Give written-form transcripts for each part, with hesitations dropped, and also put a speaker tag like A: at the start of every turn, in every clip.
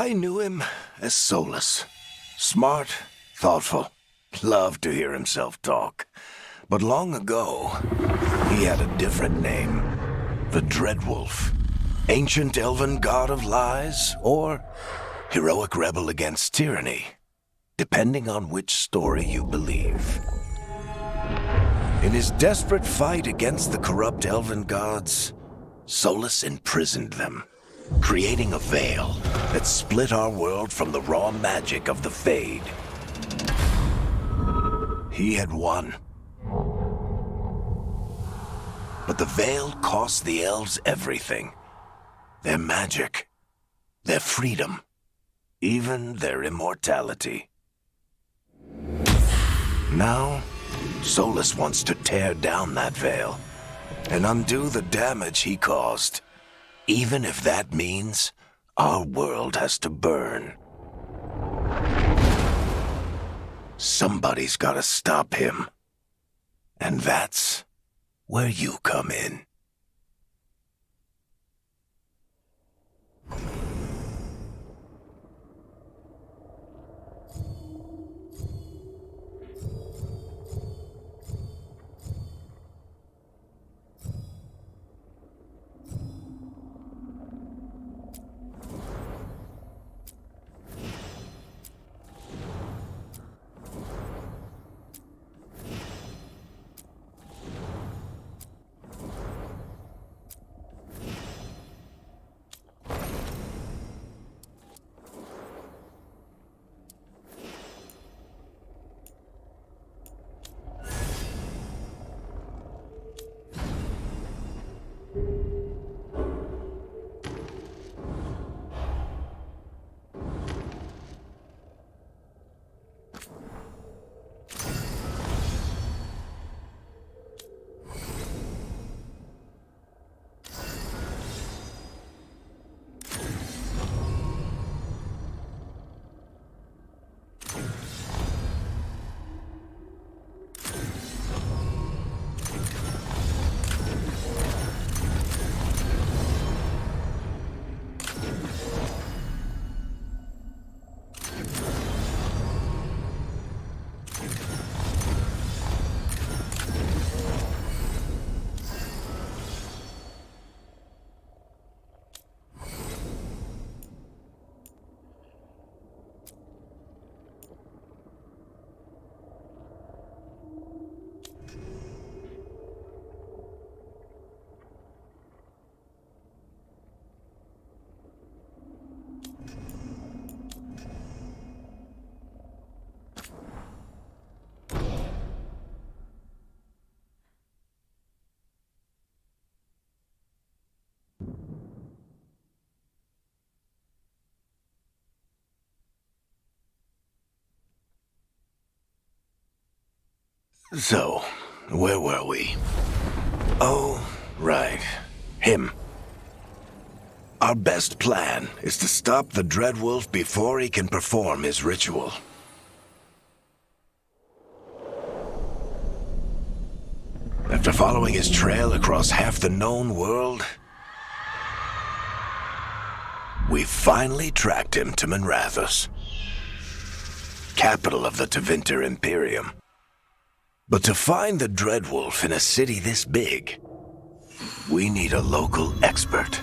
A: I knew him as Solas. Smart, thoughtful, loved to hear himself talk. But long ago, he had a different name. The Dreadwolf. Ancient elven god of lies, or heroic rebel against tyranny, depending on which story you believe. In his desperate fight against the corrupt elven gods, Solas imprisoned them, creating a veil that split our world from the raw magic of the Fade. He had won. But the veil cost the elves everything. Their magic, their freedom, even their immortality. Now, Solas wants to tear down that veil and undo the damage he caused, even if that means our world has to burn. Somebody's gotta stop him. And that's where you come in. So, where were we? Oh, right. Him. Our best plan is to stop the Dreadwolf before he can perform his ritual. After following his trail across half the known world, we finally tracked him to Minrathous, capital of the Tevinter Imperium. But to find the Dreadwolf in a city this big, we need a local expert.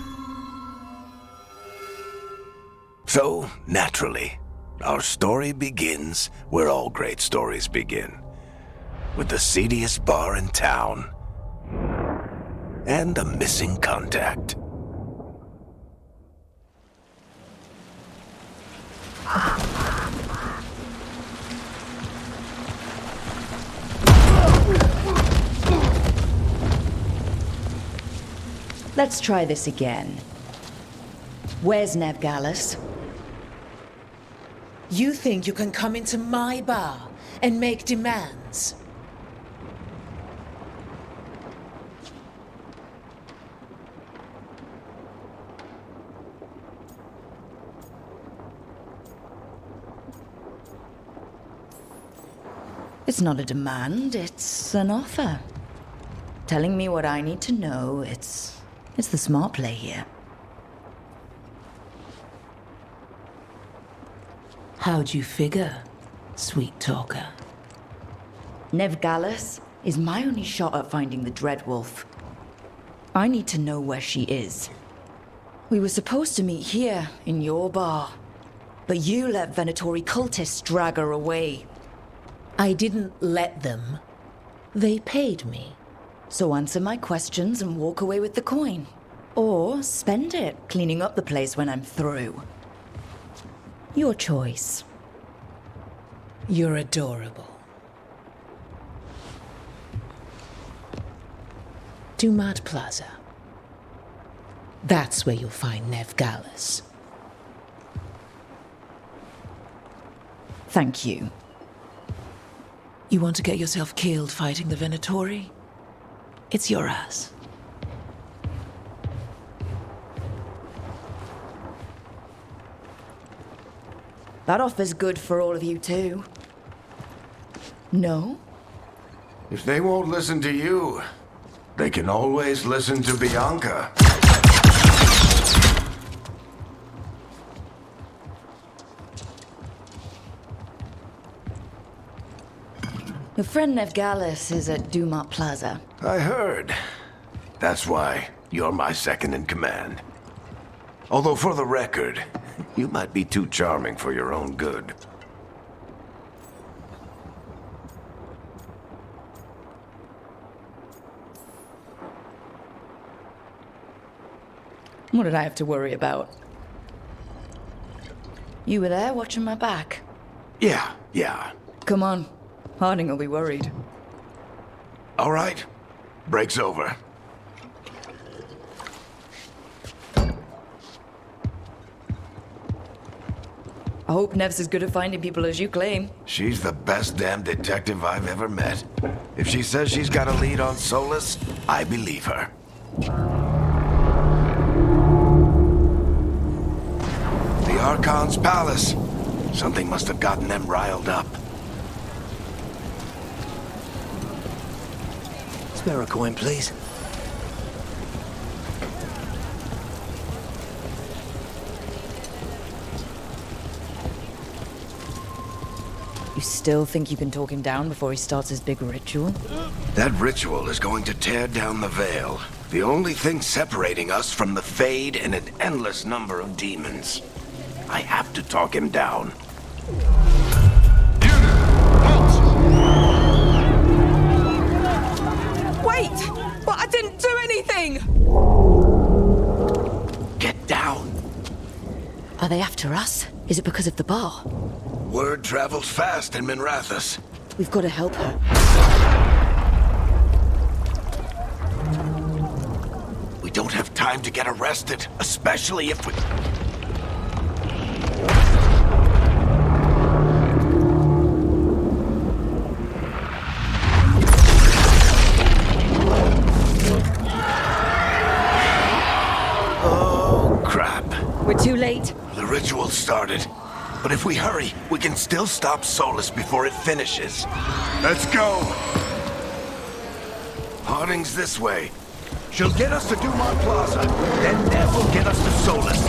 A: So, naturally, our story begins where all great stories begin, with the seediest bar in town and a missing contact.
B: Let's try this again. Where's Neve Gallus?
C: You think you can come into my bar and make demands?
B: It's not a demand, it's an offer. Telling me what I need to know, it's the smart play here.
C: How'd you figure, sweet talker?
B: Neve Gallus is my only shot at finding the Dreadwolf. I need to know where she is. We were supposed to meet here, in your bar. But you let Venatori cultists drag her away.
C: I didn't let them. They paid me.
B: So answer my questions and walk away with the coin. Or spend it cleaning up the place when I'm through. Your choice.
C: You're adorable. Dumat Plaza. That's where you'll find Neve Gallus.
B: Thank you.
C: You want to get yourself killed fighting the Venatori? It's your ass.
B: That offer's good for all of you too. No?
A: If they won't listen to you, they can always listen to Bianca.
B: Your friend Neve Gallus is at Dumat Plaza.
A: I heard. That's why you're my second in command. Although for the record, you might be too charming for your own good.
B: What did I have to worry about? You were there watching my back.
A: Yeah.
B: Come on. Harding will be worried.
A: All right. Break's over.
B: I hope Neve's as good at finding people as you claim.
A: She's the best damn detective I've ever met. If she says she's got a lead on Solas, I believe her. The Archon's palace. Something must have gotten them riled up.
D: Spare a coin, please.
B: You still think you can talk him down before he starts his big ritual?
A: That ritual is going to tear down the veil. The only thing separating us from the Fade and an endless number of demons. I have to talk him down.
E: Wait! But I didn't do anything!
A: Get down.
B: Are they after us? Is it because of the bar?
A: Word travels fast in Minrathous.
B: We've got to help her.
A: We don't have time to get arrested, especially if we... But if we hurry, we can still stop Solas before it finishes. Let's go! Harding's this way. She'll get us to Dumat Plaza, then Neve will get us to Solas.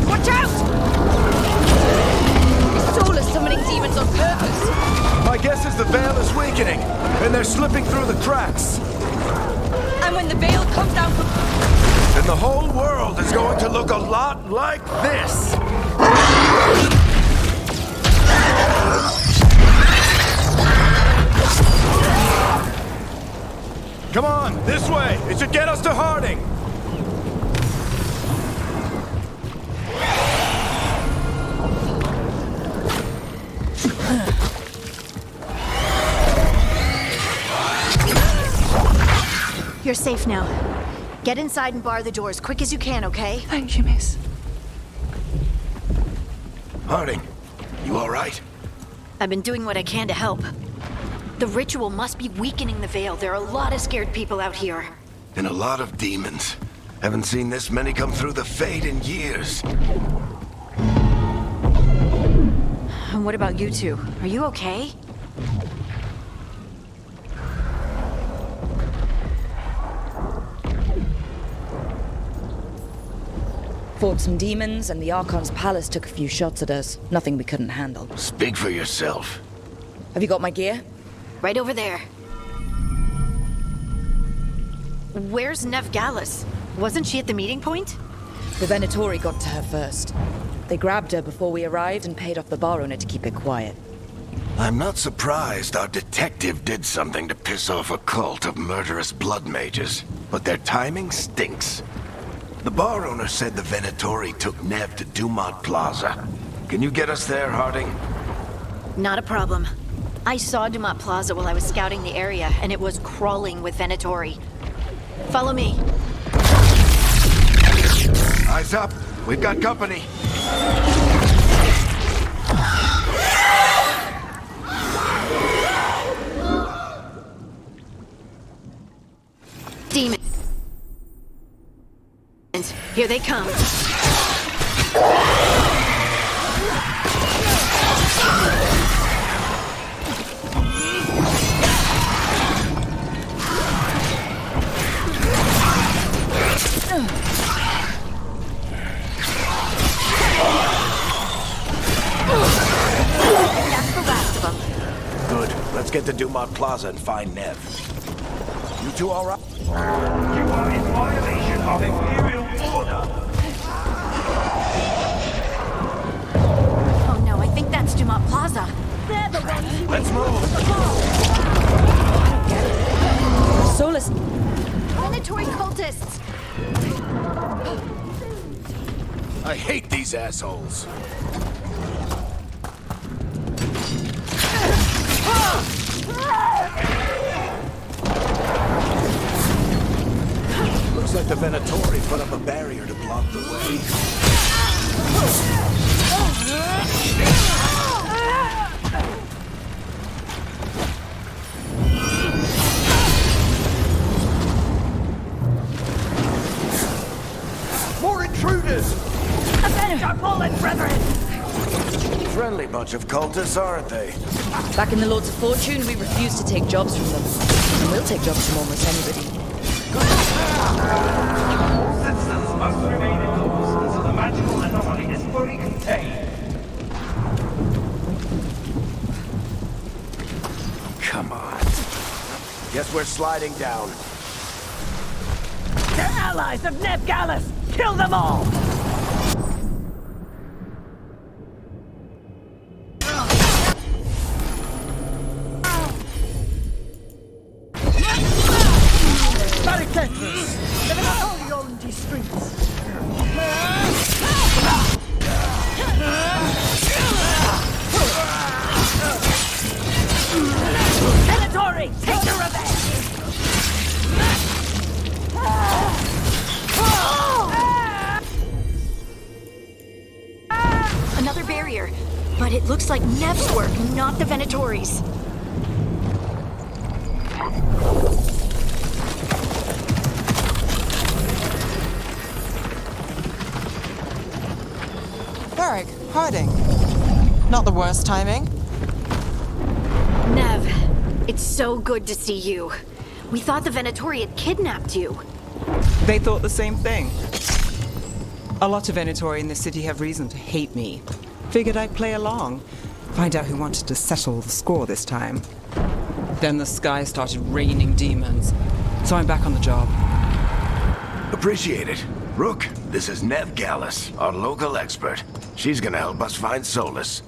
E: Watch out! Is Solas summoning demons on purpose?
A: My guess is the veil is weakening, and they're slipping through the cracks.
E: And when the veil comes down from...
A: Then the whole world is going to look a lot like this. Come on, this way. It should get us to Harding.
D: You're safe now. Get inside and bar the door as quick as you can, okay?
C: Thank you, miss.
A: Harding, you all right?
D: I've been doing what I can to help. The ritual must be weakening the veil. There are a lot of scared people out here.
A: And a lot of demons. Haven't seen this many come through the Fade in years.
D: And what about you two? Are you okay?
B: Fought some demons, and the Archon's palace took a few shots at us. Nothing we couldn't handle.
A: Speak for yourself.
B: Have you got my gear?
D: Right over there. Where's Neve Gallus? Wasn't she at the meeting point?
B: The Venatori got to her first. They grabbed her before we arrived and paid off the bar owner to keep it quiet.
A: I'm not surprised our detective did something to piss off a cult of murderous blood mages, but their timing stinks. The bar owner said the Venatori took Neve to Dumat Plaza. Can you get us there, Harding?
D: Not a problem. I saw Dumat Plaza while I was scouting the area, and it was crawling with Venatori. Follow me.
A: Eyes up. We've got company.
D: Demons. Here they come. That's the last of them.
A: Good. Let's get to Dumat Plaza and find Neve. You two all right?
F: You are in violation of Imperial order.
D: Oh no, I think that's Dumat Plaza. They're the ones who...
A: Let's move.
B: Solas...
D: Venatori cultists!
A: I hate these assholes. Looks like the Venatori put up a barrier to block the way.
F: More intruders! Our fallen brethren!
A: Friendly bunch of cultists, aren't they?
B: Back in the Lords of Fortune, we refused to take jobs from them. And we'll take jobs from almost anybody.
F: Citizens must remain indoors until the magical anomaly is fully contained.
A: Come on. Guess we're sliding down.
F: They're allies of Neve Gallus! Kill them all! Venatori, take your revenge!
D: Another barrier. But it looks like Neve's work, not the Venatori's.
G: Varric, Harding. Not the worst timing.
D: Neve, it's so good to see you. We thought the Venatori had kidnapped you.
H: They thought the same thing. A lot of Venatori in the city have reason to hate me. Figured I'd play along, find out who wanted to settle the score this time. Then the sky started raining demons, so I'm back on the job.
A: Appreciate it. Rook, this is Neve Gallus, our local expert. She's gonna help us find Solas.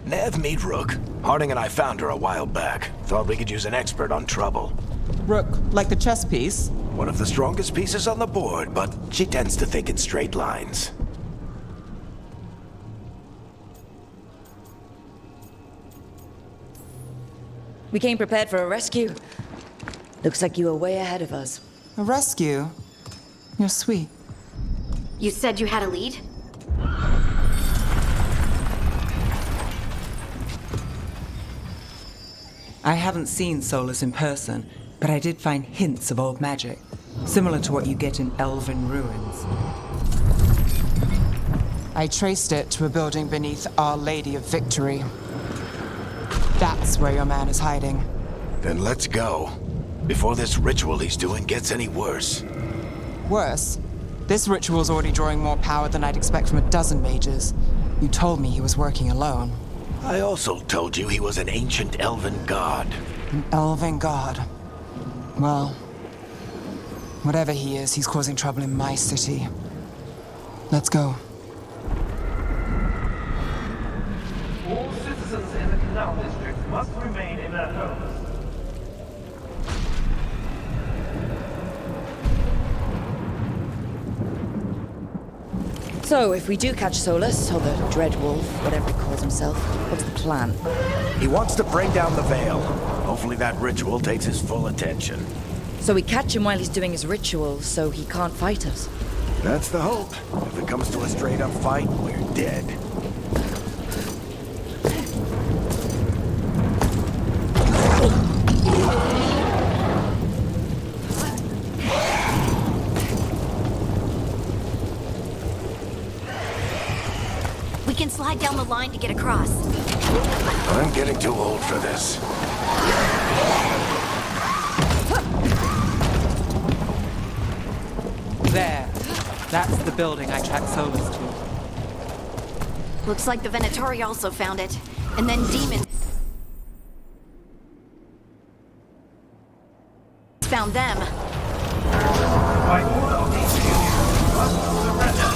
A: Neve, meet Rook. Harding and I found her a while back. Thought we could use an expert on trouble.
H: Rook, like the chess piece?
A: One of the strongest pieces on the board, but she tends to think in straight lines.
B: We came prepared for a rescue. Looks like you were way ahead of us.
G: A rescue? You're sweet.
D: You said you had a lead?
H: I haven't seen Solas in person, but I did find hints of old magic, similar to what you get in elven ruins.
G: I traced it to a building beneath Our Lady of Victory. That's where your man is hiding.
A: Then let's go. Before this ritual he's doing gets any worse.
G: Worse, this ritual's already drawing more power than I'd expect from a dozen mages. You told me he was working alone.
A: I also told you he was an ancient elven god.
G: An elven god. Well, whatever he is, he's causing trouble in my city. Let's go.
F: All citizens in the Canal District must remain in their homes.
B: So, if we do catch Solas, or the Dreadwolf, whatever he calls himself, what's the plan?
A: He wants to bring down the Veil. Hopefully that ritual takes his full attention.
B: So we catch him while he's doing his ritual, so he can't fight us.
A: That's the hope. If it comes to a straight-up fight, we're dead.
D: We can slide down the line to get across.
A: I'm getting too old for this.
H: There. That's the building I tracked Solas to.
D: Looks like the Venatori also found it. And then demons found them.
F: By order of the Imperium, must surrender.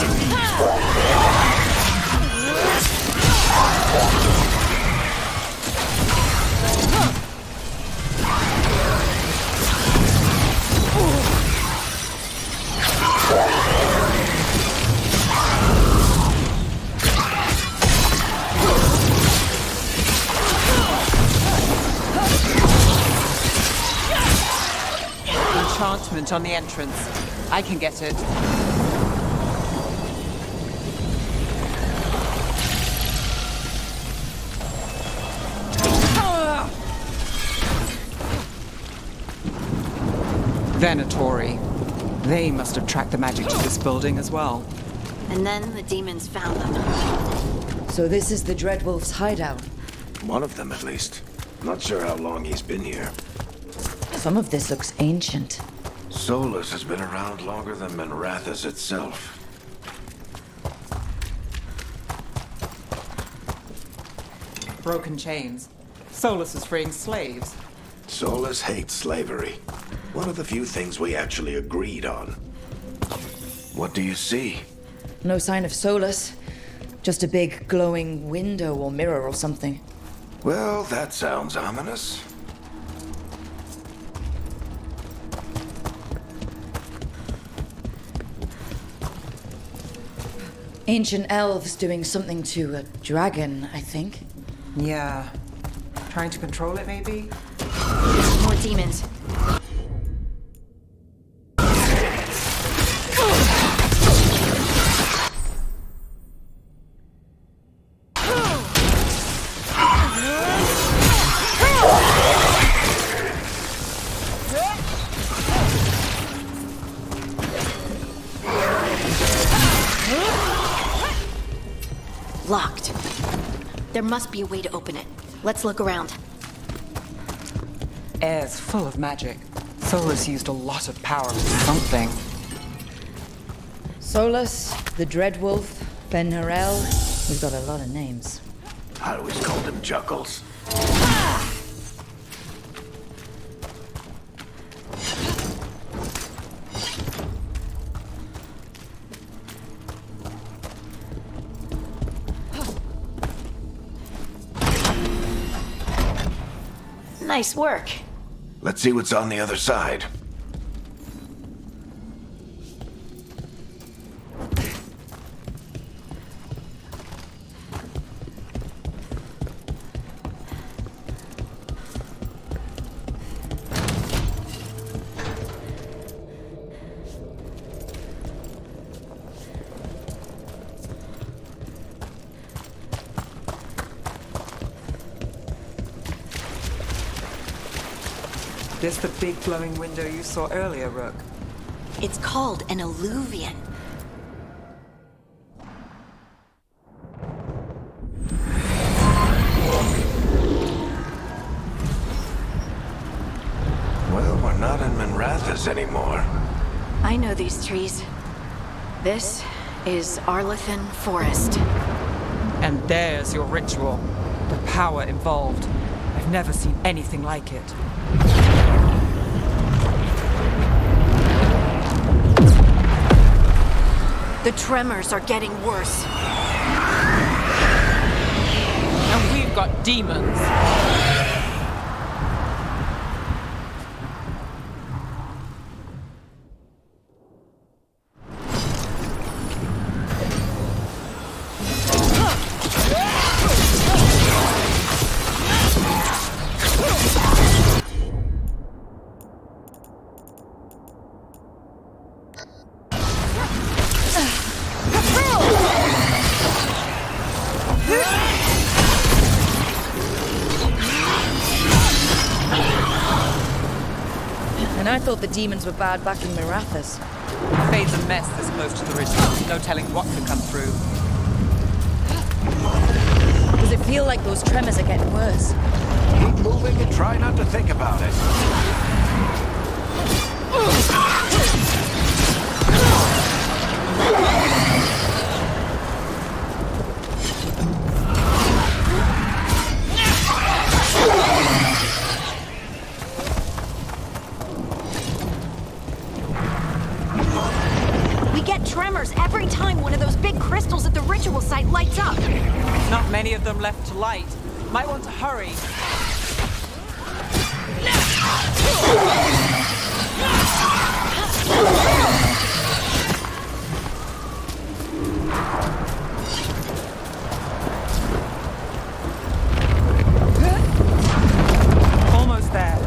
H: Enchantment on the entrance. I can get it. Venatori. They must have tracked the magic to this building as well.
D: And then the demons found them.
B: So this is the Dreadwolf's hideout.
A: One of them, at least. Not sure how long he's been here.
B: Some of this looks ancient.
A: Solas has been around longer than Minrathous itself.
H: Broken chains. Solas is freeing slaves.
A: Solas hates slavery. One of the few things we actually agreed on. What do you see?
B: No sign of Solas. Just a big glowing window or mirror or something.
A: Well, that sounds ominous.
B: Ancient elves doing something to a dragon, I think.
H: Yeah. Trying to control it, maybe?
D: More demons. Locked. There must be a way to open it. Let's look around.
H: Air's full of magic. Solas used a lot of power for something.
B: Solas, the Dreadwolf, Ben Harel. We've got a lot of names.
A: I always called him Juggles.
D: Nice work.
A: Let's see what's on the other side.
H: This the big glowing window you saw earlier, Rook?
D: It's called an eluvian.
A: Well, we're not in Minrathous anymore.
D: I know these trees. This is Arlethan Forest.
H: And there's your ritual. The power involved. I've never seen anything like it.
D: The tremors are getting worse.
C: And we've got demons.
B: And I thought the demons were bad back in Minrathous.
H: Fade's a mess this close to the ritual. No telling what could come through.
B: Does it feel like those tremors are getting worse?
A: Keep moving and try not to think about it.
D: Tremors every time one of those big crystals at the ritual site lights up.
H: Not many of them left to light. Might want to hurry. Almost there.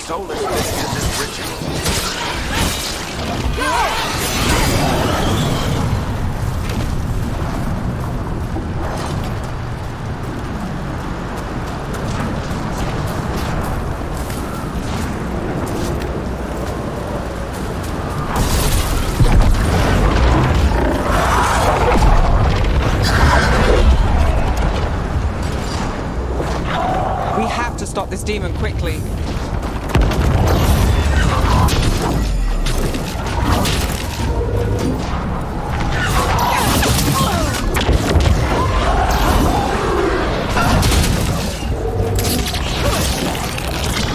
A: Solas finishes this ritual.
H: We have to stop this demon quickly.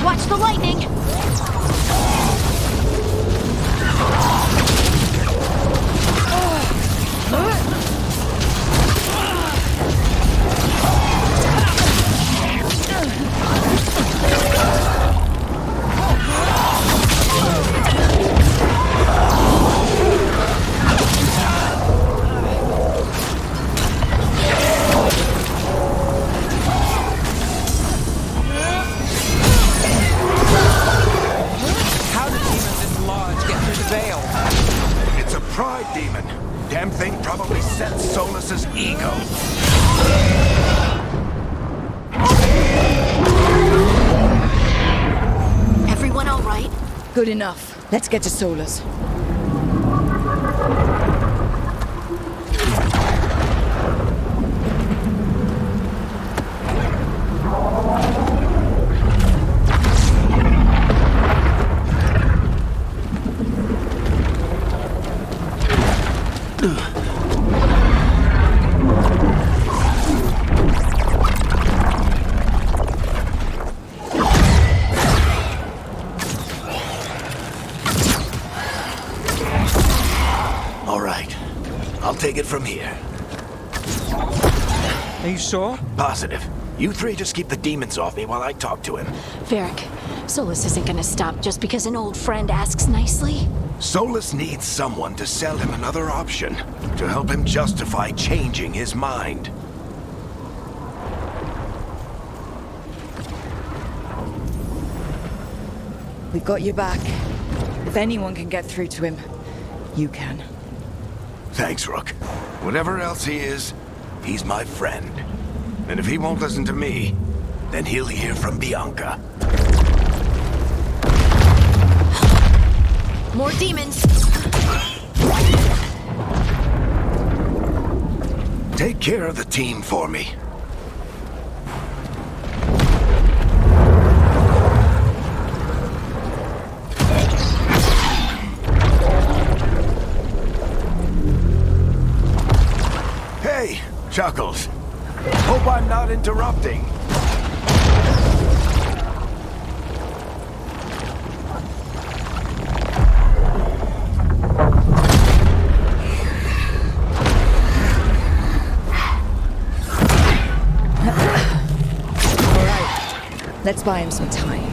D: Watch the lightning!
A: Solas's ego.
D: Everyone all right?
B: Good enough. Let's get to Solas.
A: All right. I'll take it from here.
H: Are you sure?
A: Positive. You three just keep the demons off me while I talk to him.
D: Varric, Solas isn't gonna stop just because an old friend asks nicely.
A: Solas needs someone to sell him another option, to help him justify changing his mind.
B: We've got your back. If anyone can get through to him, you can.
A: Thanks, Rook. Whatever else he is, he's my friend. And if he won't listen to me, then he'll hear from Bianca.
D: More demons!
A: Take care of the team for me. Hey, Chuckles. Hope I'm not interrupting.
B: Let's buy him some time.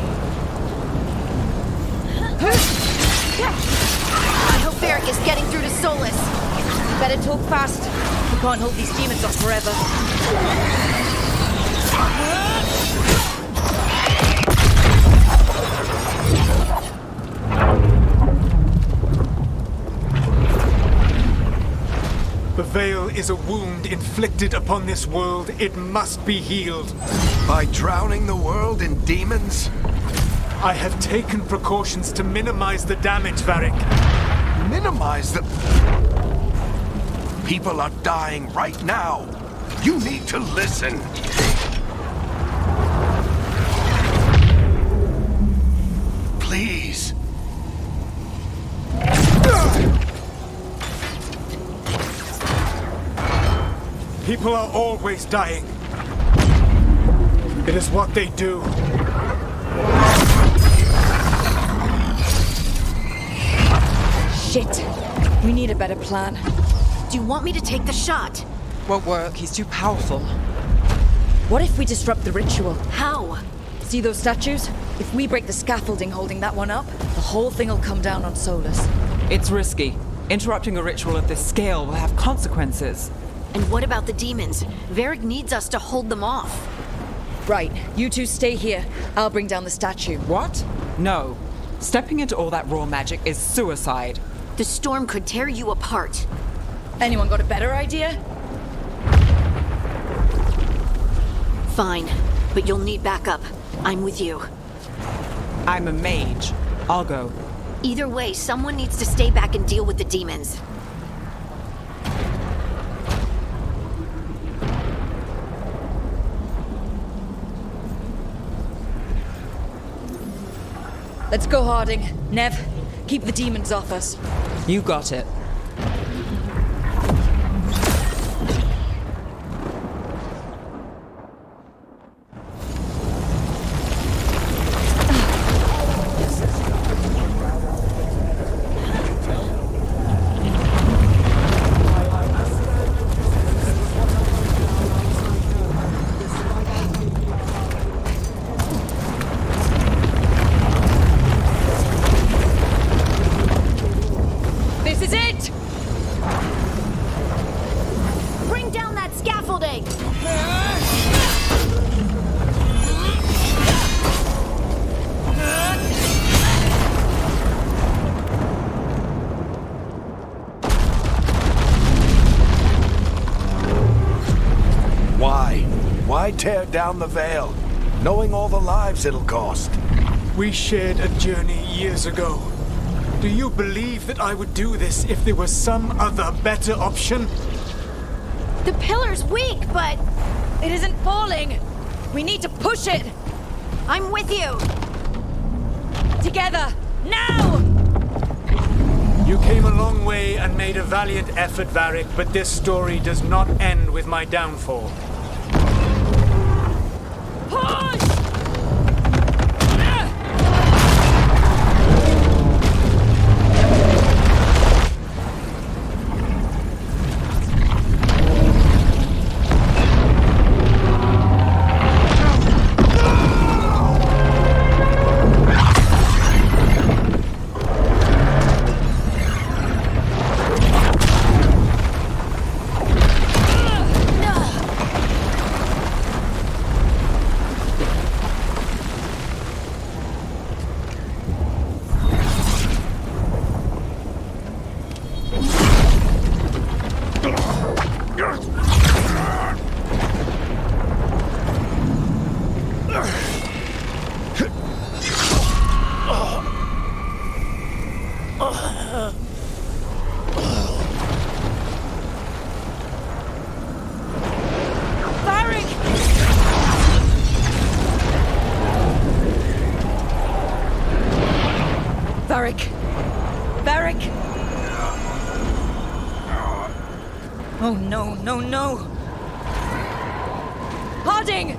D: I hope Varric is getting through to Solas.
E: Better talk fast. We can't hold these demons off forever.
I: The Veil is a wound inflicted upon this world. It must be healed.
A: By drowning the world in demons?
I: I have taken precautions to minimize the damage, Varric.
A: Minimize the... People are dying right now. You need to listen. Please.
I: People are always dying. It is what they do.
B: Shit. We need a better plan.
D: Do you want me to take the shot?
G: Won't work. He's too powerful.
B: What if we disrupt the ritual?
D: How?
B: See those statues? If we break the scaffolding holding that one up, the whole thing will come down on Solas.
H: It's risky. Interrupting a ritual of this scale will have consequences.
D: And what about the demons? Varric needs us to hold them off.
B: Right, you two stay here. I'll bring down the statue.
H: What? No. Stepping into all that raw magic is suicide.
D: The storm could tear you apart.
B: Anyone got a better idea?
D: Fine, but you'll need backup. I'm with you.
H: I'm a mage. I'll go.
D: Either way, someone needs to stay back and deal with the demons.
B: Let's go, Harding. Neve, keep the demons off us.
H: You got it.
E: This is it!
A: tear down the Veil, knowing all the lives it'll cost.
I: We shared a journey years ago. Do you believe that I would do this if there was some other better option?
D: The pillar's weak, but
E: It isn't falling! We need to push it!
D: I'm with you!
E: Together! Now!
I: You came a long way and made a valiant effort, Varric, but this story does not end with my downfall.
E: Push! Varric! Oh no, no, no! Harding!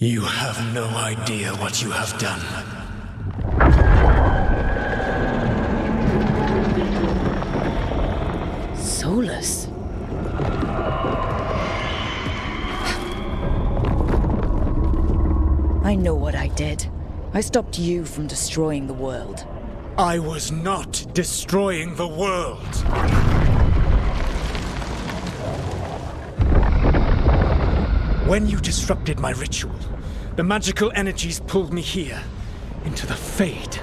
I: You have no idea what you have done.
B: Solas? I know what I did. I stopped you from destroying the world.
I: I was not destroying the world. When you disrupted my ritual, the magical energies pulled me here, into the Fade.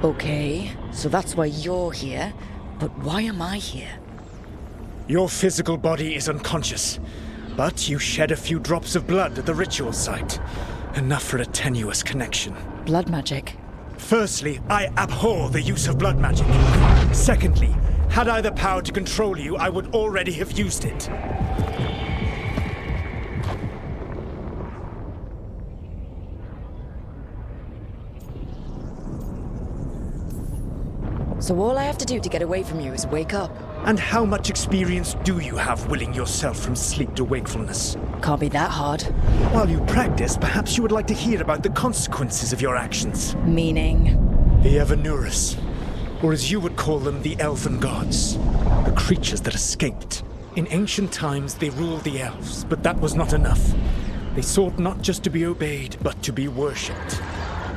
B: Okay, so that's why you're here, but why am I here?
I: Your physical body is unconscious, but you shed a few drops of blood at the ritual site. Enough for a tenuous connection.
B: Blood magic?
I: Firstly, I abhor the use of blood magic. Secondly, had I the power to control you, I would already have used it.
B: So all I have to do to get away from you is wake up?
I: And how much experience do you have willing yourself from sleep to wakefulness?
B: Can't be that hard.
I: While you practice, perhaps you would like to hear about the consequences of your actions.
B: Meaning?
I: The Evanurus, or as you would call them, the Elven Gods. The creatures that escaped. In ancient times, they ruled the elves, but that was not enough. They sought not just to be obeyed, but to be worshipped.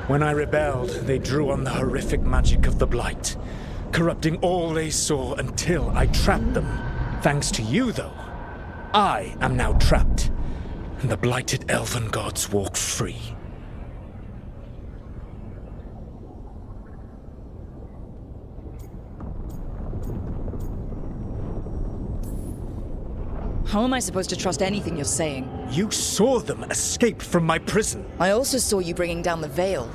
I: When I rebelled, they drew on the horrific magic of the Blight, corrupting all they saw until I trapped them. Thanks to you, though, I am now trapped, and the blighted Elven Gods walk free.
B: How am I supposed to trust anything you're saying?
I: You saw them escape from my prison.
B: I also saw you bringing down the Veil.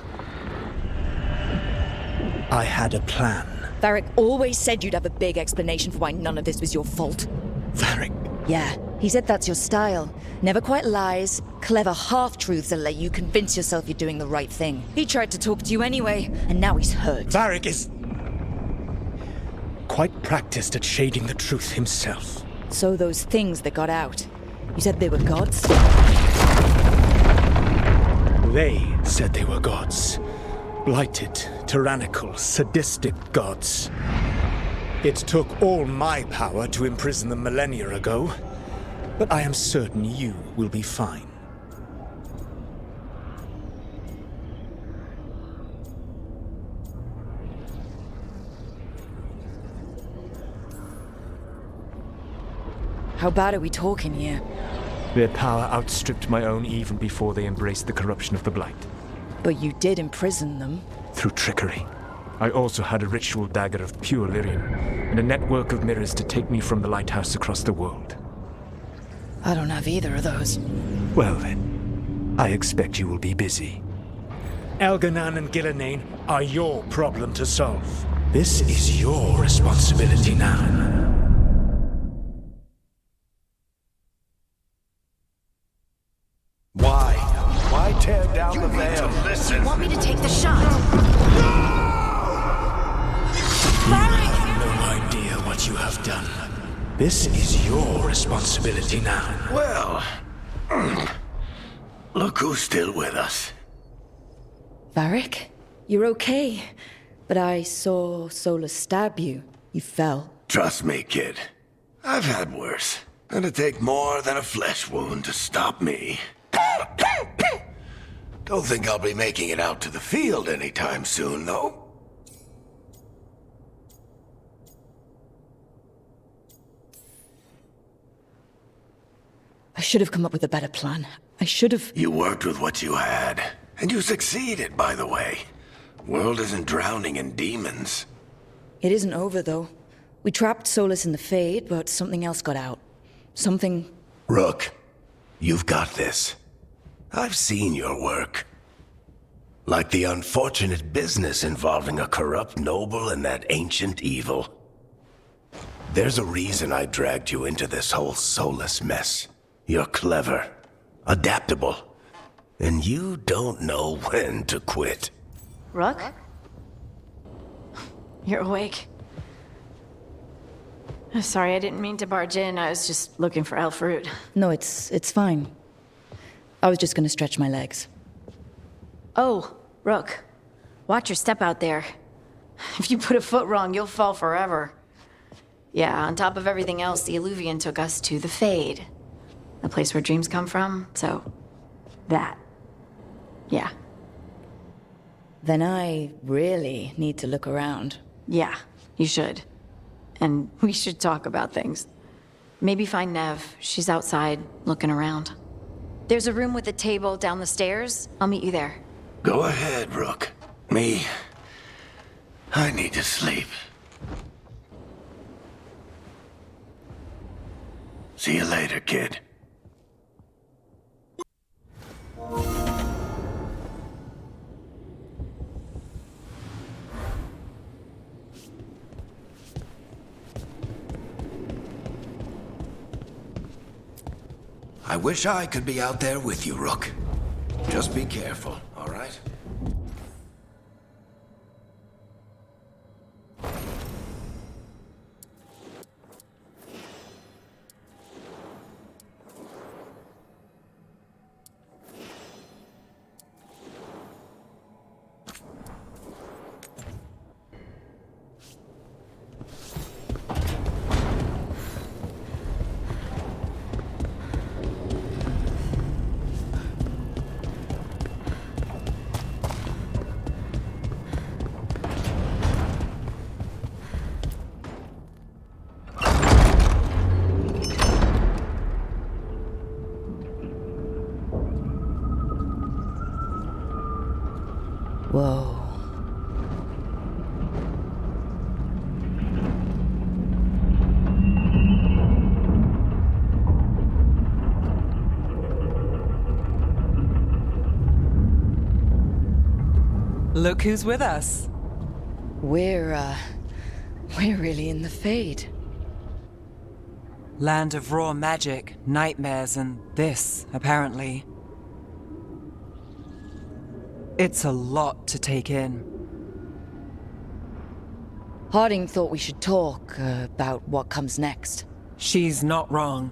I: I had a plan.
B: Varric always said you'd have a big explanation for why none of this was your fault.
I: Varric.
B: Yeah, he said that's your style. Never quite lies, clever half-truths that let you convince yourself you're doing the right thing. He tried to talk to you anyway, and now he's hurt.
I: Varric is quite practiced at shading the truth himself.
B: So those things that got out, you said they were gods?
I: They said they were gods. Blighted, tyrannical, sadistic gods. It took all my power to imprison them millennia ago, but I am certain you will be fine.
B: How bad are we talking here?
J: Their power outstripped my own even before they embraced the corruption of the Blight.
B: But you did imprison them.
J: Through trickery. I also had a ritual dagger of pure lyrium, and a network of mirrors to take me from the Lighthouse across the world.
B: I don't have either of those.
J: Well then, I expect you will be busy.
I: Elgar'nan and Gillenane are your problem to solve. This is your responsibility now.
A: Why tear down the veil? Listen.
D: You want me to take the shot?
I: You have no idea what you have done. This is your responsibility now.
A: Well, look who's still with us.
B: Varric, you're okay. But I saw Solas stab you. You fell.
A: Trust me, kid. I've had worse. It'd take more than a flesh wound to stop me. Don't think I'll be making it out to the field anytime soon, though.
B: I should have come up with a better plan. I should have...
A: You worked with what you had. And you succeeded, by the way. World isn't drowning in demons.
B: It isn't over, though. We trapped Solas in the Fade, but something else got out. Something...
A: Rook, you've got this. I've seen your work. Like the unfortunate business involving a corrupt noble and that ancient evil. There's a reason I dragged you into this whole Solas mess. You're clever, adaptable, and you don't know when to quit.
D: Rook? You're awake. Sorry, I didn't mean to barge in. I was just looking for elf fruit.
B: No, it's fine. I was just gonna stretch my legs.
D: Oh, Rook. Watch your step out there. If you put a foot wrong, you'll fall forever. Yeah, on top of everything else, the eluvian took us to the Fade. The place where dreams come from, so... that. Yeah.
B: Then I really need to look around.
D: Yeah, you should. And we should talk about things. Maybe find Neve. She's outside, looking around. There's a room with a table down the stairs. I'll meet you there.
A: Go ahead, Rook. I need to sleep. See you later, kid. I wish I could be out there with you, Rook. Just be careful, all right?
B: Whoa.
H: Look who's with us.
B: We're really in the Fade.
K: Land of raw magic, nightmares, and this, apparently. It's a lot to take in.
B: Harding thought we should talk about what comes next.
K: She's not wrong.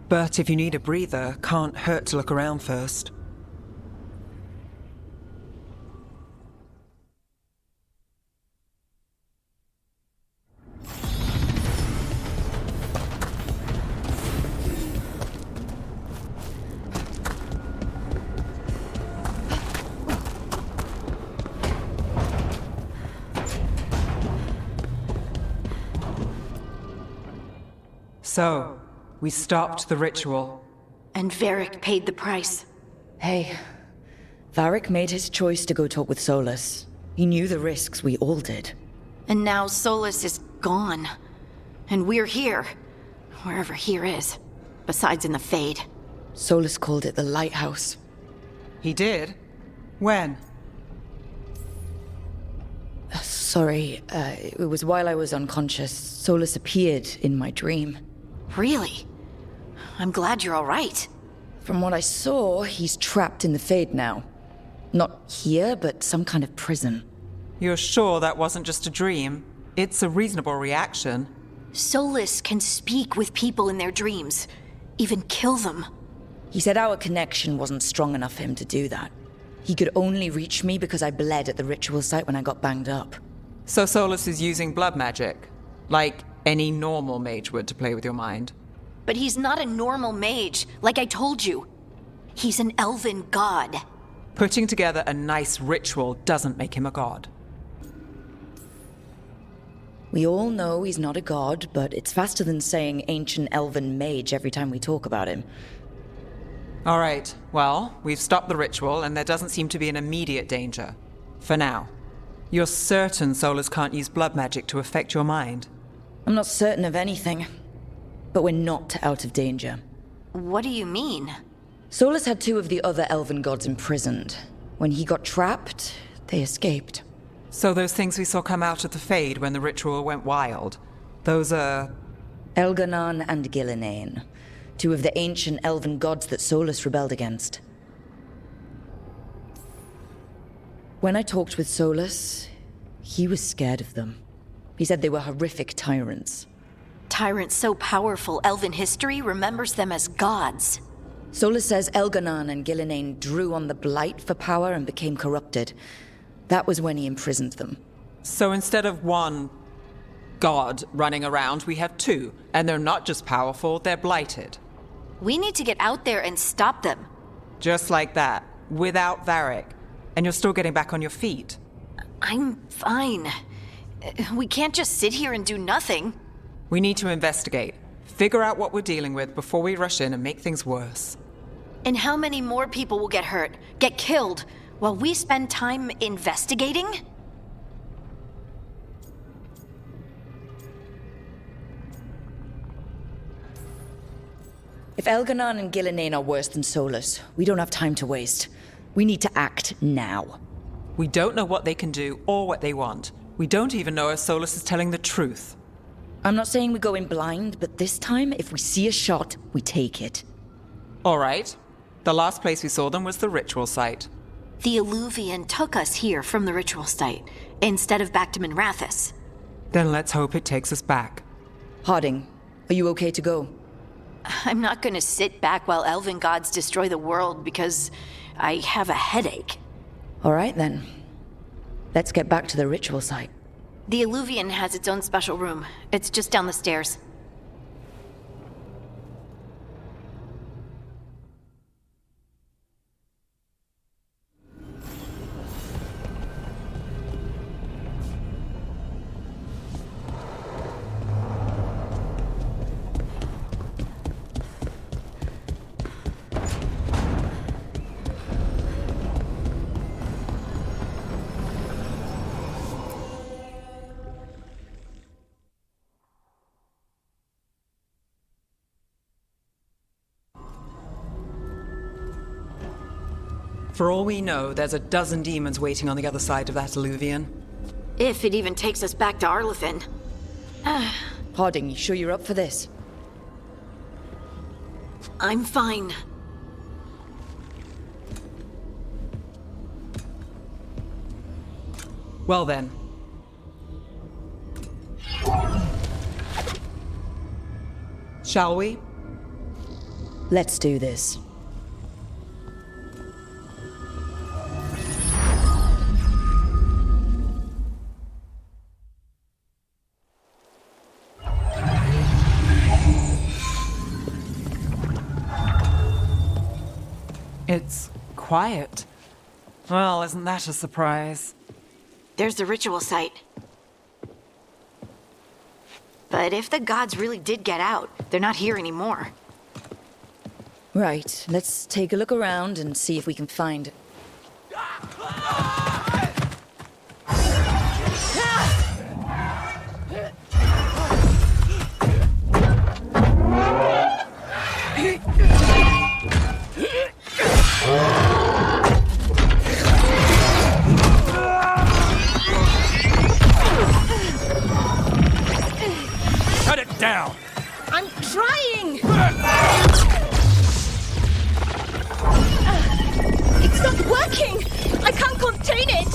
K: But if you need a breather, can't hurt to look around first. So, we stopped the ritual.
D: And Varric paid the price.
B: Hey, Varric made his choice to go talk with Solas. He knew the risks, we all did.
D: And now Solas is gone. And we're here. Wherever here is. Besides in the Fade.
B: Solas called it the Lighthouse.
K: He did? When?
B: Sorry, it was while I was unconscious. Solas appeared in my dream.
D: Really? I'm glad you're all right.
B: From what I saw, he's trapped in the Fade now. Not here, but some kind of prison.
K: You're sure that wasn't just a dream? It's a reasonable reaction.
D: Solas can speak with people in their dreams. Even kill them.
B: He said our connection wasn't strong enough for him to do that. He could only reach me because I bled at the ritual site when I got banged up.
K: So Solas is using blood magic? Like any normal mage would to play with your mind?
D: But he's not a normal mage, like I told you. He's an elven god.
K: Putting together a nice ritual doesn't make him a god.
B: We all know he's not a god, but it's faster than saying ancient elven mage every time we talk about him.
K: All right, well, we've stopped the ritual and there doesn't seem to be an immediate danger. For now. You're certain Solas can't use blood magic to affect your mind?
B: I'm not certain of anything, but we're not out of danger.
D: What do you mean?
B: Solas had two of the other elven gods imprisoned. When he got trapped, they escaped.
K: So those things we saw come out of the Fade when the ritual went wild, those are...
B: Elgar'nan and Gillenane, two of the ancient elven gods that Solas rebelled against. When I talked with Solas, he was scared of them. He said they were horrific tyrants.
D: Tyrants so powerful, elven history remembers them as gods.
B: Solas says Elgar'nan and Gillenane drew on the blight for power and became corrupted. That was when he imprisoned them.
K: So instead of one god running around, we have two. And they're not just powerful, they're blighted.
D: We need to get out there and stop them.
K: Just like that, without Varric. And you're still getting back on your feet.
D: I'm fine. We can't just sit here and do nothing.
K: We need to investigate. Figure out what we're dealing with before we rush in and make things worse.
D: And how many more people will get hurt, get killed, while we spend time investigating?
B: If Elgar'nan and Gillenane are worse than Solas, we don't have time to waste. We need to act now.
K: We don't know what they can do or what they want. We don't even know if Solas is telling the truth.
B: I'm not saying we go in blind, but this time, if we see a shot, we take it.
K: All right. The last place we saw them was the ritual site.
D: The eluvian took us here from the ritual site, instead of back to Minrathous.
K: Then let's hope it takes us back.
B: Harding, are you okay to go?
D: I'm not gonna sit back while elven gods destroy the world because I have a headache.
B: All right, then. Let's get back to the ritual site.
D: The eluvian has its own special room. It's just down the stairs.
K: For all we know, there's a dozen demons waiting on the other side of that eluvian.
D: If it even takes us back to Arlethan.
B: Harding, you sure you're up for this?
D: I'm fine.
K: Well then. Shall we?
B: Let's do this.
K: It's quiet. Well, isn't that a surprise?
D: There's the ritual site. But if the gods really did get out, they're not here anymore.
B: Right, let's take a look around and see if we can find...
J: Shut it down!
E: I'm trying! It's not working! I can't contain it!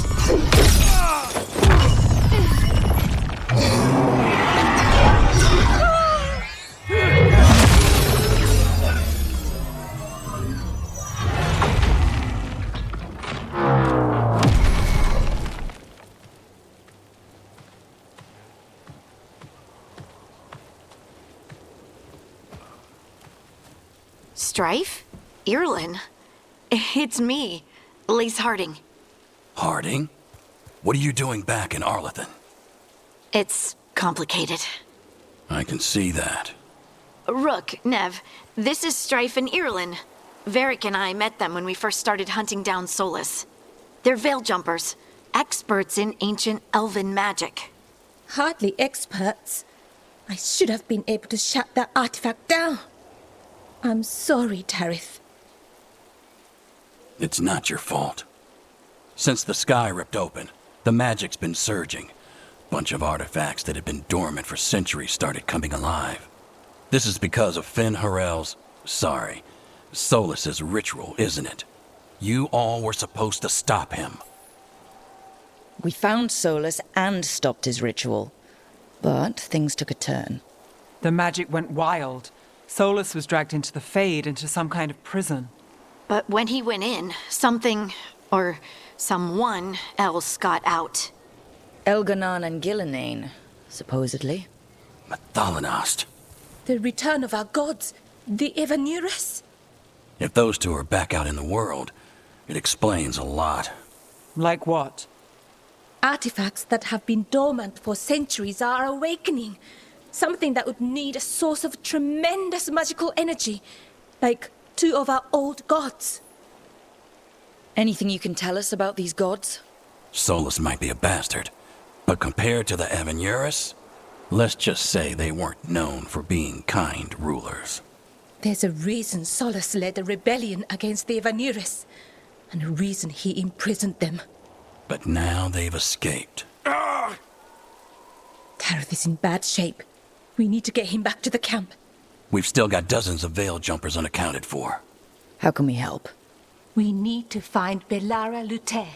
D: Strife? Irlin? It's me, Lace Harding.
L: Harding? What are you doing back in Arlethan?
D: It's complicated.
L: I can see that.
D: Rook, Neve, this is Strife and Irlin. Varric and I met them when we first started hunting down Solas. They're veil jumpers, experts in ancient elven magic.
E: Hardly experts. I should have been able to shut that artifact down. I'm sorry, Tarith.
L: It's not your fault. Since the sky ripped open, the magic's been surging. Bunch of artifacts that had been dormant for centuries started coming alive. This is because of Solas's ritual, isn't it? You all were supposed to stop him.
B: We found Solas and stopped his ritual. But things took a turn.
K: The magic went wild. Solas was dragged into the Fade, into some kind of prison.
D: But when he went in, something, or someone else got out.
B: Elgar'nan and Gillenane, supposedly.
L: Mathalanost.
E: The return of our gods, the Evanuris.
L: If those two are back out in the world, it explains a lot.
K: Like what?
E: Artifacts that have been dormant for centuries are awakening. Something that would need a source of tremendous magical energy, like two of our old gods.
B: Anything you can tell us about these gods?
L: Solas might be a bastard, but compared to the Evanuris, let's just say they weren't known for being kind rulers.
E: There's a reason Solas led a rebellion against the Evanuris, and a reason he imprisoned them.
L: But now they've escaped.
E: Tarith is in bad shape. We need to get him back to the camp.
L: We've still got dozens of veil jumpers unaccounted for.
B: How can we help?
E: We need to find Bellara Lute.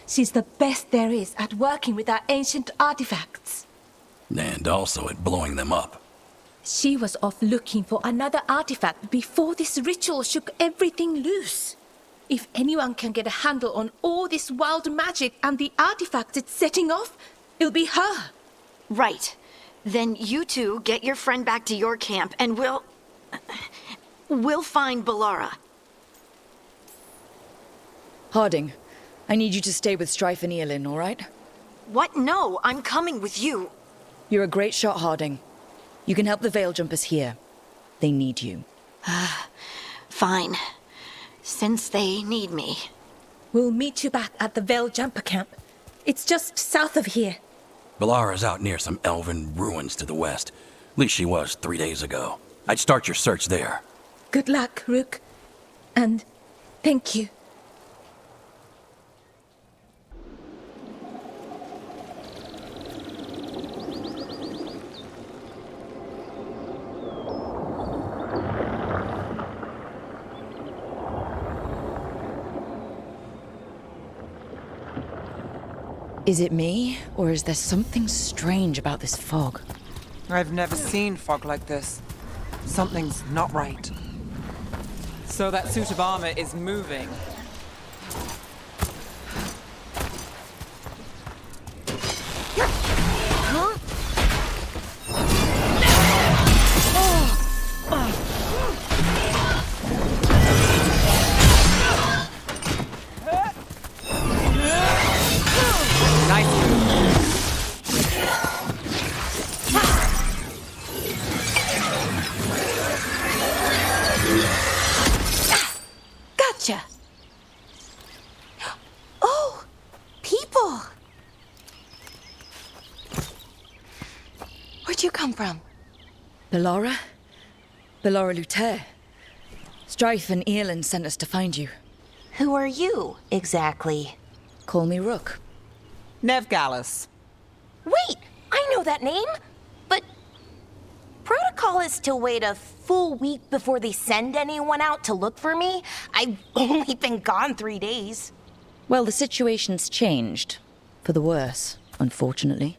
E: She's the best there is at working with our ancient artifacts.
L: And also at blowing them up.
E: She was off looking for another artifact before this ritual shook everything loose. If anyone can get a handle on all this wild magic and the artifacts it's setting off, it'll be her.
D: Right. Then you two get your friend back to your camp and we'll find Bellara.
B: Harding, I need you to stay with Strife and Eolin, all right?
D: What? No, I'm coming with you.
B: You're a great shot, Harding. You can help the veil jumpers here. They need you.
D: Fine. Since they need me.
E: We'll meet you back at the veil jumper camp. It's just south of here.
L: Bellara's out near some elven ruins to the west. At least she was 3 days ago. I'd start your search there.
E: Good luck, Rook. And thank you.
B: Is it me, or is there something strange about this fog?
K: I've never seen fog like this. Something's not right. So that suit of armor is moving.
E: Gotcha. Oh, people. Where'd you come from?
B: Bellara? Bellara Luther. Strife and Earlin sent us to find you.
M: Who are you, exactly?
B: Call me Rook.
K: Neve Gallus.
M: Wait, I know that name. But protocol is to wait a full week before they send anyone out to look for me. I've only been gone 3 days.
B: Well, the situation's changed. For the worse, unfortunately.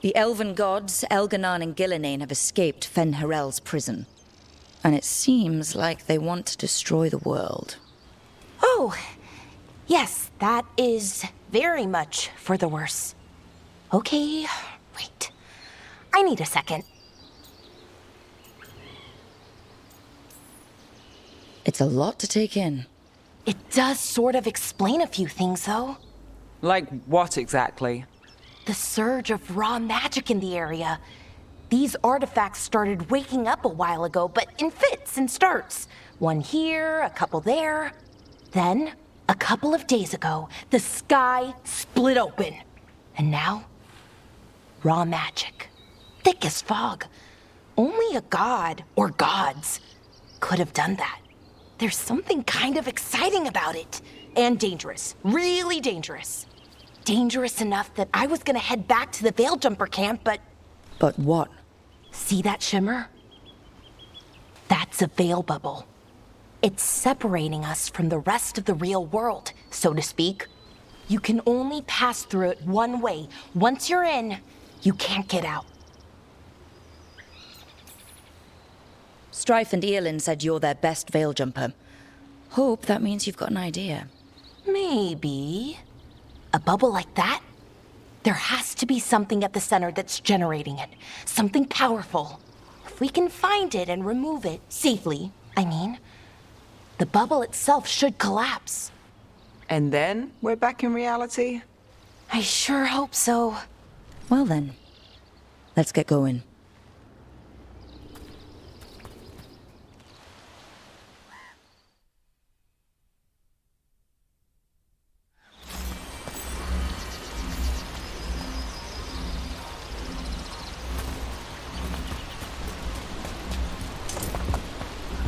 B: The elven gods, Elgar'nan and Gillenane, have escaped Fen'Harel's prison. And it seems like they want to destroy the world.
M: Oh, yes, that is very much for the worse. Okay, wait. I need a second.
B: It's a lot to take in.
M: It does sort of explain a few things, though.
K: Like what exactly?
M: The surge of raw magic in the area. These artifacts started waking up a while ago, but in fits and starts. One here, a couple there. Then, a couple of days ago, the sky split open. And now, raw magic. Thick as fog. Only a god, or gods, could have done that. There's something kind of exciting about it. And dangerous. Really dangerous. Dangerous enough that I was gonna head back to the Veil Jumper camp, but...
B: But what?
M: See that shimmer? That's a veil bubble. It's separating us from the rest of the real world, so to speak. You can only pass through it one way. Once you're in, you can't get out.
B: Strife and Earlin said you're their best veil jumper. Hope that means you've got an idea.
M: Maybe. A bubble like that? There has to be something at the center that's generating it. Something powerful. If we can find it and remove it, safely, I mean, the bubble itself should collapse.
K: And then we're back in reality?
M: I sure hope so.
B: Well then, let's get going.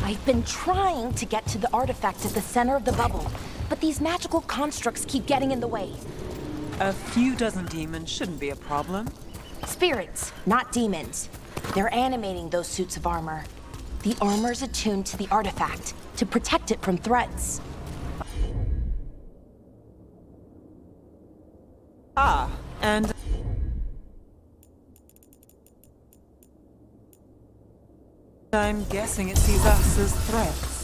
M: I've been trying to get to the artifact at the center of the bubble, but these magical constructs keep getting in the way.
K: A few dozen demons shouldn't be a problem.
M: Spirits, not demons. They're animating those suits of armor. The armor's attuned to the artifact to protect it from threats.
K: Ah, and... I'm guessing it sees us as threats.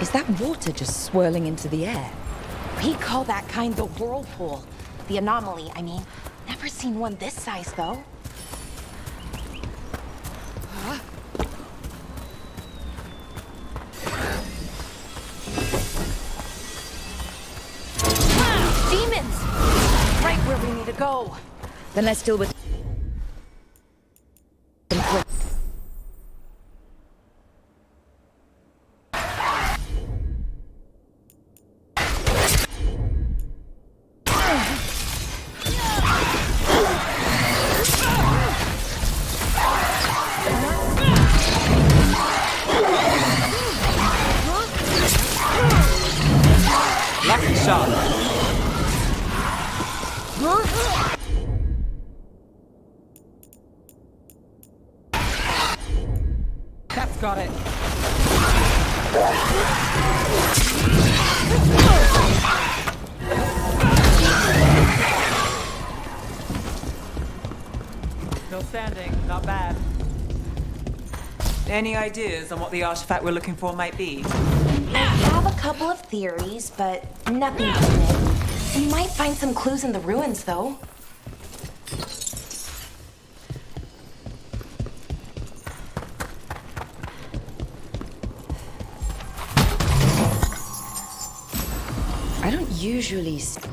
B: Is that water just swirling into the air?
M: We call that kind the whirlpool. The anomaly, I mean. Never seen one this size, though. Demons! Right where we need to go.
B: Then let's deal with...
K: shot. That's got it. Still standing, not bad. Any ideas on what the artifact we're looking for might be?
M: I have a couple of theories, but nothing definite. We might find some clues in the ruins, though.
B: I don't usually see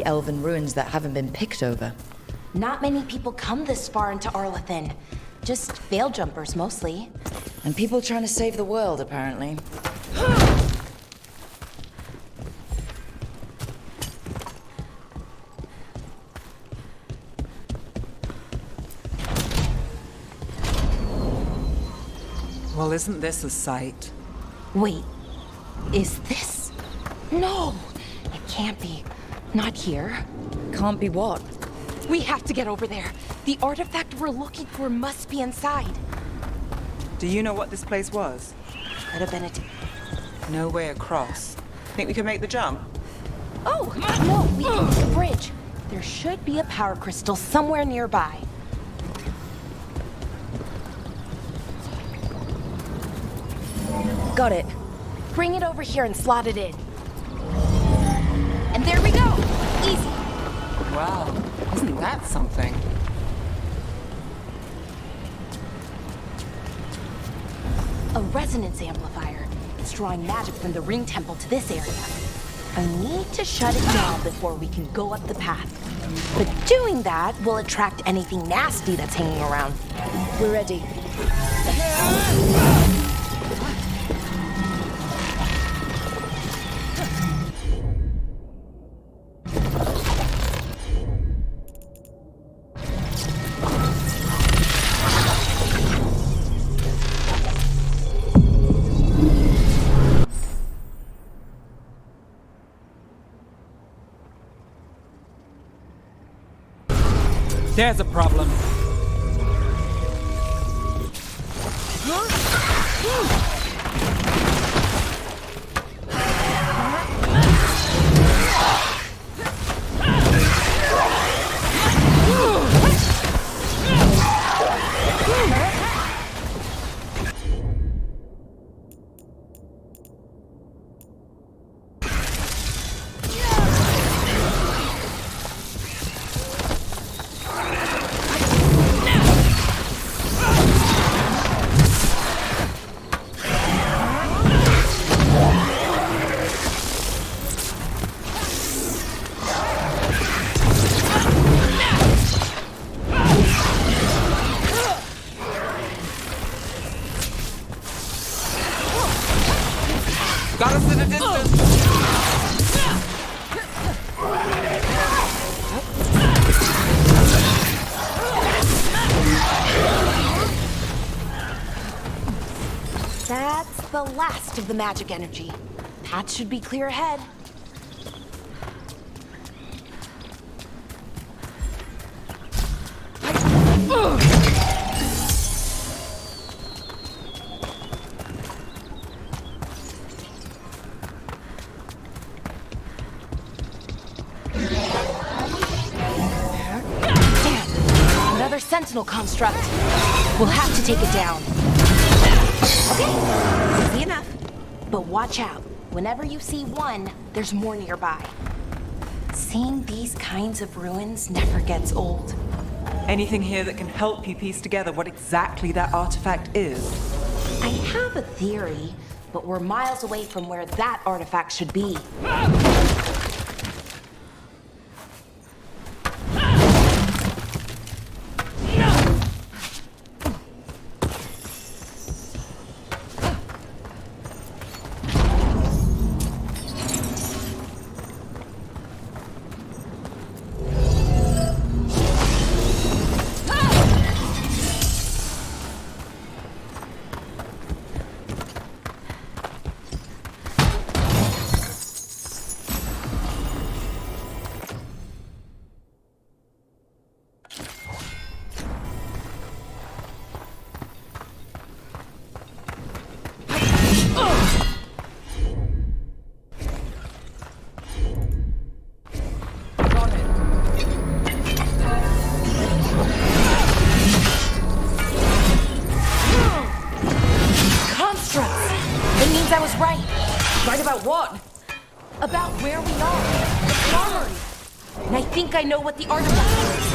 B: elven ruins that haven't been picked over.
M: Not many people come this far into Arlathan. Just veil jumpers, mostly.
B: And people trying to save the world, apparently.
K: Well, isn't this a sight?
M: Wait, is this? No, it can't be. Not here.
B: Can't be what?
M: We have to get over there. The artifact we're looking for must be inside.
K: Do you know what this place was?
M: Could have been
K: No way across. Think we can make the jump?
M: Oh, no, we can use the bridge. There should be a power crystal somewhere nearby.
B: Got it.
M: Bring it over here and slot it in. And there we go! Easy.
K: Wow, isn't that something?
M: A resonance amplifier. It's drawing magic from the ring temple to this area. I need to shut it down before we can go up the path. But doing that will attract anything nasty that's hanging around.
B: We're ready.
K: There's a problem. Got us in a distance.
M: That's the last of the magic energy. Path should be clear ahead. Sentinel construct. We'll have to take it down. Okay, easy enough. But watch out. Whenever you see one, there's more nearby. Seeing these kinds of ruins never gets old.
K: Anything here that can help you piece together what exactly that artifact is?
M: I have a theory, but we're miles away from where that artifact should be. I was right.
B: Right about what?
M: About where we are. The armory. And I think I know what the artifact is.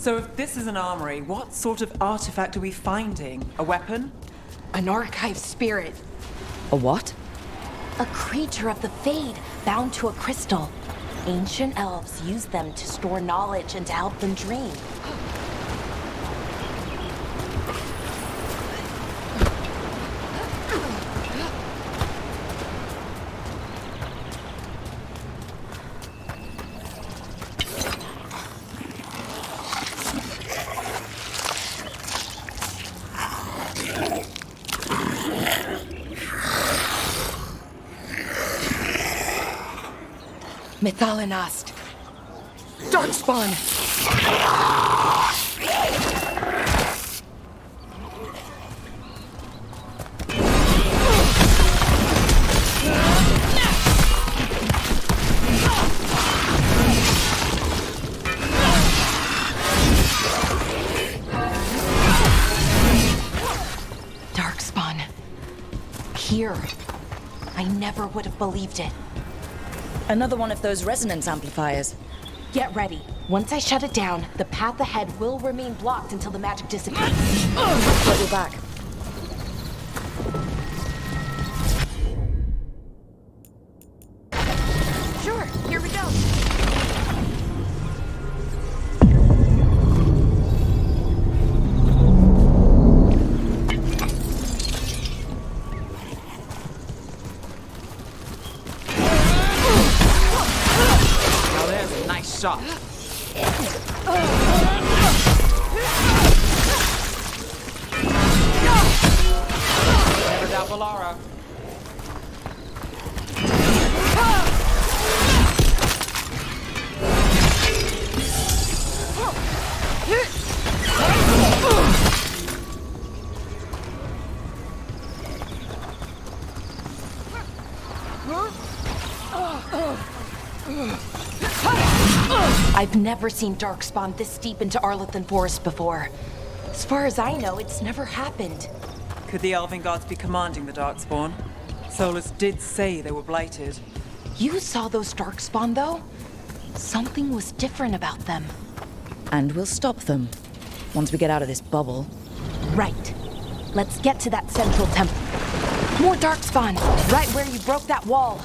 K: So if this is an armory, what sort of artifact are we finding? A weapon?
M: An archive spirit.
B: A what?
M: A creature of the Fade, bound to a crystal. Ancient elves use them to store knowledge and to help them dream. Methalinast. Darkspawn. Darkspawn. Here. I never would have believed it.
B: Another one of those resonance amplifiers.
M: Get ready. Once I shut it down, the path ahead will remain blocked until the magic disappears.
B: Got your back.
M: Sure, here we go.
K: Shot. Never doubt Bellara.
M: I've never seen Darkspawn this deep into Arlethan Forest before. As far as I know, it's never happened.
K: Could the Elven Gods be commanding the Darkspawn? Solas did say they were blighted.
M: You saw those Darkspawn, though? Something was different about them.
B: And we'll stop them. Once we get out of this bubble.
M: Right. Let's get to that central temple. More Darkspawn, right where you broke that wall.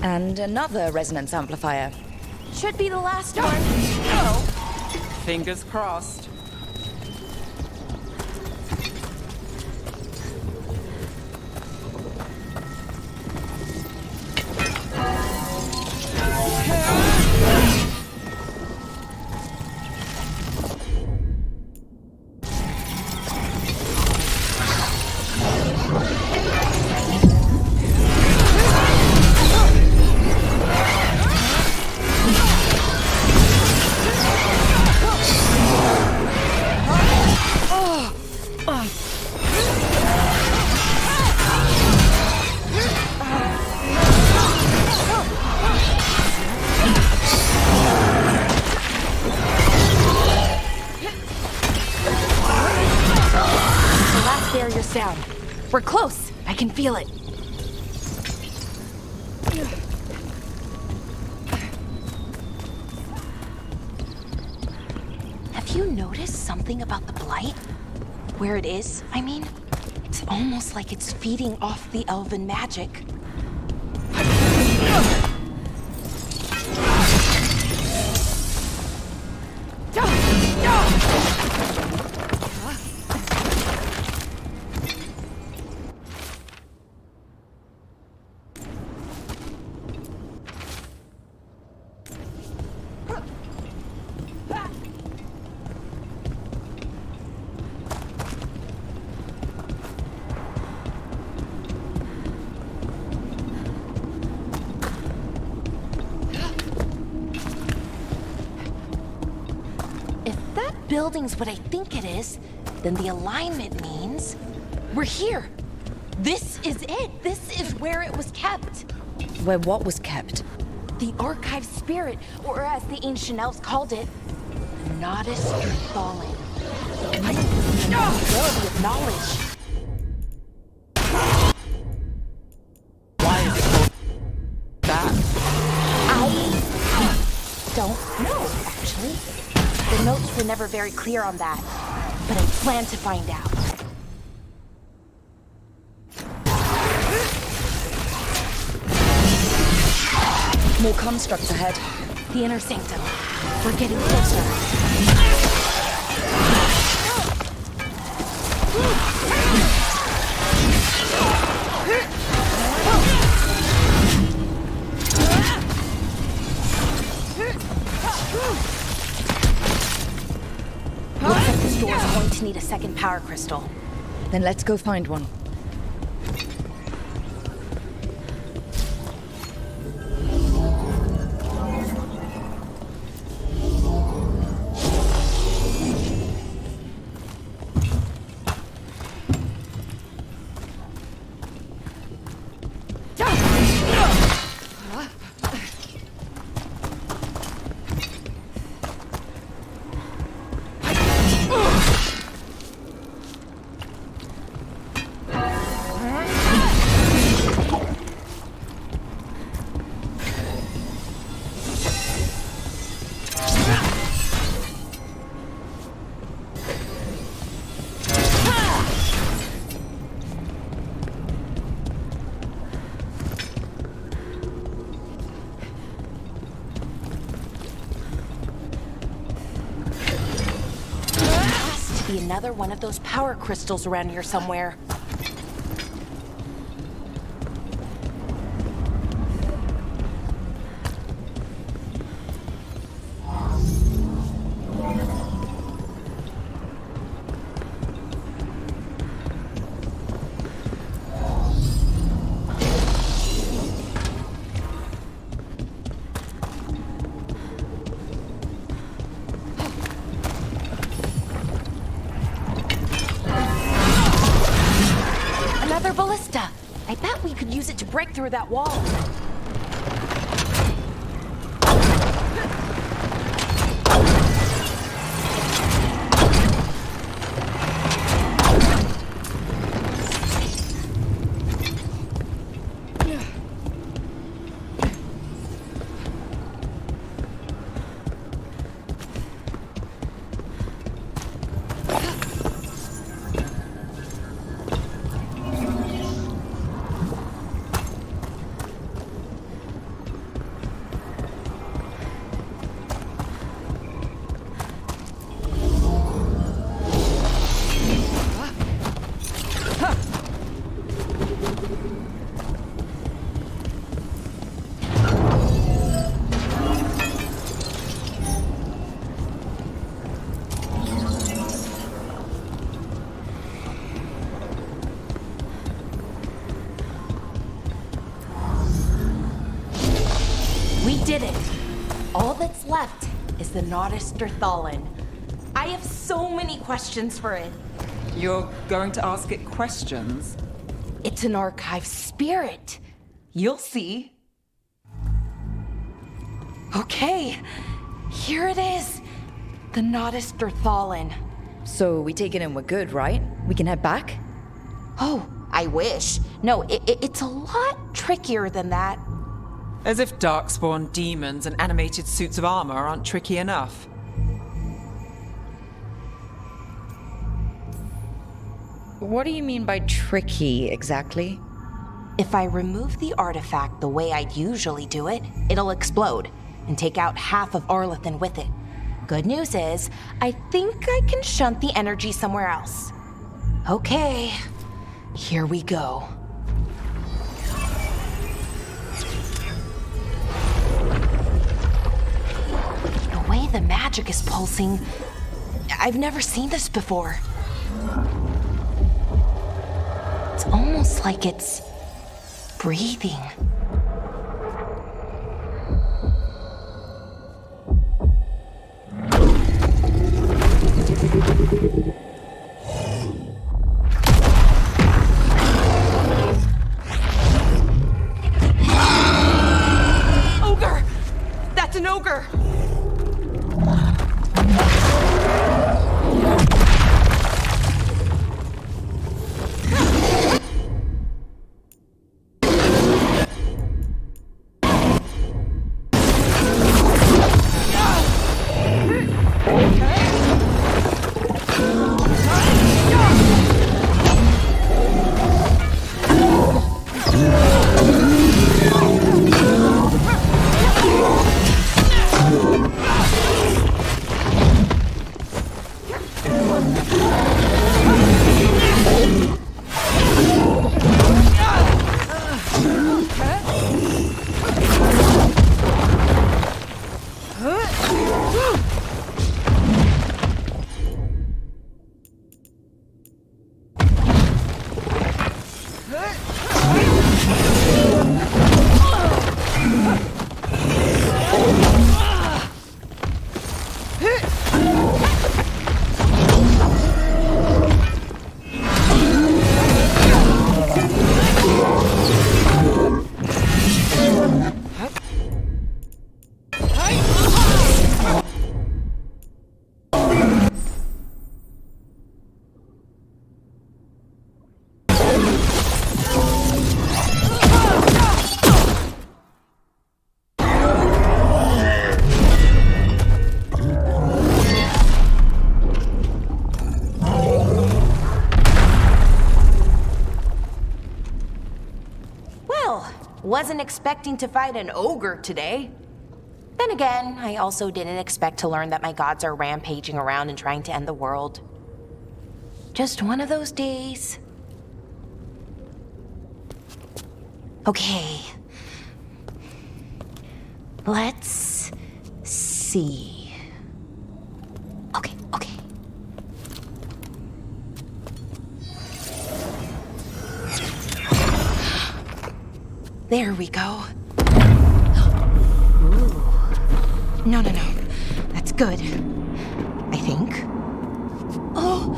B: And another resonance amplifier.
M: Should be the last one.
K: Fingers crossed.
M: Sound. We're close. I can feel it. Have you noticed something about the blight? Where it is, I mean? It's almost like it's feeding off the elven magic. Building's what I think it is, then the alignment means we're here. This is it. This is where it was kept.
B: Where what was kept?
M: The archive spirit, or as the ancient elves called it, the Nodus Fallen. The possibility of knowledge.
K: Why is it called that?
M: I don't know, actually. The notes were never very clear on that, but I plan to find out.
B: More constructs ahead.
M: The inner sanctum. We're getting closer. Looks like this door is going to need a second power crystal.
B: Then let's go find one.
M: Another one of those power crystals around here somewhere. Ballista! I bet we could use it to break through that wall. is the Naudus Derthalin. I have so many questions for it.
K: You're going to ask it questions?
M: It's an archive spirit. You'll see. Okay, here it is. The Naudus Derthalin.
B: So we take it and we're good, right? We can head back?
M: Oh, I wish. No, it's a lot trickier than that.
K: As if Darkspawn demons and animated suits of armor aren't tricky enough.
B: What do you mean by tricky, exactly?
M: If I remove the artifact the way I'd usually do it, it'll explode and take out half of Arlethan with it. Good news is, I think I can shunt the energy somewhere else. Okay, here we go. The way the magic is pulsing, I've never seen this before. It's almost like it's breathing.
E: Ogre! That's an ogre!
M: Wasn't expecting to fight an ogre today. Then again, I also didn't expect to learn that my gods are rampaging around and trying to end the world. Just one of those days. Okay. Let's see. Okay. There we go. Ooh. No. That's good. I think. Oh!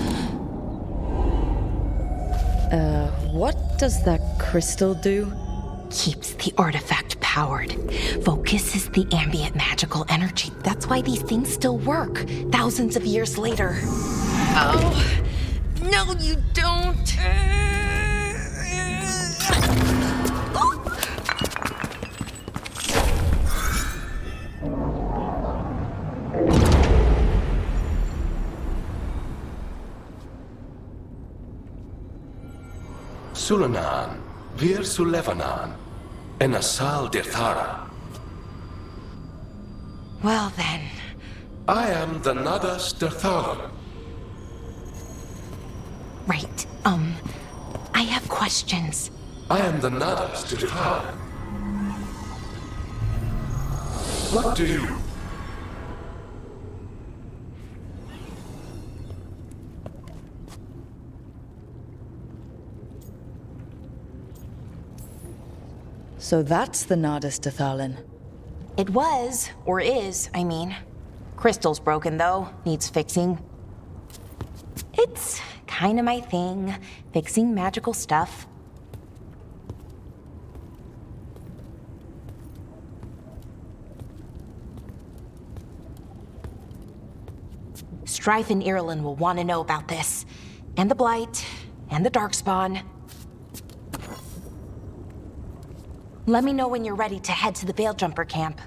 B: What does that crystal do?
M: Keeps the artifact powered. Focuses the ambient magical energy. That's why these things still work, thousands of years later.
E: Oh! No, you don't!
N: Sulanan, Vir Sulevanan, and Asal Dirthara.
M: Well then.
N: I am the Naudus Derthalin.
M: Right, I have questions.
N: I am the Naudus Derthalin. What do you...
B: So that's the Naudus Derthalin.
M: It was, or is, I mean. Crystal's broken, though. Needs fixing. It's kinda my thing, fixing magical stuff. Strife and Ireland will want to know about this. And the Blight, and the Darkspawn. Let me know when you're ready to head to the Veil Jumper camp.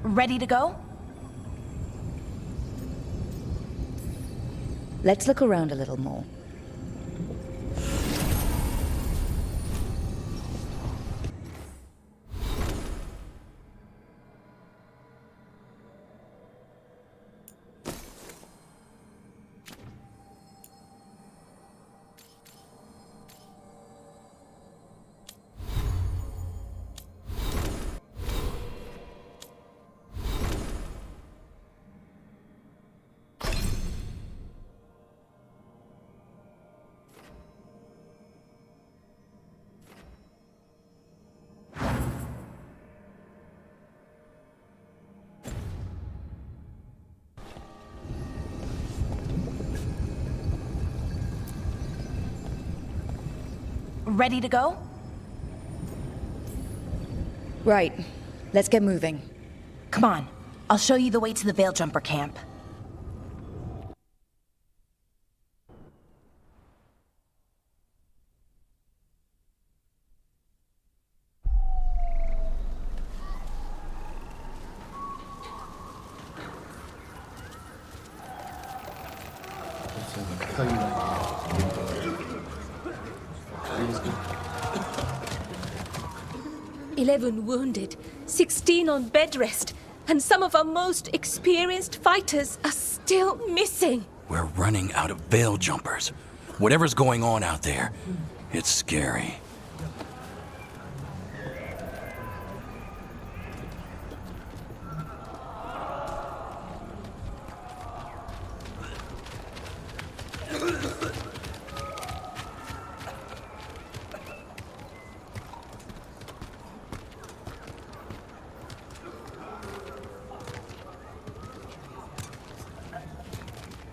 M: Ready to go?
B: Let's look around a little more.
M: Ready to go?
B: Right. Let's get moving.
M: Come on. I'll show you the way to the Veil Jumper camp.
E: "11 wounded, 16 on bed rest, and some of our most experienced fighters are still missing."
L: We're running out of Veil Jumpers. Whatever's going on out there, it's scary.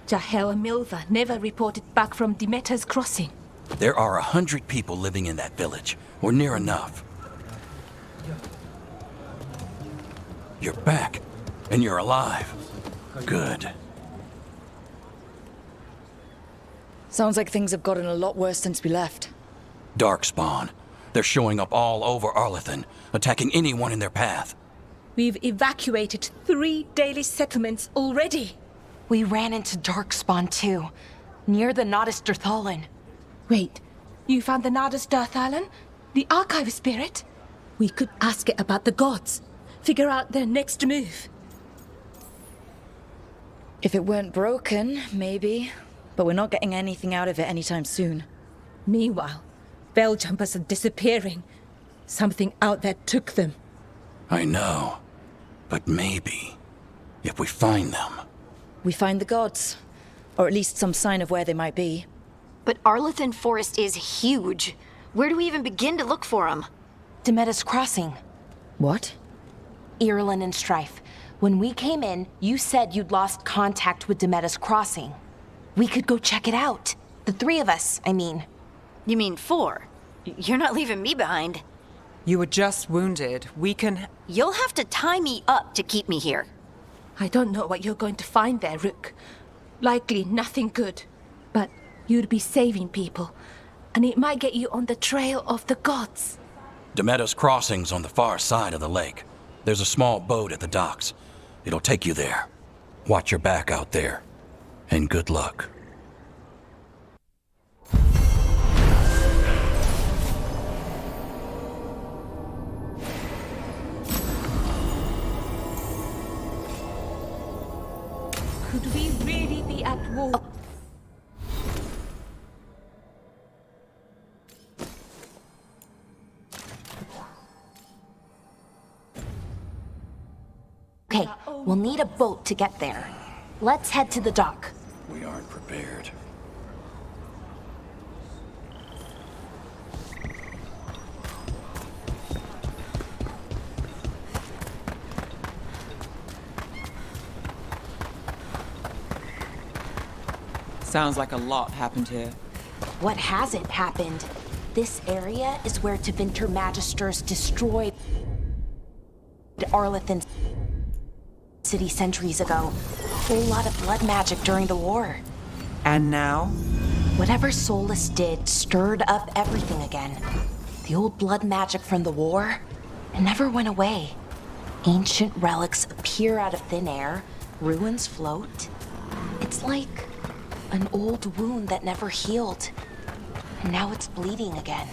E: Jahel and Milva never reported back from Demeta's crossing.
L: There are 100 people living in that village, or near enough. You're back, and you're alive. Good.
B: Sounds like things have gotten a lot worse since we left.
L: Darkspawn. They're showing up all over Arlathan, attacking anyone in their path.
E: We've evacuated 3 daily settlements already.
M: We ran into Darkspawn too, near the Nodus Dirthalan.
E: Wait, you found the Nodus Dirthalan? The archive spirit? We could ask it about the gods. Figure out their next move.
B: If it weren't broken, maybe. But we're not getting anything out of it anytime soon.
E: Meanwhile, Veil Jumpers are disappearing. Something out there took them.
L: I know. But maybe, if we find them...
B: We find the gods. Or at least some sign of where they might be.
D: But Arlathan Forest is huge. Where do we even begin to look for them?
M: Demeta's crossing.
B: What?
M: Ireland and Strife. When we came in, you said you'd lost contact with Demeta's crossing. We could go check it out. The 3 of us, I mean.
D: You mean 4? You're not leaving me behind.
K: You were just wounded. We can...
D: You'll have to tie me up to keep me here.
E: I don't know what you're going to find there, Rook. Likely nothing good. But you'd be saving people, and it might get you on the trail of the gods.
L: Demeta's crossing's on the far side of the lake. There's a small boat at the docks. It'll take you there. Watch your back out there. And good luck.
E: Could we really be at war?
M: Oh. We'll need a boat to get there. Let's head to the dock.
L: We aren't prepared.
K: Sounds like a lot happened here.
M: What hasn't happened? This area is where Tevinter Magisters destroyed Arlethan City centuries ago. A whole lot of blood magic during the war.
K: And now?
M: Whatever Solas did stirred up everything again. The old blood magic from the war, it never went away. Ancient relics appear out of thin air, ruins float. It's like an old wound that never healed. And now it's bleeding again.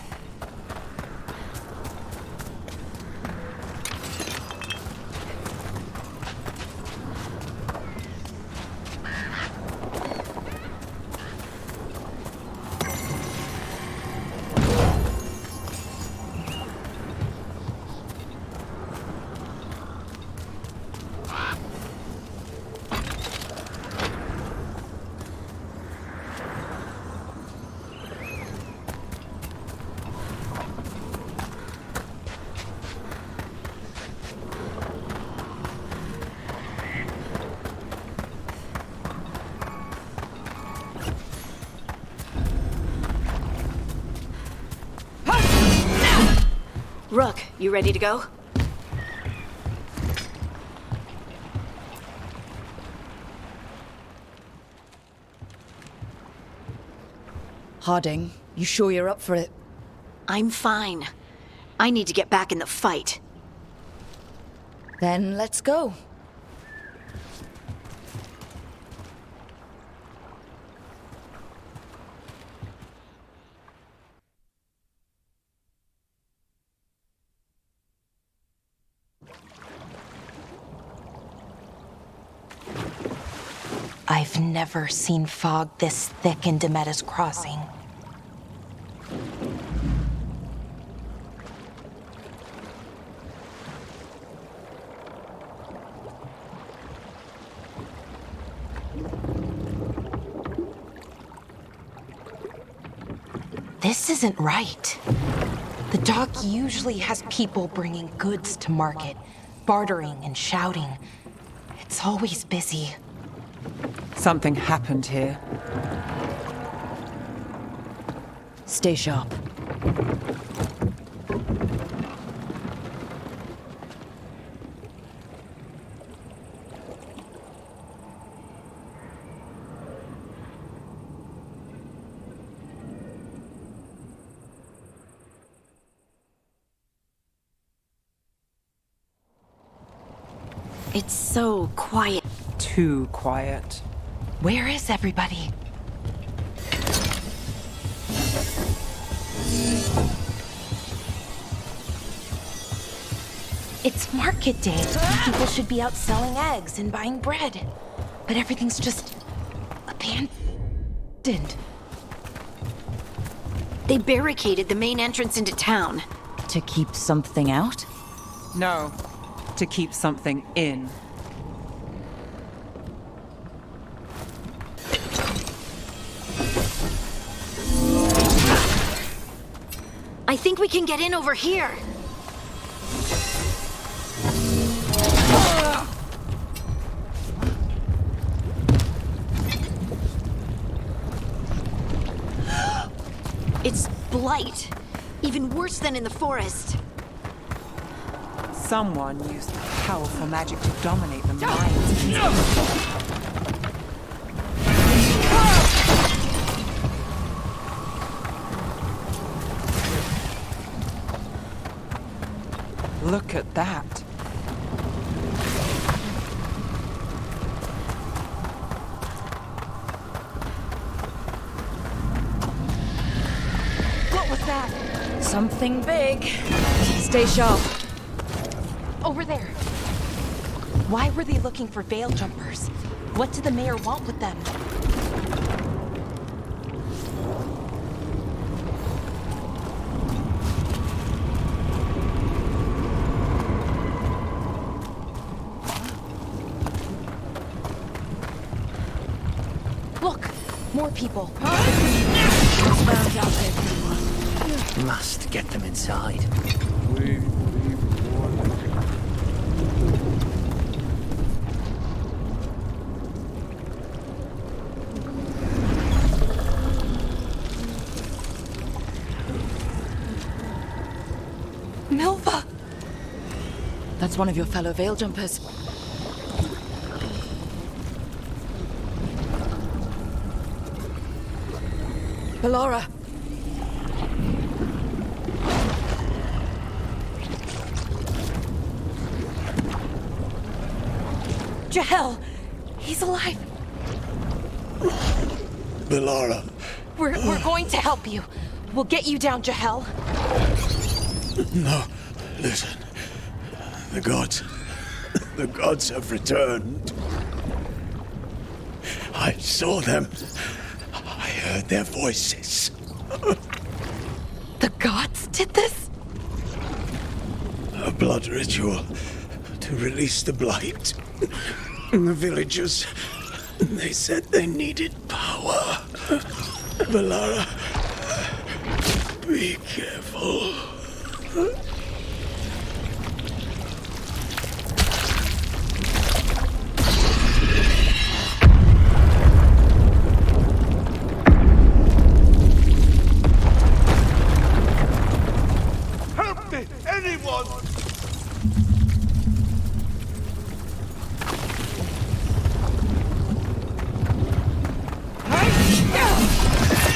D: Rook, you ready to go?
B: Harding, you sure you're up for it?
D: I'm fine. I need to get back in the fight.
B: Then let's go.
M: I've never seen fog this thick in Demeta's crossing. This isn't right. The dock usually has people bringing goods to market, bartering and shouting. It's always busy.
K: Something happened here.
B: Stay sharp.
D: It's so quiet.
K: Too quiet.
M: Where is everybody? It's market day. People should be out selling eggs and buying bread. But everything's just abandoned.
D: They barricaded the main entrance into town.
B: To keep something out?
K: No, to keep something in.
D: I think we can get in over here. It's blight. Even worse than in the forest.
K: Someone used powerful magic to dominate the minds. Look at that.
M: What was that?
B: Something big. Stay sharp.
M: Over there. Why were they looking for veil jumpers? What did the mayor want with them? Look, more people.
O: Must get them inside.
M: Milva!
B: That's one of your fellow Veil Jumpers. Bellara!
M: Jahel! He's alive!
A: Bellara.
M: We're going to help you. We'll get you down, Jahel.
A: No, listen. The gods have returned. I saw them. I heard their voices.
M: The gods did this?
A: A blood ritual to release the blight. The villagers, they said they needed power. Bellara, be careful.
F: Help me! Anyone!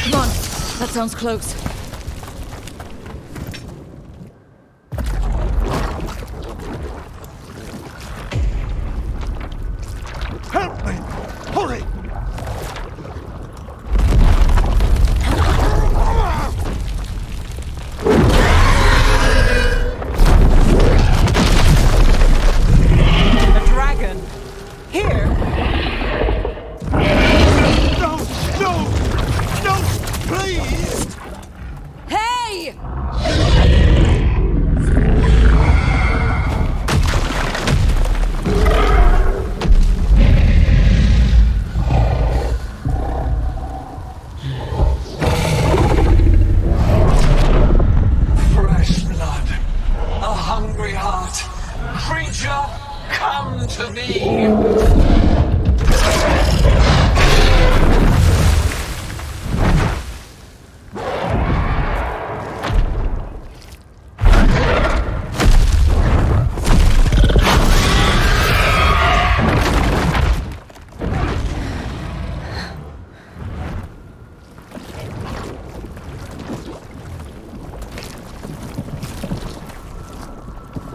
B: Come on, that sounds close.
F: Help me! Hurry!
K: A dragon? Here?
F: No! No! No! Please!
B: Hey!
N: Fresh blood, a hungry heart. Creature, come to me.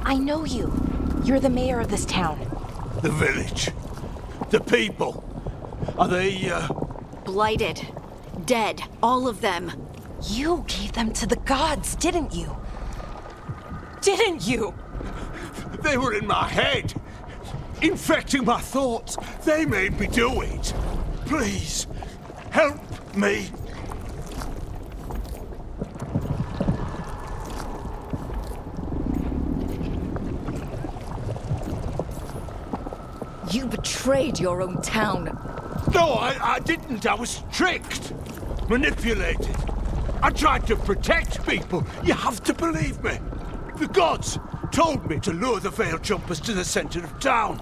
M: I know you. You're the mayor of this town.
A: The village. The people. Are they,
D: Blighted. Dead. All of them.
M: You gave them to the gods, didn't you? Didn't you?
A: They were in my head. Infecting my thoughts. They made me do it. Please, help me.
B: You betrayed your own town.
A: No, I didn't. I was tricked. Manipulated. I tried to protect people. You have to believe me. The gods told me to lure the Veil Jumpers to the center of town.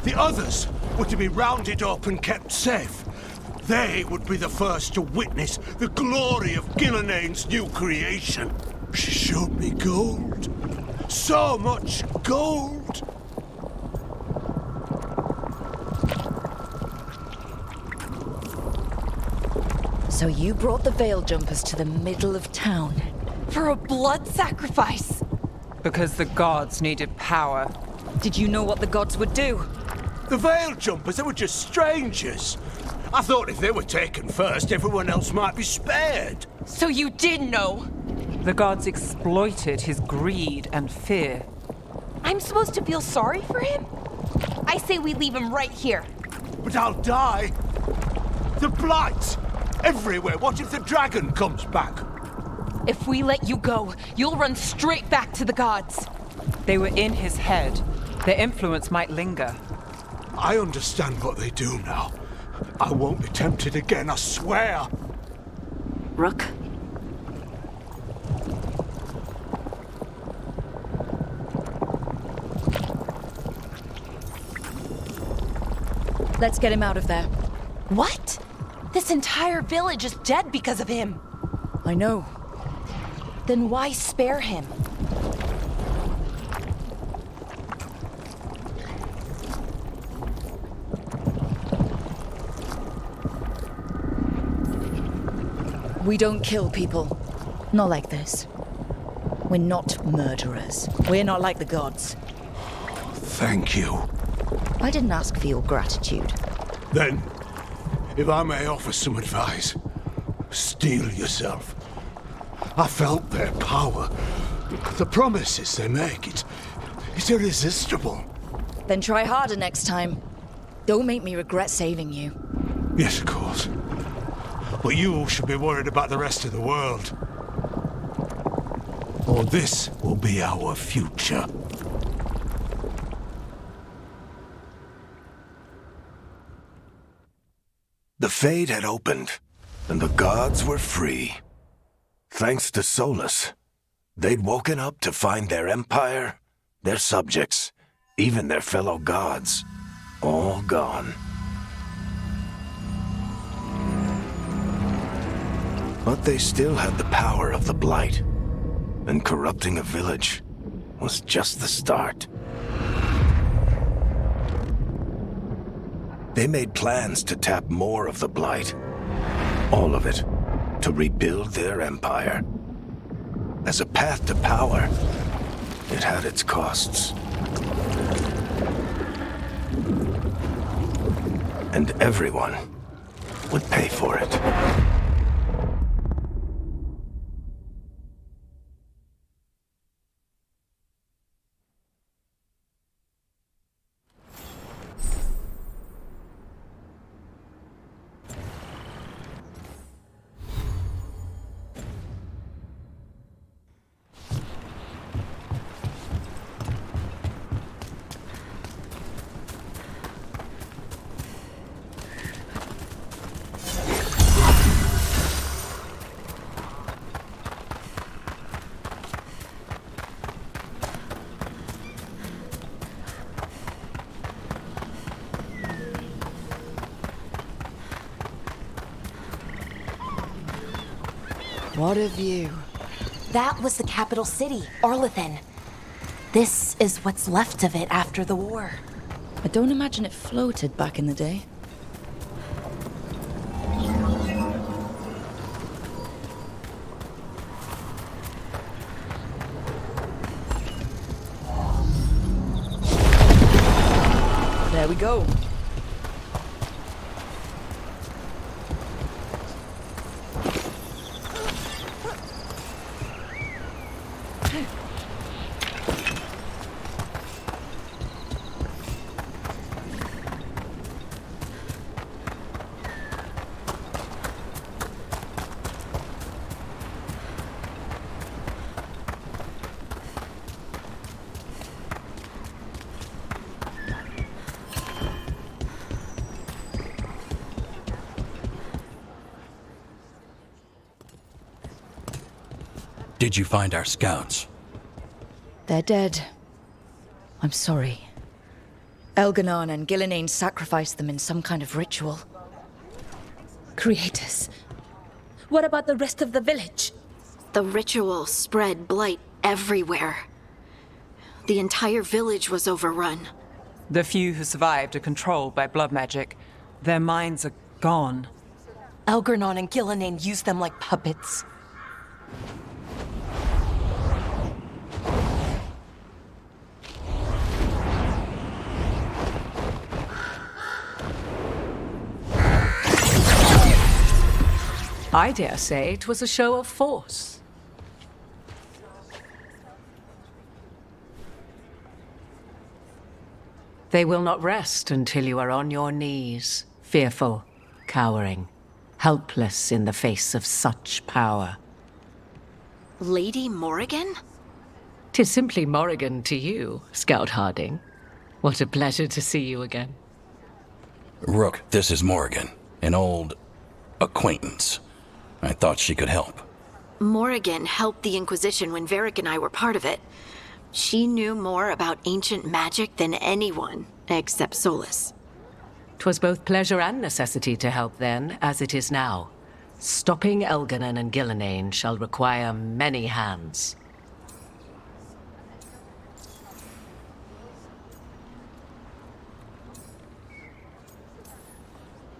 A: The others were to be rounded up and kept safe. They would be the first to witness the glory of Gillenaine's new creation. She showed me gold. So much gold.
B: So you brought the Veil Jumpers to the middle of town.
M: For a blood sacrifice.
K: Because the gods needed power.
B: Did you know what the gods would do?
A: The Veil Jumpers, they were just strangers. I thought if they were taken first, everyone else might be spared.
M: So you did know?
K: The gods exploited his greed and fear.
M: I'm supposed to feel sorry for him? I say we leave him right here.
A: But I'll die. The blight! Everywhere. What if the dragon comes back?
M: If we let you go, you'll run straight back to the gods.
K: They were in his head. Their influence might linger.
A: I understand what they do now.
P: I won't attempt it again, I swear!
D: Rook?
B: Let's get him out of there.
M: What? This entire village is dead because of him.
B: I know.
M: Then why spare him?
B: We don't kill people. Not like this. We're not murderers. We're not like the gods.
P: Thank you.
B: I didn't ask for your gratitude.
P: Then, if I may offer some advice, steel yourself. I felt their power. The promises they make, it's irresistible.
B: Then try harder next time. Don't make me regret saving you.
P: Yes, of course. But you should be worried about the rest of the world. Or this will be our future.
A: The Fade had opened, and the gods were free. Thanks to Solas, they'd woken up to find their empire, their subjects, even their fellow gods, all gone. But they still had the power of the Blight, and corrupting a village was just the start. They made plans to tap more of the Blight, all of it, to rebuild their empire. As a path to power, it had its costs. And everyone would pay for it.
B: What a view.
M: That was the capital city, Arlethan. This is what's left of it after the war.
B: I don't imagine it floated back in the day. There we go.
L: Did you find our scouts?
B: They're dead. I'm sorry. Elgar'nan and Gillenane sacrificed them in some kind of ritual.
E: Creators. What about the rest of the village?
D: The ritual spread blight everywhere. The entire village was overrun.
K: The few who survived are controlled by blood magic. Their minds are gone.
M: Elgar'nan and Gillenane used them like puppets.
Q: I dare say it was a show of force. They will not rest until you are on your knees, fearful, cowering, helpless in the face of such power.
D: Lady Morrigan?
Q: 'Tis simply Morrigan to you, Scout Harding. What a pleasure to see you again.
L: Rook, this is Morrigan, an old acquaintance. I thought she could help.
D: Morrigan helped the Inquisition when Varric and I were part of it. She knew more about ancient magic than anyone, except Solas.
Q: 'Twas both pleasure and necessity to help then, as it is now. Stopping Elgar'nan and Gillenane shall require many hands.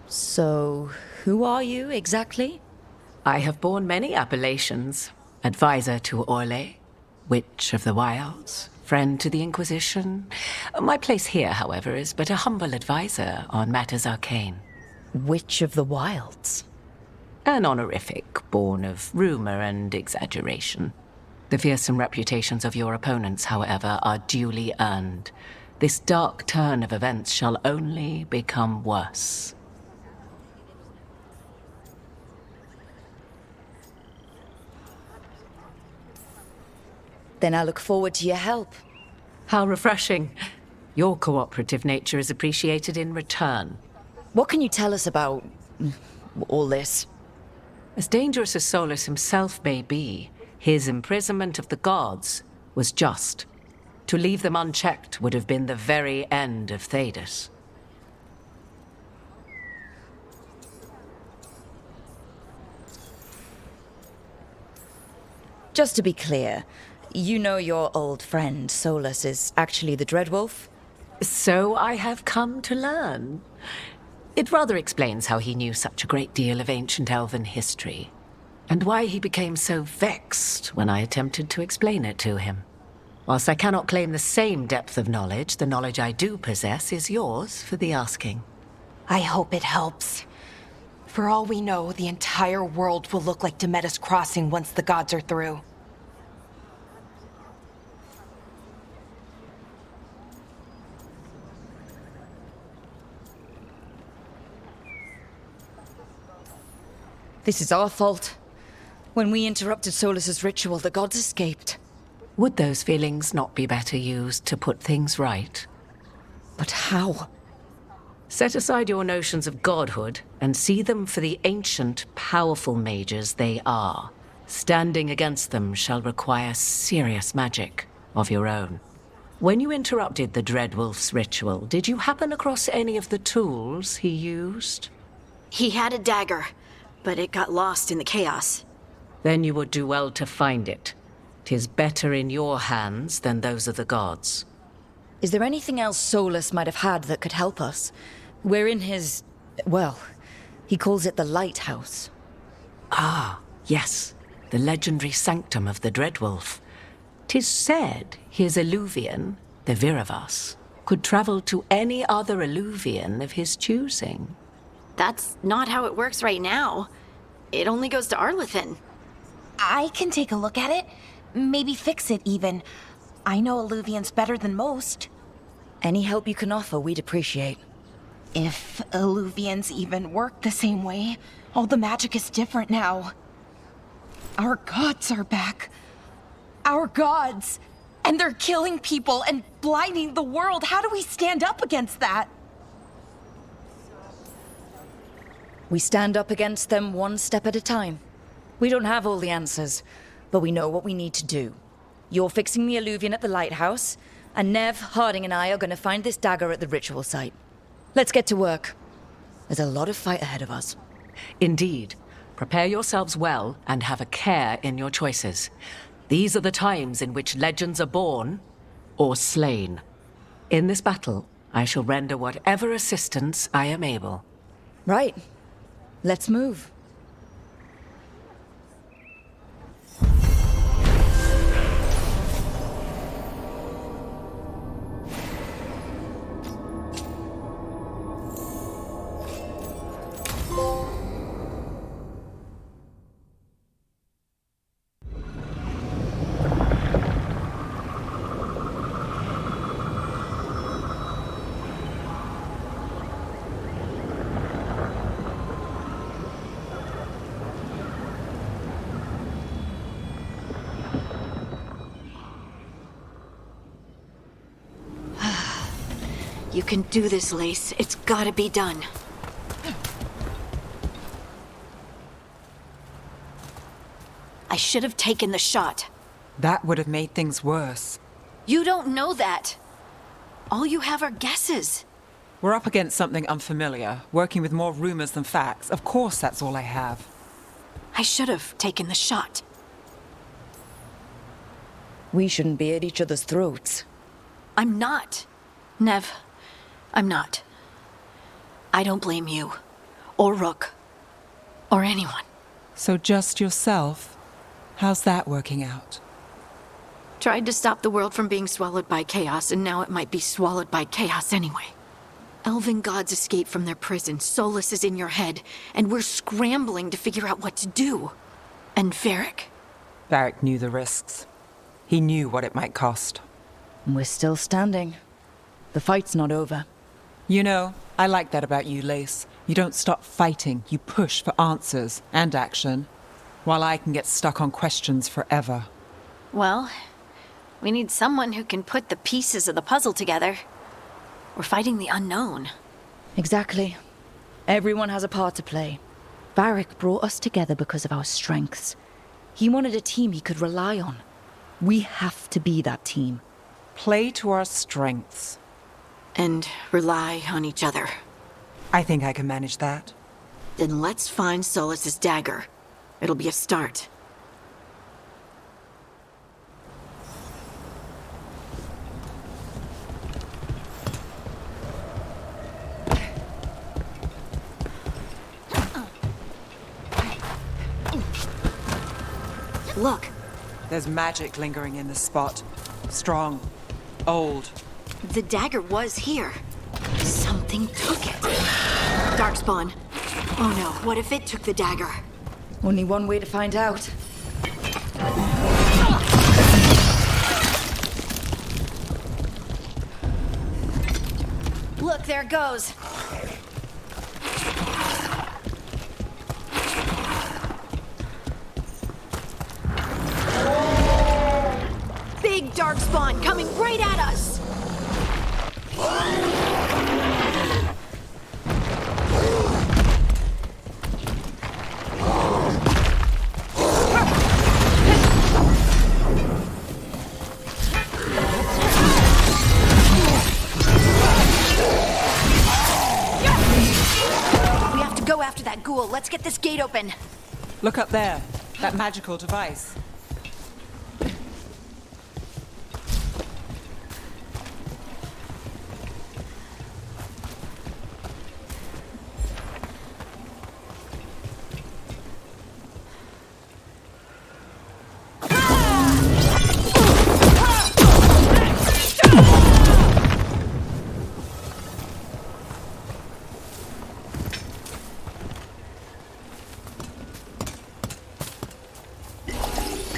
B: So, who are you exactly?
Q: I have borne many appellations. Advisor to Ouary, Witch of the Wilds, friend to the Inquisition. My place here, however, is but a humble advisor on matters arcane.
B: Witch of the Wilds?
Q: An honorific born of rumor and exaggeration. The fearsome reputations of your opponents, however, are duly earned. This dark turn of events shall only become worse.
B: Then I look forward to your help.
Q: How refreshing. Your cooperative nature is appreciated in return.
B: What can you tell us about all this?
Q: As dangerous as Solas himself may be, his imprisonment of the gods was just. To leave them unchecked would have been the very end of Thedas.
B: Just to be clear, you know your old friend Solas is actually the Dreadwolf?
Q: So I have come to learn. It rather explains how he knew such a great deal of ancient elven history, and why he became so vexed when I attempted to explain it to him. Whilst I cannot claim the same depth of knowledge, the knowledge I do possess is yours for the asking.
M: I hope it helps. For all we know, the entire world will look like Demeta's Crossing once the gods are through.
B: This is our fault. When we interrupted Solas's ritual, the gods escaped.
Q: Would those feelings not be better used to put things right?
B: But how?
Q: Set aside your notions of godhood and see them for the ancient, powerful mages they are. Standing against them shall require serious magic of your own. When you interrupted the Dreadwolf's ritual, did you happen across any of the tools he used?
D: He had a dagger, but it got lost in the chaos.
Q: Then you would do well to find it. 'Tis better in your hands than those of the gods.
B: Is there anything else Solas might have had that could help us? We're in his... well, he calls it the Lighthouse.
Q: Ah, yes. The legendary sanctum of the Dreadwolf. 'Tis said his eluvian, the Minrathous, could travel to any other eluvian of his choosing.
D: That's not how it works right now. It only goes to Arlethan.
M: I can take a look at it. Maybe fix it, even. I know eluvians better than most.
B: Any help you can offer, we'd appreciate.
M: If eluvians even work the same way, all the magic is different now. Our gods are back. Our gods! And they're killing people and blinding the world. How do we stand up against that?
B: We stand up against them one step at a time. We don't have all the answers, but we know what we need to do. You're fixing the eluvian at the Lighthouse, and Neve, Harding, and I are going to find this dagger at the ritual site. Let's get to work. There's a lot of fight ahead of us.
Q: Indeed. Prepare yourselves well and have a care in your choices. These are the times in which legends are born or slain. In this battle, I shall render whatever assistance I am able.
B: Right. Let's move.
D: You can do this, Lace. It's gotta be done. I should have taken the shot.
K: That would have made things worse.
D: You don't know that. All you have are guesses.
K: We're up against something unfamiliar, working with more rumors than facts. Of course, that's all I have.
D: I should have taken the shot.
B: We shouldn't be at each other's throats.
D: I'm not. Neve, I'm not. I don't blame you, or Rook, or anyone.
K: So just yourself? How's that working out?
D: Tried to stop the world from being swallowed by chaos, and now it might be swallowed by chaos anyway. Elven gods escaped from their prison, Solas is in your head, and we're scrambling to figure out what to do. And Varric?
K: Varric knew the risks. He knew what it might cost.
B: We're still standing. The fight's not over.
K: You know, I like that about you, Lace. You don't stop fighting, you push for answers and action, while I can get stuck on questions forever.
D: Well, we need someone who can put the pieces of the puzzle together. We're fighting the unknown.
B: Exactly. Everyone has a part to play. Varric brought us together because of our strengths. He wanted a team he could rely on. We have to be that team.
K: Play to our strengths.
D: And rely on each other.
K: I think I can manage that.
D: Then let's find Solas' dagger. It'll be a start. Look.
K: There's magic lingering in this spot. Strong. Old.
D: The dagger was here. Something took it. Darkspawn. Oh no, what if it took the dagger?
B: Only one way to find out.
D: Look, there it goes. Big Darkspawn coming right at us! We have to go after that ghoul. Let's get this gate open.
K: Look up there. That magical device.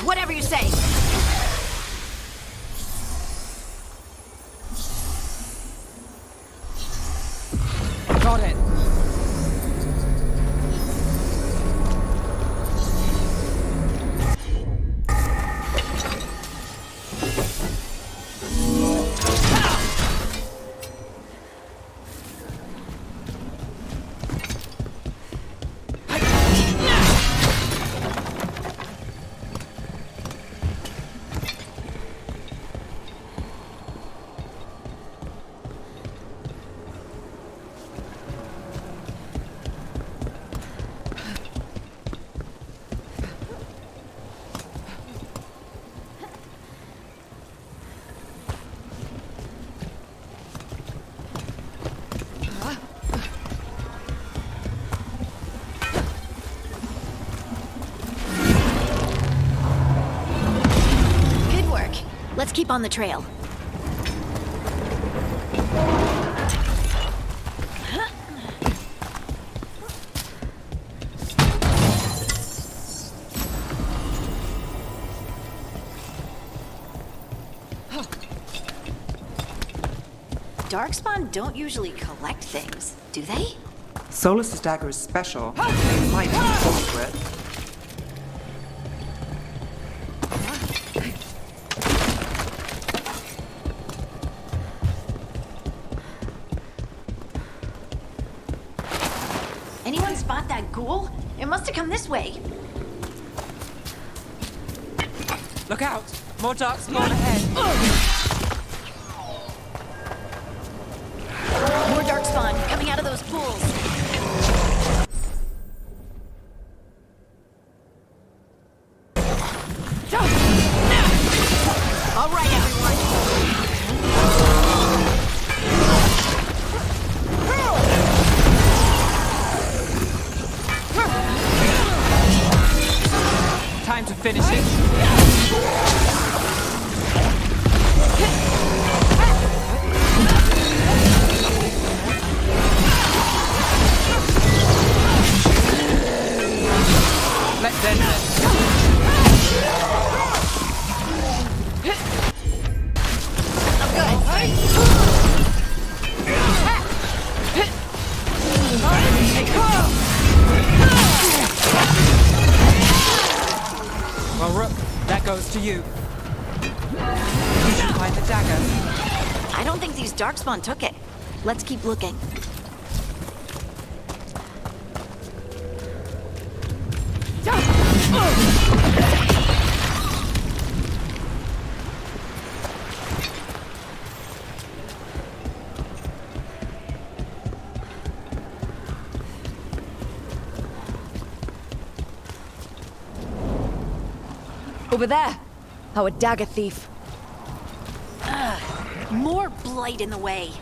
D: Whatever you say.
K: Got it.
D: Let's keep on the trail. Darkspawn don't usually collect things, do they?
K: Solas' dagger is special. They might be forced to it.
D: Anyone spot that ghoul? It must have come this way.
K: Look out! More Darkspawn ahead.
D: More Darkspawn coming out of those pools. All right, everyone.
K: Time to finish it. Let's end this.
D: I'm good.
K: Well, Rook, that goes to you. You should find the dagger.
D: I don't think these Darkspawn took it. Let's keep looking.
B: Over there! Our dagger thief.
D: More blight in the way.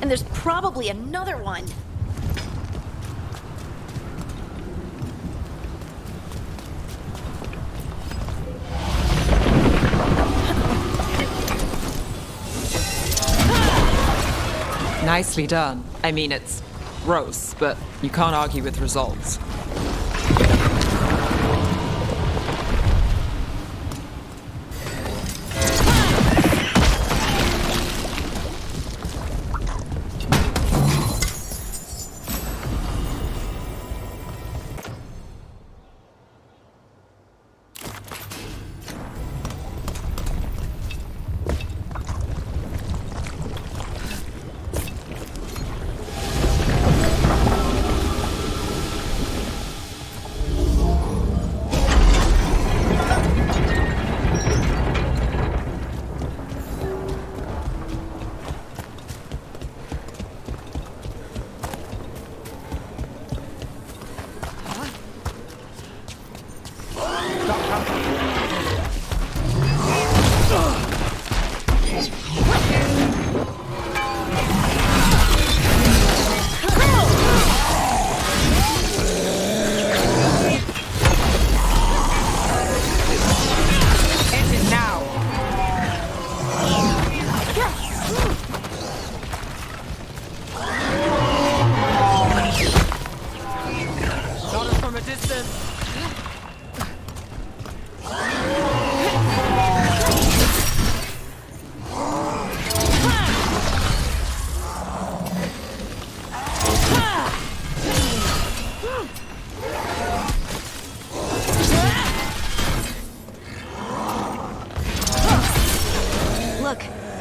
D: And there's probably another one.
K: Nicely done. I mean, it's gross, but you can't argue with results.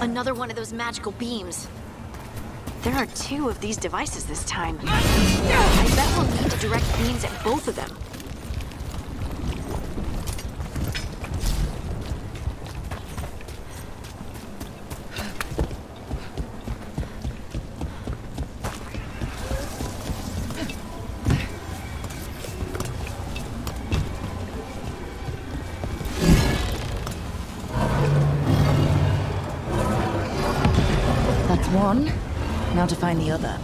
D: Another one of those magical beams. There are 2 of these devices this time. I bet we'll need to direct beams at both of them.
B: One. Now to find the other.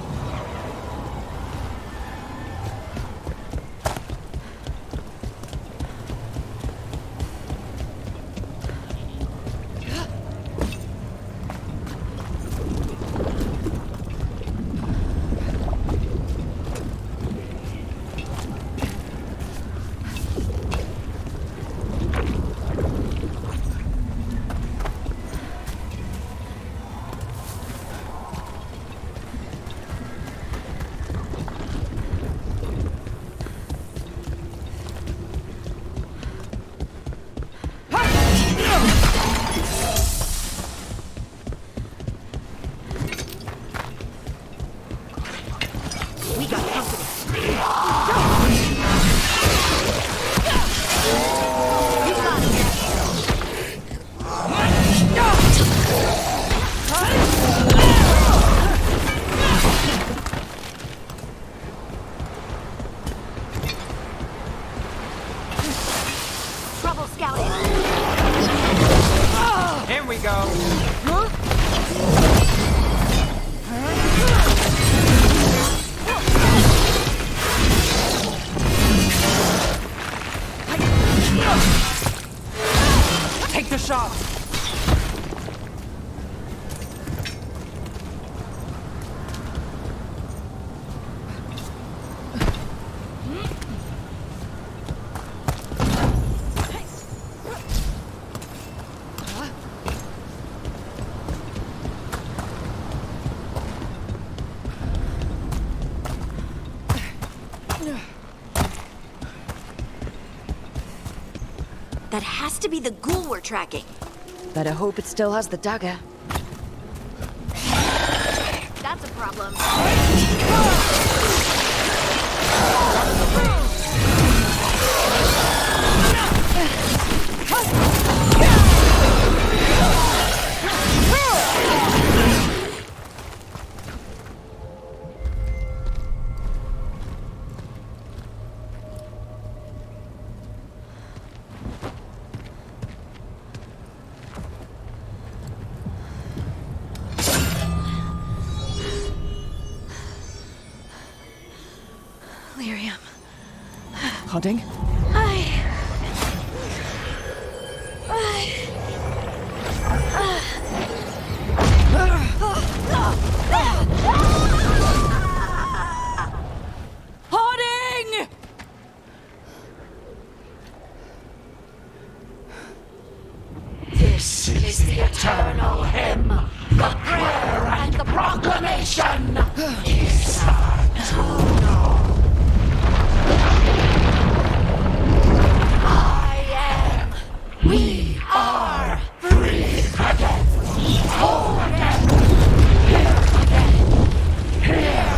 R: scout it.
K: Here we go. Take the shot.
R: That has to be the ghoul we're tracking.
B: Better hope it still has the dagger.
R: That's a problem.
B: Hunting?
R: Hoarding!
N: This is the eternal hymn, the prayer and the proclamation. Is to know. We are free again. Whole again. Here again. Here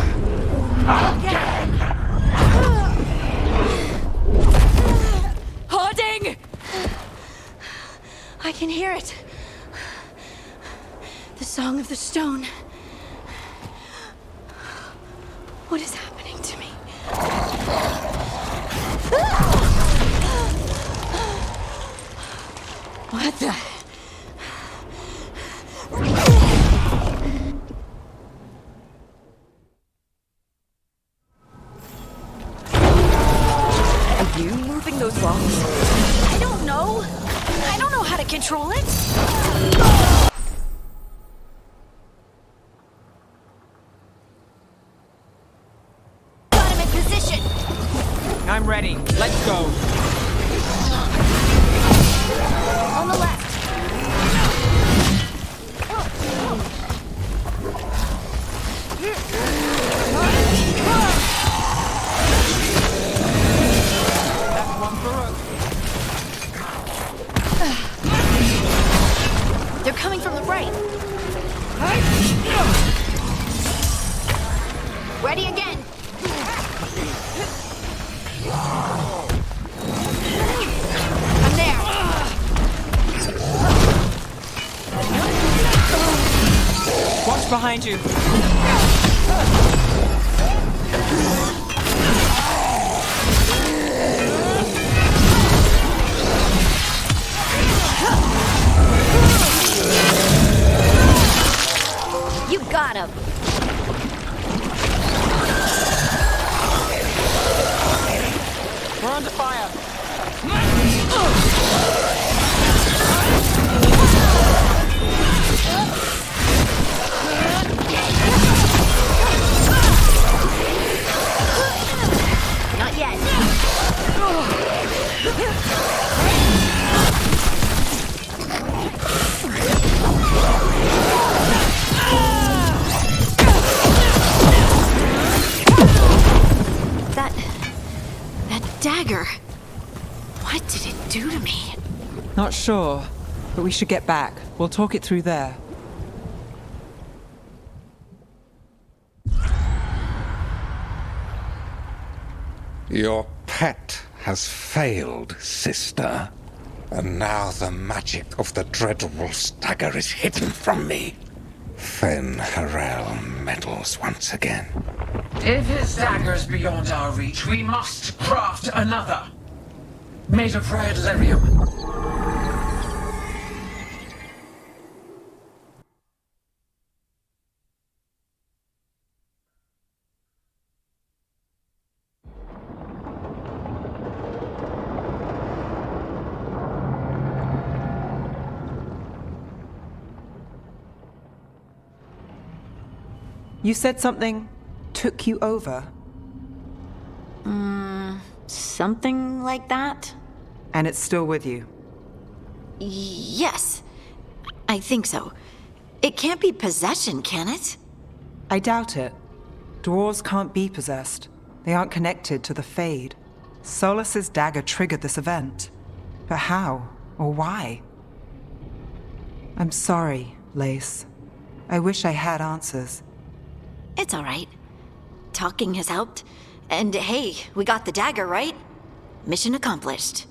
N: again.
R: Hoarding! I can hear it. The song of the stone. What is happening to me? What the?
B: Are you moving those rocks?
R: I don't know. I don't know how to control it. Got him in position.
K: I'm ready. Let's go.
R: On the left.
K: That's one for us.
R: They're coming from the right. Ready again. I'm there.
K: Watch behind you.
R: You got him.
K: We're under fire.
R: Not yet. That dagger. What did it do to me?
K: Not sure, but we should get back. We'll talk it through there.
S: Your pet has failed, sister. And now the magic of the Dreadwolf's dagger is hidden from me. Fen Harel meddles once again.
N: If his dagger's beyond our reach, we must craft another. made of red lyrium.
H: You said something took you over.
D: Something like that?
H: And it's still with you.
D: Yes. I think so. It can't be possession, can it?
H: I doubt it. Dwarves can't be possessed. They aren't connected to the Fade. Solas's dagger triggered this event. But how? Or why? I'm sorry, Lace. I wish I had answers.
D: It's all right. Talking has helped. And hey, we got the dagger, right? Mission accomplished.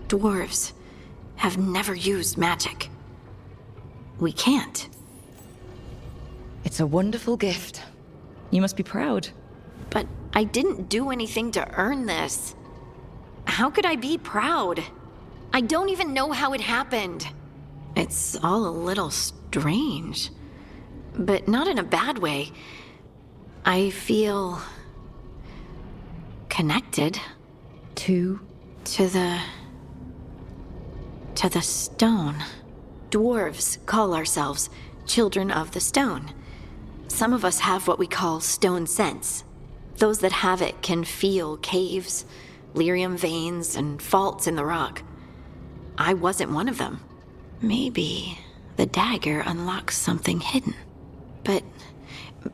D: Dwarves have never used magic. We can't.
B: It's a wonderful gift. You must be proud.
D: But I didn't do anything to earn this. How could I be proud? I don't even know how it happened. It's all a little strange. But not in a bad way. I feel connected.
B: To
D: the stone. Dwarves call ourselves children of the stone. Some of us have what we call stone sense. Those that have it can feel caves, lyrium veins, and faults in the rock. I wasn't one of them. Maybe the dagger unlocks something hidden.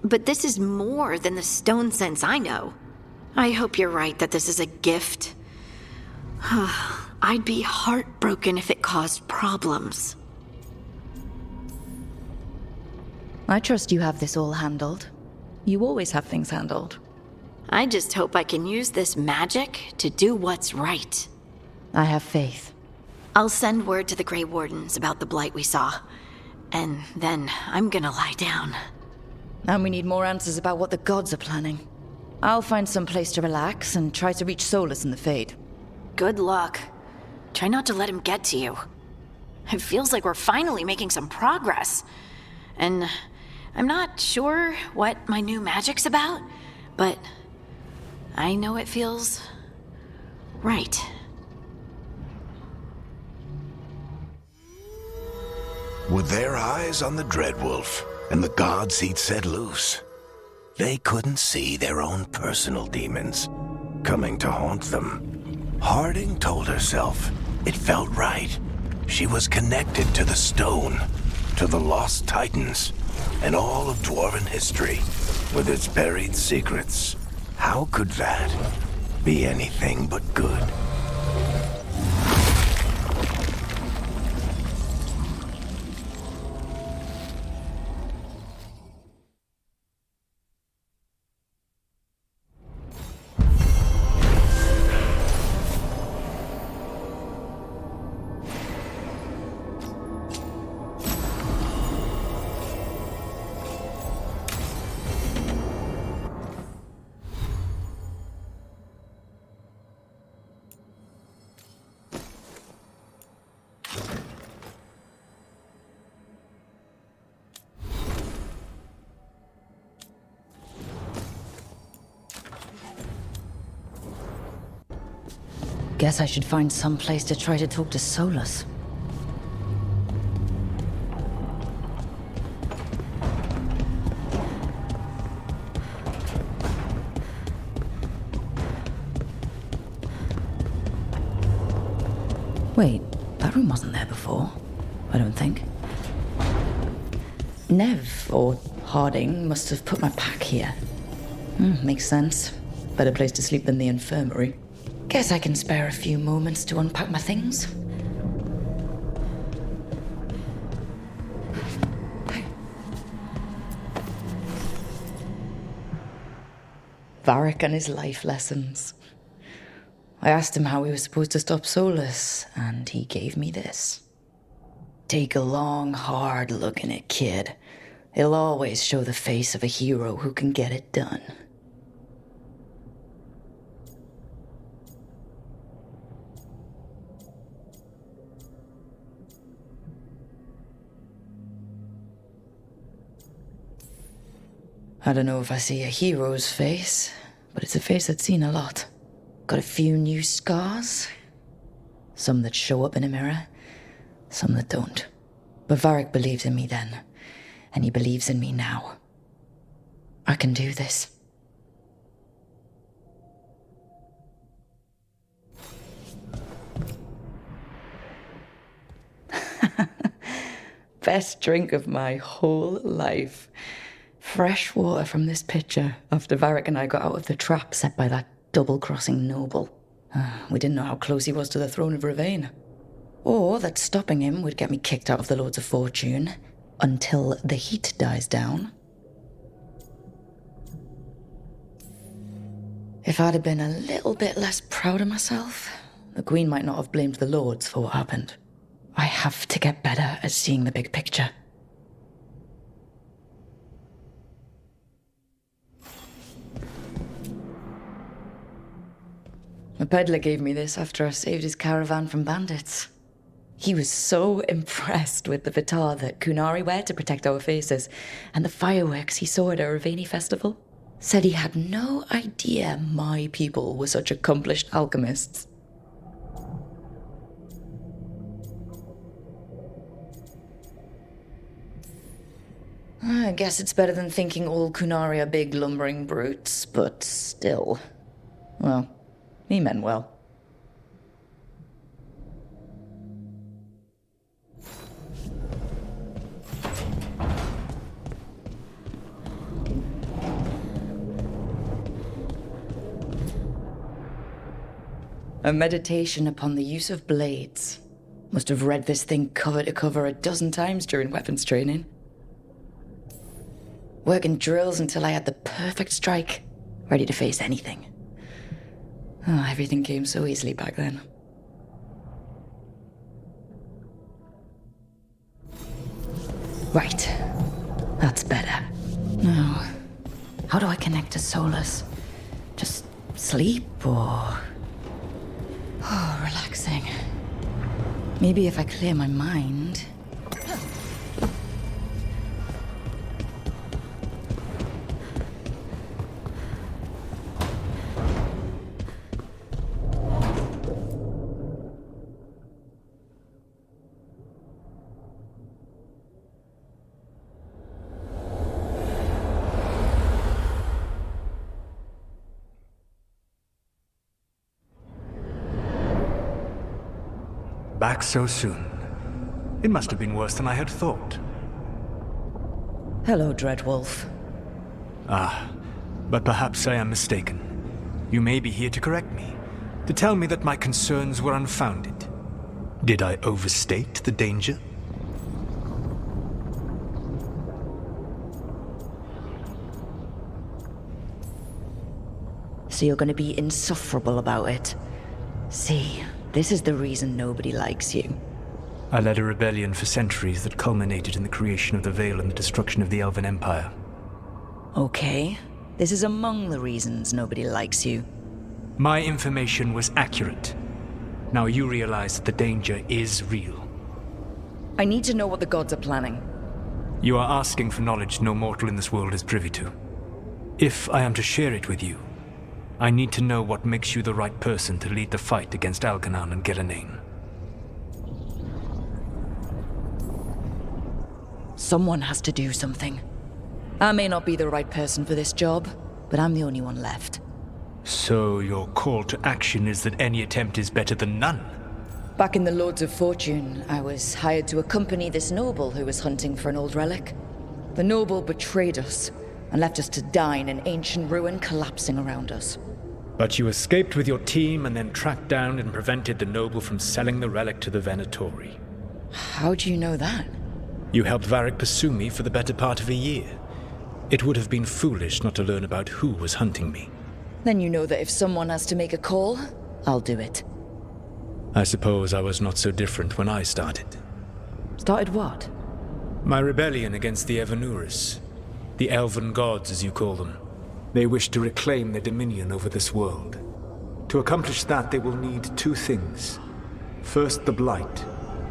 D: But this is more than the stone sense I know. I hope you're right that this is a gift. I'd be heartbroken if it caused problems.
B: I trust you have this all handled. You always have things handled.
D: I just hope I can use this magic to do what's right.
B: I have faith.
D: I'll send word to the Grey Wardens about the blight we saw. And then I'm gonna lie down.
B: And we need more answers about what the gods are planning. I'll find some place to relax and try to reach Solas in the Fade.
D: Good luck. Try not to let him get to you. It feels like we're finally making some progress. And I'm not sure what my new magic's about, but I know it feels right.
A: With their eyes on the Dreadwolf and the gods he'd set loose, they couldn't see their own personal demons coming to haunt them. Harding told herself it felt right. She was connected to the stone, to the lost titans, and all of dwarven history with its buried secrets. How could that be anything but good?
B: Guess I should find some place to try to talk to Solas. Wait, that room wasn't there before, I don't think. Neve, or Harding, must have put my pack here. Makes sense. Better place to sleep than the infirmary. Guess I can spare a few moments to unpack my things. Varric and his life lessons. I asked him how we were supposed to stop Solas, and he gave me this. Take a long, hard look in it, kid. It'll always show the face of a hero who can get it done. I don't know if I see a hero's face, but it's a face that's seen a lot. Got a few new scars. Some that show up in a mirror, some that don't. But Varric believed in me then, and he believes in me now. I can do this. Best drink of my whole life. Fresh water from this pitcher after Varric and I got out of the trap set by that double-crossing noble. We didn't know how close he was to the throne of Ravain. Or that stopping him would get me kicked out of the Lords of Fortune until the heat dies down. If I'd have been a little bit less proud of myself, the Queen might not have blamed the Lords for what happened. I have to get better at seeing the big picture. A peddler gave me this after I saved his caravan from bandits. He was so impressed with the vitar that Kunari wear to protect our faces, and the fireworks he saw at a Ravani festival. Said he had no idea my people were such accomplished alchemists. I guess it's better than thinking all Kunari are big lumbering brutes, but still. Well, he meant well. A meditation upon the use of blades. Must have read this thing cover to cover a dozen times during weapons training. Working drills until I had the perfect strike, ready to face anything. Oh, everything came so easily back then. Right. That's better. Now, how do I connect to Solas? Just sleep or... Oh, relaxing. Maybe if I clear my mind...
J: Back so soon. It must have been worse than I had thought.
B: Hello, Dreadwolf.
J: But perhaps I am mistaken. You may be here to correct me, to tell me that my concerns were unfounded. Did I overstate the danger?
B: So you're gonna be insufferable about it. See, this is the reason nobody likes you.
J: I led a rebellion for centuries that culminated in the creation of the Veil and the destruction of the Elven Empire.
B: Okay, this is among the reasons nobody likes you.
J: My information was accurate. Now you realize that the danger is real.
B: I need to know what the gods are planning.
J: You are asking for knowledge no mortal in this world is privy to. If I am to share it with you, I need to know what makes you the right person to lead the fight against Elgar'nan and Elgar'nan.
B: Someone has to do something. I may not be the right person for this job, but I'm the only one left.
J: So your call to action is that any attempt is better than none?
B: Back in the Lords of Fortune, I was hired to accompany this noble who was hunting for an old relic. The noble betrayed us and left us to die in an ancient ruin collapsing around us.
J: But you escaped with your team and then tracked down and prevented the noble from selling the relic to the Venatori.
B: How do you know that?
J: You helped Varric pursue me for the better part of a year. It would have been foolish not to learn about who was hunting me.
B: Then you know that if someone has to make a call, I'll do it.
J: I suppose I was not so different when I started.
B: Started what?
J: My rebellion against the Evanuris. The Elven Gods, as you call them. They wish to reclaim their dominion over this world. To accomplish that, they will need two things. First, the Blight.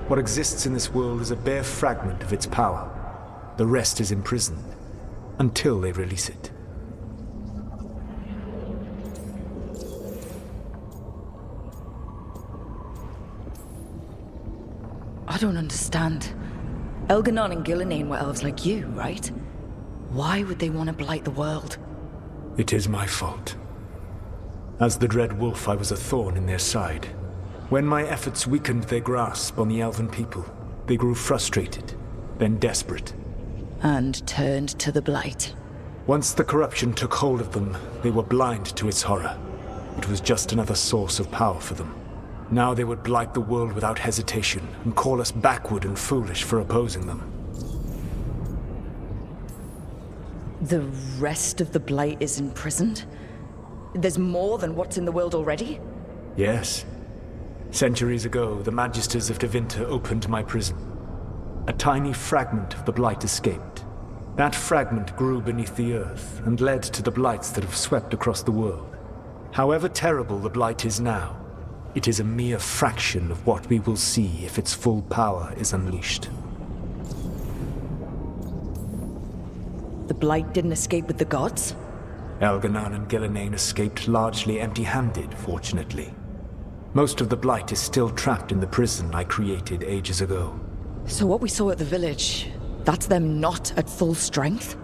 J: What exists in this world is a bare fragment of its power. The rest is imprisoned. until they release it.
B: I don't understand. Elgar'nan and Gillenane were elves like you, right? Why would they want to blight the world?
J: It is my fault. As the Dreadwolf, I was a thorn in their side. When my efforts weakened their grasp on the elven people, they grew frustrated, then desperate.
B: And turned to the blight.
J: Once the corruption took hold of them, they were blind to its horror. It was just another source of power for them. Now they would blight the world without hesitation and call us backward and foolish for opposing them.
B: The rest of the blight is imprisoned? There's more than what's in the world already?
J: Yes. Centuries ago, the Magisters of Tevinter opened my prison. A tiny fragment of the blight escaped. That fragment grew beneath the earth and led to the blights that have swept across the world. However terrible the blight is now, it is a mere fraction of what we will see if its full power is unleashed.
B: The blight didn't escape with the gods?
J: Elgar'nan and Gillenane escaped largely empty-handed, fortunately. Most of the blight is still trapped in the prison I created ages ago.
B: So what we saw at the village, that's them not at full strength?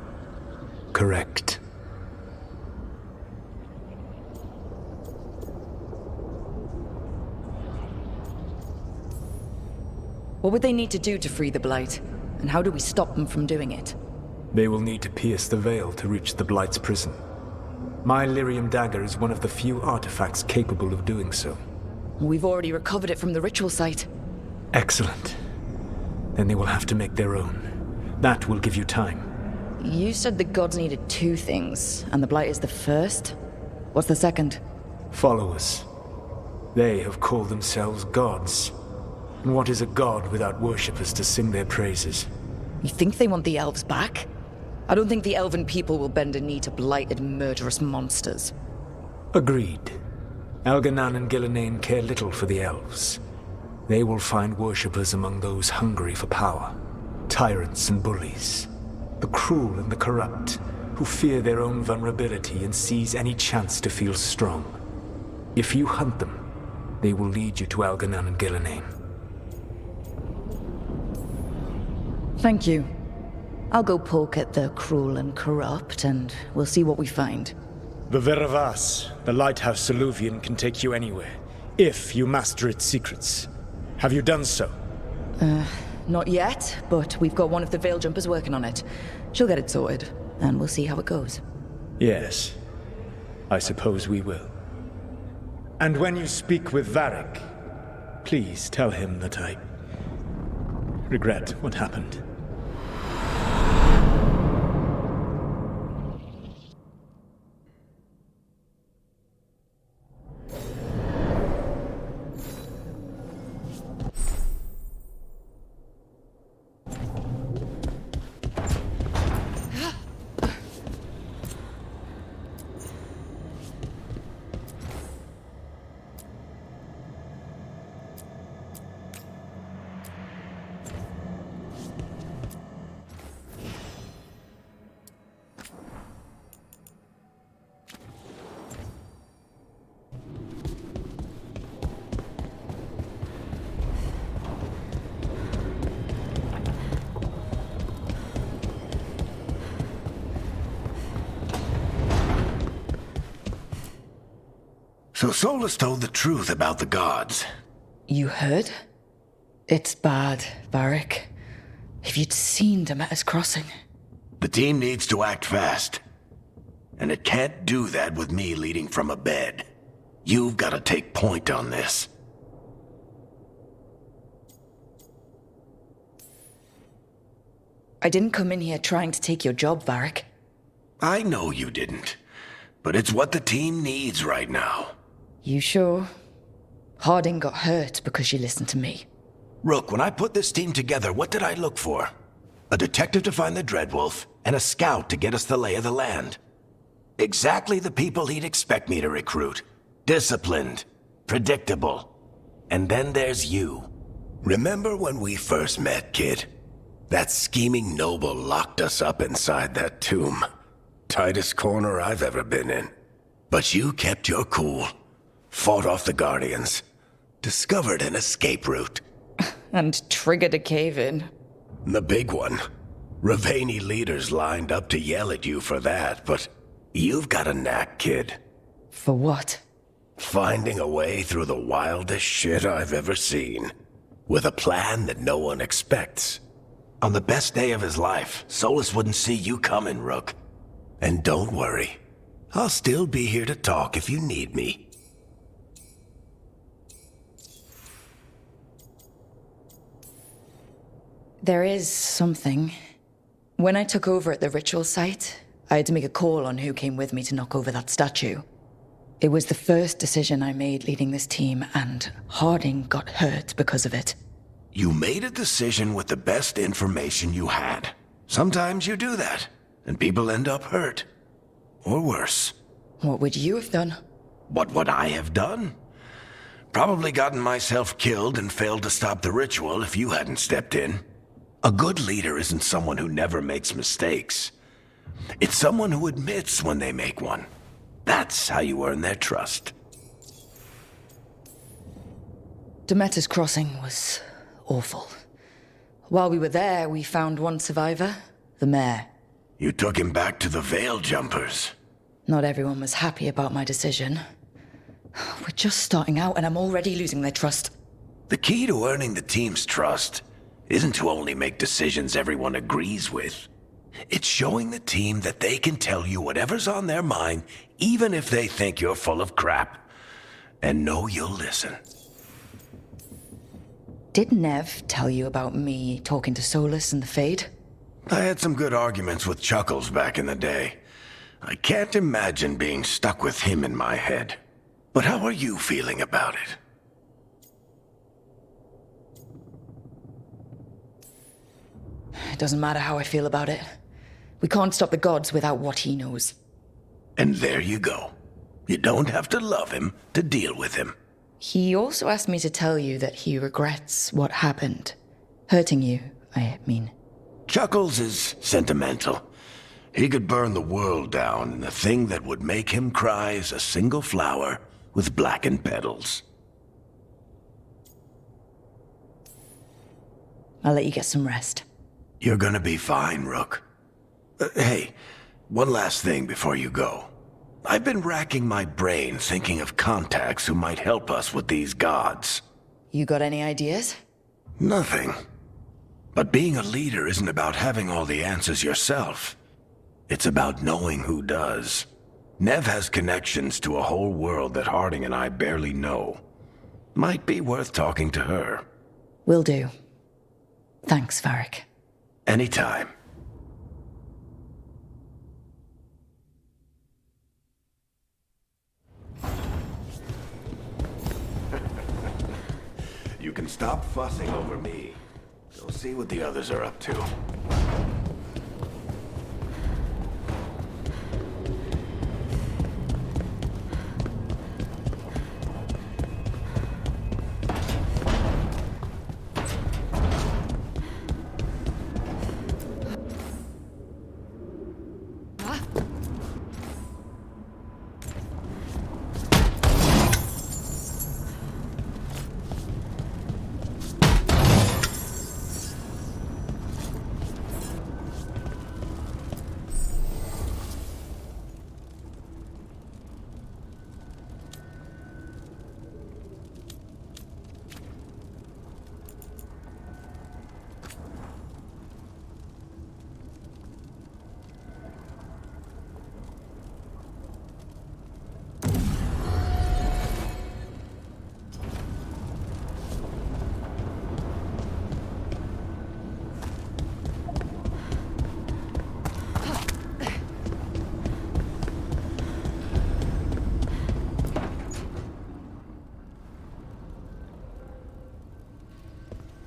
J: Correct.
B: What would they need to do to free the blight? And how do we stop them from doing it?
J: They will need to pierce the veil to reach the blight's prison. My lyrium dagger is one of the few artifacts capable of doing so.
B: We've already recovered it from the ritual site.
J: Excellent. Then they will have to make their own. That will give you time.
B: You said the gods needed two things, and the blight is the first? What's the second?
J: Followers. They have called themselves gods. And what is a god without worshippers to sing their praises?
B: You think they want the elves back? I don't think the elven people will bend a knee to blighted, murderous monsters.
J: Agreed. Elgar'nan and Gillenane care little for the elves. They will find worshippers among those hungry for power. Tyrants and bullies. The cruel and the corrupt, who fear their own vulnerability and seize any chance to feel strong. If you hunt them, they will lead you to Elgar'nan and Gillenane.
B: Thank you. I'll go poke at the cruel and corrupt, and we'll see what we find.
I: The Veilguard, the Lighthouse eluvian, can take you anywhere, if you master its secrets. Have you done so?
B: Not yet, but we've got one of the Veil Jumpers working on it. She'll get it sorted, and we'll see how it goes.
I: Yes. I suppose we will. And when you speak with Varric, please tell him that I regret what happened.
A: So Solas told the truth about the gods.
B: You heard? It's bad, Varric. If you'd seen Demeta's crossing.
A: The team needs to act fast. And it can't do that with me leading from a bed. You've got to take point on this.
B: I didn't come in here trying to take your job, Varric.
A: I know you didn't. But it's what the team needs right now.
B: You sure? Harding got hurt because she listened to me.
A: Rook, when I put this team together, what did I look for? A detective to find the Dreadwolf, and a scout to get us the lay of the land. Exactly the people he'd expect me to recruit. Disciplined, predictable. And then there's you. Remember when we first met, kid? That scheming noble locked us up inside that tomb. Tightest corner I've ever been in. But you kept your cool, fought off the Guardians, discovered an escape route.
B: And triggered a cave-in.
A: The big one. Ravani leaders lined up to yell at you for that, but you've got a knack, kid.
B: For what?
A: Finding a way through the wildest shit I've ever seen. With a plan that no one expects. On the best day of his life, Solas wouldn't see you coming, Rook. And don't worry. I'll still be here to talk if you need me.
B: There is something. When I took over at the ritual site, I had to make a call on who came with me to knock over that statue. It was the first decision I made leading this team, and Harding got hurt because of it.
A: You made a decision with the best information you had. Sometimes you do that, and people end up hurt. Or worse.
B: What would you have done?
A: What would I have done? Probably gotten myself killed and failed to stop the ritual if you hadn't stepped in. A good leader isn't someone who never makes mistakes. It's someone who admits when they make one. That's how you earn their trust.
B: Demeta's crossing was awful. While we were there, we found one survivor, the mayor.
A: You took him back to the Veil Jumpers.
B: Not everyone was happy about my decision. We're just starting out and I'm already losing their trust.
A: The key to earning the team's trust isn't to only make decisions everyone agrees with. It's showing the team that they can tell you whatever's on their mind, even if they think you're full of crap. And know you'll listen.
B: Did Neve tell you about me talking to Solas and the Fade?
A: I had some good arguments with Chuckles back in the day. I can't imagine being stuck with him in my head. But how are you feeling about it?
B: It doesn't matter how I feel about it. We can't stop the gods without what he knows.
A: And there you go. You don't have to love him to deal with him.
B: He also asked me to tell you that he regrets what happened. Hurting you, I mean.
A: Chuckles is sentimental. He could burn the world down, and the thing that would make him cry is a single flower with blackened petals.
B: I'll let you get some rest.
A: You're gonna be fine, Rook. Hey, one last thing before you go. I've been racking my brain thinking of contacts who might help us with these gods.
B: You got any ideas?
A: Nothing. But being a leader isn't about having all the answers yourself. It's about knowing who does. Neve has connections to a whole world that Harding and I barely know. Might be worth talking to her.
B: Will do. Thanks, Varric.
A: Anytime. You can stop fussing over me. Go see what the others are up to.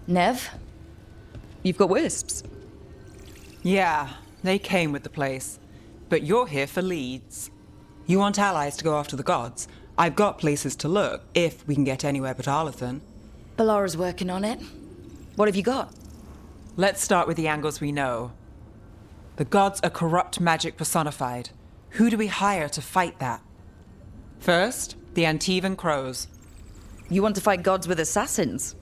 B: Neve? You've got wisps.
K: Yeah, they came with the place. But you're here for leads. You want allies to go after the gods? I've got places to look, if we can get anywhere but Arlathan.
B: Bellara's working on it. What have you got?
K: Let's start with the angles we know. The gods are corrupt magic personified. Who do we hire to fight that? First, the Antivan crows.
B: You want to fight gods with assassins?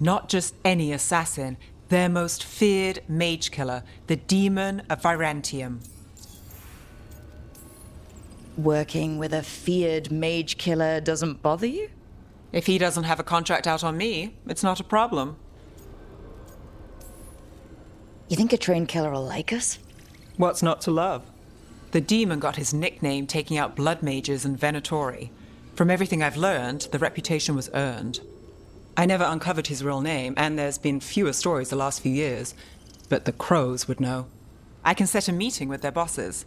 K: Not just any assassin, their most feared mage killer, the demon of Virantium.
B: Working with a feared mage killer doesn't bother you?
K: If he doesn't have a contract out on me, it's not a problem.
B: You think a trained killer will like us?
K: What's not to love? The demon got his nickname taking out blood mages and venatori. From everything I've learned, the reputation was earned. I never uncovered his real name, and there's been fewer stories the last few years, but the crows would know. I can set a meeting with their bosses.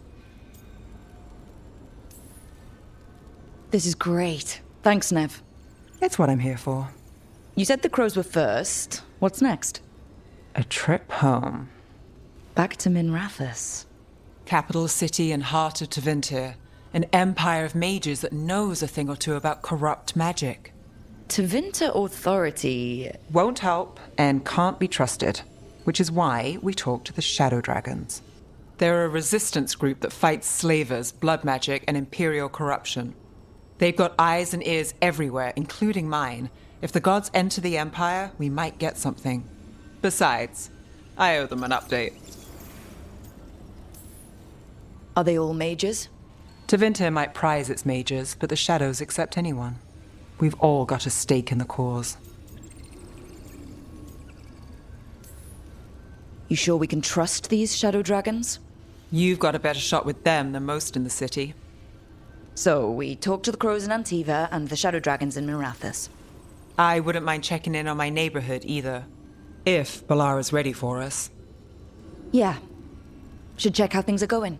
B: This is great. Thanks, Neve.
K: It's what I'm here for.
B: You said the crows were first. What's next?
K: A trip home.
B: Back to Minrathous.
K: Capital city and heart of Tevinter. An empire of mages that knows a thing or two about corrupt magic.
B: Tevinter authority...
K: won't help and can't be trusted, which is why we talk to the Shadow Dragons. They're a resistance group that fights slavers, blood magic, and imperial corruption. They've got eyes and ears everywhere, including mine. If the gods enter the Empire, we might get something. Besides, I owe them an update.
B: Are they all mages?
K: Tevinter might prize its mages, but the Shadows accept anyone. We've all got a stake in the cause.
B: You sure we can trust these Shadow Dragons?
K: You've got a better shot with them than most in the city.
B: So, we talk to the crows in Antiva and the Shadow Dragons in Minrathous.
K: I wouldn't mind checking in on my neighborhood either. If Bellara's ready for us.
B: Yeah. Should check how things are going.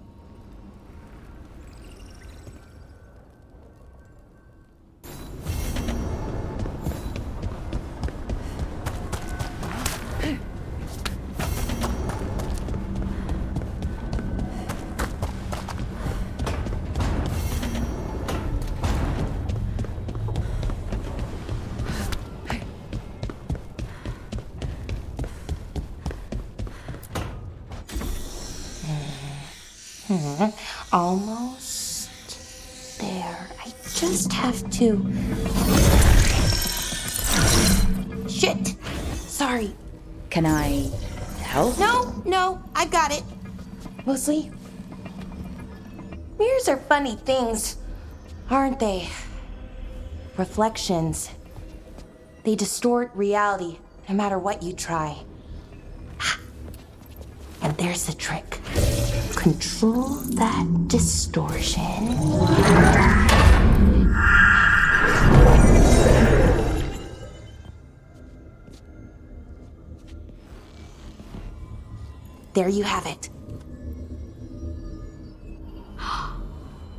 M: Almost there. I just have to... Shit! Sorry.
B: Can I help?
M: No, I've got it. Mostly, mirrors are funny things, aren't they? Reflections. They distort reality, no matter what you try. And there's the trick. Control that distortion. There you have it.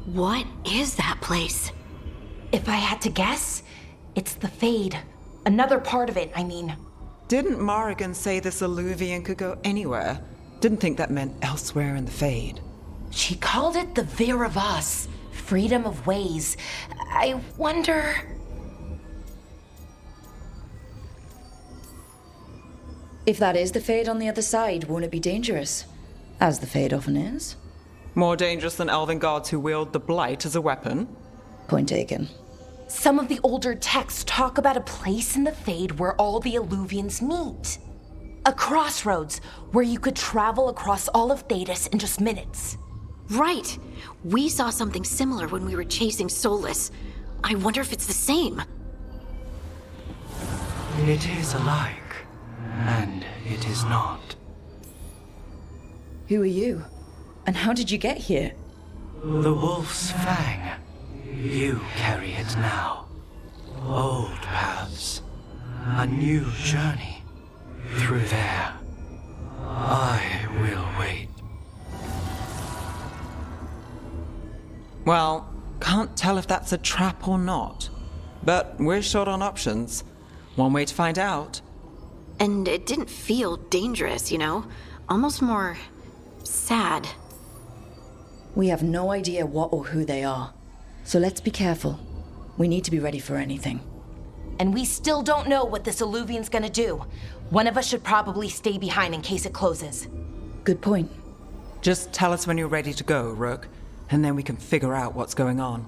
R: What is that place?
M: If I had to guess, it's the Fade. Another part of it, I mean.
K: Didn't Morrigan say this eluvian could go anywhere? Didn't think that meant elsewhere in the Fade.
M: She called it the Veilguard, freedom of ways. I wonder...
B: If that is the Fade on the other side, won't it be dangerous? As the Fade often is.
K: More dangerous than elven gods who wield the blight as a weapon?
B: Point taken.
M: Some of the older texts talk about a place in the Fade where all the eluvians meet. A crossroads where you could travel across all of Thedas in just minutes.
R: Right. We saw something similar when we were chasing Solas. I wonder if it's the same.
O: It is alike, and it is not.
B: Who are you? And how did you get here?
O: The Wolf's Fang. You carry it now. Old paths. A new journey. Through there. I will wait.
K: Well, can't tell if that's a trap or not. But we're short on options. One way to find out.
R: And it didn't feel dangerous, you know? Almost more... sad.
B: We have no idea what or who they are. So let's be careful. We need to be ready for anything.
M: And we still don't know what this eluvian's gonna do. One of us should probably stay behind in case it closes.
B: Good point.
K: Just tell us when you're ready to go, Rook, and then we can figure out what's going on.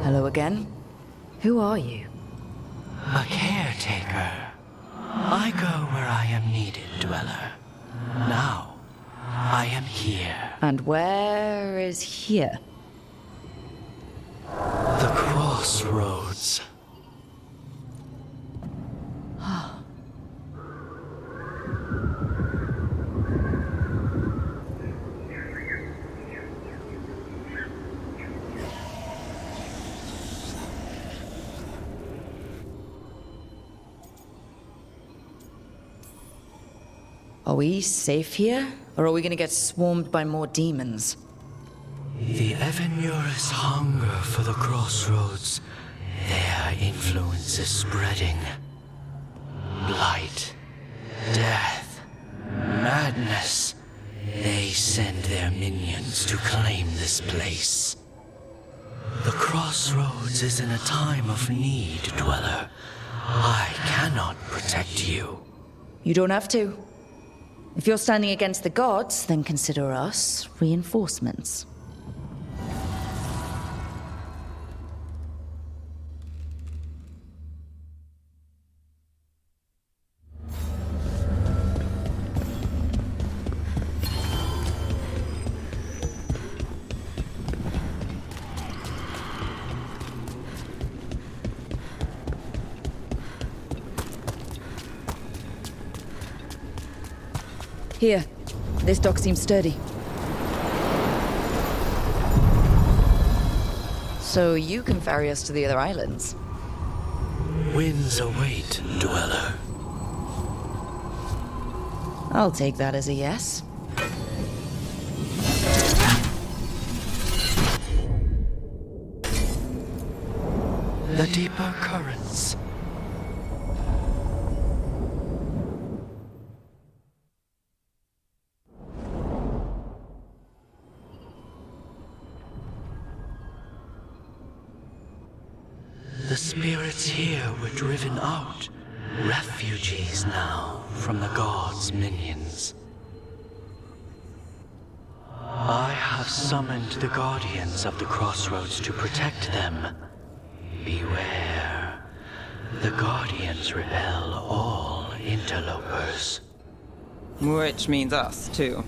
B: Hello again. Who are you?
O: A caretaker. I go where I am needed, Dweller. Now, I am here.
B: And where is here?
O: The crossroads.
B: Are we safe here? Or are we gonna get swarmed by more demons?
O: The Evanurus hunger for the crossroads. Their influence is spreading. Blight, death, madness. They send their minions to claim this place. The crossroads is in a time of need, Dweller. I cannot protect you.
B: You don't have to. If you're standing against the gods, then consider us reinforcements. Here. This dock seems sturdy. So you can ferry us to the other islands?
O: Winds await, Dweller.
B: I'll take that as a yes.
O: The deeper currents. The spirits here were driven out, refugees now from the gods' minions. I have summoned the guardians of the crossroads to protect them. Beware. The guardians repel all interlopers.
H: Which means us, too.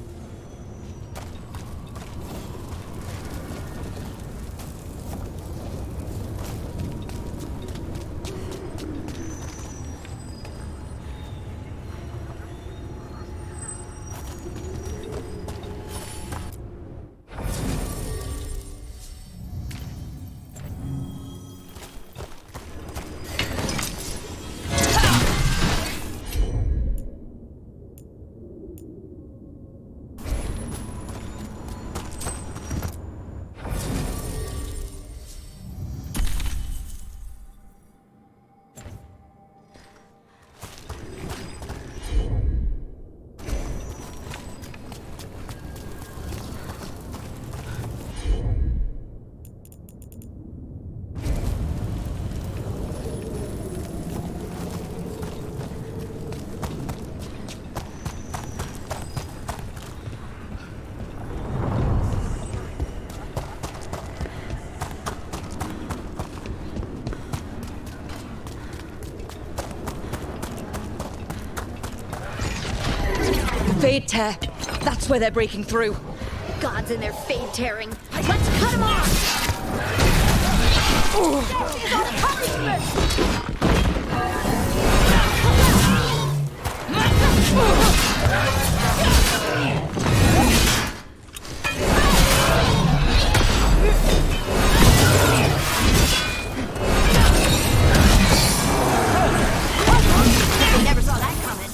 B: Fade tear. That's where they're breaking through.
R: Gods and their fade tearing. Let's cut them off! I never saw that coming.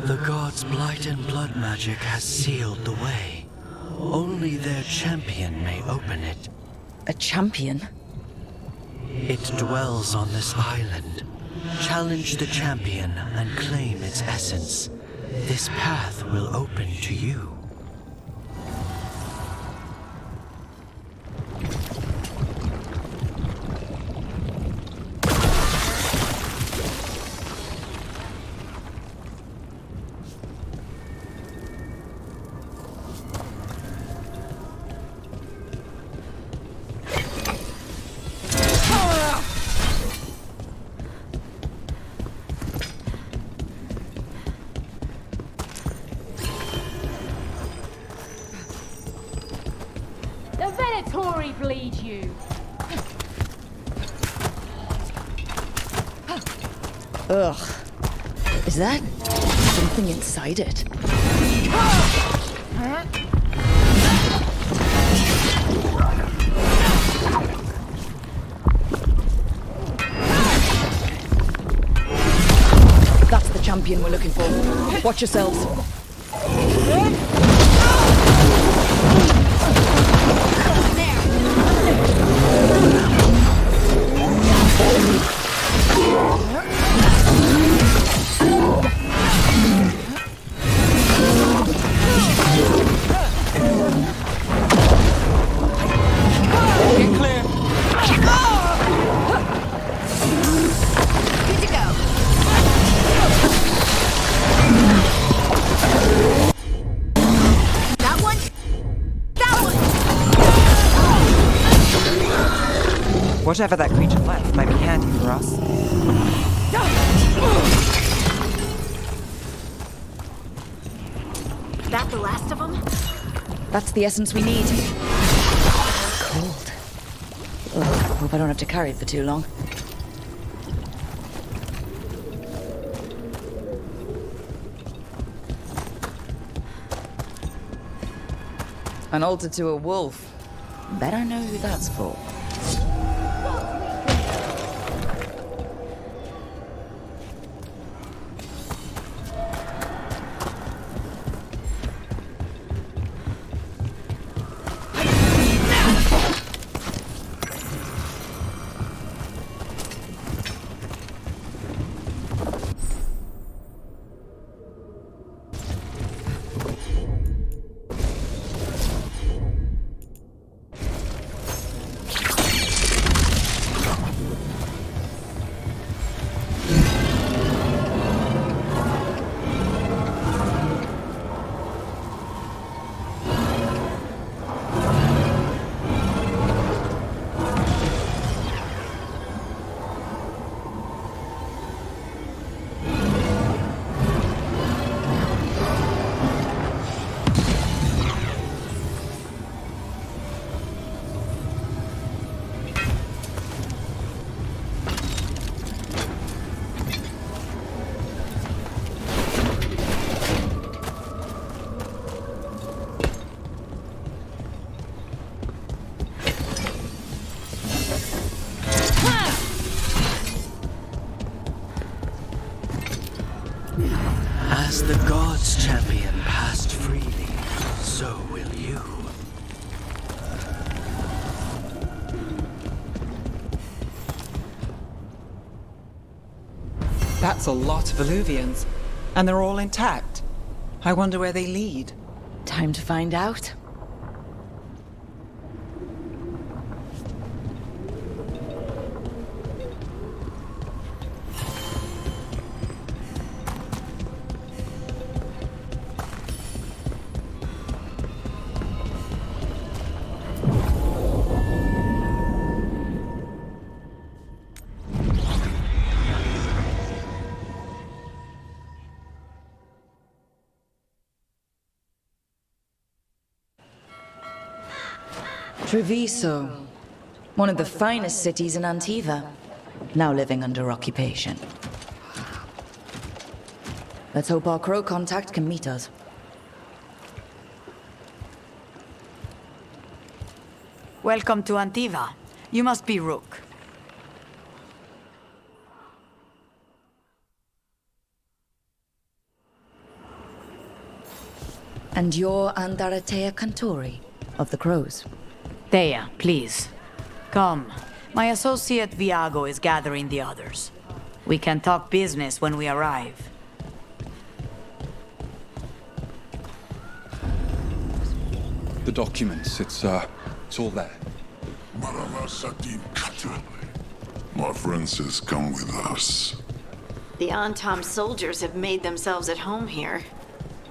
O: The gods' blight and blood magic has sealed the way. Only their champion may open it.
B: A champion?
O: It dwells on this island. Challenge the champion and claim its essence. This path will open to you.
T: Bleed you.
B: Ugh. Is that something inside it? That's the champion we're looking for. Watch yourselves.
K: Whatever that creature left might be handy for us.
R: That the last of them?
B: That's the essence we need. Cold. Ugh, hope I don't have to carry it for too long. An altar to a wolf. Bet I know who that's for.
O: As the gods' champion passed freely, so will you.
K: That's a lot of eluvians, and they're all intact. I wonder where they lead.
B: Time to find out. Treviso, one of the finest cities in Antiva, now living under occupation. Let's hope our crow contact can meet us.
T: Welcome to Antiva. You must be Rook.
B: And you're Andaratea Cantori, of the Crows.
T: Thea, please. Come. My associate Viago is gathering the others. We can talk business when we arrive.
U: The documents, it's all there.
V: My friend says come with us.
R: The Antam soldiers have made themselves at home here.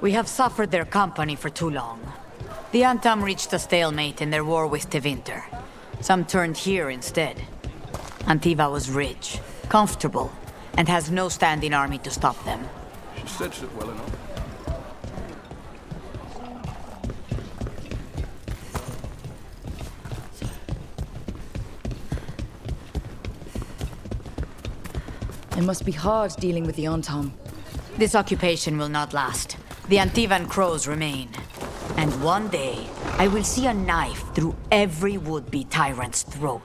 T: We have suffered their company for too long. The Antam reached a stalemate in their war with Tevinter. Some turned here instead. Antiva was rich, comfortable, and has no standing army to stop them.
U: She said it well enough.
B: It must be hard dealing with the Antam.
T: This occupation will not last. The Antivan crows remain. And one day, I will see a knife through every would-be tyrant's throat.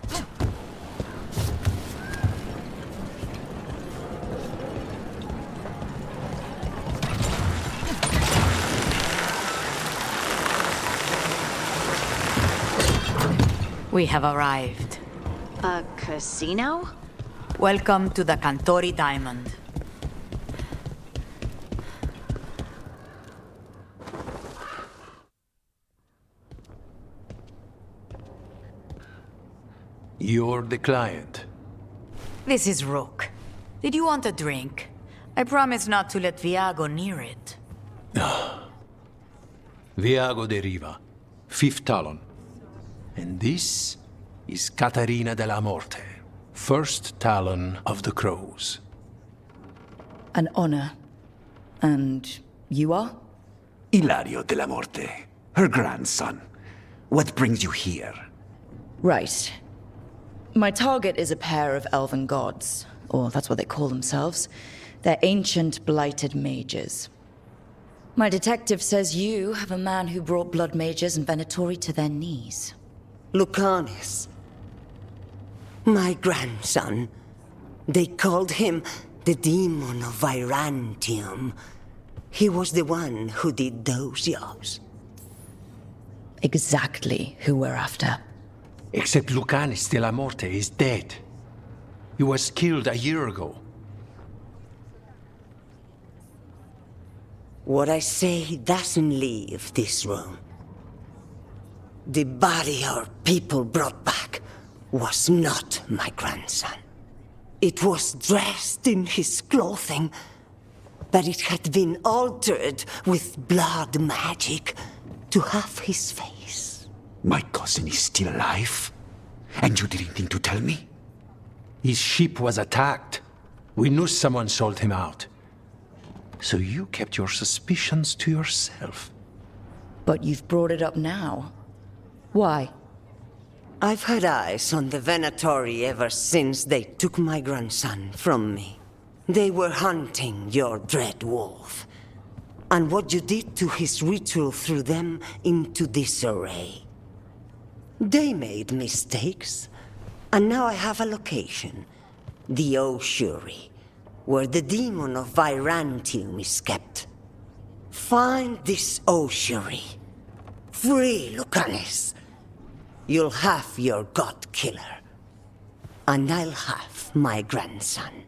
T: We have arrived.
R: A casino?
T: Welcome to the Cantori Diamond.
W: You're the client.
T: This is Rook. Did you want a drink? I promise not to let Viago near it.
W: Viago de Riva, 5th Talon. And this is Caterina de la Morte, 1st Talon of the Crows.
B: An honor. And you are?
X: Ilario de la Morte, her grandson. What brings you here?
B: Right. My target is a pair of elven gods, or that's what they call themselves. They're ancient, blighted mages. My detective says you have a man who brought blood mages and Venatori to their knees.
Y: Lucanis. My grandson. They called him the demon of Virantium. He was the one who did those jobs.
B: Exactly who we're after.
W: Except Lucanis de la Morte is dead. He was killed a year ago.
Y: What I say doesn't leave this room. The body our people brought back was not my grandson. It was dressed in his clothing, but it had been altered with blood magic to have his face.
X: My cousin is still alive? And you didn't think to tell me?
W: His ship was attacked. We knew someone sold him out. So you kept your suspicions to yourself.
B: But you've brought it up now. Why?
Y: I've had eyes on the Venatori ever since they took my grandson from me. They were hunting your Dreadwolf. And what you did to his ritual threw them into disarray. They made mistakes, and now I have a location. The Ouary, where the demon of Virantium is kept. Find this Ouary. Free Lucanis. You'll have your god killer. And I'll have my grandson.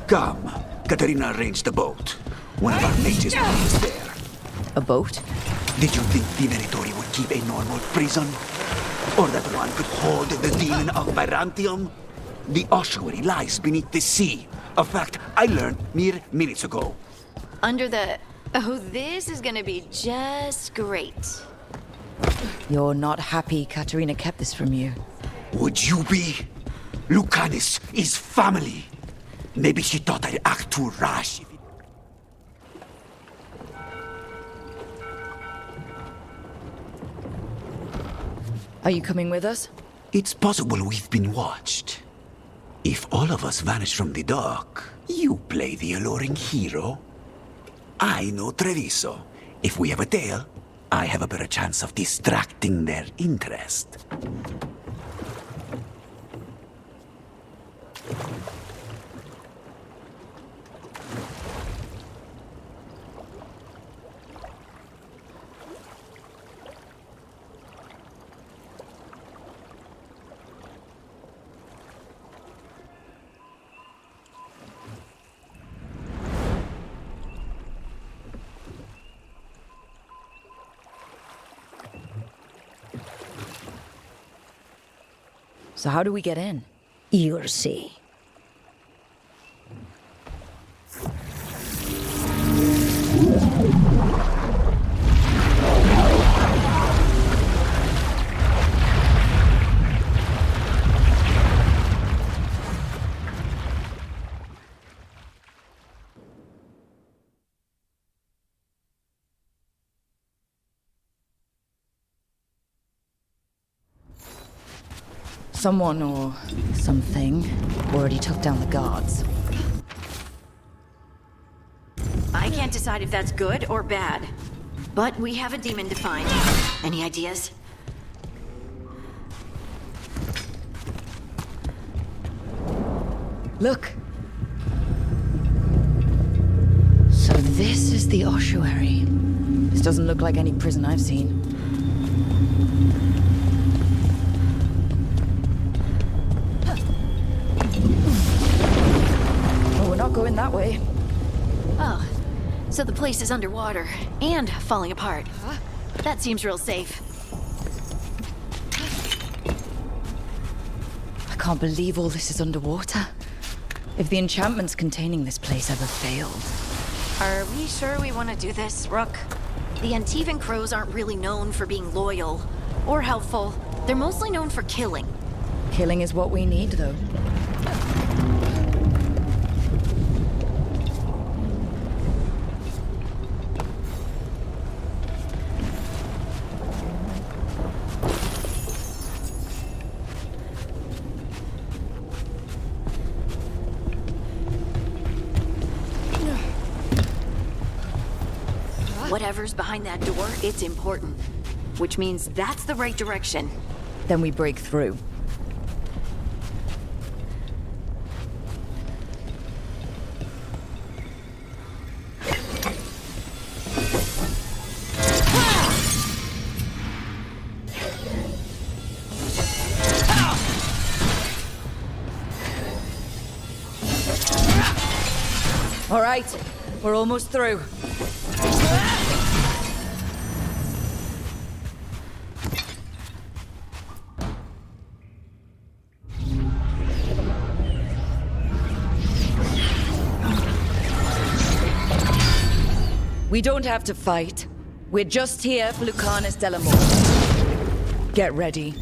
X: Come. Katerina arranged a boat. One of our mages is there.
B: A boat?
X: Did you think the Venatori would keep a normal prison? Or that one could hold the demon of Virantium? The ossuary lies beneath the sea. A fact I learned mere minutes ago.
R: Under the... Oh, this is gonna be just great.
B: You're not happy Katerina kept this from you.
X: Would you be? Lucanis is family. Maybe she thought I'd act too rash.
B: Are you coming with us?
X: It's possible we've been watched. If all of us vanish from the dock, you play the alluring hero. I know Treviso. If we have a tail, I have a better chance of distracting their interest.
B: So how do we get in?
M: You'll see.
B: Someone or something already took down the guards.
R: I can't decide if that's good or bad. But we have a demon to find. Any ideas?
B: Look. So this is the ossuary. This doesn't look like any prison I've seen. Not going that way.
R: Oh, so the place is underwater and falling apart. That seems real safe.
B: I can't believe all this is underwater. If the enchantments containing this place ever failed.
R: Are we sure we want to do this, Rook? The Antivan crows aren't really known for being loyal or helpful. They're mostly known for killing.
B: Killing is what we need, though.
R: Whatever's behind that door, it's important. Which means that's the right direction.
B: Then we break through. All right, we're almost through. We don't have to fight. We're just here for Lucanus Delamore. Get ready.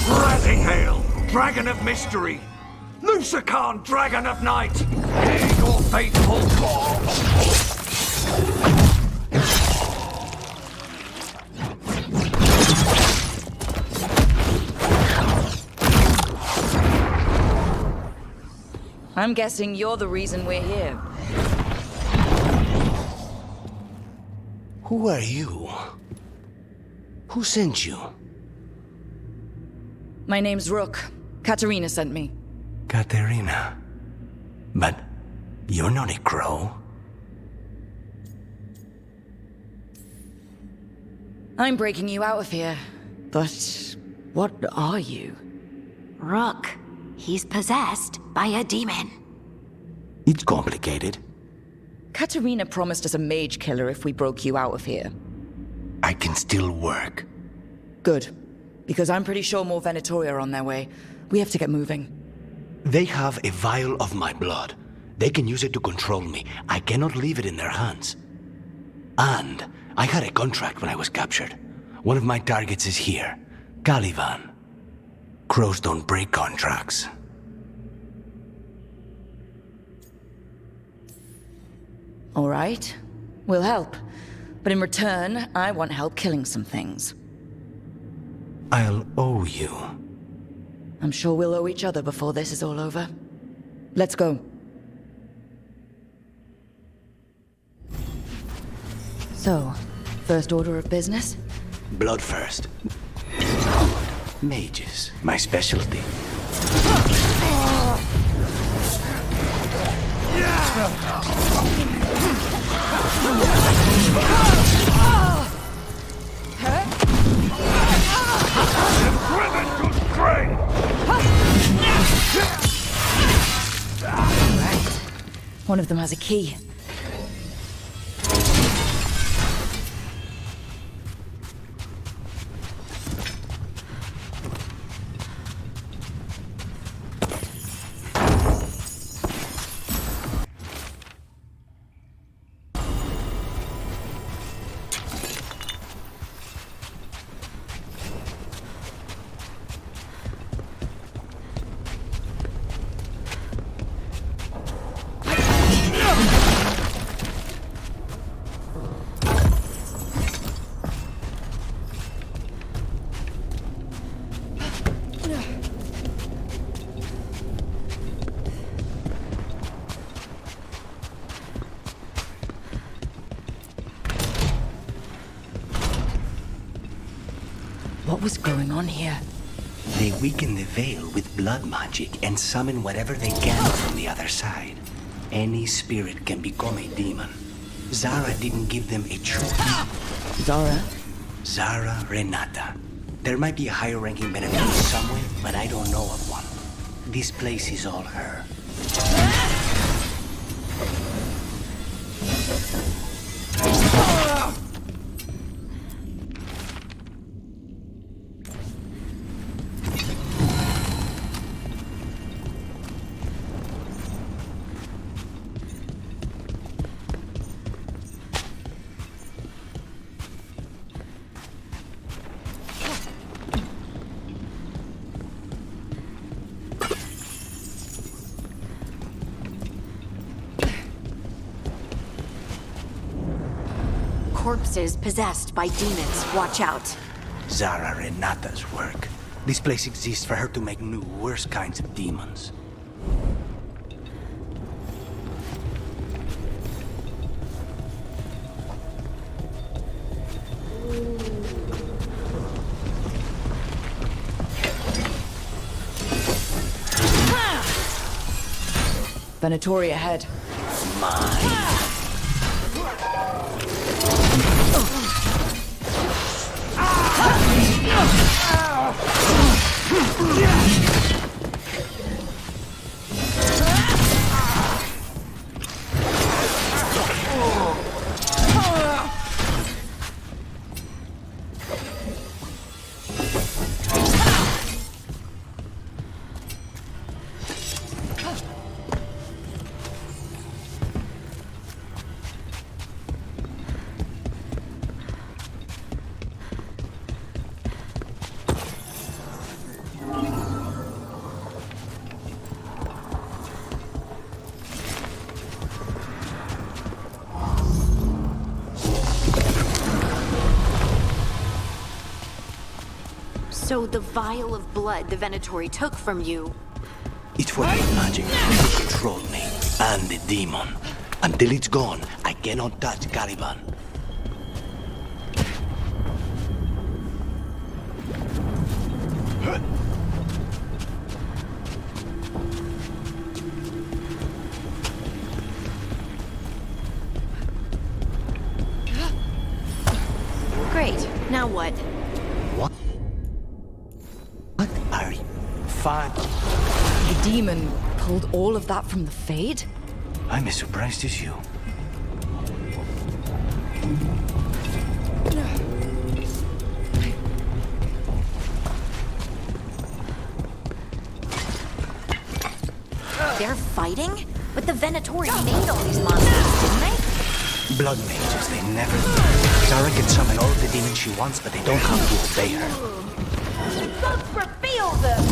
C: Rising Hail, Dragon of Mystery! Lucican, Dragon of Night! Hear your fateful call!
B: I'm guessing you're the reason we're here.
C: Who are you? Who sent you?
B: My name's Rook. Katerina sent me.
C: Katerina. But you're not a crow.
B: I'm breaking you out of here. But what are you?
R: Rook. He's possessed by a demon.
C: It's complicated.
B: Katerina promised us a mage killer if we broke you out of here.
C: I can still work.
B: Good. Because I'm pretty sure more Venatori are on their way. We have to get moving.
C: They have a vial of my blood. They can use it to control me. I cannot leave it in their hands. And I had a contract when I was captured. One of my targets is here. Caliban. Crows don't break contracts.
B: All right. We'll help. But in return, I want help killing some things.
C: I'll owe you.
B: I'm sure we'll owe each other before this is all over. Let's go. So, first order of business?
C: Blood first. Mages, my specialty.
B: Right. One of them has a key. What was going on here?
C: They weaken the veil with blood magic and summon whatever they can from the other side. Any spirit can become a demon. Zara didn't give them a choice.
B: Zara?
C: Zara Renata. There might be a higher-ranking benefit somewhere, but I don't know of one. This place is all her.
R: Corpses possessed by demons. Watch out.
C: Zara Renata's work. This place exists for her to make new, worse kinds of demons.
B: Venatori ahead.
C: Mine.
R: So the vial of blood the Venatori took from you...
C: It's for blood magic to control me and the demon. Until it's gone, I cannot touch Caliban.
R: Great. Now what?
C: What? What are you? Fine.
B: The demon pulled all of that from the Fade?
C: I'm as surprised as you.
R: They're fighting? But the Venatori made all these monsters, didn't they?
C: Blood mages, they never... Zara can summon all the demons she wants, but they don't have to obey her.
M: Let's reveal them!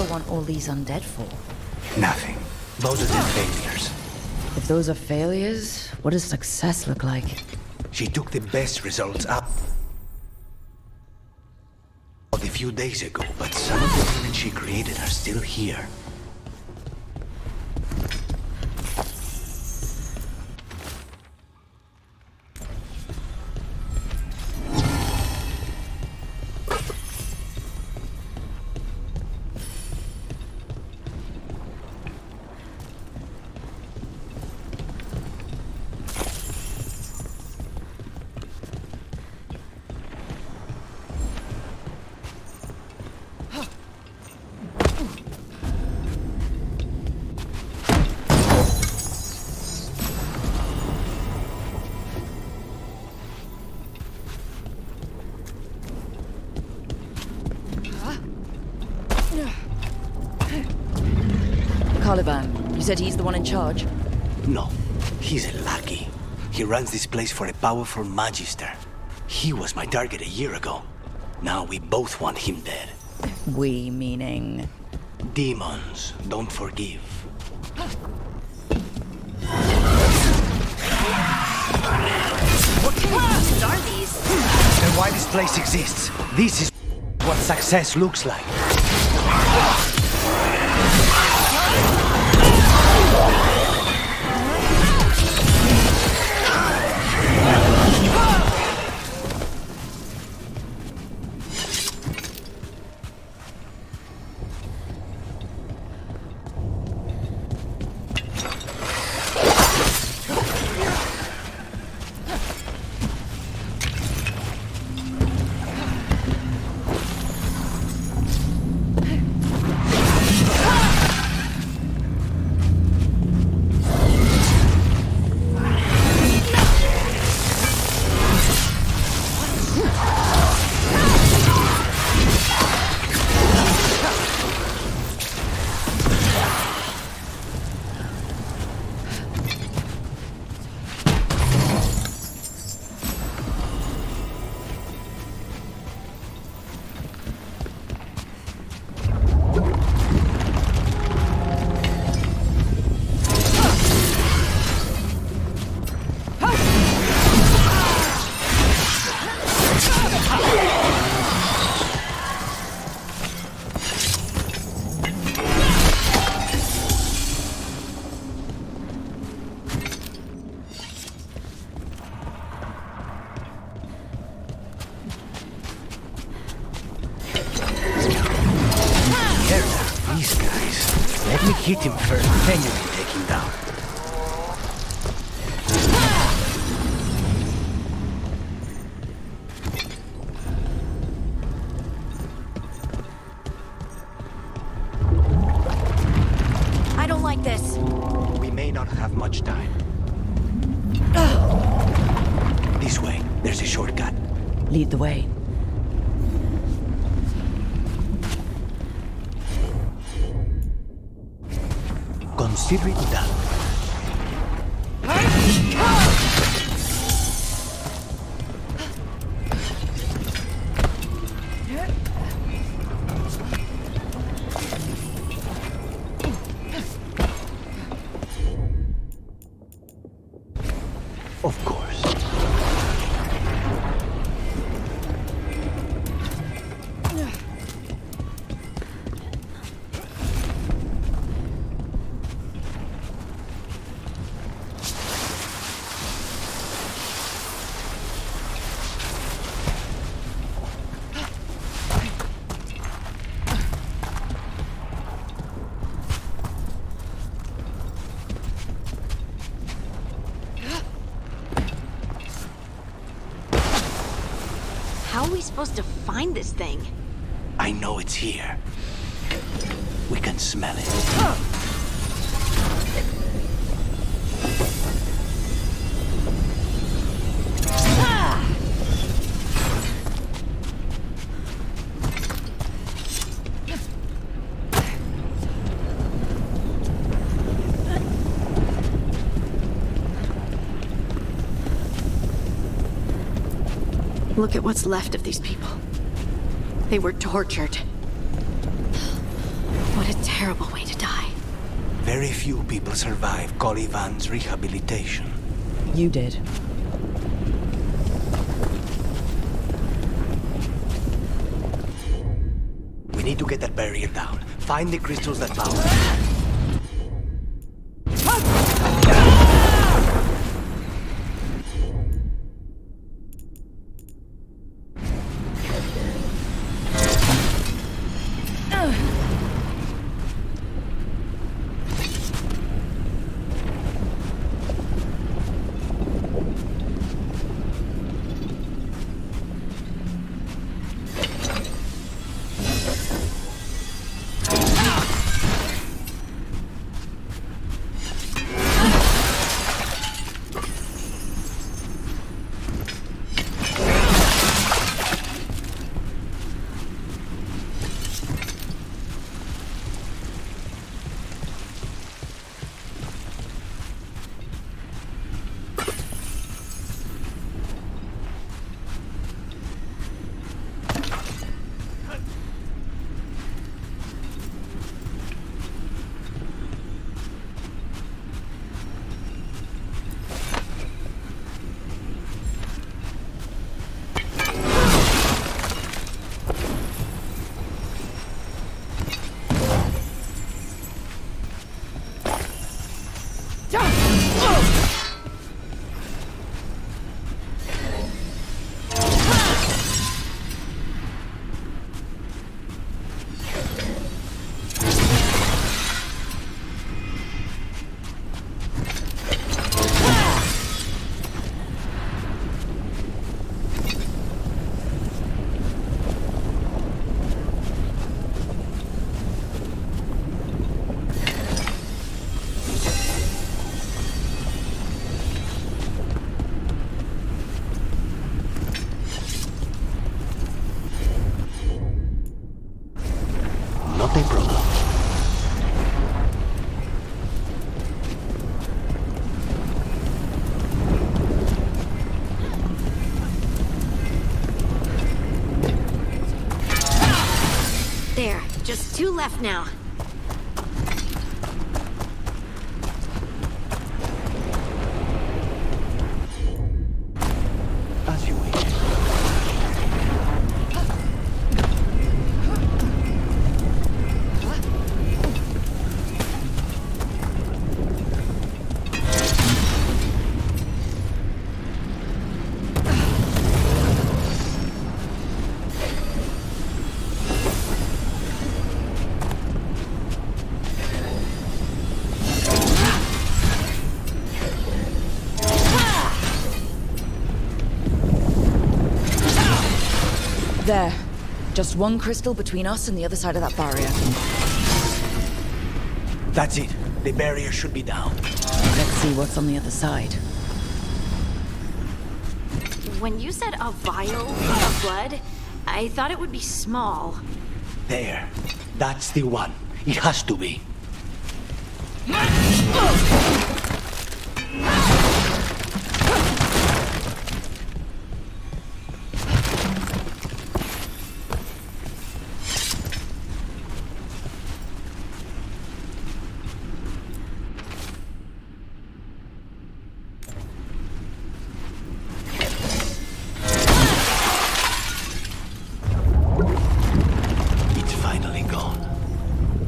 B: want all these undead for?
C: Nothing. Those are their failures.
B: If those are failures, what does success look like?
C: She took the best results up a few days ago, but some of the women she created are still here.
B: You said he's the one in charge?
C: No, he's a lackey. He runs this place for a powerful magister. He was my target a year ago. Now we both want him dead.
B: We meaning?
C: Demons don't forgive.
R: What kind of beasts are these?
C: And why this place exists. This is what success looks like. Hit him first, then you can take him down.
R: I don't like this.
C: We may not have much time. This way, there's a shortcut.
B: Lead the way.
C: Consider it done. Of course.
R: How are we supposed to find this thing?
C: I know it's here. We can smell it.
R: Look at what's left of these people. They were tortured. What terrible way to die.
C: Very few people survive Colivan's rehabilitation.
B: You did.
C: We need to get that barrier down. Find the crystals that power. Not a problem.
R: There, just 2 left now.
C: As you wish.
B: There. Just 1 crystal between us and the other side of that barrier.
C: That's it. The barrier should be down.
B: Let's see what's on the other side.
R: When you said a vial of blood, I thought it would be small.
C: There. That's the one. It has to be.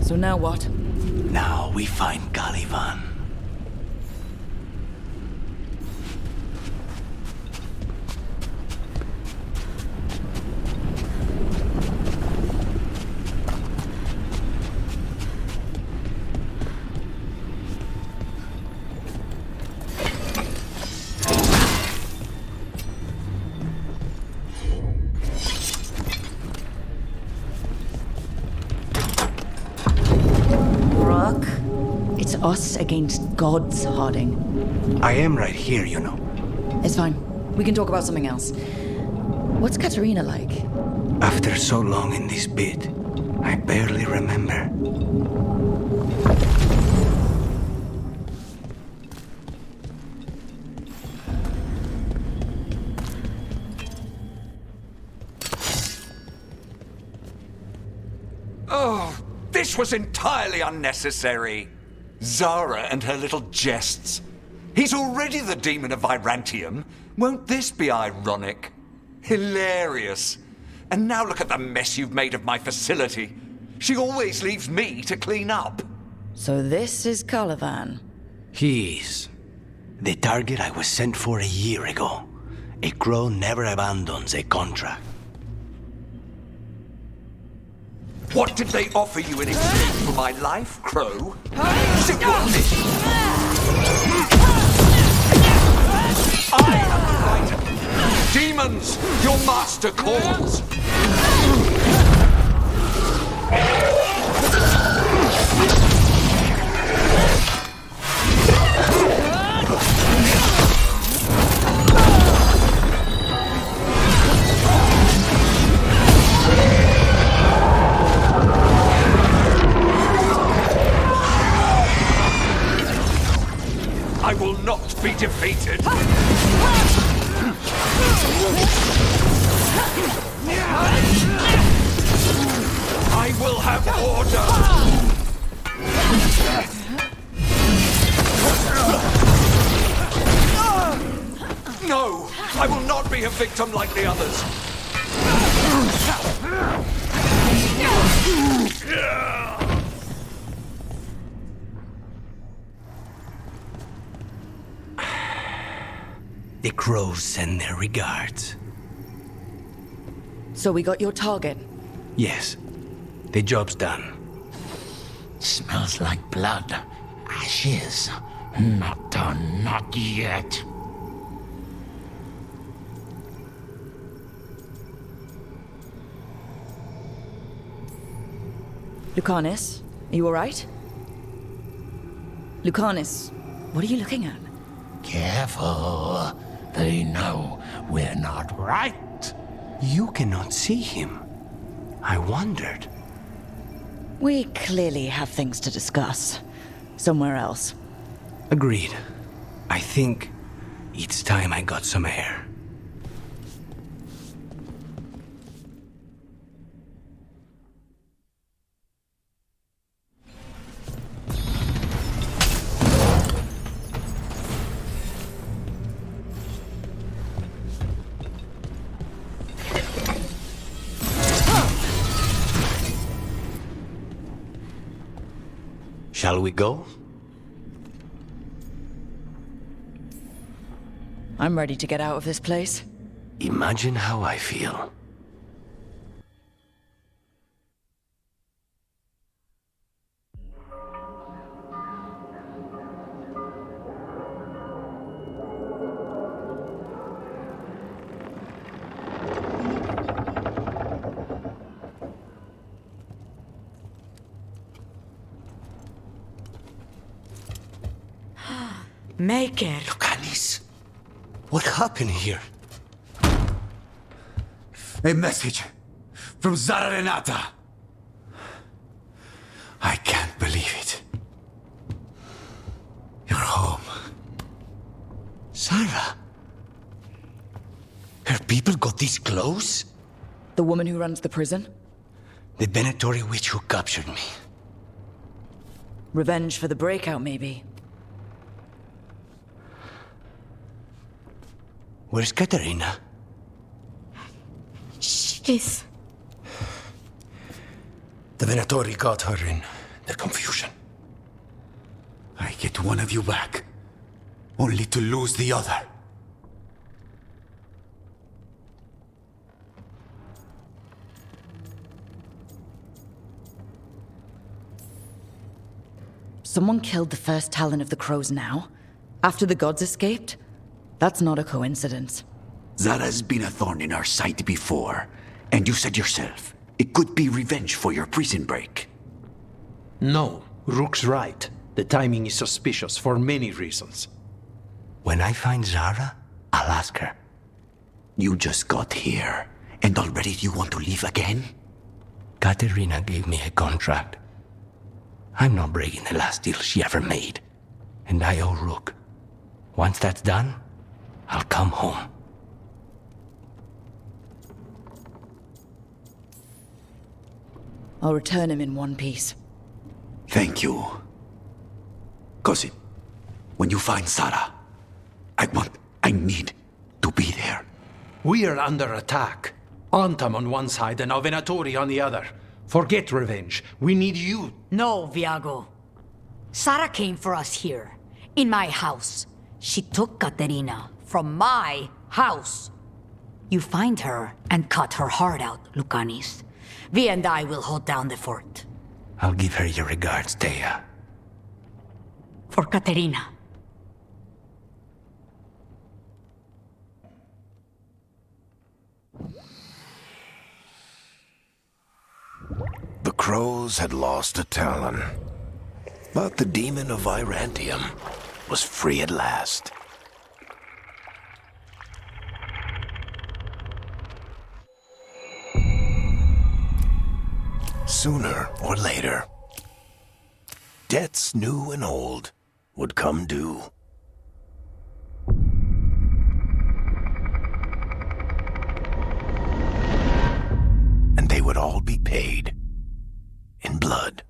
B: So now what?
C: Now we find Calivan.
B: It's us against gods, Harding.
C: I am right here, you know.
B: It's fine. We can talk about something else. What's Katerina like?
C: After so long in this bit, I barely remember.
I: Oh,
X: This was entirely unnecessary. Zara and her little jests. He's already the demon of Virantium. Won't this be ironic? Hilarious. And now look at the mess you've made of my facility. She always leaves me to clean up.
B: So this is Calivan.
C: He is. The target I was sent for a year ago. A crow never abandons a contract.
X: What did they offer you in exchange for my life, Crow? Sit on this! I am blighted! Demons, your master calls! I will not be defeated! I will have order! No! I will not be a victim like the others!
C: The crows send their regards.
B: So we got your target?
C: Yes. The job's done.
N: Smells like blood. Ashes. Not done, not yet.
B: Lucanus, are you alright? Lucanus, what are you looking at?
N: Careful. They know we're not right.
C: You cannot see him. I wondered.
B: We clearly have things to discuss. Somewhere else.
C: Agreed. I think it's time I got some air. Shall we go?
B: I'm ready to get out of this place.
C: Imagine how I feel.
T: Make it.
C: Lucanis, what happened here?
X: A message from Zara Renata.
C: I can't believe it. You're home. Zara? Her people got this close?
B: The woman who runs the prison?
C: The Venatori witch who captured me.
B: Revenge for the breakout, maybe.
C: Where's Katerina?
T: She's...
X: The Venatori got her in their confusion. I get one of you back, only to lose the other.
B: Someone killed the first Talon of the Crows now? After the gods escaped? That's not a coincidence.
X: Zara's been a thorn in our side before, and you said yourself, it could be revenge for your prison break.
W: No, Rook's right. The timing is suspicious for many reasons.
C: When I find Zara, I'll ask her.
X: You just got here, and already you want to leave again?
C: Katerina gave me a contract. I'm not breaking the last deal she ever made. And I owe Rook. Once that's done, I'll come home.
B: I'll return him in one piece.
X: Thank you. Cousin, when you find Sarah, I need to be there.
W: We are under attack. Antam on one side and Venatori on the other. Forget revenge. We need you.
T: No, Viago. Sara came for us here, in my house. She took Caterina from my house. You find her and cut her heart out, Lucanis. Vi and I will hold down the fort.
C: I'll give her your regards, Thea.
T: For Caterina.
A: The crows had lost a talon, but the demon of Virantium was free at last. Sooner or later, debts new and old would come due. And they would all be paid in blood.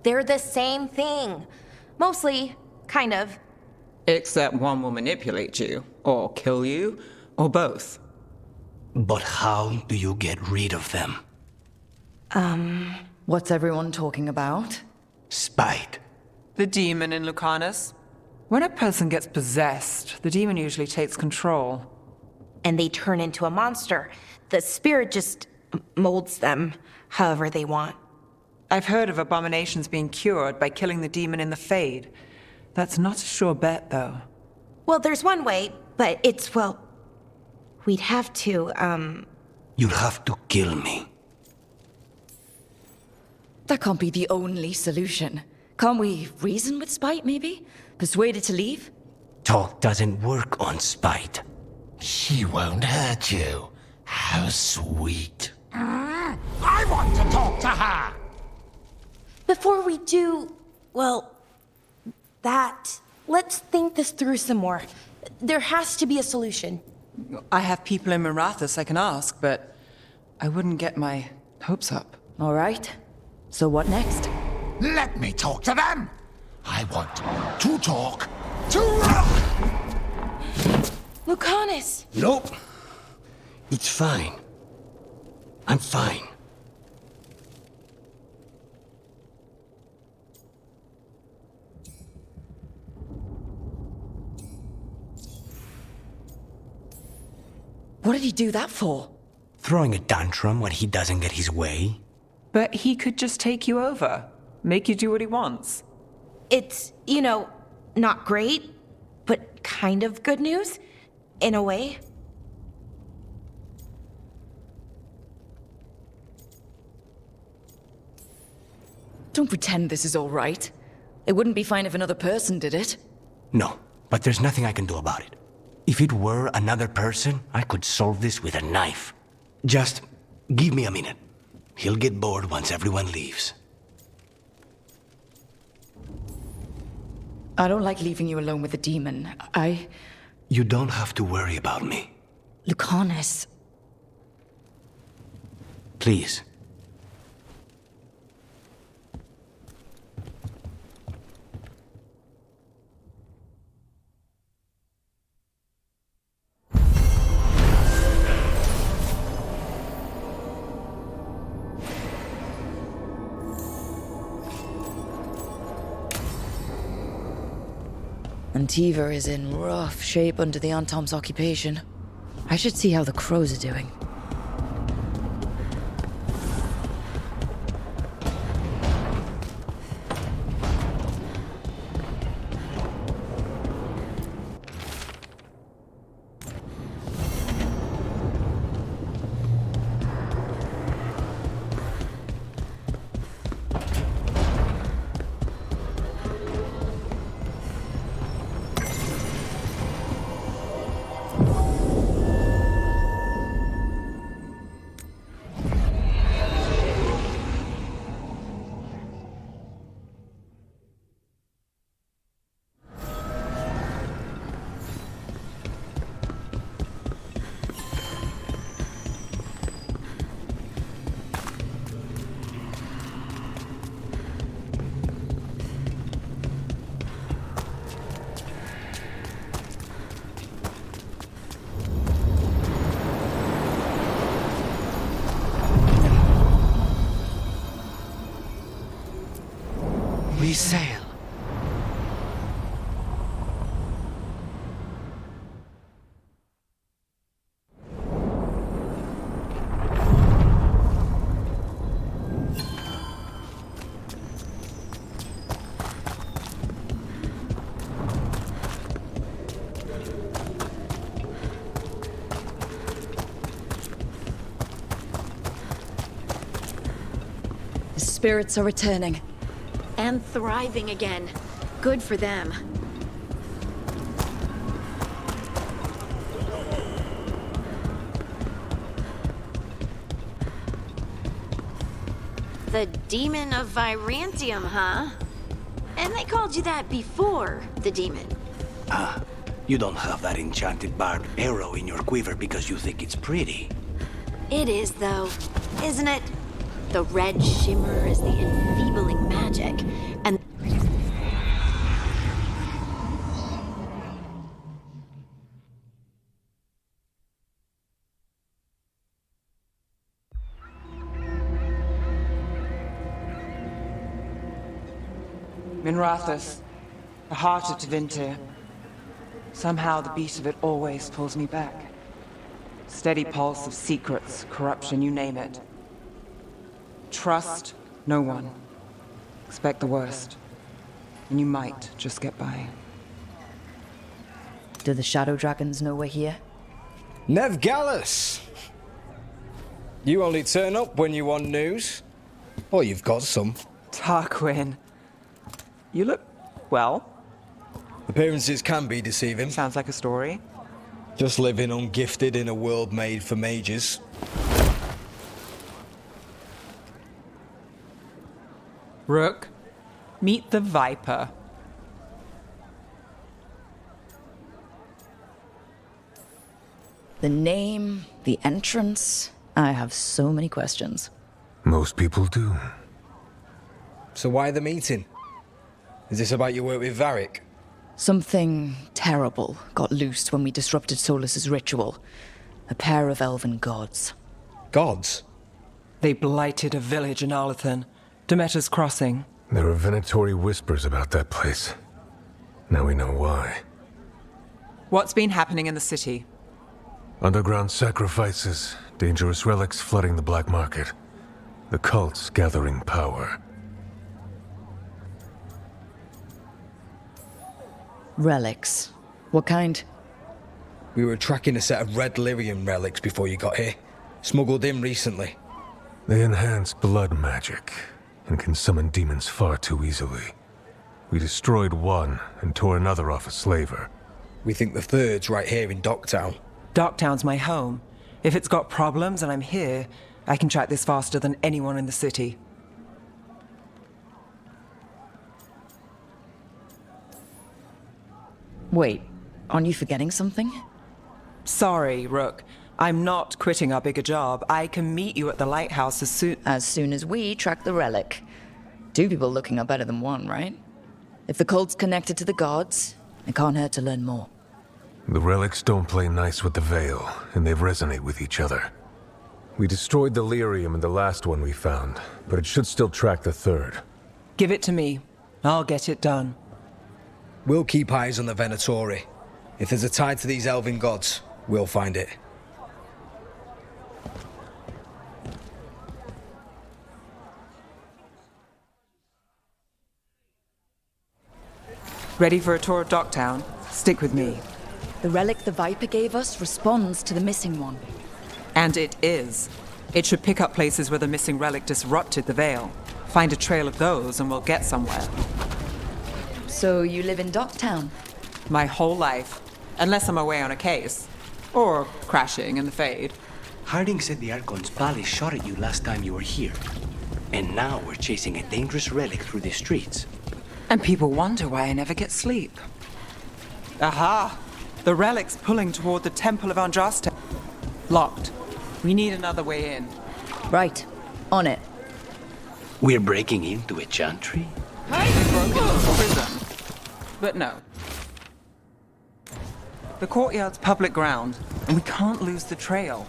M: They're the same thing. Mostly, kind of.
K: Except one will manipulate you, or kill you, or both.
C: But how do you get rid of them?
B: What's everyone talking about?
C: Spite.
K: The demon in Lucanus. When a person gets possessed, the demon usually takes control.
M: And they turn into a monster. The spirit just molds them however they want.
K: I've heard of abominations being cured by killing the demon in the Fade. That's not a sure bet, though.
M: Well, there's one way, but it's, well... We'd have to,
C: You'll have to kill me.
B: That can't be the only solution. Can't we reason with Spite, maybe? Persuade it to leave?
C: Talk doesn't work on spite.
N: She won't hurt you. How sweet. I want to talk to her!
M: Before we do, well, that, let's think this through some more. There has to be a solution.
K: I have people in Minrathous I can ask, but I wouldn't get my hopes up.
B: All right. So what next?
N: Let me talk to them! I want to talk to...
M: Lucanus!
C: Nope. It's fine. I'm fine.
B: What did he do that for?
C: Throwing a tantrum when he doesn't get his way.
K: But he could just take you over. Make you do what he wants.
M: It's, you know, not great, but kind of good news, in a way.
B: Don't pretend this is all right. It wouldn't be fine if another person did it.
C: No, but there's nothing I can do about it. If it were another person, I could solve this with a knife. Just give me a minute. He'll get bored once everyone leaves.
B: I don't like leaving you alone with the demon.
C: You don't have to worry about me.
B: Lucanus.
C: Please.
B: Antiva is in rough shape under the Antom's occupation. I should see how the crows are doing.
O: We sail.
B: The spirits are returning.
R: And thriving again. Good for them. The demon of Virantium, huh? And they called you that before the demon.
C: Ah, you don't have that enchanted barbed arrow in your quiver because you think it's pretty.
R: It is, though, isn't it? The red shimmer is the enfeebling magic, and...
K: Minrathous, the heart of Tevinter. Somehow the beat of it always pulls me back. Steady pulse of secrets, corruption, you name it. Trust no one. Expect the worst. And you might just get by.
B: Do the Shadow Dragons know we're here?
E: Neve Gallus! You only turn up when you want news. Or you've got some.
K: Tarquin. You look... well.
E: Appearances can be deceiving.
K: Sounds like a story.
E: Just living ungifted in a world made for mages.
K: Rook, meet the Viper.
B: The name, the entrance. I have so many questions.
F: Most people do.
E: So why the meeting? Is this about your work with Varric?
B: Something terrible got loosed when we disrupted Solas's ritual. A pair of elven gods.
E: Gods?
K: They blighted a village in Arlethan. Demeta's Crossing.
F: There are venatory whispers about that place. Now we know why.
K: What's been happening in the city?
F: Underground sacrifices, dangerous relics flooding the black market. The cults gathering power.
B: Relics? What kind?
E: We were tracking a set of red lyrium relics before you got here. Smuggled in recently.
F: They enhance blood magic and can summon demons far too easily. We destroyed one and tore another off a slaver.
E: We think the third's right here in Docktown.
K: Docktown's my home. If it's got problems and I'm here, I can track this faster than anyone in the city.
B: Wait, aren't you forgetting something?
K: Sorry, Rook. I'm not quitting our bigger job. I can meet you at the Lighthouse as soon
B: as we track the relic. Two people looking are better than one, right? If the cult's connected to the gods, it can't hurt to learn more.
F: The relics don't play nice with the Veil, and they resonate with each other. We destroyed the lyrium in the last one we found, but it should still track the third.
K: Give it to me. I'll get it done.
E: We'll keep eyes on the Venatori. If there's a tie to these elven gods, we'll find it.
K: Ready for a tour of Docktown? Stick with me.
B: The relic the Viper gave us responds to the missing one.
K: And it is. It should pick up places where the missing relic disrupted the Veil. Find a trail of those and we'll get somewhere.
B: So you live in Docktown?
K: My whole life. Unless I'm away on a case. Or crashing in the Fade.
C: Harding said the Archon's palace shot at you last time you were here. And now we're chasing a dangerous relic through the streets.
K: And people wonder why I never get sleep. Aha! The relic's pulling toward the Temple of Andraste. Locked. We need another way in.
B: Right. On it.
C: We're breaking into a chantry?
K: Broken into prison. But no. The courtyard's public ground, and we can't lose the trail.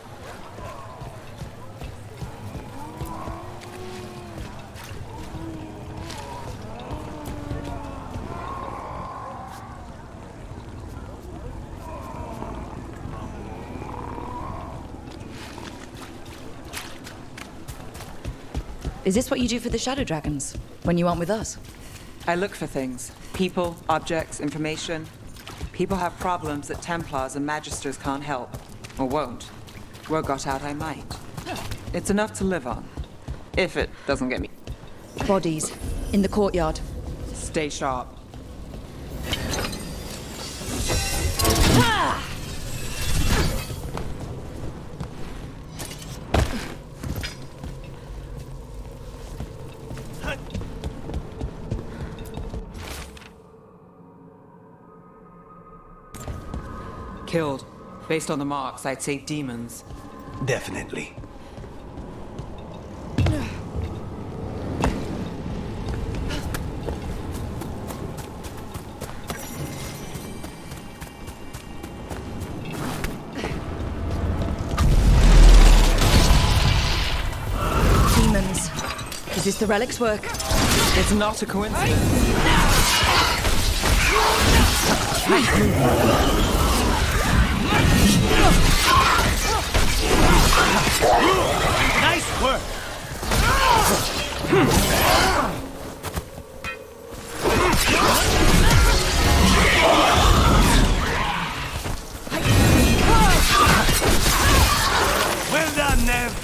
B: Is this what you do for the Shadow Dragons, when you aren't with us?
K: I look for things. People, objects, information. People have problems that Templars and Magisters can't help. Or won't. Word got out I might. It's enough to live on. If it doesn't get me.
B: Bodies. In the courtyard.
K: Stay sharp. Killed. Based on the marks, I'd say demons.
C: Definitely.
B: Demons. Is this the relic's work?
K: It's not a coincidence.
N: Nice work!
A: Well done, Neve.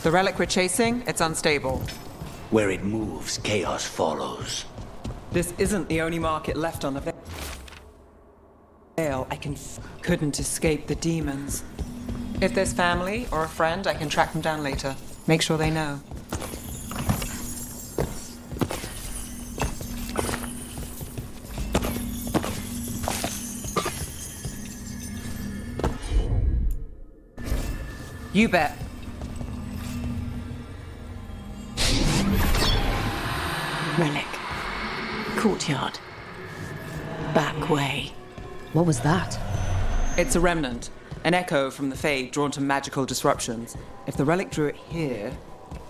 K: The relic we're chasing, it's unstable.
C: Where it moves, chaos follows.
K: This isn't the only market left on the Veil. Couldn't escape the demons. If there's family or a friend, I can track them down later. Make sure they know. You bet.
G: Relic. Courtyard. Back way.
B: What was that?
K: It's a remnant. An echo from the Fade drawn to magical disruptions. If the relic drew it here,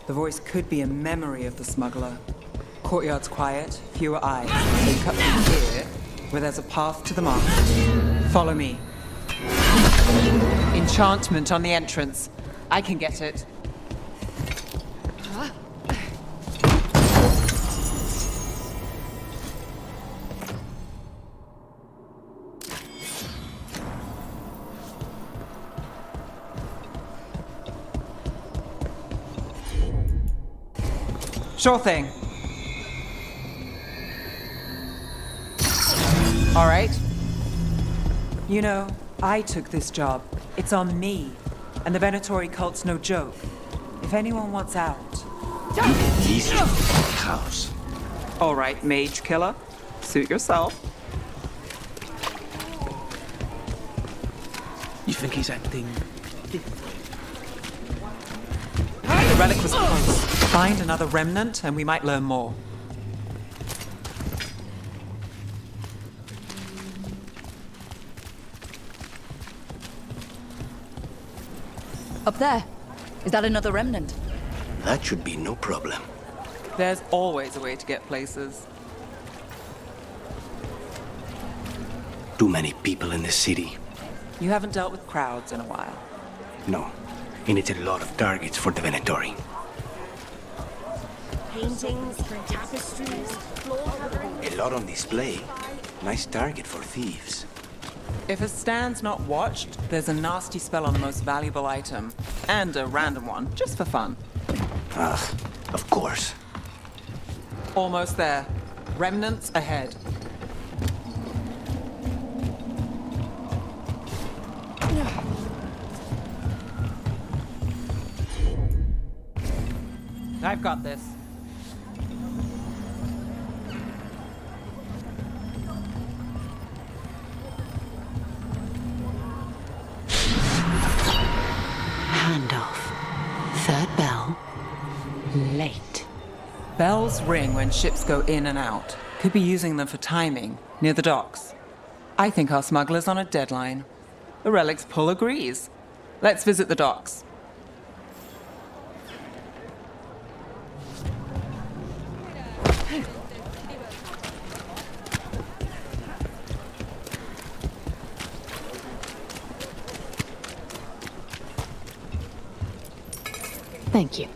K: the voice could be a memory of the smuggler. Courtyard's quiet, fewer eyes. So you cut through here, where there's a path to the market. Follow me. Enchantment on the entrance. I can get it. Sure thing. All right. You know, I took this job. It's on me. And the Venatori cult's no joke. If anyone wants out...
C: Easy. House.
K: All right, mage killer. Suit yourself.
C: You think he's acting...
K: The relic was close. Find another remnant and we might learn more.
B: Up there. Is that another remnant?
C: That should be no problem.
K: There's always a way to get places.
C: Too many people in the city.
K: You haven't dealt with crowds in a while.
C: No. And it's a lot of targets for the Venatori.
M: Paintings, tapestries, floor coverings.
C: A lot on display. Nice target for thieves.
K: If a stand's not watched, there's a nasty spell on the most valuable item. And a random one, just for fun.
C: Ah, of course.
K: Almost there. Remnants ahead. I've got this.
G: Handoff. Third bell. Late.
K: Bells ring when ships go in and out. Could be using them for timing, near the docks. I think our smuggler's on a deadline. The relic's pull agrees. Let's visit the docks.
G: Thank you.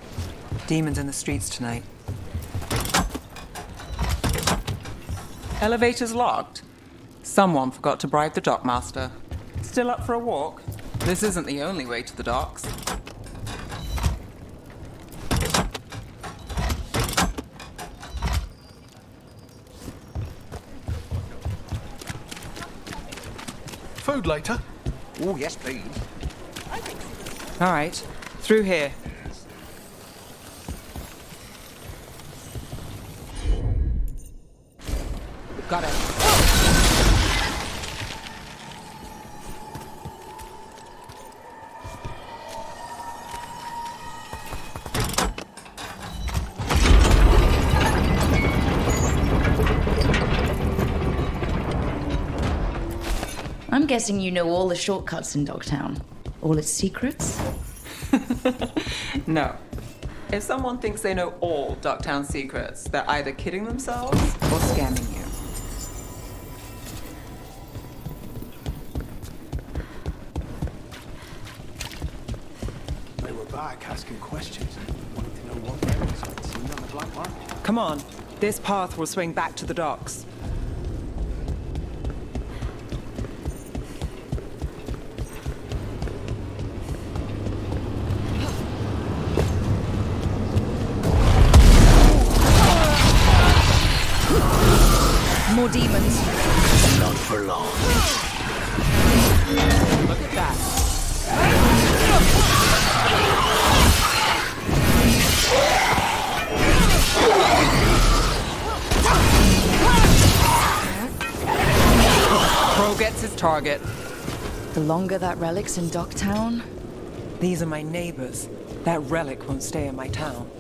K: Demons in the streets tonight. Elevator's locked. Someone forgot to bribe the dockmaster. Still up for a walk? This isn't the only way to the docks.
W: Food later?
X: Oh, yes, please.
K: All right, through here. Got it.
B: I'm guessing you know all the shortcuts in Dogtown. All its secrets?
K: No. If someone thinks they know all Dogtown secrets, they're either kidding themselves or scamming you.
W: They were back asking questions. Wanting to know what areas I'd seen on the black market.
K: Come on, this path will swing back to the docks.
B: More demons.
C: Not for long.
K: Look at that. Pro gets his target.
B: The longer that relic's in Dogtown...
K: These are my neighbors. That relic won't stay in my town.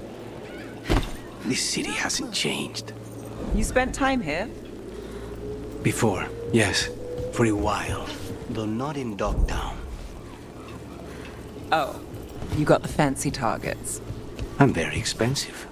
C: This city hasn't changed.
K: You spent time here?
C: Before, yes. For a while. Though not in Dogtown.
K: Oh, you got the fancy targets.
C: I'm very expensive.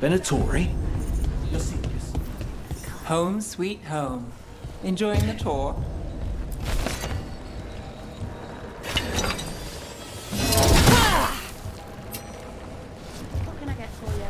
O: Venatori?
K: Home sweet home. Enjoying the tour?
R: What can I get for you?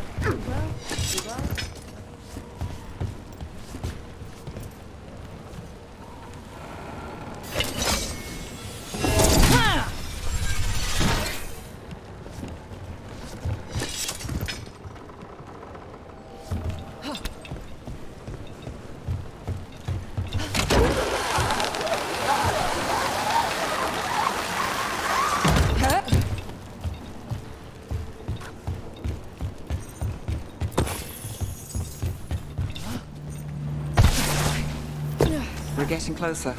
K: We're getting closer.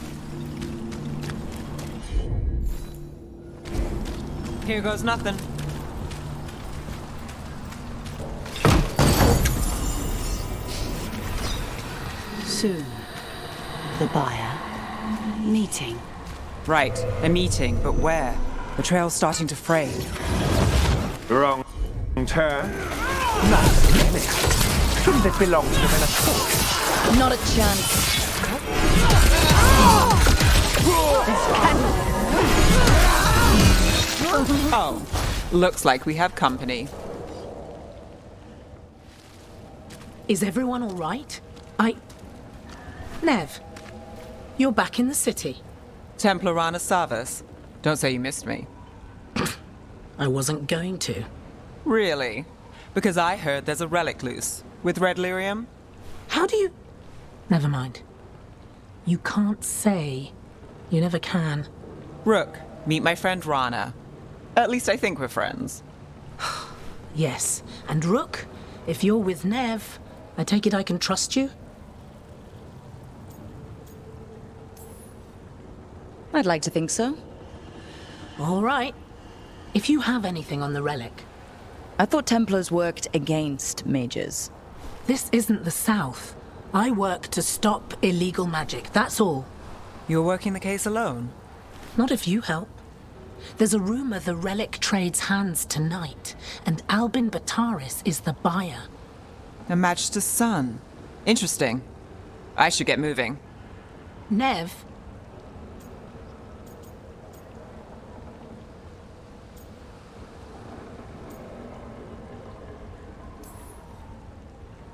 K: Here goes nothing.
G: Soon, the buyer meeting.
K: Right, a meeting, but where? The trail's starting to fray.
D: Wrong turn.
X: No, shouldn't it belong to the Venatori?
B: Not a chance.
K: Oh, looks like we have company.
L: Is everyone all right? Neve, you're back in the city.
K: Templarana Savas. Don't say you missed me.
L: I wasn't going to.
K: Really? Because I heard there's a relic loose. With red lyrium?
L: How do you... Never mind. You can't say. You never can.
K: Rook, meet my friend Rana. At least I think we're friends.
L: Yes, and Rook, if you're with Neve, I take it I can trust you?
B: I'd like to think so.
L: All right. If you have anything on the relic.
B: I thought Templars worked against mages.
L: This isn't the South. I work to stop illegal magic, that's all.
K: You're working the case alone?
L: Not if you help. There's a rumor the relic trades hands tonight, and Albin Bataris is the buyer.
K: A match to Sun. Interesting. I should get moving.
L: Neve?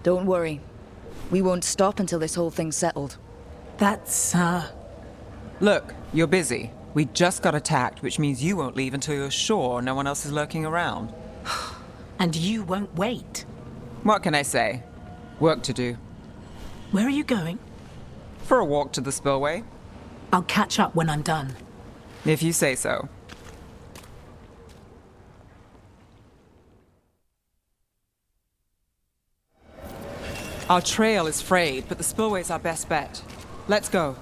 B: Don't worry. We won't stop until this whole thing's settled.
L: That's,
K: Look, you're busy. We just got attacked, which means you won't leave until you're sure no one else is lurking around.
L: And you won't wait.
K: What can I say? Work to do.
L: Where are you going?
K: For a walk to the spillway.
L: I'll catch up when I'm done.
K: If you say so. Our trail is frayed, but the spillway's our best bet. Let's go.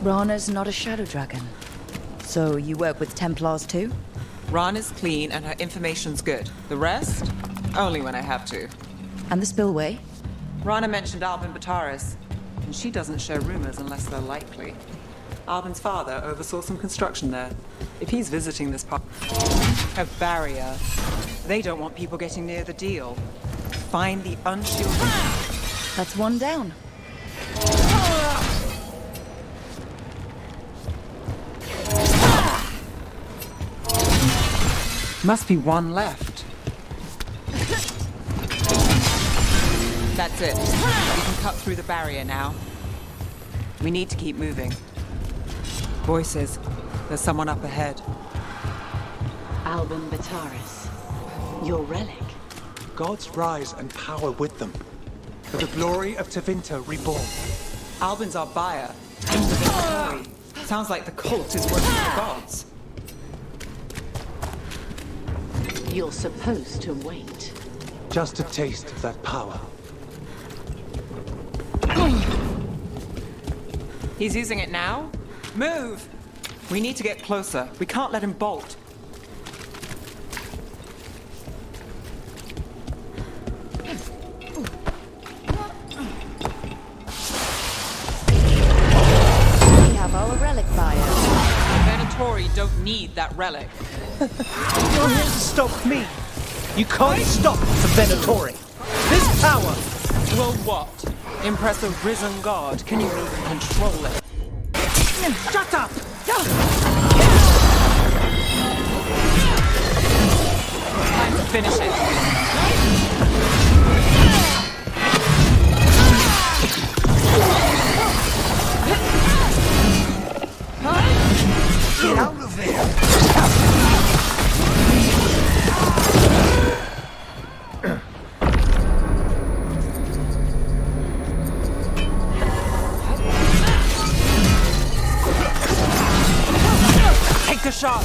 B: Rana's not a shadow dragon. So you work with Templars too?
K: Rana's clean and her information's good. The rest? Only when I have to.
B: And the spillway?
K: Rana mentioned Albin Bataris, and she doesn't share rumors unless they're likely. Albin's father oversaw some construction there. If he's visiting this part... A barrier. They don't want people getting near the deal. Find the unshielded...
B: That's one down.
K: Must be one left. That's it. We can cut through the barrier now. We need to keep moving. Voices. There's someone up ahead.
G: Albin Bataris. Your relic.
H: Gods rise and power with them. For the glory of Tevinter reborn.
K: Albin's our buyer. He's the victory. Sounds like the cult is working for gods.
G: You're supposed to wait.
H: Just a taste of that power.
K: He's using it now? Move! We need to get closer. We can't let him bolt.
B: We have our relic buyer.
K: Venatori don't need that relic.
H: You're here to stop me. You can't stop the Venatori. This power
K: will what? Impress a risen god? Can you even control it?
H: Shut up!
K: Time to finish it.
H: Get out of there!
K: Take the shot!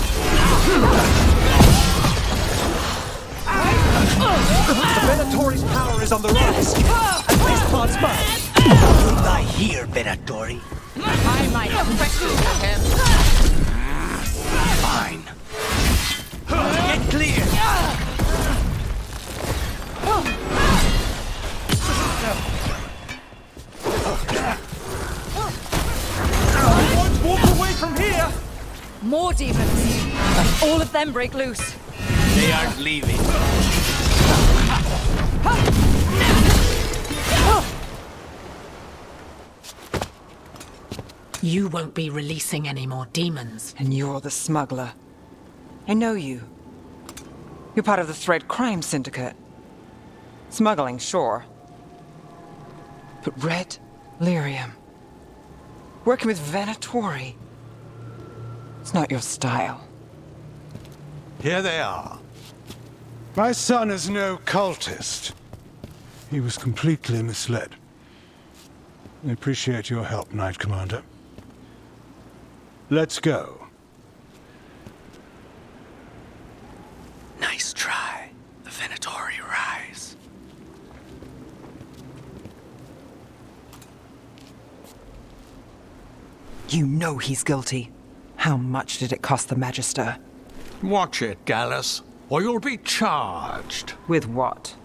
H: The Venatori's power is on the rise! And this part's mine!
C: Don't lie here, Venatori.
K: I might have questions for him.
C: Fine. Get clear!
H: I won't walk away from here!
B: More demons! And all of them break loose.
C: They aren't leaving.
L: You won't be releasing any more demons.
K: And you're the smuggler. I know you. You're part of the Thread Crime Syndicate. Smuggling, sure. But Red Lyrium. Working with Venatori. It's not your style.
J: Here they are. My son is no cultist. He was completely misled. I appreciate your help, Knight Commander. Let's go.
C: Nice try. The Venatori rise.
K: You know he's guilty. How much did it cost the Magister?
W: Watch it, Gallus, or you'll be charged.
K: With what?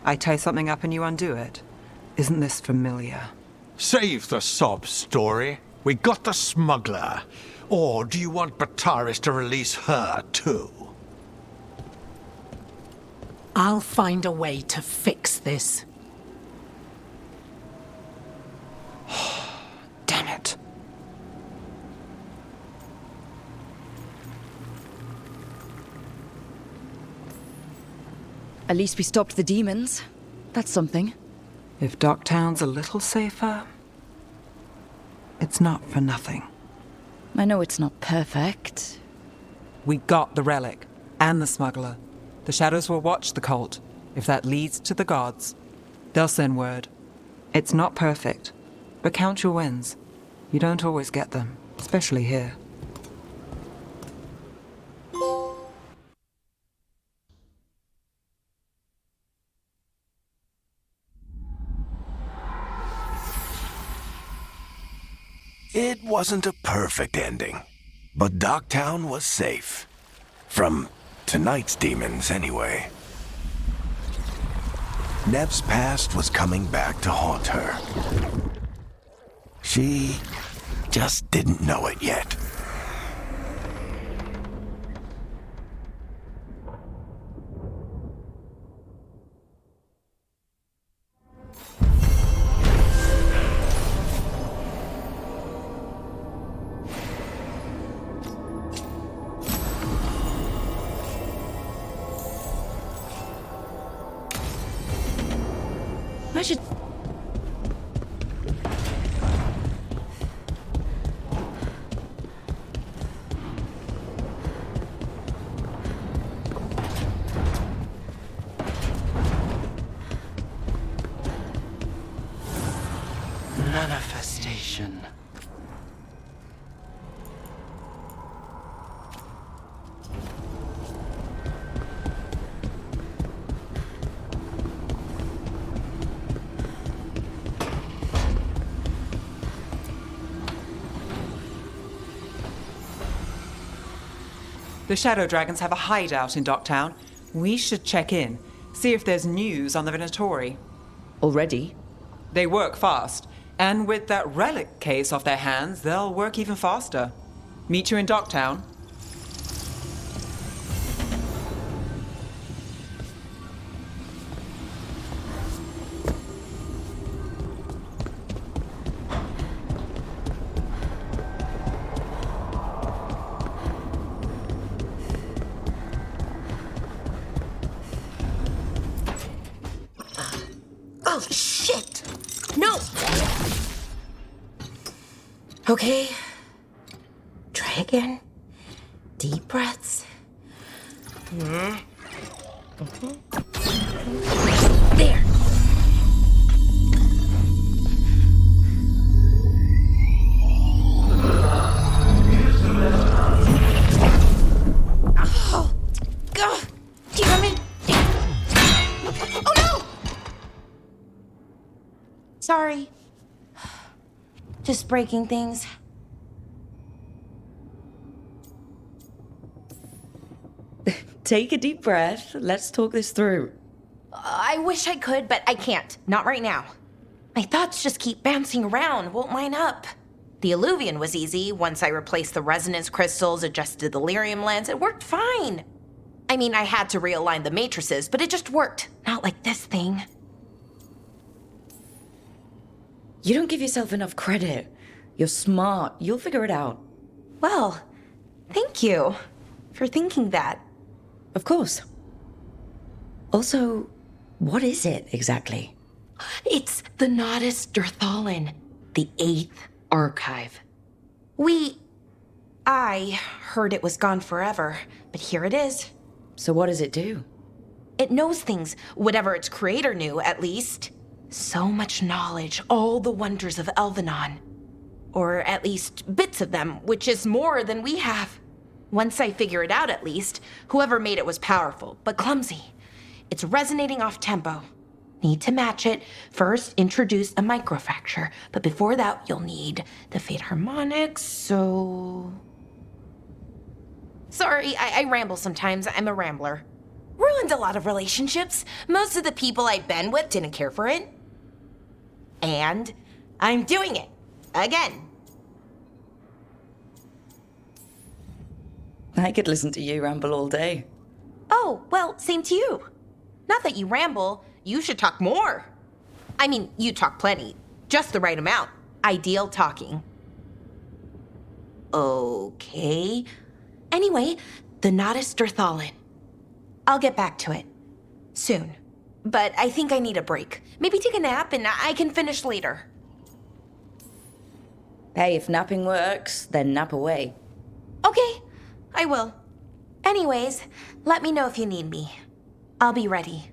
K: I tie something up and you undo it. Isn't this familiar?
W: Save the sob story. We got the smuggler. Or do you want Bataris to release her, too?
L: I'll find a way to fix this.
K: Damn it.
B: At least we stopped the demons. That's something.
K: If Docktown's a little safer, it's not for nothing.
B: I know it's not perfect.
K: We got the relic, and the smuggler. The Shadows will watch the cult. If that leads to the gods, they'll send word. It's not perfect, but count your wins. You don't always get them, especially here.
A: It wasn't a perfect ending, but Docktown was safe. From tonight's demons, anyway. Neve's past was coming back to haunt her. She just didn't know it yet.
B: I should...
O: Manifestation.
K: The Shadow Dragons have a hideout in Docktown. We should check in, see if there's news on the Venatori.
B: Already?
K: They work fast, and with that relic case off their hands, they'll work even faster. Meet you in Docktown.
M: Oh, shit! No! Okay. Try again. Deep breaths. There. Oh, God! Damn it! Oh no! Sorry. Just breaking things.
B: Take a deep breath. Let's talk this through.
M: I wish I could, but I can't. Not right now. My thoughts just keep bouncing around, won't line up. The eluvian was easy. Once I replaced the resonance crystals, adjusted the lyrium lens, it worked fine. I mean, I had to realign the matrices, but it just worked. Not like this thing.
B: You don't give yourself enough credit. You're smart. You'll figure it out.
M: Well, thank you for thinking that.
B: Of course. Also, what is it exactly?
M: It's the Nodus Dirthalin, the 8th archive. We I heard it was gone forever, but here it is.
B: So what does it do?
M: It knows things, whatever its creator knew, at least. So much knowledge, all the wonders of Elgar'nan. Or at least bits of them, which is more than we have. Once I figure it out, at least, whoever made it was powerful, but clumsy. It's resonating off tempo. Need to match it. First, introduce a microfracture, but before that, you'll need the fade harmonics, so... Sorry, I ramble sometimes. I'm a rambler. Ruined a lot of relationships. Most of the people I've been with didn't care for it. And I'm doing it. Again.
B: I could listen to you ramble all day.
M: Oh, well, same to you. Not that you ramble, you should talk more. I mean, you talk plenty. Just the right amount. Ideal talking. Okay. Anyway, the Nodus Derthalin. I'll get back to it. Soon. But I think I need a break. Maybe take a nap and I can finish later.
B: Hey, if napping works, then nap away.
M: Okay, I will. Anyways, let me know if you need me. I'll be ready.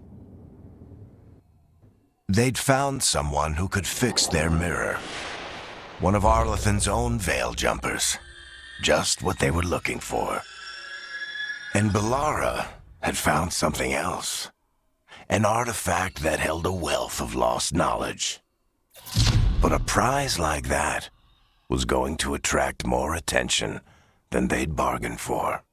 A: They'd found someone who could fix their mirror. One of Arlathan's own veil jumpers. Just what they were looking for. And Bellara had found something else. An artifact that held a wealth of lost knowledge. But a prize like that was going to attract more attention than they'd bargained for.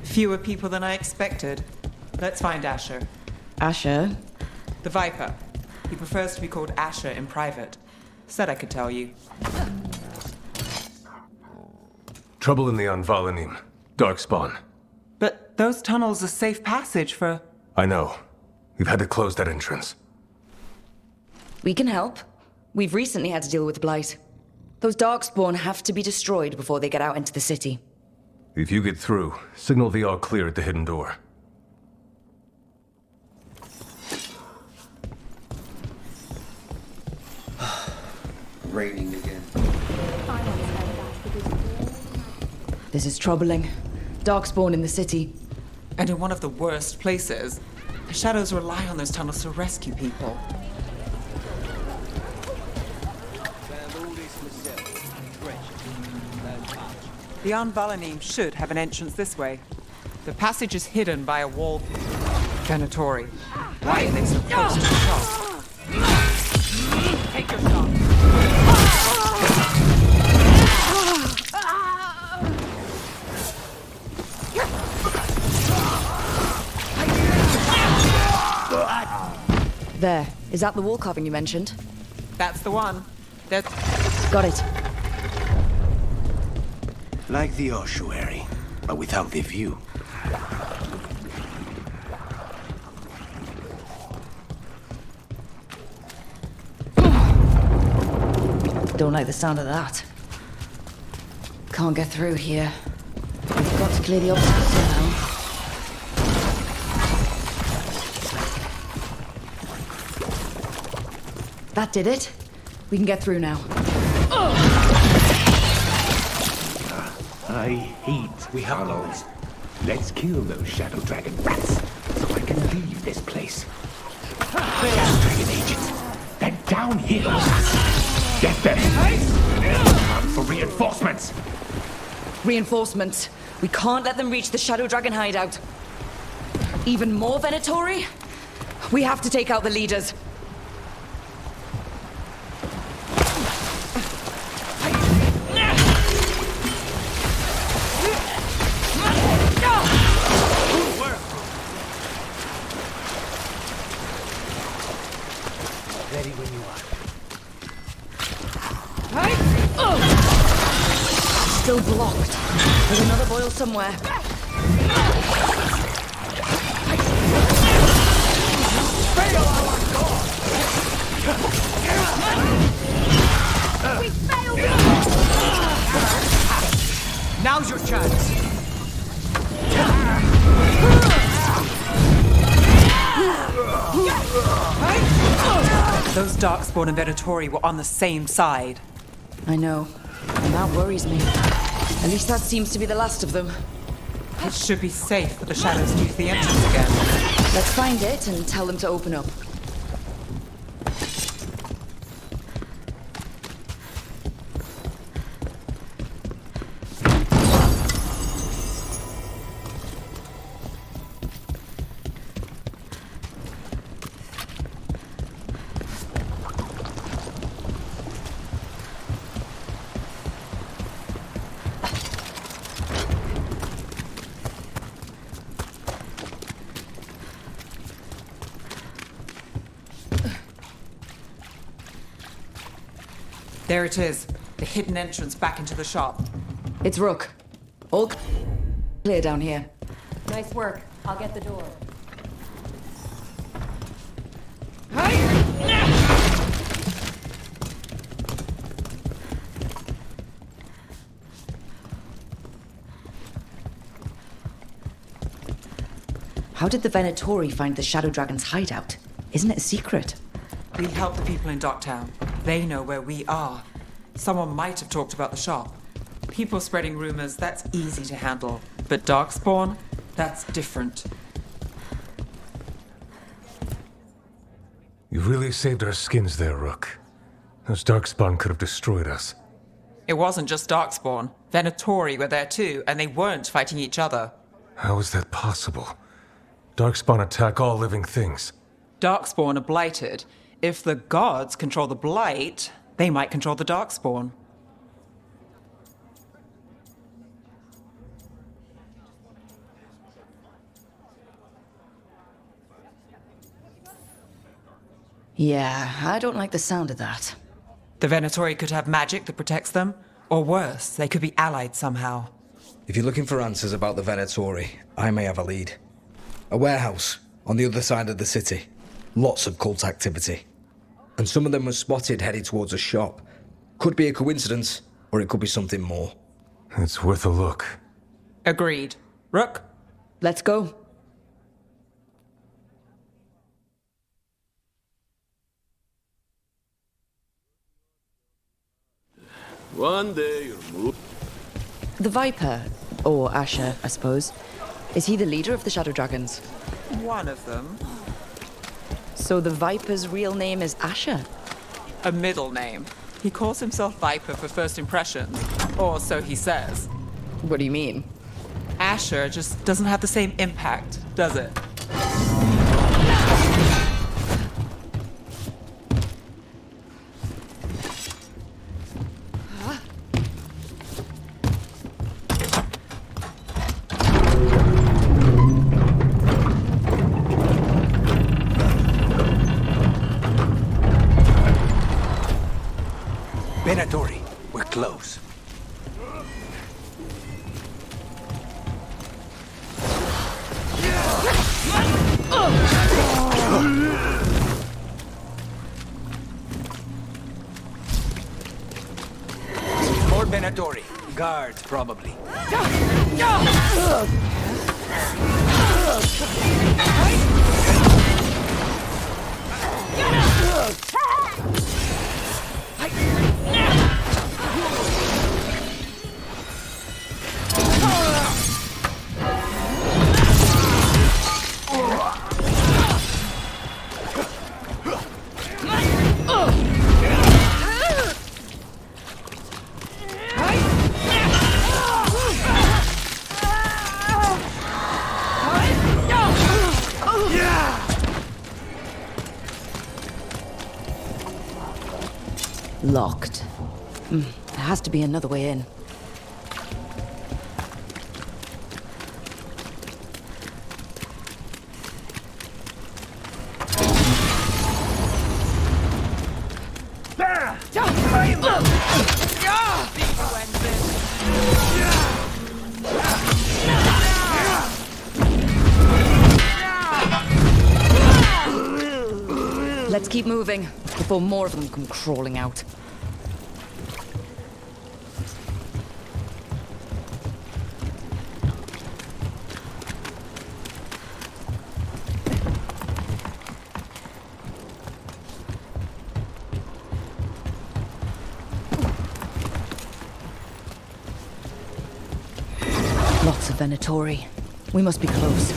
K: Fewer people than I expected. Let's find Asher.
B: Asher?
K: The Viper. He prefers to be called Asher in private. Said I could tell you.
F: Trouble in the Anval'anim. Darkspawn.
K: But those tunnels are safe passage for...
F: I know. We've had to close that entrance.
B: We can help. We've recently had to deal with Blight. Those Darkspawn have to be destroyed before they get out into the city.
F: If you get through, signal the all clear at the hidden door.
X: Raining again.
B: This is troubling. Darkspawn in the city.
K: And in one of the worst places. The Shadows rely on those tunnels to rescue people. The Anval'anim should have an entrance this way. The passage is hidden by a wall. Venatori. Why are they so close to the top?
N: Take your shot.
B: There. Is that the wall carving you mentioned?
K: That's the one. That's...
B: Got it.
A: Like the Ouary, but without the view.
B: Don't like the sound of that. Can't get through here. We've got to clear the obstacles now. That did it. We can get through now.
P: I hate tunnels. Let's kill those Shadow Dragon rats so I can leave this place. Shadow Dragon agents, they're down here. Get them. Time for reinforcements.
B: Reinforcements? We can't let them reach the Shadow Dragon hideout. Even more Venatori? We have to take out the leaders.
O: Ready when you are.
B: Still blocked. There's another boil somewhere.
N: We failed!
H: Now's your chance.
K: Those Darkspawn and Venatori were on the same side.
B: I know, and that worries me. At least that seems to be the last of them.
K: It should be safe for the shadows to use the entrance again.
B: Let's find it and tell them to open up.
K: There it is, the hidden entrance back into the shop.
B: It's Rook. All clear down here.
Q: Nice work. I'll get the door.
B: How did the Venatori find the Shadow Dragon's hideout? Isn't it a secret?
K: We help the people in Docktown. They know where we are. Someone might have talked about the shop. People spreading rumors, that's easy to handle. But Darkspawn, that's different.
F: You really saved our skins there, Rook. Those Darkspawn could have destroyed us.
K: It wasn't just Darkspawn. Venatori were there too, and they weren't fighting each other.
F: How is that possible? Darkspawn attack all living things.
K: Darkspawn are blighted. If the gods control the blight, they might control the Darkspawn.
B: Yeah, I don't like the sound of that.
K: The Venatori could have magic that protects them, or worse, they could be allied somehow.
E: If you're looking for answers about the Venatori, I may have a lead. A warehouse on the other side of the city. Lots of cult activity. And some of them were spotted headed towards a shop. Could be a coincidence, or it could be something more.
F: It's worth a look.
K: Agreed. Rook?
B: Let's go.
S: One day you'll move.
B: The Viper, or Asher, I suppose. Is he the leader of the Shadow Dragons?
K: One of them.
B: So the Viper's real name is Asher?
K: A middle name. He calls himself Viper for first impressions. Or so he says.
B: What do you mean?
K: Asher just doesn't have the same impact, does it?
C: Venatori, we're close. More Venatori. Guards, probably.
B: Locked. There has to be another way in.
N: There!
B: Let's keep moving before more of them come crawling out. Lots of Venatori. We must be close.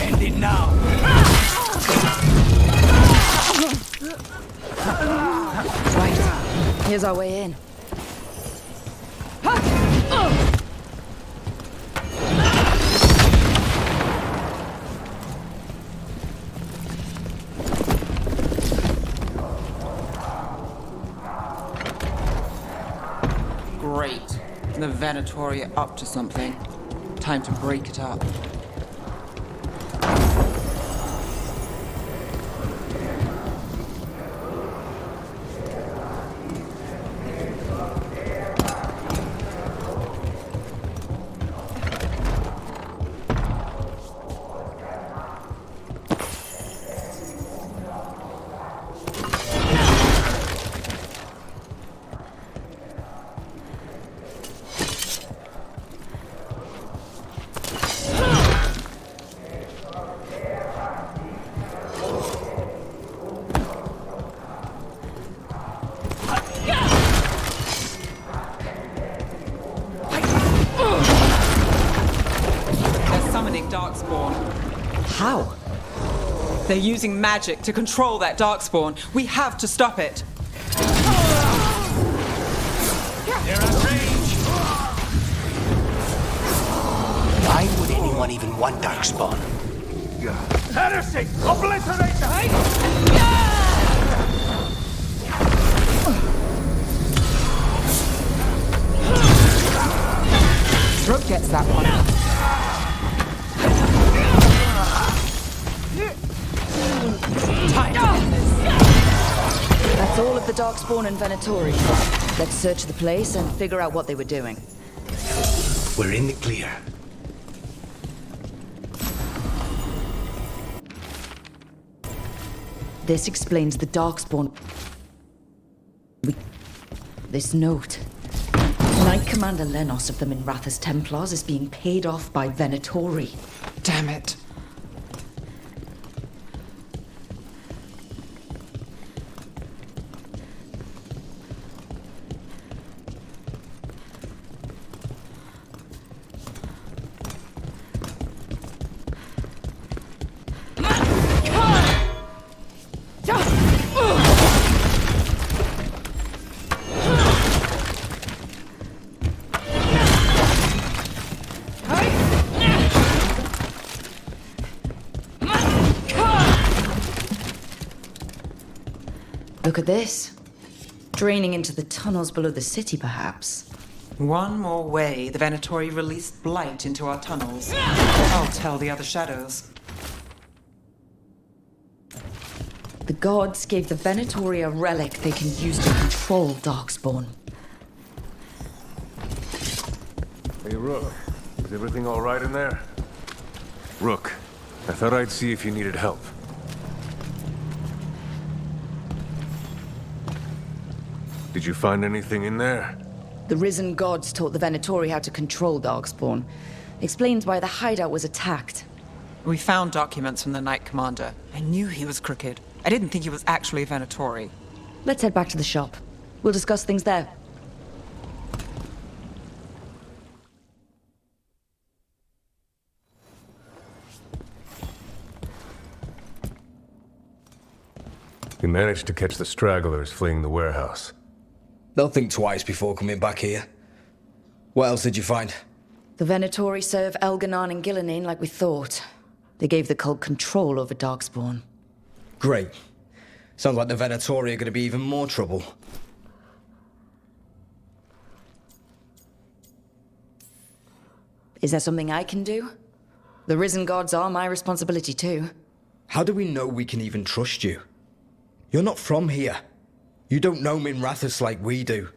N: End it now!
B: Right. Here's our way in.
K: Great. The Venatori are up to something. Time to break it up. Darkspawn.
B: How?
K: They're using magic to control that Darkspawn. We have to stop it.
N: They're at range!
C: Why would anyone even want Darkspawn?
N: Heresy! Obliterate them!
K: Rook gets that one.
B: That's all of the Darkspawn and Venatori. Let's search the place and figure out what they were doing.
C: We're in the clear.
B: This explains the Darkspawn. This note. Knight Commander Lenos of the Minrathous Templars is being paid off by Venatori.
K: Damn it.
B: Look at this. Draining into the tunnels below the city, perhaps.
K: One more way the Venatori released blight into our tunnels. I'll tell the other shadows.
B: The gods gave the Venatori a relic they can use to control Darkspawn.
F: Hey, Rook. Is everything all right in there? Rook, I thought I'd see if you needed help. Did you find anything in there?
B: The risen gods taught the Venatori how to control Darkspawn. Explains why the hideout was attacked.
K: We found documents from the Knight Commander. I knew he was crooked. I didn't think he was actually Venatori.
B: Let's head back to the shop. We'll discuss things there.
F: You managed to catch the stragglers fleeing the warehouse.
E: They'll think twice before coming back here. What else did you find?
B: The Venatori serve Elgar'nan and Gillinan like we thought. They gave the cult control over Darkspawn.
E: Great. Sounds like the Venatori are going to be even more trouble.
B: Is there something I can do? The risen gods are my responsibility too.
E: How do we know we can even trust you? You're not from here. You don't know Minrathous like we do.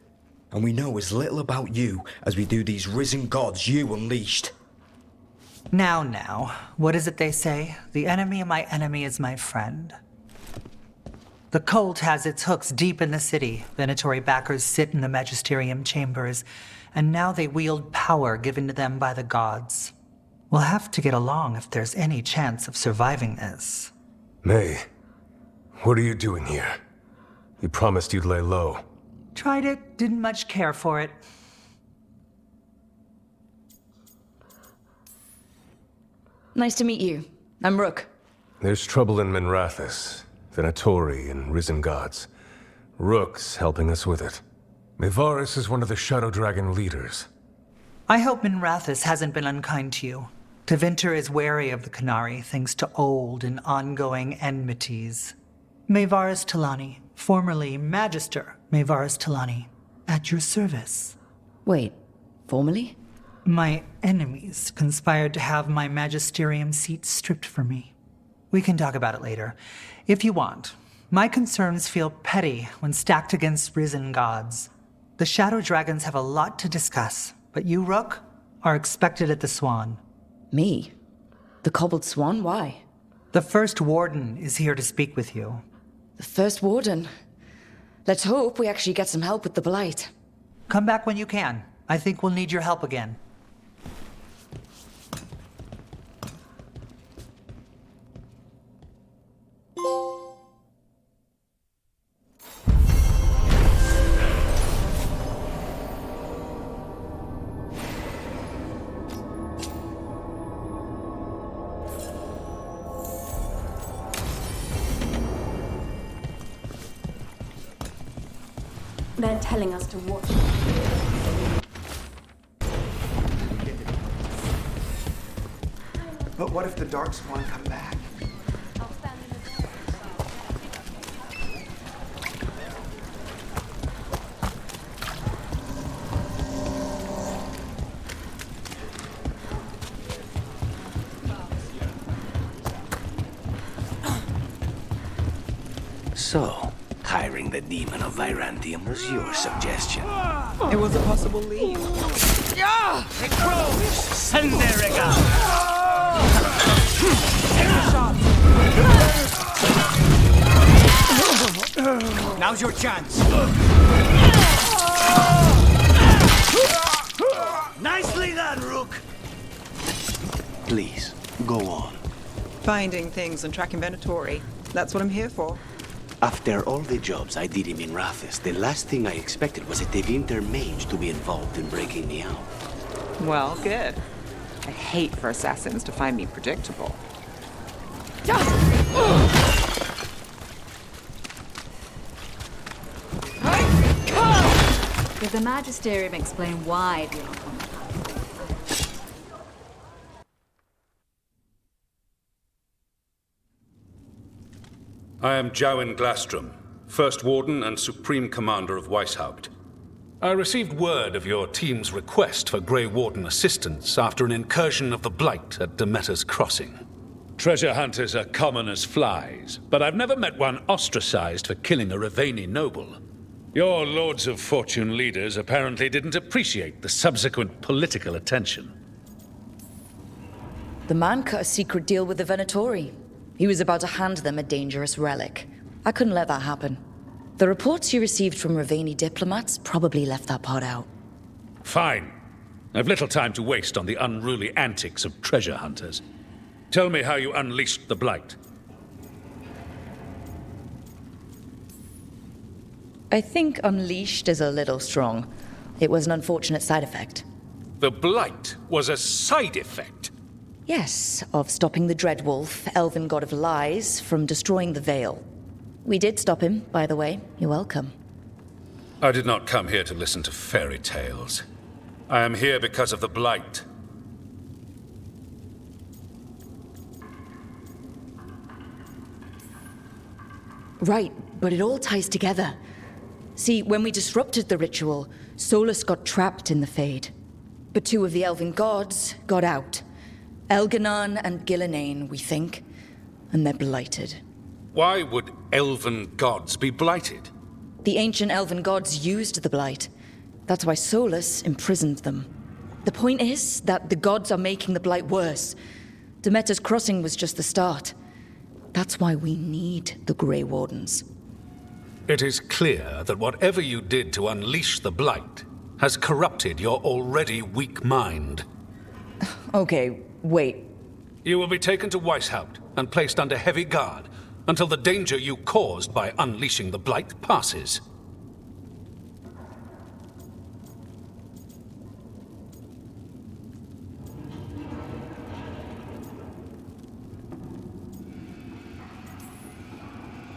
E: And we know as little about you as we do these risen gods you unleashed.
I: Now, what is it they say? The enemy of my enemy is my friend. The cult has its hooks deep in the city. Venatori backers sit in the magisterium chambers, and now they wield power given to them by the gods. We'll have to get along if there's any chance of surviving this.
F: May, what are you doing here? You promised you'd lay low.
I: Tried it, didn't much care for it.
B: Nice to meet you. I'm Rook.
F: There's trouble in Minrathous, Venatori, and risen gods. Rook's helping us with it. Mevaris is one of the Shadow Dragon leaders.
I: I hope Minrathous hasn't been unkind to you. Tevinter is wary of the Canary, thanks to old and ongoing enmities. Mevaris Talani, formerly Magister Mevaris Talani, at your service.
B: Wait, formerly?
I: My enemies conspired to have my magisterium seat stripped from me. We can talk about it later, if you want. My concerns feel petty when stacked against risen gods. The Shadow Dragons have a lot to discuss, but you, Rook, are expected at the Swan.
B: Me? The Cobbled Swan? Why?
I: The First Warden is here to speak with you.
B: The First Warden? Let's hope we actually get some help with the Blight.
I: Come back when you can. I think we'll need your help again.
Q: They're telling us to watch.
X: But what if the Darkspawn come back?
C: So, hiring the demon of Virantium was your suggestion.
K: It was a possible lead.
N: Yeah! The crows! Send their regard! Now's your chance. Nicely done, Rook.
C: Please, go on.
K: Finding things and tracking Venatori. That's what I'm here for.
C: After all the jobs I did in Minrathous, the last thing I expected was a Tevinter mage to be involved in breaking me out.
K: Well, good. I hate for assassins to find me predictable.
Q: Did the Magisterium explain why the outcome?
T: I am Jowin Glastrom, First Warden and Supreme Commander of Weishaupt. I received word of your team's request for Grey Warden assistance after an incursion of the Blight at Demeta's Crossing. Treasure hunters are common as flies, but I've never met one ostracized for killing a Raveni noble. Your Lords of Fortune leaders apparently didn't appreciate the subsequent political attention.
B: The man cut a secret deal with the Venatori. He was about to hand them a dangerous relic. I couldn't let that happen. The reports you received from Raveni diplomats probably left that part out.
T: Fine. I've little time to waste on the unruly antics of treasure hunters. Tell me how you unleashed the Blight.
B: I think unleashed is a little strong. It was an unfortunate side effect.
T: The Blight was a side effect?
B: Yes, of stopping the Dreadwolf, elven god of lies, from destroying the Veil. We did stop him, by the way. You're welcome.
T: I did not come here to listen to fairy tales. I am here because of the Blight.
B: Right, but it all ties together. See, when we disrupted the ritual, Solas got trapped in the Fade. But 2 of the elven gods got out. Elgar'nan and Gillenane, we think. And they're blighted.
T: Why would elven gods be blighted?
B: The ancient elven gods used the blight. That's why Solas imprisoned them. The point is that the gods are making the blight worse. Demeta's crossing was just the start. That's why we need the Grey Wardens.
T: It is clear that whatever you did to unleash the blight has corrupted your already weak mind.
B: Okay, wait.
T: You will be taken to Weishaupt and placed under heavy guard until the danger you caused by unleashing the blight passes.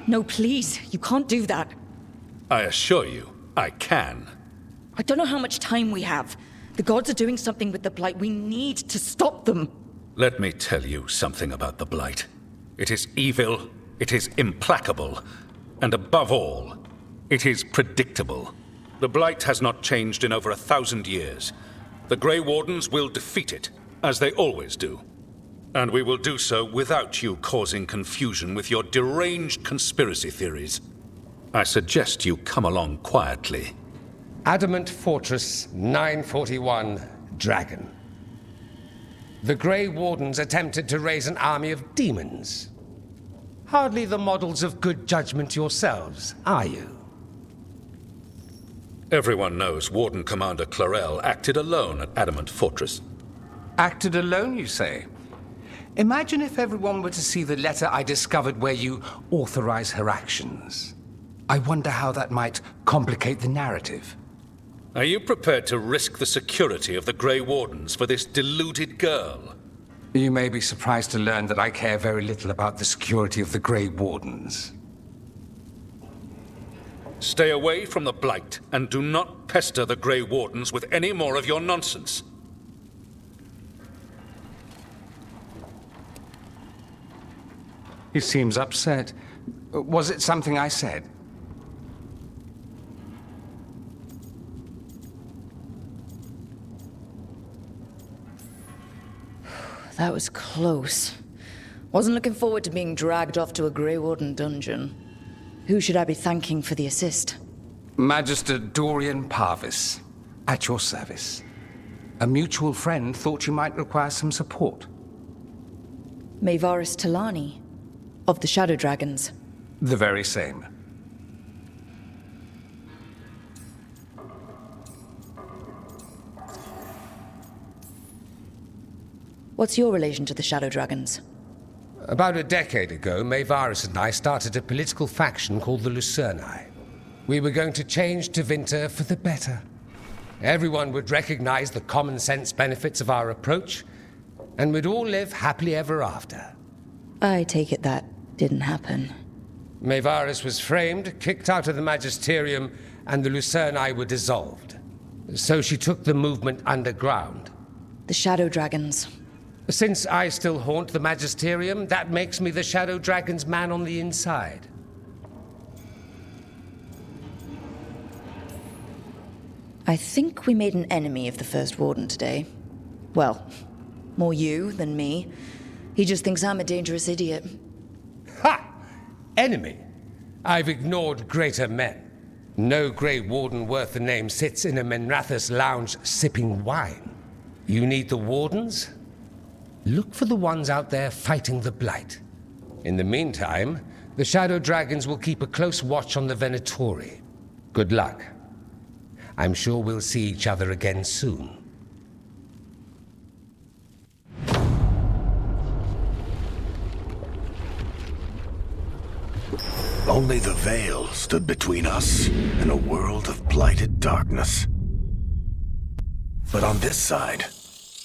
B: No, please, you can't do that.
T: I assure you, I can.
B: I don't know how much time we have. The gods are doing something with the blight. We need to stop them.
T: Let me tell you something about the blight. It is evil, it is implacable, and above all, it is predictable. The blight has not changed in over 1,000 years. The Grey Wardens will defeat it, as they always do. And we will do so without you causing confusion with your deranged conspiracy theories. I suggest you come along quietly.
D: Adamant Fortress 941, Dragon. The Grey Wardens attempted to raise an army of demons. Hardly the models of good judgment yourselves, are you?
T: Everyone knows Warden Commander Clarel acted alone at Adamant Fortress.
D: Acted alone, you say? Imagine if everyone were to see the letter I discovered where you authorize her actions. I wonder how that might complicate the narrative.
T: Are you prepared to risk the security of the Grey Wardens for this deluded girl?
D: You may be surprised to learn that I care very little about the security of the Grey Wardens.
T: Stay away from the blight, and do not pester the Grey Wardens with any more of your nonsense.
D: He seems upset. Was it something I said?
B: That was close. Wasn't looking forward to being dragged off to a Grey Warden dungeon. Who should I be thanking for the assist?
D: Magister Dorian Parvis, at your service. A mutual friend thought you might require some support.
B: Mayvaris Talani, of the Shadow Dragons.
D: The very same.
B: What's your relation to the Shadow Dragons?
D: About a decade ago, Mayvaris and I started a political faction called the Lucerni. We were going to change Tevinter for the better. Everyone would recognize the common sense benefits of our approach, and we'd all live happily ever after.
B: I take it that didn't happen.
D: Mayvaris was framed, kicked out of the Magisterium, and the Lucerni were dissolved. So she took the movement underground.
B: The Shadow Dragons.
D: Since I still haunt the Magisterium, that makes me the Shadow Dragon's man on the inside.
B: I think we made an enemy of the First Warden today. Well, more you than me. He just thinks I'm a dangerous idiot.
D: Ha! Enemy? I've ignored greater men. No Grey Warden worth the name sits in a Minrathous lounge sipping wine. You need the Wardens? Look for the ones out there fighting the Blight. In the meantime, the Shadow Dragons will keep a close watch on the Venatori. Good luck. I'm sure we'll see each other again soon.
A: Only the veil stood between us and a world of blighted darkness. But on this side,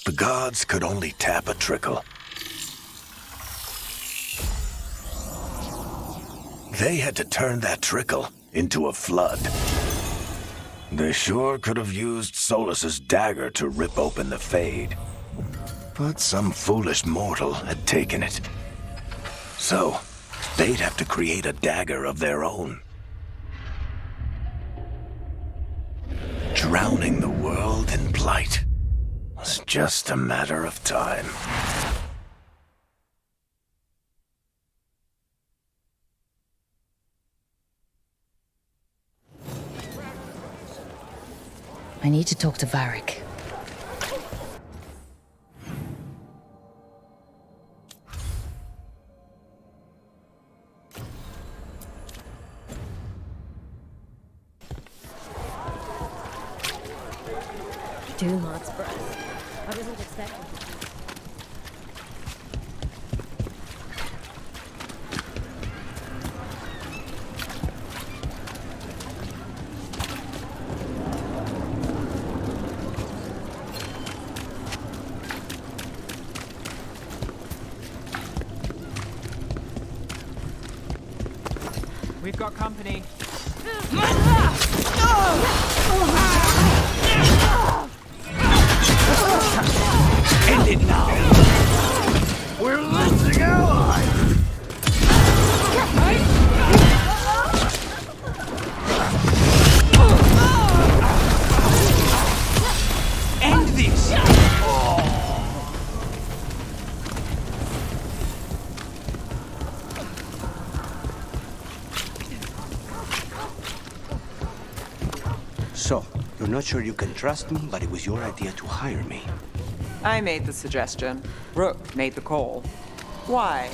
A: the gods could only tap a trickle. They had to turn that trickle into a flood. They sure could have used Solas's dagger to rip open the Fade. But some foolish mortal had taken it. So, they'd have to create a dagger of their own. drowning the world in blight was just a matter of time.
B: I need to talk to Varric.
Q: Dumat's breath. I wasn't expecting it.
K: We've got company.
X: End it now! We're losing allies! End this!
C: So, you're not sure you can trust me, but it was your idea to hire me.
K: I made the suggestion. Rook made the call. Why?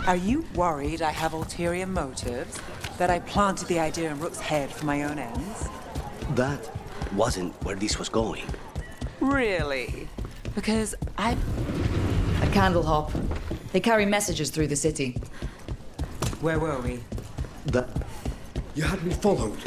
K: Are you worried I have ulterior motives? That I planted the idea in Rook's head for my own ends?
C: That wasn't where this was going.
K: Really? Because I...
B: A candle hop. They carry messages through the city.
K: Where were we?
C: That... You had me followed.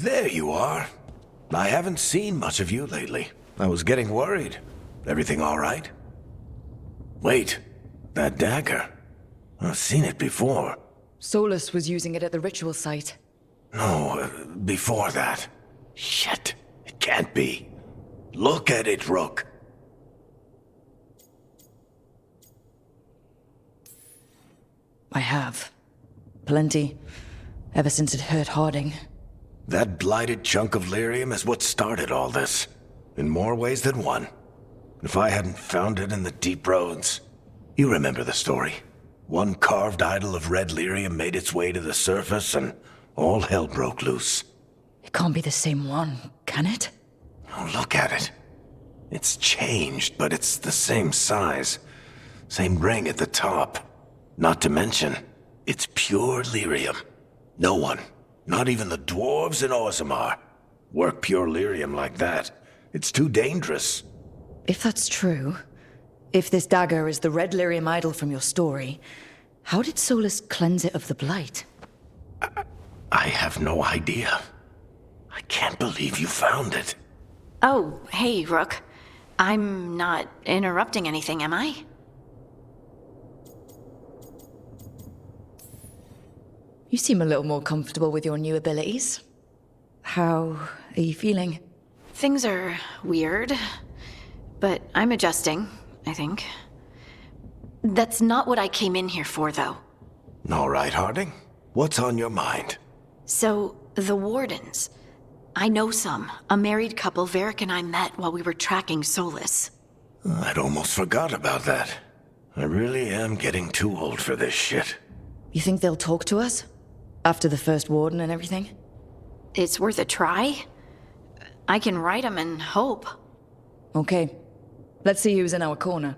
A: There you are. I haven't seen much of you lately. I was getting worried. Everything all right? Wait, that dagger. I've seen it before.
B: Solas was using it at the ritual site.
A: No, before that. Shit, it can't be. Look at it, Rook.
B: I have. Plenty. Ever since it hurt Harding.
A: That blighted chunk of lyrium is what started all this. In more ways than one. If I hadn't found it in the deep roads... You remember the story. One carved idol of red lyrium made its way to the surface and all hell broke loose.
B: It can't be the same one, can it?
A: Oh, look at it. It's changed, but it's the same size. Same ring at the top. Not to mention, it's pure lyrium. No one, not even the dwarves in Orzammar, work pure lyrium like that. It's too dangerous.
B: If that's true, if this dagger is the red lyrium idol from your story, how did Solas cleanse it of the blight?
A: I have no idea. I can't believe you found it.
G: Oh, hey, Rook. I'm not interrupting anything, am I?
B: You seem a little more comfortable with your new abilities. How are you feeling?
G: Things are weird, but I'm adjusting, I think. That's not what I came in here for, though.
A: All right, Harding. What's on your mind?
G: So, the Wardens. I know some. A married couple Varric and I met while we were tracking Solas.
A: I'd almost forgot about that. I really am getting too old for this shit.
B: You think they'll talk to us? After the first warden and everything?
G: It's worth a try. I can write them and hope.
B: Okay. Let's see who's in our corner.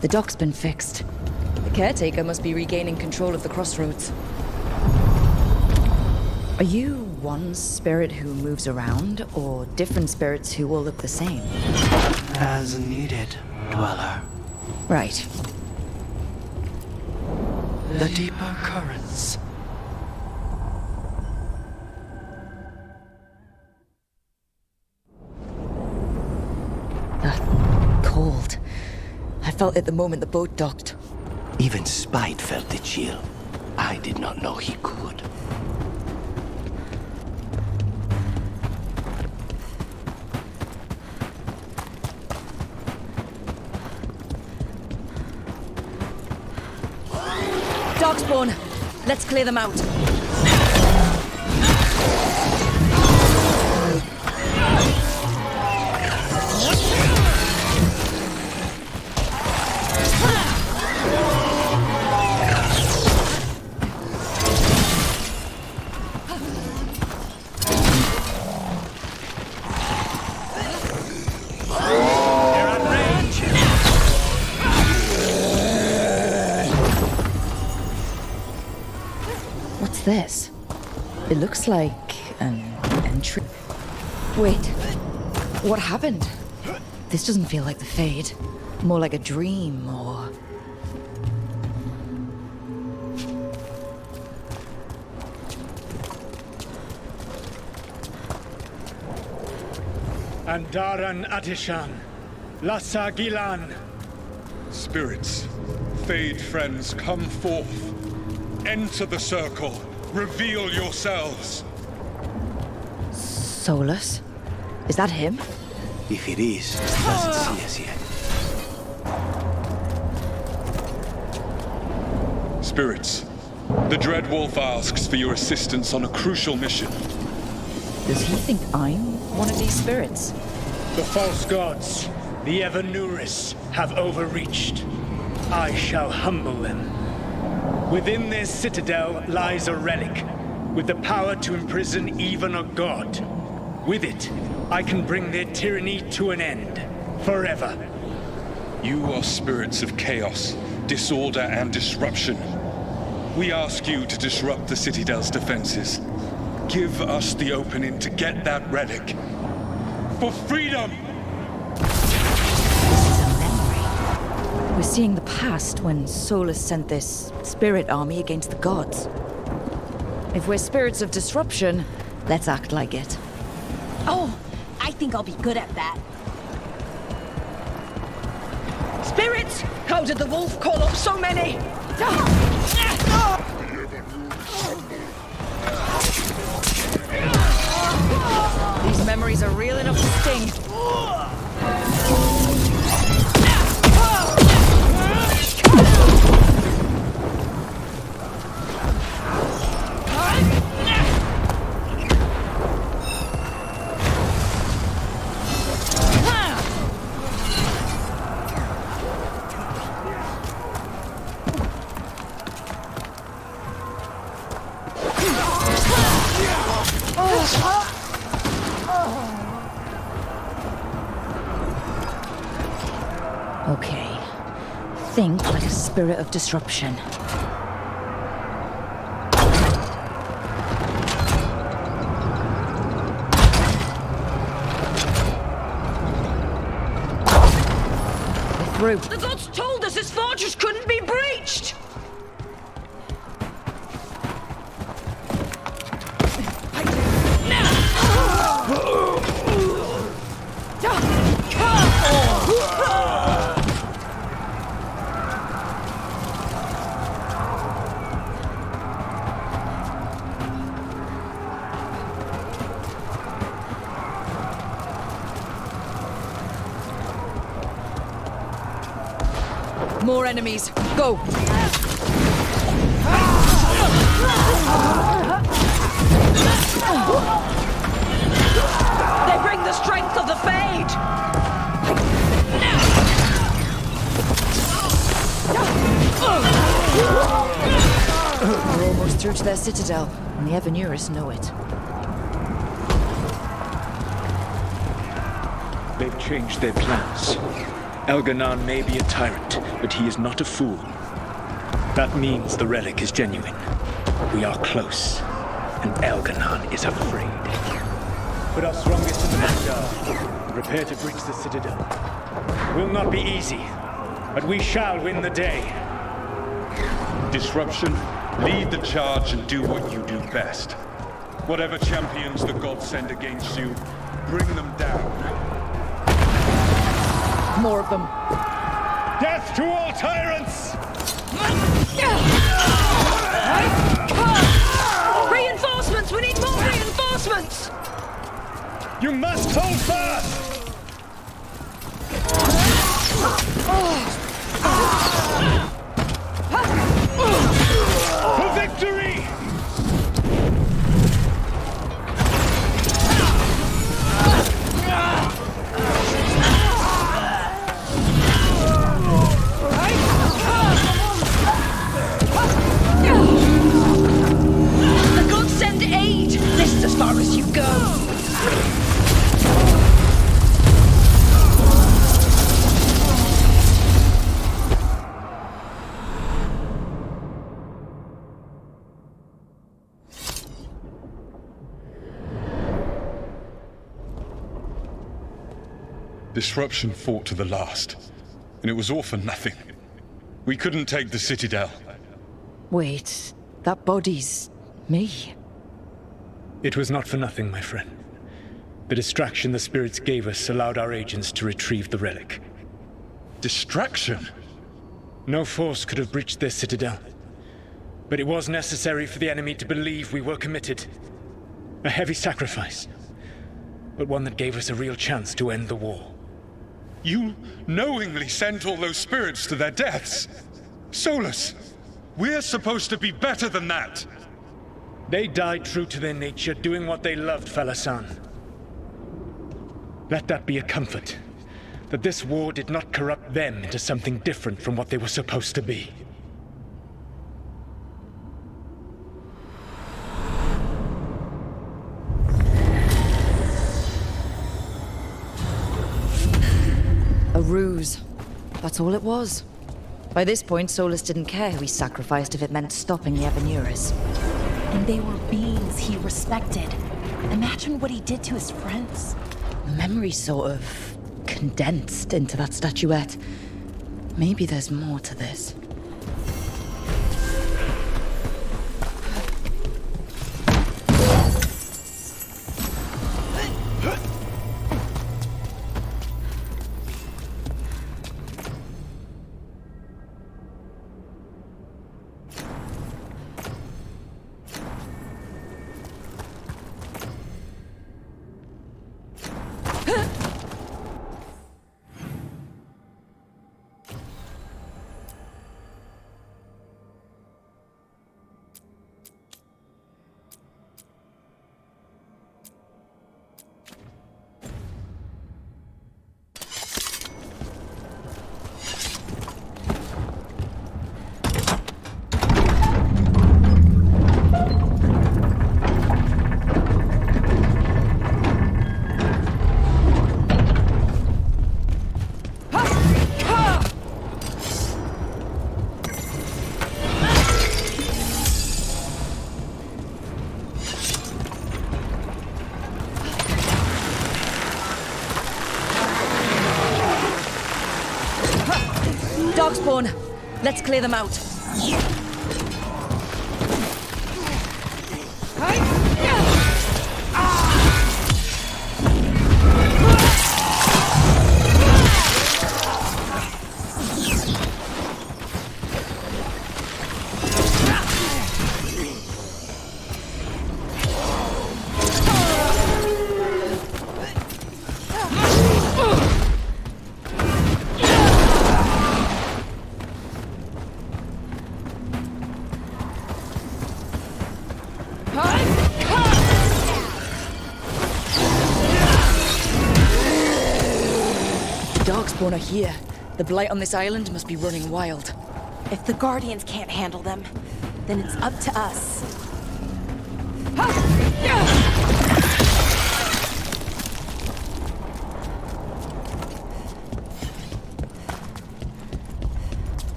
B: The dock's been fixed. The caretaker must be regaining control of the crossroads. Are you one spirit who moves around, or different spirits who all look the same?
O: As needed, Dweller.
B: Right.
O: The deeper currents.
B: Cold. I felt it the moment the boat docked.
C: Even Spite felt the chill. I did not know he could.
B: Darkspawn! Let's clear them out. This? It looks like an entry. Wait, what happened? This doesn't feel like the Fade. More like a dream, or...
J: Andaran Atishan, Lassa Gilan. Spirits, Fade friends, come forth. Enter the circle. Reveal yourselves.
B: Solas? Is that him?
C: If it is, he doesn't see us yet.
J: Spirits, the Dreadwolf asks for your assistance on a crucial mission.
B: Does he think I'm one of these spirits?
J: The false gods, the Evanuris, have overreached. I shall humble them. Within their citadel lies a relic, with the power to imprison even a god. With it, I can bring their tyranny to an end, forever. You are spirits of chaos, disorder, and disruption. We ask you to disrupt the citadel's defenses. Give us the opening to get that relic. For freedom!
B: We're seeing the past when Solas sent this spirit army against the gods. If we're spirits of disruption, let's act like it.
M: Oh, I think I'll be good at that.
R: Spirits! How did the wolf call up so many? These memories are real enough to sting.
B: Okay. Think like a spirit of disruption. We're through.
R: The gods told us this fortress couldn't be breached!
B: More enemies. Go!
R: They bring the strength of the Fade!
B: We're almost through to their citadel, and the Evanuris know it.
J: They've changed their plans. Elgar'nan may be a tyrant, but he is not a fool. That means the relic is genuine. We are close, and Elgar'nan is afraid. Put our strongest in the vanguard. Prepare to breach the citadel. Will not be easy, but we shall win the day.
U: Disruption, lead the charge and do what you do best. Whatever champions the gods send against you, bring them down.
B: More of them.
J: Death to all tyrants!
R: Reinforcements! We need more reinforcements!
J: You must hold fast! For victory!
R: The gods send aid! This is as far as you go!
U: Disruption fought to the last, and it was all for nothing. We couldn't take the Citadel.
B: Wait, that body's me.
J: It was not for nothing, my friend. The distraction the spirits gave us allowed our agents to retrieve the relic.
U: Distraction?
J: No force could have breached this citadel. But it was necessary for the enemy to believe we were committed. A heavy sacrifice, but one that gave us a real chance to end the war.
U: You knowingly sent all those spirits to their deaths. Solas, we're supposed to be better than that.
J: They died true to their nature, doing what they loved, Falasan. Let that be a comfort, that this war did not corrupt them into something different from what they were supposed to be.
B: A ruse. That's all it was. By this point, Solas didn't care who he sacrificed if it meant stopping the Evanuris.
M: And they were beings he respected. Imagine what he did to his friends.
B: Memory sort of condensed into that statuette. Maybe there's more to this. Darkspawn! Let's clear them out. Darkspawn are here. The blight on this island must be running wild.
M: If the Guardians can't handle them, then it's up to us.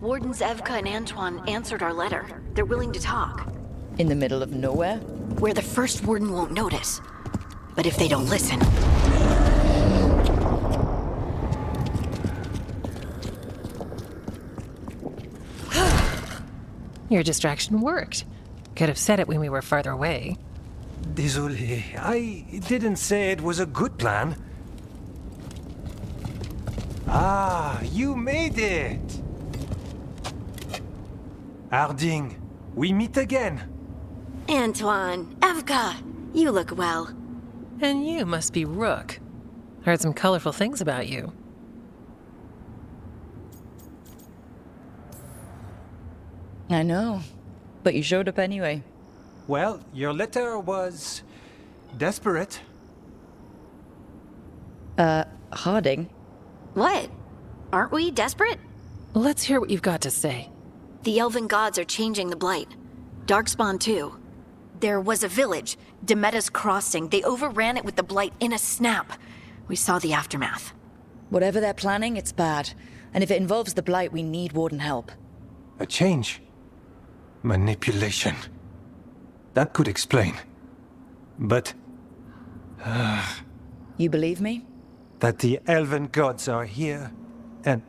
G: Wardens Evka and Antoine answered our letter. They're willing to talk.
B: In the middle of nowhere?
G: Where the first warden won't notice. But if they don't listen...
L: Your distraction worked. Could have said it when we were farther away.
H: Désolé, I didn't say it was a good plan. Ah, you made it! Harding, we meet again.
G: Antoine, Evka, you look well.
L: And you must be Rook. Heard some colorful things about you.
B: I know, but you showed up anyway.
H: Well, your letter was... desperate.
B: Harding?
G: What? Aren't we desperate?
L: Let's hear what you've got to say.
G: The elven gods are changing the blight. Darkspawn too. There was a village, Demeta's Crossing. They overran it with the blight in a snap. We saw the aftermath.
B: Whatever they're planning, it's bad. And if it involves the blight, we need warden help.
H: A change. Manipulation. That could explain. But...
B: You believe me?
H: that the elven gods are here, and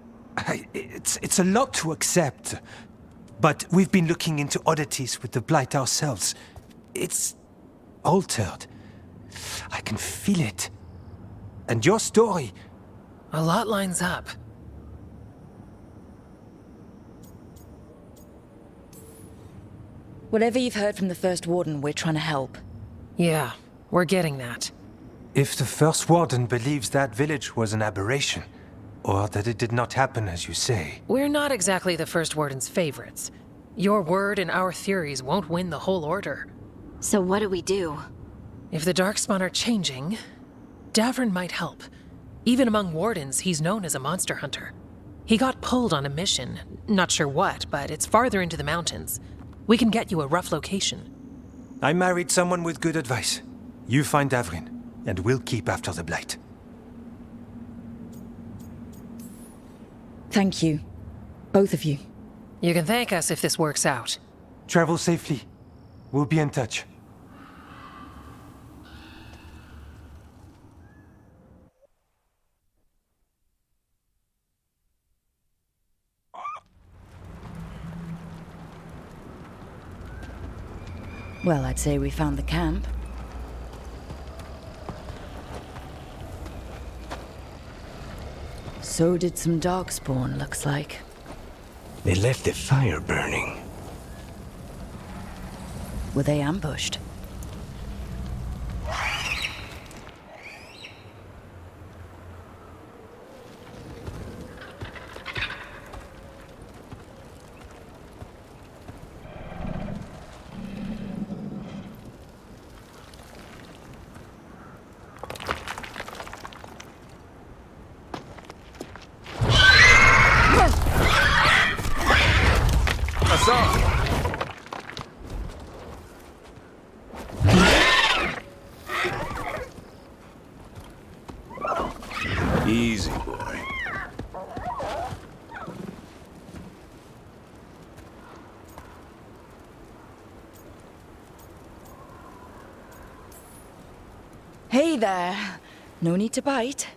H: it's a lot to accept. But we've been looking into oddities with the blight ourselves. It's altered. I can feel it. And your story...
L: A lot lines up.
B: Whatever you've heard from the First Warden, we're trying to help.
L: Yeah, we're getting that.
H: If the First Warden believes that village was an aberration, or that it did not happen as you say...
L: We're not exactly the First Warden's favorites. Your word and our theories won't win the whole order.
G: So what do we do?
L: If the Darkspawn are changing, Davrin might help. Even among Wardens, he's known as a monster hunter. He got pulled on a mission. Not sure what, but it's farther into the mountains. We can get you a rough location.
H: I married someone with good advice. You find Davrin, and we'll keep after the blight.
B: Thank you. Both of you.
L: You can thank us if this works out.
H: Travel safely. We'll be in touch.
B: Well, I'd say we found the camp. So did some Darkspawn, looks like.
C: They left the fire burning.
B: Were they ambushed?
A: Easy, boy.
B: Hey there. No need to bite.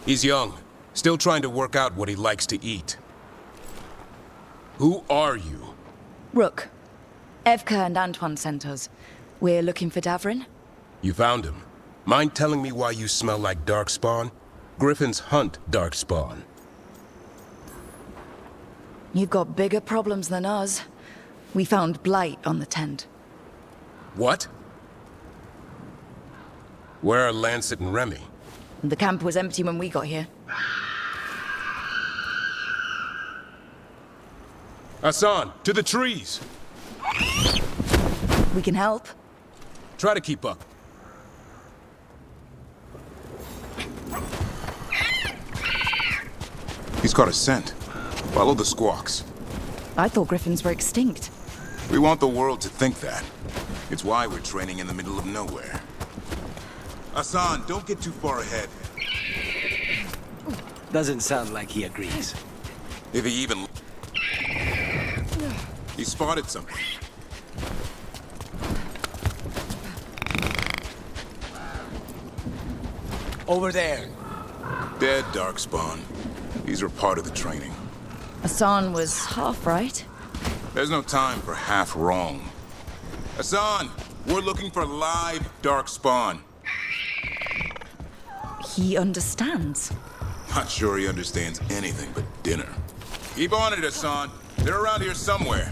P: He's young, still trying to work out what he likes to eat. Who are you?
B: Rook. Evka and Antoine sent us. We're looking for Davrin.
P: You found him. Mind telling me why you smell like Darkspawn? Griffins hunt Darkspawn.
B: You've got bigger problems than us. We found blight on the tent.
P: What? Where are Lancet and Remy?
B: The camp was empty when we got here.
P: Hassan, to the trees!
B: We can help.
P: Try to keep up.
S: He's caught a scent. Follow the squawks.
B: I thought griffins were extinct.
S: We want the world to think that. It's why we're training in the middle of nowhere. Hassan, don't get too far ahead.
C: Doesn't sound like he agrees.
S: If he even... He spotted something.
C: Over there.
S: Dead, Darkspawn. These were part of the training.
B: Hassan was half right.
S: There's no time for half wrong. Hassan, we're looking for live Darkspawn.
B: He understands.
S: Not sure he understands anything but dinner. Keep on it, Hassan. They're around here somewhere.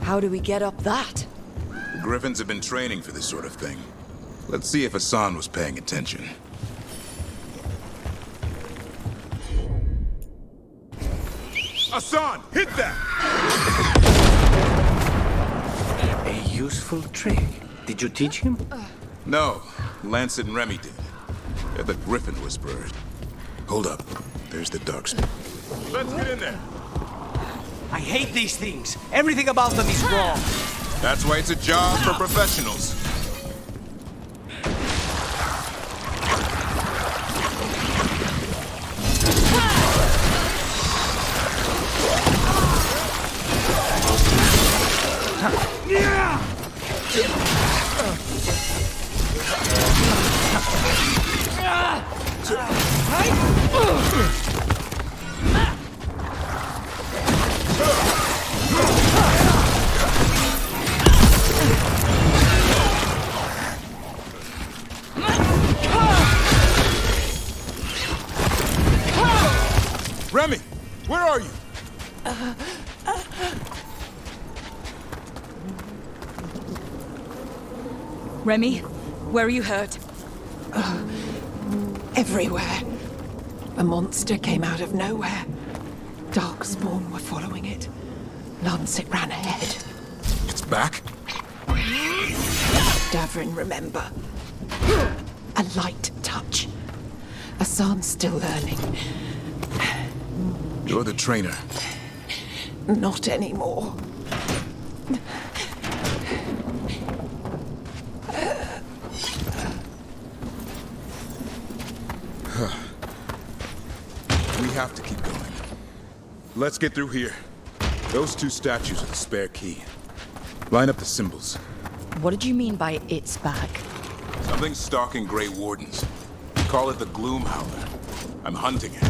B: How do we get up that?
S: The Griffins have been training for this sort of thing. Let's see if Hassan was paying attention. Hassan, hit that!
C: A useful trick. Did you teach him?
S: No, Lancet and Remy did. They're the Griffin Whisperers. Hold up. There's the Darkspawn. Let's get in there.
C: I hate these things. Everything about them is wrong.
S: That's why it's a job for professionals. Remy, where are you?
V: Remy, where are you hurt?
K: Everywhere. A monster came out of nowhere. Darkspawn were following it. Lancet ran ahead.
S: It's back?
K: Davrin, remember. A light touch. Hassan's still learning.
S: You're the trainer.
K: Not anymore.
S: We have to keep going. Let's get through here. Those two statues are the spare key. Line up the symbols.
B: What did you mean by it's back?
S: Something's stalking Grey Wardens. We call it the Gloom Howler. I'm hunting it.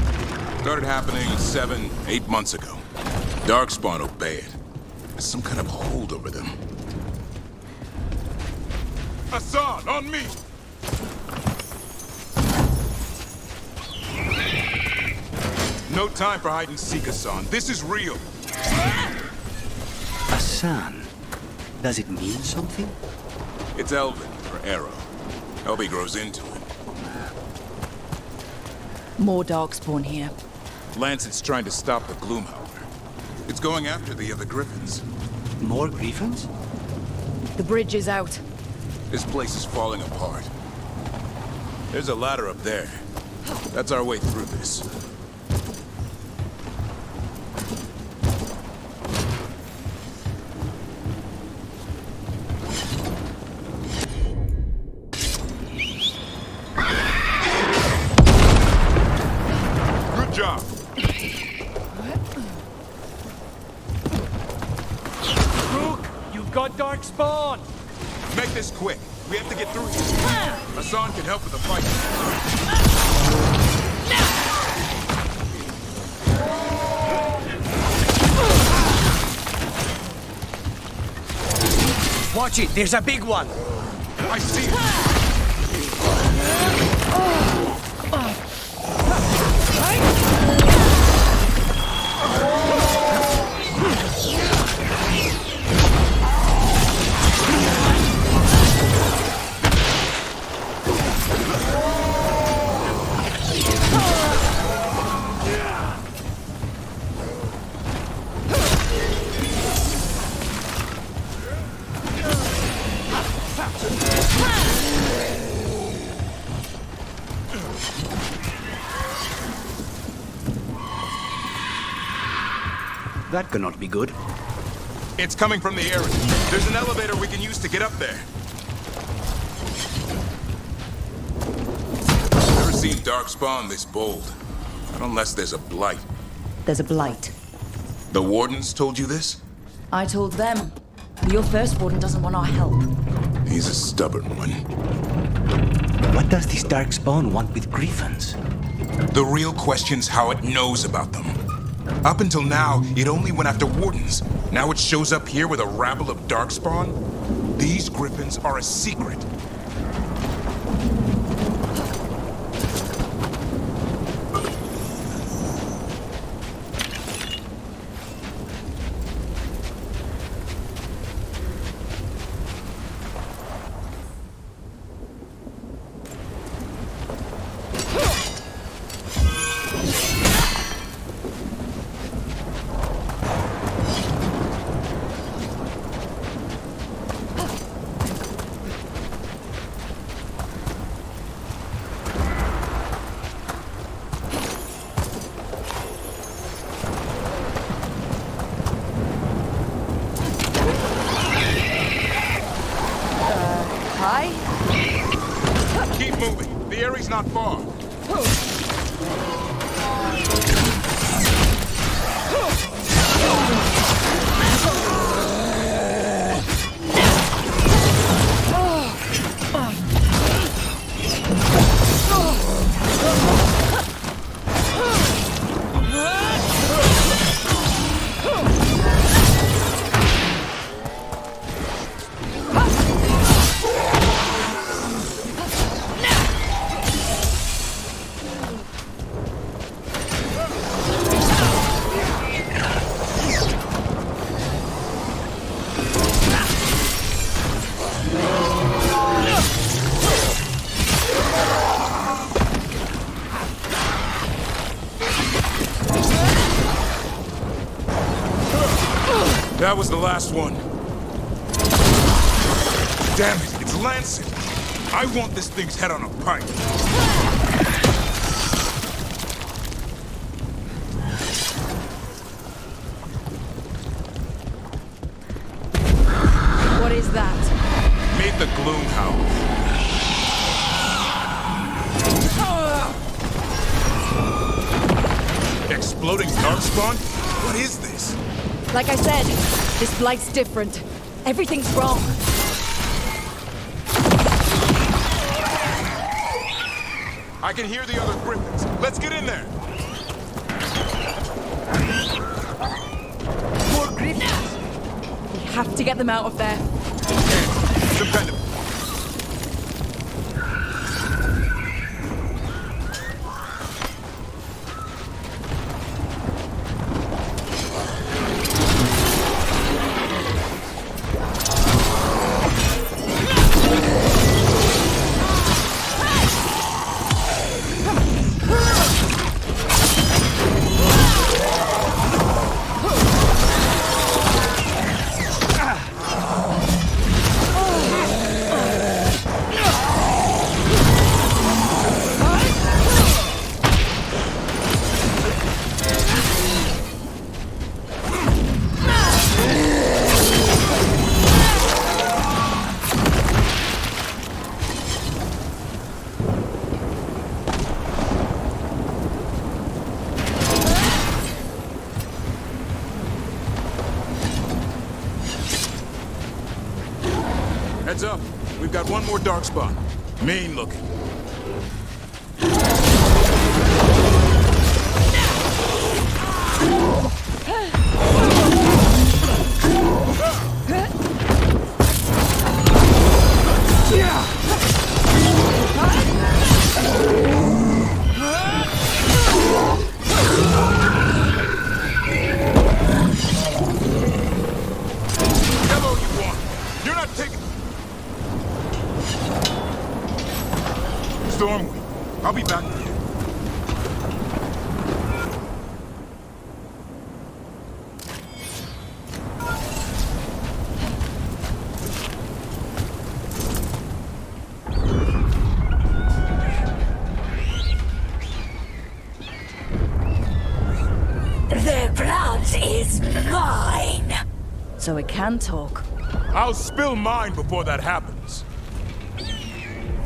S: Started happening 7, 8 months ago. Darkspawn obey it. There's some kind of hold over them. Hassan, on me! No time for hide and seek, Hassan. This is real.
C: Hassan. Does it mean something?
S: It's Elven, or arrow. Elby grows into it.
B: More Darkspawn here.
S: Lancet's trying to stop the Gloomhowler. It's going after the other Griffins.
C: More Griffins?
B: The bridge is out.
S: This place is falling apart. There's a ladder up there. That's our way through this.
J: got Darkspawn!
S: Make this quick. We have to get through here. Hassan can help with the fight.
E: Watch it, there's a big one!
S: I see it!
C: That cannot be good.
S: It's coming from the area. There's an elevator we can use to get up there. Never seen Darkspawn this bold. Not unless there's a blight.
B: There's a blight.
S: The wardens told you this?
B: I told them. Your first warden doesn't want our help.
S: He's a stubborn one.
C: What does this Darkspawn want with griffins?
S: The real question's how it knows about them. Up until now, it only went after wardens. Now it shows up here with a rabble of Darkspawn? These griffins are a secret. Keep moving. The area's not far. That was the last one. Damn it, it's Lancet. I want this thing's head on a pike.
B: What is that?
S: Meet the Gloom Howl. Exploding Darkspawn? What is this?
V: Like I said, this blight's different. Everything's wrong.
S: I can hear the other griffins. Let's get in there.
V: More griffins! We have to get them out of there.
S: Dependable. Heads up. We've got one more Darkspawn. Mean looking. Stormwind. I'll be back for you.
R: Their blood is mine.
B: So it can talk.
S: I'll spill mine before that happens.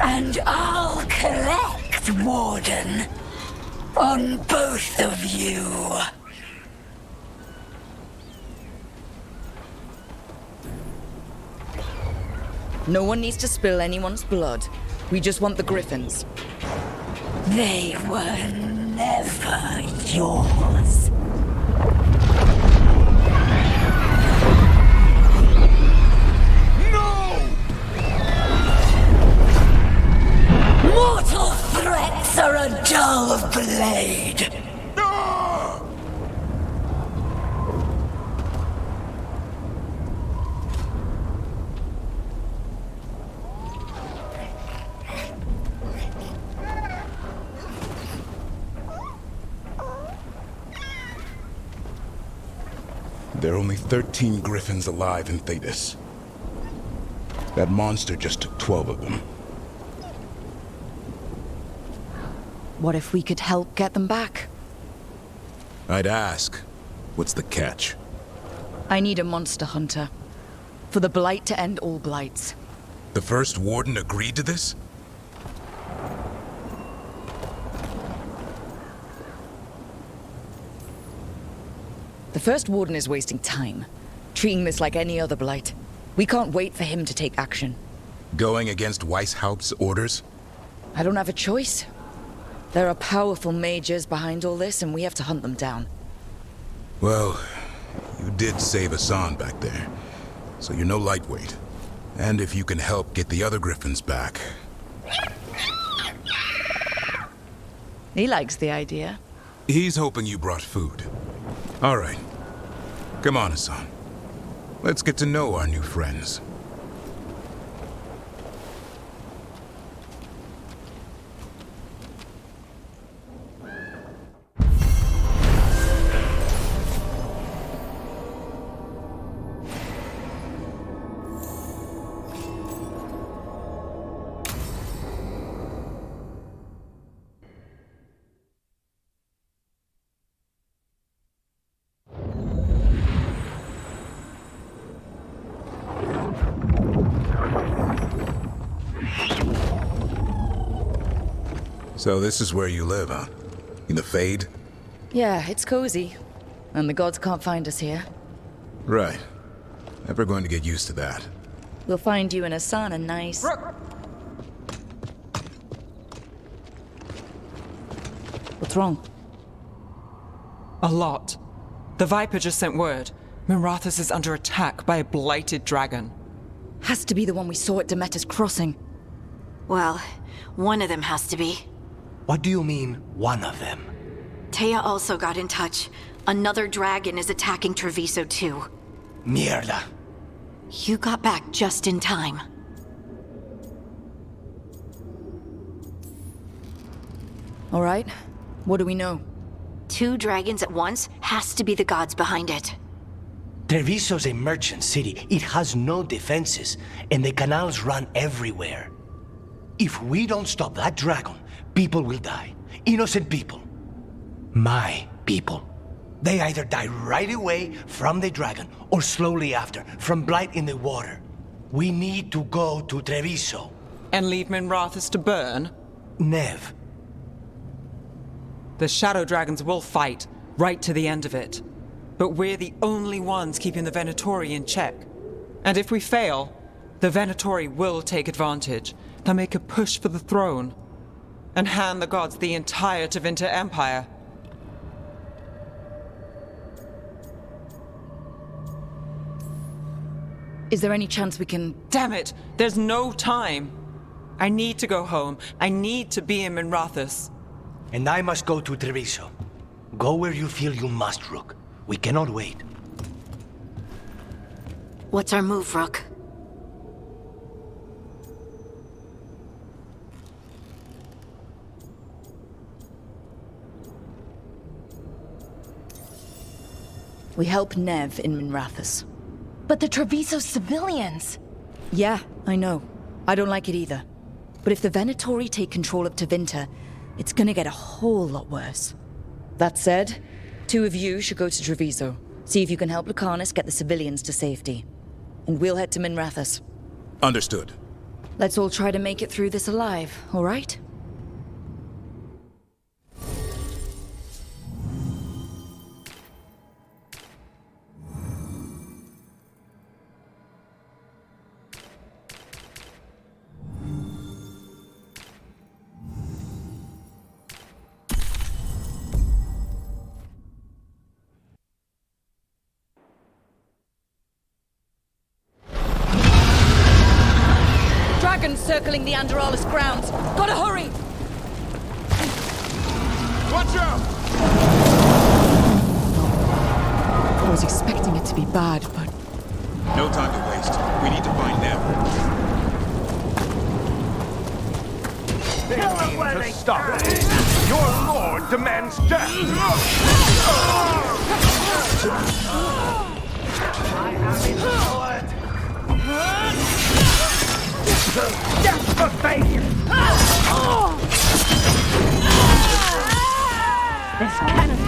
R: And I'll collect, Warden, on both of you.
B: No one needs to spill anyone's blood. We just want the griffins.
R: They were never yours. Mortal threats are a dull blade.
S: There are only 13 griffins alive in Thetis. That monster just took 12 of them.
B: What if we could help get them back?
S: I'd ask, what's the catch?
B: I need a monster hunter. For the blight to end all blights.
S: The first warden agreed to this?
B: The first warden is wasting time, treating this like any other blight. We can't wait for him to take action.
S: Going against Weishaupt's orders?
B: I don't have a choice. There are powerful mages behind all this, and we have to hunt them down.
S: Well, you did save Hassan back there, so you're no lightweight. And if you can help get the other griffins back...
B: He likes the idea.
S: He's hoping you brought food. All right. Come on, Hassan. Let's get to know our new friends. So this is where you live, huh? In the Fade?
B: Yeah, it's cozy. And the gods can't find us here.
S: Right. Never going to get used to that.
B: We'll find you and Hassan a nice... What's wrong?
K: A lot. The Viper just sent word. Minrathous is under attack by a blighted dragon.
B: Has to be the one we saw at Demeta's crossing.
G: Well, one of them has to be.
C: What do you mean, one of them?
G: Taya also got in touch. Another dragon is attacking Treviso too.
C: Mierda.
G: You got back just in time.
B: All right. What do we know?
G: 2 dragons at once has to be the gods behind it.
C: Treviso's a merchant city. It has no defenses, and the canals run everywhere. If we don't stop that dragon, people will die. Innocent people. My people. They either die right away from the dragon, or slowly after, from blight in the water. We need to go to Treviso.
K: And leave Minrathous to burn?
C: Neve.
K: The Shadow Dragons will fight, right to the end of it. But we're the only ones keeping the Venatori in check. And if we fail, The Venatori will take advantage. They'll make a push for the throne and hand the gods the entire Tevinter Empire.
B: Is there any chance we can...
K: Damn it! There's no time! I need to go home. I need to be in Minrathous.
C: And I must go to Treviso. Go where you feel you must, Rook. We cannot wait.
G: What's our move, Rook?
B: We help Neve in Minrathous.
M: But the Treviso civilians!
B: Yeah, I know. I don't like it either. But if the Venatori take control of Tevinter, it's gonna get a whole lot worse. That said, 2 of you should go to Treviso. See if you can help Lucanus get the civilians to safety. And we'll head to Minrathous.
S: Understood.
B: Let's all try to make it through this alive, all right? Dragons circling the Anderalis grounds. Gotta hurry!
S: Watch out!
B: I was expecting it to be bad, but...
S: No time to waste. We need to find Neve.
A: Tell them where they stop. Your lord demands death. I have empowered. Death for failure.
R: This cannon.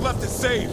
S: Left to save.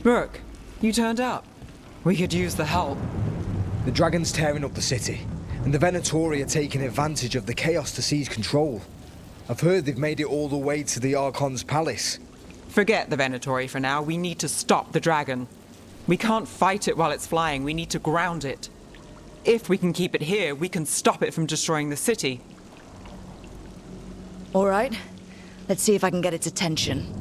K: Brooke, you turned up. We could use the help.
F: The dragon's tearing up the city, and the Venatori are taking advantage of the chaos to seize control. I've heard they've made it all the way to the Archon's palace.
K: Forget the Venatori for now. We need to stop the dragon. We can't fight it while it's flying. We need to ground it. If we can keep it here, we can stop it from destroying the city.
B: All right. Let's see if I can get its attention.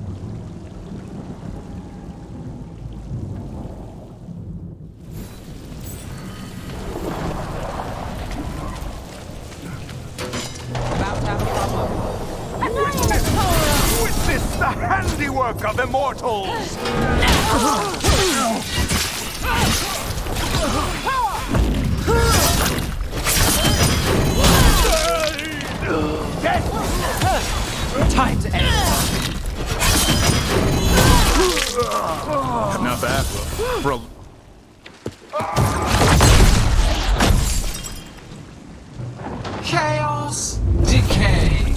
A: Witness the handiwork of immortals!
H: Time to end.
S: Not bad, bro.
I: Chaos, decay,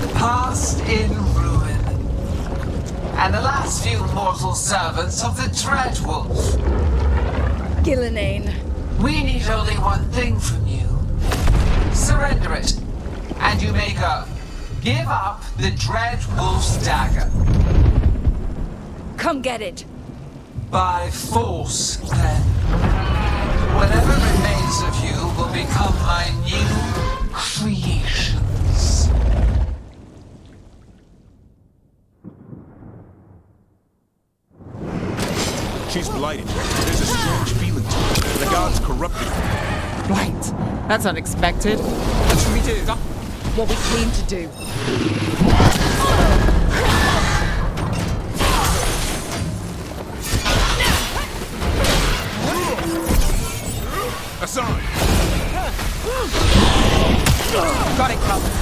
I: the past in ruin, and the last few mortal servants of the Dreadwolf.
B: Gillenane.
I: We need only one thing from you. Surrender it, and you may go. Give up the Dreadwolf's dagger.
B: Come get it.
I: By force, then. Whatever remains of you will become my new creation.
K: Blight. That's unexpected. What should we do?
V: What we came to do.
S: Aside!
K: Got it covered.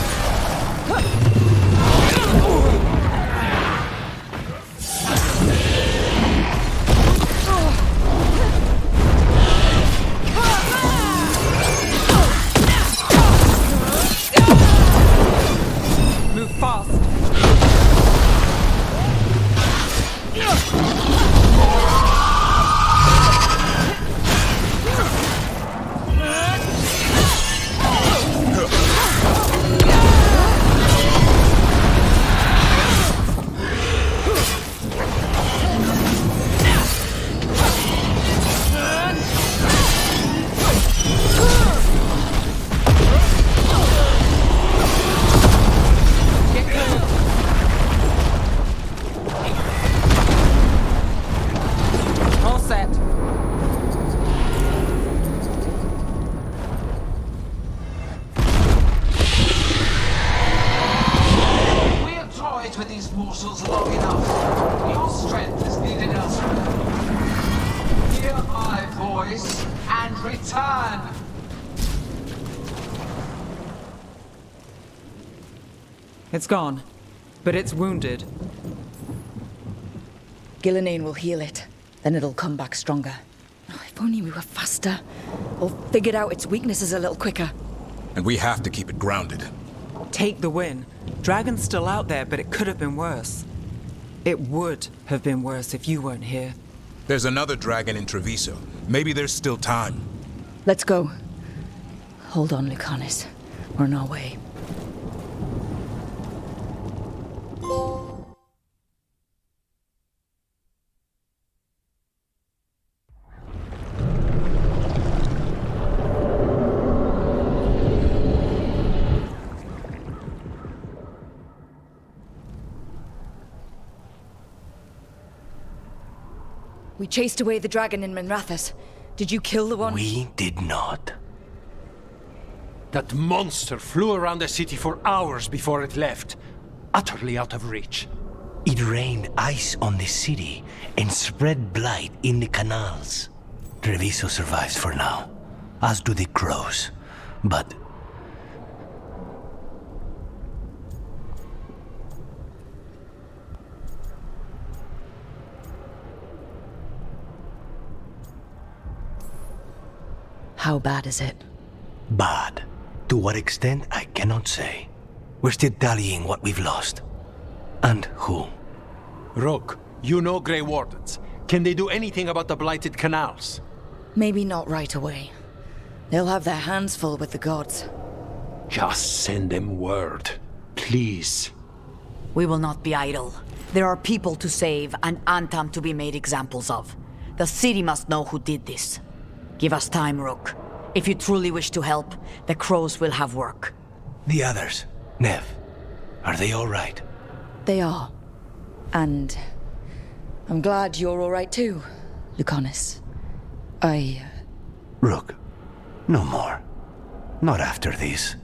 K: Move fast. All set.
I: We have toyed with these morsels long enough. Your strength is needed elsewhere. Hear my voice and return.
K: It's gone, but it's wounded.
B: Gillenane will heal it. Then it'll come back stronger. Oh, if only we were faster. Or figured out its weaknesses a little quicker.
S: And we have to keep it grounded.
K: Take the win. Dragon's still out there, but it could have been worse. It would have been worse if you weren't here.
S: There's another dragon in Treviso. Maybe there's still time.
B: Let's go. Hold on, Lucanus. We're on our way. We chased away the dragon in Minrathous. Did you kill the one?
C: We did not.
H: That monster flew around the city for hours before it left, utterly out of reach.
C: It rained ice on the city and spread blight in the canals. Treviso survives for now, as do the crows. But
B: how bad is it?
C: bad. To what extent, I cannot say. We're still tallying what we've lost. And who.
H: Rook, you know Grey Wardens. Can they do anything about the blighted canals?
B: Maybe not right away. They'll have their hands full with the gods.
H: Just send them word, please.
R: We will not be idle. There are people to save and Antam to be made examples of. The city must know who did this. Give us time, Rook. If you truly wish to help, the crows will have work.
C: The others, Neve, are they all right?
B: They are. And I'm glad you're all right too, Lucanus.
C: Rook, no more. Not after this.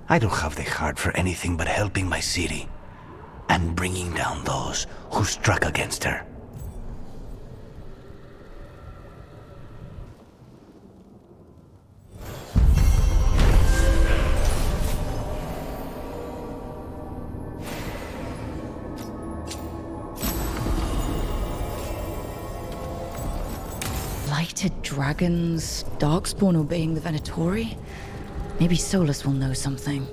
C: I don't have the heart for anything but helping my city and bringing down those who struck against her.
B: Blighted dragons, Darkspawn obeying the Venatori? Maybe Solas will know something.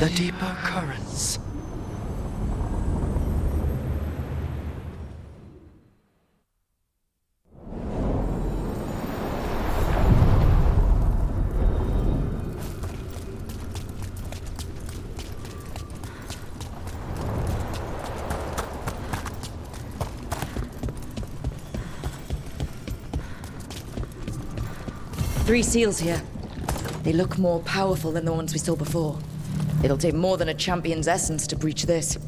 O: the deeper currents.
B: Three seals here. They look more powerful than the ones we saw before. It'll take more than a champion's essence to breach this.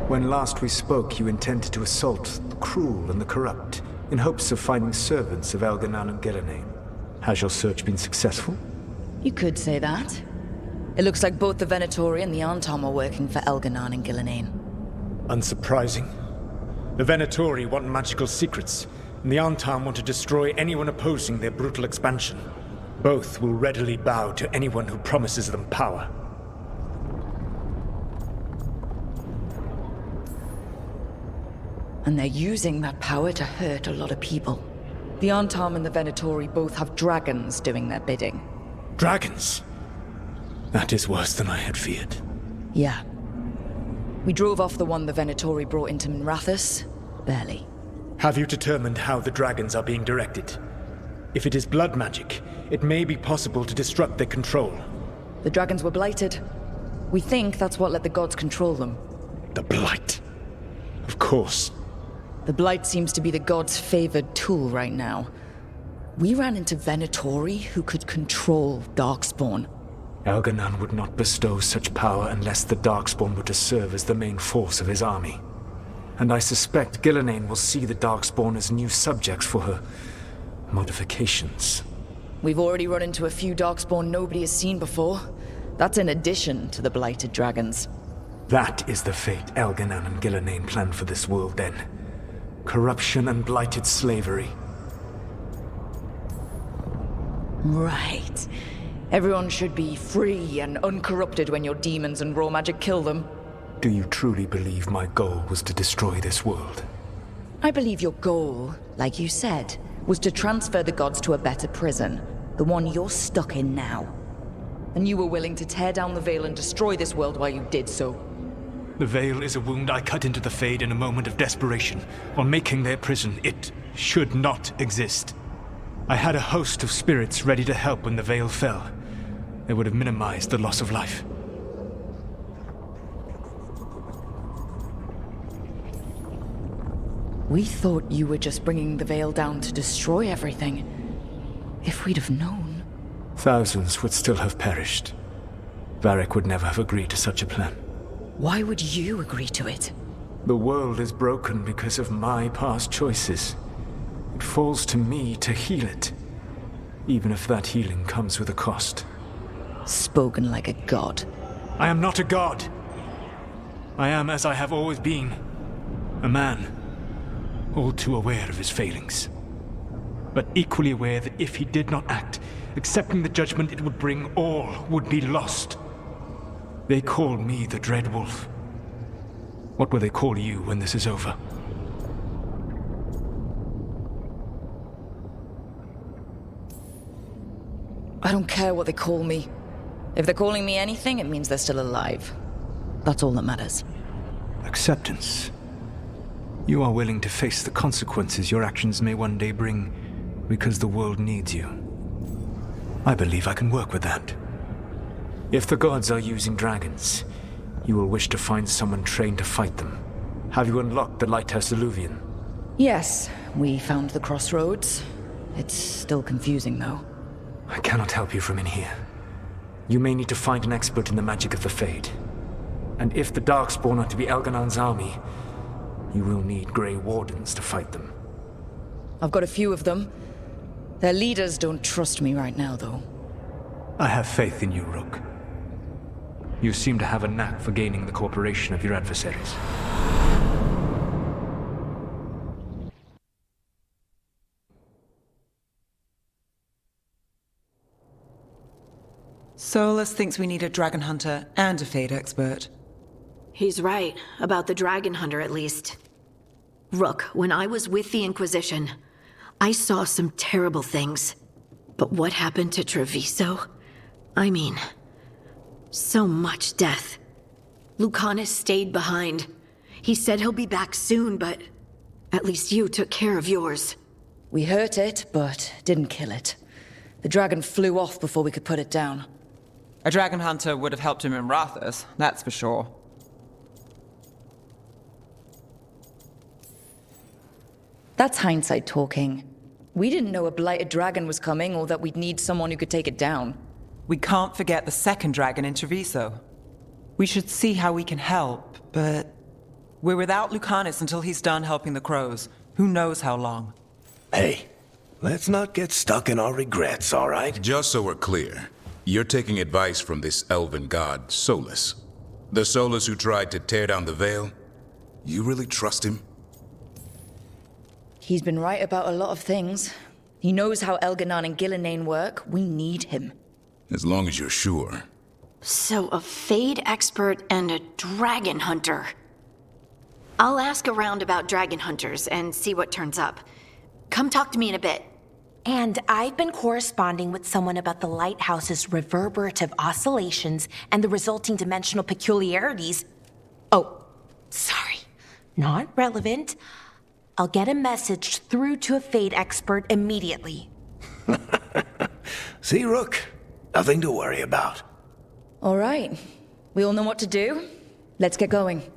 D: When last we spoke, you intended to assault the cruel and the corrupt, in hopes of finding servants of Elgar'nan and Elgar'nan. Has your search been successful?
B: You could say that. It looks like both the Venatori and the Antam are working for Elgar'nan and Elgar'nan.
J: Unsurprising. The Venatori want magical secrets, and the Antam want to destroy anyone opposing their brutal expansion. Both will readily bow to anyone who promises them power.
B: And they're using that power to hurt a lot of people. The Antam and the Venatori both have dragons doing their bidding.
J: Dragons? That is worse than I had feared.
B: Yeah. We drove off the one the Venatori brought into Minrathous. Barely.
J: Have you determined how the dragons are being directed? If it is blood magic, it may be possible to disrupt their control.
B: The dragons were blighted. We think that's what let the gods control them.
J: The blight. Of course.
B: The blight seems to be the gods' favored tool right now. We ran into Venatori who could control Darkspawn.
D: Elgar'nan would not bestow such power unless the Darkspawn were to serve as the main force of his army. And I suspect Elgar'nan will see the Darkspawn as new subjects for her modifications.
B: We've already run into a few Darkspawn nobody has seen before. That's in addition to the blighted dragons.
D: That is the fate Elgar'nan and Elgar'nan planned for this world then. Corruption and blighted slavery.
B: Right. Everyone should be free and uncorrupted when your demons and raw magic kill them.
D: Do you truly believe my goal was to destroy this world?
B: I believe your goal, like you said, was to transfer the gods to a better prison. The one you're stuck in now. And you were willing to tear down the veil and destroy this world while you did so.
D: The veil is a wound I cut into the Fade in a moment of desperation, while making their prison. It should not exist. I had a host of spirits ready to help when the veil fell. They would have minimized the loss of life.
B: We thought you were just bringing the veil down to destroy everything. If we'd have known...
D: Thousands would still have perished. Varric would never have agreed to such a plan.
B: Why would you agree to it?
D: The world is broken because of my past choices. It falls to me to heal it, even if that healing comes with a cost.
B: Spoken like a god.
D: I am not a god. I am as I have always been. A man, all too aware of his failings. But equally aware that if he did not act, accepting the judgment it would bring, all would be lost. They call me the Dreadwolf. What will they call you when this is over?
B: I don't care what they call me. If they're calling me anything, it means they're still alive. That's all that matters.
D: Acceptance. You are willing to face the consequences your actions may one day bring because the world needs you. I believe I can work with that. If the gods are using dragons, you will wish to find someone trained to fight them. Have you unlocked the Lighthouse eluvian?
B: Yes, we found the crossroads. It's still confusing, though.
D: I cannot help you from in here. You may need to find an expert in the magic of the Fade. And if the Darkspawn are to be Elgar'nan's army, you will need Grey Wardens to fight them.
B: I've got a few of them. Their leaders don't trust me right now, though.
D: I have faith in you, Rook. You seem to have a knack for gaining the cooperation of your adversaries.
K: Solas thinks we need a dragon hunter and a Fade expert.
G: He's right, about the dragon hunter at least. Rook, when I was with the Inquisition, I saw some terrible things. But what happened to Treviso? I mean, so much death. Lucanus stayed behind. He said he'll be back soon, but at least you took care of yours.
B: We hurt it, but didn't kill it. The dragon flew off before we could put it down.
K: A dragon hunter would have helped him in Minrathous, that's for sure.
B: That's hindsight talking. We didn't know a blighted dragon was coming or that we'd need someone who could take it down.
K: We can't forget the second dragon in Treviso. We should see how we can help, but we're without Lucanus until he's done helping the crows. Who knows how long?
A: Hey, let's not get stuck in our regrets, all right?
S: Just so we're clear, you're taking advice from this elven god, Solas. The Solas who tried to tear down the Veil? You really trust him?
B: He's been right about a lot of things. He knows how Elgar'nan and Gillenane work. We need him.
S: As long as you're sure.
G: So a Fade expert and a dragon hunter. I'll ask around about dragon hunters and see what turns up. Come talk to me in a bit.
M: And I've been corresponding with someone about the Lighthouse's reverberative oscillations and the resulting dimensional peculiarities. Oh, sorry. Not relevant. I'll get a message through to a Fade expert immediately.
A: See, Rook? Nothing to worry about.
B: All right. We all know what to do. Let's get going.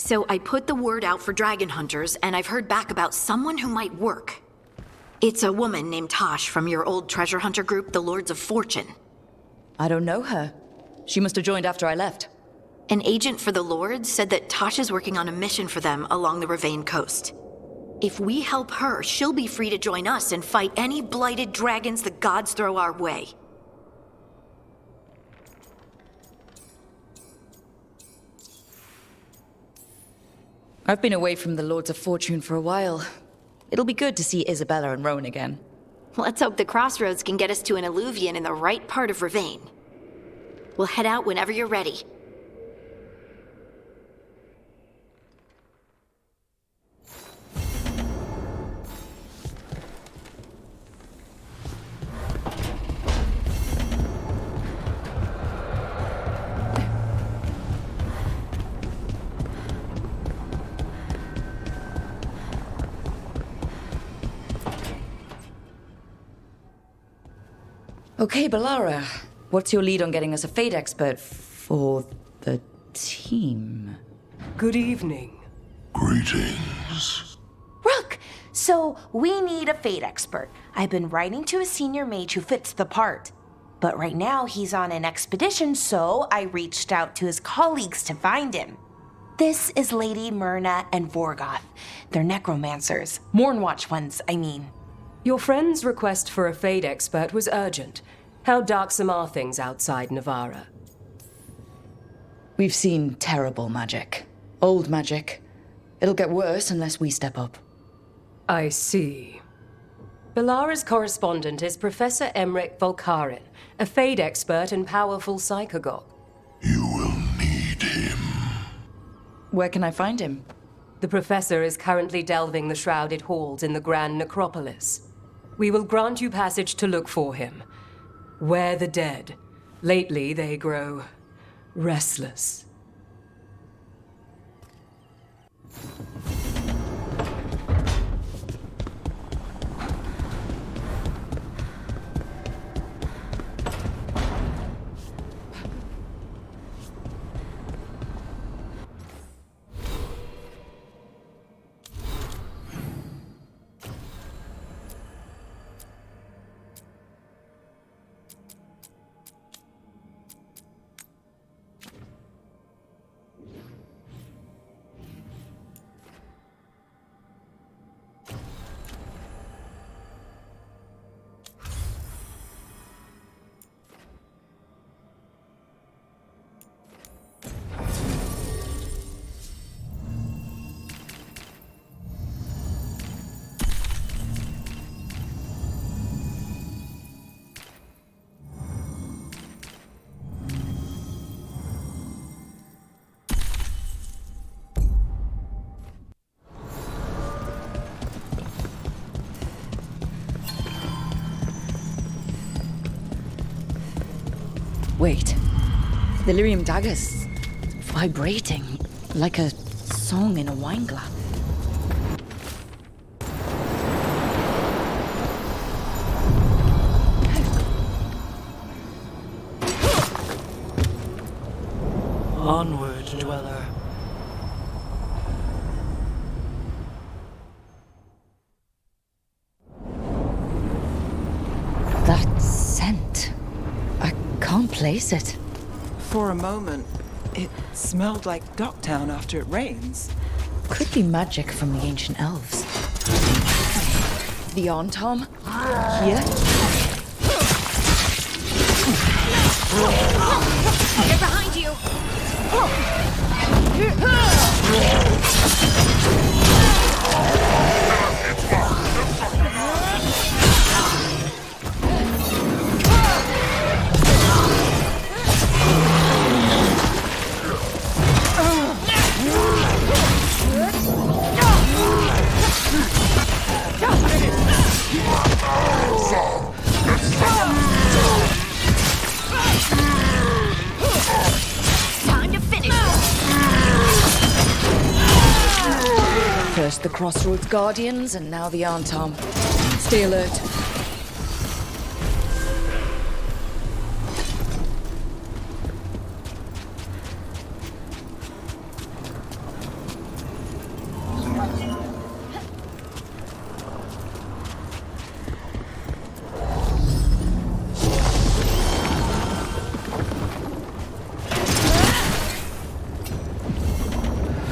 G: So I put the word out for dragon hunters, and I've heard back about someone who might work. It's a woman named Tosh from your old treasure hunter group, the Lords of Fortune.
B: I don't know her. She must have joined after I left.
G: An agent for the Lords said that Tosh is working on a mission for them along the Ravane coast. If we help her, she'll be free to join us and fight any blighted dragons the gods throw our way.
B: I've been away from the Lords of Fortune for a while. It'll be good to see Isabella and Rowan again.
G: Let's hope the crossroads can get us to an eluvian in the right part of Ravane. We'll head out whenever you're ready.
B: Okay, Bellara. What's your lead on getting us a Fade expert for the team?
N: Good evening.
A: Greetings.
M: Rook! So, we need a Fade expert. I've been writing to a senior mage who fits the part. But right now, he's on an expedition, so I reached out to his colleagues to find him. This is Lady Myrna and Vorgoth. They're necromancers. Mournwatch ones, I mean.
N: Your friend's request for a Fade expert was urgent. How darksome are things outside Navara?
B: We've seen terrible magic. Old magic. It'll get worse unless we step up.
N: I see. Bellara's correspondent is Professor Emmerich Volkarin, a Fade expert and powerful psychagogue.
A: You will need him.
B: Where can I find him?
N: The professor is currently delving the shrouded halls in the Grand Necropolis. We will grant you passage to look for him. Where the dead. Lately, they grow restless.
B: Wait. The lyrium dagger's vibrating like a song in a wine glass.
O: Onward, dweller.
B: That scent. I can't place it.
K: For a moment, it smelled like Docktown after it rains.
B: Could be magic from the ancient elves. The Antam? Here?
M: They're behind you! Time to finish
B: First the Crossroads Guardians, and now the Antam. Stay alert.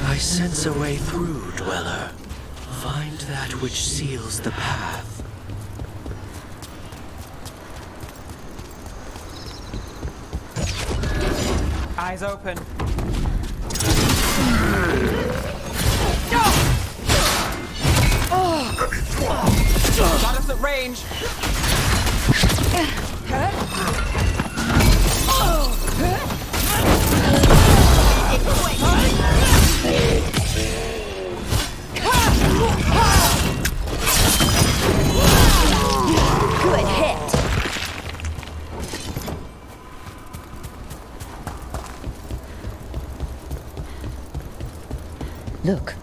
O: I sense a way through, dweller. Find that which seals the path.
K: Eyes open. Got us at range.
M: Good hit.
B: Look.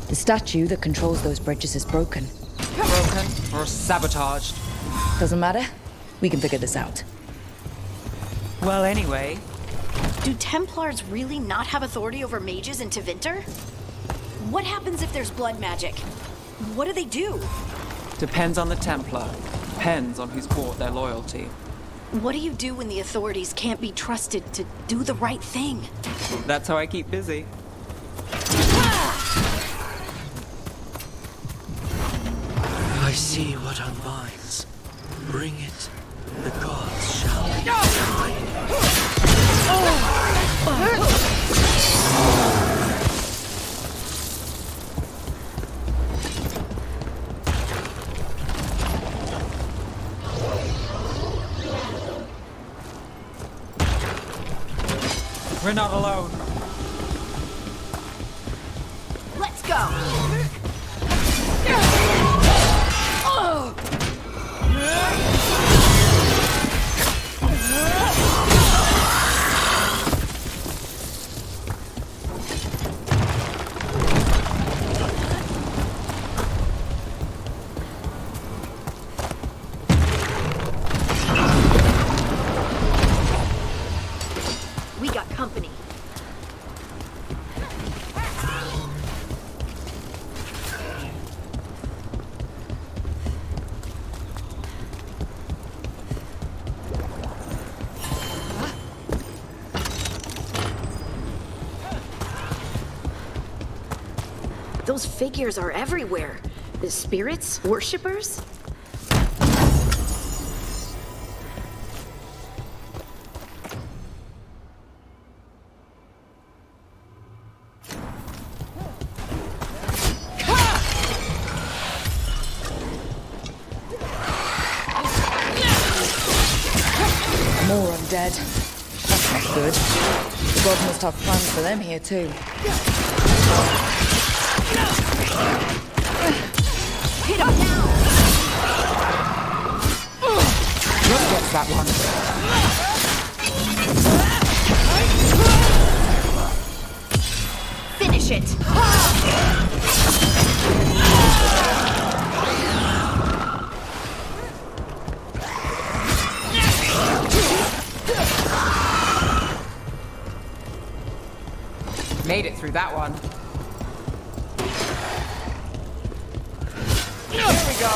B: The statue that controls those bridges is broken.
K: Broken or sabotaged?
B: Doesn't matter. We can figure this out.
K: Well, anyway.
G: Do Templars really not have authority over mages in Tevinter? What happens if there's blood magic? What do they do?
K: Depends on the Templar. Depends on who's bought their loyalty.
G: What do you do when the authorities can't be trusted to do the right thing?
K: That's how I keep busy.
O: I see what unbinds. Bring it. The gods shall be mine.
K: We're not alone.
G: Let's go! Those figures are everywhere. The spirits? Worshippers?
B: More undead. That's not good. The gods must have plans for them here too.
M: Hit him now!
K: Rook gets that one.
M: Finish it!
K: Made it through that one. Here we go.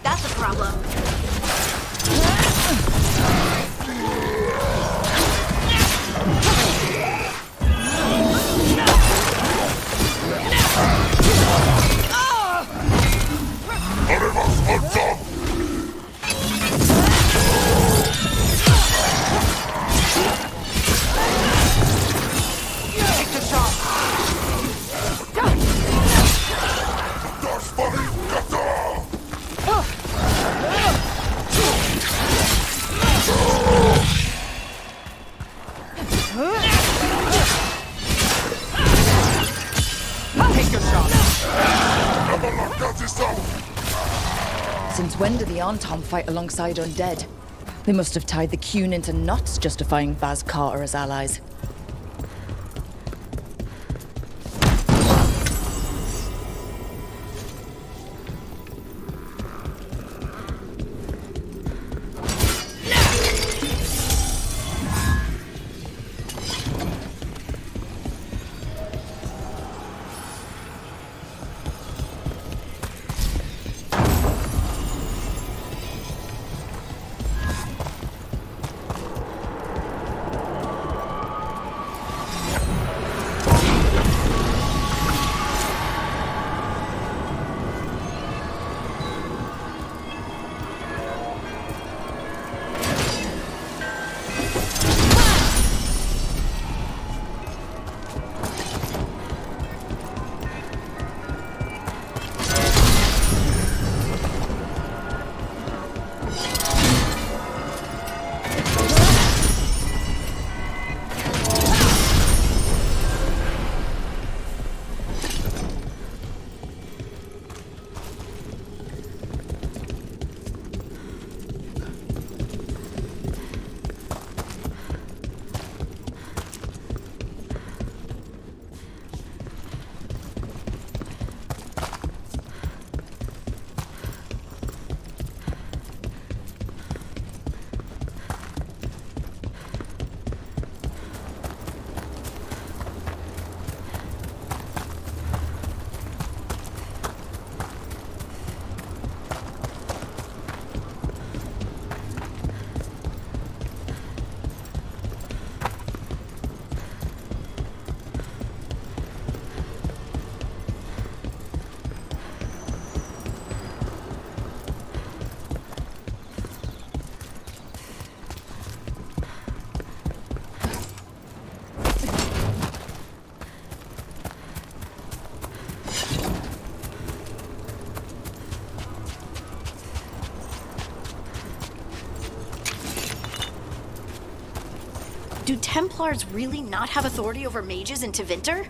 G: That's a problem.
B: Since when do the Antom fight alongside undead? They must have tied the Qun into knots justifying Baz Carter as allies.
G: Do Templars really not have authority over mages in Tevinter?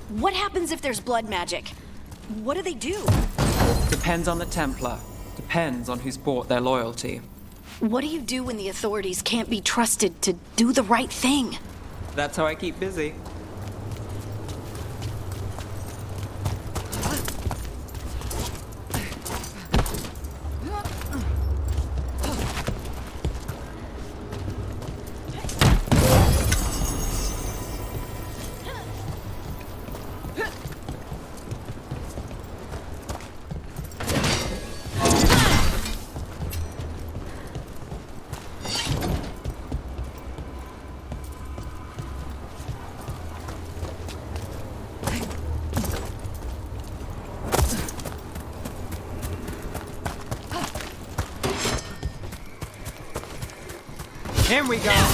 G: What happens if there's blood magic? What do they do?
K: Depends on the Templar. Depends on who's bought their loyalty.
G: What do you do when the authorities can't be trusted to do the right thing?
K: That's how I keep busy. Here we go.
V: That's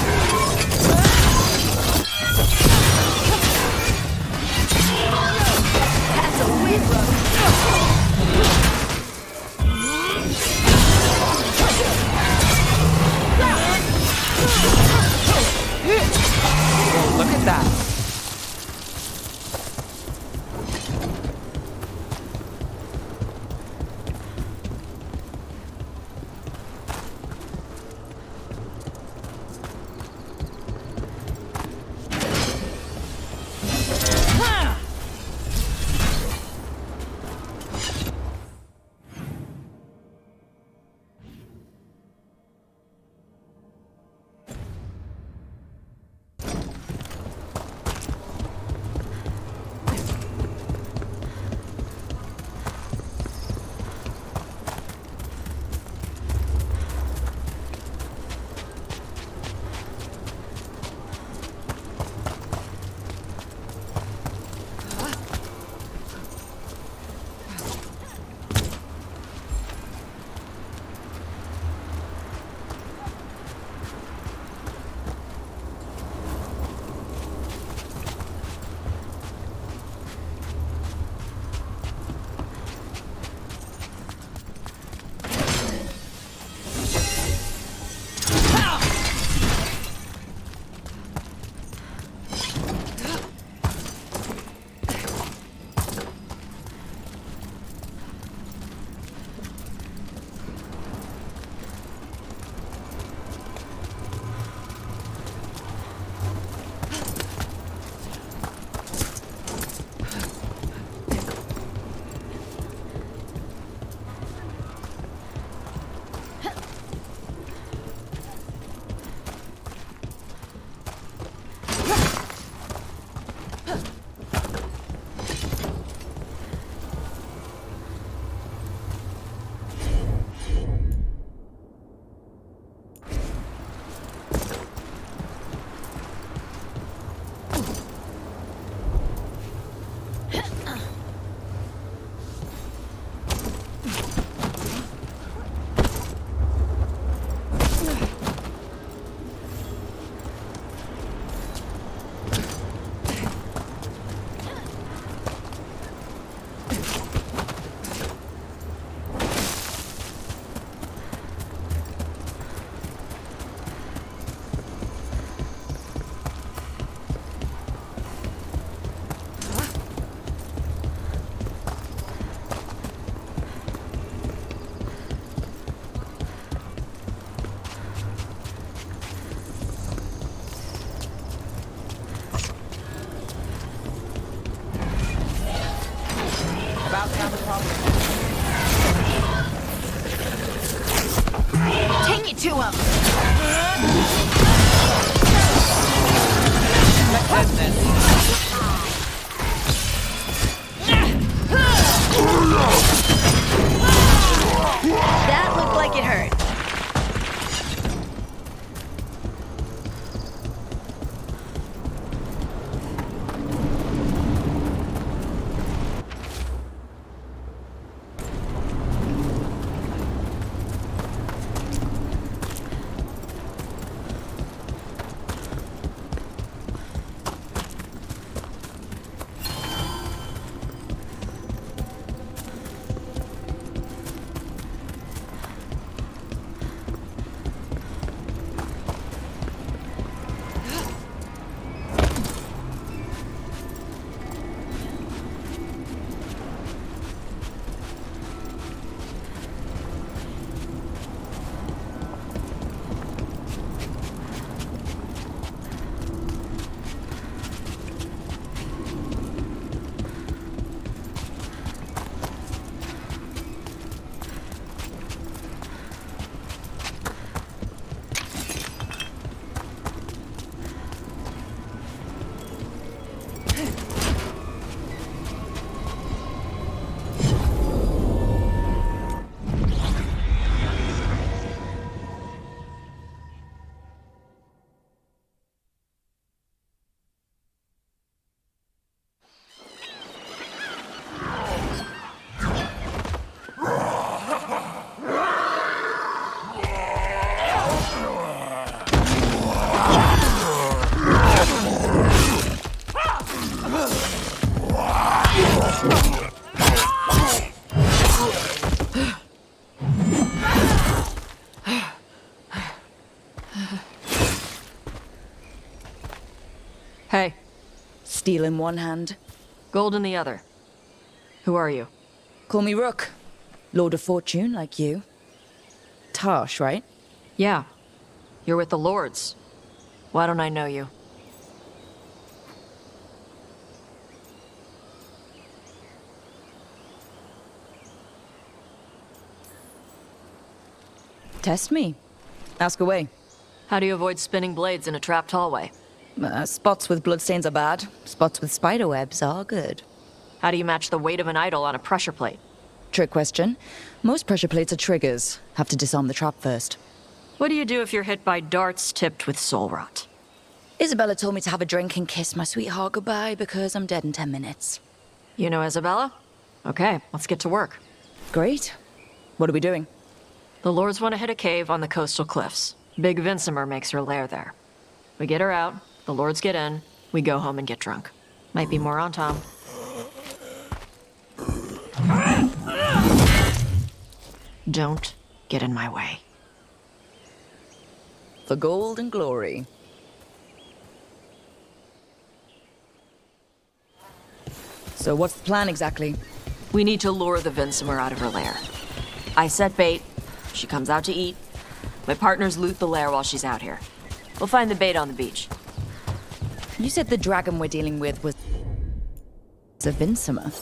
V: a win,
K: Well, look at that.
Q: Hey.
B: Steel in one hand.
Q: Gold in the other. Who are you?
B: Call me Rook. Lord of Fortune, like you. Tarsh, right?
Q: Yeah. You're with the Lords. Why don't I know you?
B: Test me. Ask away.
Q: How do you avoid spinning blades in a trapped hallway?
B: Spots with bloodstains are bad. Spots with spiderwebs are good.
Q: How do you match the weight of an idol on a pressure plate?
B: Trick question. Most pressure plates are triggers. Have to disarm the trap first.
Q: What do you do if you're hit by darts tipped with soul rot?
B: Isabella told me to have a drink and kiss my sweetheart goodbye because I'm dead in 10 minutes.
Q: You know Isabella? Okay, let's get to work.
B: Great. What are we doing?
Q: The Lords want to hit a cave on the coastal cliffs. Big Vincimer makes her lair there. We get her out, the Lords get in, we go home and get drunk. Might be more on Tom. Don't get in my way.
B: For gold and glory. So what's the plan exactly?
Q: We need to lure the Vincimer out of her lair. I set bait, she comes out to eat. My partners loot the lair while she's out here. We'll find the bait on the beach.
B: You said the dragon we're dealing with was a Vincimer.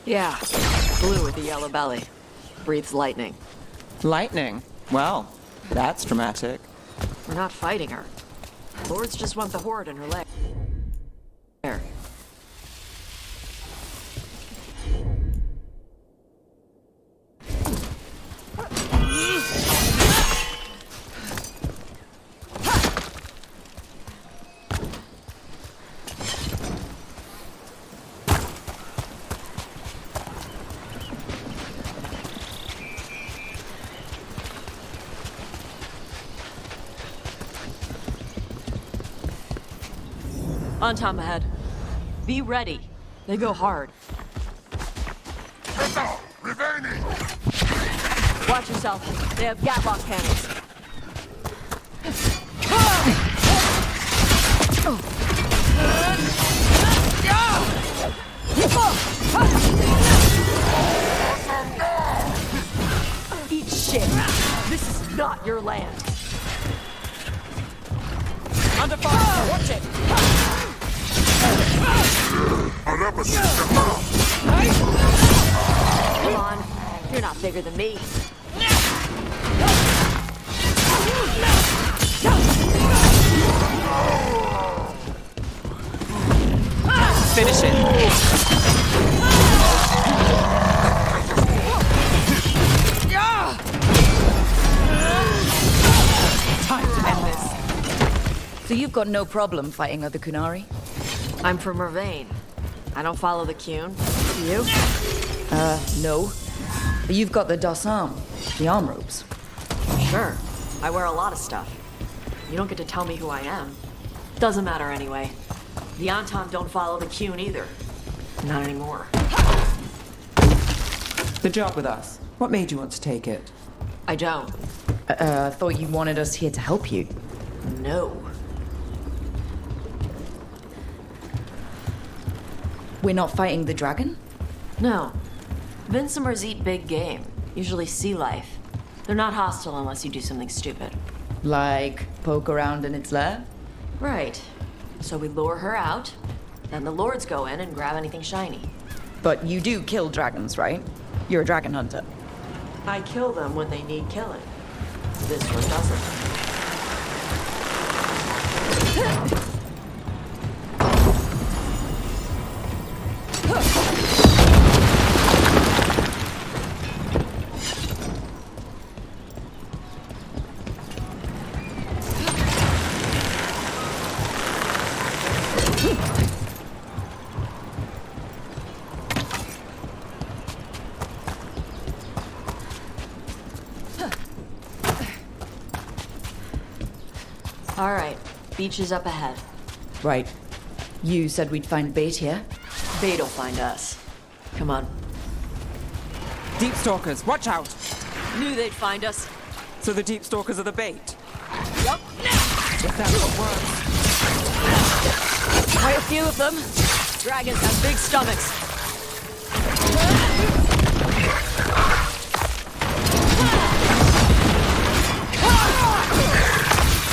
Q: Yeah, blue with a yellow belly. Breathes lightning.
K: Lightning? Well, that's dramatic.
Q: We're not fighting her. Lords just want the horde in her lair. On Tom ahead. Be ready. They go hard. Watch yourself. They have gatlock cannons. Eat shit. This is not your land. Under fire. Watch it. Come on, you're not bigger than me.
K: Finish it.
B: Time to end this. So you've got no problem fighting other Kunari?
Q: I'm from Mervain. I don't follow the Qun. Do you?
B: No. But you've got the Dossam, the arm ropes.
Q: Sure. I wear a lot of stuff. You don't get to tell me who I am. Doesn't matter anyway. The Antam don't follow the Qun either. Not anymore.
K: The job with us. What made you want to take it?
Q: I don't.
B: Thought you wanted us here to help you.
Q: No.
B: We're not fighting the dragon?
Q: No. Vincimers eat big game, usually sea life. They're not hostile unless you do something stupid.
B: Like poke around in its lair?
Q: Right. So we lure her out, then the Lords go in and grab anything shiny.
B: But you do kill dragons, right? You're a dragon hunter.
Q: I kill them when they need killing. This one doesn't. All right, beach is up ahead.
B: Right. You said we'd find bait here?
Q: Bait'll find us. Come on.
K: Deep stalkers, watch out!
Q: Knew they'd find us.
K: So the deep stalkers are the bait?
Q: Yup.
K: If that's what works.
B: Quiet
Q: Few of them. Dragons have big stomachs.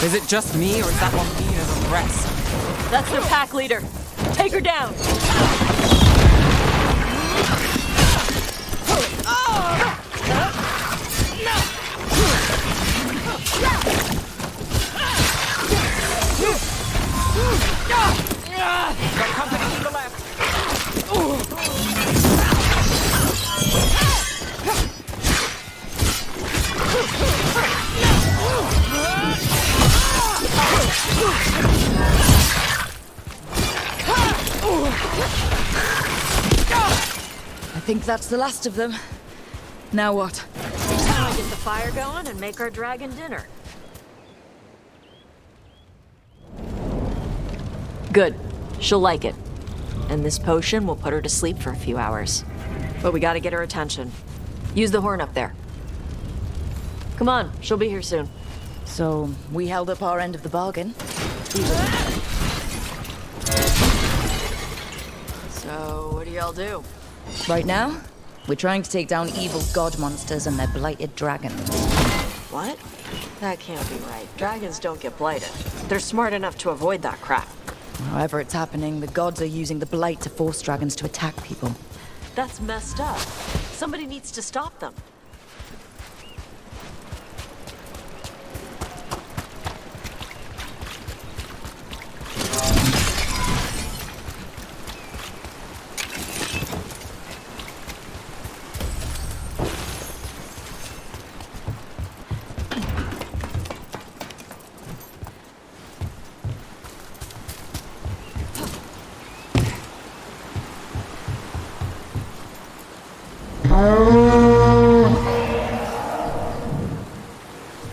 K: Is it just me, or is that one mean as a rest?
Q: That's their pack leader. Take her down.
K: Got company to the left.
B: I think that's the last of them. Now what?
Q: Now I get the fire going and make our dragon dinner. Good. She'll like it. And this potion will put her to sleep for a few hours. But we gotta get her attention. Use the horn up there. Come on, she'll be here soon.
B: So, we held up our end of the bargain.
Q: So, what do y'all do?
B: Right now, we're trying to take down evil god monsters and their blighted dragons.
Q: What? That can't be right. Dragons don't get blighted. They're smart enough to avoid that crap.
B: However it's happening, the gods are using the blight to force dragons to attack people.
Q: That's messed up. Somebody needs to stop them.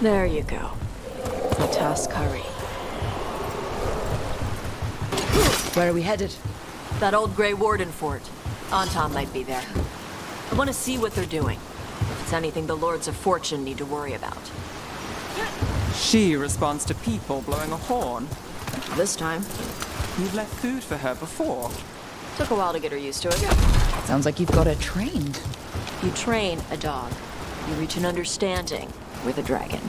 Q: There you go. The Taskari.
B: Where are we headed?
Q: That old Grey Warden fort. Anton might be there. I want to see what they're doing. If it's anything the Lords of Fortune need to worry about.
K: She responds to people blowing a horn.
Q: This time.
K: You've left food for her before.
Q: Took a while to get her used to it.
B: Sounds like you've got her trained.
Q: You train a dog. You reach an understanding with a dragon.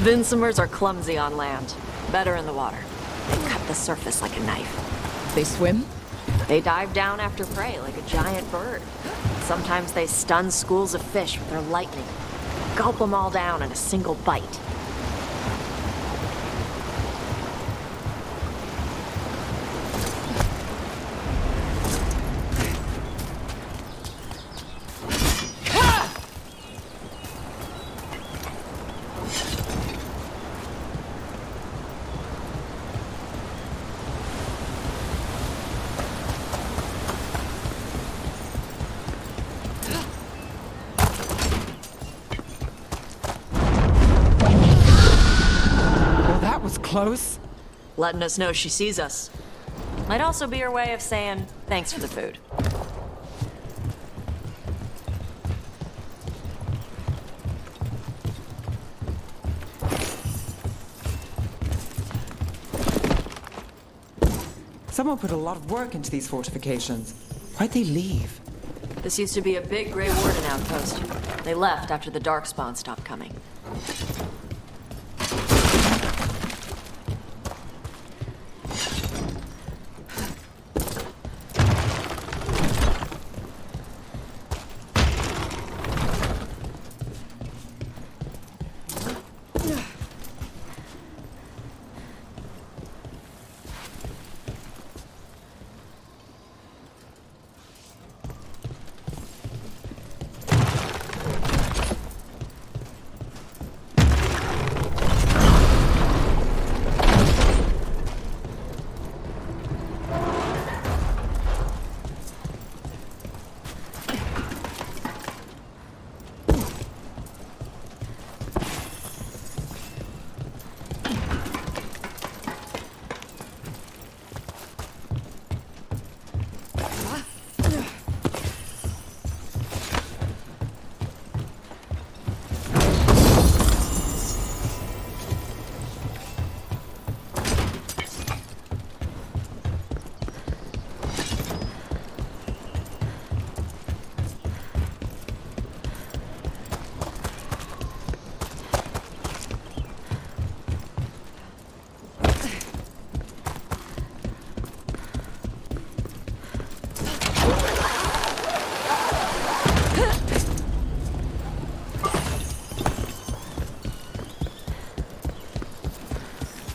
Q: Vinsomers are clumsy on land, better in the water. They cut the surface like a knife.
B: They swim?
Q: They dive down after prey like a giant bird. Sometimes they stun schools of fish with their lightning. Gulp them all down in a single bite.
K: Close?
Q: Letting us know she sees us. Might also be her way of saying thanks for the food.
K: Someone put a lot of work into these fortifications. Why'd they leave?
Q: This used to be a big Grey Warden outpost. They left after the Darkspawn stopped coming.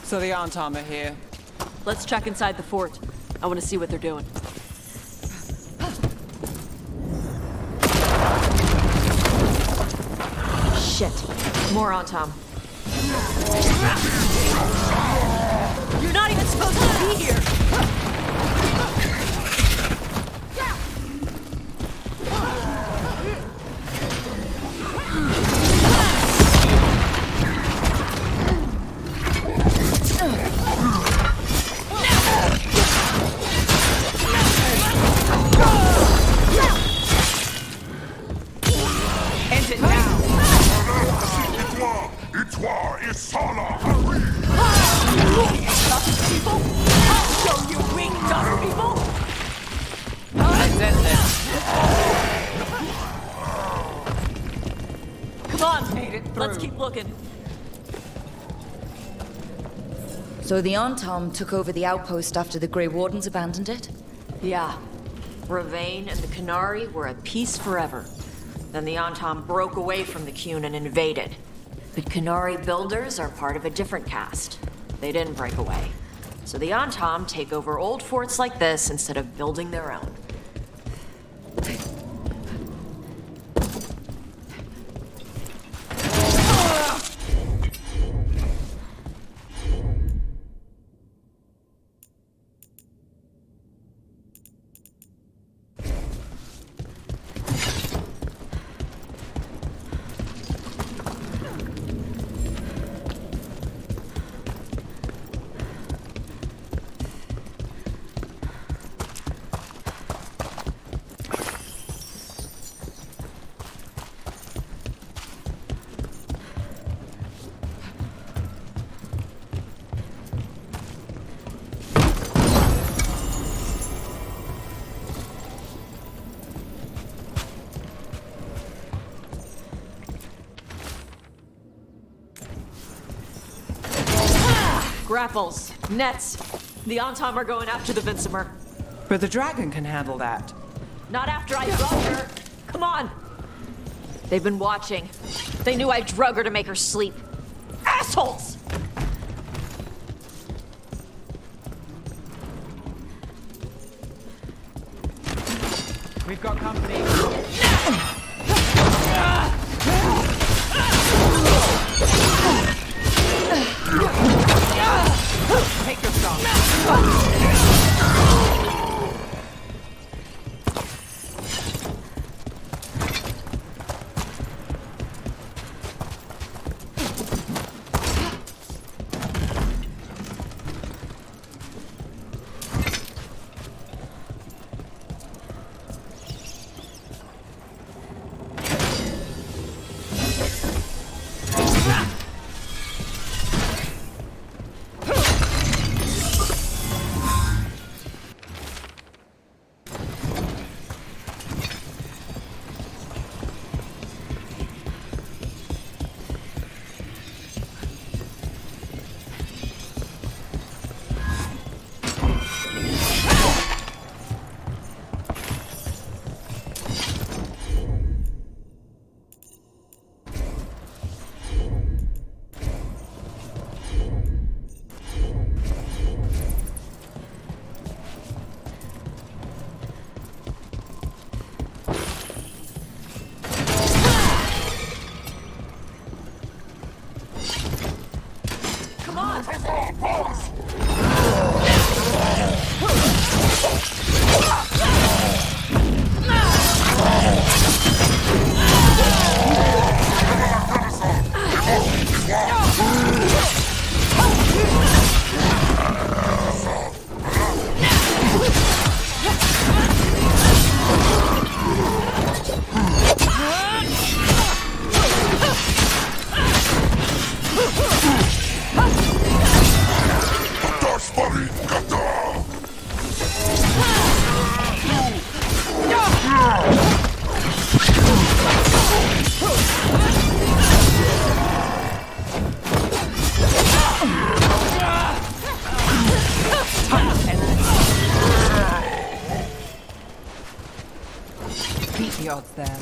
K: So the Antam are here.
Q: Let's check inside the fort. I want to see what they're doing. Shit. More Antam. You're not even supposed to be here!
K: End it now!
O: Dust people? I'll show you weak dust people!
K: Let's end this.
Q: Come on!
K: Made it through.
Q: Let's keep looking.
B: So the Antam took over the outpost after the Grey Wardens abandoned it?
Q: Yeah. Ravane and the Canary were at peace forever. Then the Antam broke away from the Qun and invaded. But Canary builders are part of a different caste. They didn't break away. So the Antam take over old forts like this instead of building their own. Grapples, nets. The Antam are going after the Vinsimer.
K: But the dragon can handle that.
Q: Not after I drug her. Come on. They've been watching. They knew I drug her to make her sleep. Assholes!
K: We've got company. Take your shot. Beat the odds there.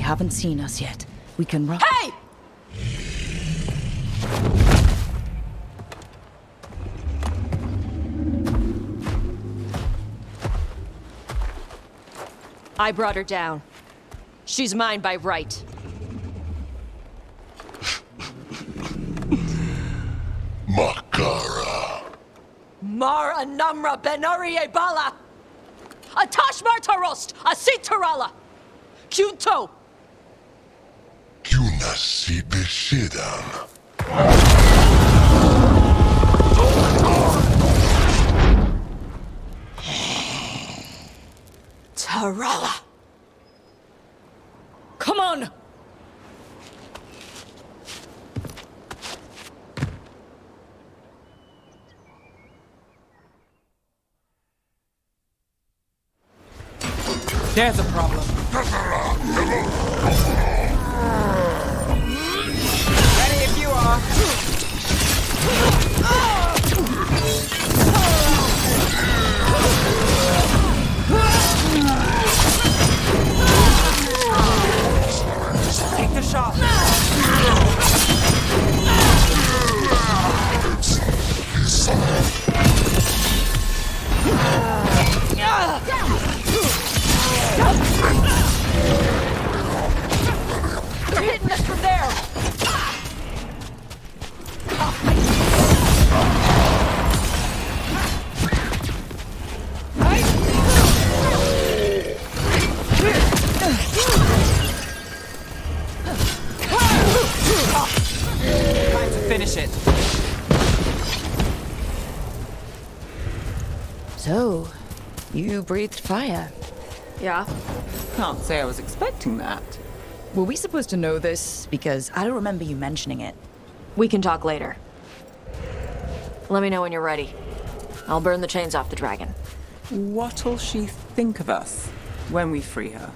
B: haven't seen us yet. We can run.
R: Hey!
V: I brought her down. She's mine by right.
T: Makara.
R: Mar anamra benarie bala! Atash martarost! Asitarala! Kyunto!
T: Kyunasi beshidam.
R: Tarala!
B: Come on!
K: There's a problem. Ready if you are. Take the shot.
R: They're hitting us from there!
K: Time to finish it.
B: So, you breathed fire.
K: Yeah. Can't say I was expecting that.
B: Were we supposed to know this? Because I don't remember you mentioning it.
Q: We can talk later. Let me know when you're ready. I'll burn the chains off the dragon.
K: What'll she think of us when we free her?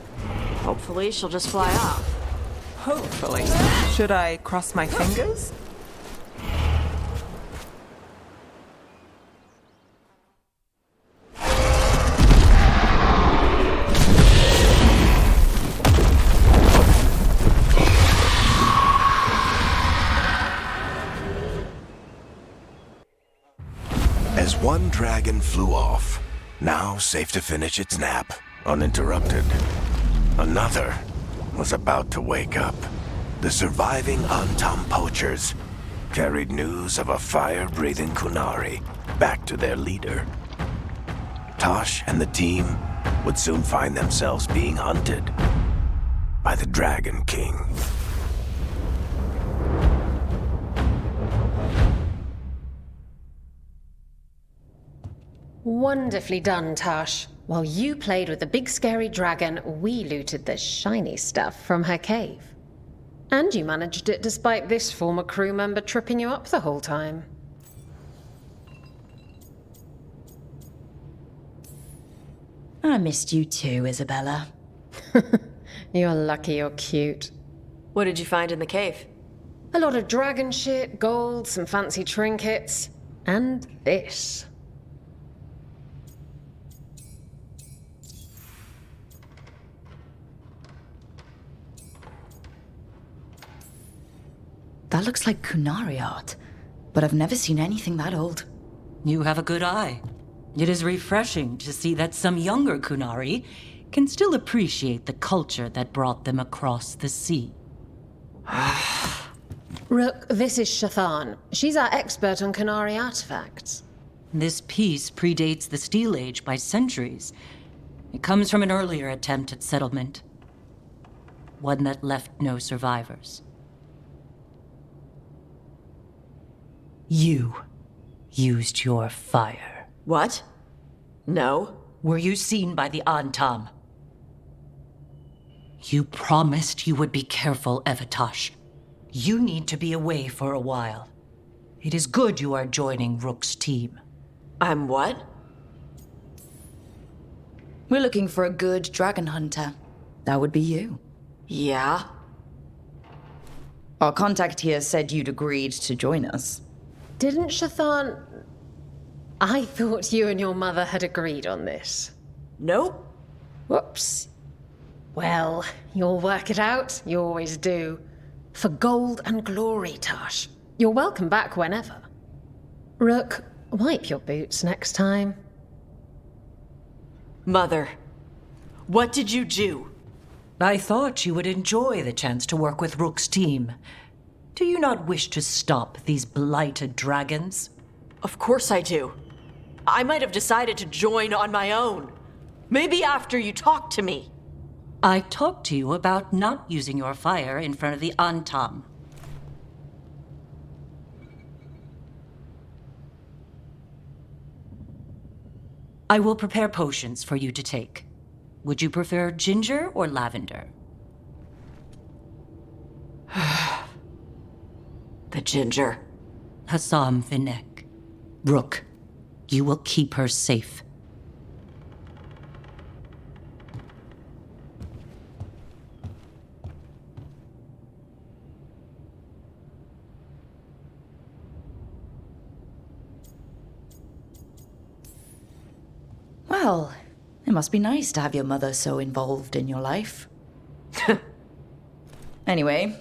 Q: Hopefully she'll just fly off.
K: Hopefully. Should I cross my fingers?
A: As one dragon flew off, now safe to finish its nap, uninterrupted, another was about to wake up. The surviving Antam poachers carried news of a fire-breathing Kunari back to their leader. Tosh and the team would soon find themselves being hunted by the Dragon King.
U: Wonderfully done, Tash. While you played with the big scary dragon, we looted the shiny stuff from her cave. And you managed it despite this former crew member tripping you up the whole time.
B: I missed you too, Isabella.
U: You're lucky you're cute.
Q: What did you find in the cave?
U: A lot of dragon shit, gold, some fancy trinkets, and this.
B: That looks like Kunari art, but I've never seen anything that old.
W: You have a good eye. It is refreshing to see that some younger Kunari can still appreciate the culture that brought them across the sea.
U: Rook, this is Shathan. She's our expert on Kunari artifacts.
W: This piece predates the Steel Age by centuries. It comes from an earlier attempt at settlement. One that left no survivors. You used your fire.
Q: What? No.
W: Were you seen by the Antam? You promised you would be careful, Evatosh. You need to be away for a while. It is good you are joining Rook's team.
Q: I'm what?
B: We're looking for a good dragon hunter. That would be you.
Q: Yeah?
B: Our contact here said you'd agreed to join us.
U: Didn't Shathan... I thought you and your mother had agreed on this.
Q: Nope.
U: Whoops. Well, you'll work it out. You always do. For gold and glory, Tosh. You're welcome back whenever. Rook, wipe your boots next time.
W: Mother, what did you do? I thought you would enjoy the chance to work with Rook's team. Do you not wish to stop these blighted dragons?
Q: Of course I do. I might have decided to join on my own. Maybe after you talked to me.
W: I talked to you about not using your fire in front of the Antam. I will prepare potions for you to take. Would you prefer ginger or lavender?
Q: The ginger.
W: Hassam Vinek. Rook, you will keep her safe.
B: Well, it must be nice to have your mother so involved in your life. Anyway,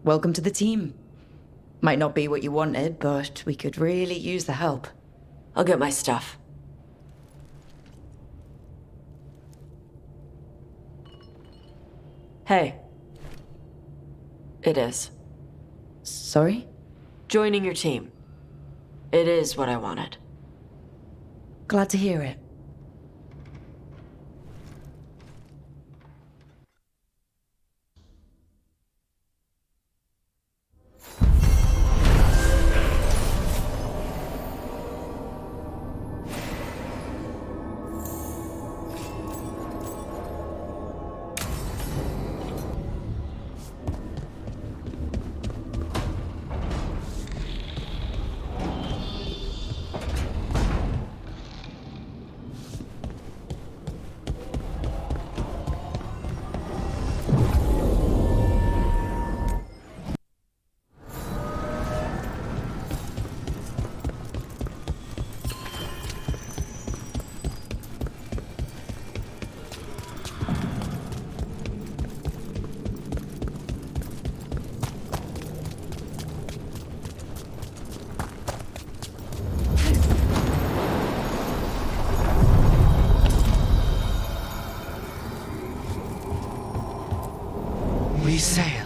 B: welcome to the team. Might not be what you wanted, but we could really use the help.
Q: I'll get my stuff. Hey. It is.
B: Sorry?
Q: Joining your team. It is what I wanted.
B: Glad to hear it.
O: We sail.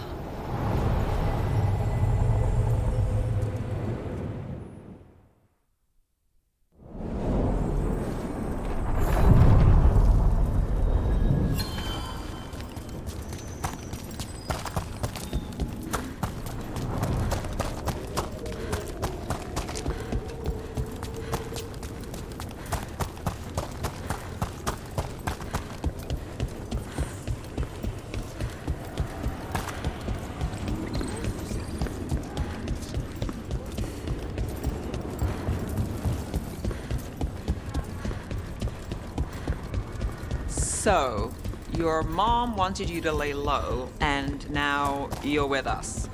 K: So, your mom wanted you to lay low, and now you're with us.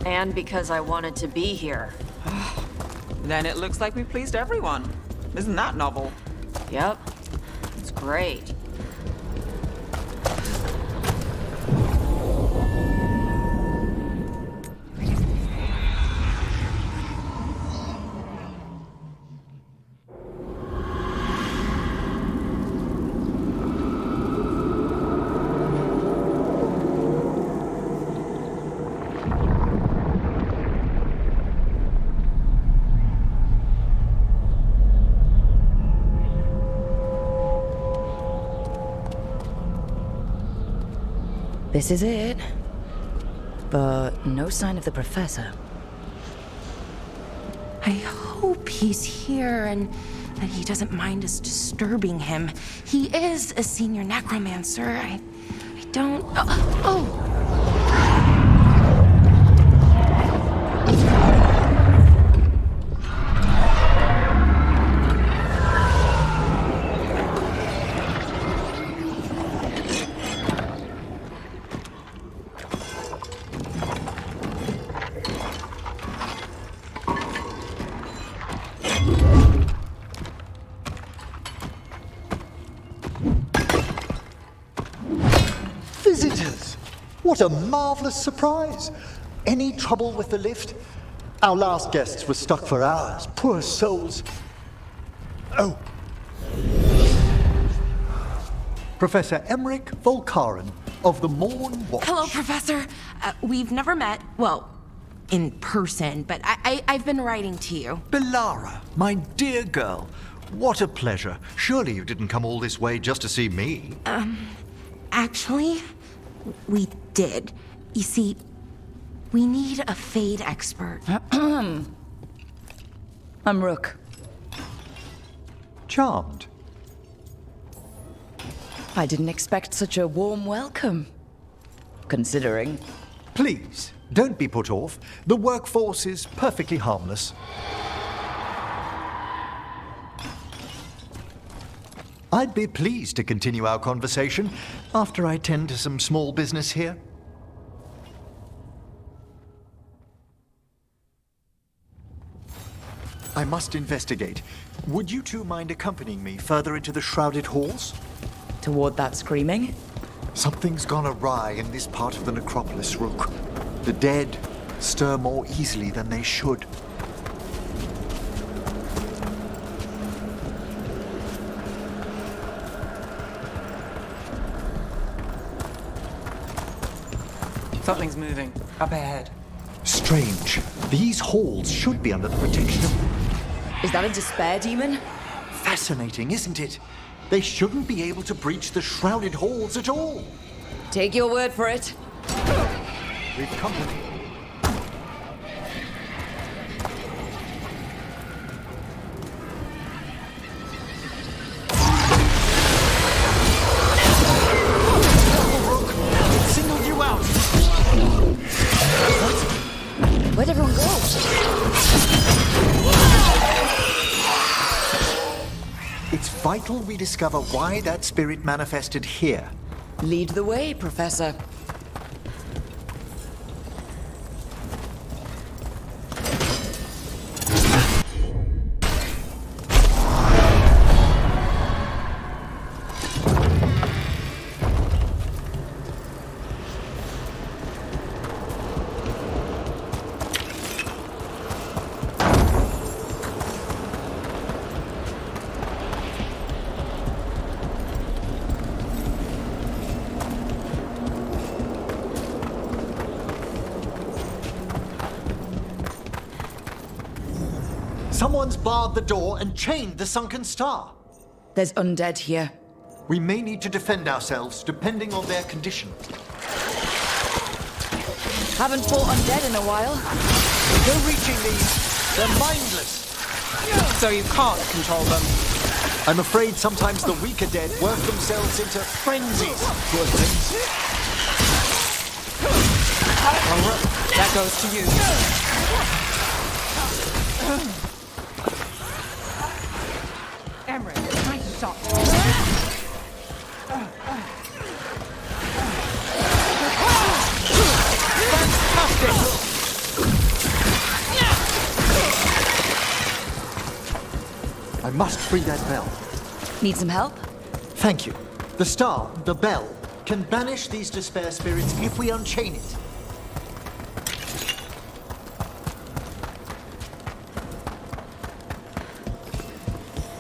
Q: And because I wanted to be here.
K: Then it looks like we pleased everyone. Isn't that novel?
Q: Yep. It's great.
B: This is it. But no sign of the professor.
M: I hope he's here and that he doesn't mind us disturbing him. He is a senior necromancer. I don't... Oh!
E: What a marvelous surprise! Any trouble with the lift? Our last guests were stuck for hours. Poor souls. Oh. Professor Emmerich Volkaren of the Morn Watch.
M: Hello, Professor. We've never met. Well, in person, but I've been writing to you.
E: Bellara, my dear girl. What a pleasure. Surely you didn't come all this way just to see me.
M: Actually, we did. You see, we need a Fade expert.
B: I'm Rook.
E: Charmed.
B: I didn't expect such a warm welcome. Considering.
E: Please, don't be put off. The workforce is perfectly harmless. I'd be pleased to continue our conversation after I tend to some small business here. I must investigate. Would you two mind accompanying me further into the shrouded halls?
B: Toward that screaming?
E: Something's gone awry in this part of the necropolis, Rook. The dead stir more easily than they should.
K: Something's moving. Up ahead.
E: Strange. These halls should be under the protection of...
B: Is that a despair demon?
E: Fascinating, isn't it? They shouldn't be able to breach the shrouded halls at all.
B: Take your word for it.
E: We've company.
B: Singled you out. What? Where'd everyone go?
E: It's vital we discover why that spirit manifested here.
B: Lead the way, Professor.
E: Someone's barred the door and chained the sunken star.
B: There's undead here.
E: We may need to defend ourselves, depending on their condition.
B: Haven't fought undead in a while.
E: No reaching these. They're mindless.
K: So you can't control them.
E: I'm afraid sometimes the weaker dead work themselves into frenzies. Poor things.
K: That goes to you. Emmerich, nice shot.
E: I must free that bell.
B: Need some help?
E: Thank you. The star, the bell, can banish these despair spirits if we unchain it.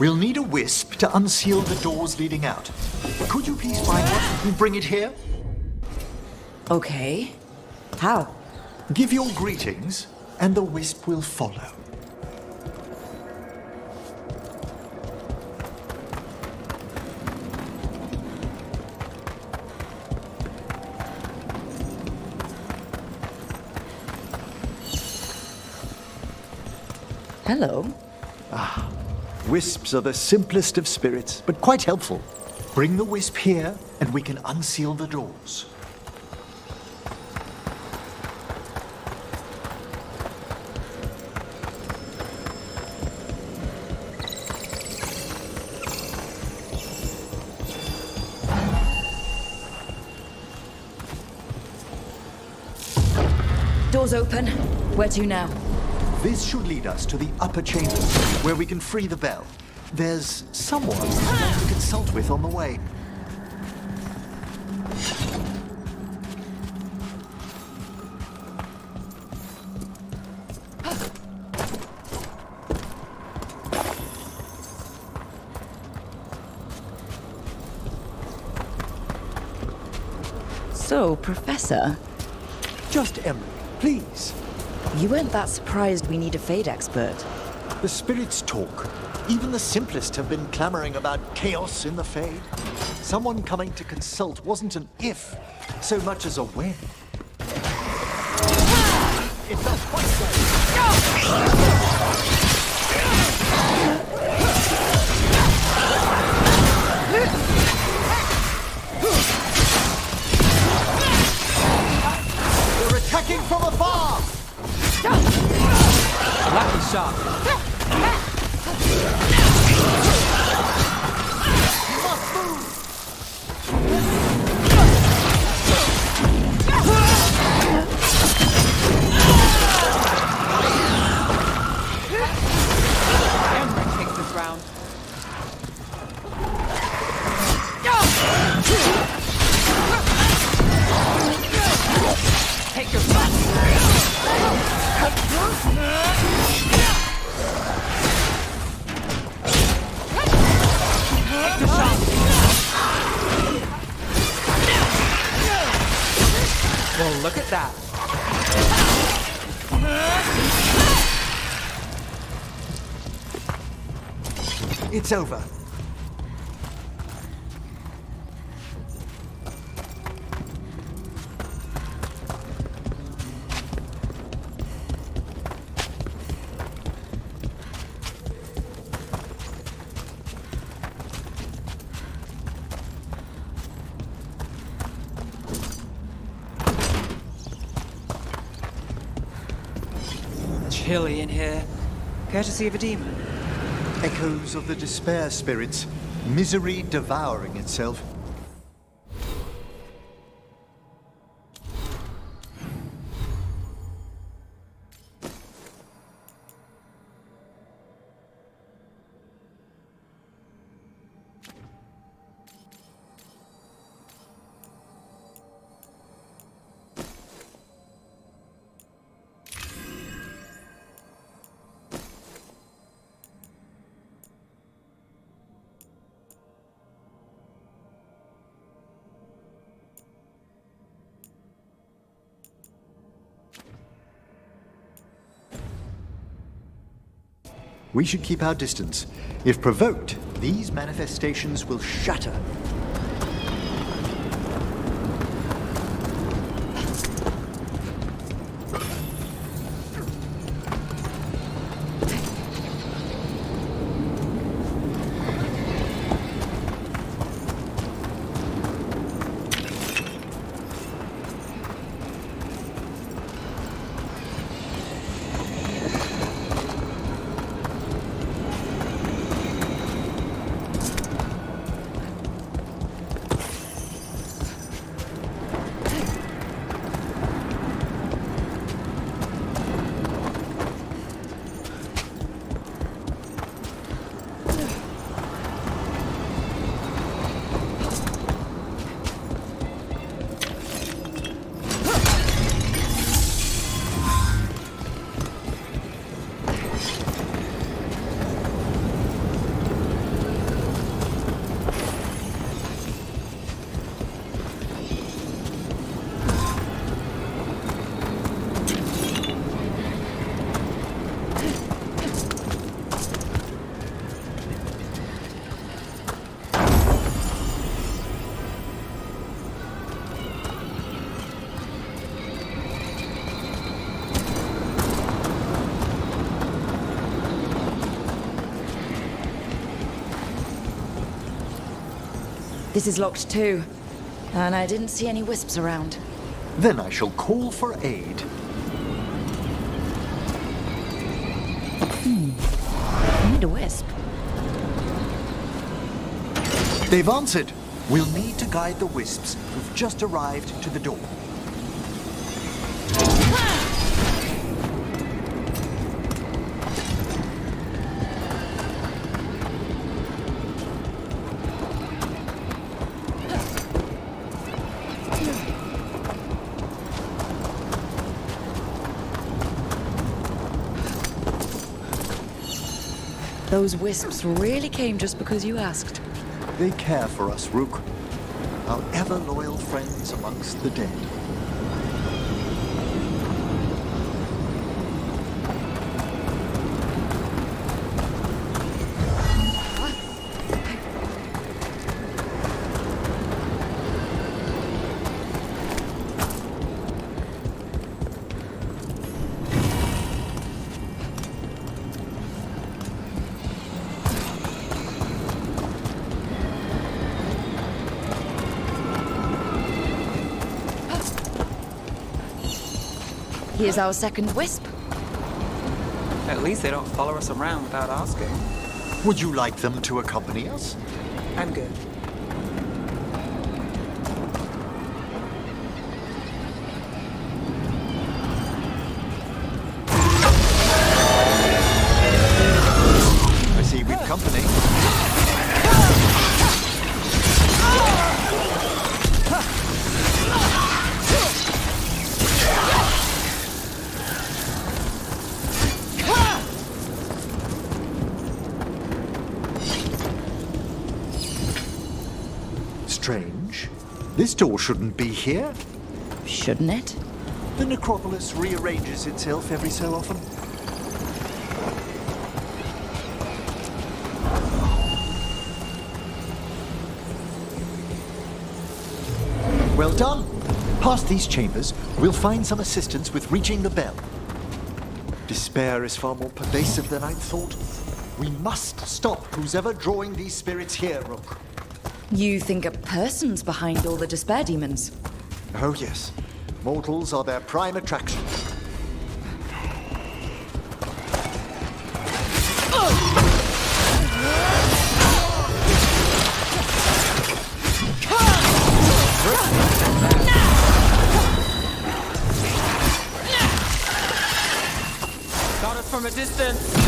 E: We'll need a wisp to unseal the doors leading out. Could you please find one and bring it here?
B: Okay. How?
E: Give your greetings, and the wisp will follow.
B: Hello.
E: Wisps are the simplest of spirits, but quite helpful. Bring the wisp here, and we can unseal the doors.
B: Doors open. Where to now?
E: This should lead us to the upper chamber, where we can free the bell. There's someone I'd like to consult with on the way.
B: So, Professor?
E: Just Emmerich, please.
B: You weren't that surprised we need a Fade expert.
E: The spirits talk. Even the simplest have been clamoring about chaos in the Fade. Someone coming to consult wasn't an if, so much as a when. It felt quite They're attacking from afar!
H: Lucky shot.
E: You must move!
K: Emmerich takes this round. Take your shot. Take the shot. Well, look at that.
E: It's over.
K: Chilly in here. Courtesy of a demon.
E: Echoes of the despair spirits, misery devouring itself. We should keep our distance. If provoked, these manifestations will shatter.
B: This is locked too, and I didn't see any wisps around.
E: Then I shall call for aid.
B: I need a wisp.
E: They've answered. We'll need to guide the wisps who've just arrived to the door.
B: Those wisps really came just because you asked.
E: They care for us, Rook. our ever-loyal friends amongst the dead.
B: Here's our second wisp.
K: At least they don't follow us around without asking.
E: Would you like them to accompany us?
K: I'm good.
E: I see we've company. Strange. This door shouldn't be here.
B: Shouldn't it?
E: The necropolis rearranges itself every so often. Well done. Past these chambers, we'll find some assistance with reaching the bell. Despair is far more pervasive than I'd thought. We must stop who's ever drawing these spirits here, Rook.
B: You think a person's behind all the despair demons?
E: Oh yes. Mortals are their prime attraction.
K: Got us from a distance.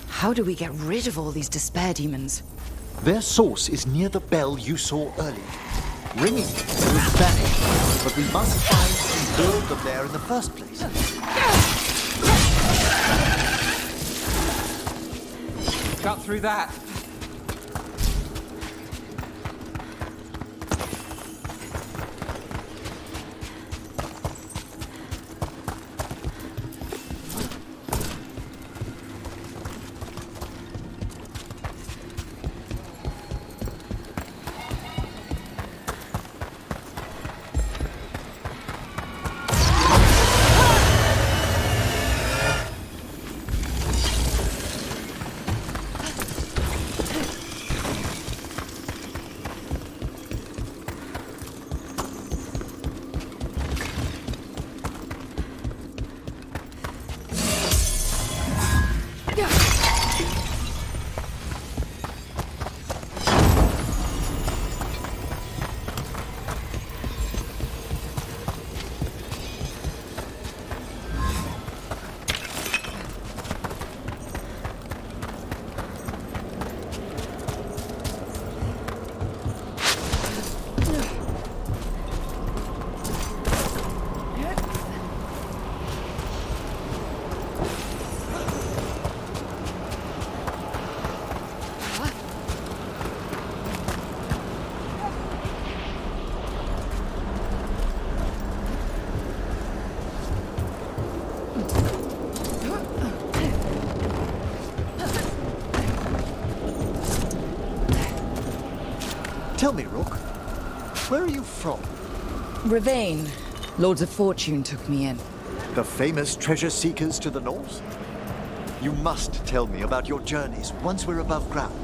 B: How do we get rid of all these despair demons?
E: Their source is near the bell you saw earlier. Ringing will vanish, but we must find and build them there in the first place.
K: Got through that.
E: Tell me, Rook, where are you from?
B: Ravane. Lords of Fortune took me in.
E: The famous treasure seekers to the north? You must tell me about your journeys once we're above ground.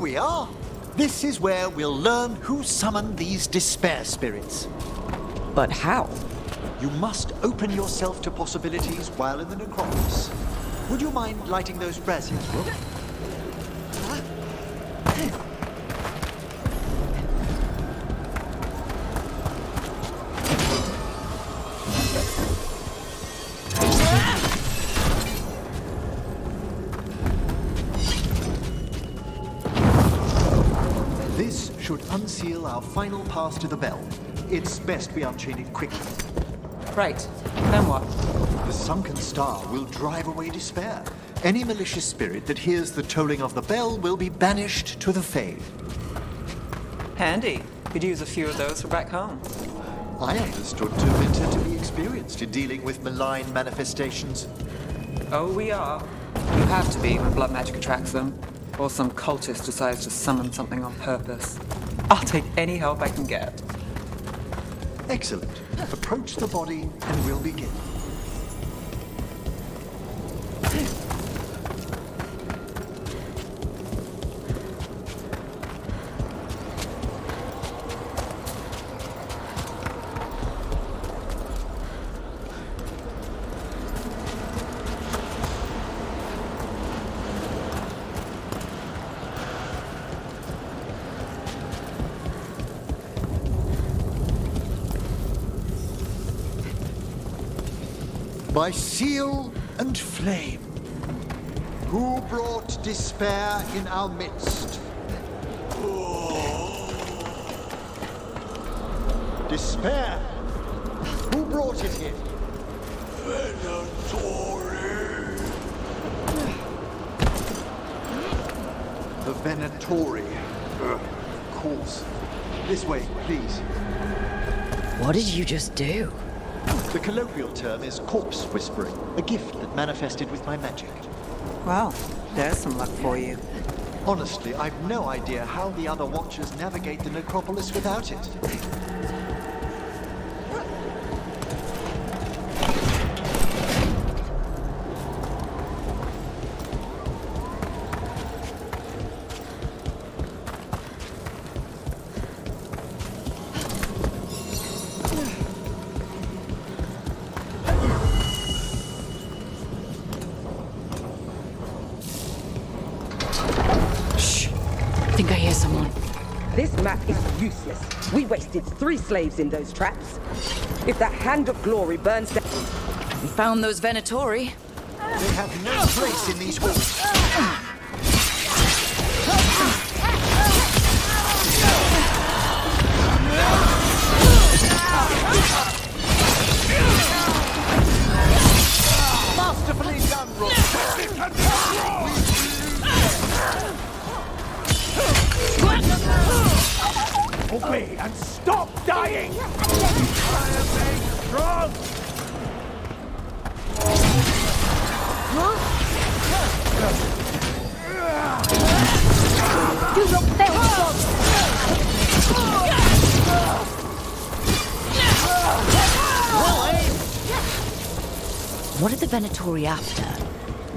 E: we are. This is where we'll learn who summoned these despair spirits.
K: But how?
E: You must open yourself to possibilities while in the necropolis. Would you mind lighting those braziers, Rook? This should unseal our final pass to the bell. It's best we unchain it quickly.
K: Right. Then what?
E: The sunken star will drive away despair. Any malicious spirit that hears the tolling of the bell will be banished to the Fae.
K: Handy. Could use a few of those for back home.
E: I understood Demeta to be experienced in dealing with malign manifestations.
K: Oh, we are. You have to be when blood magic attracts them. Or some cultist decides to summon something on purpose. I'll take any help I can get.
E: Excellent. Approach the body and we'll begin. By seal and flame, who brought despair in our midst? Despair? Who brought it here? The Venatori. Of course. This way, please.
B: What did you just do?
E: The colloquial term is corpse whispering, a gift that manifested with my magic.
K: Well, there's some luck for you.
E: Honestly, I've no idea how the other Watchers navigate the necropolis without it.
B: I think I hear someone.
F: This map is useless. We wasted 3 slaves in those traps. If that hand of glory burns down...
B: We found those Venatori.
E: They have no place in these halls. Masterfully done, Rook.
J: Obey and stop dying! I am made strong!
L: Do not fail, God!
B: What are the Venatori after?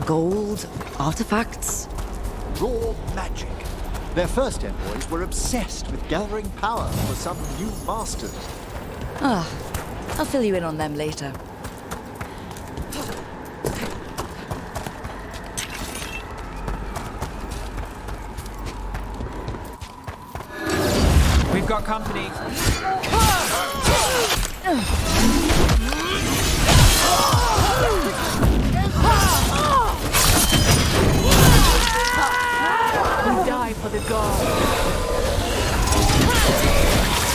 B: Gold? Artifacts?
E: Raw magic. Their first envoys were obsessed with gathering power for some new masters.
B: Ah, I'll fill you in on them later.
K: We've got company.
F: We die for the god.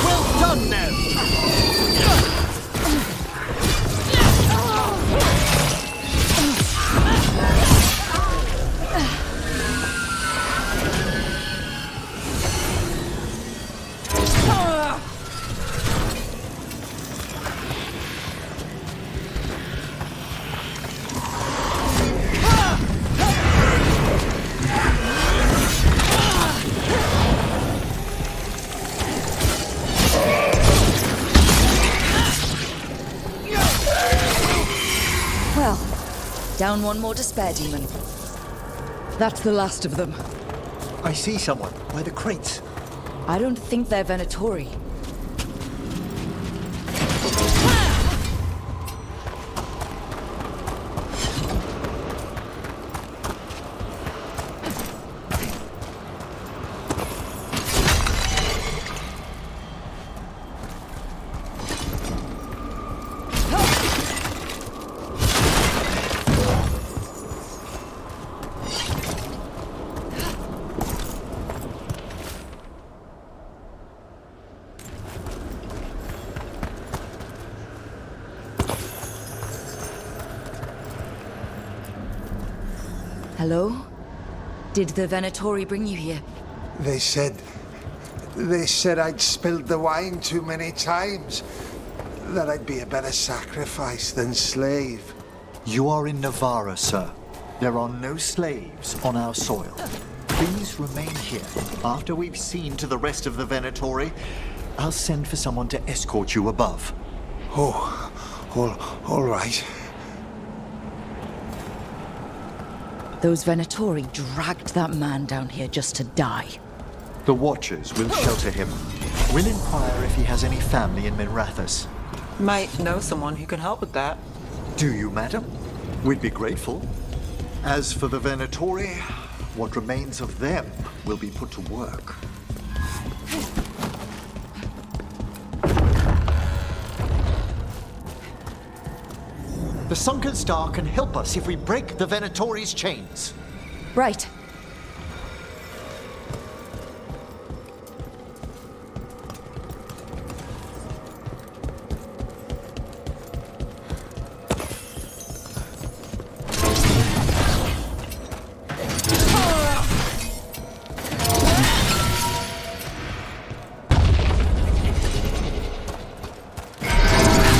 E: Well done, Neve!
B: Down one more despair demon. That's the last of them.
E: I see someone by the crates.
B: I don't think they're Venatori. Hello? Did the Venatori bring you here?
I: They said I'd spilled the wine too many times. That I'd be a better sacrifice than slave.
E: You are in Navarra, sir. There are no slaves on our soil. Please remain here. After we've seen to the rest of the Venatori, I'll send for someone to escort you above.
I: All right.
B: Those Venatori dragged that man down here just to die.
E: The Watchers will shelter him. We'll inquire if he has any family in Minrathous.
K: Might know someone who can help with that.
E: Do you, madam? We'd be grateful. As for the Venatori, what remains of them will be put to work. The Sunken Star can help us if we break the Venatori's chains.
B: Right.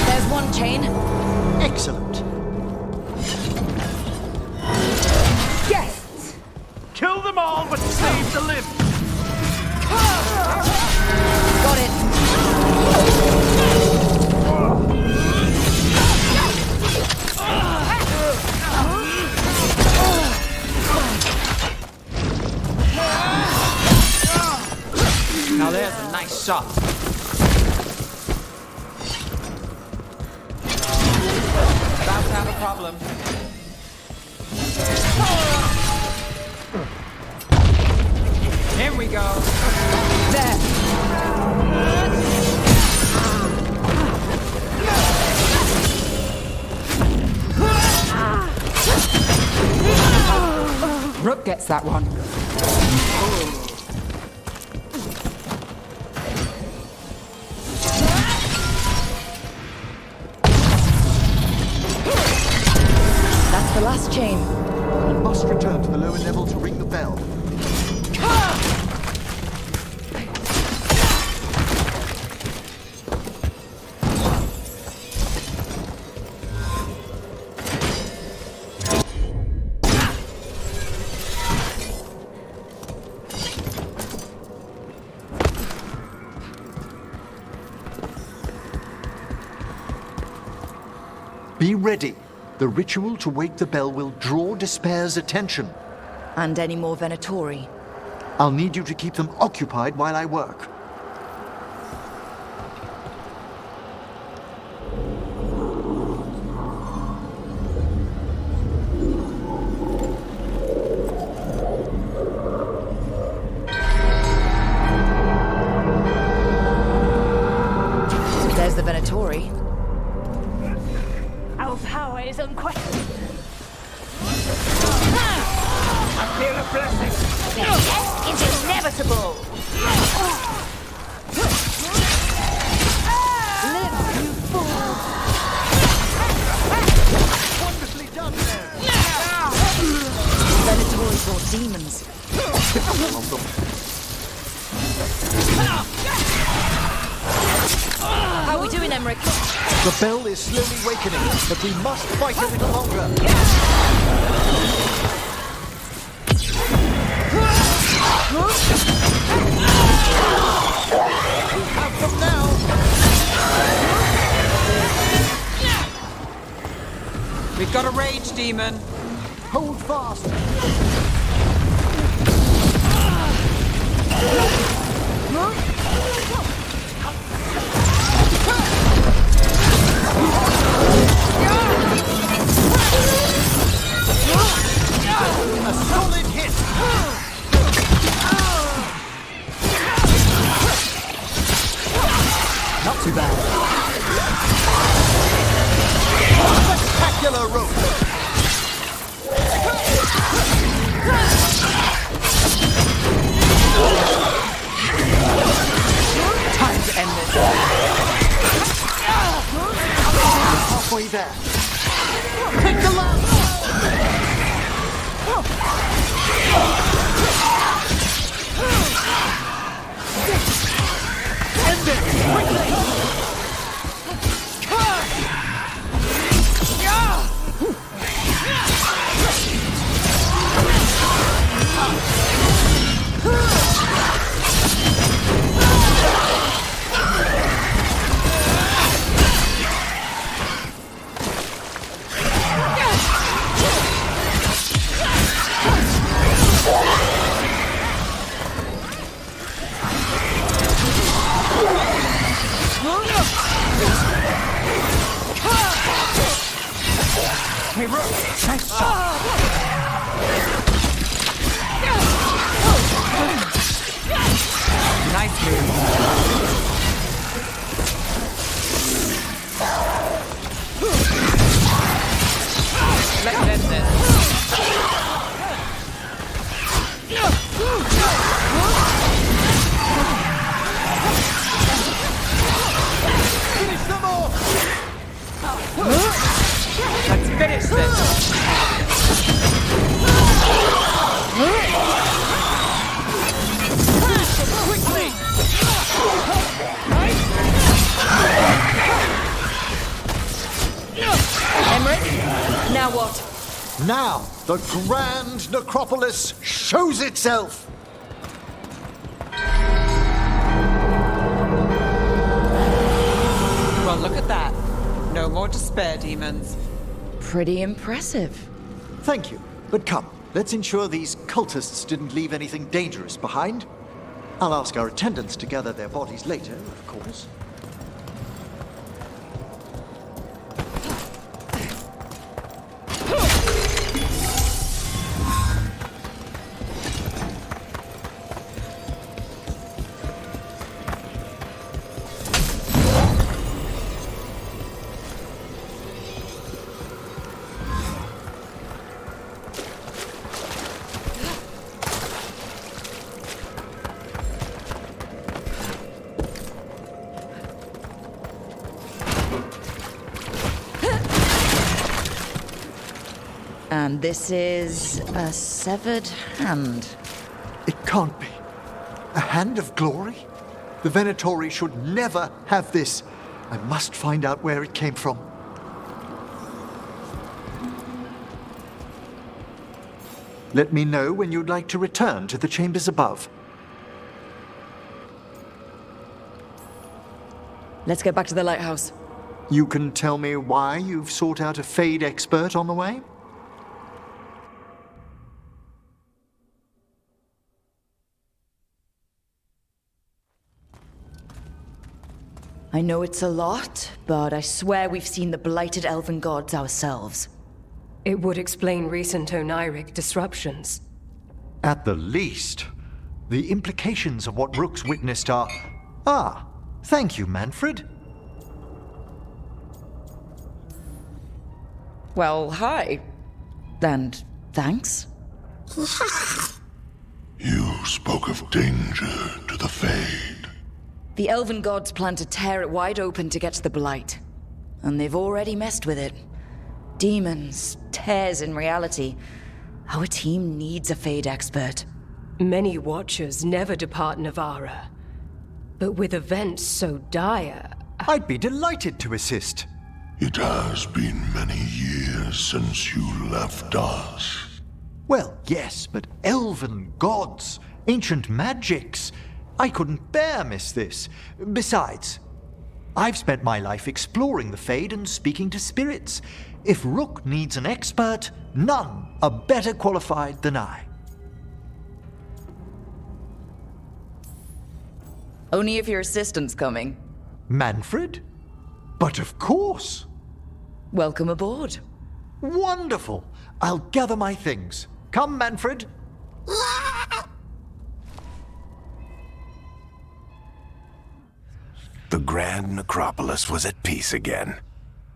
B: There's one chain.
E: Excellent.
F: Yes!
L: Kill them all, but save the limb!
B: Got it.
K: Now there's a nice shot. About to have a problem. Here we go. Rook gets that one.
B: That's the last chain.
E: We must return to the lower level to ring the bell. Be ready. The ritual to wake the bell will draw Despair's attention.
B: And any more Venatori?
E: I'll need you to keep them occupied while I work.
B: There's the Venatori.
M: Our power is unquestioned.
L: I feel a blessing!
M: Yes, it's inevitable! Live, you fool!
E: Wonderfully done there!
B: Venatori brought demons.
E: Typical of them.
B: How are we doing, Emmerich?
E: The bell is slowly wakening, but we must fight a little longer. We have them now.
K: We've got a rage demon.
E: Hold fast. A solid hit! Not too bad. Spectacular rope!
K: Time to end this.
E: Halfway there. Take the lance! End it! Quickly!
K: Hey, Rook! Nice shot! Nice move. Let's end this.
E: Finish them off!
K: Let's finish this.
E: Quickly!
B: Emmerich, now what?
E: Now, the grand necropolis shows itself!
K: Well, look at that. No more despair, demons.
B: Pretty impressive.
E: Thank you, but come, let's ensure these cultists didn't leave anything dangerous behind. I'll ask our attendants to gather their bodies later, of course.
B: And this is a severed hand.
E: It can't be. A hand of glory? The Venatori should never have this. I must find out where it came from. Let me know when you'd like to return to the chambers above.
B: Let's get back to the lighthouse.
E: You can tell me why you've sought out a Fade expert on the way?
B: I know it's a lot, but I swear we've seen the blighted elven gods ourselves.
N: It would explain recent oniric disruptions.
E: At the least. The implications of what Rook's witnessed are... Ah, thank you, Manfred.
B: Well, hi. And thanks.
T: You spoke of danger to the Fade.
B: The elven gods plan to tear it wide open to get to the blight. And they've already messed with it. Demons, tears in reality. Our team needs a Fade expert.
N: Many Watchers never depart Navara. But with events so dire...
E: I'd be delighted to assist.
T: It has been many years since you left us.
E: Well, yes, but elven gods, ancient magics... I couldn't bear miss this. Besides, I've spent my life exploring the Fade and speaking to spirits. If Rook needs an expert, none are better qualified than I.
B: Only if your assistant's coming.
E: Manfred? But of course!
B: Welcome aboard.
E: Wonderful! I'll gather my things. Come, Manfred!
A: The grand necropolis was at peace again,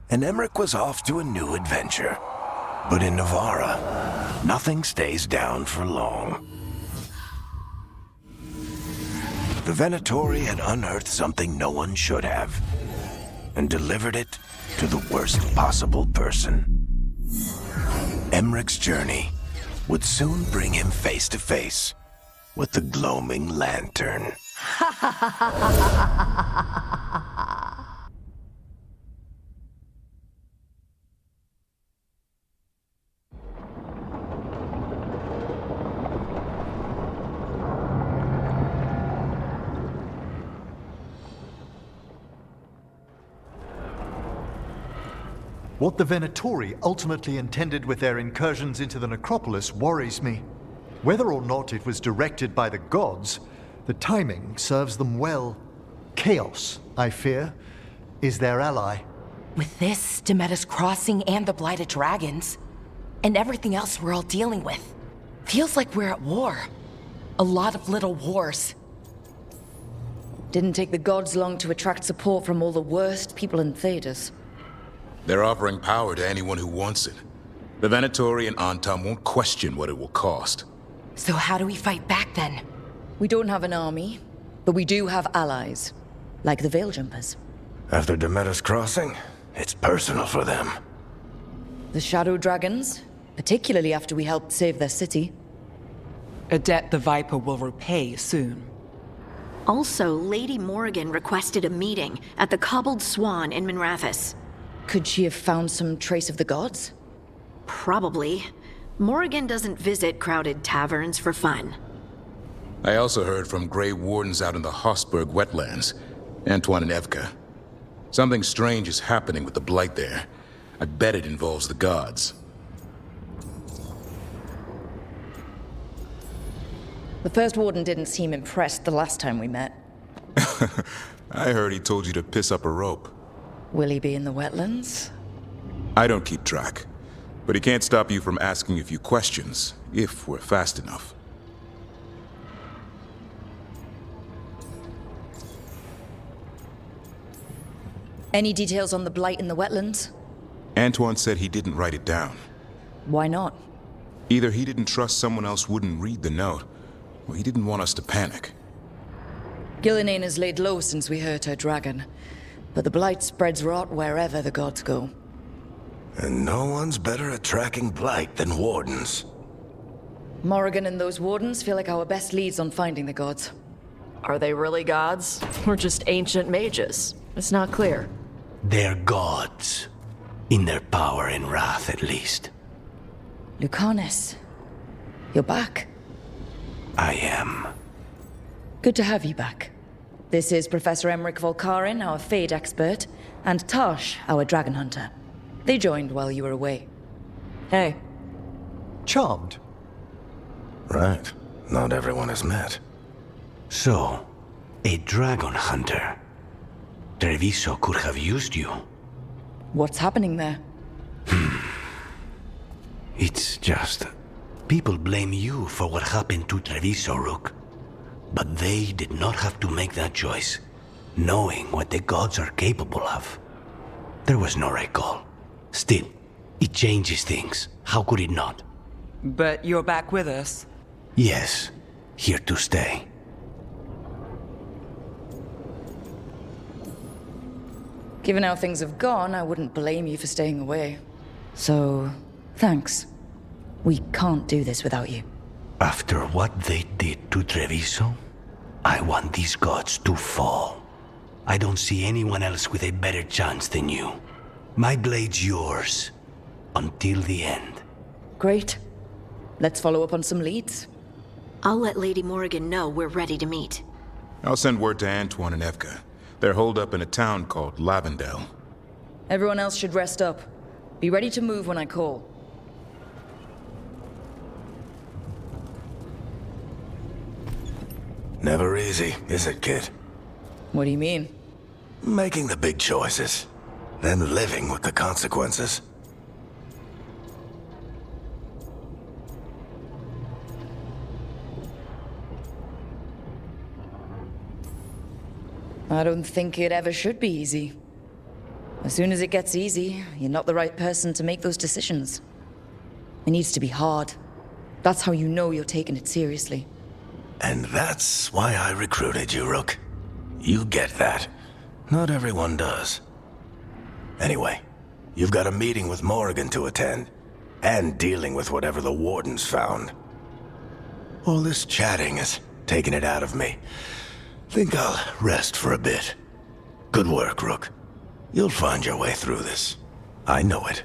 A: and Emmerich was off to a new adventure. But in Navarra, nothing stays down for long. The Venatori had unearthed something no one should have, and delivered it to the worst possible person. Emmerich's journey would soon bring him face to face with the gloaming lantern.
E: What the Venatori ultimately intended with their incursions into the necropolis worries me. Whether or not it was directed by the gods, the timing serves them well. Chaos, I fear, is their ally.
M: With this, Demeta's crossing and the blighted dragons, and everything else we're all dealing with, feels like we're at war. A lot of little wars.
B: Didn't take the gods long to attract support from all the worst people in Thedas.
S: They're offering power to anyone who wants it. The Venatori and Antam won't question what it will cost.
M: So how do we fight back then?
B: We don't have an army, but we do have allies, like the Veil Jumpers.
A: After Demeta's crossing, it's personal for them.
B: The Shadow Dragons, particularly after we helped save their city.
K: A debt the Viper will repay soon.
G: Also, Lady Morrigan requested a meeting at the Cobbled Swan in Minrathous.
B: Could she have found some trace of the gods?
G: Probably. Morrigan doesn't visit crowded taverns for fun.
S: I also heard from Grey Wardens out in the Hosberg wetlands, Antoine and Evka. Something strange is happening with the Blight there. I bet it involves the gods.
B: The First Warden didn't seem impressed the last time we met.
S: I heard he told you to piss up a rope.
B: Will he be in the wetlands?
S: I don't keep track, but he can't stop you from asking a few questions, if we're fast enough.
B: Any details on the blight in the wetlands?
S: Antoine said he didn't write it down.
B: Why not?
S: Either he didn't trust someone else wouldn't read the note, or he didn't want us to panic.
B: Gillinane has laid low since we hurt her dragon, but the blight spreads rot wherever the gods go.
A: And no one's better at tracking blight than wardens.
B: Morrigan and those wardens feel like our best leads on finding the gods.
C: Are they really gods? Or just ancient mages? It's not clear.
O: They're gods. In their power and wrath, at least.
B: Lucanus, you're back.
A: I am.
B: Good to have you back. This is Professor Emmerich Volkaren, our Fade expert, and Tosh, our dragon hunter. They joined while you were away.
C: Hey.
E: Charmed.
A: Right. Not everyone has met.
O: So, a dragon hunter. Treviso could have used you.
B: What's happening there?
O: It's just... people blame you for what happened to Treviso, Rook. But they did not have to make that choice, knowing what the gods are capable of. There was no recall. Still, it changes things. How could it not?
K: But you're back with us?
O: Yes, here to stay.
B: Given how things have gone, I wouldn't blame you for staying away. So, thanks. We can't do this without you.
O: After what they did to Treviso, I want these gods to fall. I don't see anyone else with a better chance than you. My blade's yours, until the end.
B: Great. Let's follow up on some leads.
G: I'll let Lady Morrigan know we're ready to meet.
S: I'll send word to Antoine and Evka. They're holed up in a town called Lavendel.
B: Everyone else should rest up. Be ready to move when I call.
A: Never easy, is it, kid?
B: What do you mean?
A: Making the big choices, then living with the consequences.
B: I don't think it ever should be easy. As soon as it gets easy, you're not the right person to make those decisions. It needs to be hard. That's how you know you're taking it seriously.
A: And that's why I recruited you, Rook. You get that. Not everyone does. Anyway, you've got a meeting with Morrigan to attend, and dealing with whatever the Warden's found. All this chatting is taking it out of me. Think I'll rest for a bit. Good work, Rook. You'll find your way through this. I know it.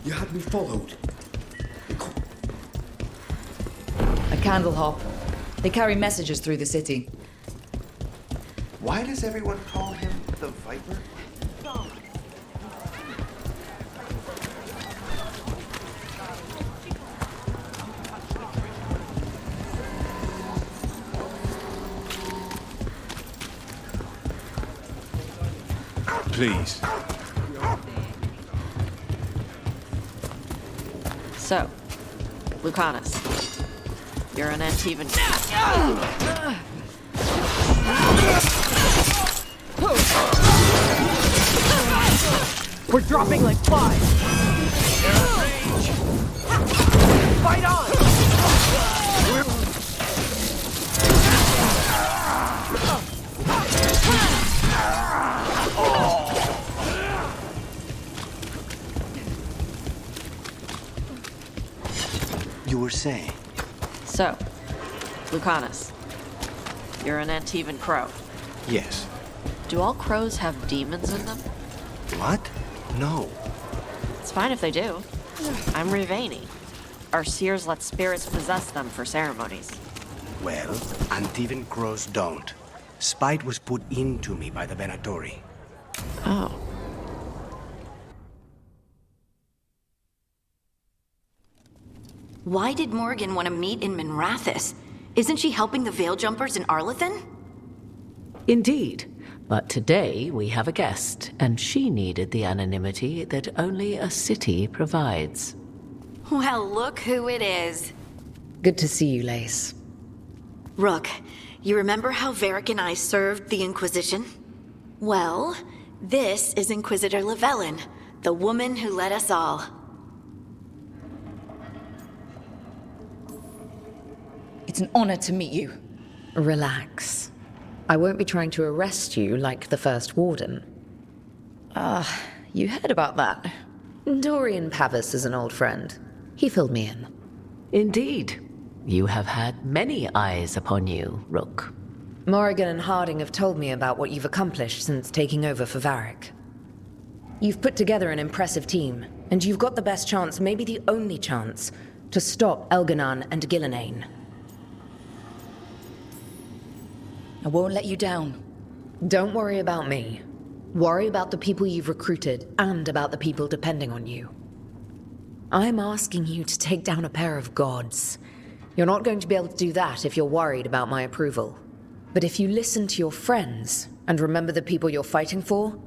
D: You had me followed.
B: A candle hop. They carry messages through the city.
D: Why does everyone call him the Viper?
S: Please.
Q: So, Lucanus, you're an Antivan.
L: We're dropping like flies. Fight on!
D: You were saying?
Q: So, Lucanus, you're an Antivan crow.
D: Yes.
Q: Do all crows have demons in them?
D: What? No.
Q: It's fine if they do. I'm Rivani. Our seers let spirits possess them for ceremonies.
D: Well, Antivan crows don't. Spite was put into me by the Venatori.
Q: Oh.
G: Why did Morrigan want to meet in Minrathous? Isn't she helping the Veil Jumpers in Arlethan?
P: Indeed. But today we have a guest, and she needed the anonymity that only a city provides.
G: Well, look who it is.
U: Good to see you, Lace.
G: Rook, you remember how Varric and I served the Inquisition? Well, this is Inquisitor Llewellyn, the woman who led us all.
B: It's an honor to meet you.
U: Relax. I won't be trying to arrest you like the first warden.
B: You heard about that?
U: Dorian Pavis is an old friend. He filled me in.
P: Indeed. You have had many eyes upon you, Rook.
U: Morrigan and Harding have told me about what you've accomplished since taking over for Varric. You've put together an impressive team, and you've got the best chance, maybe the only chance, to stop Elgar'nan and Gillenane.
B: I won't let you down.
U: Don't worry about me. Worry about the people you've recruited, and about the people depending on you. I'm asking you to take down a pair of gods. You're not going to be able to do that if you're worried about my approval.
R: But if you listen to your friends and remember the people you're fighting for,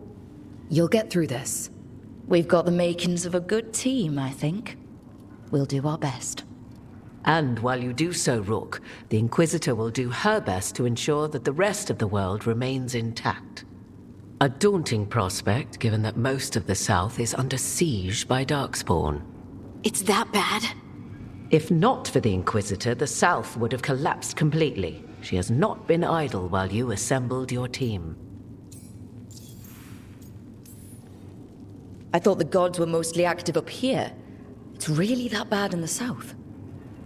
R: you'll get through this.
B: We've got the makings of a good team, I think. We'll do our best.
P: And while you do so, Rook, the Inquisitor will do her best to ensure that the rest of the world remains intact. A daunting prospect, given that most of the South is under siege by Darkspawn.
G: It's that bad?
P: If not for the Inquisitor, the South would have collapsed completely. She has not been idle while you assembled your team.
B: I thought the gods were mostly active up here. It's really that bad in the south?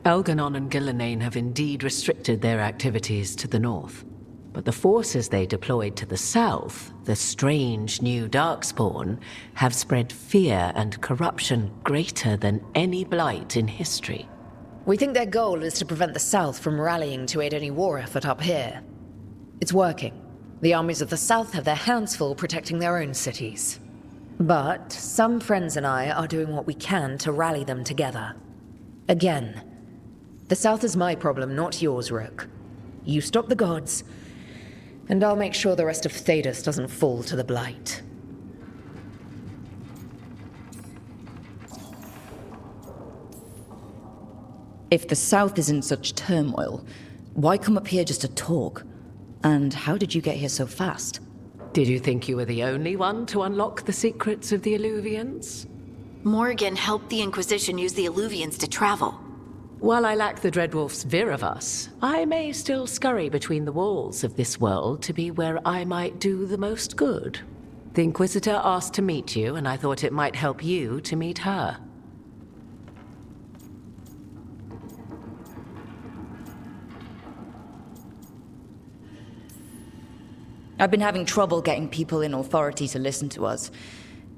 P: Elgar'nan and Gillenane have indeed restricted their activities to the north. But the forces they deployed to the south, the strange new Darkspawn, have spread fear and corruption greater than any blight in history.
R: We think their goal is to prevent the South from rallying to aid any war effort up here. It's working. The armies of the South have their hands full protecting their own cities. But some friends and I are doing what we can to rally them together. Again, the South is my problem, not yours, Rook. You stop the gods, and I'll make sure the rest of Thedas doesn't fall to the blight.
B: If the South is in such turmoil, why come up here just to talk? And how did you get here so fast?
P: Did you think you were the only one to unlock the secrets of the eluvians?
G: Morgan helped the Inquisition use the eluvians to travel.
P: While I lack the Dreadwolf's Viravus, I may still scurry between the walls of this world to be where I might do the most good. The Inquisitor asked to meet you, and I thought it might help you to meet her.
B: I've been having trouble getting people in authority to listen to us.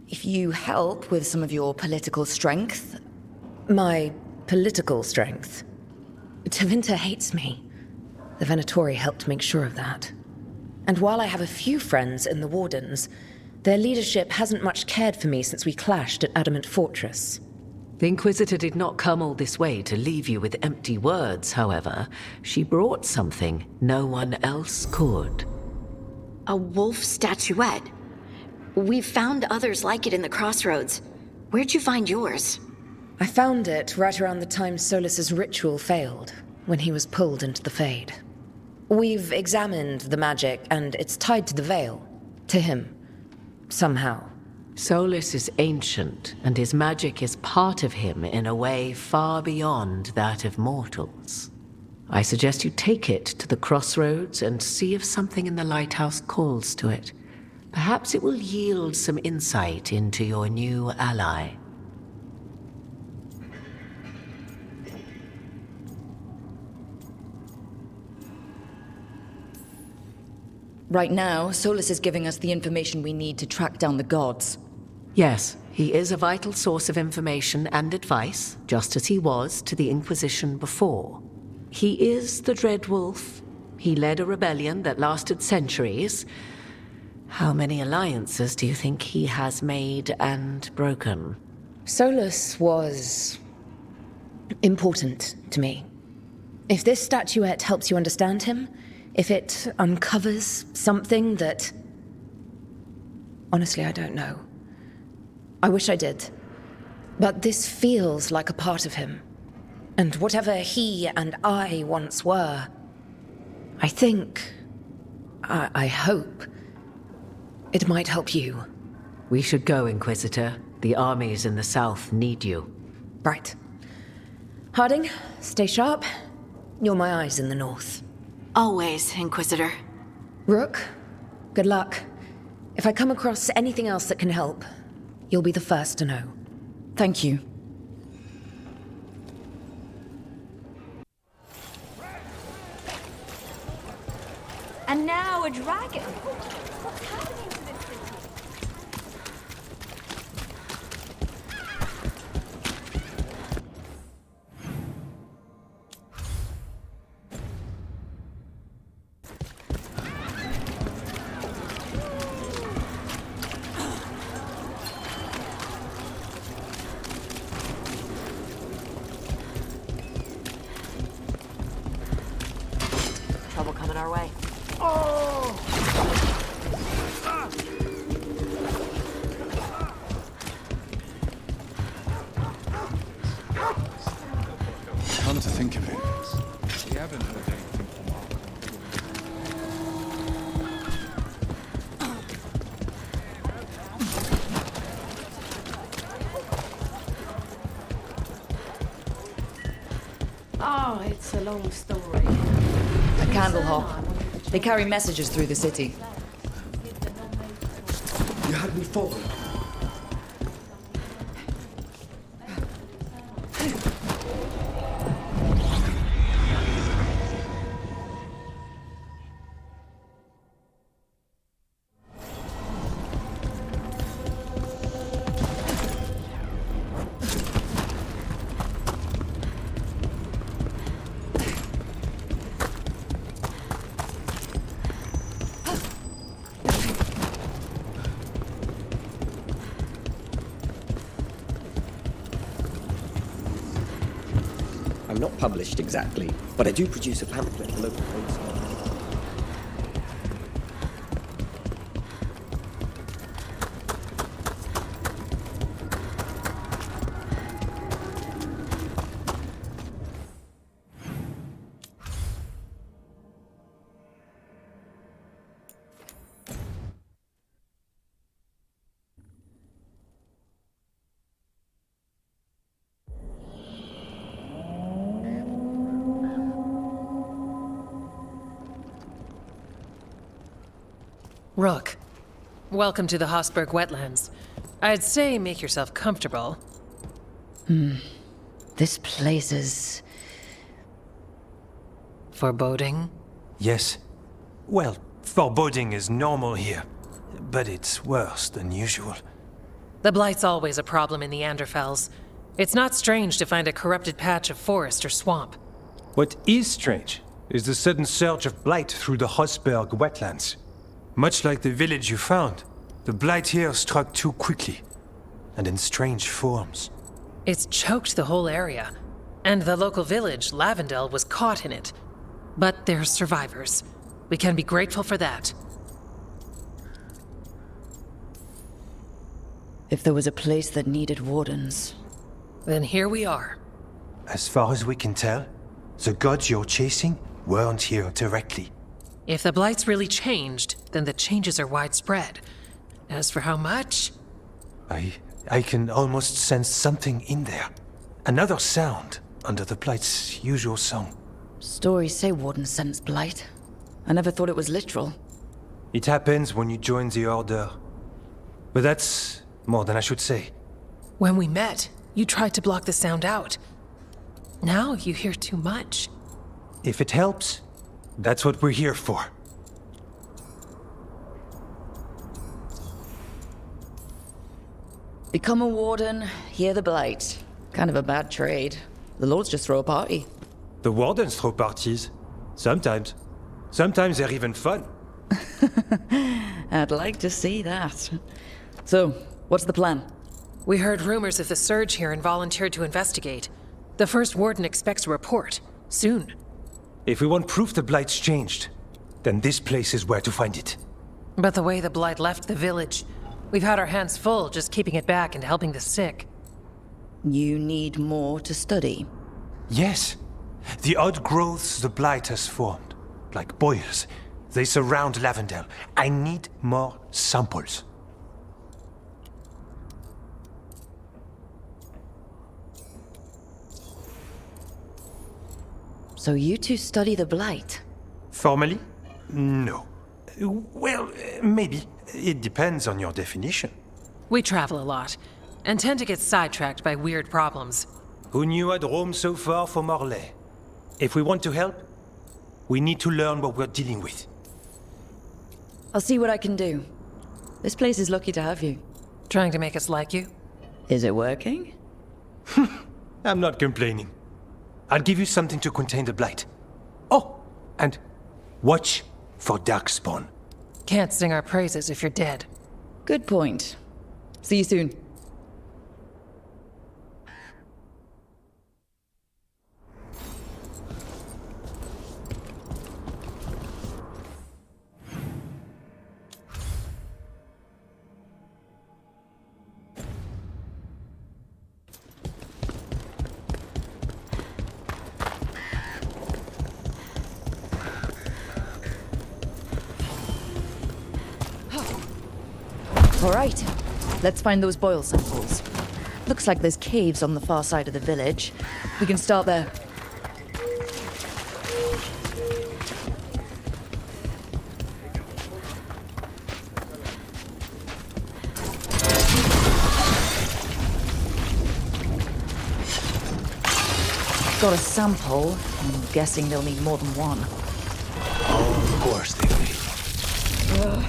B: If you help with some of your political strength...
R: My political strength? Tevinter hates me. The Venatori helped make sure of that. And while I have a few friends in the Wardens, their leadership hasn't much cared for me since we clashed at Adamant Fortress.
P: The Inquisitor did not come all this way to leave you with empty words, however. She brought something no one else could.
G: A wolf statuette. We've found others like it in the crossroads. Where'd you find yours?
R: I found it right around the time Solas's ritual failed, when he was pulled into the Fade. We've examined the magic, and it's tied to the veil. To him. Somehow.
P: Solas is ancient, and his magic is part of him in a way far beyond that of mortals. I suggest you take it to the crossroads and see if something in the Lighthouse calls to it. Perhaps it will yield some insight into your new ally.
B: Right now, Solas is giving us the information we need to track down the gods.
P: Yes, he is a vital source of information and advice, just as he was to the Inquisition before. He is the Dreadwolf. He led a rebellion that lasted centuries. How many alliances do you think he has made and broken?
R: Solas was... important to me. If this statuette helps you understand him, if it uncovers something that... Honestly, I don't know. I wish I did. But this feels like a part of him. And whatever he and I once were, I think... I hope... it might help you.
P: We should go, Inquisitor. The armies in the south need you.
R: Right. Harding, stay sharp. You're my eyes in the north.
G: Always, Inquisitor.
R: Rook, good luck. If I come across anything else that can help, you'll be the first to know.
B: Thank you.
M: And now a dragon. What's happening to this city?
Q: Trouble coming our way.
H: to think of it, we haven't heard anything from Mark.
U: Oh, it's a long story.
B: A candle hop. They carry messages through the city.
V: You had me followed. I'm not published exactly, but I do produce a pamphlet for local police.
N: Rook, welcome to the Hosberg wetlands. I'd say make yourself comfortable.
B: This place is...
N: foreboding?
W: Yes. Well, foreboding is normal here, but it's worse than usual.
N: The Blight's always a problem in the Anderfels. It's not strange to find a corrupted patch of forest or swamp.
W: What is strange is the sudden surge of blight through the Hosberg wetlands. Much like the village you found, the blight here struck too quickly, and in strange forms.
N: It's choked the whole area, and the local village, Lavendel, was caught in it. But they're survivors. We can be grateful for that.
B: If there was a place that needed wardens...
N: Then here we are.
W: As far as we can tell, the gods you're chasing weren't here directly.
N: If the Blight's really changed, then the changes are widespread. As for how much...
W: I can almost sense something in there. Another sound under the Blight's usual song.
B: Stories say wardens sense blight. I never thought it was literal.
W: It happens when you join the Order. But that's more than I should say.
N: When we met, you tried to block the sound out. Now you hear too much.
W: If it helps, that's what we're here for.
B: Become a warden, hear the blight. Kind of a bad trade. The lords just throw a party.
W: The wardens throw parties. Sometimes. Sometimes they're even fun.
B: I'd like to see that. So, what's the plan?
N: We heard rumors of the surge here and volunteered to investigate. The first warden expects a report. Soon.
W: If we want proof the Blight's changed, then this place is where to find it.
N: But the way the Blight left the village, we've had our hands full just keeping it back and helping the sick.
B: You need more to study.
W: Yes. The odd growths the Blight has formed, like boils, they surround Lavendel. I need more samples.
B: So you two study the Blight?
W: Formally? No. Well, maybe. It depends on your definition.
N: We travel a lot, and tend to get sidetracked by weird problems.
W: Who knew I'd roam so far from Orlais? If we want to help, we need to learn what we're dealing with.
B: I'll see what I can do. This place is lucky to have you.
N: Trying to make us like you?
B: Is it working?
W: I'm not complaining. I'll give you something to contain the Blight. Oh, and watch for Darkspawn.
N: Can't sing our praises if you're dead.
B: Good point. See you soon. All right, let's find those boil samples. Looks like there's caves on the far side of the village. We can start there. Got a sample. I'm guessing they'll need more than one.
D: Oh, of course they will.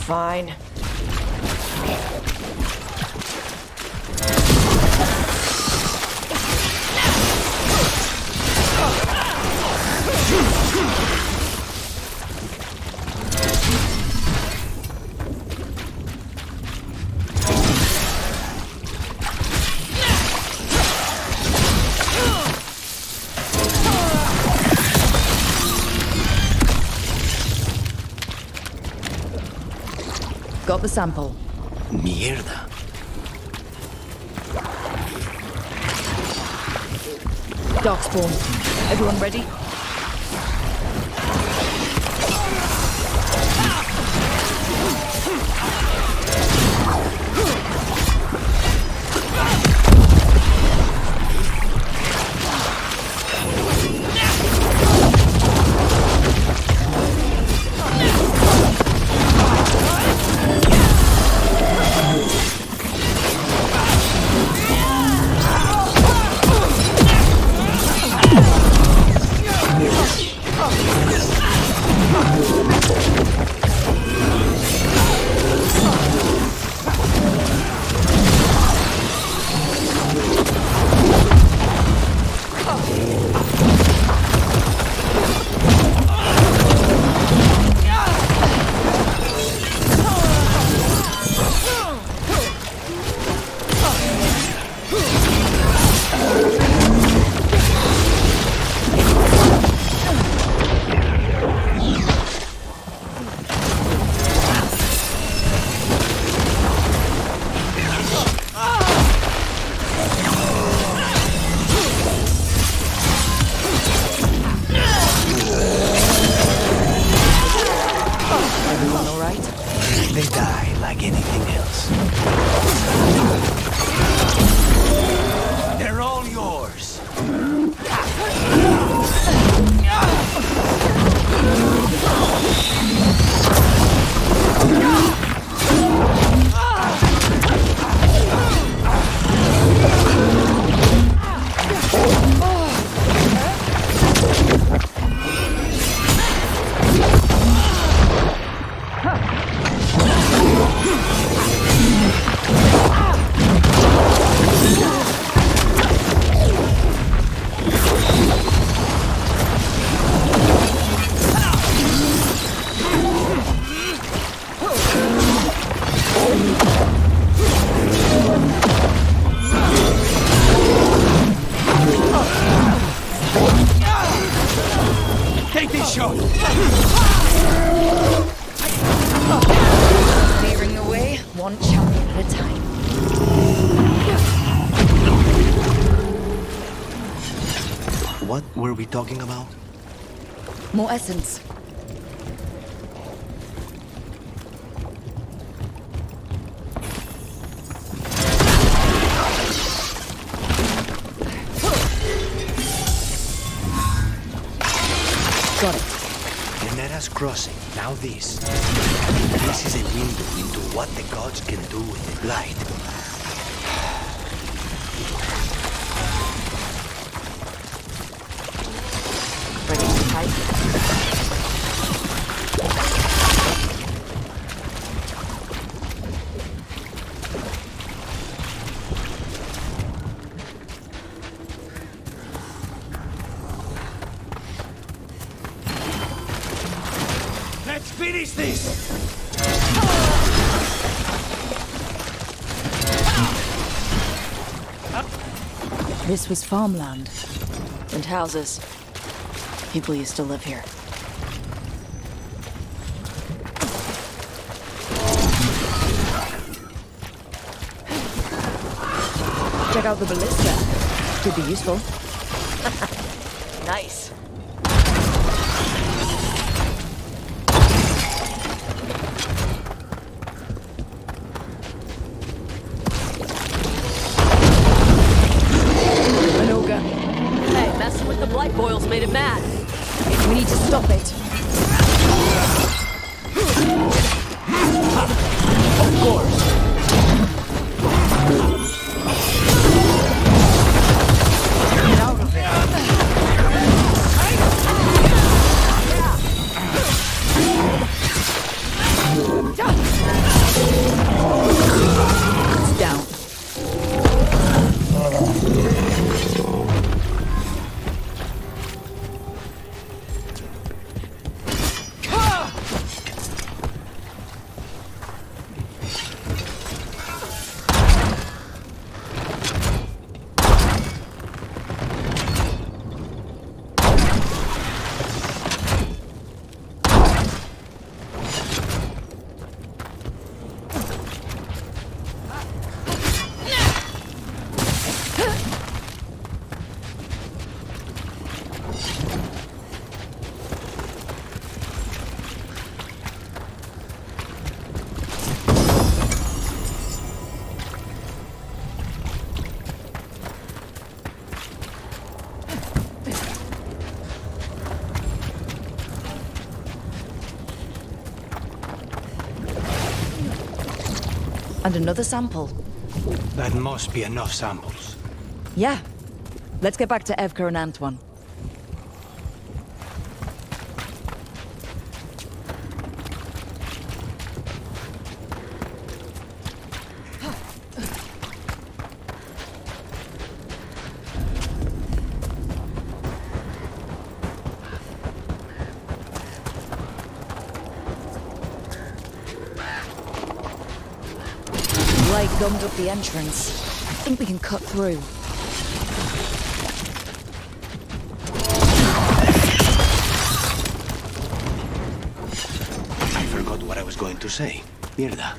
C: Fine.
B: Got the sample.
D: Mierda.
B: Darkspawn. Everyone ready? Clearing away, one champion at a time.
D: What were we talking about?
B: More essence. Got it.
D: Demeta's crossing. Now this. This is a window into what the gods can do with the light.
Q: Ready to fight?
L: Let's finish this!
B: This was farmland.
C: And houses. People used to live here.
B: Check out the ballista. Could be useful.
C: Nice.
B: Stop it!
L: Of course! Get out of there!
B: It's down. And another sample.
D: That must be enough samples.
B: Yeah. Let's get back to Evka and Antoine. Light gummed up the entrance. I think we can cut through.
D: I forgot what I was going to say. Mirda.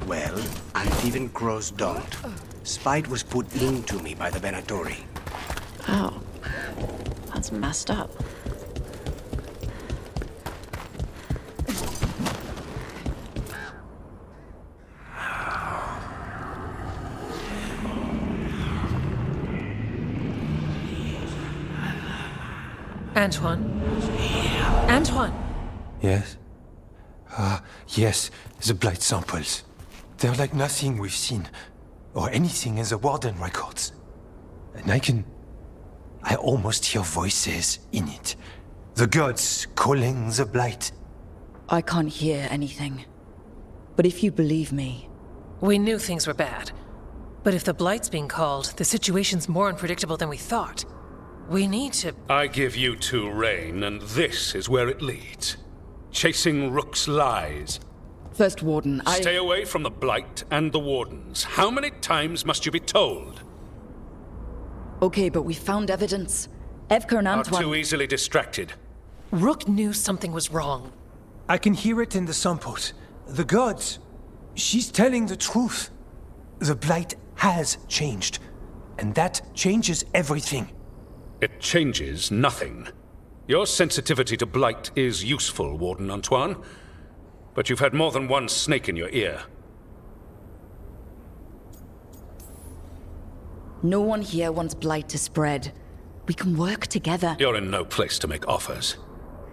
D: Well, Antivan Cross don't. Spite was put into me by the Venatori.
Q: Oh. That's messed up.
N: Antoine? Antoine!
W: Yes? Yes, the blight samples. They're like nothing we've seen, or anything in the Warden records. And I almost hear voices in it. The gods calling the blight.
B: I can't hear anything. But if you believe me...
N: We knew things were bad. But if the blight's being called, the situation's more unpredictable than we thought. We need to...
F: I give you two rein, and this is where it leads. Chasing Rook's lies.
B: First Warden,
F: Stay away from the Blight and the Wardens. How many times must you be told?
B: Okay, but we found evidence. Evka and Antoine...
F: Are too easily distracted.
N: Rook knew something was wrong.
W: I can hear it in the samples. The gods. She's telling the truth. The blight has changed. And that changes everything.
F: It changes nothing. Your sensitivity to blight is useful, Warden Antoine. But you've had more than one snake in your ear.
B: No one here wants blight to spread. We can work together.
F: You're in no place to make offers.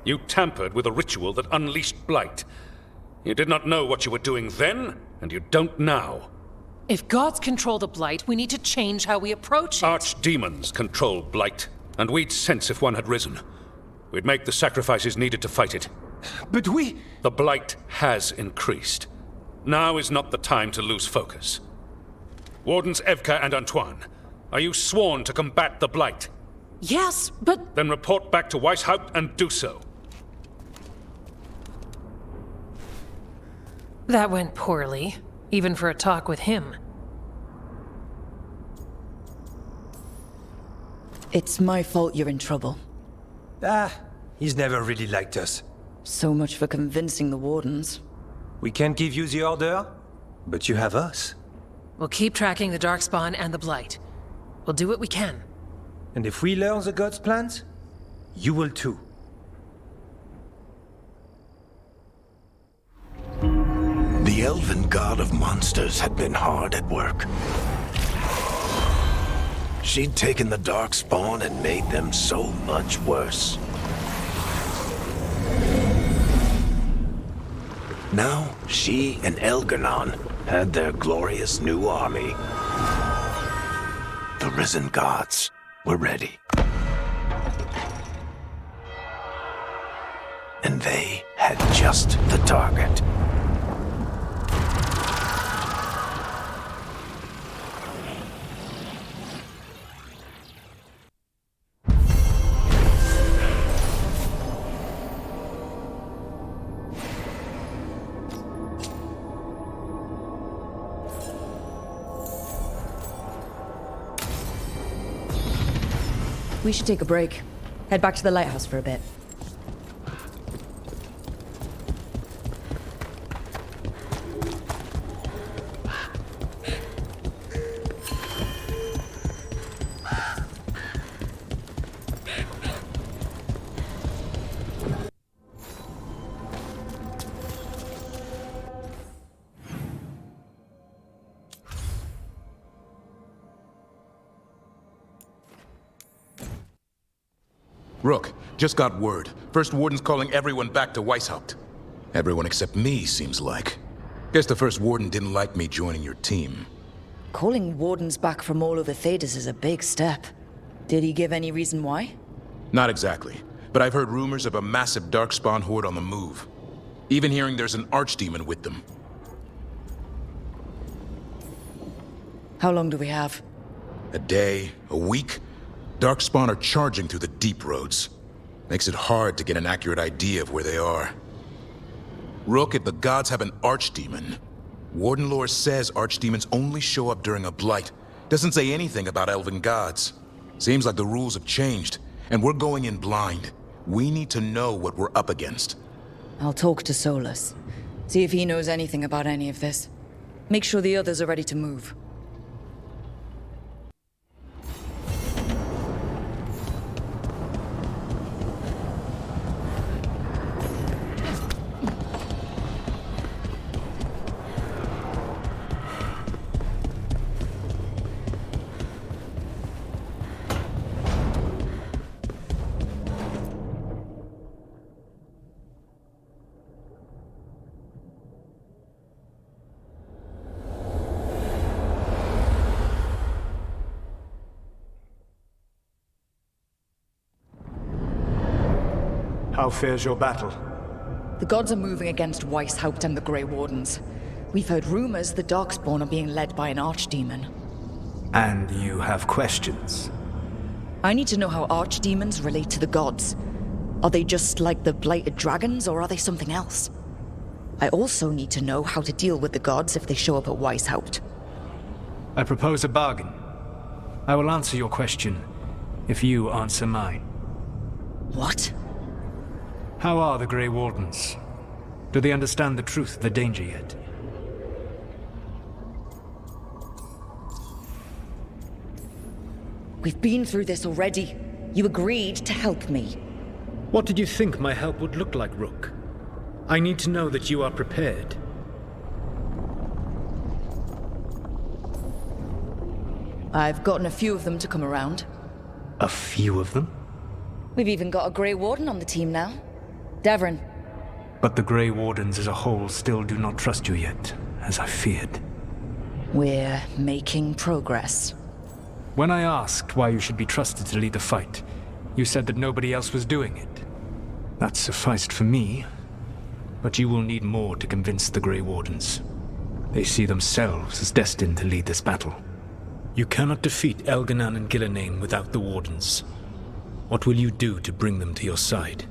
F: You tampered with a ritual that unleashed blight. You did not know what you were doing then, and you don't now.
N: If gods control the blight, we need to change how we approach it.
F: Archdemons control blight, and we'd sense if one had risen. We'd make the sacrifices needed to fight it.
W: But
F: The blight has increased. Now is not the time to lose focus. Wardens Evka and Antoine, are you sworn to combat the blight?
N: Yes, but...
F: Then report back to Weishaupt and do so.
N: That went poorly, even for a talk with him.
B: It's my fault you're in trouble.
W: He's never really liked us.
B: So much for convincing the Wardens.
W: We can't give you the order, but you have us.
N: We'll keep tracking the Darkspawn and the Blight. We'll do what we can.
W: And if we learn the gods' plans, you will too.
A: The elven god of monsters had been hard at work. She'd taken the Darkspawn and made them so much worse. Now, she and Elgar'nan had their glorious new army. The risen gods were ready. And they had just the target.
B: We should take a break. Head back to the lighthouse for a bit.
S: Rook, just got word. First Warden's calling everyone back to Weishaupt. Everyone except me, seems like. Guess the First Warden didn't like me joining your team.
B: Calling wardens back from all over Thedas is a big step. Did he give any reason why?
S: Not exactly, but I've heard rumors of a massive Darkspawn horde on the move. Even hearing there's an archdemon with them.
B: How long do we have?
S: A day, a week? Darkspawn are charging through the deep roads. Makes it hard to get an accurate idea of where they are. Rook, if the gods have an archdemon, Warden lore says archdemons only show up during a blight. Doesn't say anything about elven gods. Seems like the rules have changed, and we're going in blind. We need to know what we're up against.
B: I'll talk to Solas. See if he knows anything about any of this. Make sure the others are ready to move.
I: How fares your battle?
B: The gods are moving against Weishaupt and the Grey Wardens. We've heard rumors the Darkspawn are being led by an archdemon.
I: And you have questions?
B: I need to know how archdemons relate to the gods. Are they just like the blighted dragons, or are they something else? I also need to know how to deal with the gods if they show up at Weishaupt.
I: I propose a bargain. I will answer your question if you answer mine.
B: What?
I: How are the Grey Wardens? Do they understand the truth of the danger yet?
B: We've been through this already. You agreed to help me.
I: What did you think my help would look like, Rook? I need to know that you are prepared.
B: I've gotten a few of them to come around.
I: A few of them?
B: We've even got a Grey Warden on the team now. Devrin.
I: But the Grey Wardens as a whole still do not trust you yet, as I feared.
B: We're making progress.
I: When I asked why you should be trusted to lead the fight, you said that nobody else was doing it. That sufficed for me, but you will need more to convince the Grey Wardens. They see themselves as destined to lead this battle. You cannot defeat Elgar'nan and Gillenane without the Wardens. What will you do to bring them to your side?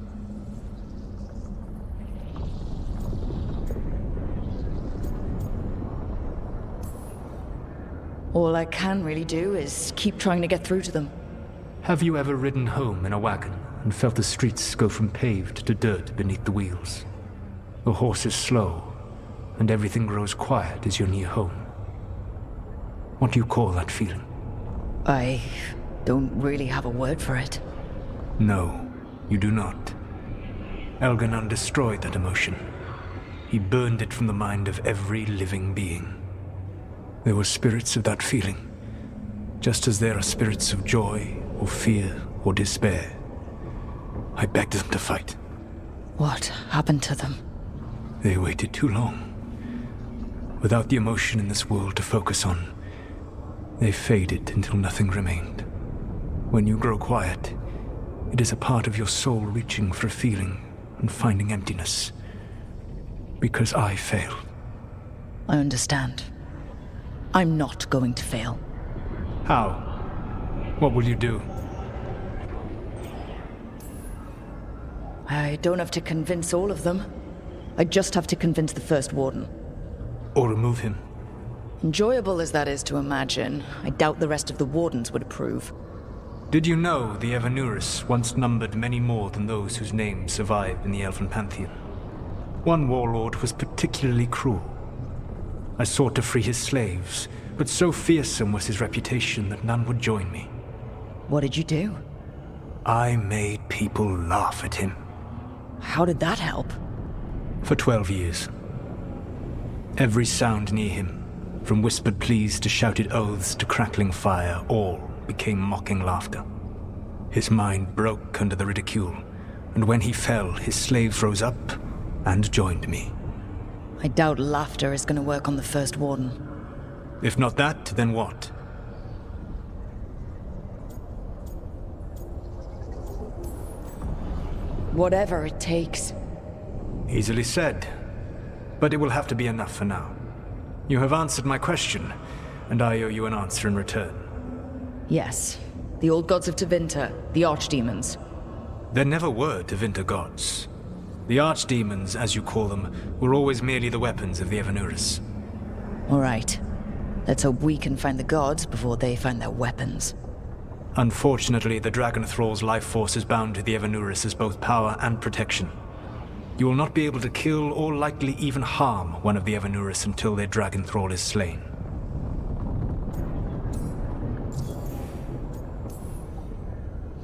B: All I can really do is keep trying to get through to them.
I: Have you ever ridden home in a wagon and felt the streets go from paved to dirt beneath the wheels? The horse is slow, and everything grows quiet as you're near home. What do you call that feeling?
B: I don't really have a word for it.
I: No, you do not. Elgar'nan destroyed that emotion. He burned it from the mind of every living being. There were spirits of that feeling, just as there are spirits of joy, or fear, or despair. I begged them to fight.
B: What happened to them?
I: They waited too long. Without the emotion in this world to focus on, they faded until nothing remained. When you grow quiet, it is a part of your soul reaching for a feeling and finding emptiness. Because I failed.
B: I understand. I'm not going to fail.
I: How? What will you do?
B: I don't have to convince all of them. I just have to convince the First Warden.
I: Or remove him.
B: Enjoyable as that is to imagine, I doubt the rest of the Wardens would approve.
I: Did you know the Evanurus once numbered many more than those whose names survive in the Elven Pantheon? One warlord was particularly cruel. I sought to free his slaves, but so fearsome was his reputation that none would join me.
B: What did you do?
I: I made people laugh at him.
B: How did that help?
I: For 12 years. Every sound near him, from whispered pleas to shouted oaths to crackling fire, all became mocking laughter. His mind broke under the ridicule, and when he fell, his slaves rose up and joined me.
B: I doubt laughter is going to work on the First Warden.
I: If not that, then what?
B: Whatever it takes.
I: Easily said, but it will have to be enough for now. You have answered my question, and I owe you an answer in return.
B: Yes. The old gods of Tevinter, the archdemons.
I: There never were Tevinter gods. The archdemons, as you call them, were always merely the weapons of the Evanurus.
B: All right. Let's hope we can find the gods before they find their weapons.
I: Unfortunately, the Dragon Thrall's life force is bound to the Evanurus as both power and protection. You will not be able to kill or likely even harm one of the Evanurus until their Dragon Thrall is slain.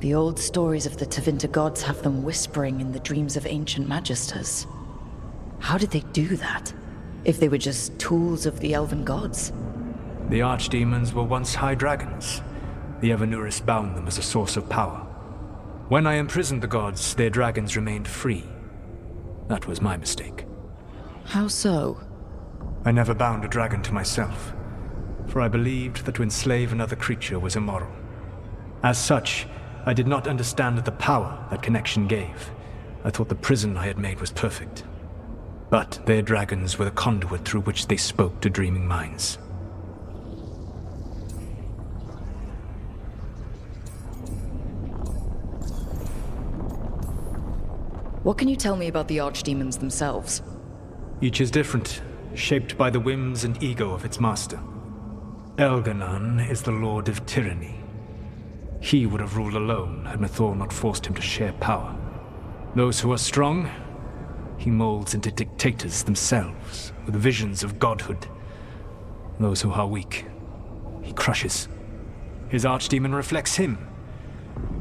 B: The old stories of the Tevinter gods have them whispering in the dreams of ancient magisters. How did they do that? If they were just tools of the elven gods?
I: The archdemons were once high dragons. The Evanurus bound them as a source of power. When I imprisoned the gods, their dragons remained free. That was my mistake.
B: How so?
I: I never bound a dragon to myself, for I believed that to enslave another creature was immoral. As such, I did not understand the power that connection gave. I thought the prison I had made was perfect. But their dragons were the conduit through which they spoke to dreaming minds.
B: What can you tell me about the archdemons themselves?
I: Each is different, shaped by the whims and ego of its master. Elgar'nan is the Lord of Tyranny. He would have ruled alone had Mythor not forced him to share power. Those who are strong, he molds into dictators themselves, with visions of godhood. Those who are weak, he crushes. His archdemon reflects him.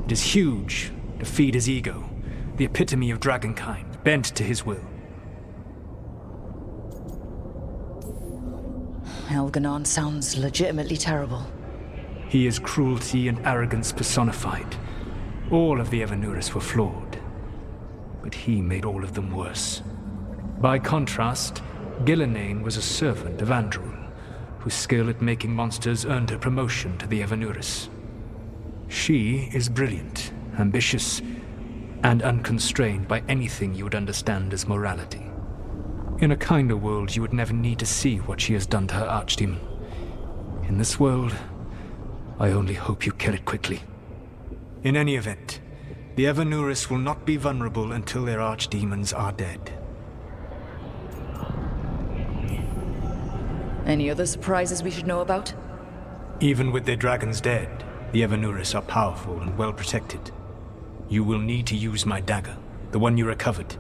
I: It is huge, to feed his ego, the epitome of dragonkind, bent to his will.
B: Elgar'nan sounds legitimately terrible.
I: He is cruelty and arrogance personified. All of the Evanurus were flawed, but he made all of them worse. By contrast, Gillenane was a servant of Andrul, whose skill at making monsters earned her promotion to the Evanurus. She is brilliant, ambitious, and unconstrained by anything you would understand as morality. In a kinder world, you would never need to see what she has done to her archdemon. In this world, I only hope you kill it quickly. In any event, the Evanurus will not be vulnerable until their archdemons are dead.
B: Any other surprises we should know about?
I: Even with their dragons dead, the Evanurus are powerful and well protected. You will need to use my dagger, the one you recovered.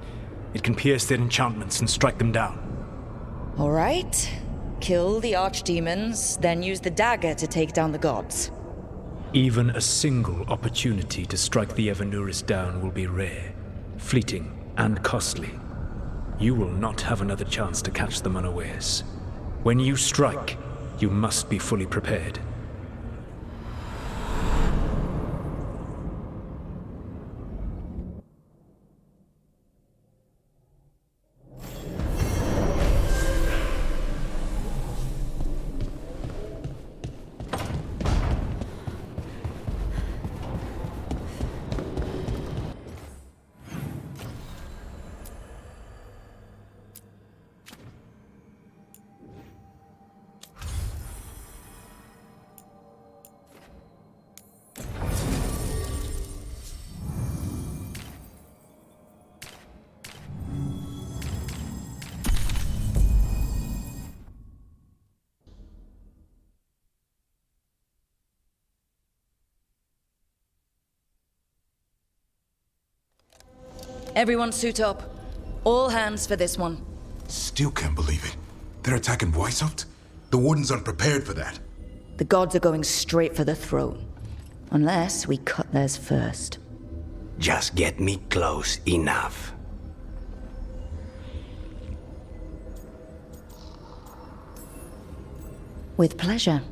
I: It can pierce their enchantments and strike them down.
B: All right. Kill the archdemons, then use the dagger to take down the gods.
I: Even a single opportunity to strike the Evanurus down will be rare, fleeting, and costly. You will not have another chance to catch them unawares. When you strike, you must be fully prepared.
B: Everyone suit up. All hands for this one.
S: Still can't believe it. They're attacking Weishaupt? The Warden's unprepared for that.
B: The gods are going straight for the throne. Unless we cut theirs first.
D: Just get me close enough.
B: With pleasure.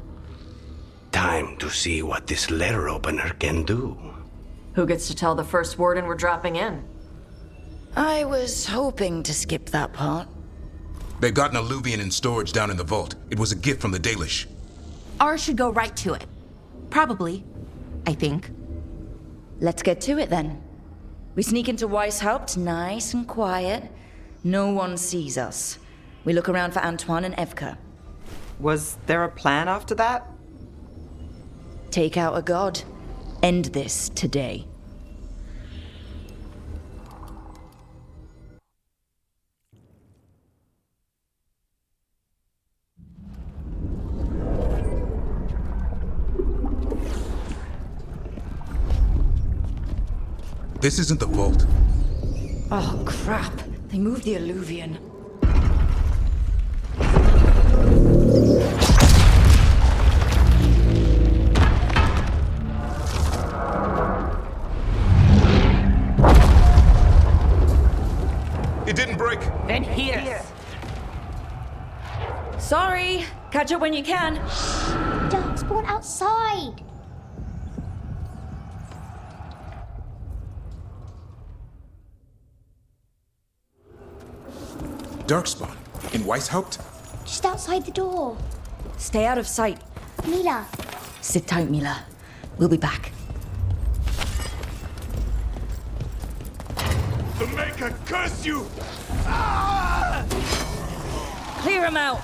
D: Time to see what this letter opener can do.
Q: Who gets to tell the first warden we're dropping in?
B: I was hoping to skip that part.
S: They've got an eluvian in storage down in the vault. It was a gift from the Dalish.
M: Ours should go right to it. Probably. I think.
B: Let's get to it then. We sneak into Weishaupt nice and quiet. No one sees us. We look around for Antoine and Evka.
K: Was there a plan after that?
B: Take out a god. End this today.
S: This isn't the vault.
B: Oh, crap. They moved the eluvian.
S: It didn't break.
L: Then here.
B: Sorry. Catch up when you can.
E: Darkspawn outside.
S: Darkspawn? In Weishaupt?
E: Just outside the door.
B: Stay out of sight.
E: Mila.
B: Sit tight, Mila. We'll be back.
A: The Maker curse you!
B: Clear him out!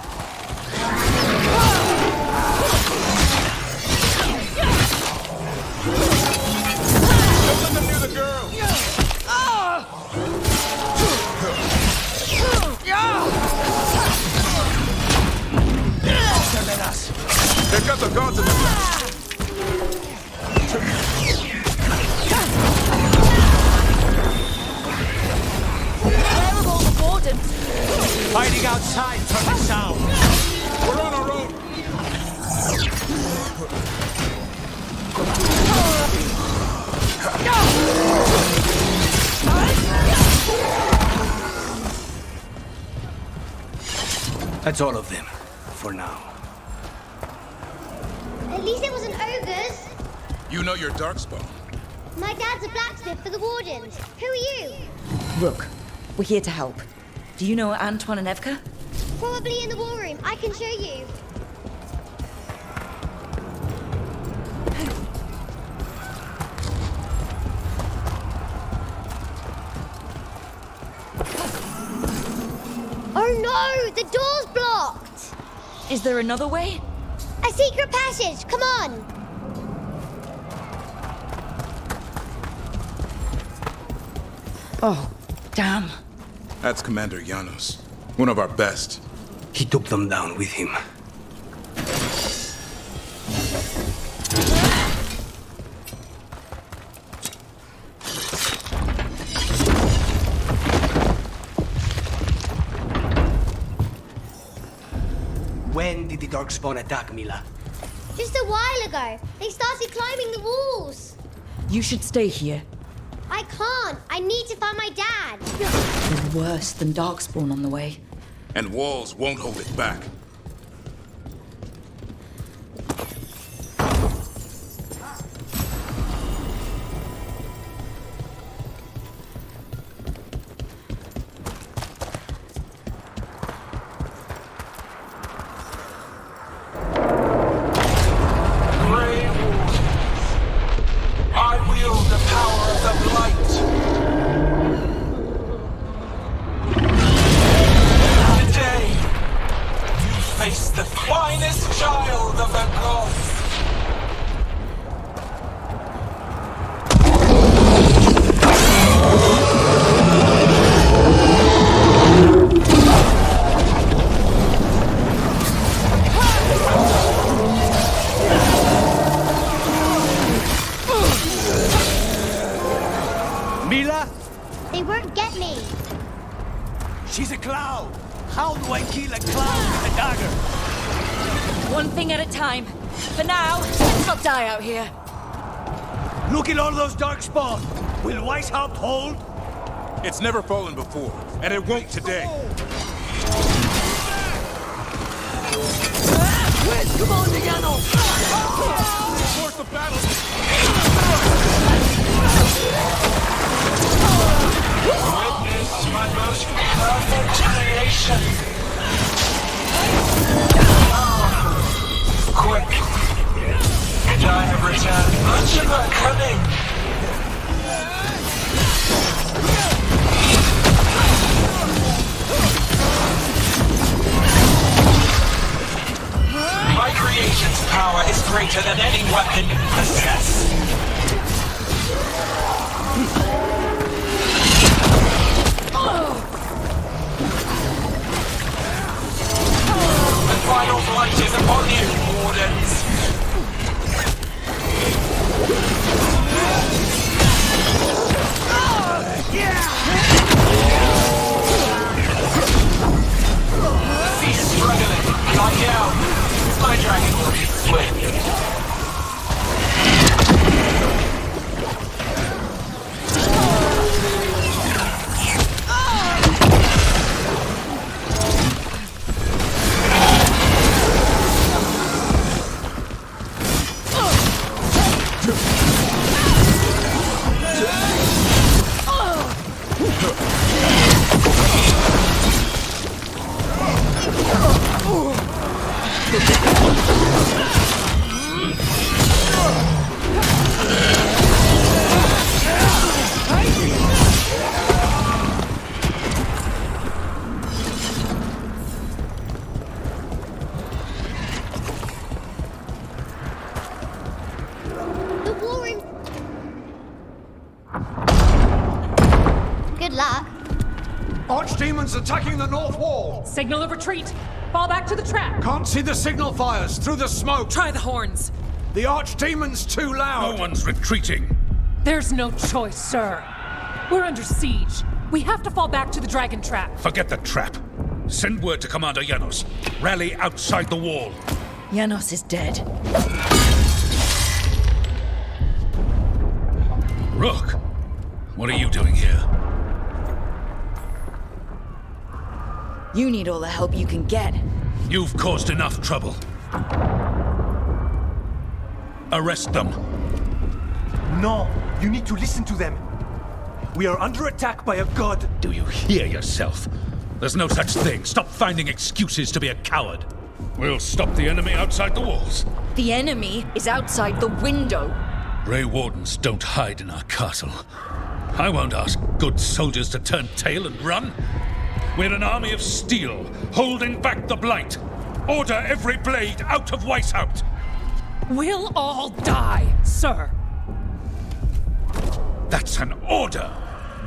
S: Don't let them near the girl! They've got the gods in the back.
B: Where are all the wardens?
L: Hiding outside from the sound.
S: We're on our own.
D: That's all of them, for now.
E: At least it wasn't ogres.
S: You know your Darkspawn.
E: My dad's a blacksmith for the Wardens. Who are you?
B: Look, we're here to help. Do you know Antoine and Evka?
E: Probably in the war room. I can show you. Oh no! The door's blocked!
B: Is there another way?
E: A secret passage! Come on!
B: Oh, damn.
S: That's Commander Janos. One of our best.
D: He took them down with him. When did the Darkspawn attack, Mila?
E: Just a while ago. They started climbing the walls.
B: You should stay here.
E: I can't. I need to find my dad.
B: There's worse than Darkspawn on the way.
S: And walls won't hold it back.
B: time. For now, let's not die out here.
L: Look at all those Darkspawn! Will Weishaupt hold?
S: It's never fallen before, and it won't today.
L: Where's Commander Yano?
S: Force the battle!
L: Witness my most perfect creation. Quick. And I have returned much of my cunning. My creation's power is greater than any weapon you possess. The final blight is upon you, Wardens. Cease struggling. Lie down. My dragon will be swift. Attacking the north wall!
N: Signal of retreat! Fall back to the trap!
L: Can't see the signal fires through the smoke!
N: Try the horns!
L: The archdemon's too loud!
F: No one's retreating!
N: There's no choice, sir. We're under siege. We have to fall back to the dragon trap.
F: Forget the trap. Send word to Commander Janos. Rally outside the wall.
B: Janos is dead.
F: Rook, what are you doing here?
B: You need all the help you can get.
F: You've caused enough trouble. Arrest them.
L: No, you need to listen to them. We are under attack by a god.
F: Do you hear yourself? There's no such thing. Stop finding excuses to be a coward. We'll stop the enemy outside the walls.
B: The enemy is outside the window.
F: Grey Wardens don't hide in our castle. I won't ask good soldiers to turn tail and run. We're an army of steel, holding back the blight. Order every blade out of Weishaupt.
N: We'll all die, sir.
F: That's an order,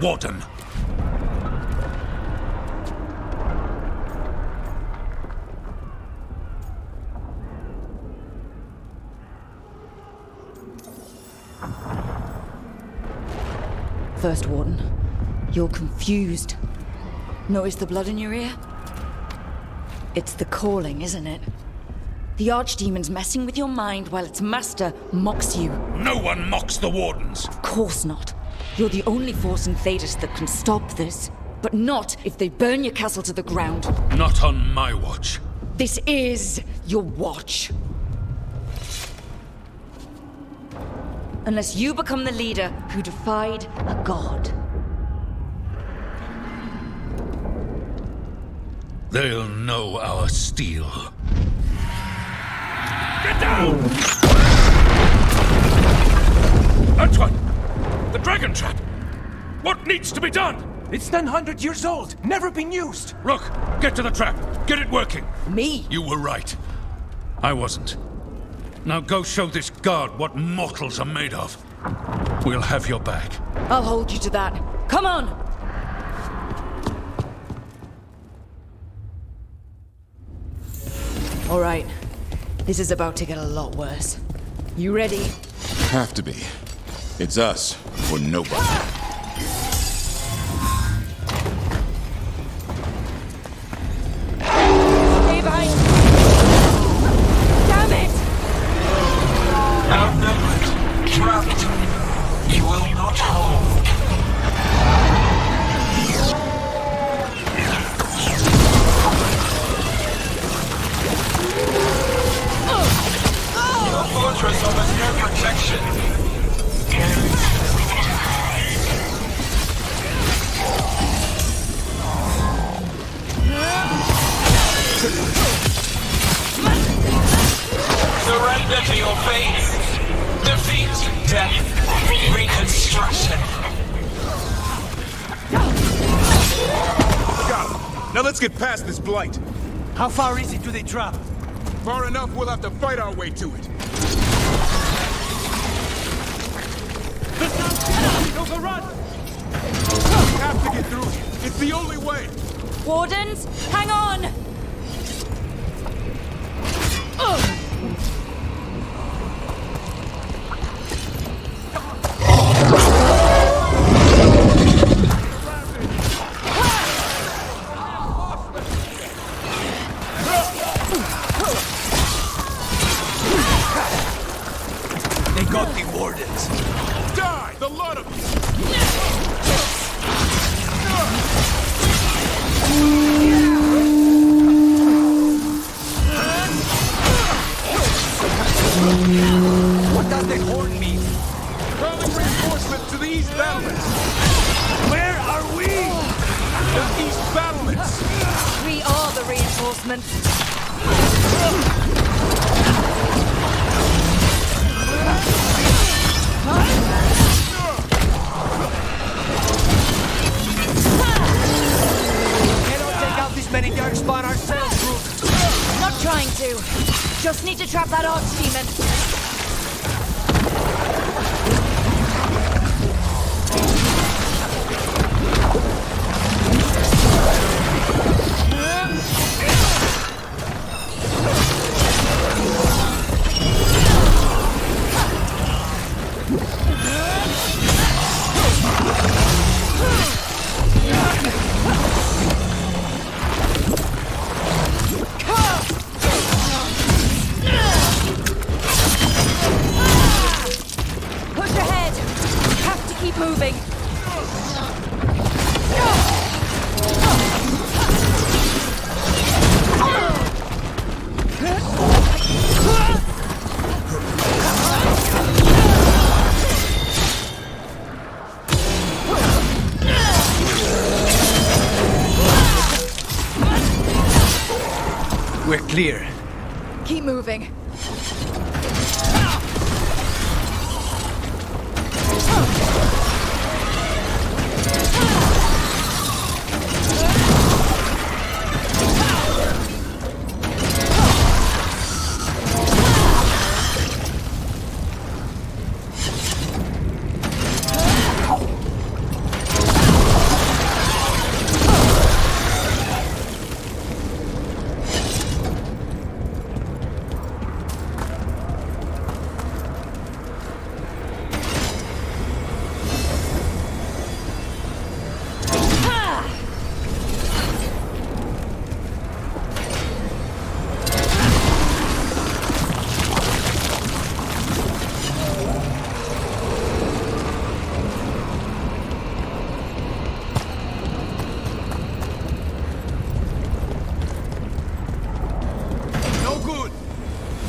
F: Warden.
B: First Warden, you're confused. Notice the blood in your ear? It's the calling, isn't it? The Archdemon's messing with your mind while its master mocks you.
F: No one mocks the Wardens.
B: Of course not. You're the only force in Thedas that can stop this. But not if they burn your castle to the ground.
F: Not on my watch.
B: This is your watch. Unless you become the leader who defied a god.
F: They'll know our steel. Get down! Antoine! The dragon trap! What needs to be done?
L: It's 900 years old, never been used.
F: Rook, get to the trap. Get it working.
B: Me?
F: You were right. I wasn't. Now go show this guard what mortals are made of. We'll have your back.
B: I'll hold you to that. Come on! All right. This is about to get a lot worse. You ready?
S: Have to be. It's us or nobody.
B: Stay behind! Damn it!
L: fortress offers no protection. Surrender to your fate. Defeat, death, reconstruction.
S: Got him. Now let's get past this blight.
D: How far is it to the trap?
S: Far enough, we'll have to fight our way to it.
D: Overrun!
S: We have to get through here. It's the only way.
B: Wardens, hang on!
D: They got the wardens.
S: Die, the lot of you.
D: What does the horn mean?
S: Calling reinforcements to the east battlements.
D: Where are we?
S: The east battlements.
B: We are the reinforcements.
D: Cannot take out this many Darkspawn ourselves, Rook.
B: Not trying to. Just need to trap that archdemon. Push ahead. Have to keep moving.
D: We're clear.
B: Keep moving.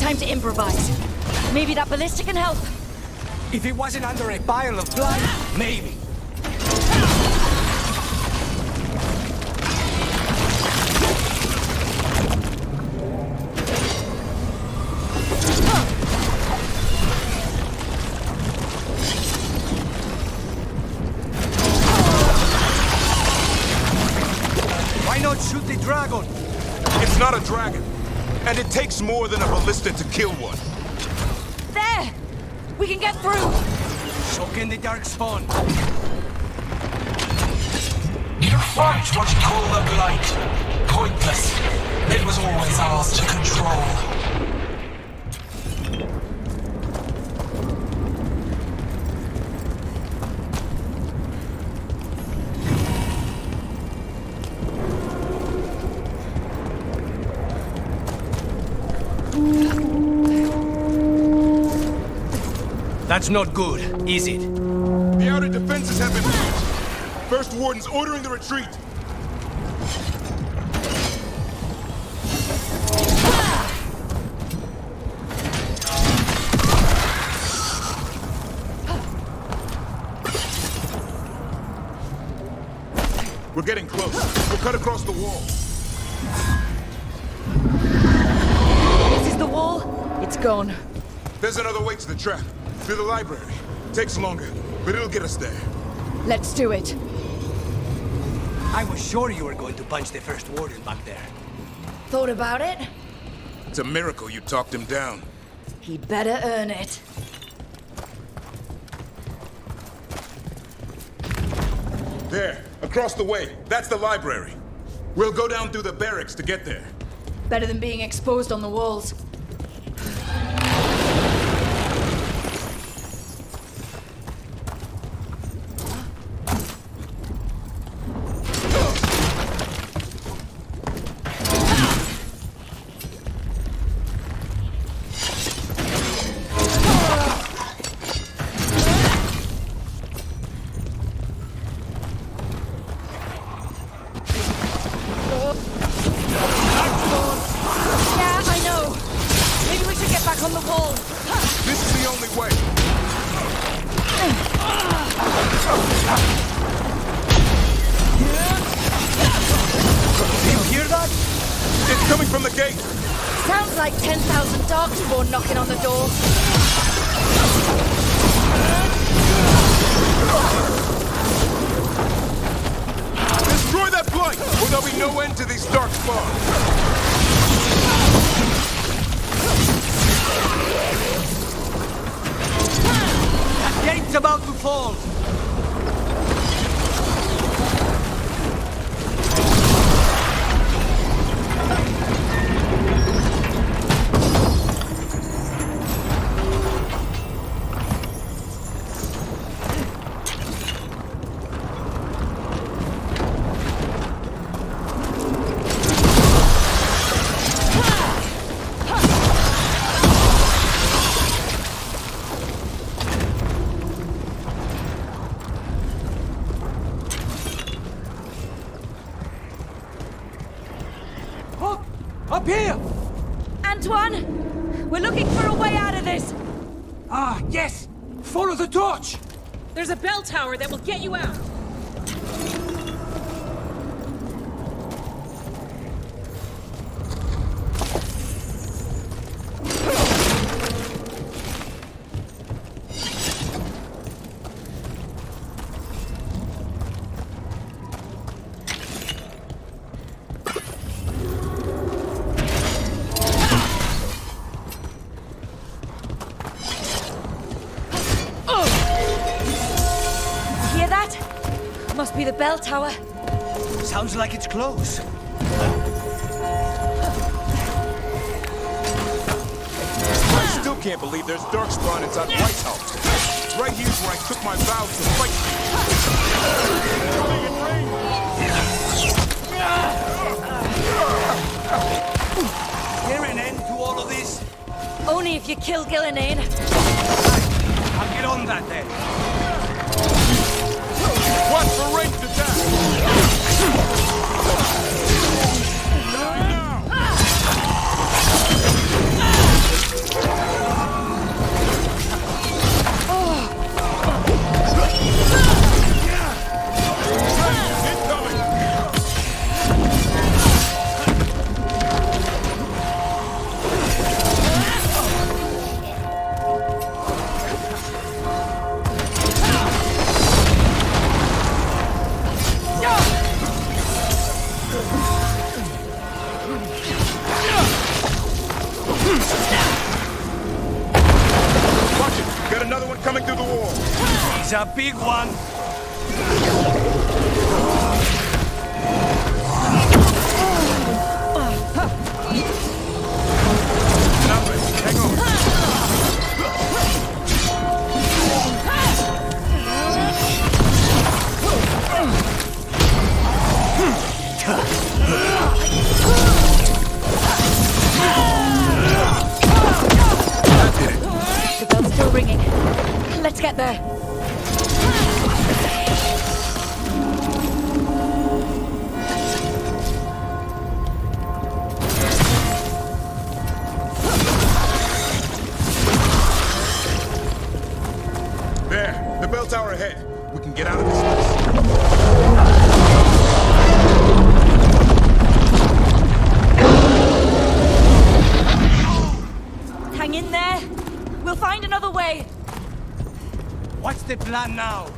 B: Time to improvise. Maybe that ballista can help.
D: If it wasn't under a pile of blood, maybe. Why not shoot the dragon?
S: It's not a dragon. And it takes more than a ballista to kill one.
B: There! We can get through!
D: So can the Darkspawn.
L: You fight what you call the blight. Pointless. It was always ours to control.
D: That's not good, is it?
S: The outer defenses have been breached. First Warden's ordering the retreat. We're getting close. We'll cut across the wall.
B: This is the wall. It's gone.
S: There's another way to the trap. Through the library. Takes longer, but it'll get us there.
B: Let's do it.
D: I was sure you were going to punch the first warden back there.
B: Thought about it?
S: It's a miracle you talked him down.
B: He'd better earn it.
S: There, across the way. That's the library. We'll go down through the barracks to get there.
B: Better than being exposed on the walls. Sounds like 10,000 Darkspawn knocking on the door.
S: Destroy that blight, or there'll be no end to these Darkspawn.
D: That gate's about to fall.
B: Up here! Antoine! We're looking for a way out of this!
W: Ah, yes! Follow the torch!
J: There's a bell tower that will get you out.
B: Must be the bell tower.
D: Sounds like it's close.
S: I still can't believe there's Darkspawn inside Lighthouse. Right here's where I took my vow to fight
D: Is there an end to all of this?
B: Only if you kill Gillenane.
D: I'll get on that then.
S: Watch for ranged attack!
D: It's a big one.
S: Hang on.
B: The bell's still ringing. Let's get there.
S: There, the bell tower ahead. We can get out of this place.
B: We'll find another way.
D: What's the plan now?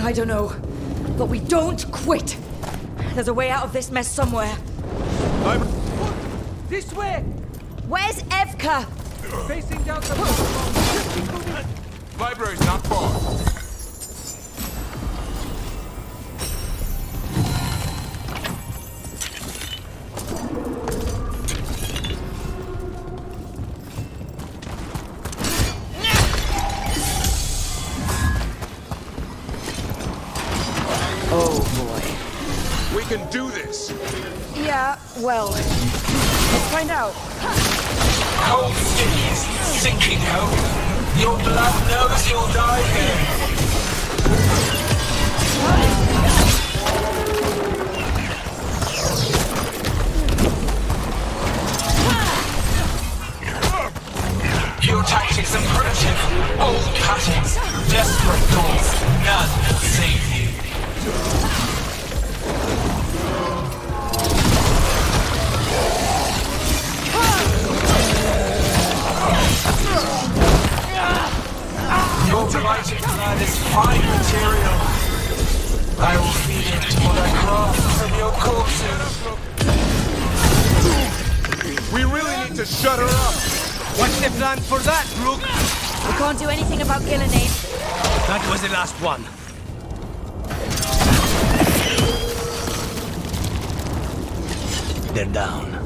B: I don't know, but we don't quit. There's a way out of this mess somewhere.
D: This way!
B: Where's Evka?
D: Facing down the
S: Library's not far.
B: Oh boy.
S: We can do this.
B: Yeah, well, let's find out.
L: Cold sticky is sinking home. Your blood knows you'll die here. Your tactics are primitive, old patterns, desperate thoughts. None will save you. Your blighted blood is fine material. I will feed it to what I craft from your corpses.
S: We really need to shut her up.
D: What's the plan for that, Rook?
B: We can't do anything about Gillenade.
D: That was the last one. They're down.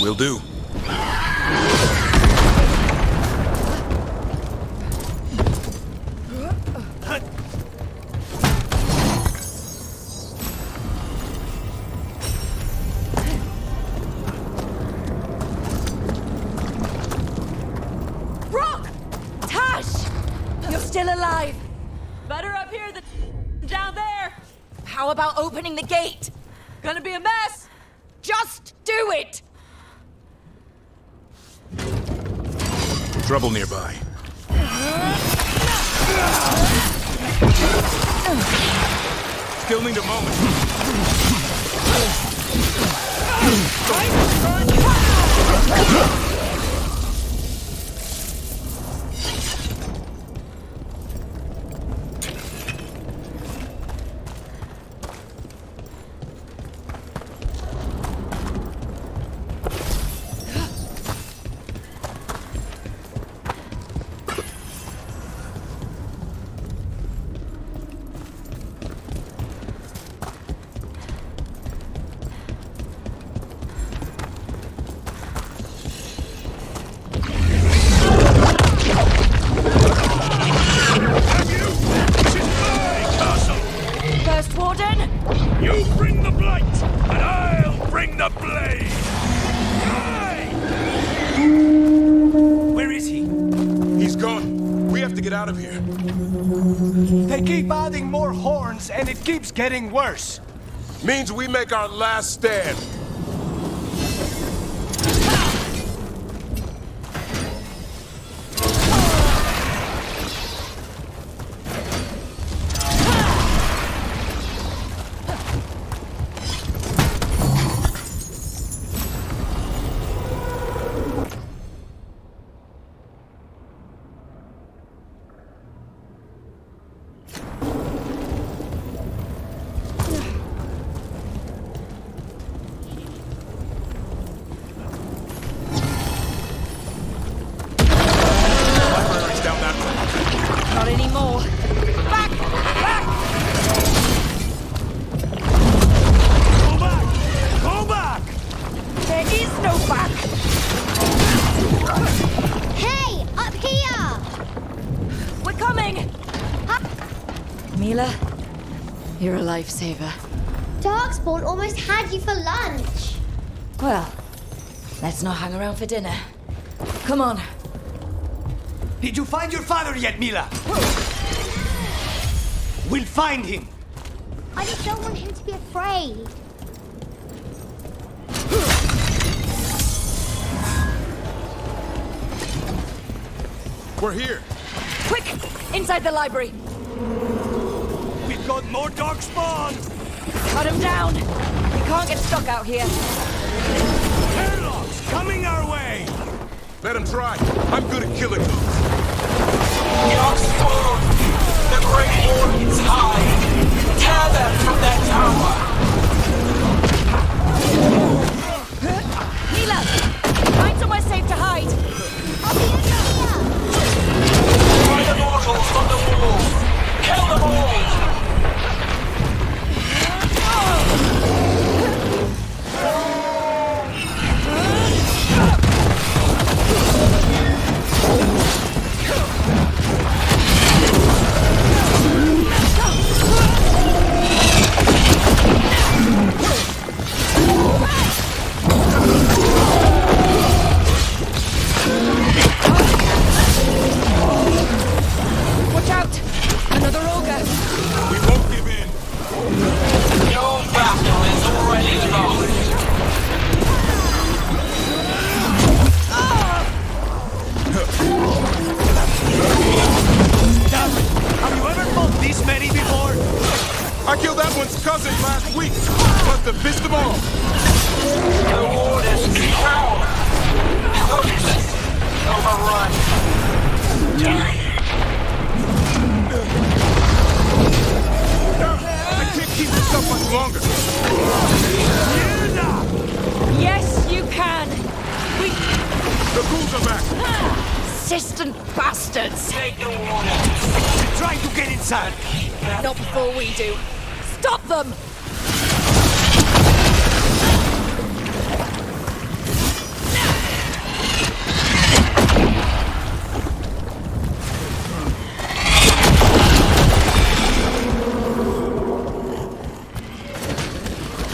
S: Will do.
B: Rock! Tash! You're still alive. Better up here than down there. How about opening the gate? Gonna be a mess. Just do it!
S: Trouble nearby. Still need a moment.
F: You bring the blight, and I'll bring the blade!
D: Where is he?
S: He's gone. We have to get out of here.
D: They keep adding more horns, and it keeps getting worse.
S: Means we make our last stand.
B: Not anymore. Back! Back!
D: Go back! Go back!
B: There is no back!
E: Hey! Up here!
B: We're coming! Mila, you're a lifesaver.
E: Darkspawn almost had you for lunch.
B: Well, let's not hang around for dinner. Come on.
D: Did you find your father yet, Mila? We'll find him!
E: I just don't want him to be afraid.
S: We're here!
B: Quick! Inside the library!
D: We've got more Darkspawn!
B: Cut him down! We can't get stuck out here.
D: Airlocks coming our way!
S: Let him try. I'm good at killing them.
L: Darkspawn! The Great Wardens hide! Tear them from that tower!
B: Mila! Find somewhere safe to hide!
L: Find the mortals on the walls! Kill them all!
B: Watch out! Another ogre!
S: We won't give in!
L: Your battle is already lost!
D: Have you ever fought this many before?
S: I killed that one's cousin last week! Must have pissed them off!
L: The Wardens cower! Hopeless! Overrun!
S: I can't keep this up much longer!
B: Yes, you can! We...
S: The ghouls are back!
B: Persistent bastards!
L: Take the water!
D: They're trying to get inside!
B: Not before we do. Stop them!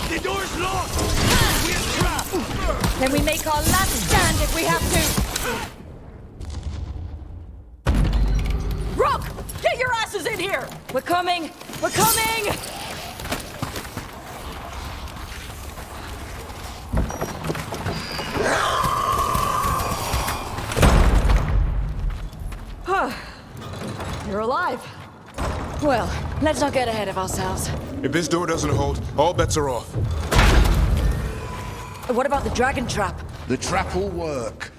D: The door's locked! We're trapped!
B: Then we make our last stand if we have to! Rock! Get your asses in here! We're coming! We're coming! You're alive. Well, let's not get ahead of ourselves.
S: If this door doesn't hold, all bets are off.
B: What about the dragon trap?
A: The trap will work.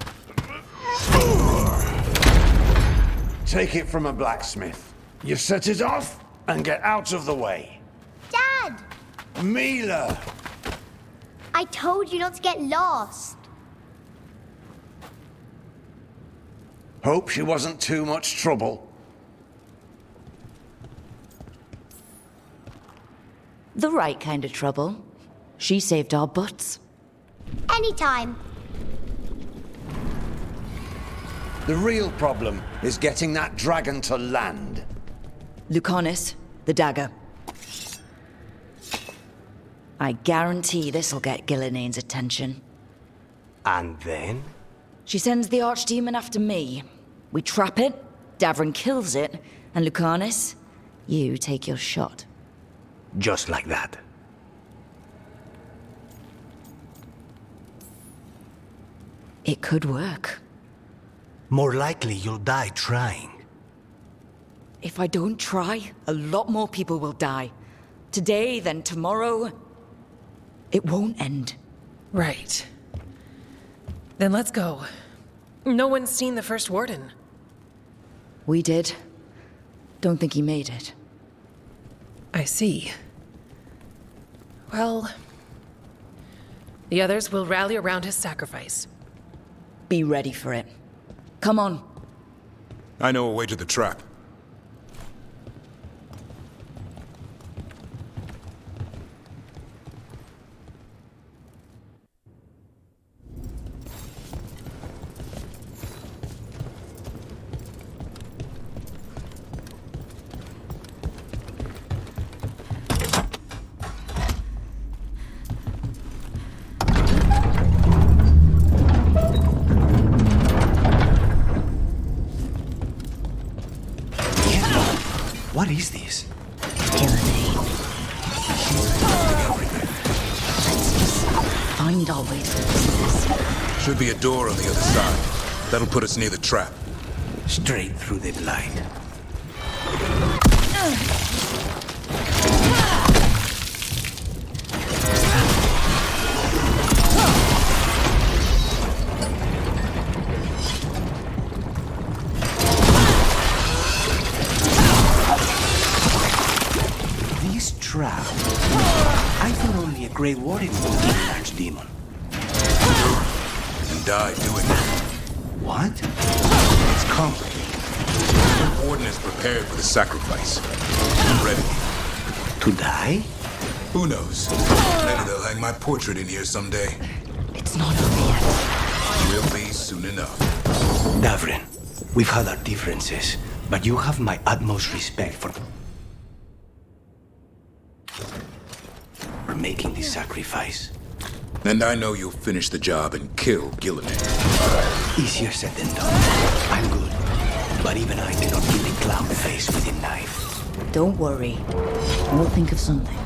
A: Take it from a blacksmith. You set it off and get out of the way.
E: Dad!
A: Mila!
E: I told you not to get lost.
A: Hope she wasn't too much trouble.
B: The right kind of trouble. She saved our butts.
E: Anytime.
A: The real problem is getting that dragon to land.
B: Lucanis, the dagger. I guarantee this'll get Gillenayne's attention.
D: And then?
B: She sends the archdemon after me. We trap it, Davrin kills it, and Lucanis, you take your shot.
D: Just like that.
B: It could work.
D: More likely you'll die trying.
B: If I don't try, a lot more people will die. Today, then tomorrow. It won't end.
J: Right. Then let's go. No one's seen the first warden.
B: We did. Don't think he made it.
J: I see. Well, the others will rally around his sacrifice.
B: Be ready for it. Come on.
S: I know a way to the trap.
D: What is this?
B: Let's just find our way through this.
S: Should be a door on the other side. That'll put us near the trap.
D: Straight through the blight. This trap. I thought only a Grey Warden would kill an archdemon.
S: And die doing it.
D: What?
S: It's complicated. The Warden is prepared for the sacrifice. I'm ready.
D: To die?
S: Who knows? Maybe they'll hang my portrait in here someday.
B: It's not over yet.
S: Will be soon enough.
D: Davrin, we've had our differences, but you have my utmost respect for making this sacrifice.
S: And I know you'll finish the job and kill Gillinan.
D: Easier said than done. I'm good. But even I cannot kill the clown face with a knife.
B: Don't worry. We'll think of something.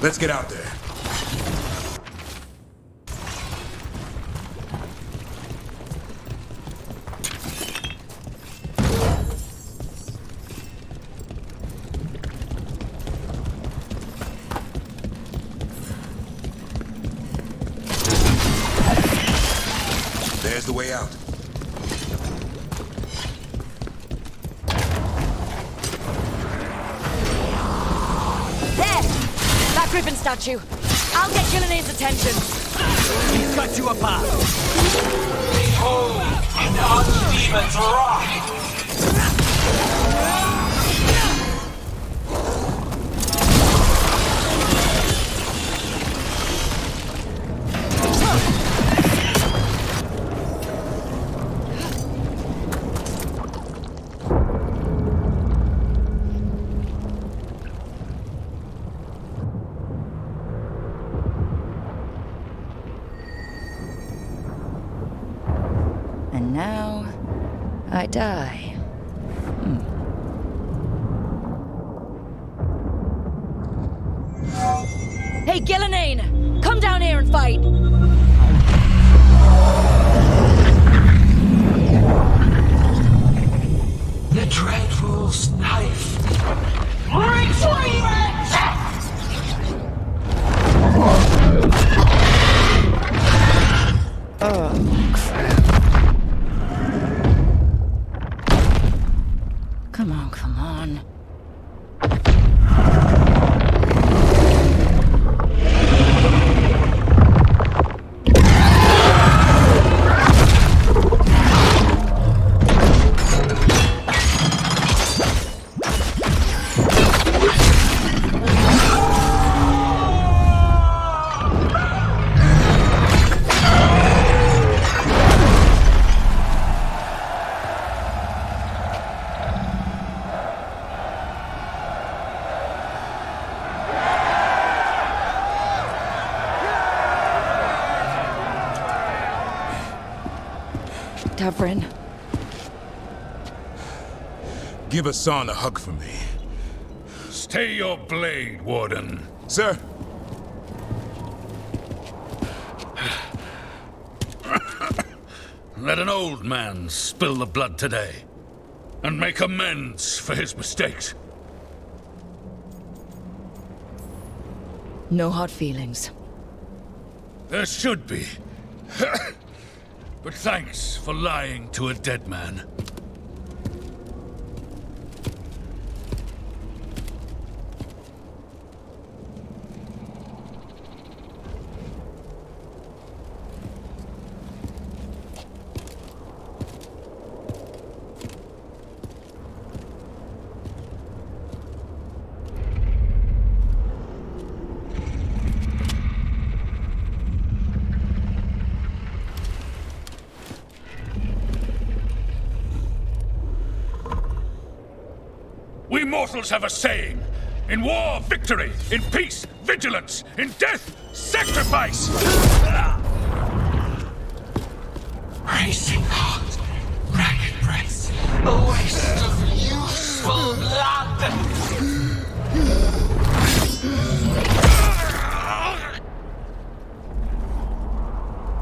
S: Let's get out there. There's the way out.
C: Griffin statue. I'll get Gillinan's attention.
L: He's got you apart. Behold, an archdemon's wrath.
B: And now, I die. Hey, Gillinan! Come down here and fight!
L: The Dreadwolf's knife. Retrieve it!
B: Oh, crap. Come on, come on. Tavrin.
S: Give Hassan a hug for me.
F: Stay your blade, Warden.
S: Sir.
F: Let an old man spill the blood today, and make amends for his mistakes.
B: No hard feelings.
F: There should be. But thanks for lying to a dead man. We mortals have a saying. In war, victory. In peace, vigilance. In death, sacrifice.
L: Racing heart, ragged breath, a waste of useful blood.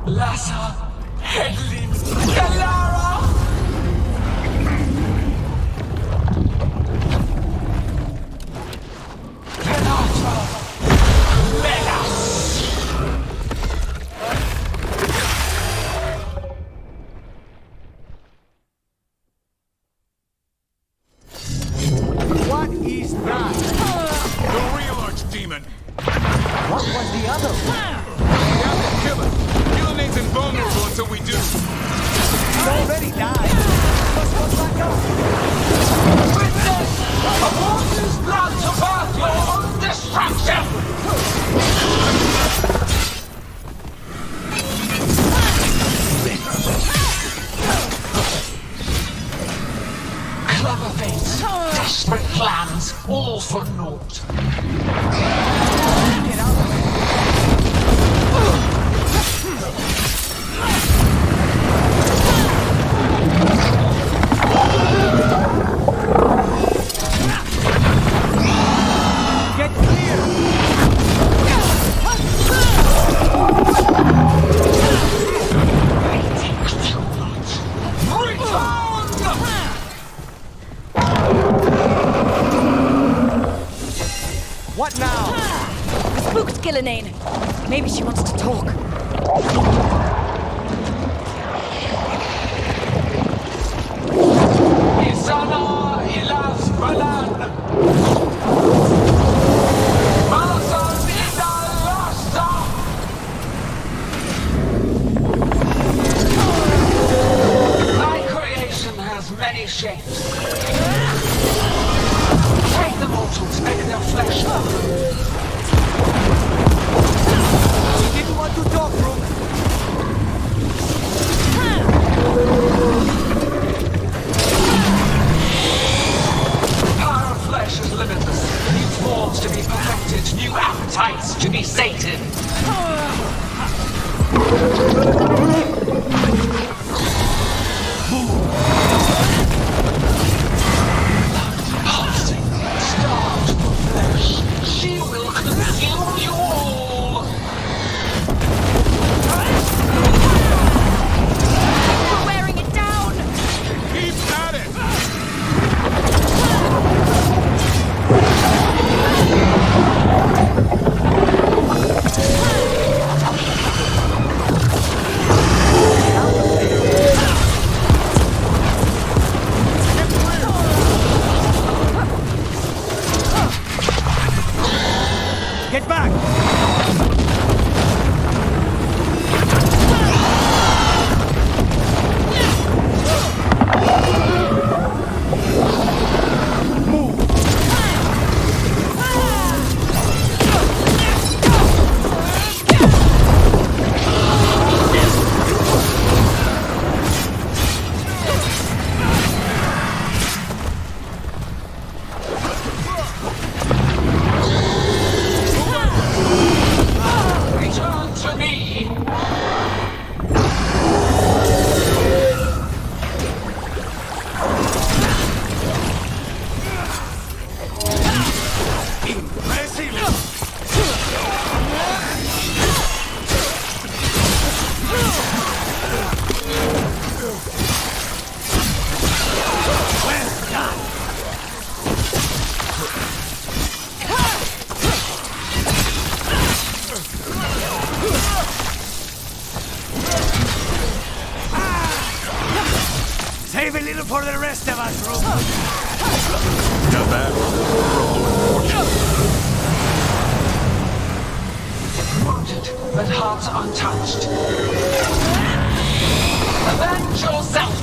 L: Plaza, Hedlin, Bellara. What is that?
S: The real archdemon.
L: What was the other?
S: We have to kill him. Gilne's invulnerable until we do.
L: He's already died. Let's go back up. Witness! A horse's blood to birth your own destruction! Clever fates, desperate plans, all for naught. Get out of it. Get clear!
B: What now? I spooked Gillenane. Maybe she wants to talk.
L: Isana ilas balan. Malasan ida lasta. Thy creation has many shapes. Take the mortals, make their flesh burn. You didn't want to talk, Rook. The power of flesh is limitless. New forms to be perfected, new appetites to be sated. Pulsing, starved for flesh, she will consume you all!
B: We're wearing it down!
S: Keep at it!
L: Save a little for the rest of us, Room.
S: Not bad.
L: Wounded, but hearts untouched. Avenge yourself!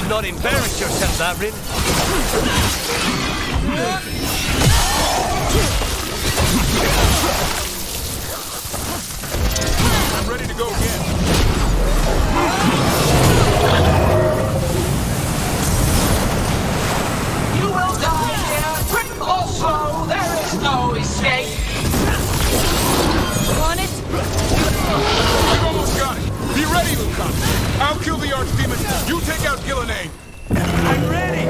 L: Not embarrass yourself, Darren.
S: I'm ready to go again.
L: You will die here, quick or slow. There is no escape.
B: Want it?
S: I've almost got it. Be ready, Lieutenant. I'll kill the Archdemon. You take out Gillenane.
L: I'm ready!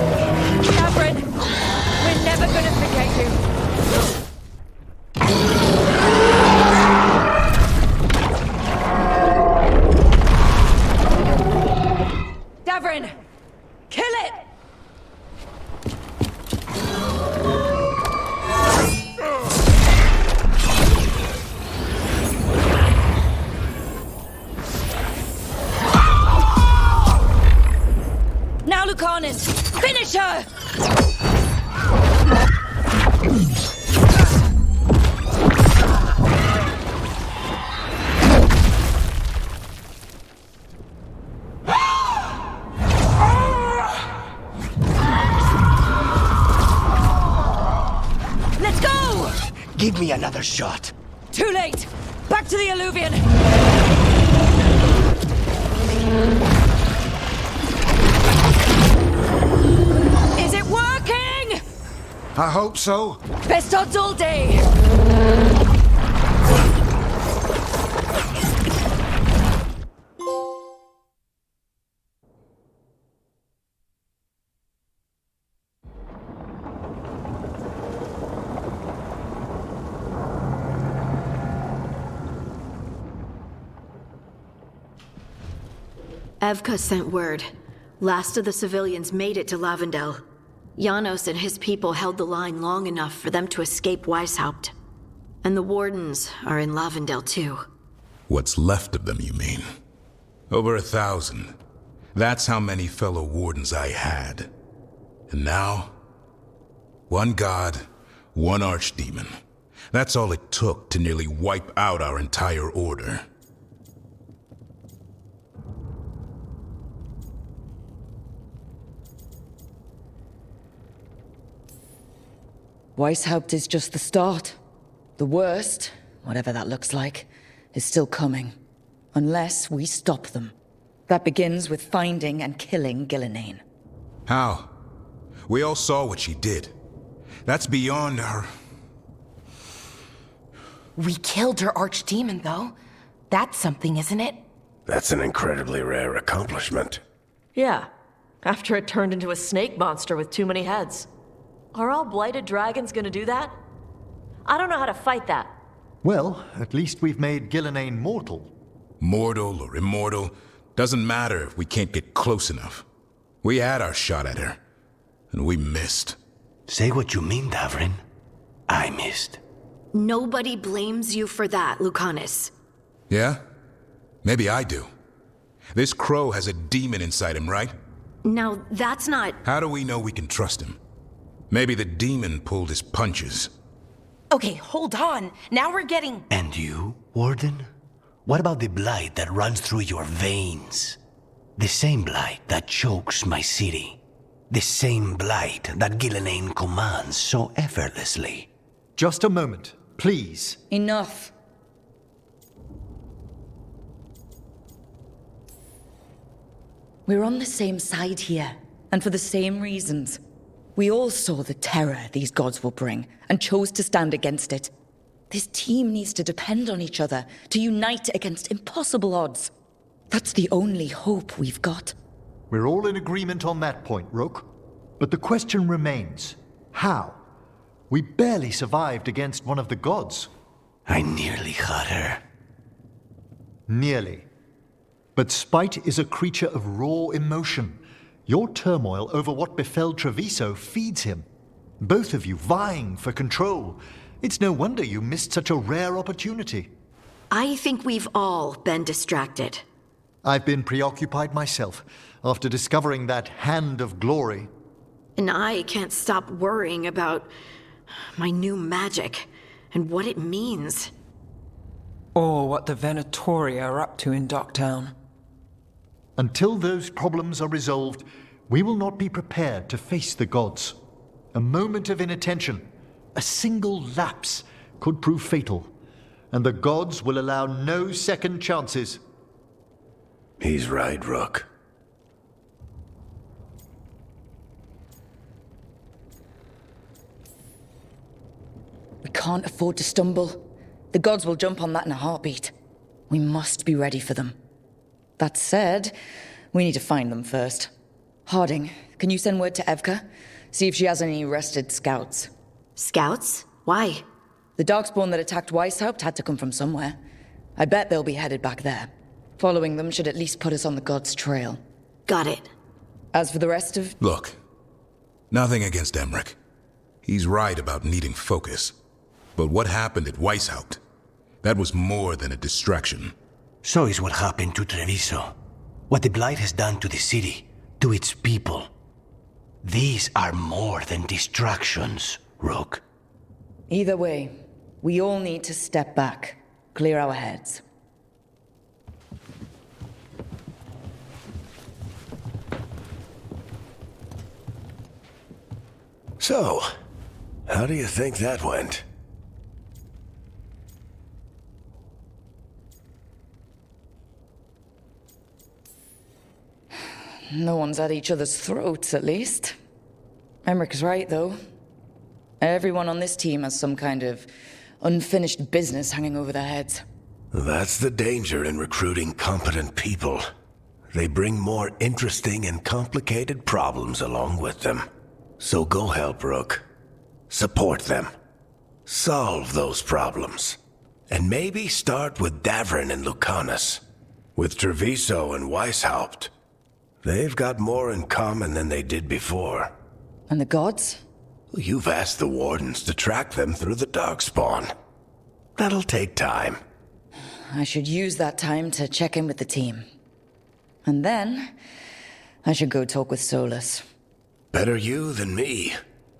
B: Catherine, we're never gonna forget you. Davrin, kill it! Now, Lucanus, finish her!
D: Give me another shot.
B: Too late! Back to the eluvian! Is it working?
O: I hope so.
B: Best odds all day!
G: Evka sent word. Last of the civilians made it to Lavendel. Janos and his people held the line long enough for them to escape Weishaupt. And the Wardens are in Lavendel too.
S: What's left of them, you mean? Over 1,000. That's how many fellow Wardens I had. And now? One god, one archdemon. That's all it took to nearly wipe out our entire order.
B: Weishaupt is just the start. The worst, whatever that looks like, is still coming. Unless we stop them. That begins with finding and killing Gillenane.
S: How? We all saw what she did. That's beyond our...
M: We killed her archdemon, though. That's something, isn't it?
A: That's an incredibly rare accomplishment.
C: Yeah, after it turned into a snake monster with too many heads. Are all blighted dragons gonna do that? I don't know how to fight that.
P: Well, at least we've made Gillenane mortal.
S: Mortal or immortal, doesn't matter if we can't get close enough. We had our shot at her, and we missed.
D: Say what you mean, Davrin. I missed.
G: Nobody blames you for that, Lucanus.
S: Yeah? Maybe I do. This crow has a demon inside him, right?
G: Now, that's not...
S: How do we know we can trust him? Maybe the demon pulled his punches.
M: Okay, hold on. Now we're getting...
D: And you, Warden? What about the blight that runs through your veins? The same blight that chokes my city. The same blight that Gillenane commands so effortlessly.
P: Just a moment, please.
B: Enough. We're on the same side here, and for the same reasons. We all saw the terror these gods will bring, and chose to stand against it. This team needs to depend on each other, to unite against impossible odds. That's the only hope we've got.
P: We're all in agreement on that point, Rook. But the question remains, how? We barely survived against one of the gods.
D: I nearly had her.
P: Nearly. But spite is a creature of raw emotion. Your turmoil over what befell Treviso feeds him. Both of you vying for control. It's no wonder you missed such a rare opportunity.
G: I think we've all been distracted.
P: I've been preoccupied myself after discovering that hand of glory.
G: And I can't stop worrying about my new magic and what it means.
K: Or what the Venatori are up to in Docktown.
P: Until those problems are resolved, we will not be prepared to face the gods. A moment of inattention, a single lapse, could prove fatal, and the gods will allow no second chances.
A: He's right, Rook.
B: We can't afford to stumble. The gods will jump on that in a heartbeat. We must be ready for them. That said, we need to find them first. Harding, can you send word to Evka? See if she has any rested scouts.
G: Scouts? Why?
B: The Darkspawn that attacked Weishaupt had to come from somewhere. I bet they'll be headed back there. Following them should at least put us on the gods' trail.
G: Got it.
B: As for the rest of...
S: Look, nothing against Emmerich. He's right about needing focus. But what happened at Weishaupt? That was more than a distraction.
D: So is what happened to Treviso. What the Blight has done to the city, to its people. These are more than distractions, Rook.
B: Either way, we all need to step back, clear our heads.
A: So, how do you think that went?
B: No one's at each other's throats, at least. Emmerich is right, though. Everyone on this team has some kind of unfinished business hanging over their heads.
A: That's the danger in recruiting competent people. They bring more interesting and complicated problems along with them. So go help Rook. Support them. Solve those problems. And maybe start with Davrin and Lucanus. With Treviso and Weishaupt. They've got more in common than they did before.
B: And the gods?
A: You've asked the Wardens to track them through the Darkspawn. That'll take time.
B: I should use that time to check in with the team. And then, I should go talk with Solas.
A: Better you than me.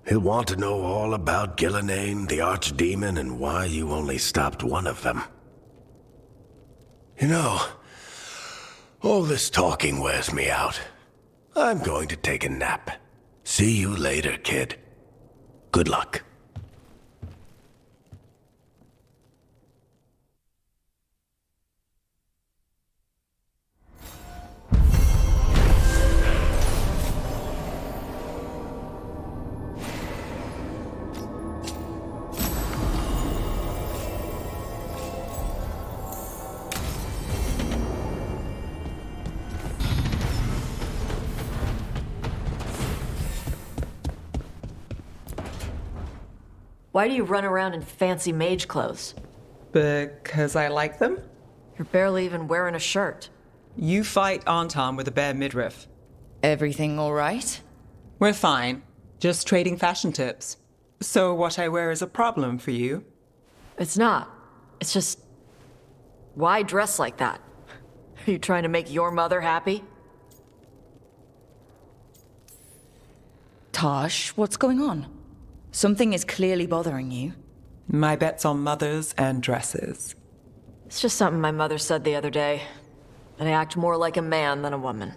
A: He'll want to know all about Gillenane, the Archdemon, and why you only stopped one of them. You know, all this talking wears me out. I'm going to take a nap. See you later, kid. Good luck.
C: Why do you run around in fancy mage clothes?
K: Because I like them?
C: You're barely even wearing a shirt.
K: You fight Anton with a bare midriff.
B: Everything all right?
K: We're fine. Just trading fashion tips. So what I wear is a problem for you?
C: It's not. It's just... Why dress like that? Are you trying to make your mother happy?
B: Tosh, what's going on? Something is clearly bothering you.
K: My bet's on mothers and dresses.
C: It's just something my mother said the other day. That I act more like a man than a woman.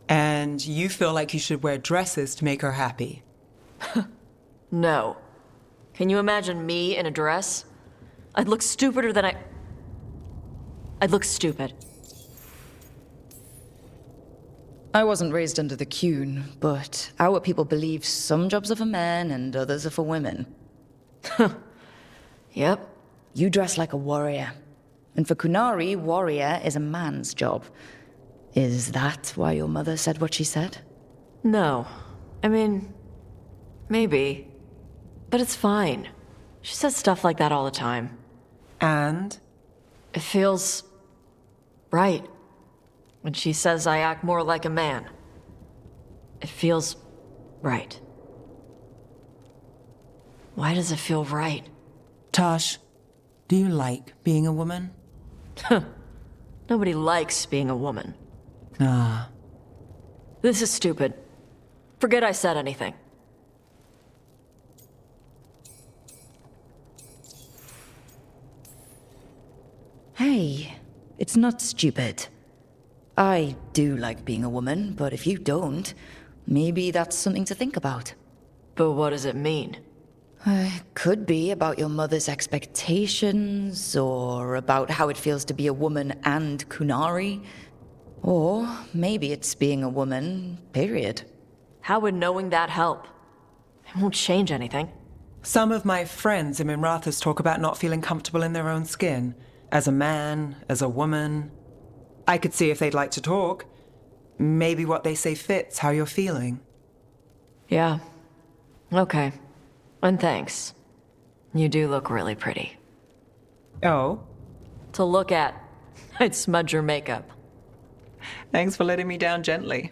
K: And you feel like you should wear dresses to make her happy?
C: No. Can you imagine me in a dress? I'd look stupider than I'd look stupid.
B: I wasn't raised under the Qun, but our people believe some jobs are for men and others are for women.
C: Yep.
B: You dress like a warrior. And for Qunari, warrior is a man's job. Is that why your mother said what she said?
C: No. I mean, maybe. But it's fine. She says stuff like that all the time.
K: And?
C: It feels... right. When she says I act more like a man. It feels... right. Why does it feel right?
K: Tosh, do you like being a woman?
C: Nobody likes being a woman.
K: Ah.
C: This is stupid. Forget I said anything.
B: Hey, it's not stupid. I do like being a woman, but if you don't, maybe that's something to think about.
C: But what does it mean?
B: It could be about your mother's expectations, or about how it feels to be a woman and Qunari. Or maybe it's being a woman, period.
C: How would knowing that help? It won't change anything.
K: Some of my friends in Minrathous talk about not feeling comfortable in their own skin. As a man, as a woman. I could see if they'd like to talk. Maybe what they say fits how you're feeling.
C: Yeah. Okay. And thanks. You do look really pretty.
K: Oh?
C: To look at, I'd smudge your makeup.
K: Thanks for letting me down gently.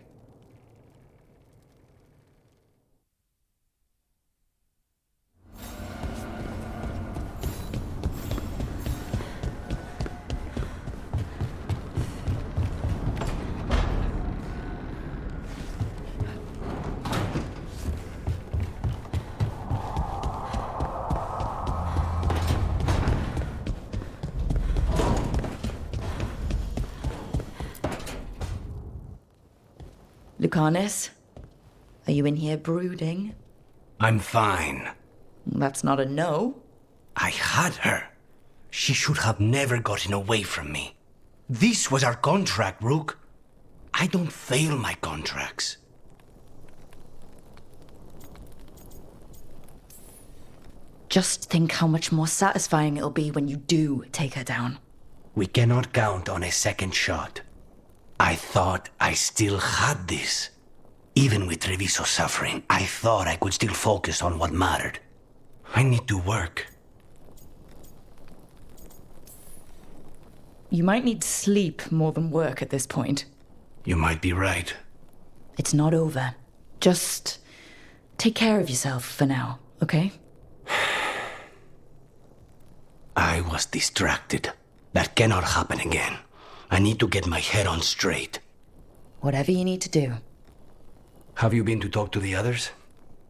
B: Lucanus, are you in here brooding?
D: I'm fine.
B: That's not a no.
D: I had her. She should have never gotten away from me. This was our contract, Rook. I don't fail my contracts.
B: Just think how much more satisfying it'll be when you do take her down.
D: We cannot count on a second shot. I thought I still had this. Even with Treviso suffering, I thought I could still focus on what mattered. I need to work.
B: You might need sleep more than work at this point.
D: You might be right.
B: It's not over. Just take care of yourself for now, okay?
D: I was distracted. That cannot happen again. I need to get my head on straight.
B: Whatever you need to do.
D: Have you been to talk to the others?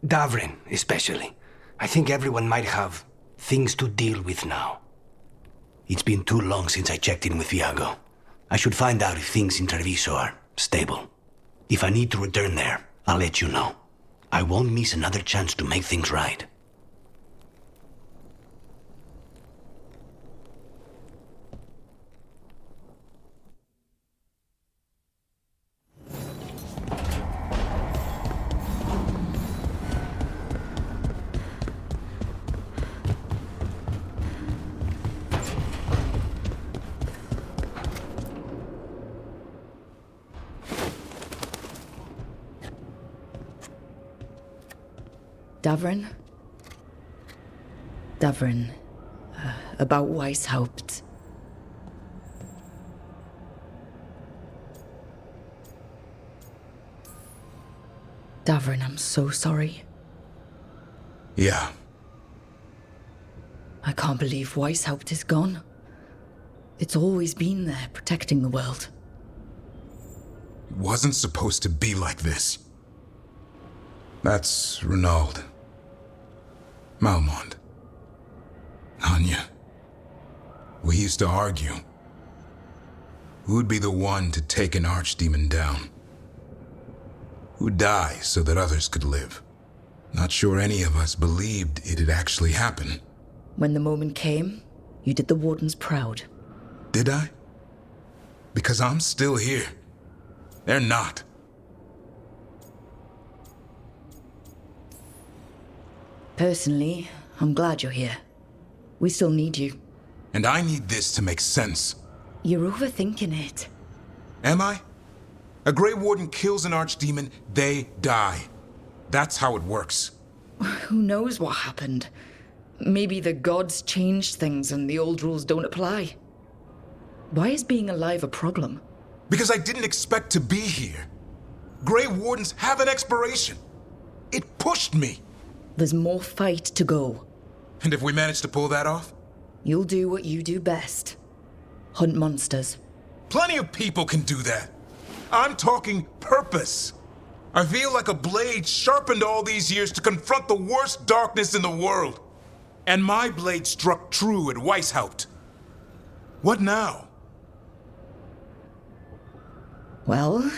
D: Davrin, especially. I think everyone might have things to deal with now. It's been too long since I checked in with Viago. I should find out if things in Treviso are stable. If I need to return there, I'll let you know. I won't miss another chance to make things right.
B: Davrin? Davrin, about Weishaupt. Davrin, I'm so sorry.
S: Yeah.
B: I can't believe Weishaupt is gone. It's always been there, protecting the world.
S: It wasn't supposed to be like this. That's Renaud. Malmont. Anya. We used to argue. Who'd be the one to take an archdemon down? Who'd die so that others could live? Not sure any of us believed it'd actually happen.
B: When the moment came, you did the Wardens proud.
S: Did I? Because I'm still here. They're not.
B: Personally, I'm glad you're here. We still need you.
S: And I need this to make sense.
B: You're overthinking it.
S: Am I? A Grey Warden kills an archdemon, they die. That's how it works.
B: Who knows what happened? Maybe the gods changed things and the old rules don't apply. Why is being alive a problem?
S: Because I didn't expect to be here. Grey Wardens have an expiration. It pushed me.
B: There's more fight to go.
S: And if we manage to pull that off?
B: You'll do what you do best. Hunt monsters.
S: Plenty of people can do that. I'm talking purpose. I feel like a blade sharpened all these years to confront the worst darkness in the world. And my blade struck true at Weishaupt. What now?
B: Well,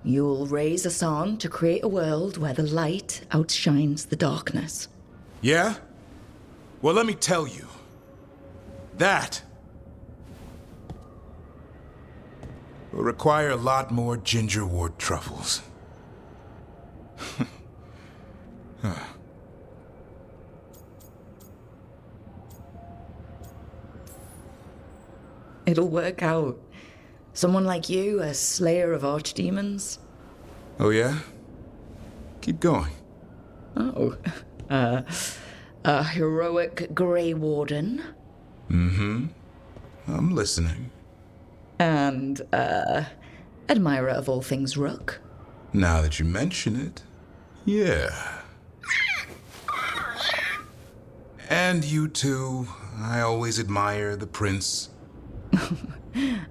B: you'll raise a song to create a world where the light outshines the darkness.
S: Yeah? Well, let me tell you. That will require a lot more gingerwort truffles.
B: It'll work out. Someone like you, a slayer of archdemons.
S: Oh, yeah? Keep going.
B: Oh. A heroic Grey Warden.
S: Mm-hmm. I'm listening.
B: And, admirer of all things Rook.
S: Now that you mention it, yeah. And you too. I always admire the prince.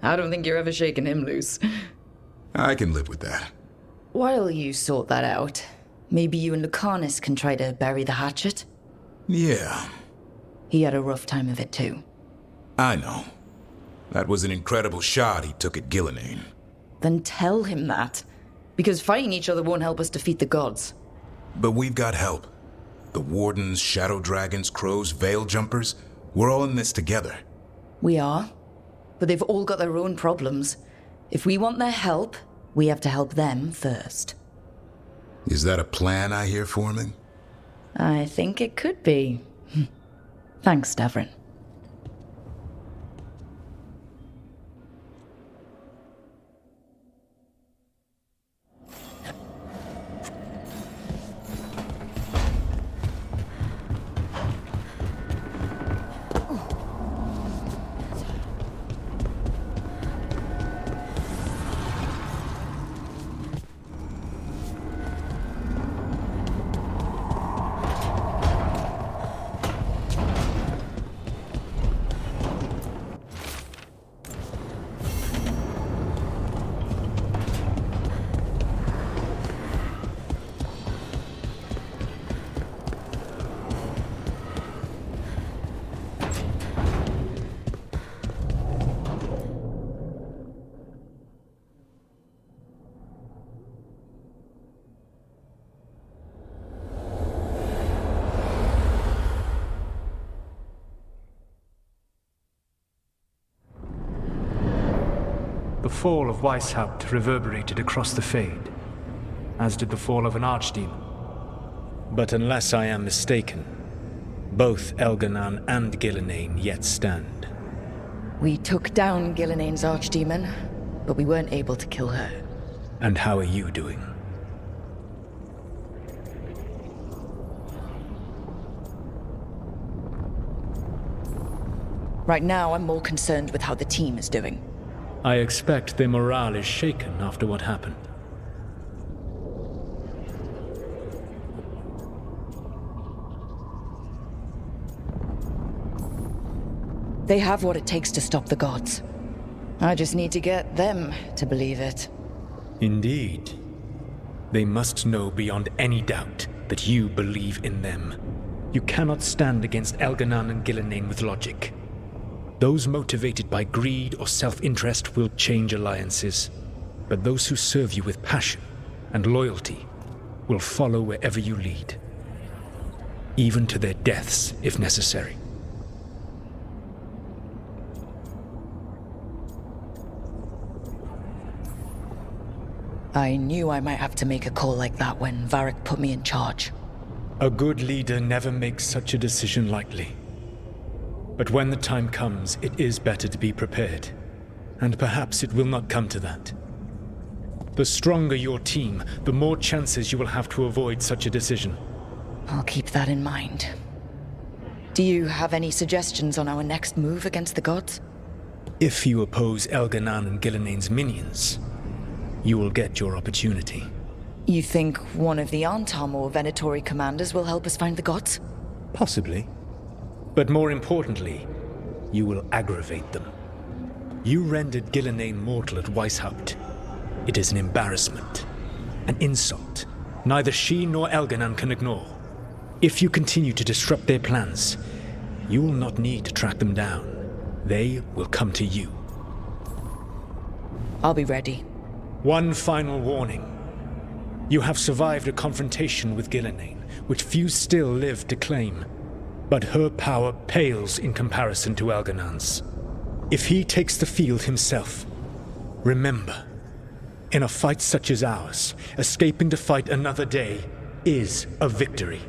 B: I don't think you're ever shaking him loose.
S: I can live with that.
B: While you sort that out, maybe you and Lucanus can try to bury the hatchet?
S: Yeah.
B: He had a rough time of it too.
S: I know. That was an incredible shot he took at Gillenane.
B: Then tell him that. Because fighting each other won't help us defeat the gods.
S: But we've got help. The Wardens, Shadow Dragons, Crows, Veil Jumpers, we're all in this together.
B: We are. But they've all got their own problems. If we want their help, We have to help them first.
S: Is that a plan I hear forming?
B: I think it could be. Thanks, Davrin.
I: The fall of Weishaupt reverberated across the Fade, as did the fall of an archdemon.
H: But unless I am mistaken, both Elgar'nan and Ghilanane yet stand.
B: We took down Ghilanayne's archdemon, but we weren't able to kill her.
H: And how are you doing?
B: Right now, I'm more concerned with how the team is doing.
H: I expect their morale is shaken after what happened.
B: They have what it takes to stop the gods. I just need to get them to believe it.
H: Indeed. They must know beyond any doubt that you believe in them. You cannot stand against Elgar'nan and Ghilanane with logic. Those motivated by greed or self-interest will change alliances, but those who serve you with passion and loyalty will follow wherever you lead, even to their deaths if necessary.
B: I knew I might have to make a call like that when Varric put me in charge.
H: A good leader never makes such a decision lightly. But when the time comes, it is better to be prepared. And perhaps it will not come to that. The stronger your team, the more chances you will have to avoid such a decision.
B: I'll keep that in mind. Do you have any suggestions on our next move against the gods?
H: If you oppose Elgar'nan and Gilanane's minions, you will get your opportunity.
B: You think one of the Antam or Venatori commanders will help us find the gods?
H: Possibly. But more importantly, you will aggravate them. You rendered Ghilanane mortal at Weishaupt. It is an embarrassment, an insult, neither she nor Elgar'nan can ignore. If you continue to disrupt their plans, you will not need to track them down. They will come to you.
B: I'll be ready.
H: One final warning. You have survived a confrontation with Ghilanane, which few still live to claim. But her power pales in comparison to Elgar'nan's. If he takes the field himself, remember, in a fight such as ours, escaping to fight another day is a victory.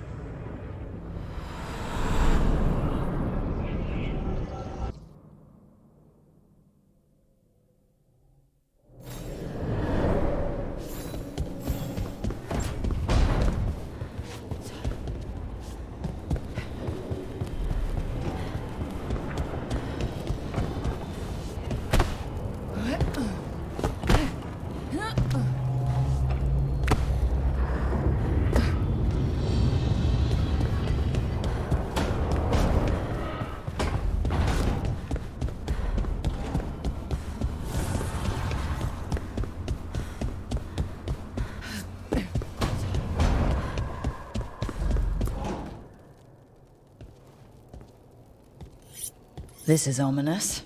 B: This is ominous.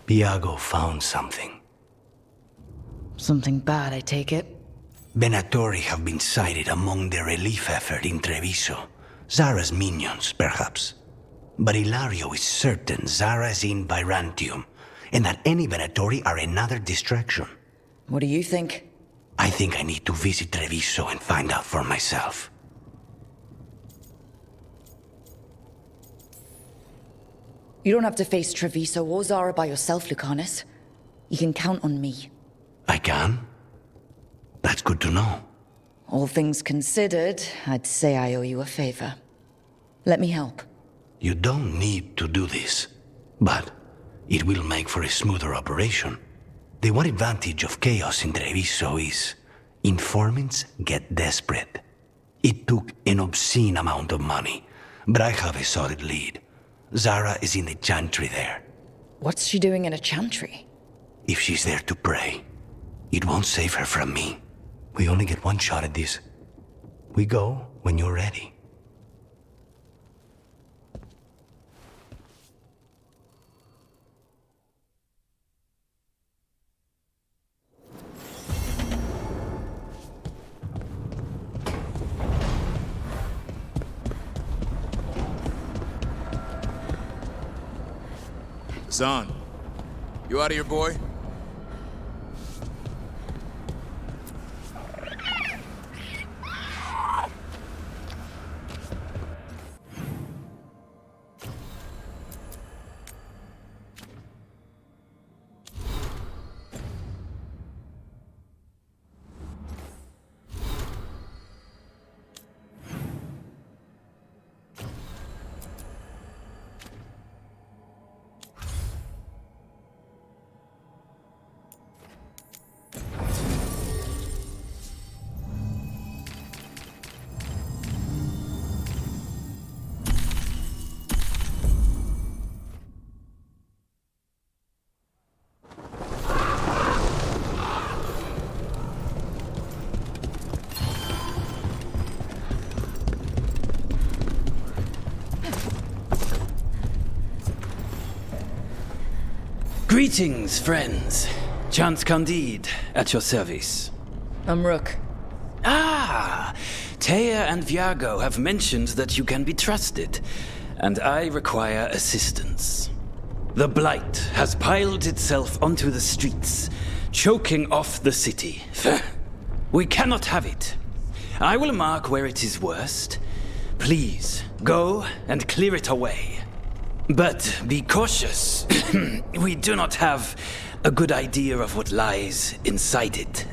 D: Biago found something.
B: Something bad, I take it?
D: Venatori have been sighted among the relief effort in Treviso. Zara's minions, perhaps. But Ilario is certain Zara is in Byrantium, and that any Venatori are another distraction.
B: What do you think?
D: I think I need to visit Treviso and find out for myself.
B: You don't have to face Treviso or Zara by yourself, Lucanus. You can count on me.
D: I can? That's good to know.
B: All things considered, I'd say I owe you a favor. Let me help.
D: You don't need to do this, but it will make for a smoother operation. The one advantage of chaos in Treviso is informants get desperate. It took an obscene amount of money, but I have a solid lead. Zara is in the chantry there.
B: What's she doing in a chantry?
D: If she's there to pray, it won't save her from me. We only get one shot at this. We go when you're ready.
S: Son, you out of here, boy?
R: Greetings, friends. Chance Candide, at your service.
B: I'm Rook.
R: Ah! Taya and Viago have mentioned that you can be trusted, and I require assistance. The Blight has piled itself onto the streets, choking off the city. We cannot have it. I will mark where it is worst. Please, go and clear it away. But be cautious. We do not have a good idea of what lies inside it.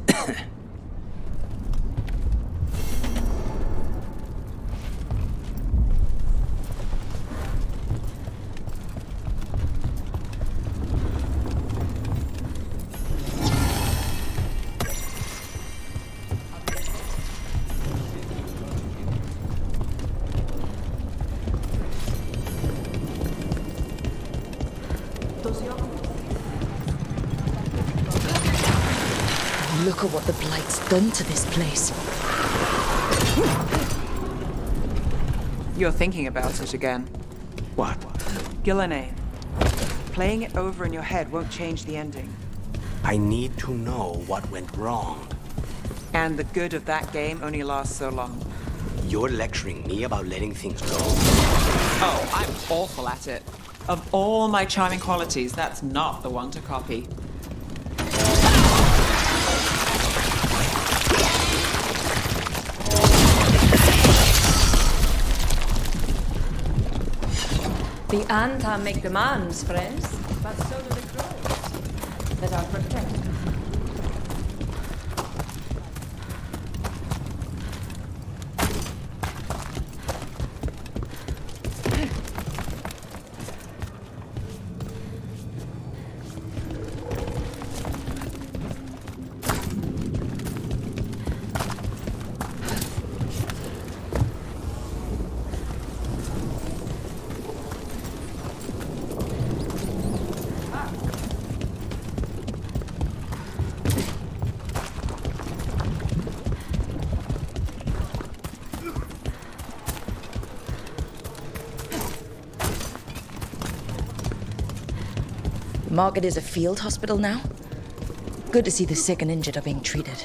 B: Look at what the Blight's done to this place.
K: You're thinking about it again.
D: What?
K: Gillenane. Playing it over in your head won't change the ending.
D: I need to know what went wrong.
K: And the good of that game only lasts so long.
D: You're lecturing me about letting things go?
K: Oh, I'm awful at it. Of all my charming qualities, that's not the one to copy.
N: The Anta make demands, friends, but so do the crows that are protected.
B: The market is a field hospital now. Good to see the sick and injured are being treated.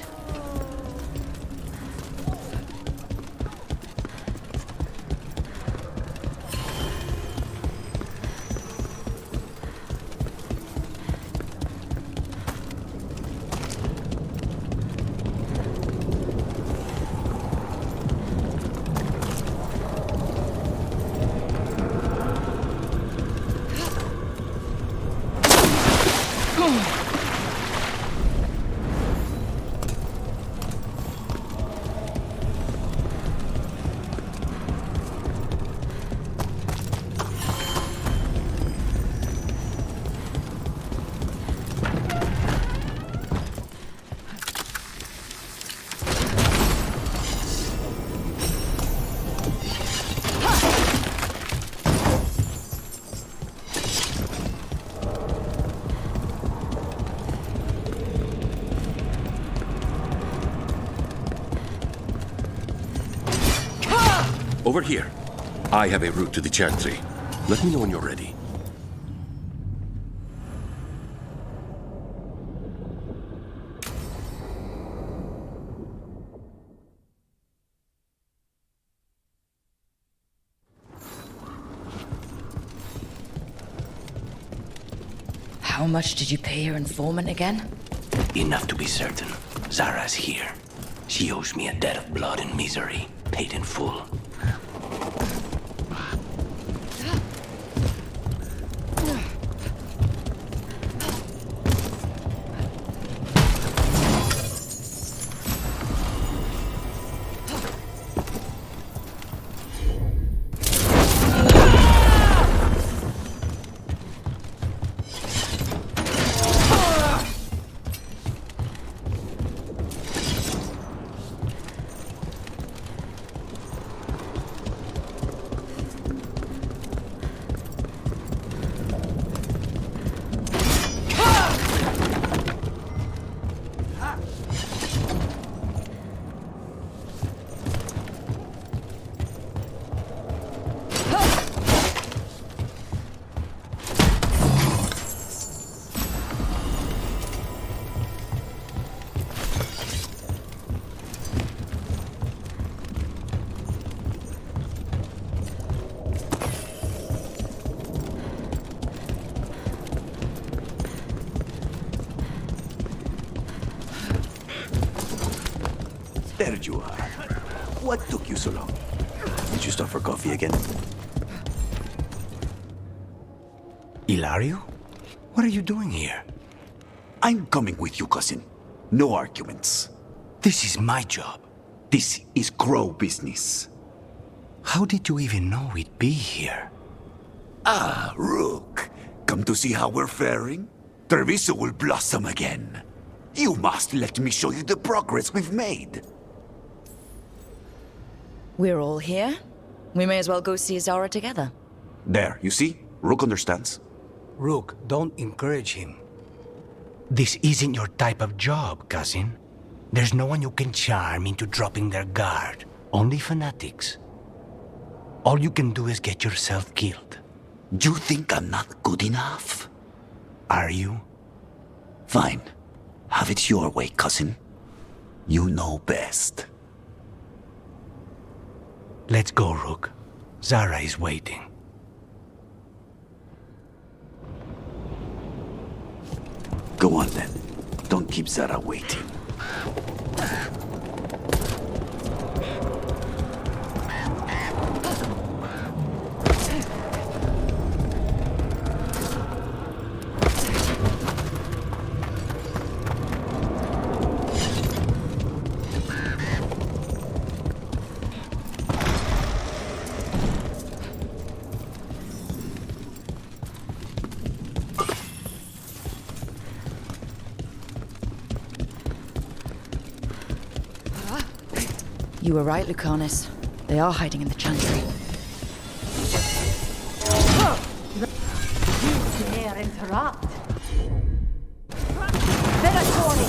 T: Over here. I have a route to the chantry. Let me know when you're ready.
B: How much did you pay your informant again?
D: Enough to be certain. Zara's here. She owes me a debt of blood and misery, paid in full.
A: There you are. What took you so long? Did you stop for coffee again?
D: Ilario? What are you doing here?
U: I'm coming with you, cousin. No arguments.
D: This is my job.
U: This is Crow business.
D: How did you even know we'd be here?
U: Ah, Rook. Come to see how we're faring? Treviso will blossom again. You must let me show you the progress we've made.
B: We're all here. We may as well go see Zara together.
U: There, you see? Rook understands.
D: Rook, don't encourage him. This isn't your type of job, cousin. There's no one you can charm into dropping their guard. Only fanatics. All you can do is get yourself killed.
U: You think I'm not good enough?
D: Are you?
U: Fine. Have it your way, cousin. You know best.
D: Let's go, Rook. Zara is waiting.
U: Go on then. Don't keep Zara waiting.
B: You were right, Lucanus. They are hiding in the chantry.
M: You dare interrupt. Veilguard!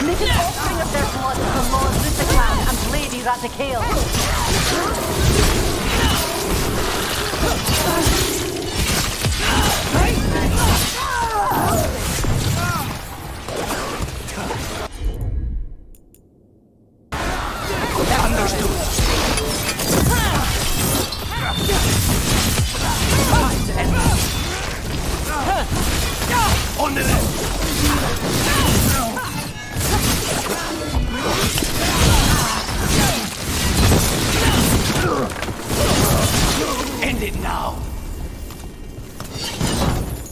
M: Make an offering of their blood to the Lord Clan and Lady Ratakale.
U: End it now!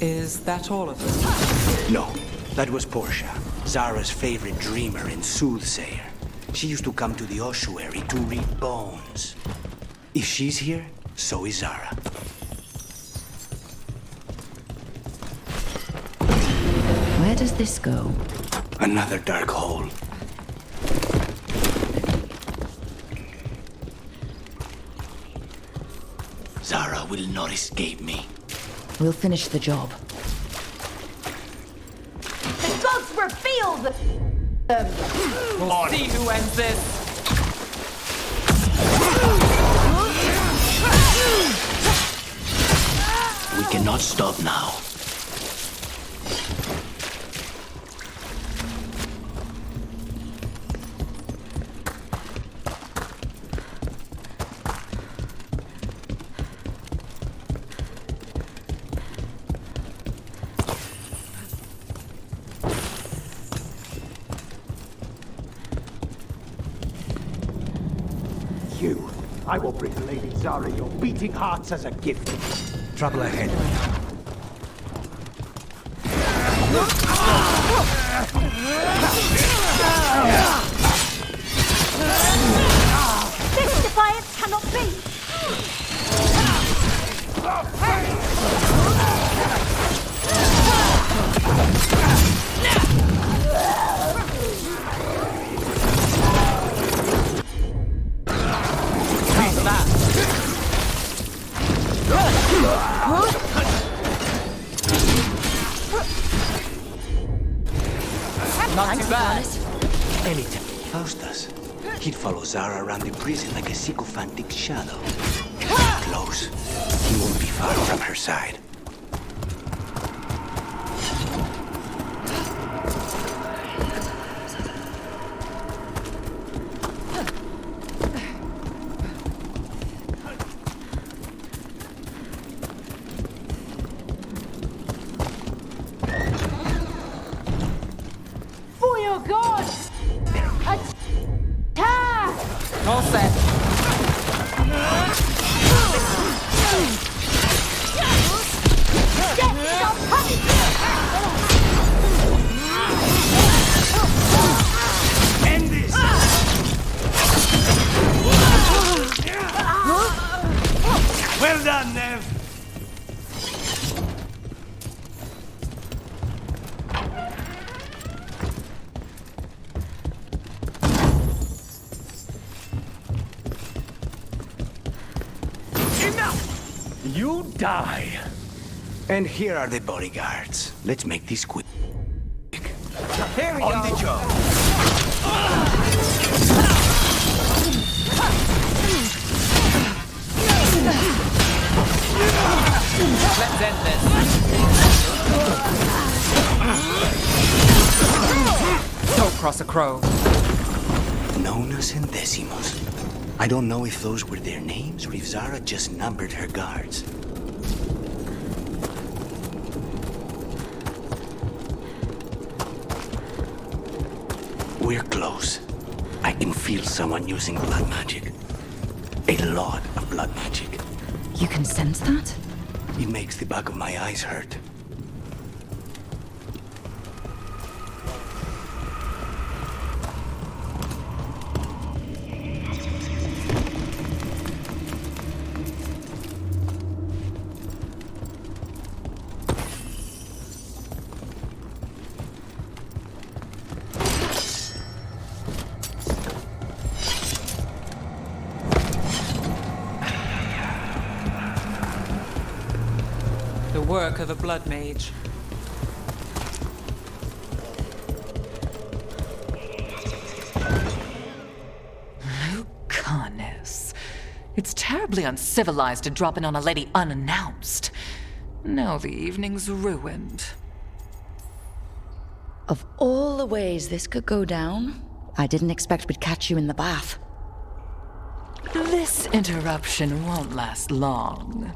K: Is that all of them?
U: No,
D: That was Portia, Zara's favorite dreamer and soothsayer. She used to come to the ossuary to read bones. If she's here, so is Zara.
B: Where does this go?
D: Another dark hole. Zara will not escape me.
B: We'll finish the job.
M: The gods reveal them!
K: We'll see who ends this.
D: We cannot stop now.
L: I will bring Lady Zara your beating hearts as a gift.
D: Trouble ahead.
M: This defiance cannot be!
K: Not too bad.
D: Anytime Faustus. He'd follow Zara around the prison like a sycophantic shadow. Close. He won't be far from her side.
K: All set.
L: End this! Well done, Neve.
D: You die. And here are the bodyguards. Let's make this quick.
L: Here we go.
D: On the job.
K: Let's end this. Don't cross a crow.
D: Nonas and Decimos. I don't know if those were their names or if Zara just numbered her guards. We're close. I can feel someone using blood magic. A lot of blood magic.
B: You can sense that?
D: It makes the back of my eyes hurt.
K: The work of a blood mage.
Q: Lucanus. It's terribly uncivilized to drop in on a lady unannounced. Now the evening's ruined.
B: Of all the ways this could go down, I didn't expect we'd catch you in the bath.
Q: This interruption won't last long.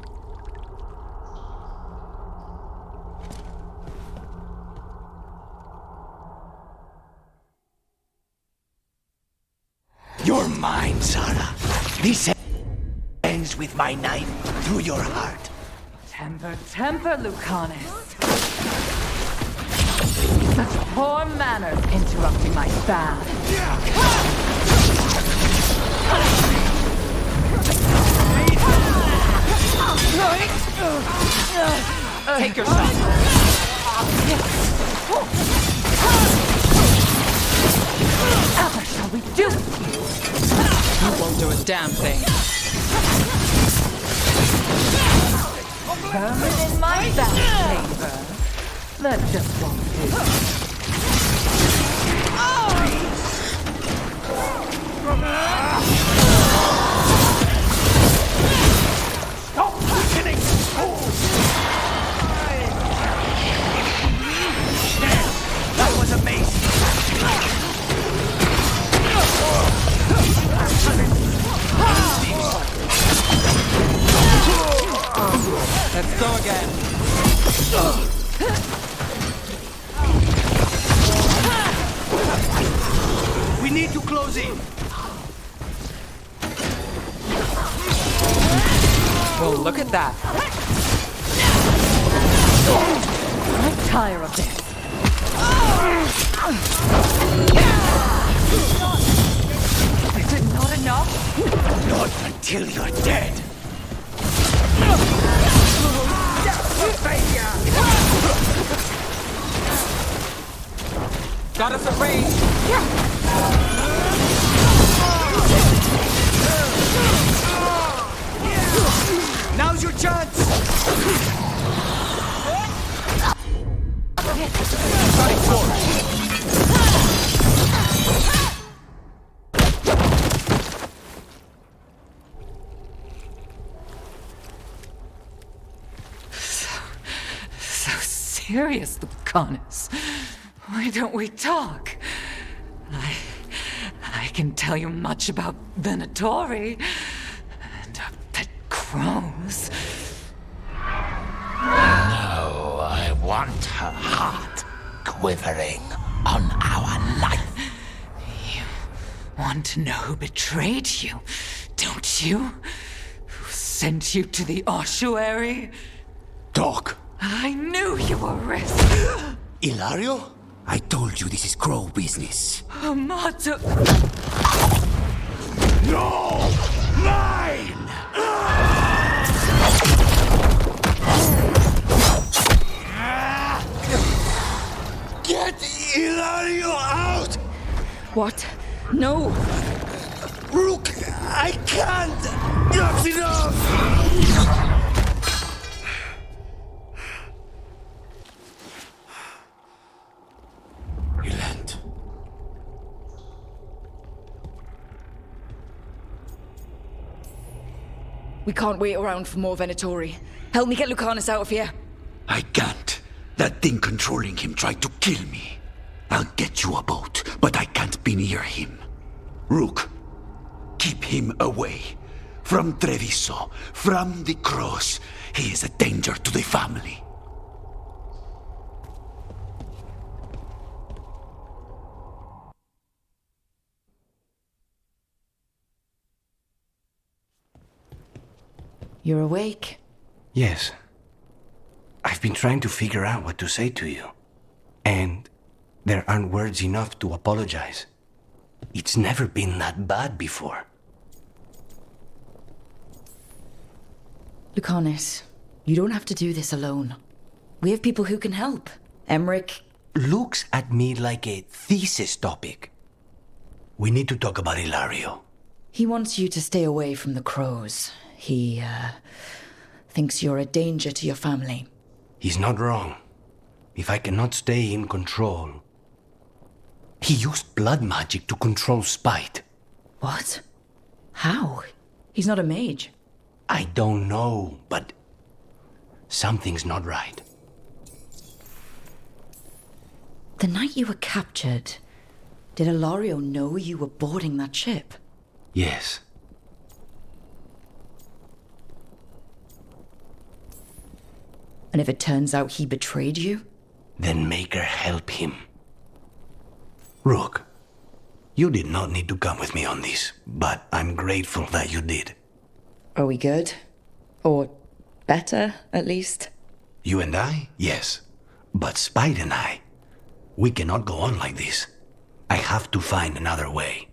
D: You're mine, Zara. This ends with my knife through your heart.
Q: Temper, temper, Lucanus. poor manners interrupting my fast. Take your shot. What shall we do? You won't do a damn thing. Vermin in my back chamber. That just won't do.
L: Stop weakening! That was amazing!
Q: Let's go again.
L: We need to close in.
Q: Well, look at that. I'm tired of this. Is it not enough?
L: Not until you're dead.
Q: Got us a range.
L: Now's your chance. Starting forward.
Q: So serious, Lucanus. Why don't we talk? I can tell you much about Venatori and the crows.
U: No, I want her heart quivering on our life.
Q: You want to know who betrayed you, don't you? Who sent you to the Ouary?
U: Doc.
Q: I knew you were risk.
U: Ilario? I told you this is crow business.
Q: Amato.
U: No! Mine! Get Ilario out!
B: What? No!
U: Rook, I can't! Not enough!
B: We can't wait around for more Venatori. Help me get Lucanus out of here.
U: I can't. That thing controlling him tried to kill me. I'll get you a boat, but I can't be near him. Rook, keep him away. From Treviso, from the cross. He is a danger to the family.
B: You're awake?
D: Yes. I've been trying to figure out what to say to you. And there aren't words enough to apologize. It's never been that bad before.
B: Lucanus, you don't have to do this alone. We have people who can help. Emmerich
D: looks at me like a thesis topic. We need to talk about Ilario.
B: He wants you to stay away from the crows. He, thinks you're a danger to your family.
D: He's not wrong. If I cannot stay in control... He used blood magic to control spite.
B: What? How? He's not a mage.
D: I don't know, but... something's not right.
B: The night you were captured, did Ilario know you were boarding that ship?
D: Yes.
B: And if it turns out he betrayed you?
D: Then make her help him. Rook, you did not need to come with me on this, but I'm grateful that you did.
B: Are we good? Or better, at least?
D: You and I? Yes. But Spite and I, We cannot go on like this. I have to find another way.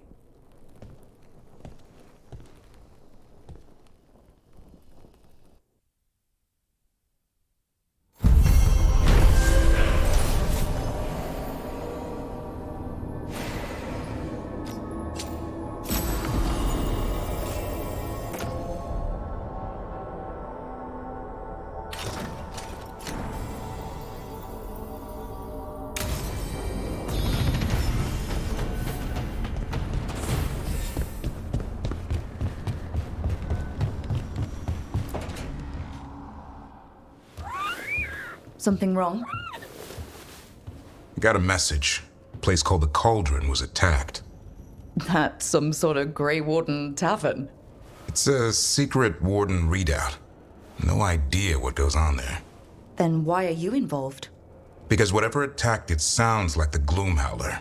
B: Something wrong?
S: I got a message. A place called the Cauldron was attacked.
B: That's some sort of Grey Warden tavern.
S: It's a secret Warden readout. No idea what goes on there.
B: Then why are you involved?
S: Because whatever attacked it sounds like the Gloom Howler.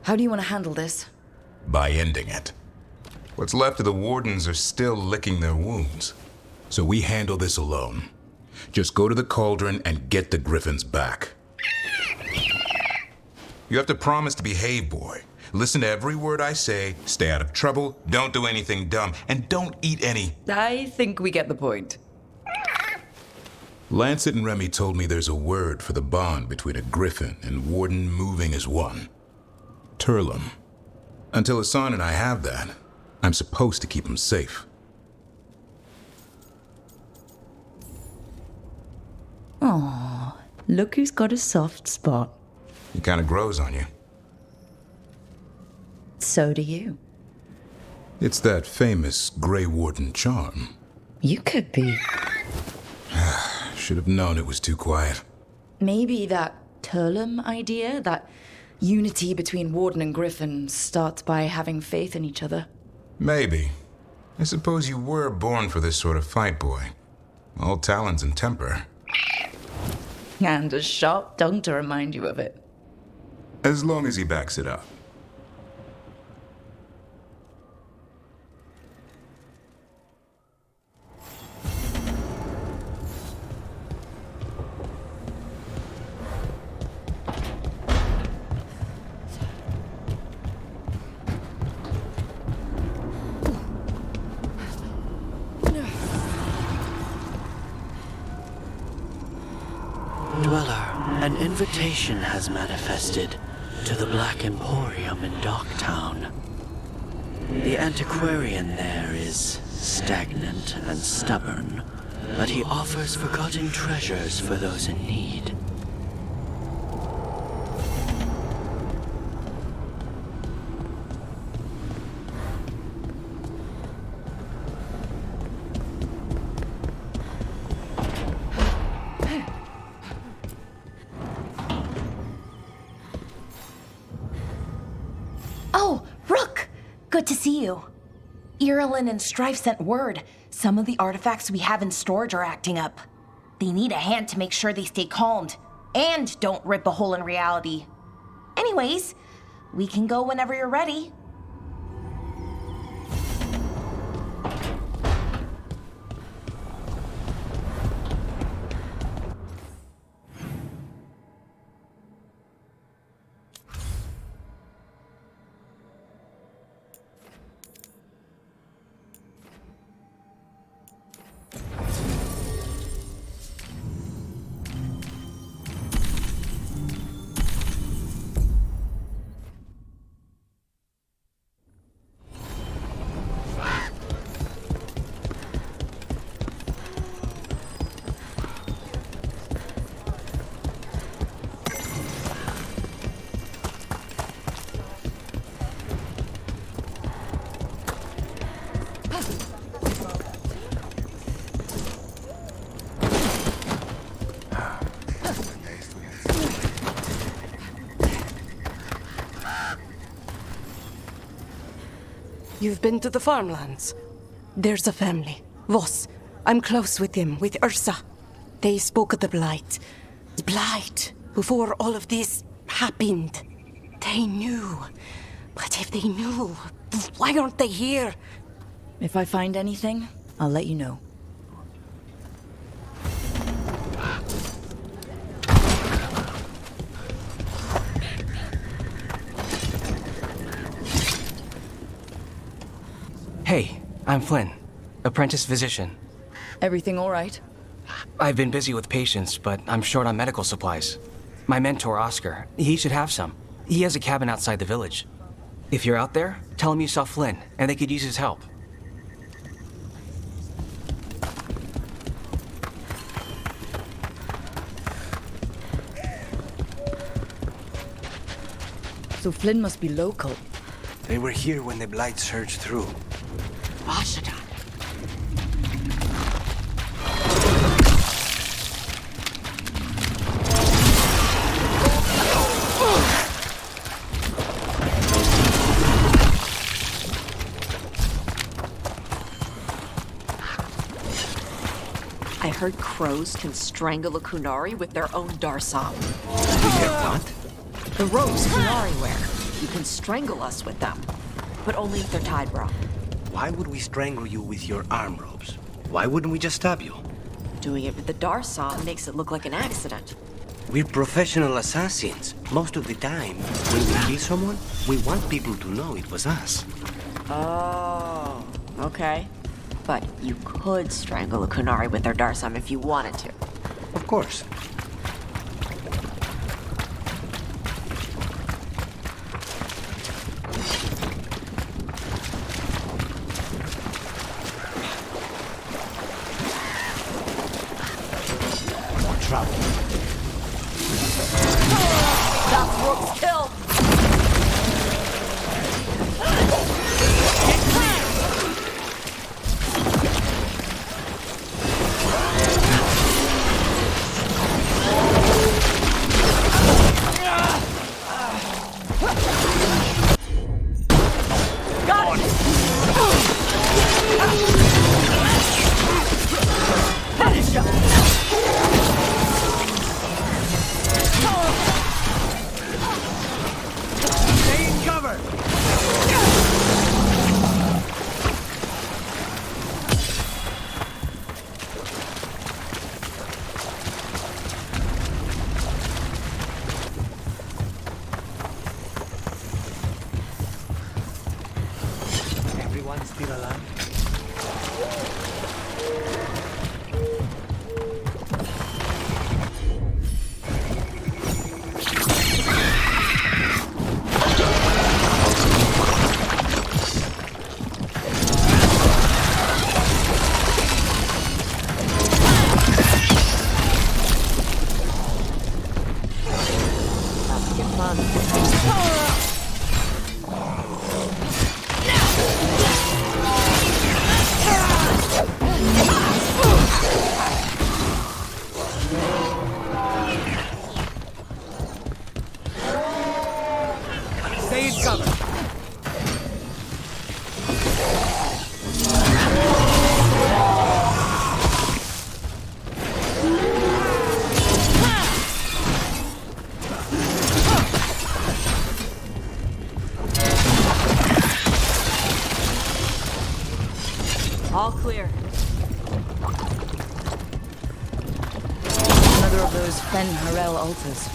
B: How do you want to handle this?
S: By ending it. What's left of the Wardens are still licking their wounds. So we handle this alone. Just go to the Cauldron and get the Griffins back. You have to promise to behave, boy. Listen to every word I say, stay out of trouble, don't do anything dumb, and don't eat any...
B: I think we get the point.
S: Lancet and Remy told me there's a word for the bond between a Griffin and Warden moving as one. Turlum. Until Hassan and I have that, I'm supposed to keep him safe.
B: Aww, look who's got a soft spot.
S: It kind of grows on you.
B: So do you.
S: It's that famous Grey Warden charm.
B: You could be.
S: Should have known it was too quiet.
B: Maybe that Turlum idea, that unity between Warden and Griffin, starts by having faith in each other.
S: Maybe. I suppose you were born for this sort of fight, boy. All talons and temper.
B: And a sharp tongue to remind you of it.
S: As long as he backs it up.
E: Dweller, an invitation has manifested to the Black Emporium in Docktown. The antiquarian there is stagnant and stubborn, but he offers forgotten treasures for those in need.
M: Good to see you. Irulan and Strife sent word. Some of the artifacts we have in storage are acting up. They need a hand to make sure they stay calmed, and don't rip a hole in reality. Anyways, we can go whenever you're ready.
V: You've been to the farmlands. There's a family, Voss. I'm close with him, with Ursa. They spoke of the Blight. The Blight, before all of this happened. They knew. But if they knew, why aren't they here?
B: If I find anything, I'll let you know.
F: I'm Flynn, apprentice physician.
B: Everything all right?
F: I've been busy with patients, but I'm short on medical supplies. My mentor, Oscar, he should have some. He has a cabin outside the village. If you're out there, tell him you saw Flynn, and they could use his help.
B: So Flynn must be local.
D: They were here when the blight surged through.
Q: Bashada.
C: I heard crows can strangle a Kunari with their own darsam.
D: What?
C: The ropes Kunari wear. You can strangle us with them, but only if they're tied wrong.
D: Why would we strangle you with your arm ropes? Why wouldn't we just stab you?
C: Doing it with the darsam makes it look like an accident.
D: We're professional assassins. Most of the time, when we kill someone, we want people to know it was us.
C: Oh, okay. But you could strangle a Kunari with their darsam if you wanted to.
D: Of course.
C: Trouble. That's Rook's kill. All clear.
B: Another of those Fen Harel altars.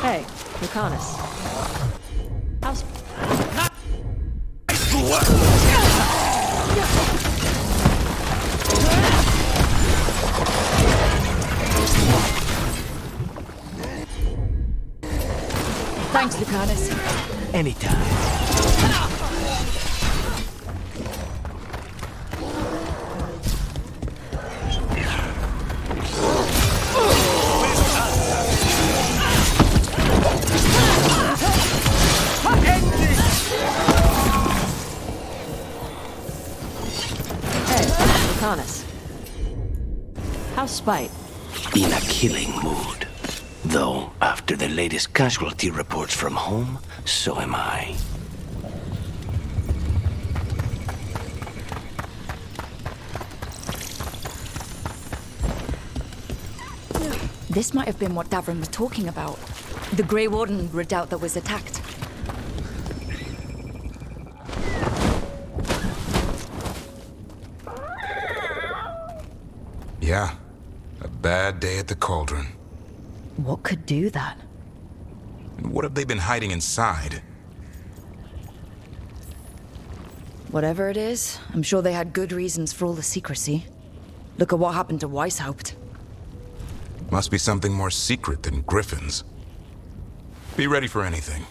C: Hey, Lucanus. How's...
B: Thanks, Lucanus.
D: Anytime.
C: Lucanus. How's Spite?
D: In a killing mood. Though, after the latest casualty reports from home, so am I.
B: This might have been what Davrin was talking about. The Grey Warden redoubt that was attacked.
S: Yeah, a bad day at the cauldron.
B: What could do that?
S: And what have they been hiding inside?
B: Whatever it is, I'm sure they had good reasons for all the secrecy. Look at what happened to Weishaupt.
S: Must be something more secret than griffins. Be ready for anything.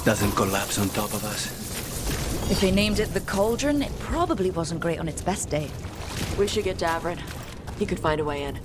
D: Doesn't collapse on top of us.
B: If they named it the Cauldron, it probably wasn't great on its best day.
C: We should get Davrin. He could find a way in.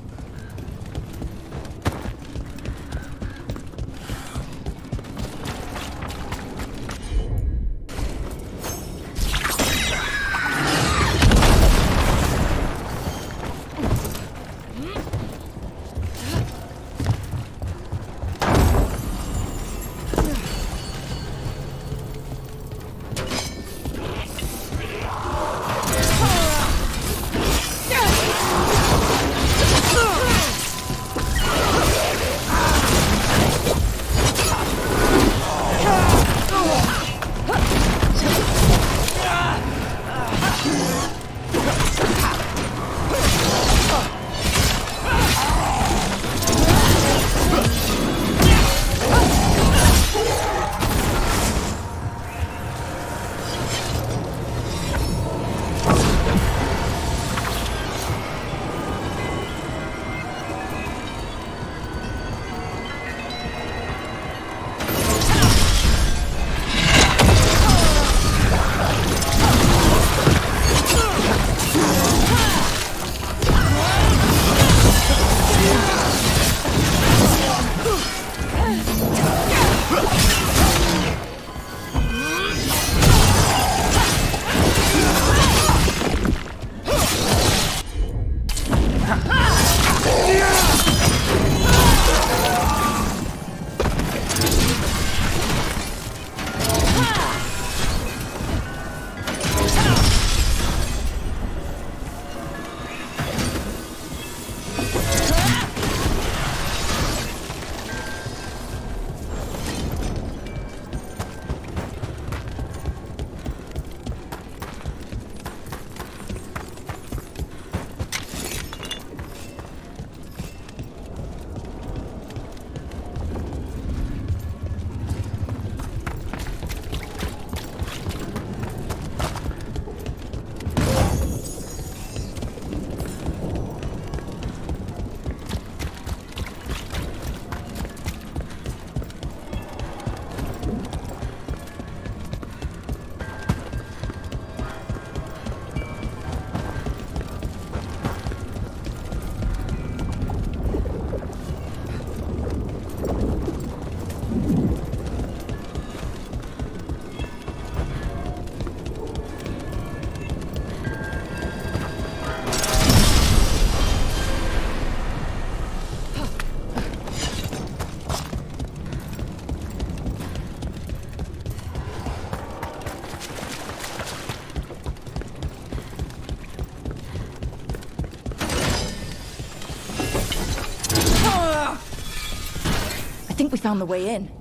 B: think we found the way in.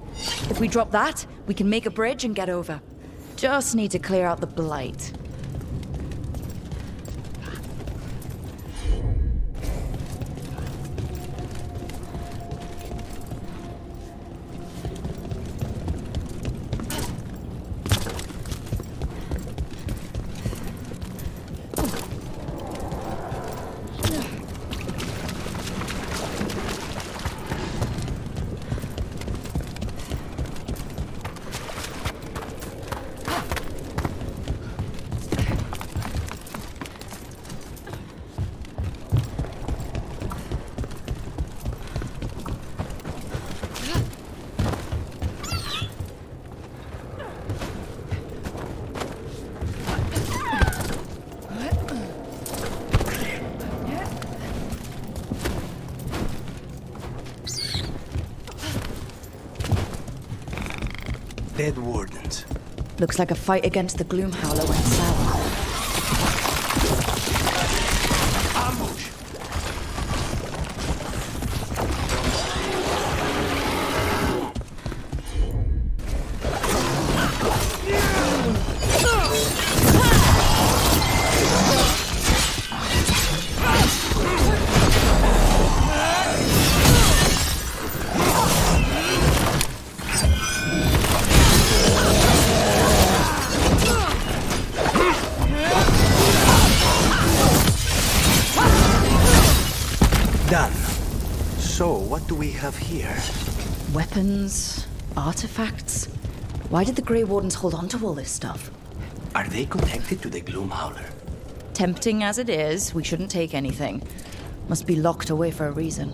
B: If we drop that, we can make a bridge and get over. Just need to clear out the blight.
D: Dead wardens.
B: Looks like a fight against the Gloomhowler went south.
D: Ambush! Done. So, what do we have here?
B: Weapons, artifacts. Why did the Grey Wardens hold on to all this stuff?
D: Are they connected to the Gloomhowler?
B: Tempting as it is, we shouldn't take anything. Must be locked away for a reason.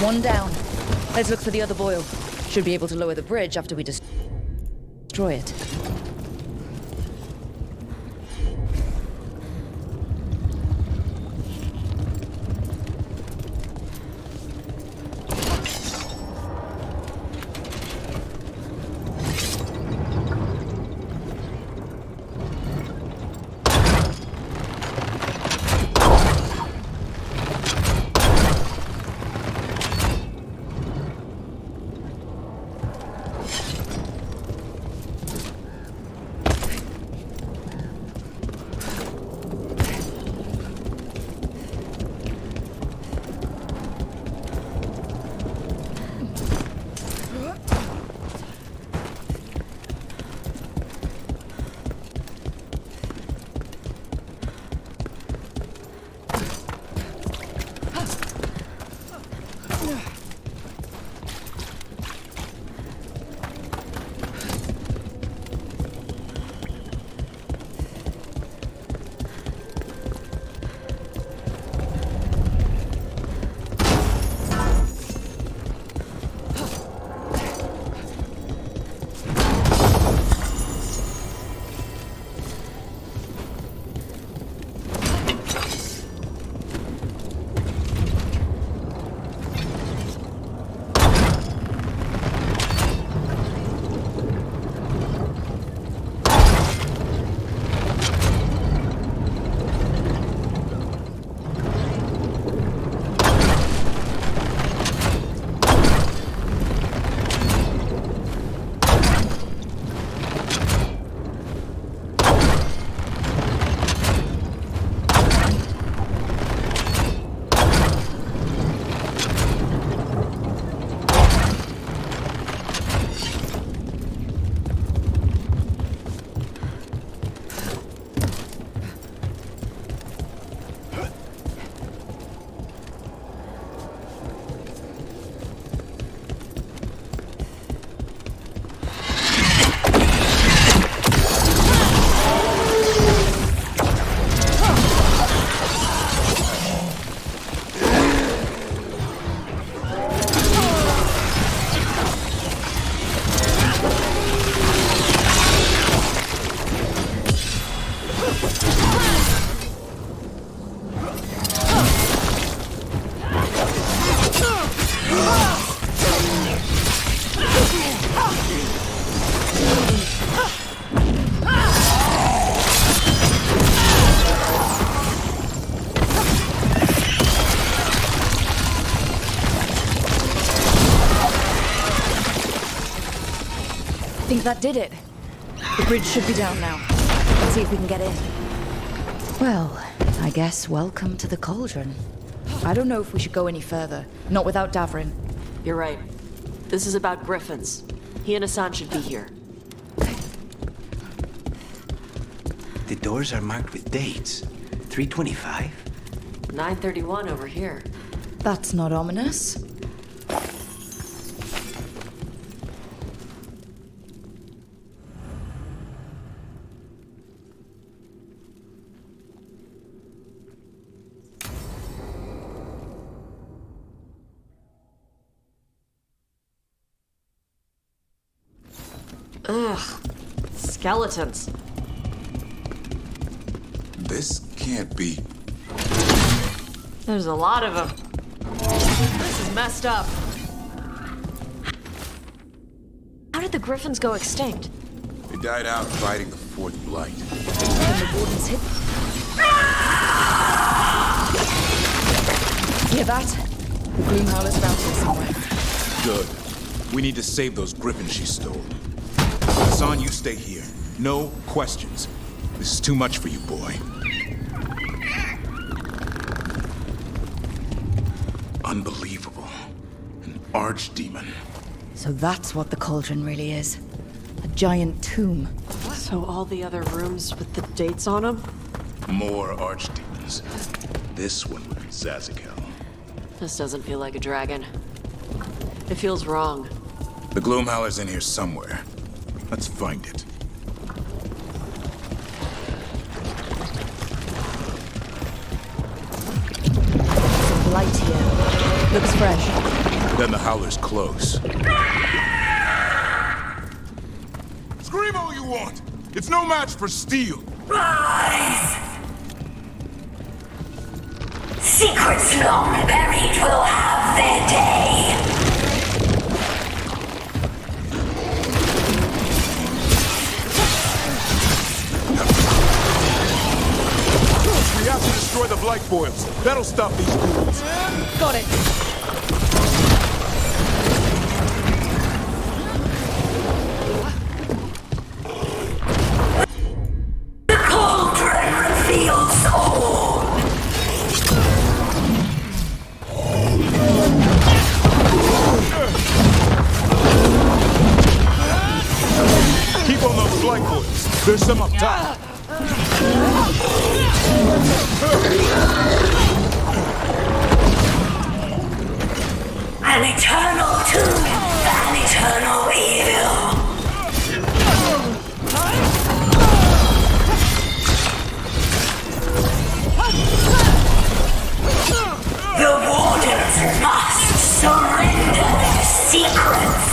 B: One down. Let's look for the other boil. Should be able to lower the bridge after we destroy it. think that did it. The bridge should be down now. Let's see if we can get in. Well, I guess welcome to the cauldron. I don't know if we should go any further. Not without Davrin.
C: You're right. This is about Griffins. He and Hassan should be here.
D: The doors are marked with dates. 325?
C: 9:31 over here.
B: That's not ominous.
C: Ugh. Skeletons.
S: This can't be.
C: There's a lot of them. This is messed up. How did the Griffins go extinct?
S: They died out fighting the fourth blight.
B: Then the wardens hit. Hear that? The gloom howler's around here somewhere.
S: Good. We need to save those Griffins she stole. Hassan, you stay here. No questions. This is too much for you, boy. Unbelievable. An archdemon.
B: So that's what the cauldron really is. A giant tomb.
C: So all the other rooms with the dates on them?
S: More archdemons. This one would be Zazikel.
C: This doesn't feel like a dragon. It feels wrong.
S: The Gloomhowler's in here somewhere. Let's find it.
B: Some blight here. Looks fresh.
S: Then the Howler's close. Scream all you want! It's no match for steel!
L: Rise! Secrets long buried will have their day.
S: We have to destroy the blight boils. That'll stop these ghouls.
B: Got it.
L: The cauldron reveals all.
S: Keep on those blight boils. There's some up top.
L: An eternal tomb, an eternal evil. The wardens must surrender their secrets.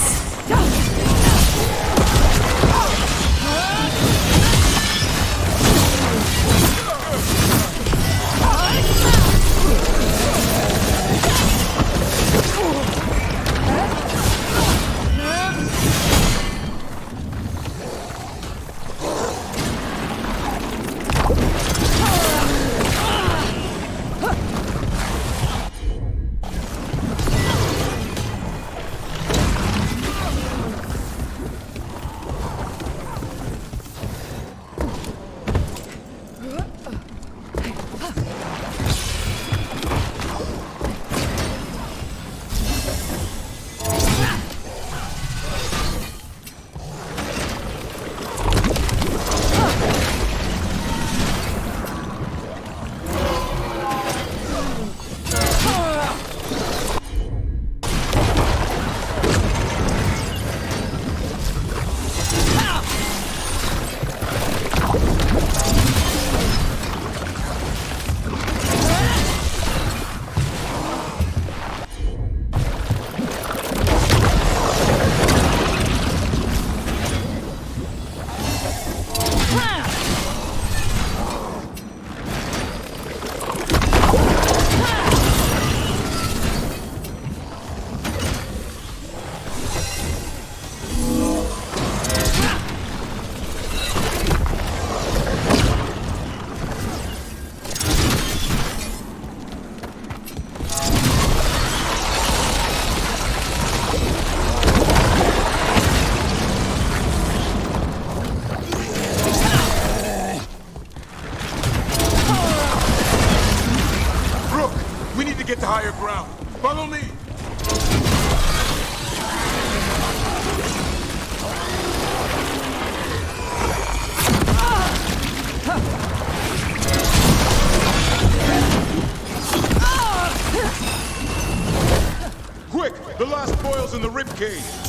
S: higher ground. Follow me! Quick! The last boil's in the ribcage!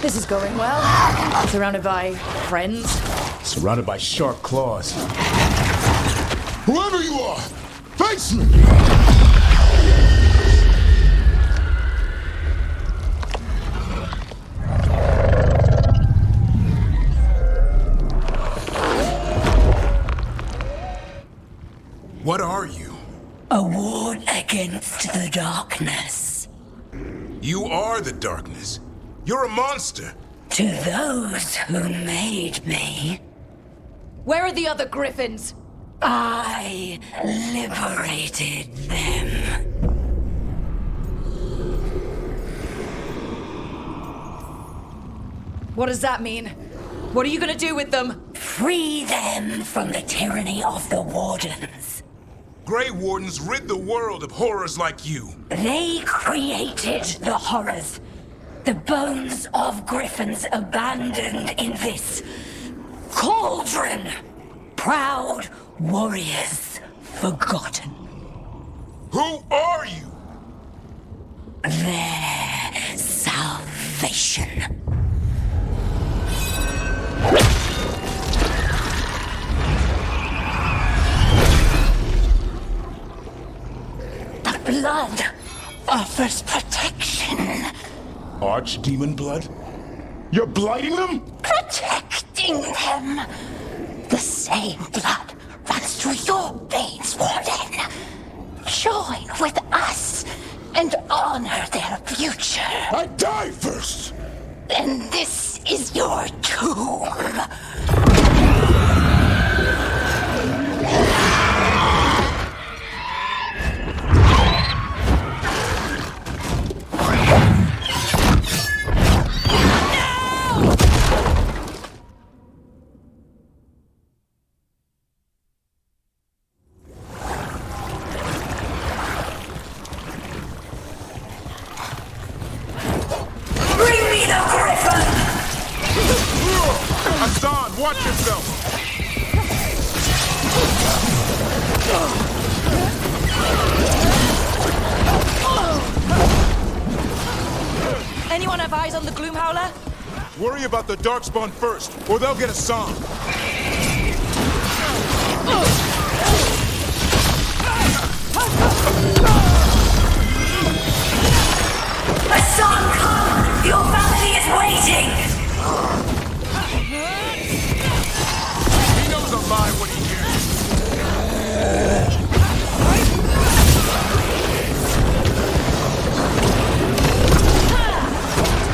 B: This is going well. Surrounded by friends.
S: Surrounded by sharp claws. Whoever you are, face me! What are you?
Q: A ward against the darkness.
S: You are the darkness. You're a monster.
Q: To those who made me,
B: Where are the other griffins?
Q: I liberated them.
B: What does that mean? What are you gonna do with them?
Q: Free them from the tyranny of the Wardens.
S: Grey Wardens rid the world of horrors like you.
Q: They created the horrors. The bones of griffins abandoned in this cauldron. Proud warriors forgotten.
S: Who are you?
Q: Their salvation. The blood offers protection.
S: Archdemon blood? You're blighting them?
Q: Protecting them. The same blood runs through your veins, Warden. Join with us and honor their future.
S: I die first!
Q: And this is your tomb.
S: Hassan, watch yourself!
B: Anyone have eyes on the Gloom Howler?
S: Worry about the Darkspawn first, or they'll get Hassan.
Q: Hassan, come! Your family is waiting!
S: He knows a lie when he hears it.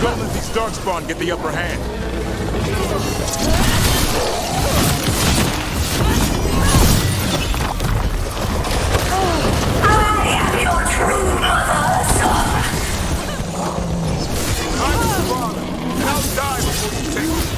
S: Don't let these Darkspawn get the upper hand.
Q: I am your true mother, son!
S: I'm his father, and I'll die before you take it.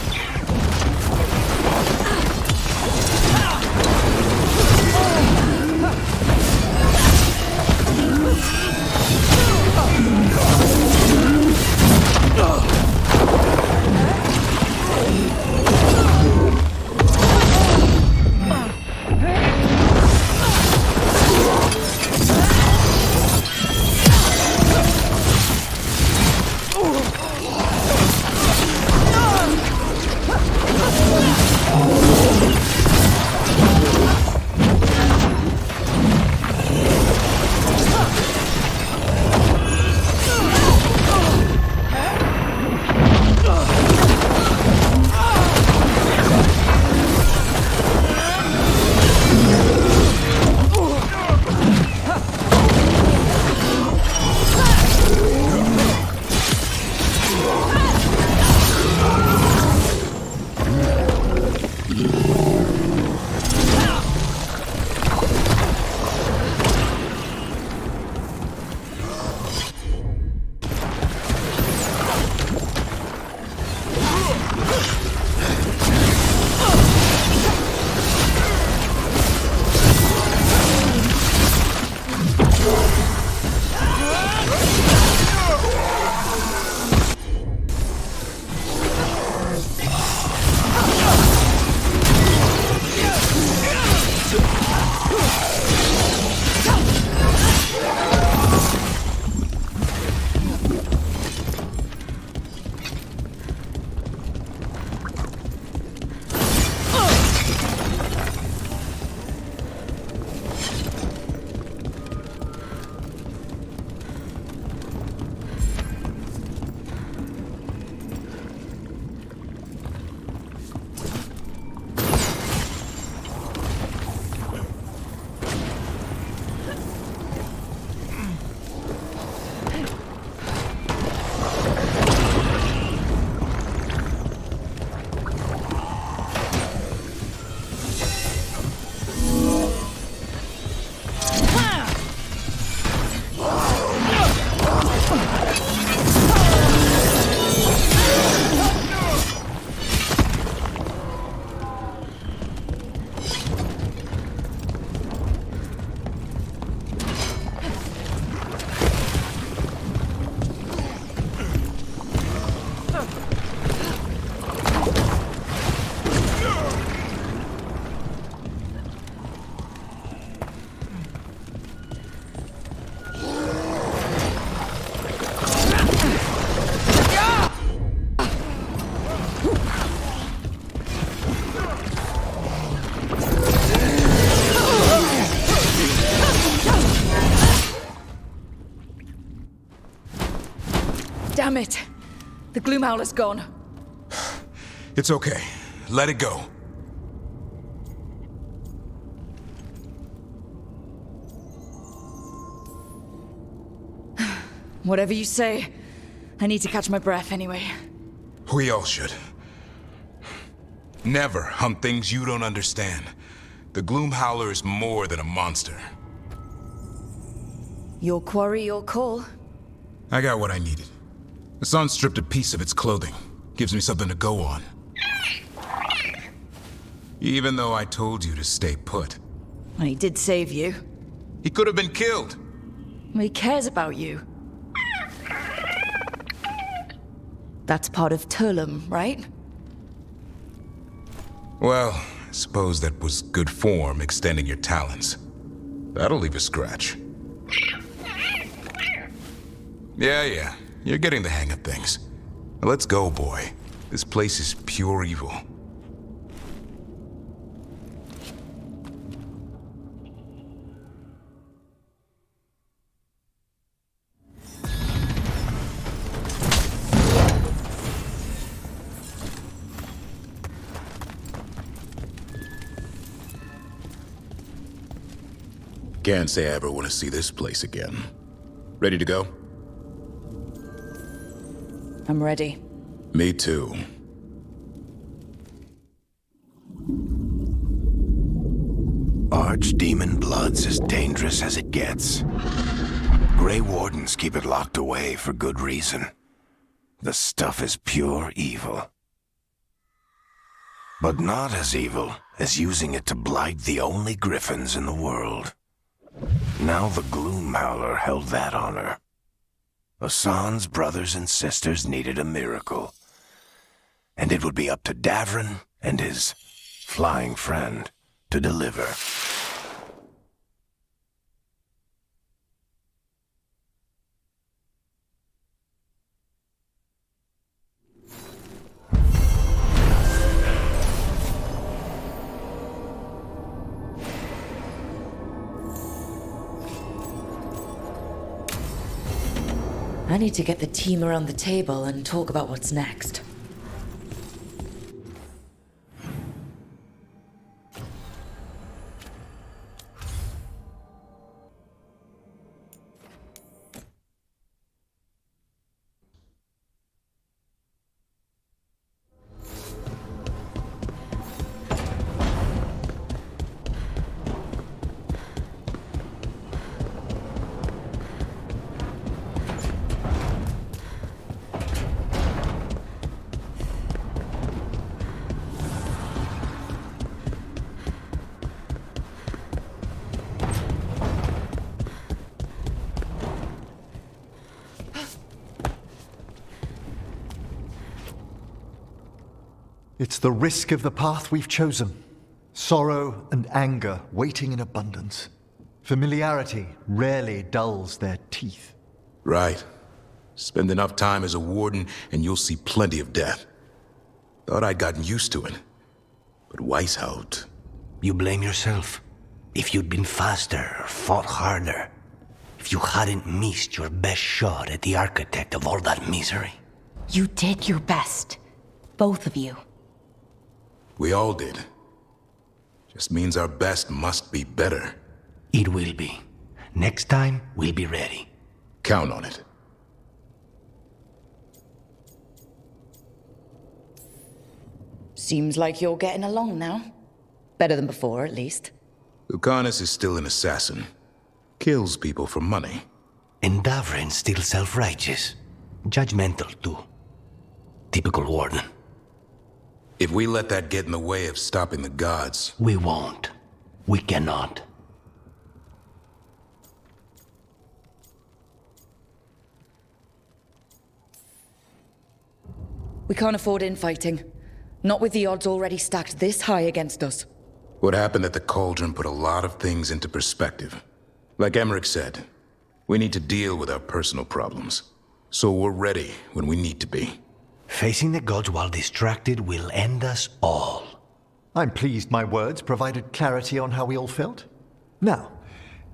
B: Damn it! The Gloomhowler's gone.
S: It's okay. Let it go.
B: Whatever you say. I need to catch my breath anyway.
S: We all should. Never hunt things you don't understand. The Gloomhowler is more than a monster.
B: Your quarry, your call.
S: I got what I needed. The sun stripped a piece of its clothing. Gives me something to go on. Even though I told you to stay put.
B: He did save you.
S: He could have been killed.
B: He cares about you. That's part of Turlum, right?
S: Well, I suppose that was good form, extending your talons. That'll leave a scratch. Yeah, you're getting the hang of things. Now let's go, boy. This place is pure evil. Can't say I ever want to see this place again. Ready to go?
B: I'm ready.
S: Me too.
A: Archdemon blood's as dangerous as it gets. Grey Wardens keep it locked away for good reason. The stuff is pure evil. But not as evil as using it to blight the only griffins in the world. Now the Gloomhowler held that honor. Hassan's brothers and sisters needed a miracle. And it would be up to Davrin and his flying friend to deliver.
B: I need to get the team around the table and talk about what's next.
P: It's the risk of the path we've chosen. Sorrow and anger waiting in abundance. Familiarity rarely dulls their teeth.
S: Right. Spend enough time as a warden and you'll see plenty of death. Thought I'd gotten used to it. But Weishaupt...
D: You blame yourself. If you'd been faster or fought harder. If you hadn't missed your best shot at the architect of all that misery.
M: You did your best. Both of you.
S: We all did. Just means our best must be better.
D: It will be. Next time, we'll be ready.
S: Count on it.
B: Seems like you're getting along now. Better than before, at least.
S: Lucanus is still an assassin. Kills people for money.
D: And Davrin's still self-righteous. Judgmental, too. Typical warden.
S: If we let that get in the way of stopping the gods...
D: We won't. We cannot.
B: We can't afford infighting. Not with the odds already stacked this high against us.
S: What happened at the Cauldron put a lot of things into perspective. Like Emmerich said, we need to deal with our personal problems. So we're ready when we need to be.
D: Facing the gods while distracted will end us all.
P: I'm pleased my words provided clarity on how we all felt. Now,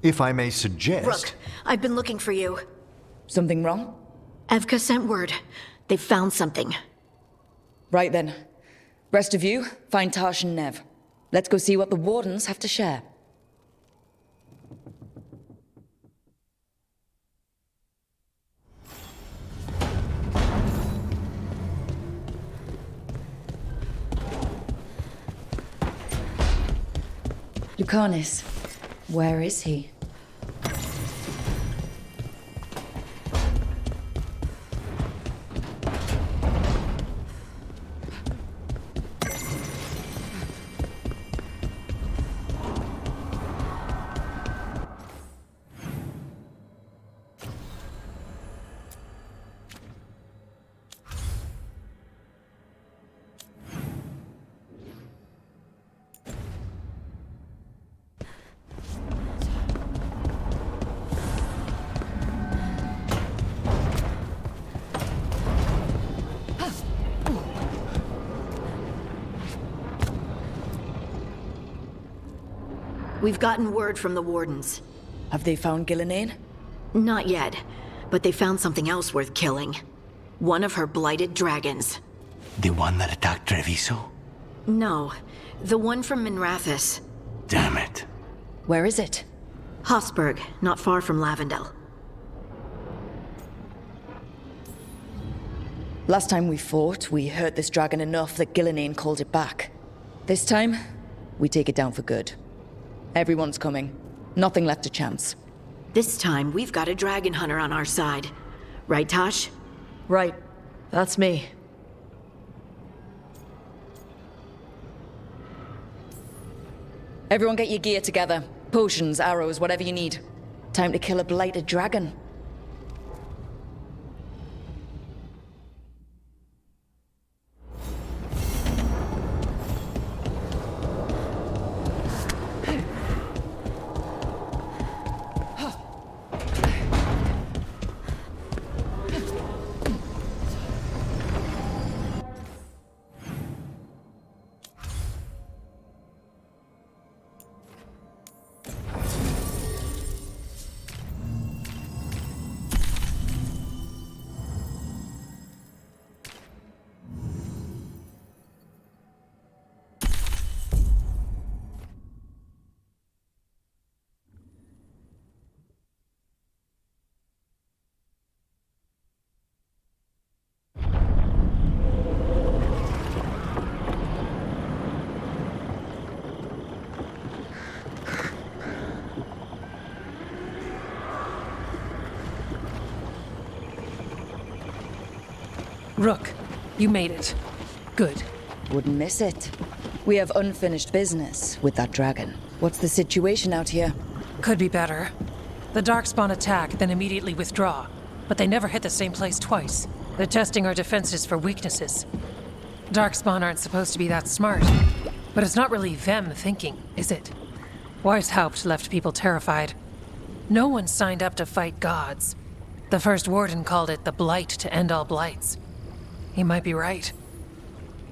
P: if I may suggest...
G: Rook, I've been looking for you.
B: Something wrong?
G: Evka sent word. They found something.
B: Right then. Rest of you, find Tash and Neve. Let's go see what the Wardens have to share. Lucanis, where is he?
G: We've gotten word from the Wardens.
B: Have they found Gillenane?
G: Not yet, but they found something else worth killing. One of her blighted dragons.
D: The one that attacked Treviso?
G: No, the one from Minrathous.
D: Damn it.
B: Where is it?
G: Hosberg, not far from Lavendel.
B: Last time we fought, we hurt this dragon enough that Gillenane called it back. This time, we take it down for good. Everyone's coming. Nothing left to chance.
G: This time, we've got a dragon hunter on our side. Right, Tosh?
C: Right. That's me.
B: Everyone get your gear together. Potions, arrows, whatever you need. Time to kill a blighted dragon.
N: Rook, you made it. Good.
B: Wouldn't miss it. We have unfinished business with that dragon. What's the situation out here?
N: Could be better. The Darkspawn attack, then immediately withdraw. But they never hit the same place twice. They're testing our defenses for weaknesses. Darkspawn aren't supposed to be that smart. But it's not really them thinking, is it? Weishaupt left people terrified. No one signed up to fight gods. The first warden called it the blight to end all blights. He might be right.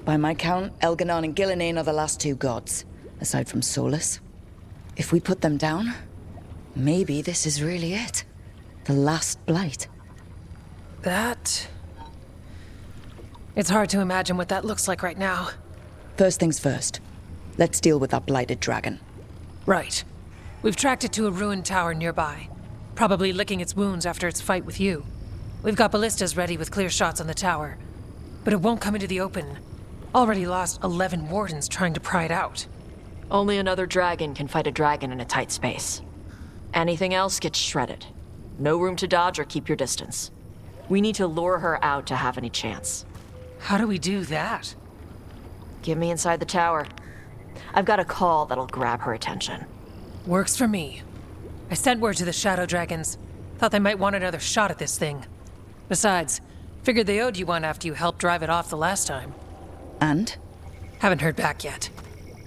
B: By my count, Elgar'nan and Gillenane are the last two gods, aside from Solas. If we put them down, maybe this is really it. The last blight.
N: That... It's hard to imagine what that looks like right now.
B: First things first. Let's deal with that blighted dragon.
N: Right. We've tracked it to a ruined tower nearby. Probably licking its wounds after its fight with you. We've got ballistas ready with clear shots on the tower. But it won't come into the open. Already lost 11 wardens trying to pry it out.
C: Only another dragon can fight a dragon in a tight space. Anything else gets shredded. No room to dodge or keep your distance. We need to lure her out to have any chance.
N: How do we do that?
C: Get me inside the tower. I've got a call that'll grab her attention.
N: Works for me. I sent word to the Shadow Dragons. Thought they might want another shot at this thing. Besides, figured they owed you one after you helped drive it off the last time.
B: And?
N: Haven't heard back yet.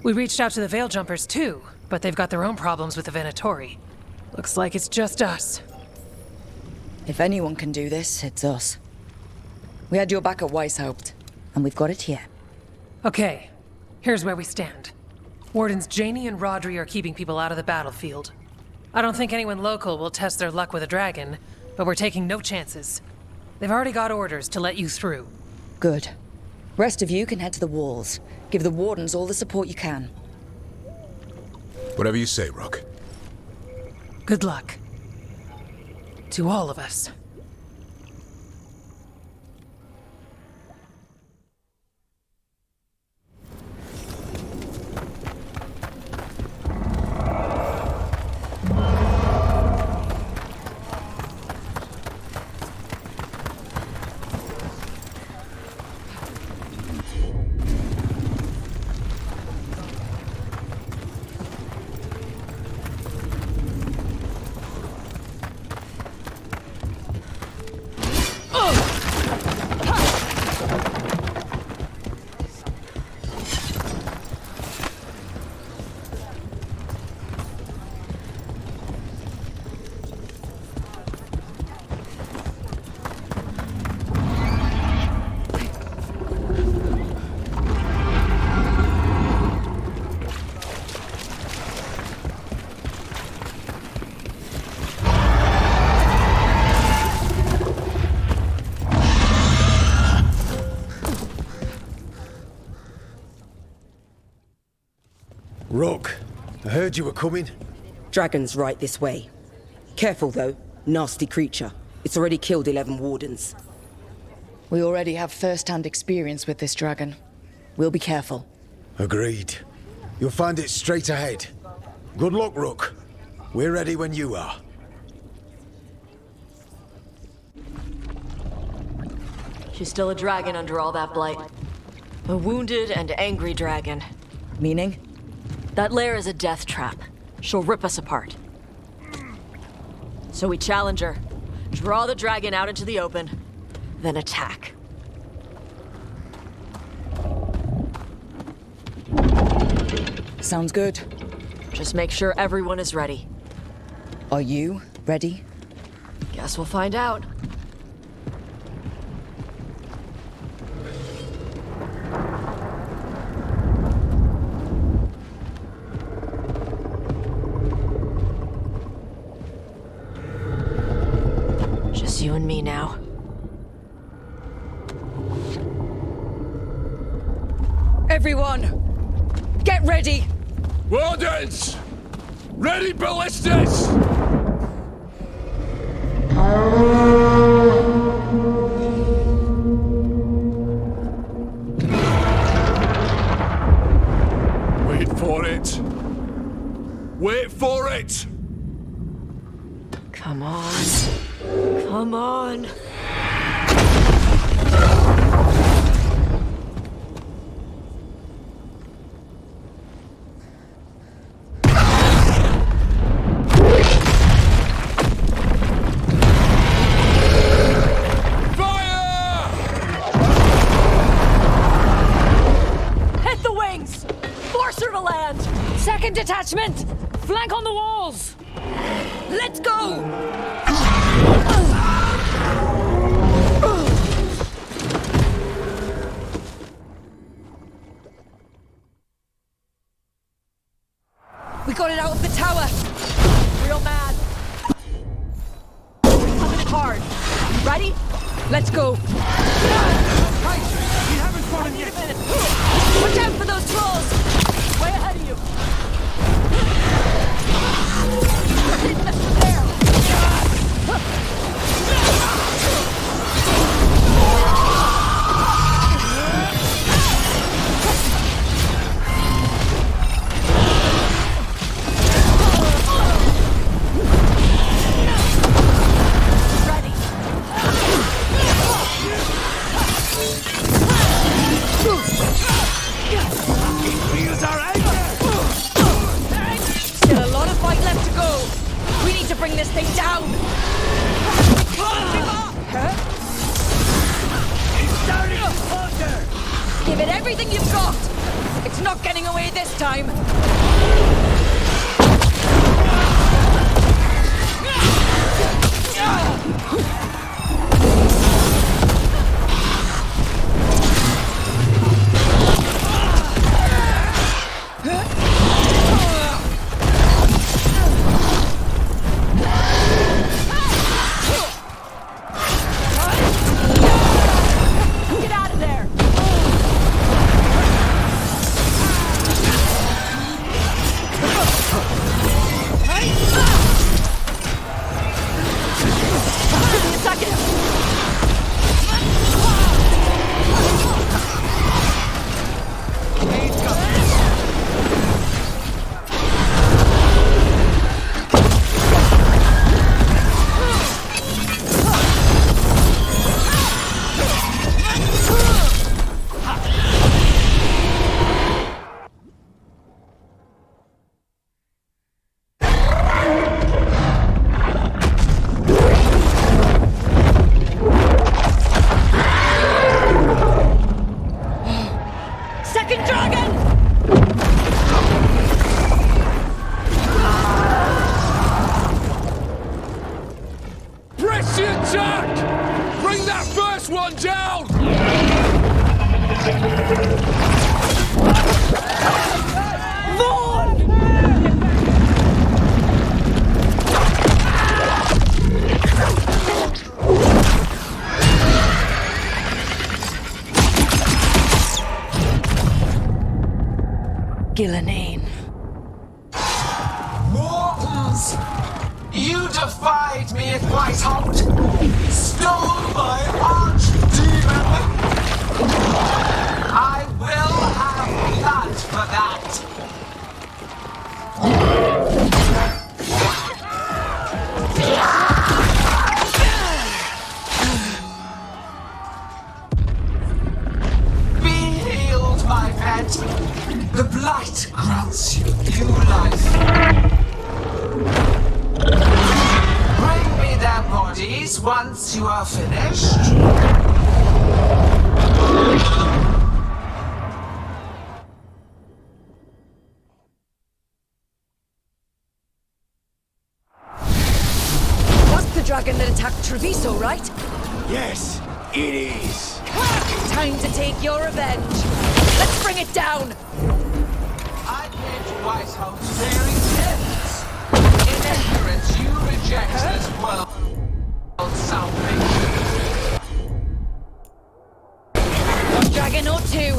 N: We reached out to the Veil Jumpers too, but they've got their own problems with the Venatori. Looks like it's just us.
B: If anyone can do this, it's us. We had your back at Weishaupt, and we've got it here.
N: Okay, here's where we stand. Wardens Janie and Rodri are keeping people out of the battlefield. I don't think anyone local will test their luck with a dragon, but we're taking no chances. They've already got orders to let you through.
B: Good. Rest of you can head to the walls. Give the wardens all the support you can.
S: Whatever you say, Rook.
N: Good luck. To all of us.
J: Rook, I heard you were coming.
O: Dragon's right this way. Careful though, nasty creature. It's already killed 11 wardens.
B: We already have first-hand experience with this dragon. We'll be careful.
J: Agreed. You'll find it straight ahead. Good luck, Rook. We're ready when you are.
C: She's still a dragon under all that blight. A wounded and angry dragon.
B: Meaning?
C: That lair is a death trap. She'll rip us apart. So we challenge her, draw the dragon out into the open, then attack.
B: Sounds good.
C: Just make sure everyone is ready.
B: Are you ready?
C: Guess we'll find out. Just you and me now.
B: Everyone! Get ready!
L: Wardens! Ready ballistas! Wait for it. Wait for it!
C: Come on. Come on.
N: Second detachment! Flank on the walls!
B: Let's go! We got it out of the tower!
C: Real mad. Coming hard. Ready?
B: Let's go!
L: Hey, we haven't fallen yet!
C: Watch out for those trolls! Way ahead of you!
B: Bring this thing down! Give it everything you've got! It's not getting away this time!
L: Press the attack! Bring that first one down!
B: Gillenane.
L: Mortals! You defied me at Whiteholt! Stole my archdemon! I will have blood for that! Be healed, my pet! The blight grants you new life. Bring me their bodies once you are finished.
B: That's the dragon that attacked Treviso, right?
J: Yes, it is.
B: Time to take your revenge. Let's bring it down.
L: I came to Whitehouse bearing gifts. In ignorance, you reject this world salvation.
B: One dragon or two,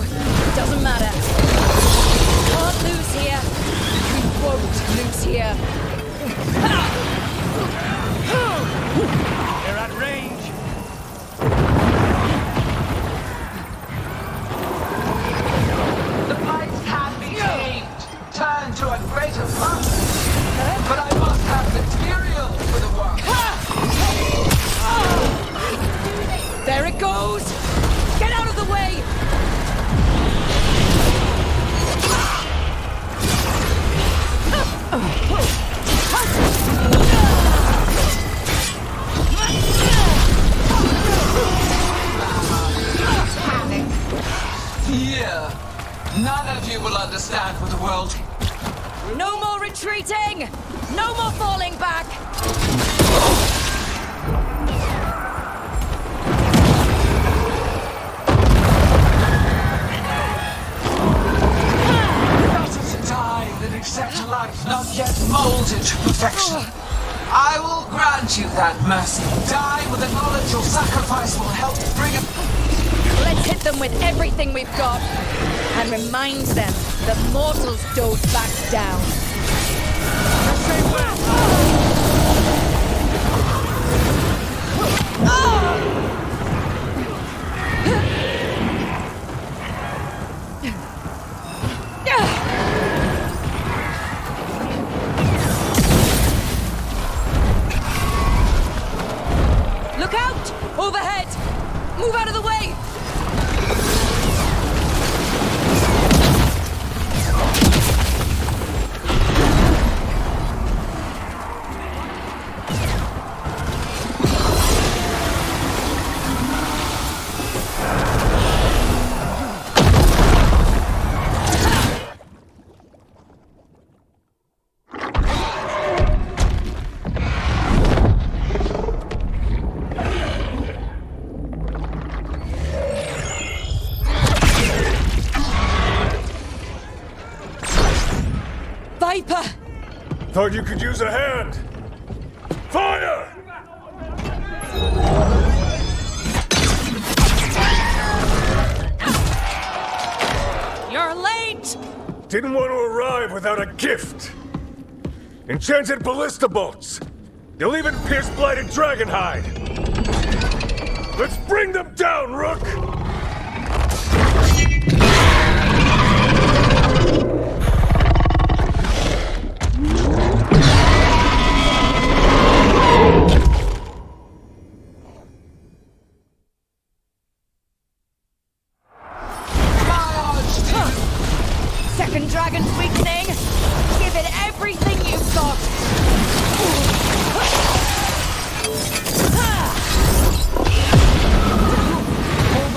B: doesn't matter. You can't lose here. You won't lose here.
L: They're at range. The blight can be tamed, turned to a greater function. But I must have material for the work.
B: There it goes! Get out of the way!
L: Panic. Fear. None of you will understand what the world...
B: No more retreating! No more falling back!
L: Better to die than accept a life not yet molded to perfection. I will grant you that mercy. Die with the knowledge your sacrifice will help bring it.
B: Let's hit them with everything we've got and remind them that mortals don't back down. Look out! Overhead! Move out of the way! Viper!
H: Thought you could use a hand. Fire!
B: You're late!
H: Didn't want to arrive without a gift. Enchanted ballista bolts. You'll even pierce blighted dragon hide. Let's bring them down, Rook!
B: Second dragon's weakening! Give it everything you've got!
L: Hold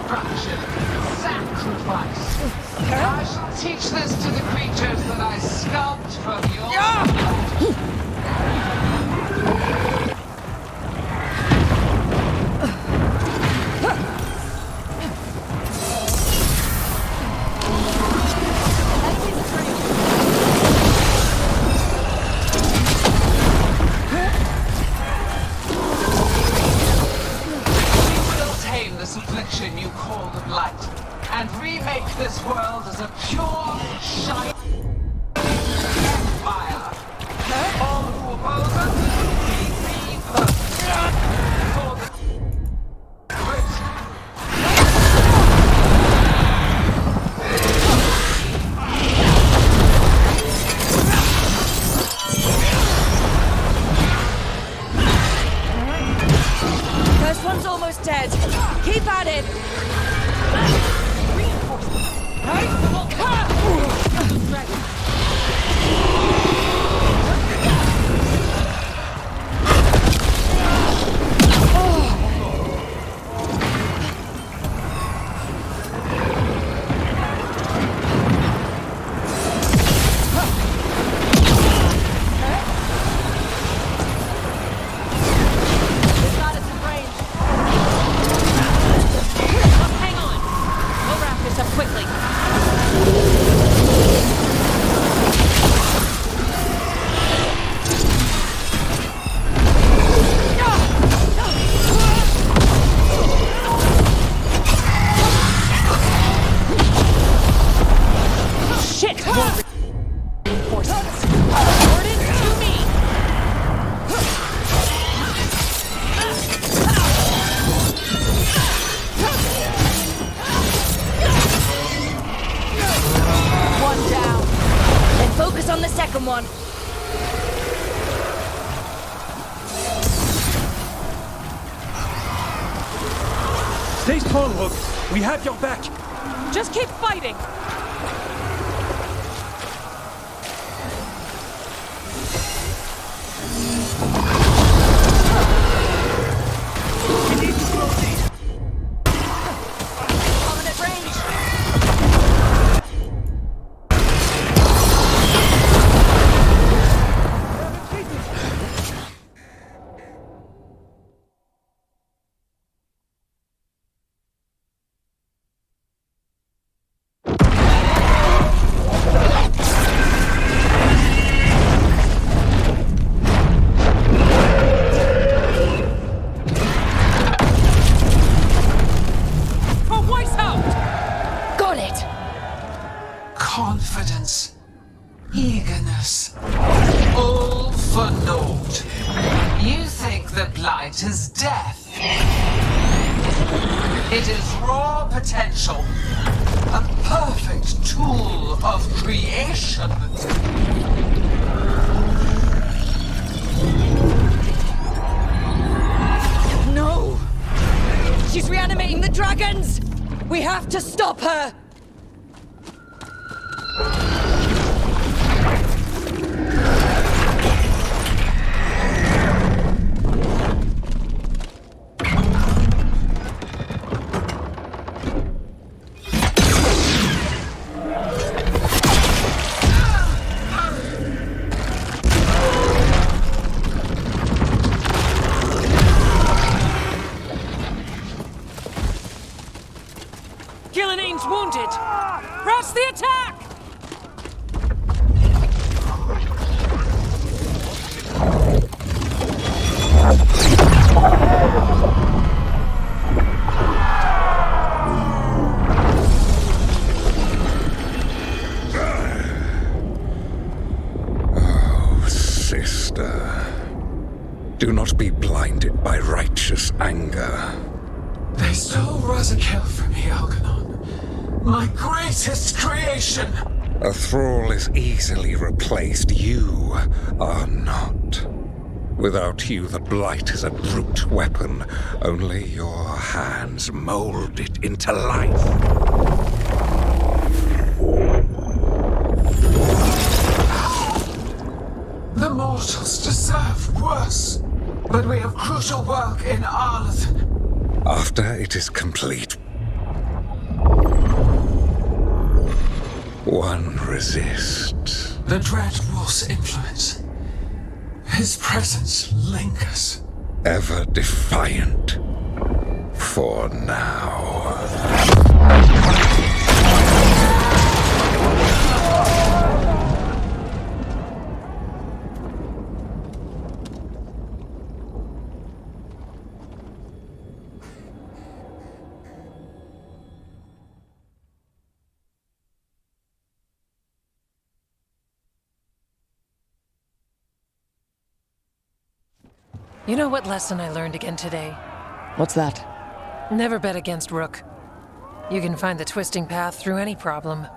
L: destruction, sacrifice. I shall teach this to the creatures that I sculpt from your blood. Affliction you call the blight, and remake this world as a pure, shining fire. All who oppose us be repurposed for the
B: First one's almost dead. Keep at it.
I: Stay strong, Rook. We have your back.
N: Just keep fighting.
L: We need to close these. Coming at range. Confidence, eagerness, all for naught. You think the blight is death. It is raw potential, a perfect tool of creation.
B: No! She's reanimating the dragons! We have to stop her!
N: Gillenaine's wounded! Press the attack!
U: Oh, sister. Do not be blinded by righteous anger.
L: They stole Razakel from me, Elgar'nan. My greatest creation!
U: A thrall is easily replaced. You are not. Without you, the blight is a brute weapon. Only your hands mold it into life.
L: The mortals deserve worse. But we have crucial work in Arleth.
U: After it is complete,
R: one resists.
L: The Dreadwolf's influence. His presence lingers.
R: Ever defiant. For now.
N: You know what lesson I learned again today?
B: What's that?
N: Never bet against Rook. You can find the twisting path through any problem.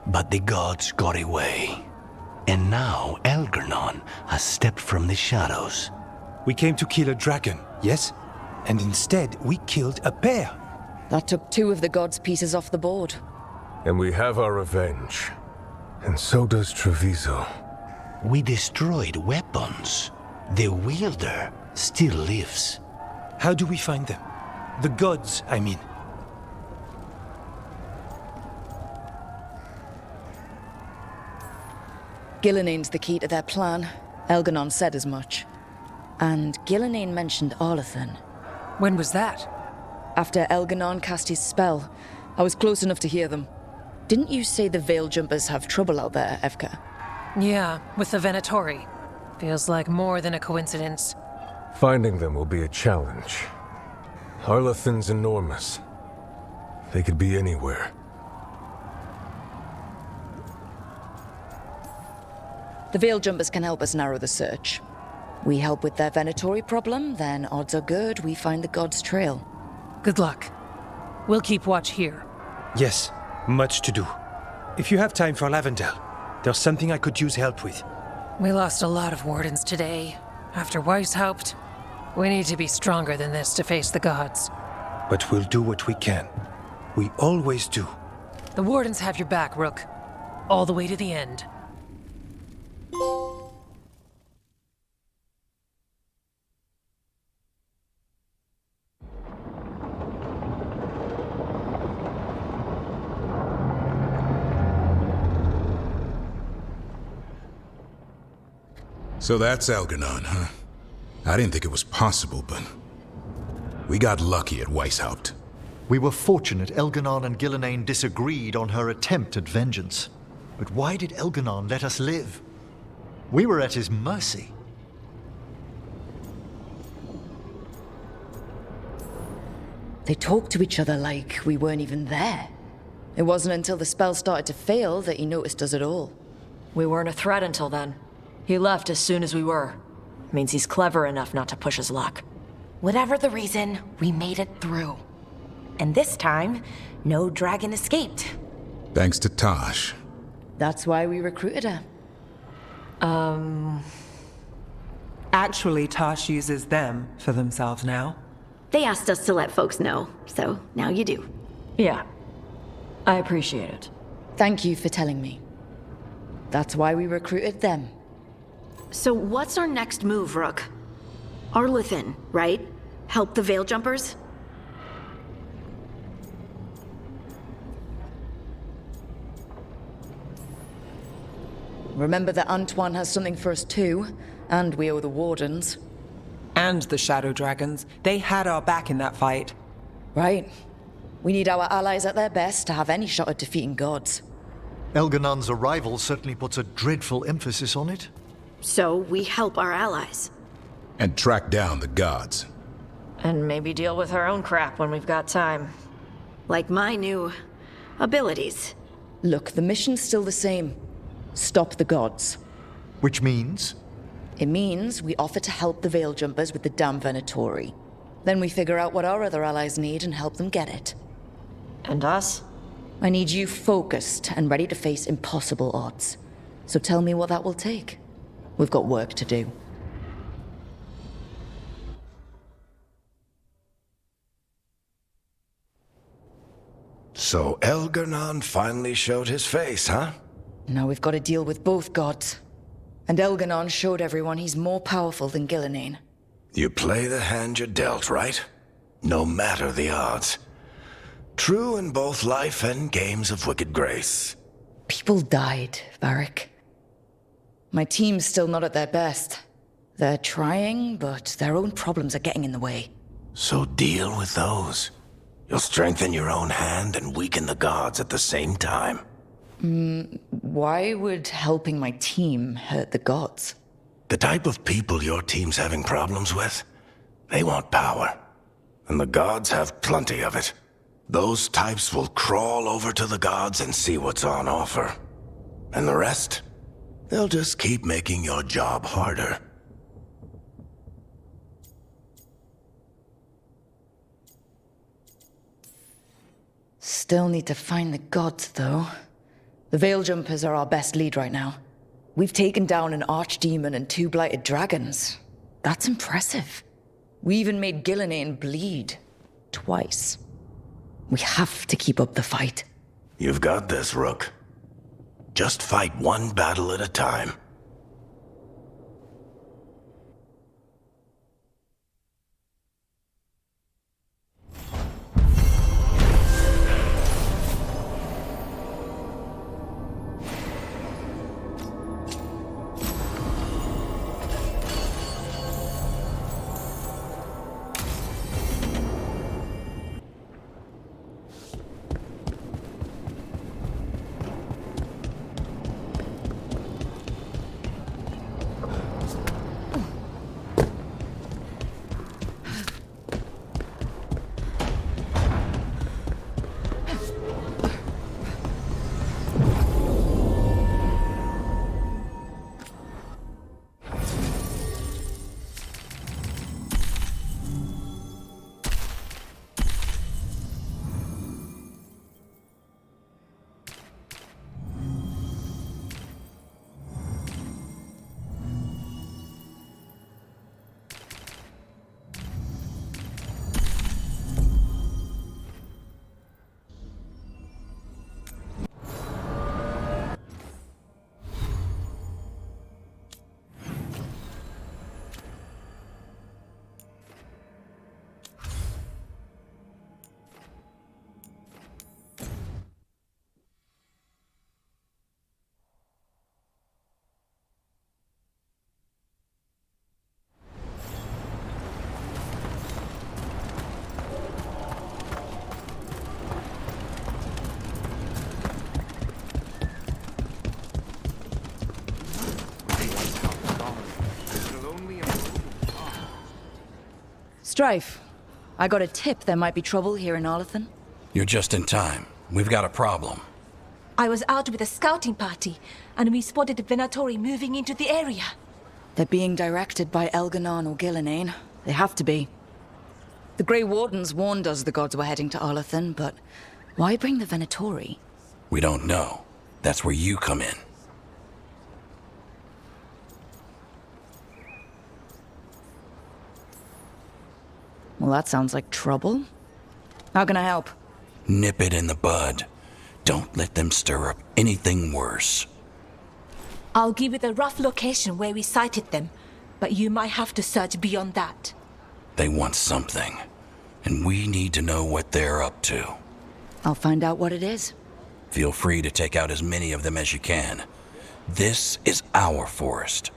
D: But the gods got away. And now Elgar'nan has stepped from the shadows.
I: We came to kill a dragon, yes? And instead, we killed a pair.
B: That took 2 of the gods' pieces off the board.
H: And we have our revenge. And so does Treviso.
D: We destroyed weapons. The wielder still lives.
I: How do we find them? The gods, I mean.
B: Gillenayne's the key to their plan. Elgar'nan said as much. And Gillenayne mentioned Arlathan.
N: When was that?
B: After Elgar'nan cast his spell. I was close enough to hear them. Didn't you say the Veil Jumpers have trouble out there, Evka?
N: Yeah, with the Venatori. Feels like more than a coincidence.
H: Finding them will be a challenge. Arlathan's enormous. They could be anywhere.
B: The Veil Jumpers can help us narrow the search. We help with their Venatori problem, then odds are good we find the gods' trail.
N: Good luck. We'll keep watch here.
I: Yes, much to do. If you have time for Lavendel, there's something I could use help with.
N: We lost a lot of wardens today. After Weishaupt, we need to be stronger than this to face the gods.
I: But we'll do what we can. We always do.
N: The wardens have your back, Rook. All the way to the end.
S: So that's Elgar'nan, huh? I didn't think it was possible, but we got lucky at Weishaupt.
P: We were fortunate Elgar'nan and Gillenayne disagreed on her attempt at vengeance. But why did Elgar'nan let us live? We were at his mercy.
B: They talked to each other like we weren't even there. It wasn't until the spell started to fail that he noticed us at all.
C: We weren't a threat until then. He left as soon as we were. Means he's clever enough not to push his luck.
M: Whatever the reason, we made it through. And this time, no dragon escaped.
S: Thanks to Tosh.
B: That's why we recruited her.
K: Actually, Tosh uses them for themselves now.
G: They asked us to let folks know, so now you do.
C: Yeah. I appreciate it.
B: Thank you for telling me. That's why we recruited them.
G: So what's our next move, Rook? Arlathan, right? Help the Veil Jumpers?
B: Remember that Antoine has something for us too, and we owe the Wardens.
K: And the Shadow Dragons. They had our back in that fight.
B: Right. We need our allies at their best to have any shot at defeating gods.
P: Elgar'nan's arrival certainly puts a dreadful emphasis on it.
G: So we help our allies.
S: And track down the gods.
C: And maybe deal with our own crap when we've got time.
G: Like my new abilities.
B: Look, the mission's still the same. Stop the gods.
P: Which means?
B: It means we offer to help the Veil Jumpers with the damn Venatori. Then we figure out what our other allies need and help them get it.
C: And us?
B: I need you focused and ready to face impossible odds. So tell me what that will take. We've got work to do.
A: So Elgar'nan finally showed his face, huh?
B: Now we've got to deal with both gods. And Elgar'nan showed everyone he's more powerful than Gillenayne.
A: You play the hand you're dealt, right? No matter the odds. True in both life and games of wicked grace.
B: People died, Varric. My team's still not at their best. They're trying, but their own problems are getting in the way.
A: So deal with those. You'll strengthen your own hand and weaken the gods at the same time.
B: Why would helping my team hurt the gods?
A: The type of people your team's having problems with, they want power. And the gods have plenty of it. Those types will crawl over to the gods and see what's on offer. And the rest? They'll just keep making your job harder.
B: Still need to find the gods, though. The Veil Jumpers are our best lead right now. We've taken down an archdemon and 2 blighted dragons. That's impressive. We even made Gillenane bleed. Twice. We have to keep up the fight.
A: You've got this, Rook. Just fight one battle at a time.
B: Strife, I got a tip there might be trouble here in Arlathan.
E: You're just in time. We've got a problem.
M: I was out with a scouting party, and we spotted the Venatori moving into the area.
B: They're being directed by Elgar'nan or Gillenane. They have to be. The Grey Wardens warned us the gods were heading to Arlathan, but why bring the Venatori?
E: We don't know. That's where you come in.
B: Well, that sounds like trouble. How can I help?
E: Nip it in the bud. Don't let them stir up anything worse.
M: I'll give you the rough location where we sighted them, but you might have to search beyond that.
E: They want something, and we need to know what they're up to.
B: I'll find out what it is.
E: Feel free to take out as many of them as you can. This is our forest.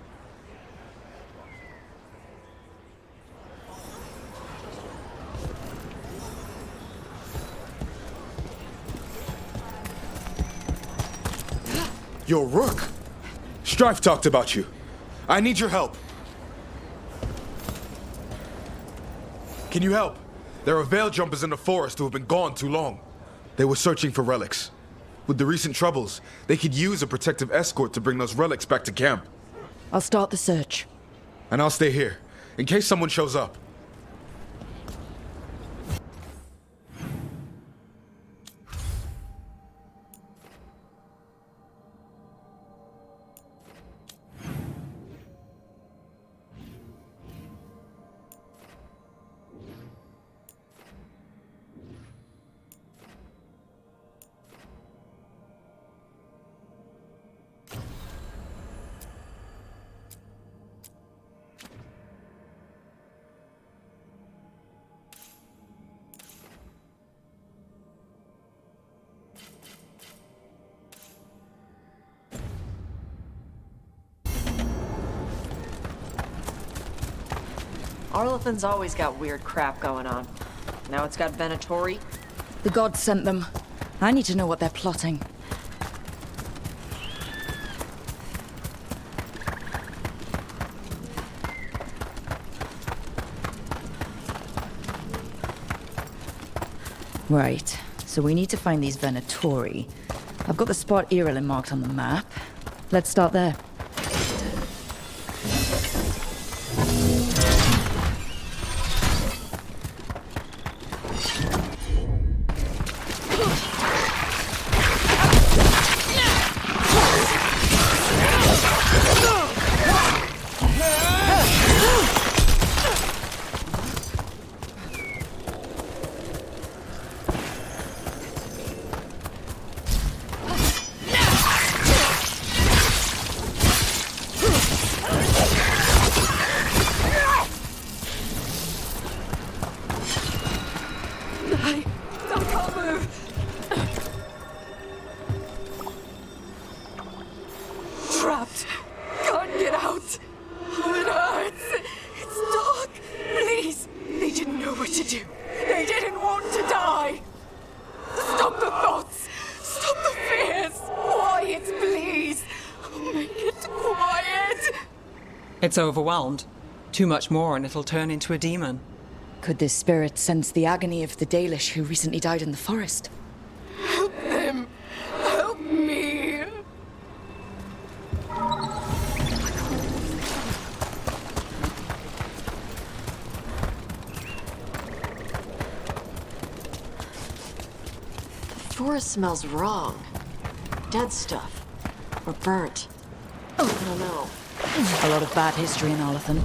T: Yo, Rook! Strife talked about you. I need your help. Can you help? There are Veil Jumpers in the forest who have been gone too long. They were searching for relics. With the recent troubles, they could use a protective escort to bring those relics back to camp.
B: I'll start the search.
T: And I'll stay here, in case someone shows up.
C: Arlethan's always got weird crap going on. Now it's got Venatori.
B: The gods sent them. I need to know what they're plotting. Right, so we need to find these Venatori. I've got the spot Irilin marked on the map. Let's start there.
K: It's overwhelmed. Too much more and it'll turn into a demon.
B: Could this spirit sense the agony of the Dalish who recently died in the forest?
F: Help them! Help me!
C: The forest smells wrong. Dead stuff. Or burnt. I don't know.
B: A lot of bad history in Arlethan.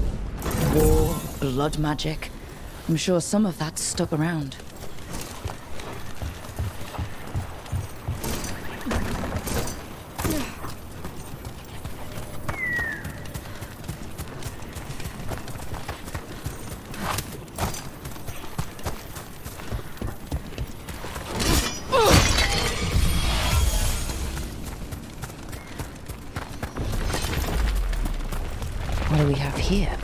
B: War, blood magic. I'm sure some of that's stuck around. What do we have here?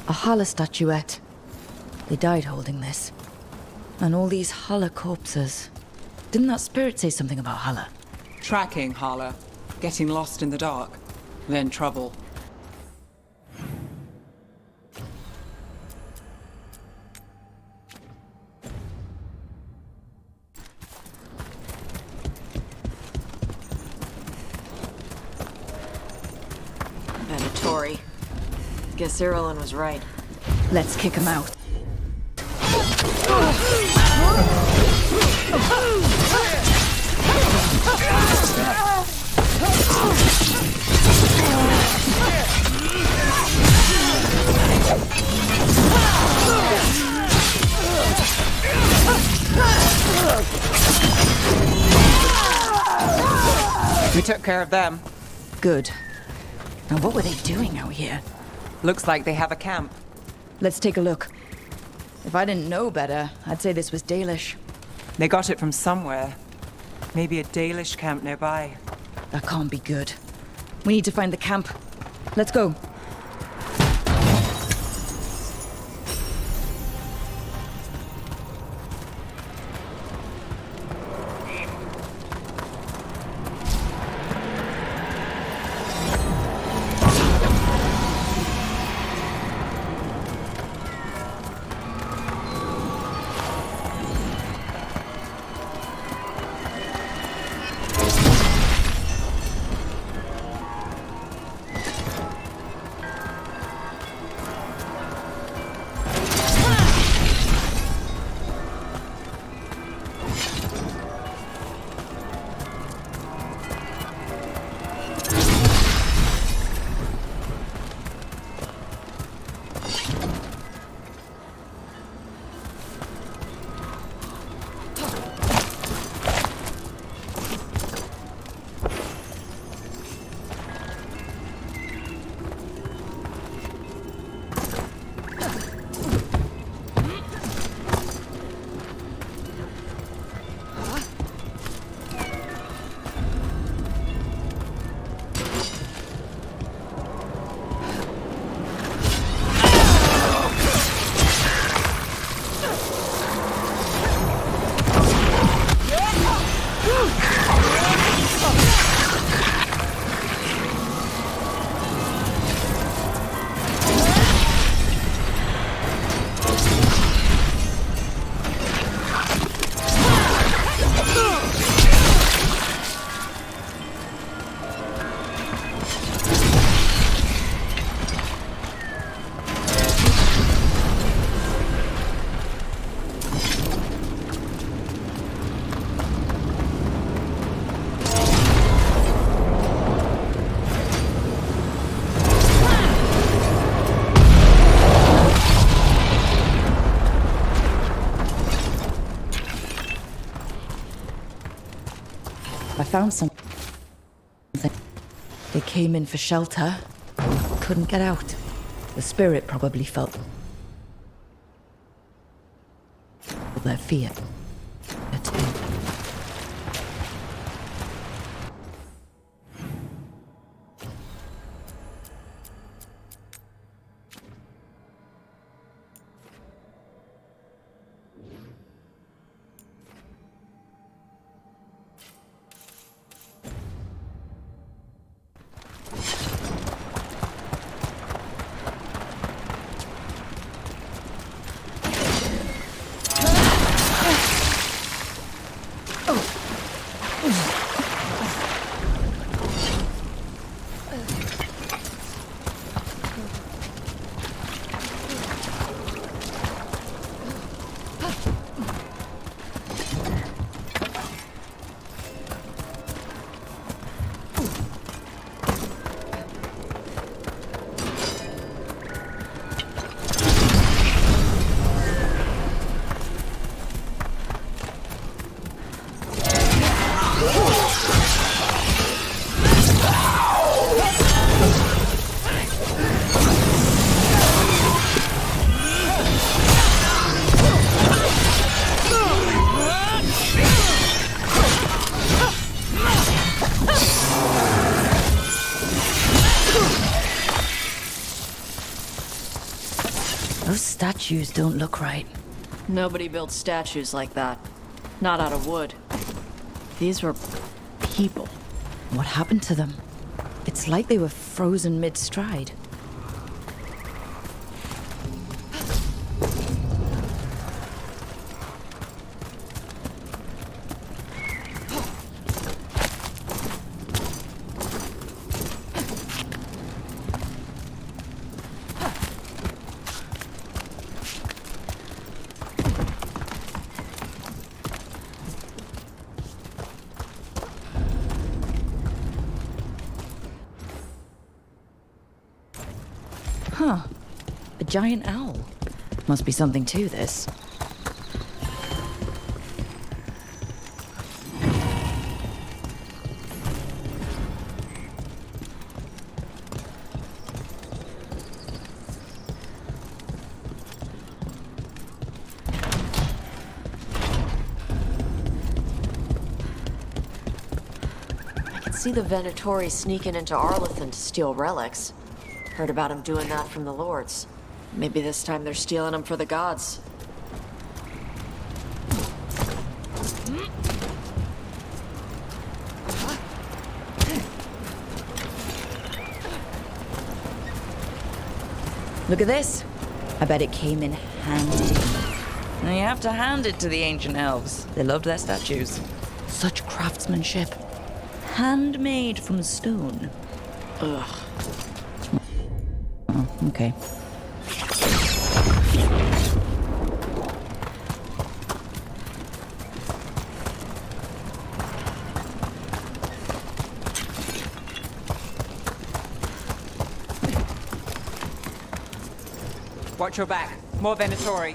B: A Hala statuette. They died holding this. And all these Hala corpses. Didn't that spirit say something about Hala?
K: Tracking Hala. Getting lost in the dark. Then trouble.
C: Venatori. Guess Irilin was right.
B: Let's kick him out.
K: We took care of them.
B: Good. Now what were they doing out here?
K: Looks like they have a camp.
B: Let's take a look. If I didn't know better, I'd say this was Dalish.
K: They got it from somewhere. Maybe a Dalish camp nearby.
B: That can't be good. We need to find the camp. Let's go. I found something. They came in for shelter. Couldn't get out. The spirit probably felt their fear. Those statues don't look right.
C: Nobody built statues like that. Not out of wood. These were people.
B: What happened to them? It's like they were frozen mid-stride. Huh. A giant owl. Must be something to this.
C: I can see the Venatori sneaking into Arlathan to steal relics. Heard about him doing that from the lords. Maybe this time they're stealing them for the gods.
B: Look at this. I bet it came in handy. Now you have to hand it to the ancient elves. They loved their statues. Such craftsmanship. Handmade from stone. Ugh. Oh, okay.
K: Watch your back. More Venatori.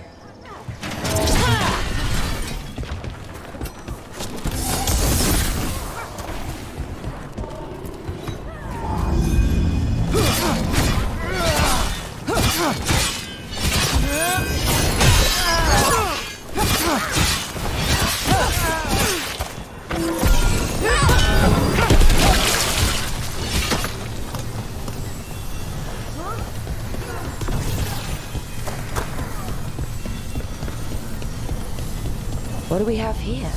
B: What do we have here?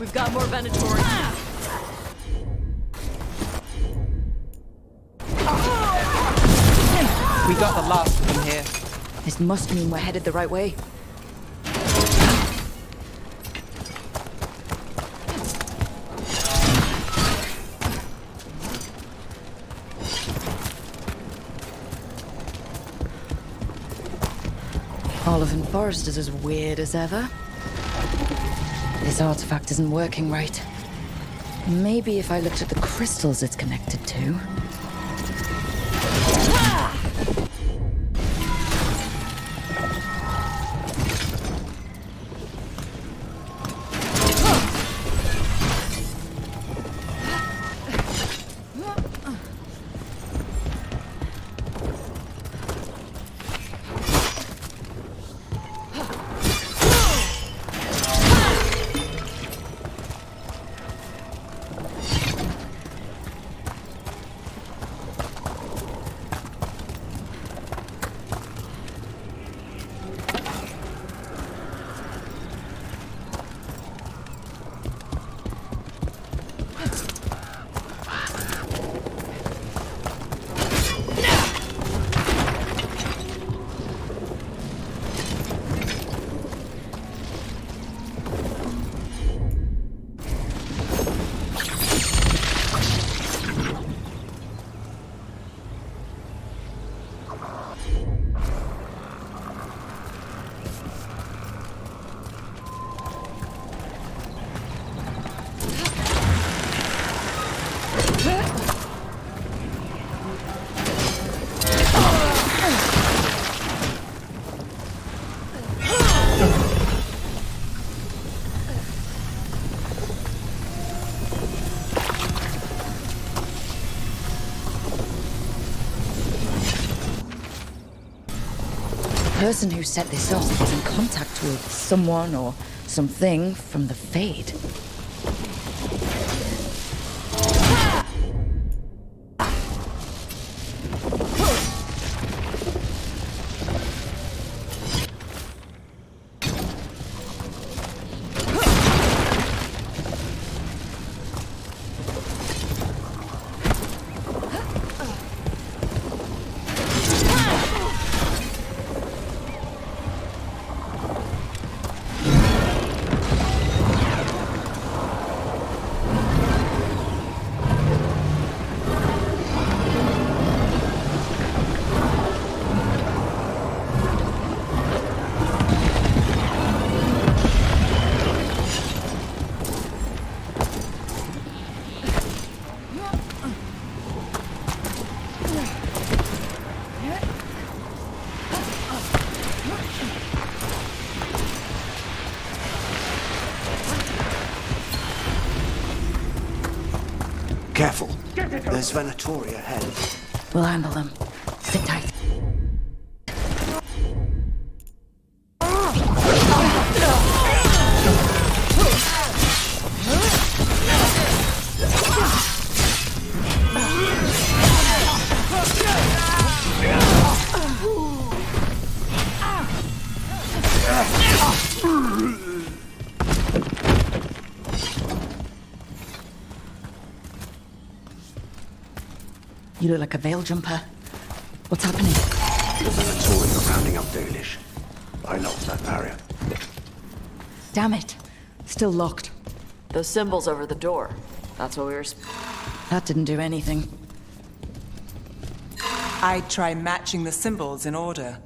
C: We've got more Venatori.
K: We got the last of them here.
B: This must mean we're headed the right way. Olivin Forest is as weird as ever. This artifact isn't working right. Maybe if I looked at the crystals it's connected to. The person who set this up was in contact with someone or something from the Fade.
D: Careful. There's Venatori ahead.
B: We'll handle them. Sit tight. You look like a veil jumper. What's happening?
D: The Venatori are rounding up Dalish. I lost that barrier.
B: Damn it. Still locked.
C: Those symbols over the door. That's what we were...
B: That didn't do anything.
K: I'd try matching the symbols in order.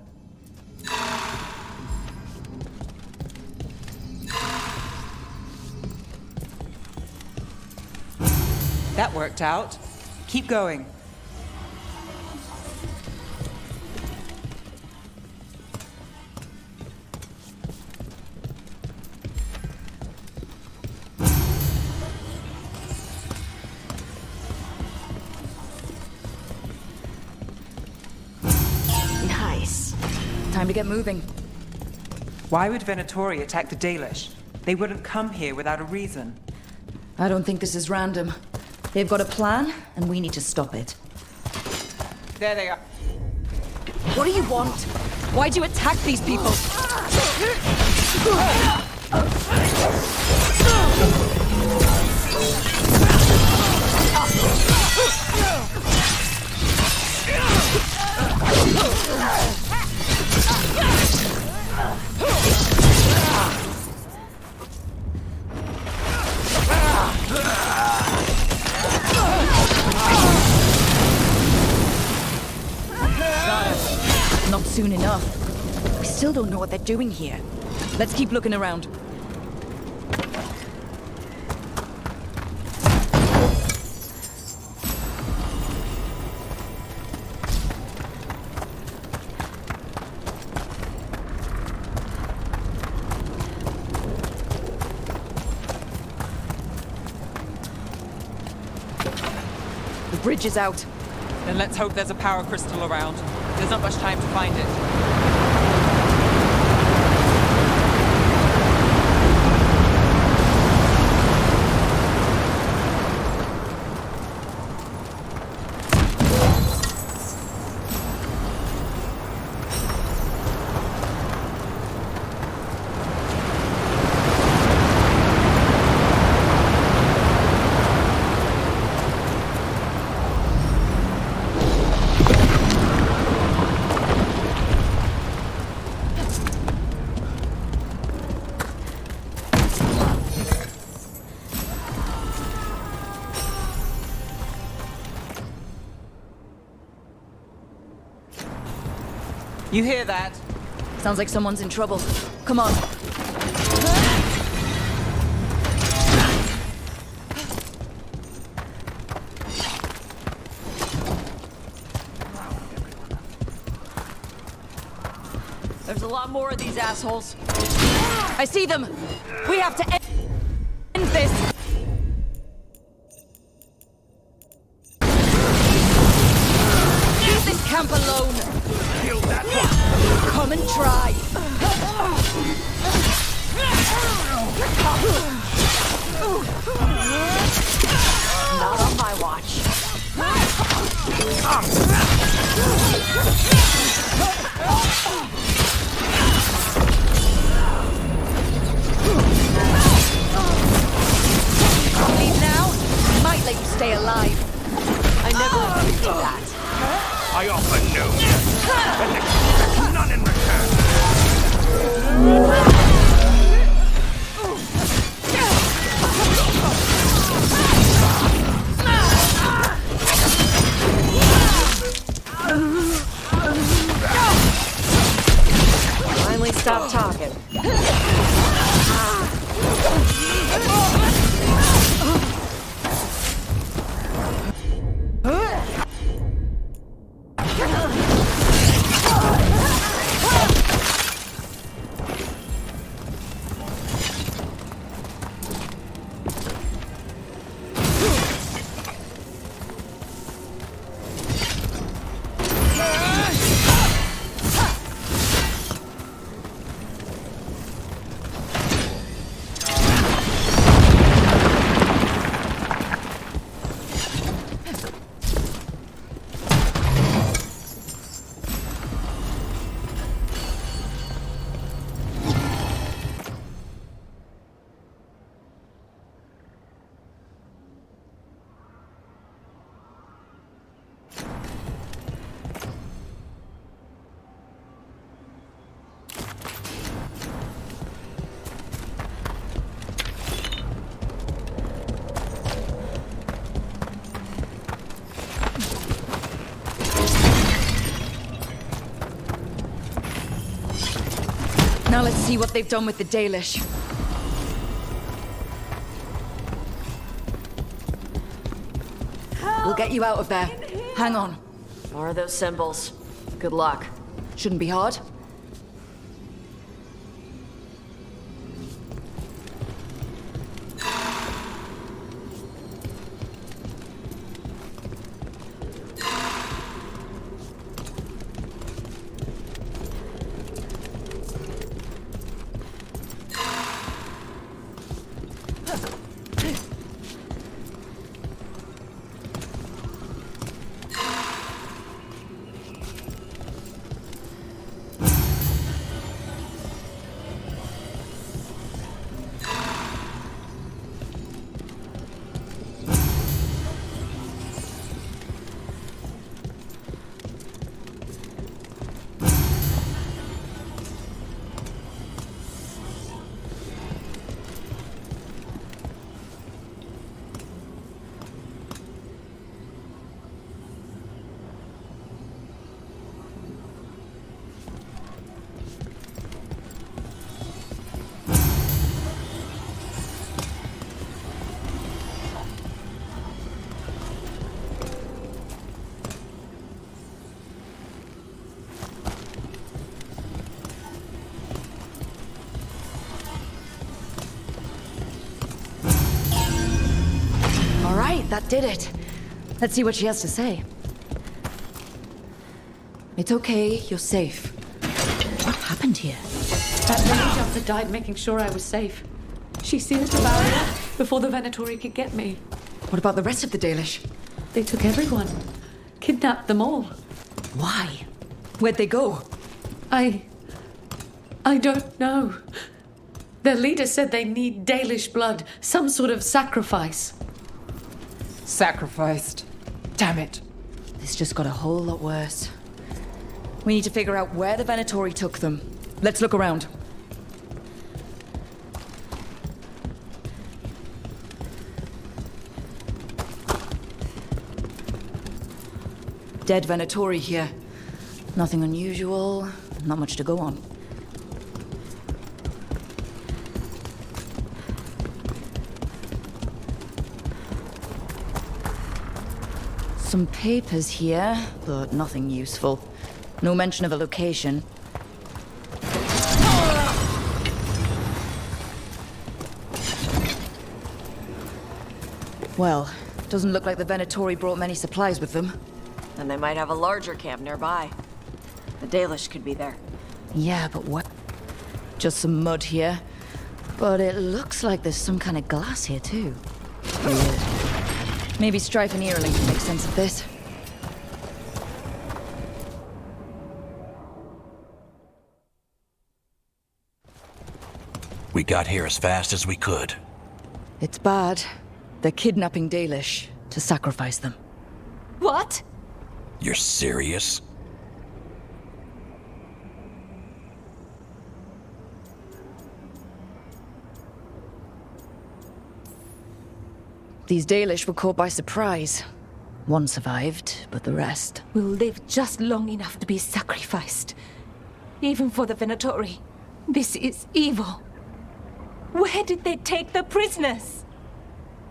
K: That worked out. Keep going.
B: Nice. Time to get moving.
K: Why would Venatori attack the Dalish? They wouldn't come here without a reason.
B: I don't think this is random. They've got a plan, and we need to stop it.
K: There they are.
B: What do you want? Why'd you attack these people? still don't know what they're doing here. Let's keep looking around. The bridge is out.
K: Then let's hope there's a power crystal around. There's not much time to find it. You hear that?
B: Sounds like someone's in trouble. Come on.
C: There's a lot more of these assholes.
B: I see them! We have to end this! Leave this camp alone!
A: Kill that one!
B: Come and try!
C: Not on my watch.
B: Leave now? Might let you stay alive.
C: I never agreed to that.
A: I offer no and expect none in return.
C: Finally stop talking.
B: Now let's see what they've done with the Dalish. We'll get you out of there. Hang on.
C: More of those symbols. Good luck.
B: Shouldn't be hard. that did it. Let's see what she has to say. It's okay, you're safe. What happened here?
Q: That lady jumper died making sure I was safe. She sealed the barrier before the Venatori could get me.
B: What about the rest of the Dalish?
Q: They took everyone. Kidnapped them all.
B: Why? Where'd they go?
Q: I don't know. Their leader said they need Dalish blood, some sort of sacrifice.
K: Sacrificed. Damn it.
B: This just got a whole lot worse. We need to figure out where the Venatori took them. Let's look around. Dead Venatori here. Nothing unusual, not much to go on. Some papers here, but nothing useful. No mention of a location. Well, doesn't look like the Venatori brought many supplies with them.
C: And they might have a larger camp nearby. The Dalish could be there.
B: Yeah, but what? Just some mud here. But it looks like there's some kind of glass here, too. Weird. Maybe Strife and Eerling can make sense of this.
E: We got here as fast as we could.
B: It's bad. They're kidnapping Dalish to sacrifice them.
M: What?
E: You're serious?
B: These Dalish were caught by surprise. One survived, but the rest...
M: will live just long enough to be sacrificed. Even for the Venatori. This is evil. Where did they take the prisoners?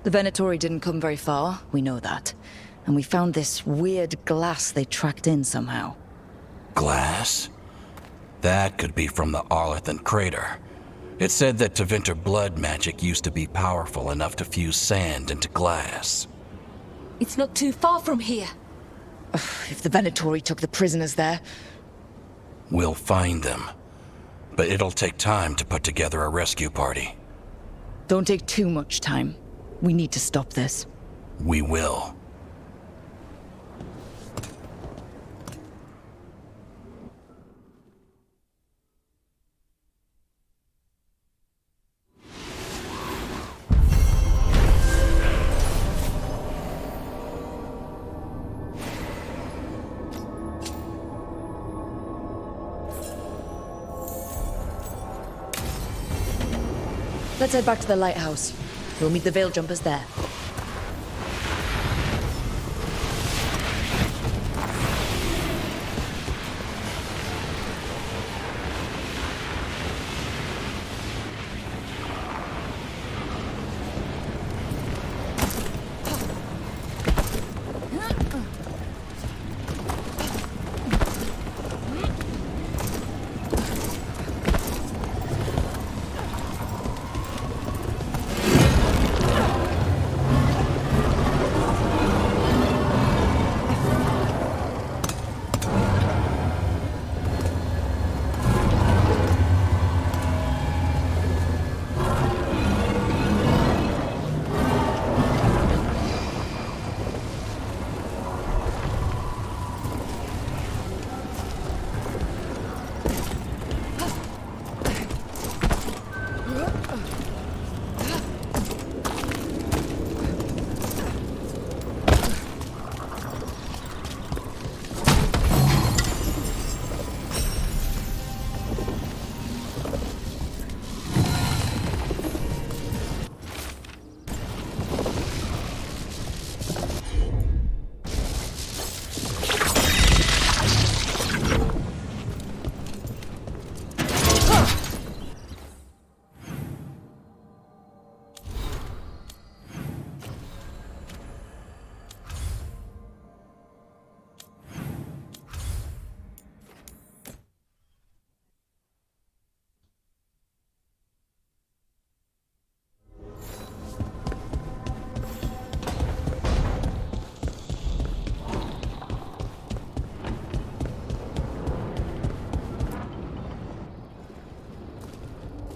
B: The Venatori didn't come very far, we know that. And we found this weird glass they tracked in somehow.
E: Glass? That could be from the Arlethan crater. It said that Tevinter blood magic used to be powerful enough to fuse sand into glass.
M: It's not too far from here.
B: If the Venatori took the prisoners there...
E: We'll find them. But it'll take time to put together a rescue party.
B: Don't take too much time. We need to stop this.
E: We will.
B: Let's head back to the Lighthouse. We'll meet the Veil Jumpers there.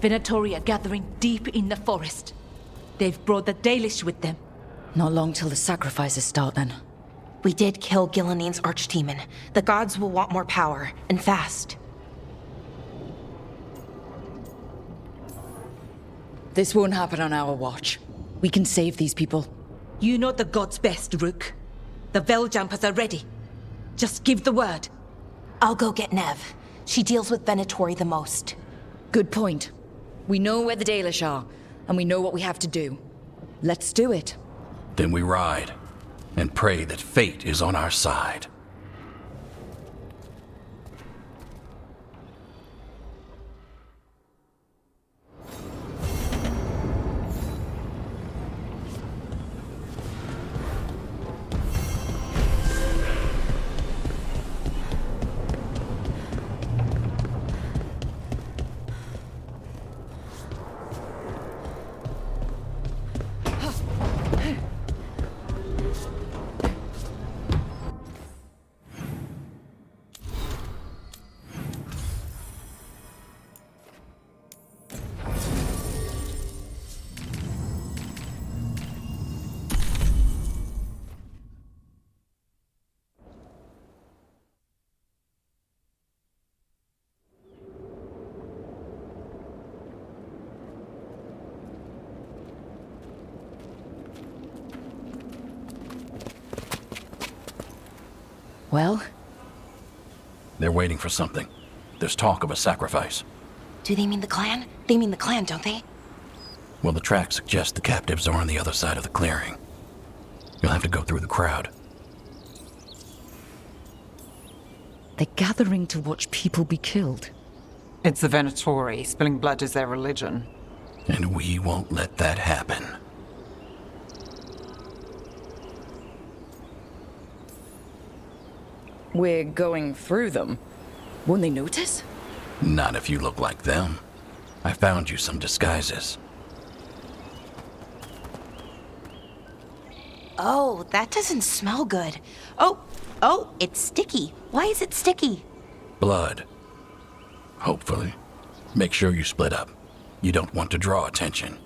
O: Venatori are gathering deep in the forest. They've brought the Dalish with them.
B: Not long till the sacrifices start, then.
M: We did kill Gilleneen's archdemon. The gods will want more power, and fast.
B: This won't happen on our watch. We can save these people.
O: You know the gods best, Rook. The Veiljumpers are ready. Just give the word.
M: I'll go get Neve. She deals with Venatori the most.
B: Good point. We know where the Dalish are, and we know what we have to do. Let's do it.
E: Then we ride, and pray that fate is on our side.
B: Well?
E: They're waiting for something. There's talk of a sacrifice.
M: Do they mean the clan? They mean the clan, don't they?
E: Well, the tracks suggest the captives are on the other side of the clearing. You'll have to go through the crowd.
B: They're gathering to watch people be killed.
K: It's the Venatori. Spilling blood is their religion.
E: And we won't let that happen.
B: We're going through them. Won't they notice?
E: Not if you look like them. I found you some disguises.
M: Oh, that doesn't smell good. Oh, it's sticky. Why is it sticky?
E: Blood. Hopefully. Make sure you split up. You don't want to draw attention.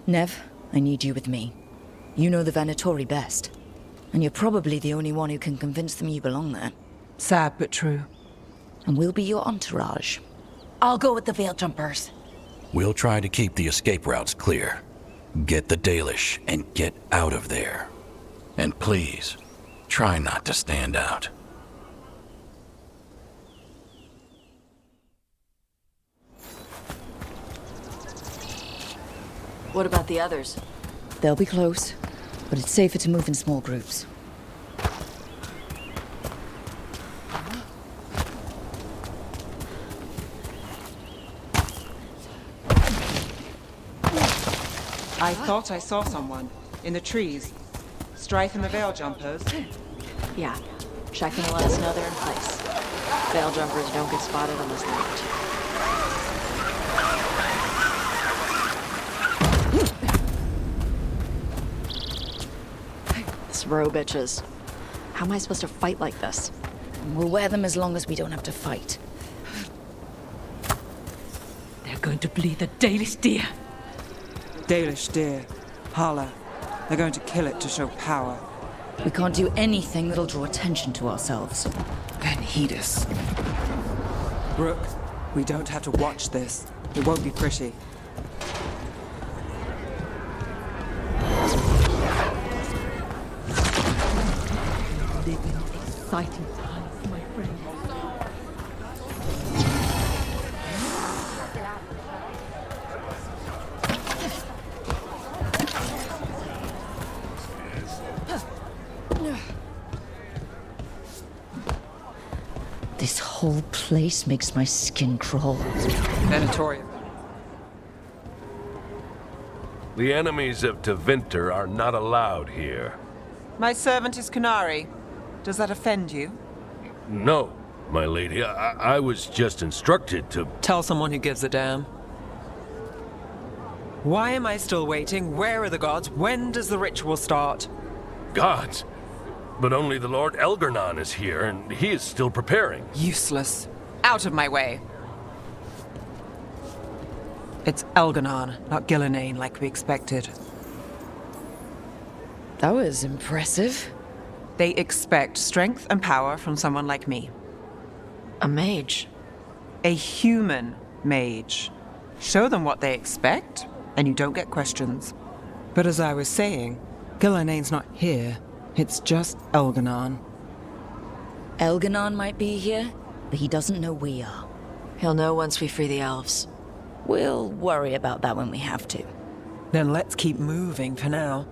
B: Neve, I need you with me. You know the Venatori best. And you're probably the only one who can convince them you belong there.
K: Sad but true.
B: And we'll be your entourage.
M: I'll go with the Veiljumpers.
E: We'll try to keep the escape routes clear. Get the Dalish and get out of there. And please, try not to stand out.
C: What about the others?
B: They'll be close, but it's safer to move in small groups.
K: I thought I saw someone. In the trees. Strife and the Veiljumpers.
C: Yeah. Check and let us know they're in place. Veiljumpers don't get spotted unless they're out. This row bitches. How am I supposed to fight like this?
B: We'll wear them as long as we don't have to fight.
O: They're going to bleed the Dalish deer.
K: Dalish deer. Hala. They're going to kill it to show power.
B: We can't do anything that'll draw attention to ourselves.
K: Then heed us. Rook, we don't have to watch this. It won't be pretty.
O: Exciting times, my friend.
B: This whole place makes my skin crawl.
K: Venatori.
H: The enemies of Tevinter are not allowed here.
K: My servant is Canary. Does that offend you?
H: No, my lady. I was just instructed to...
K: Tell someone who gives a damn. Why am I still waiting? Where are the gods? When does the ritual start?
H: Gods? But only the Lord Elgar'nan is here, and he is still preparing.
K: Useless. Out of my way. It's Elgar'nan, not Gillenane, like we expected.
B: That was impressive.
K: They expect strength and power from someone like me.
C: A mage?
K: A human mage. Show them what they expect, and you don't get questions. But as I was saying, Gillenane's not here. It's just Elgar'nan.
B: Elgar'nan might be here, but he doesn't know we are.
C: He'll know once we free the elves.
B: We'll worry about that when we have to.
K: Then let's keep moving for now.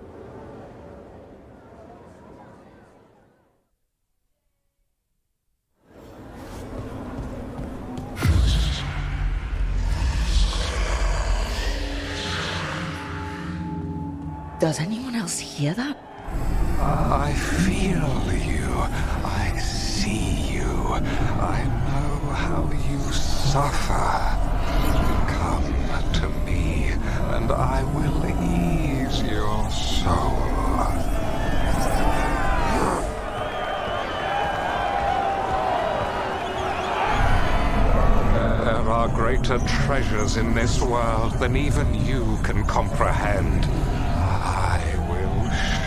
B: Does anyone else hear that?
R: I feel you. I see you. I know how you suffer. Come to me, and I will ease your soul. There are greater treasures in this world than even you can comprehend.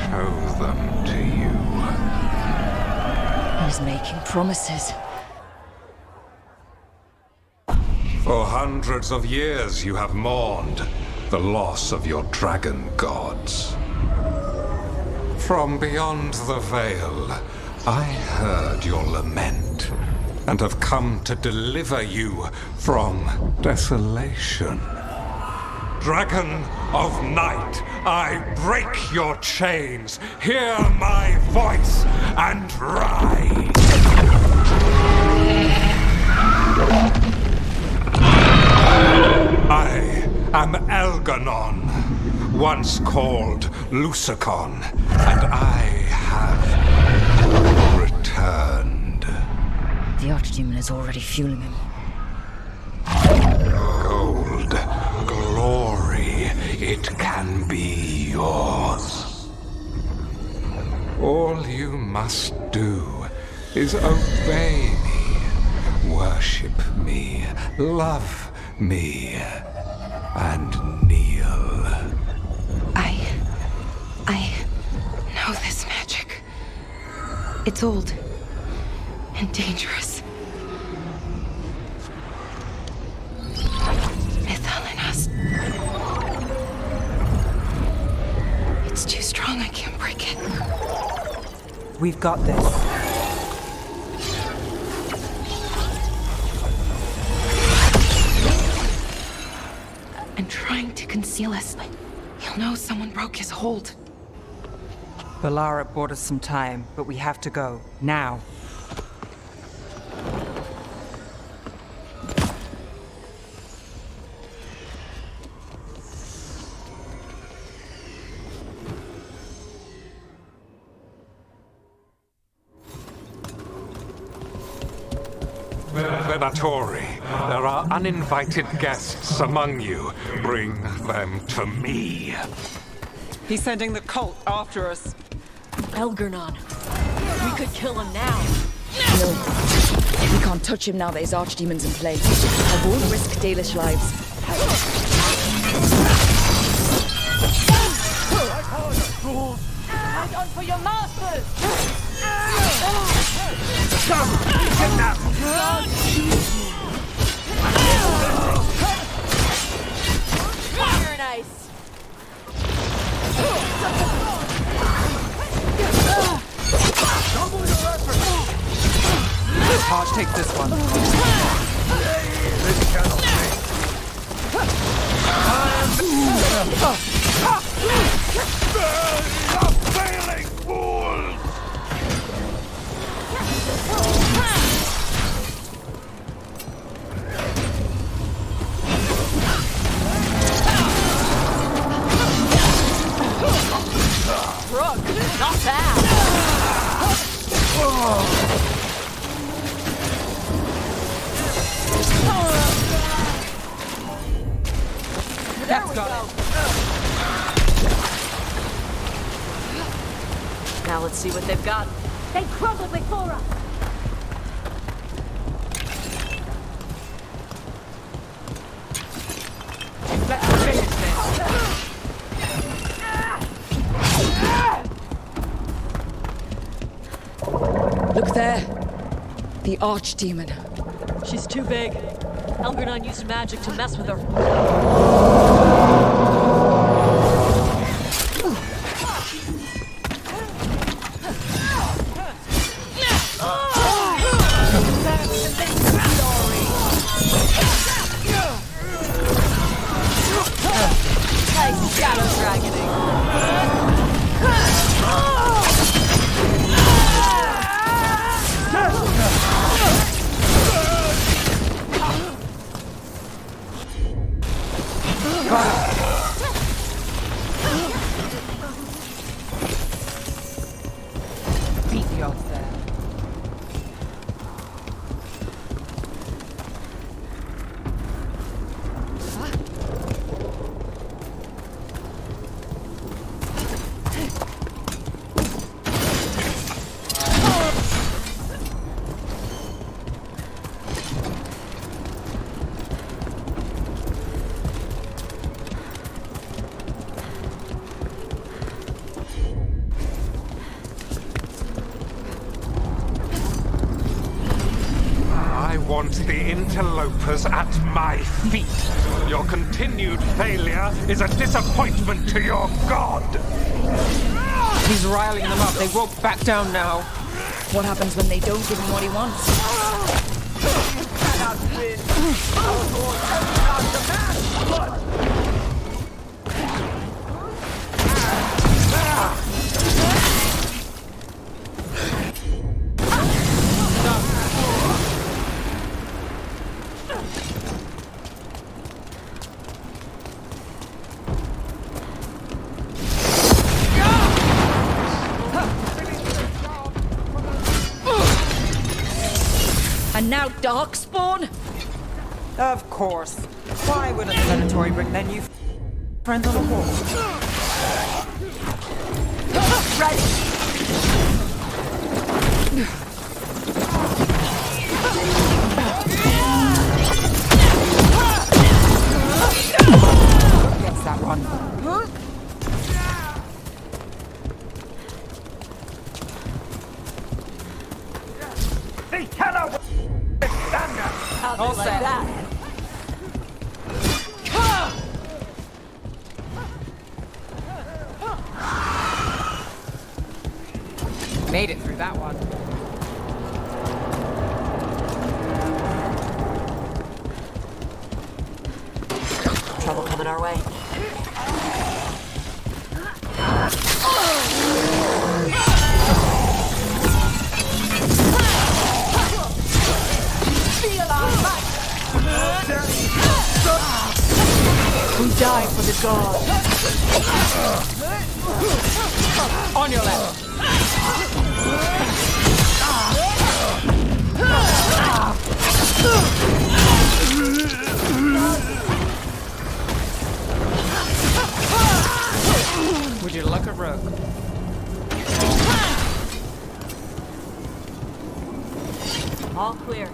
R: Show them to you.
B: He's making promises.
R: For hundreds of years you have mourned the loss of your dragon gods. From beyond the veil, I heard your lament and have come to deliver you from desolation. Dragon of Night, I break your chains. Hear my voice and rise. I am Elgar'nan, once called Lusicon, and I have returned.
B: The Archdemon is already fueling him.
R: Gold, glory, it can be yours. All you must do is obey me, worship me, love me, and kneel.
M: I know this magic. It's old and dangerous. It's too strong, I can't break it.
K: We've got this.
M: And trying to conceal us. He'll know someone broke his hold.
K: Bellara bought us some time, but we have to go. Now.
R: Venatori, there are uninvited guests among you. Bring them to me.
K: He's sending the cult after us.
C: Elgar'nan. We could kill him now.
B: No. We can't touch him now that his archdemon's in play. I won't risk Dalish lives.
F: Hold on for your masters!
C: Fire nice.
K: Taj, take this one.
H: This cannot be. Failing fools!
C: Rook, not bad.
K: That's got it.
C: Now let's see what they've got.
F: They crumble before us!
B: The archdemon.
C: She's too big. Elgar'nan used magic to mess with her. Nice shadow dragoning.
K: Beat the odds there.
R: I want the interlopers at my feet. Your continued failure is a disappointment to your god.
K: He's riling them up. They won't back down now.
B: What happens when they don't give him what he wants?
L: You cannot win. Our lord has not the blood.
B: And now Darkspawn?
K: Of course. Why would a Venatori bring their new friend on a wall? Gets that one.
L: They cannot stand us.
K: All set. Made it through that one.
C: Trouble coming our way. We die for the god.
K: On your left. Would you like a rogue?
C: All clear.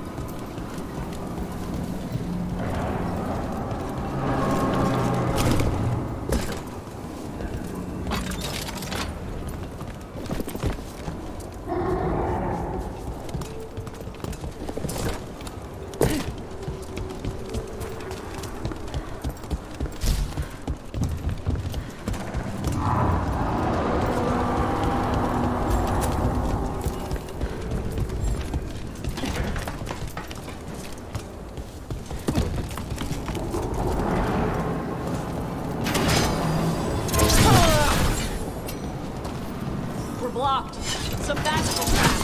C: Blocked. Some magical trap.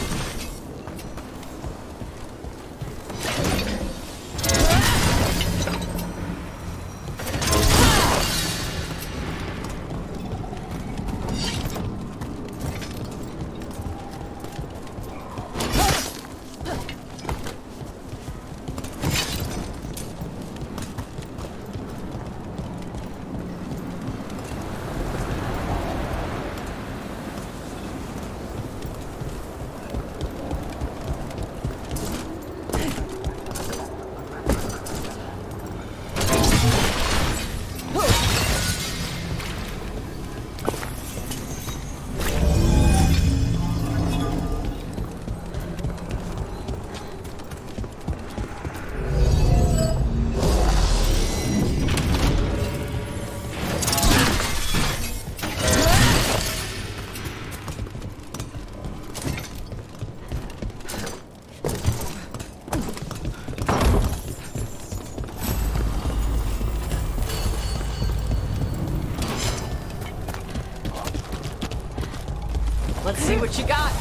C: Let's see what you got.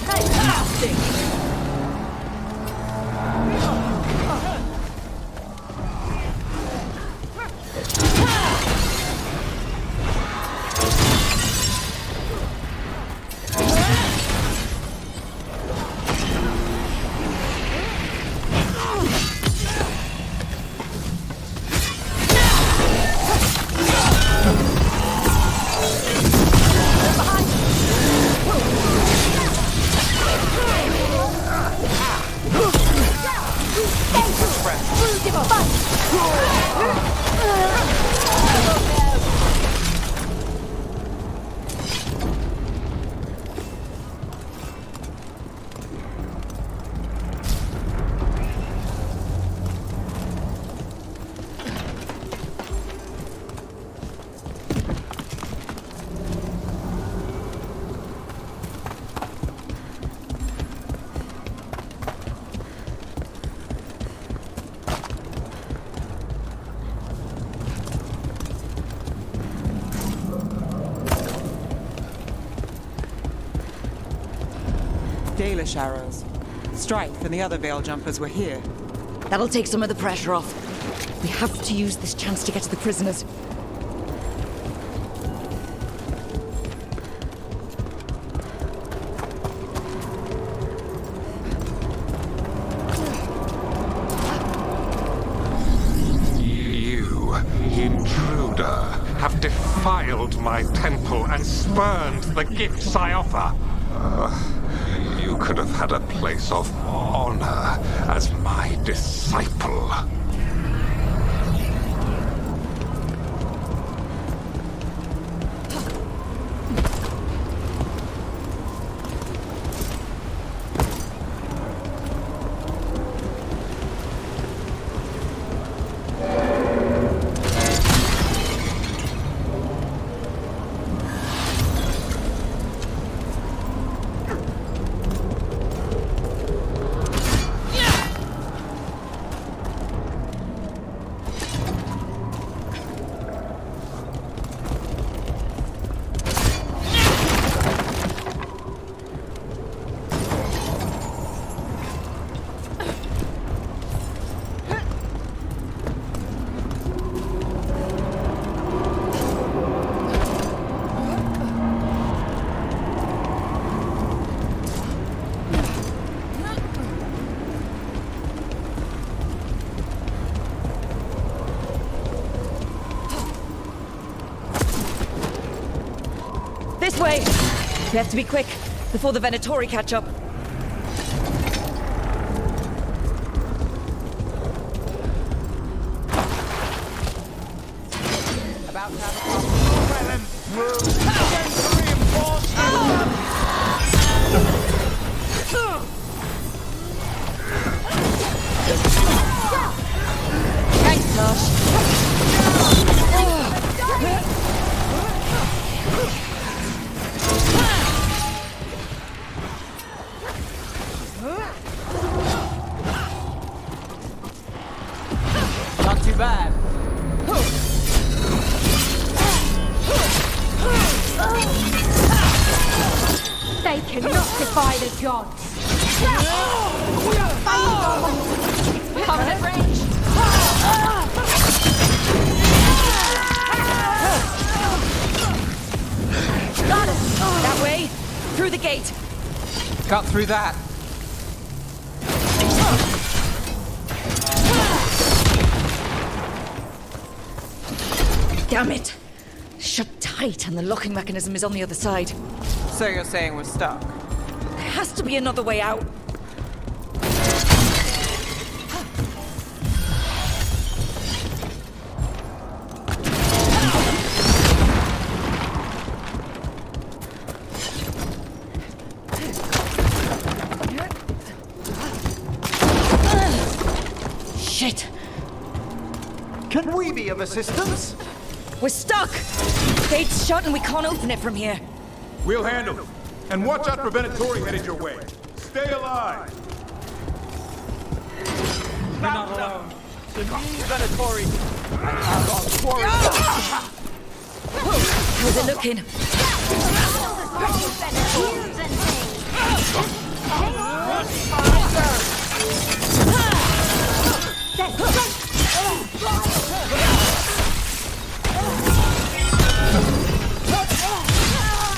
C: Boasting.
K: Dalish arrows. Strife and the other Veil Jumpers were here.
B: That'll take some of the pressure off. We have to use this chance to get to the prisoners.
R: You, intruder, have defiled my temple and spurned the gifts I offer. You could have had a place of honor as my disciple.
B: This way! We have to be quick, before the Venatori catch up.
L: About to have a well and through against reinforcements!
B: Thanks, Tosh.
L: Not too bad.
F: They cannot defy the gods.
C: Covenant range.
B: Got it! That way, through the gate.
K: Got through that.
B: Damn it! Shut tight, and the locking mechanism is on the other side.
K: So you're saying we're stuck?
B: There has to be another way out. Shit!
P: Can we be of assistance?
B: We're stuck! Gate's shut and we can't open it from here.
J: We'll handle it. And watch out for Venatori headed your way. Stay alive!
L: We're not alone. To me, Venatori! I have our quarry.
B: How's it looking?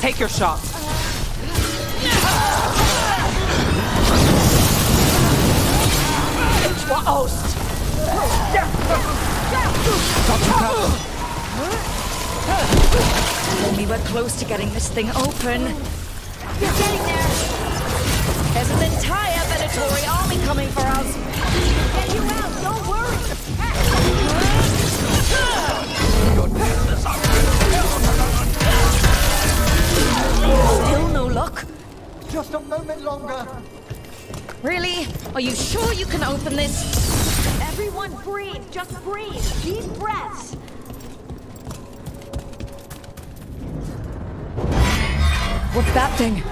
K: Take your shot.
B: Only we're close to getting this thing open.
M: You're getting there.
B: There's an entire Venatori army coming for us.
M: Get you out, don't worry.
B: Still no luck?
P: Just a moment longer.
B: Really? Are you sure you can open this?
M: Everyone breathe, just breathe. Deep breaths.
B: What's that thing?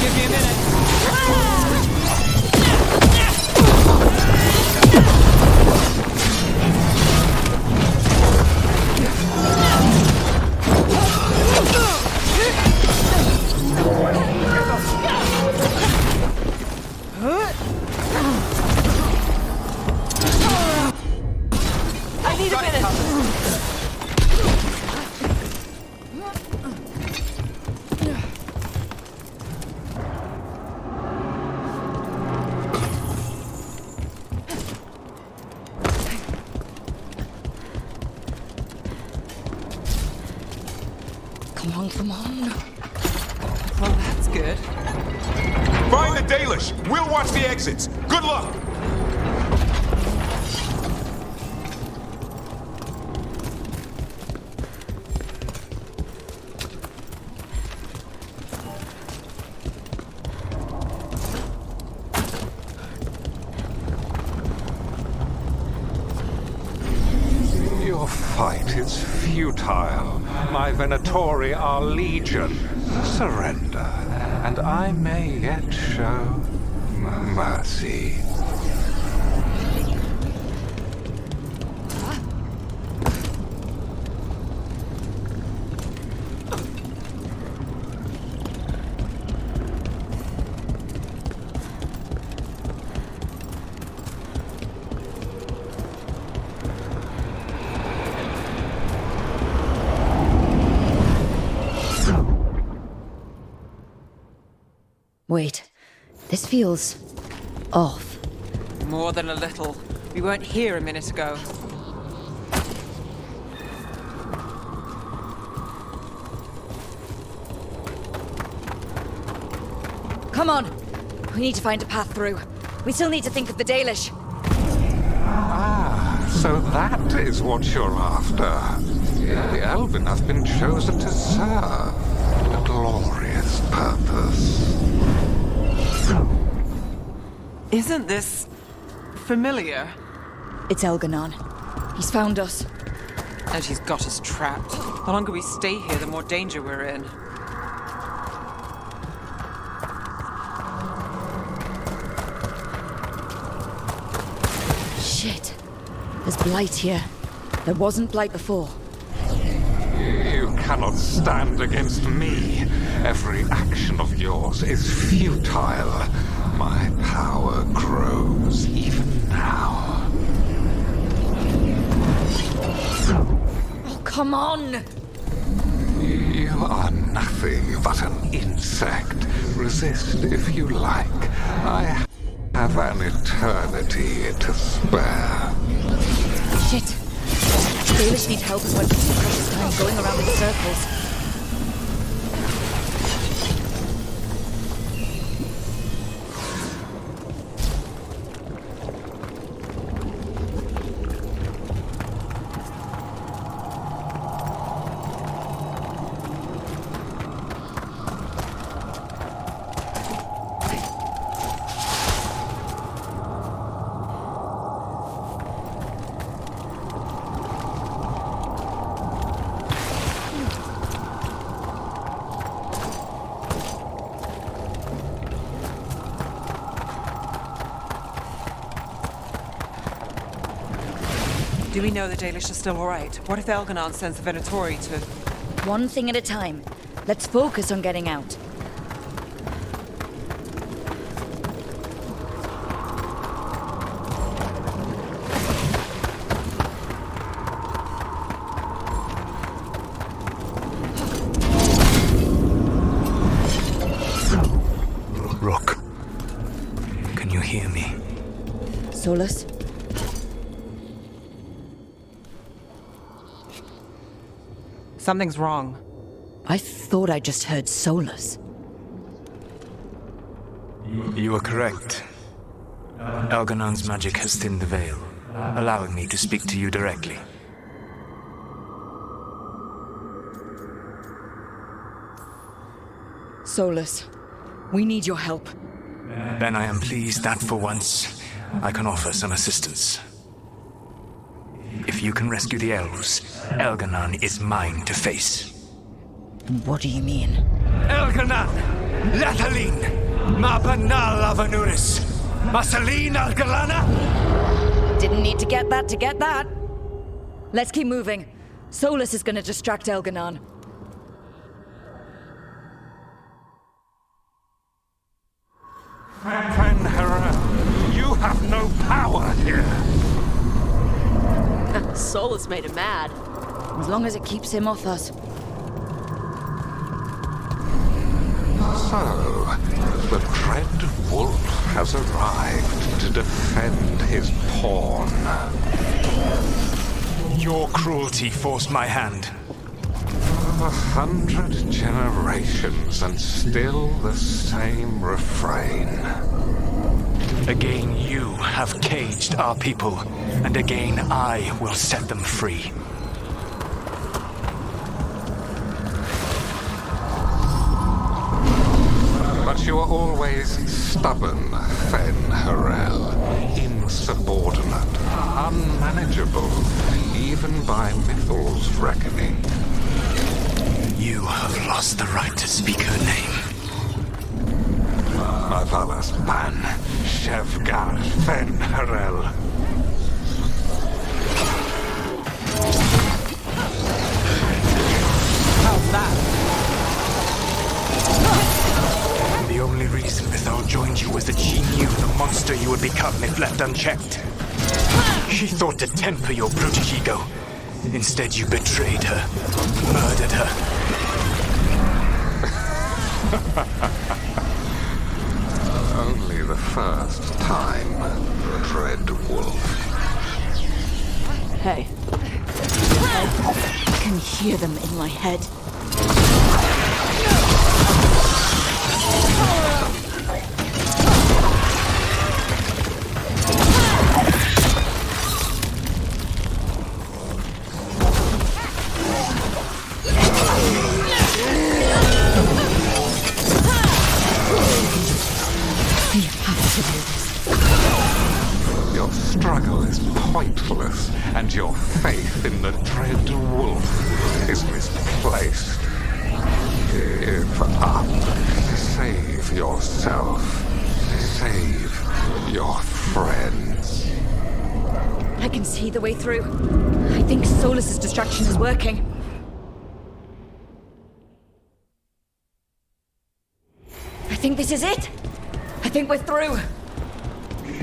L: Give me a minute. I need a minute.
B: Come on.
K: Well, that's good.
R: Find the Dalish! We'll watch the exits! Good luck!
U: Your fight is futile. My Venatori are legion. Surrender, and I may yet show mercy.
B: Wait, this feels off.
K: More than a little. We weren't here a minute ago.
B: Come on! We need to find a path through. We still need to think of the Dalish.
U: Ah, so that is what you're after. The Elven has been chosen to serve a glorious purpose.
K: Isn't this familiar?
B: It's Elgar'nan. He's found us.
K: And he's got us trapped. The longer we stay here, the more danger we're in.
B: Shit. There's blight here. There wasn't blight before.
U: You cannot stand against me. Every action of yours is futile. My power grows even now.
B: Oh, come on!
U: You are nothing but an insect. Resist if you like. I have an eternity to spare.
B: Shit. The Dalish need help as well. Precious time going around in circles.
K: Do we know the Dalish are still alright? What if Elgar'nan sends the Venatori to...
B: One thing at a time. Let's focus on getting out.
I: Rook, can you hear me?
B: Solas?
K: Something's wrong.
B: I thought I just heard Solas.
I: You are correct. Elgar'nan's magic has thinned the veil, allowing me to speak to you directly.
B: Solas, we need your help.
I: Then I am pleased that for once, I can offer some assistance. If you can rescue the elves, Elgar'nan is mine to face.
B: What do you mean?
I: Elgar'nan! Lathalin! Mabanal Avanuris! Masalin Algalana!
B: Didn't need to get that. Let's keep moving. Solas is gonna distract Elgar'nan.
U: Fen'Harel, you have no power here!
C: Solas made him mad.
B: As long as it keeps him off us.
U: So, the Dreadwolf has arrived to defend his pawn.
I: Your cruelty forced my hand.
U: 100 generations and still the same refrain.
I: Again you have caged our people, and again I will set them free.
U: But you are always stubborn, Fen'Harel. Insubordinate, unmanageable, even by Mythal's reckoning.
I: You have lost the right to speak her name.
U: Avalas Ban, Shevgar Fen'Harel.
K: How's that?
I: The only reason Mythal joined you was that she knew the monster you would become if left unchecked. She thought to temper your brutish ego. Instead, you betrayed her, murdered her.
U: Only the first time, Dreadwolf.
B: Hey. I can hear them in my head.
U: Your struggle is pointless, and your faith in the Dreadwolf is misplaced. Give up. Save yourself. Save your friends.
B: I can see the way through. I think Solas's distraction is working. I think this is it. I think we're through.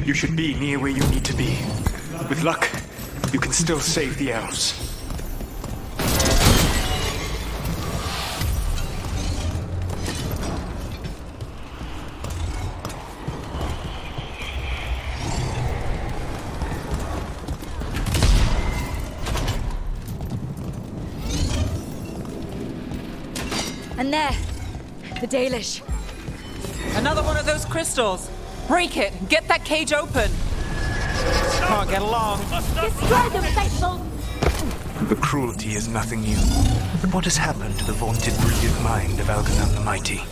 I: You should be near where you need to be. With luck, you can still save the elves.
B: And there, the Dalish.
K: Another one of those crystals. Break it. Get that cage open. Can't get along.
F: Destroy them, faithful!
I: The cruelty is nothing new. But what has happened to the vaunted brilliant mind of Elgar'nan the Mighty?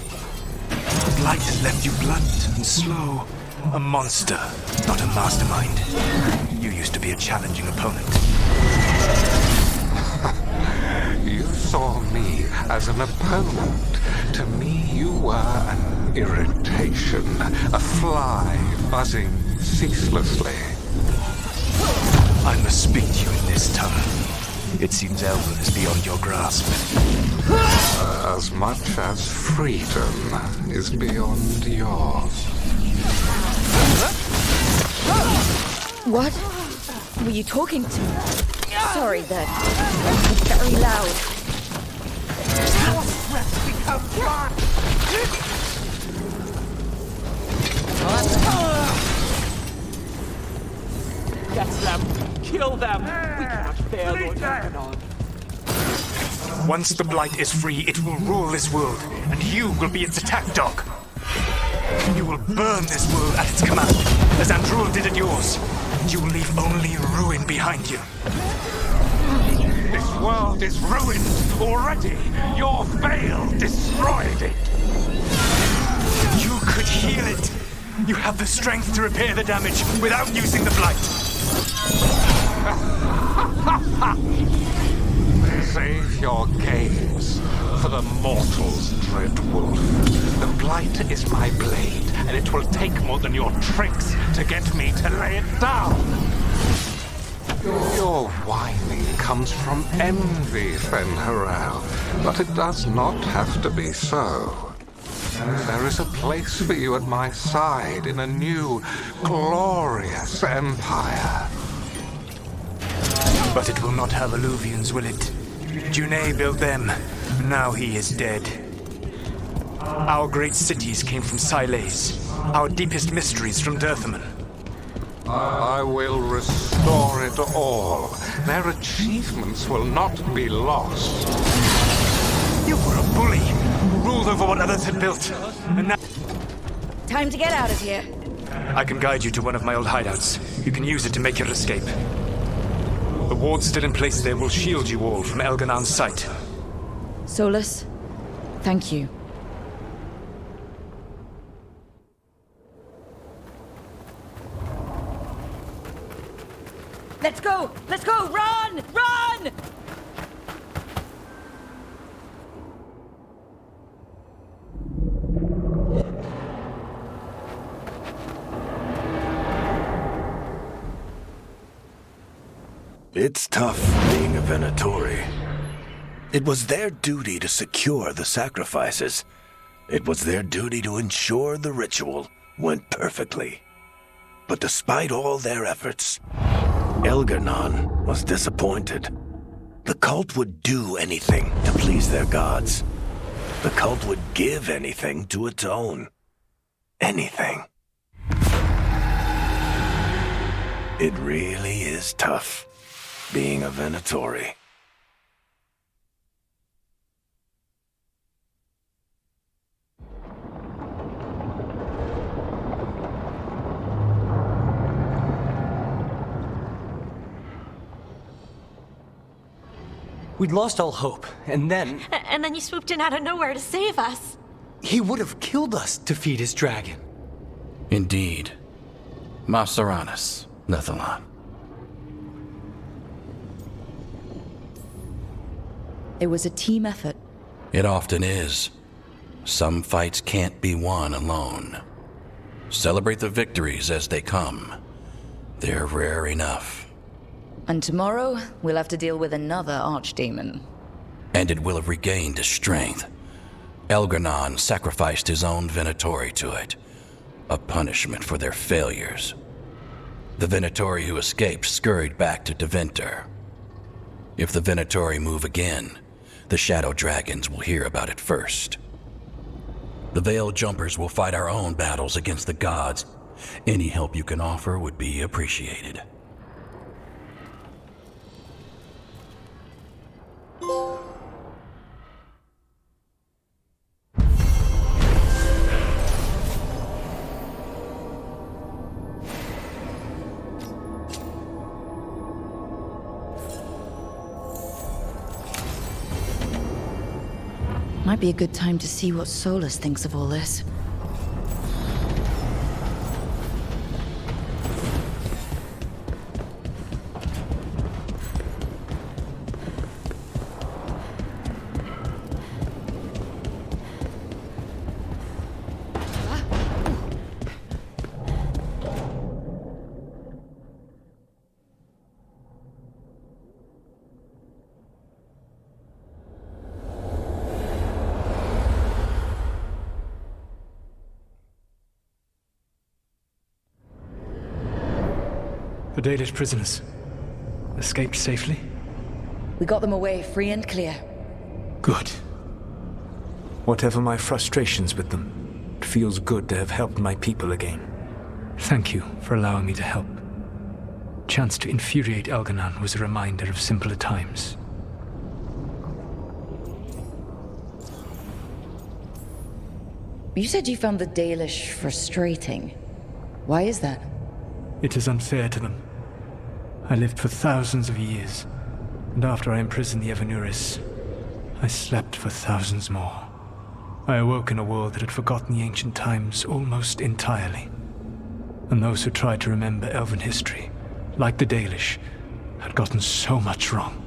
I: The blight has left you blunt and slow. A monster, not a mastermind. You used to be a challenging opponent.
U: You saw me as an opponent. To me, you were an irritation, a fly buzzing ceaselessly.
I: I must speak to you in this tongue. It seems Elven is beyond your grasp.
U: As much as freedom is beyond yours.
B: What? Were you talking to me? Sorry, that was very loud.
N: Get them! Kill them! We cannot fail Lord Elgar'nan.
I: Once the Blight is free, it will rule this world, and you will be its attack dog. You will burn this world at its command, as Andrul did at yours. You will leave only ruin behind you.
U: This world is ruined already. Your veil destroyed it.
I: You could heal it. You have the strength to repair the damage without using the Blight.
U: Save your games for the mortals, Dreadwolf. The Blight is my blade, and it will take more than your tricks to get me to lay it down. Your whining comes from envy, Fen'Harel, but it does not have to be so. There is a place for you at my side in a new, glorious empire.
I: But it will not have eluvians, will it? Dumat built them. Now he is dead. Our great cities came from Siles. Our deepest mysteries from Dirthaman.
U: I will restore it all. Their achievements will not be lost.
I: You were a bully who ruled over what others had built. And now...
B: Time to get out of here.
I: I can guide you to one of my old hideouts. You can use it to make your escape. The wards still in place there will shield you all from Elgar'nan's sight.
B: Solas, thank you. Let's go! Let's go! Run! Run!
A: It's tough being a Venatori. It was their duty to secure the sacrifices. It was their duty to ensure the ritual went perfectly. But despite all their efforts, Elgar'nan was disappointed. The cult would do anything to please their gods. The cult would give anything to atone. Anything. It really is tough being a Venatori.
V: We'd lost all hope, and then...
F: And then you swooped in out of nowhere to save us.
V: He would have killed us to feed his dragon.
E: Indeed. Masaranis, Nethalan.
B: It was a team effort.
E: It often is. Some fights can't be won alone. Celebrate the victories as they come. They're rare enough.
B: And tomorrow, we'll have to deal with another archdemon.
E: And it will have regained its strength. Elgar'nan sacrificed his own Venatori to it. A punishment for their failures. The Venatori who escaped scurried back to Deventer. If the Venatori move again, the Shadow Dragons will hear about it first. The Veil Jumpers will fight our own battles against the gods. Any help you can offer would be appreciated.
B: Might be a good time to see what Solas thinks of all this.
I: The Dalish prisoners escaped safely?
B: We got them away free and clear.
I: Good. Whatever my frustrations with them, it feels good to have helped my people again. Thank you for allowing me to help. Chance to infuriate Elgar'nan was a reminder of simpler times.
B: You said you found the Dalish frustrating. Why is that?
I: It is unfair to them. I lived for thousands of years, and after I imprisoned the Evanuris, I slept for thousands more. I awoke in a world that had forgotten the ancient times almost entirely. And those who tried to remember Elven history, like the Dalish, had gotten so much wrong.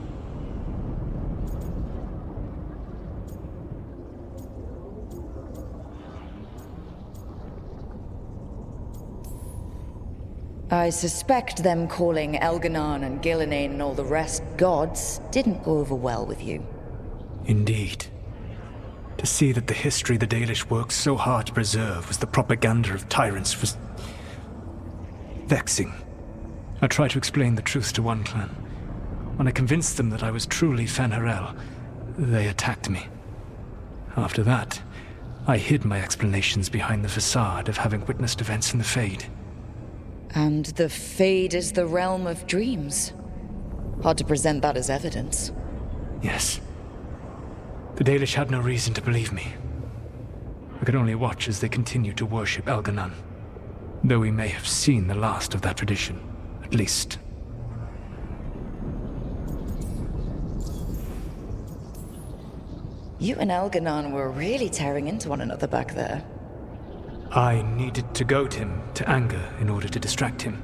B: I suspect them calling Elgar'nan and Gillenane and all the rest gods didn't go over well with you.
I: Indeed. To see that the history the Dalish worked so hard to preserve was the propaganda of tyrants was vexing. I tried to explain the truth to one clan. When I convinced them that I was truly Fen'Harel, they attacked me. After that, I hid my explanations behind the facade of having witnessed events in the Fade.
B: And the Fade is the realm of dreams. Hard to present that as evidence.
I: Yes. The Dalish had no reason to believe me. I could only watch as they continued to worship Elgar'nan, though we may have seen the last of that tradition, at least.
B: You and Elgar'nan were really tearing into one another back there.
I: I needed to goad him to anger in order to distract him.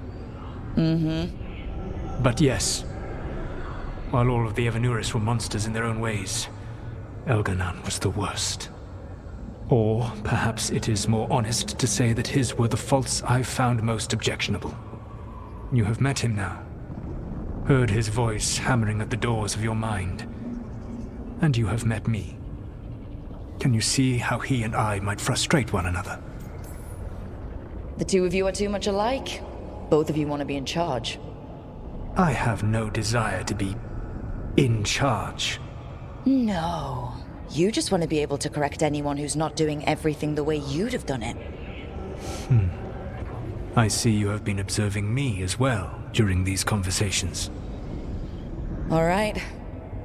B: Mm-hmm.
I: But yes, while all of the Evanuris were monsters in their own ways, Elgar'nan was the worst. Or perhaps it is more honest to say that his were the faults I found most objectionable. You have met him now, heard his voice hammering at the doors of your mind, and you have met me. Can you see how he and I might frustrate one another?
B: The two of you are too much alike. Both of you want to be in charge.
I: I have no desire to be in charge.
B: No. You just want to be able to correct anyone who's not doing everything the way you'd have done it.
I: I see you have been observing me as well during these conversations.
B: All right.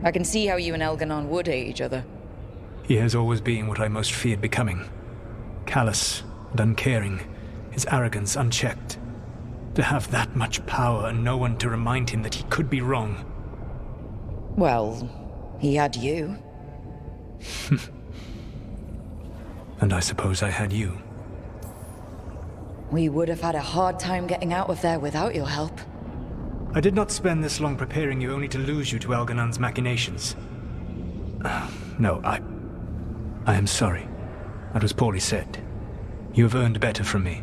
B: I can see how you and Elgar'nan would hate each other.
I: He has always been what I most feared becoming. Callous and uncaring, his arrogance unchecked. To have that much power and no one to remind him that he could be wrong.
B: Well, he had you.
I: And I suppose I had you.
B: We would have had a hard time getting out of there without your help.
I: I did not spend this long preparing you only to lose you to Elgar'nan's machinations. No, I am sorry. That was poorly said. You have earned better from me.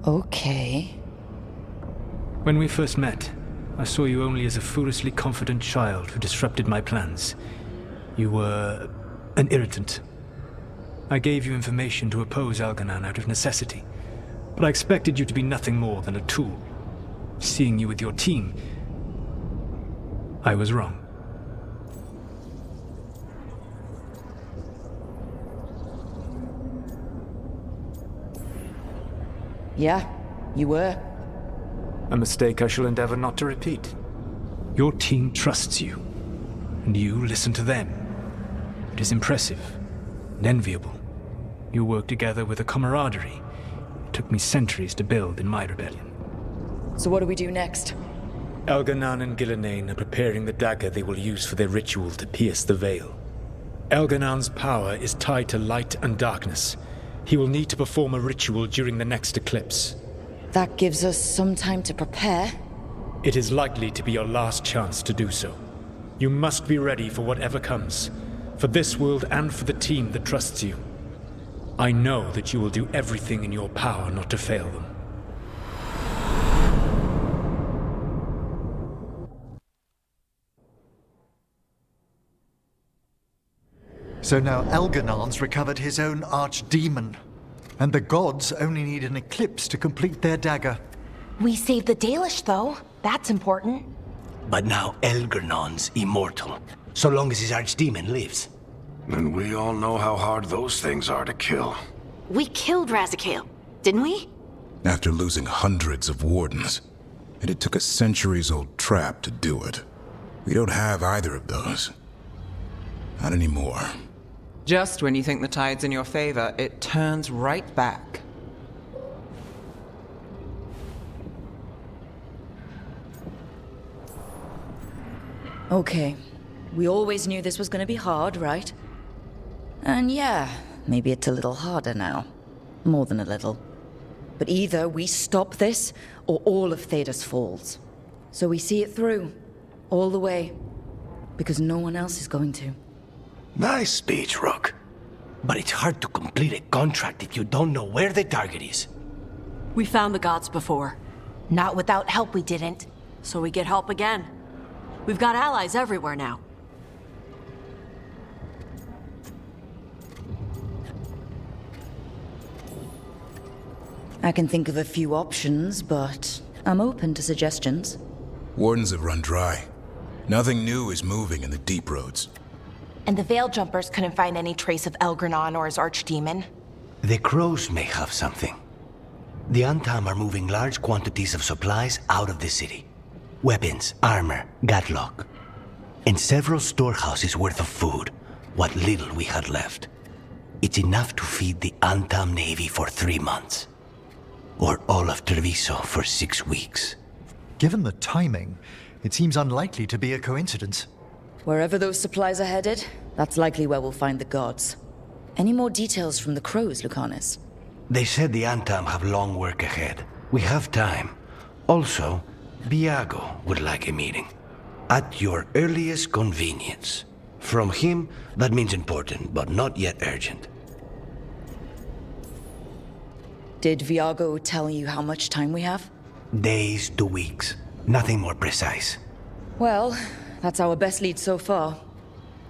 B: Okay.
I: When we first met, I saw you only as a foolishly confident child who disrupted my plans. You were an irritant. I gave you information to oppose Elgar'nan out of necessity, but I expected you to be nothing more than a tool. Seeing you with your team, I was wrong.
B: Yeah, you were.
I: A mistake I shall endeavor not to repeat. Your team trusts you, and you listen to them. It is impressive and enviable. You work together with a camaraderie it took me centuries to build in my rebellion.
B: So what do we do next?
I: Elgar'nan and Gillenane are preparing the dagger they will use for their ritual to pierce the veil. Elgar'nan's power is tied to light and darkness. He will need to perform a ritual during the next eclipse.
B: That gives us some time to prepare.
I: It is likely to be your last chance to do so. You must be ready for whatever comes, for this world and for the team that trusts you. I know that you will do everything in your power not to fail them.
P: So now Elgar'nan's recovered his own archdemon, and the gods only need an eclipse to complete their dagger.
M: We saved the Dalish, though. That's important.
D: But now Elgar'nan's immortal, so long as his archdemon lives.
A: And we all know how hard those things are to kill.
F: We killed Razikale, didn't we?
J: After losing hundreds of wardens. And it took a centuries-old trap to do it. We don't have either of those. Not anymore.
K: Just when you think the tide's in your favor, it turns right back.
B: Okay. We always knew this was gonna be hard, right? And yeah, maybe it's a little harder now. More than a little. But either we stop this, or all of Thedas falls. So we see it through. All the way. Because no one else is going to.
A: Nice speech, Rook.
D: But it's hard to complete a contract if you don't know where the target is.
C: We found the gods before.
M: Not without help, we didn't.
C: So we get help again. We've got allies everywhere now.
B: I can think of a few options, but I'm open to suggestions.
J: Wardens have run dry. Nothing new is moving in the deep roads.
M: And the Veil Jumpers couldn't find any trace of Elgar'nan or his archdemon.
D: The crows may have something. The Antam are moving large quantities of supplies out of the city. Weapons, armor, gatlock. And several storehouses worth of food, what little we had left. It's enough to feed the Antam Navy for 3 months. Or all of Treviso for 6 weeks.
P: Given the timing, it seems unlikely to be a coincidence.
B: Wherever those supplies are headed, that's likely where we'll find the gods. Any more details from the crows, Lucanus?
D: They said the Antam have long work ahead. We have time. Also, Biago would like a meeting. At your earliest convenience. From him, that means important, but not yet urgent.
B: Did Viago tell you how much time we have?
D: Days to weeks. Nothing more precise.
B: Well, that's our best lead so far.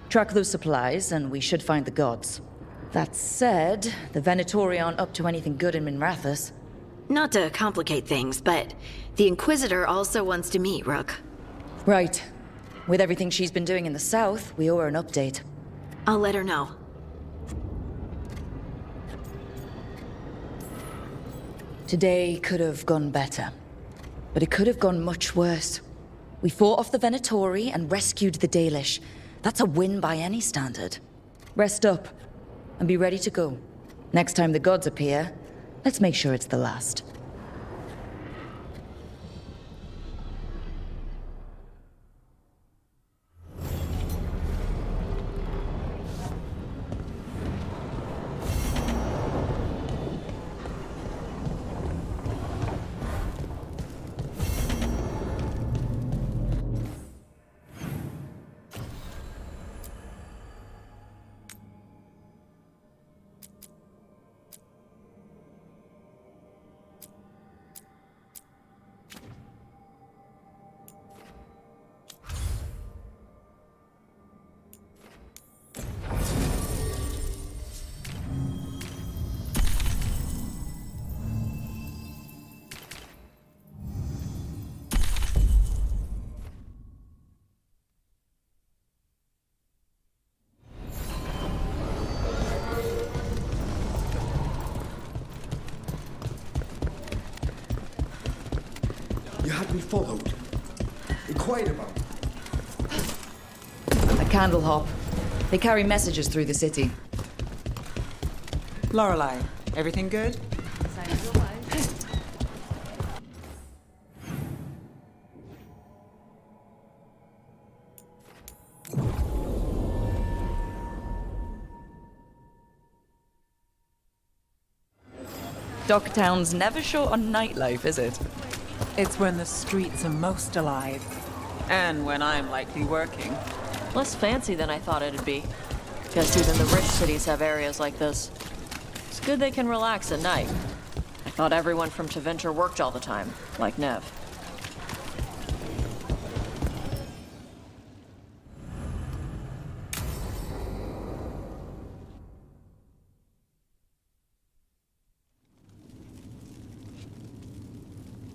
B: Track those supplies, and we should find the gods. That said, the Venatori aren't up to anything good in Minrathous.
F: Not to complicate things, but the Inquisitor also wants to meet Rook.
B: Right. With everything she's been doing in the south, we owe her an update.
F: I'll let her know.
B: Today could have gone better. But it could have gone much worse. We fought off the Venatori and rescued the Dalish. That's a win by any standard. Rest up, and be ready to go. Next time the gods appear, let's make sure it's the last.
G: You had me followed. Inquired about.
B: A candle hop. They carry messages through the city.
K: Lorelei, everything good?
B: Docktown's never short on nightlife, is it?
K: It's when the streets are most alive. And when I'm likely working.
C: Less fancy than I thought it'd be. Guess even the rich cities have areas like this. It's good they can relax at night. I thought everyone from Tevinter worked all the time, like Neve.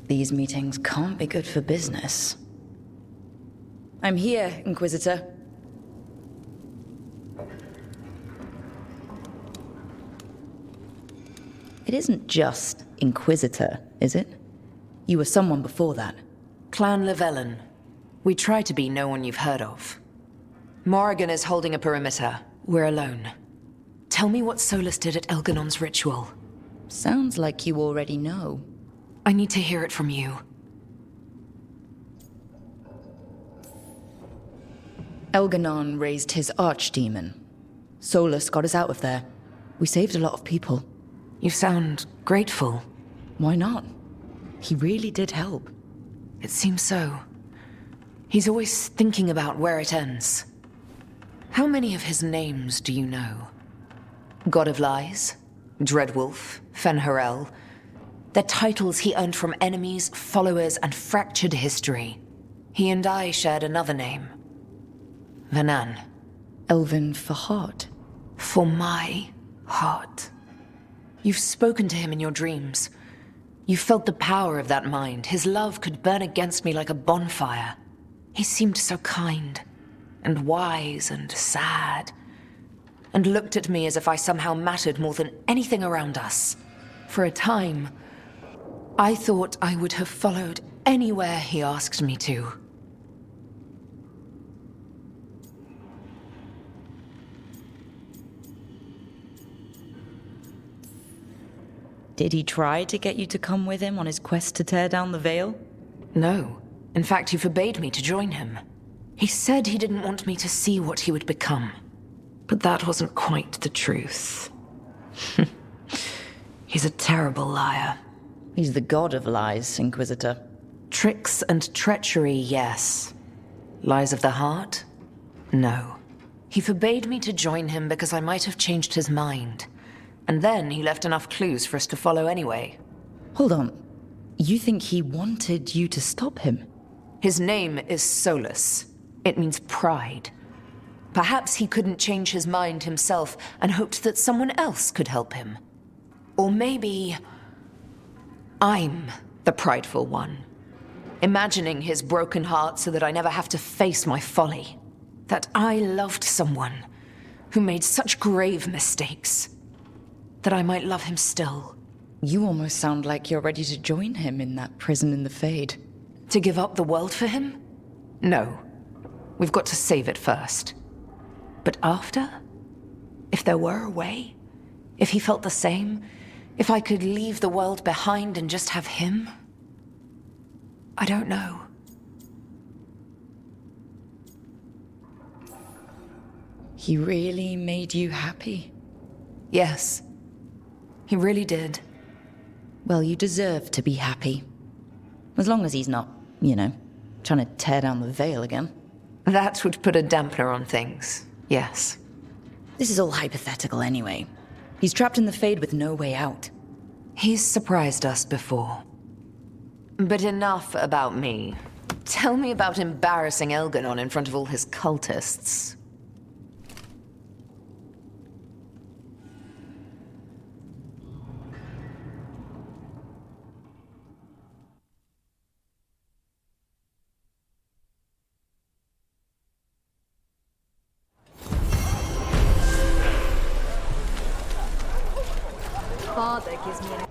B: These meetings can't be good for business. I'm here, Inquisitor. It isn't just Inquisitor, is it? You were someone before that.
S: Clan Llewellyn. We try to be no one you've heard of. Morrigan is holding a perimeter. We're alone. Tell me what Solas did at Elgar'nan's ritual.
B: Sounds like you already know.
S: I need to hear it from you.
B: Elgar'nan raised his archdemon. Solas got us out of there. We saved a lot of people.
S: You sound grateful.
B: Why not? He really did help.
S: It seems so. He's always thinking about where it ends. How many of his names do you know? God of Lies, Dreadwolf, Fen'Harel. They're titles he earned from enemies, followers, and fractured history. He and I shared another name. Vernan.
B: Elven for heart.
S: For my heart. You've spoken to him in your dreams. You felt the power of that mind. His love could burn against me like a bonfire. He seemed so kind, and wise, and sad, and looked at me as if I somehow mattered more than anything around us. For a time, I thought I would have followed anywhere he asked me to.
B: Did he try to get you to come with him on his quest to tear down the Veil?
S: No. In fact, he forbade me to join him. He said he didn't want me to see what he would become. But that wasn't quite the truth. He's a terrible liar.
B: He's the god of lies, Inquisitor.
S: Tricks and treachery, yes. Lies of the heart? No. He forbade me to join him because I might have changed his mind. And then he left enough clues for us to follow anyway.
B: Hold on. You think he wanted you to stop him?
S: His name is Solas. It means pride. Perhaps he couldn't change his mind himself and hoped that someone else could help him. Or maybe I'm the prideful one, imagining his broken heart so that I never have to face my folly. That I loved someone who made such grave mistakes, that I might love him still.
B: You almost sound like you're ready to join him in that prison in the Fade.
S: To give up the world for him? No. We've got to save it first. But after? If there were a way? If he felt the same? If I could leave the world behind and just have him? I don't know.
B: He really made you happy?
S: Yes. He really did.
B: Well, you deserve to be happy. As long as he's not, trying to tear down the Veil again.
S: That would put a dampener on things, yes.
B: This is all hypothetical anyway. He's trapped in the Fade with no way out.
S: He's surprised us before. But enough about me. Tell me about embarrassing Elgar'nan in front of all his cultists.
T: Father gives me an...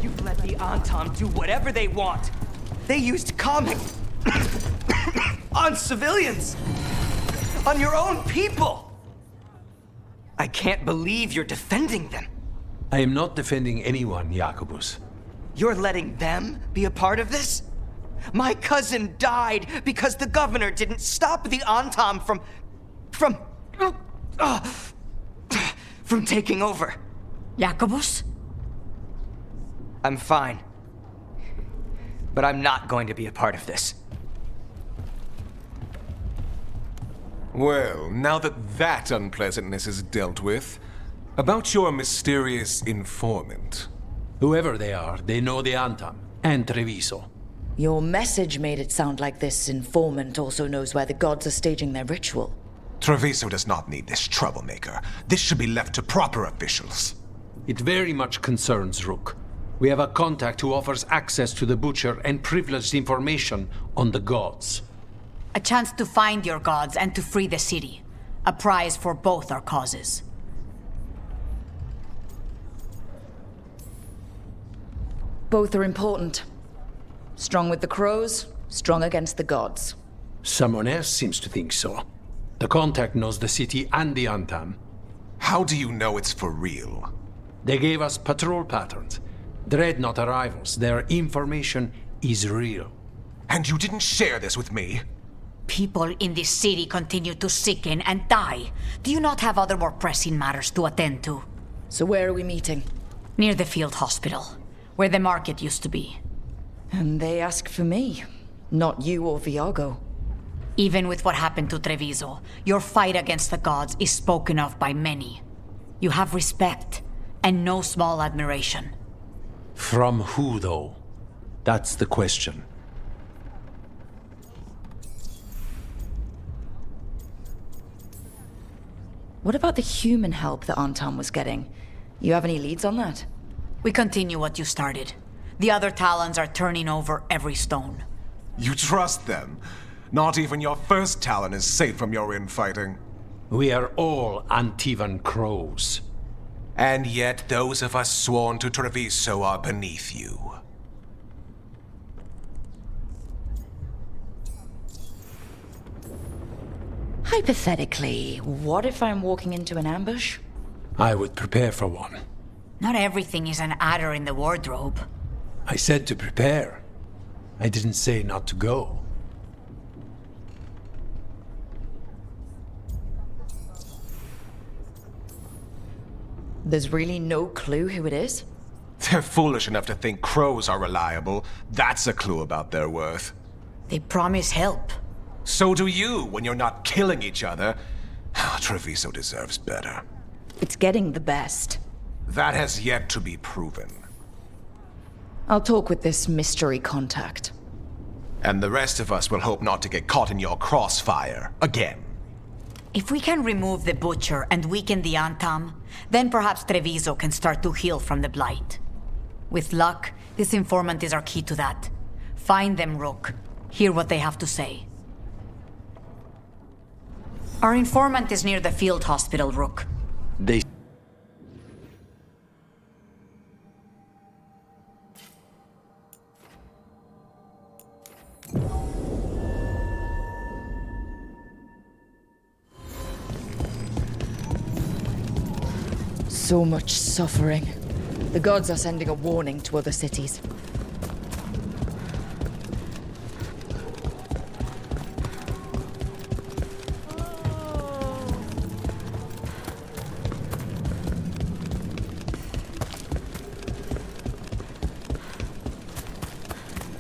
W: You've let the Antiva do whatever they want. They used comic on civilians, on your own people. I can't believe you're defending them.
X: I am not defending anyone, Jacobus.
W: You're letting them be a part of this? My cousin died because the governor didn't stop the Antiva from taking over.
O: Jacobus?
W: I'm fine. But I'm not going to be a part of this.
H: Well, now that unpleasantness is dealt with, about your mysterious informant.
X: Whoever they are, they know the Antam and Treviso.
B: Your message made it sound like this informant also knows where the gods are staging their ritual.
H: Treviso does not need this troublemaker. This should be left to proper officials.
X: It very much concerns Rook. We have a contact who offers access to the Butcher and privileged information on the gods.
L: A chance to find your gods and to free the city. A prize for both our causes.
B: Both are important. Strong with the crows, strong against the gods.
X: Someone else seems to think so. The contact knows the city and the Antam.
H: How do you know it's for real?
X: They gave us patrol patterns. Dreadnought arrivals. Their information is real.
H: And you didn't share this with me?
L: People in this city continue to sicken and die. Do you not have other more pressing matters to attend to?
B: So where are we meeting?
L: Near the field hospital, where the market used to be.
B: And they ask for me, not you or Viago.
L: Even with what happened to Treviso, your fight against the gods is spoken of by many. You have respect, and no small admiration.
X: From who, though? That's the question.
B: What about the human help that Antam was getting? You have any leads on that?
L: We continue what you started. The other Talons are turning over every stone.
H: You trust them? Not even your first Talon is safe from your infighting.
X: We are all Antivan crows.
H: And yet those of us sworn to Treviso are beneath you.
B: Hypothetically, what if I'm walking into an ambush?
X: I would prepare for one.
L: Not everything is an adder in the wardrobe.
X: I said to prepare. I didn't say not to go.
B: There's really no clue who it is?
H: They're foolish enough to think crows are reliable. That's a clue about their worth.
L: They promise help.
H: So do you, when you're not killing each other. Treviso deserves better.
B: It's getting the best.
H: That has yet to be proven.
B: I'll talk with this mystery contact.
H: And the rest of us will hope not to get caught in your crossfire again.
L: If we can remove the Butcher and weaken the Antam, then perhaps Treviso can start to heal from the blight. With luck, this informant is our key to that. Find them, Rook. Hear what they have to say. Our informant is near the field hospital, Rook.
X: They...
B: So much suffering. The gods are sending a warning to other cities.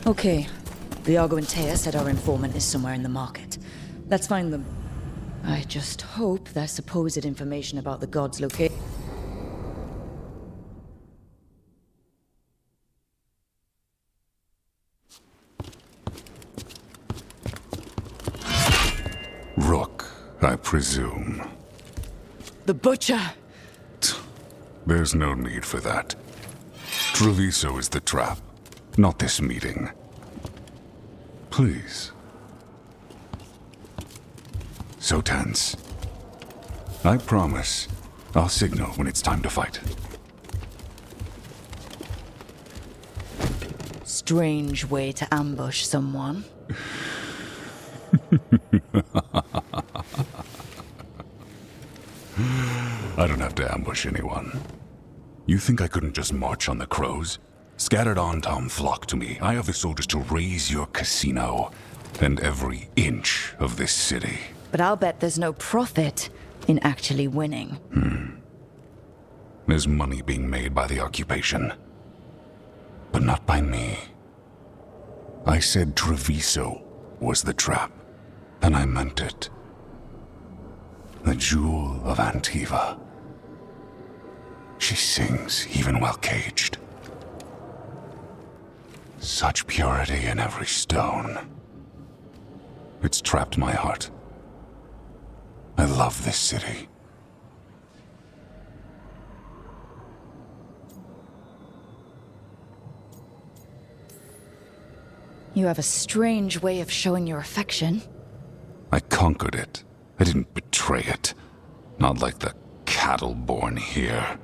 B: Okay. Viago and Taya said our informant is somewhere in the market. Let's find them. I just hope their supposed information about the gods' location.
J: Rook, I presume.
B: The Butcher!
J: There's no need for that. Treviso is the trap, not this meeting. Please. So tense. I promise, I'll signal when it's time to fight.
B: Strange way to ambush someone.
J: I don't have to ambush anyone. You think I couldn't just march on the crows? Scattered Antam flock to me. I have the soldiers to raise your casino and every inch of this city.
B: But I'll bet there's no profit in actually winning.
J: There's money being made by the occupation. But not by me. I said Treviso was the trap, and I meant it. The jewel of Antiva. She sings even while caged. Such purity in every stone. It's trapped my heart. I love this city.
B: You have a strange way of showing your affection.
J: I conquered it. I didn't betray it. Not like the cattle born here.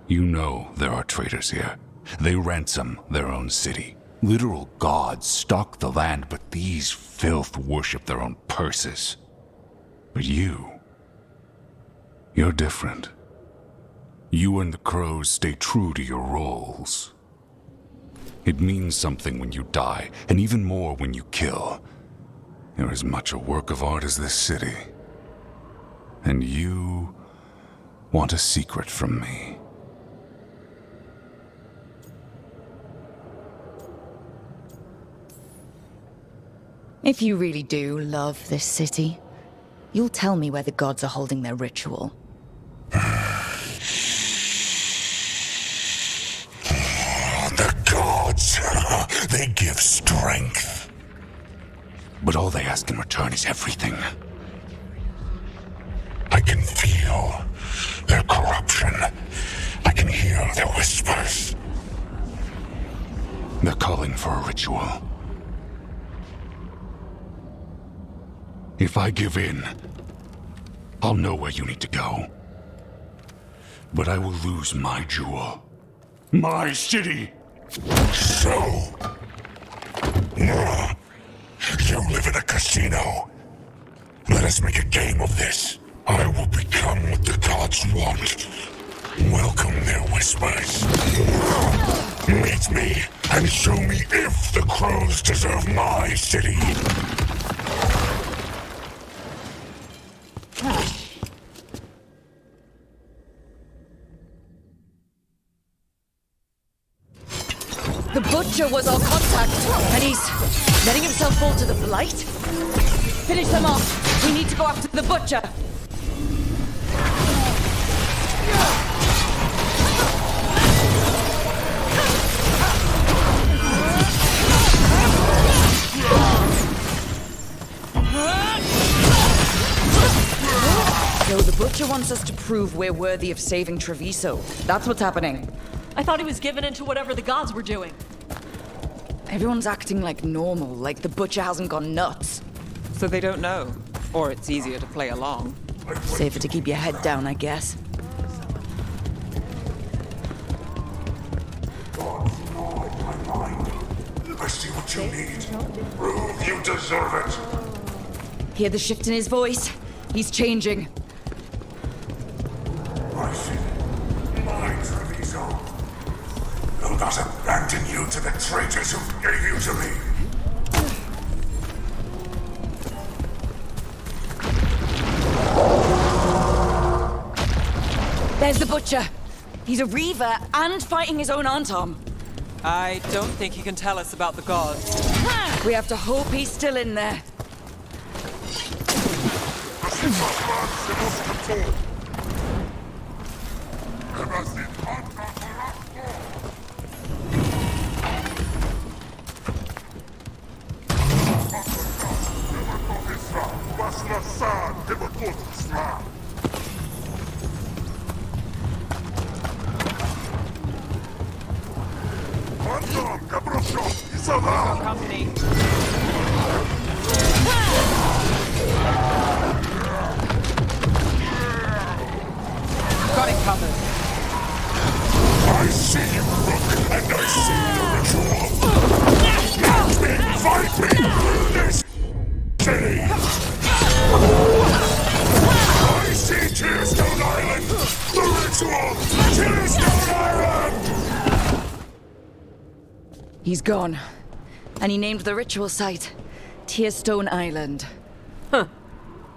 J: You know there are traitors here. They ransom their own city. Literal gods stalk the land, but these filth worship their own purses. But you're different. You and the crows stay true to your roles. It means something when you die, and even more when you kill. You're as much a work of art as this city. And you want a secret from me.
B: If you really do love this city, you'll tell me where the gods are holding their ritual.
J: The gods, they give strength. But all they ask in return is everything. I can feel their corruption. I can hear their whispers. They're calling for a ritual. If I give in, I'll know where you need to go. But I will lose my jewel. My city! So... you live in a casino. Let us make a game of this. I will become what the gods want. Welcome their whispers. Meet me and show me if the crows deserve my city.
B: The Butcher was our contact, and he's letting himself fall to the Blight? Finish them off! We need to go after the Butcher! So the Butcher wants us to prove we're worthy of saving Treviso. That's what's happening.
C: I thought he was giving in to whatever the gods were doing.
B: Everyone's acting like normal, like the Butcher hasn't gone nuts.
K: So they don't know. Or it's easier to play along.
B: Safer to keep your head down, I guess.
J: I see what you need. Prove you deserve it.
B: Hear the shift in his voice? He's changing.
J: My city, my Treviso. Will not abandon you to the traitors who gave you to me.
B: There's the Butcher. He's a Reaver and fighting his own Antom.
K: I don't think he can tell us about the gods.
B: We have to hope he's still in there.
K: Company. Got it covered.
J: I see you, Rook, and I see the ritual. Let me fight me! This city! I see Tearstone Island! The ritual! Tearstone Island!
B: He's gone. And he named the ritual site Tearstone Island.
C: Huh.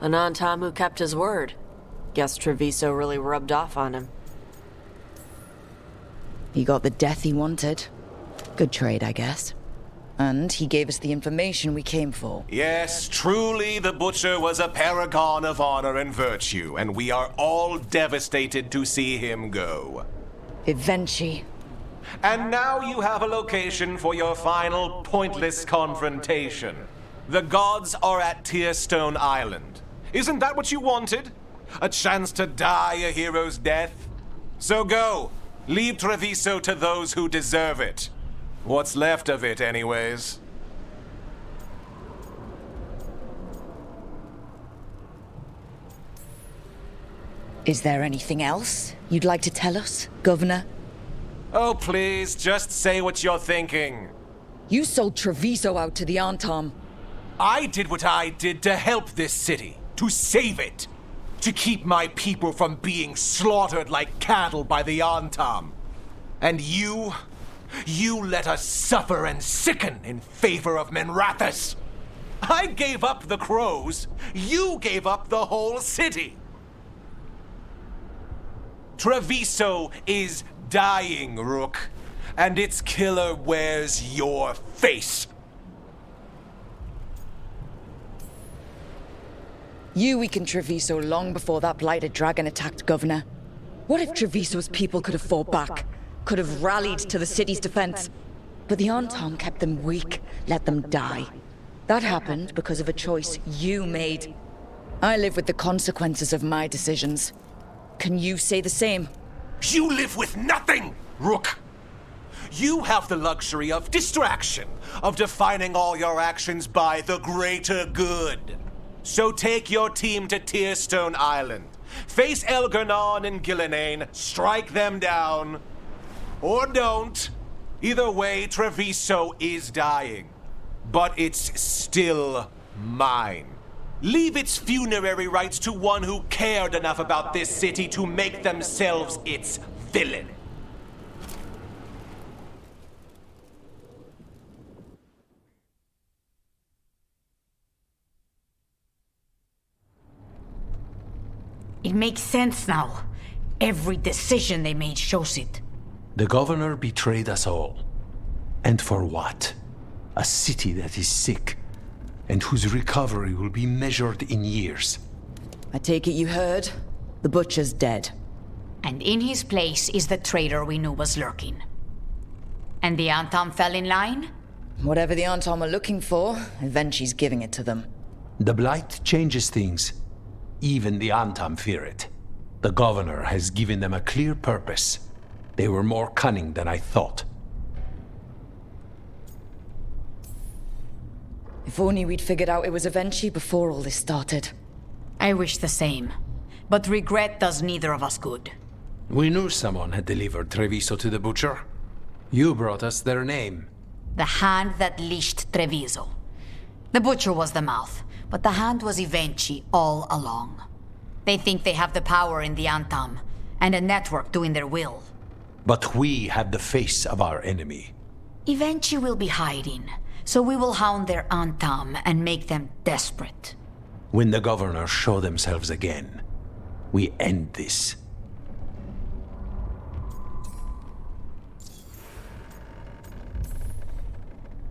C: An Antam who kept his word. Guess Treviso really rubbed off on him.
B: He got the death he wanted. Good trade, I guess. And he gave us the information we came for.
N: Yes, truly the Butcher was a paragon of honor and virtue, and we are all devastated to see him go.
B: Eventually.
N: And now you have a location for your final pointless confrontation. The gods are at Tearstone Island. Isn't that what you wanted? A chance to die a hero's death? So go. Leave Treviso to those who deserve it. What's left of it, anyways.
B: Is there anything else you'd like to tell us, Governor?
N: Oh, please, just say what you're thinking.
B: You sold Treviso out to the Antam.
N: I did what I did to help this city, to save it, to keep my people from being slaughtered like cattle by the Antam. And you let us suffer and sicken in favor of Minrathous. I gave up the crows, you gave up the whole city. Treviso is dying, Rook, and its killer wears your face.
B: You weakened Treviso long before that blighted dragon attacked, Governor. What if Treviso's people could have fought back? Could have rallied to the city's defense? But the Antam kept them weak, let them die. That happened because of a choice you made. I live with the consequences of my decisions. Can you say the same?
N: You live with nothing, Rook! You have the luxury of distraction, of defining all your actions by the greater good. So take your team to Tearstone Island. Face Elgar'nan and Gillenane, strike them down. Or don't. Either way, Treviso is dying. But it's still mine. Leave its funerary rites to one who cared enough about this city to make themselves its villain.
L: It makes sense now. Every decision they made shows it.
X: The governor betrayed us all. And for what? A city that is sick, and whose recovery will be measured in years.
B: I take it you heard? The Butcher's dead.
L: And in his place is the traitor we knew was lurking. And the Antam fell in line?
B: Whatever the Antam are looking for, Eventui's giving it to them.
X: The Blight changes things. Even the Antam fear it. The governor has given them a clear purpose. They were more cunning than I thought.
B: If only we'd figured out it was Eventui before all this started.
L: I wish the same. But regret does neither of us good.
X: We knew someone had delivered Treviso to the Butcher. You brought us their name.
L: The hand that leashed Treviso. The Butcher was the mouth, but the hand was Eventui all along. They think they have the power in the Antam, and a network doing their will.
X: But we have the face of our enemy.
L: Eventui will be hiding, so we will hound their Antam and make them desperate.
X: When the governors show themselves again, we end this.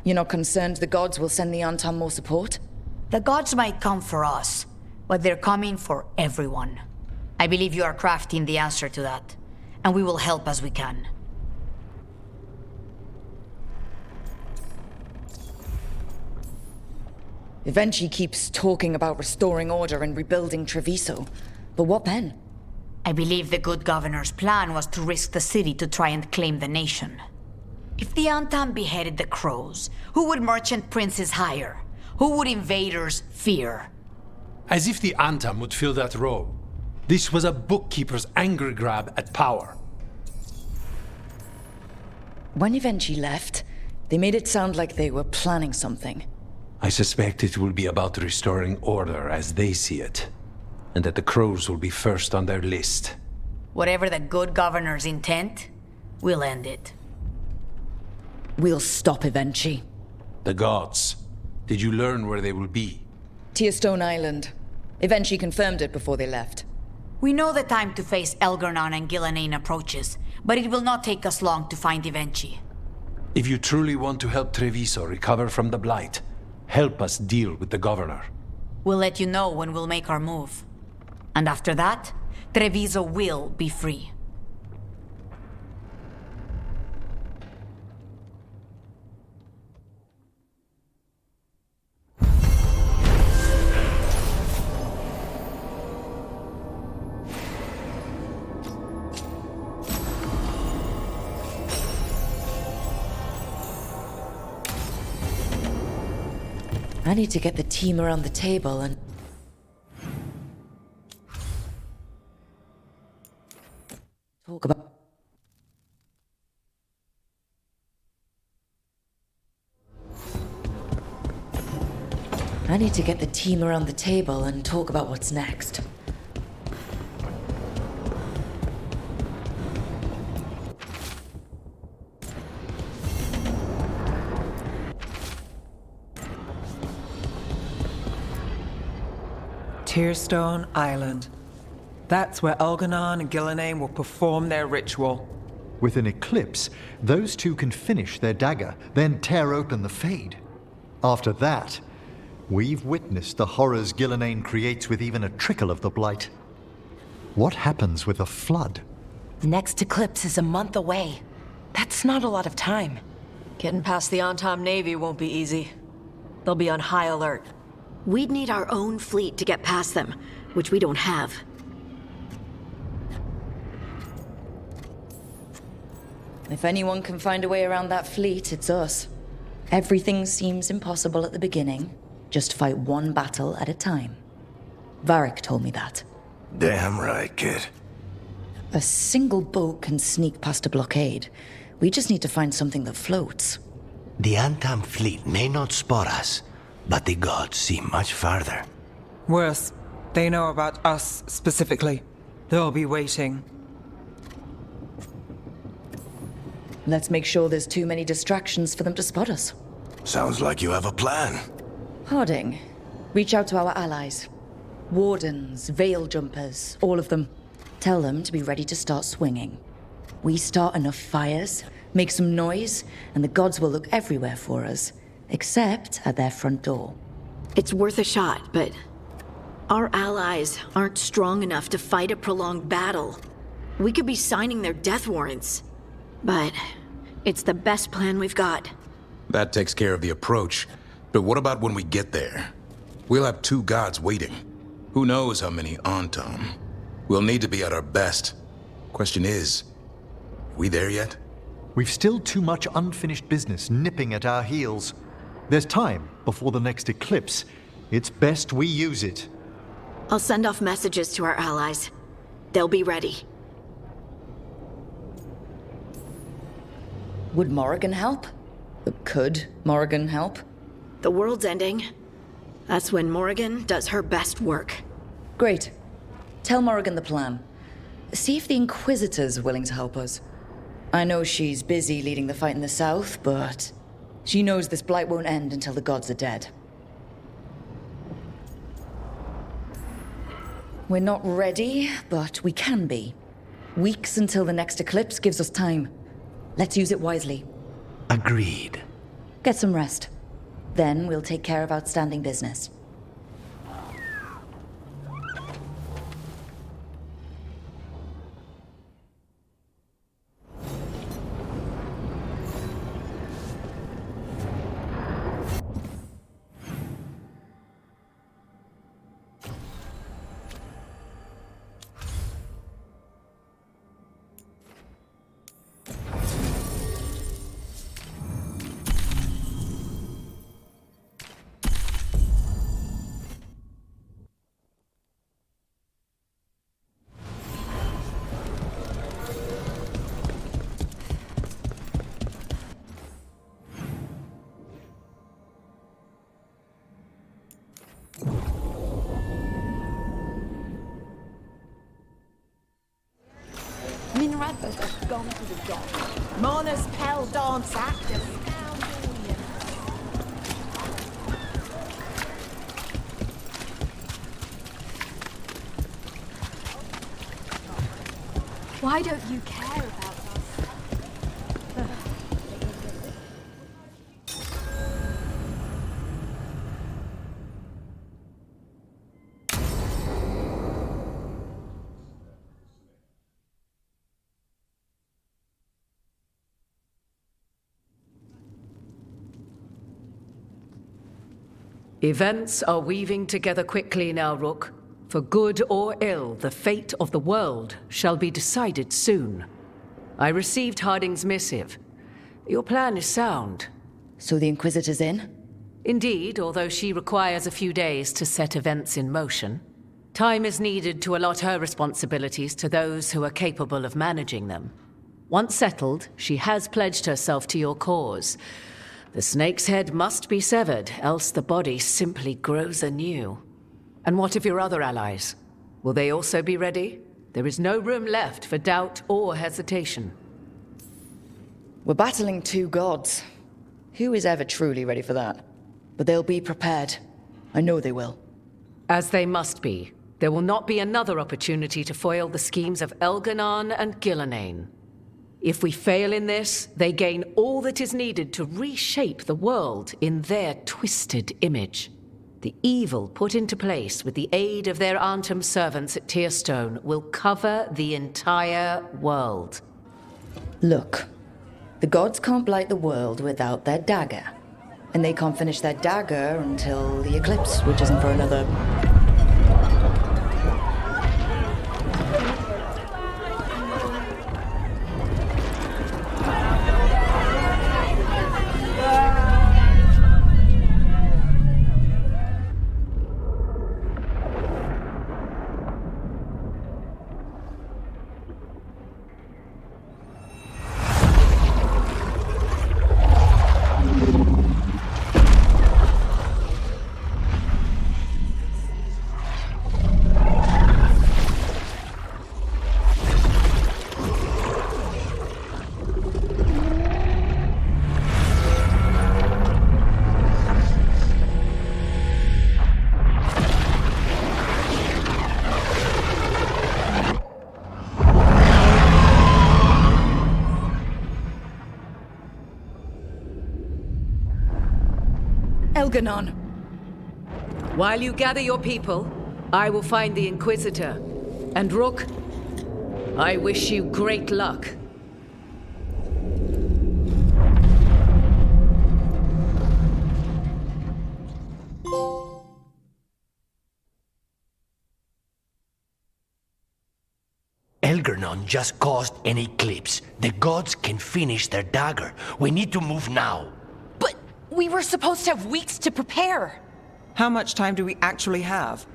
B: You're not concerned the gods will send the Antam more support?
L: The gods might come for us, but they're coming for everyone. I believe you are crafting the answer to that, and we will help as we can.
B: Eventually keeps talking about restoring order and rebuilding Treviso. But what then?
L: I believe the good governor's plan was to risk the city to try and claim the nation. If the Antam beheaded the crows, who would merchant princes hire? Who would invaders fear?
X: As if the Antam would fill that role. This was a bookkeeper's angry grab at power.
B: When Eventui left, they made it sound like they were planning something.
X: I suspect it will be about restoring order as they see it, and that the crows will be first on their list.
L: Whatever the good governor's intent, we'll end it.
B: We'll stop Eventui.
X: The gods. Did you learn where they will be?
B: Tearstone Island. Eventui confirmed it before they left.
L: We know the time to face Elgar'nan and Gillenane approaches, but it will not take us long to find Eventui.
X: If you truly want to help Treviso recover from the Blight, help us deal with the governor.
L: We'll let you know when we'll make our move. And after that, Treviso will be free.
B: I need to get the team around the table and... talk about... I need to get the team around the table and talk about what's next.
K: Tearstone Island. That's where Elgar'nan and Gillenane will perform their ritual.
P: With an eclipse, those two can finish their dagger, then tear open the Fade. After that, we've witnessed the horrors Gillenane creates with even a trickle of the Blight. What happens with a flood?
M: Next eclipse is a month away. That's not a lot of time.
C: Getting past the Antam Navy won't be easy. They'll be on high alert.
F: We'd need our own fleet to get past them, which we don't have.
B: If anyone can find a way around that fleet, it's us. Everything seems impossible at the beginning. Just fight one battle at a time. Varric told me that.
A: Damn right, kid.
B: A single boat can sneak past a blockade. We just need to find something that floats.
D: The Antam fleet may not spot us, but the gods see much farther.
K: Worse, they know about us specifically. They'll be waiting.
B: Let's make sure there's too many distractions for them to spot us.
A: Sounds like you have a plan.
B: Harding, reach out to our allies. Wardens, veil jumpers, all of them. Tell them to be ready to start swinging. We start enough fires, make some noise, and the gods will look everywhere for us. Except at their front door.
F: It's worth a shot, but our allies aren't strong enough to fight a prolonged battle. We could be signing their death warrants, but it's the best plan we've got.
Q: That takes care of the approach, but what about when we get there? We'll have two gods waiting. Who knows how many Antam? We'll need to be at our best. Question is, we there yet?
P: We've still too much unfinished business nipping at our heels. There's time before the next eclipse. It's best we use it.
F: I'll send off messages to our allies. They'll be ready.
B: Would Morrigan help? Could Morrigan help?
F: The world's ending. That's when Morrigan does her best work.
B: Great. Tell Morrigan the plan. See if the Inquisitor's willing to help us. I know she's busy leading the fight in the south, but she knows this blight won't end until the gods are dead. We're not ready, but we can be. Weeks until the next eclipse gives us time. Let's use it wisely.
D: Agreed.
B: Get some rest. Then we'll take care of outstanding business.
M: Minrathous has gone to the dock. Mona's Pell dance active. Why don't you care about us?
R: Events are weaving together quickly now, Rook. For good or ill, the fate of the world shall be decided soon. I received Harding's missive. Your plan is sound.
B: So the Inquisitor's in?
R: Indeed, although she requires a few days to set events in motion. Time is needed to allot her responsibilities to those who are capable of managing them. Once settled, she has pledged herself to your cause. The snake's head must be severed, else the body simply grows anew. And what of your other allies? Will they also be ready? There is no room left for doubt or hesitation.
B: We're battling two gods. Who is ever truly ready for that? But they'll be prepared. I know they will.
R: As they must be. There will not be another opportunity to foil the schemes of Elgar'nan and Gillenane. If we fail in this, they gain all that is needed to reshape the world in their twisted image. The evil put into place with the aid of their Antum servants at Tearstone will cover the entire world.
B: Look, the gods can't blight the world without their dagger. And they can't finish their dagger until the eclipse, which isn't for another... Elgar'nan.
R: While you gather your people, I will find the Inquisitor. And Rook, I wish you great luck.
D: Elgar'nan just caused an eclipse. The gods can finish their dagger. We need to move now.
M: We were supposed to have weeks to prepare.
K: How much time do we actually have?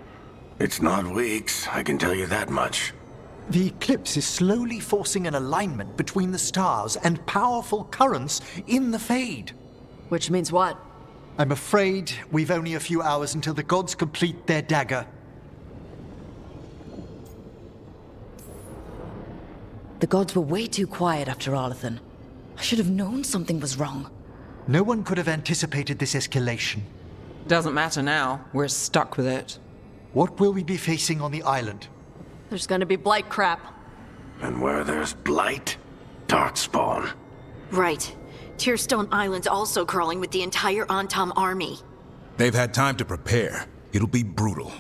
A: It's not weeks, I can tell you that much.
P: The eclipse is slowly forcing an alignment between the stars and powerful currents in the Fade.
C: Which means what?
P: I'm afraid we've only a few hours until the gods complete their dagger.
B: The gods were way too quiet after Arlathan. I should have known something was wrong.
P: No one could have anticipated this escalation.
K: Doesn't matter now. We're stuck with it.
P: What will we be facing on the island?
C: There's gonna be blight crap.
A: And where there's blight, Darkspawn.
F: Right. Tearstone Island's also crawling with the entire Antam army.
Q: They've had time to prepare. It'll be brutal.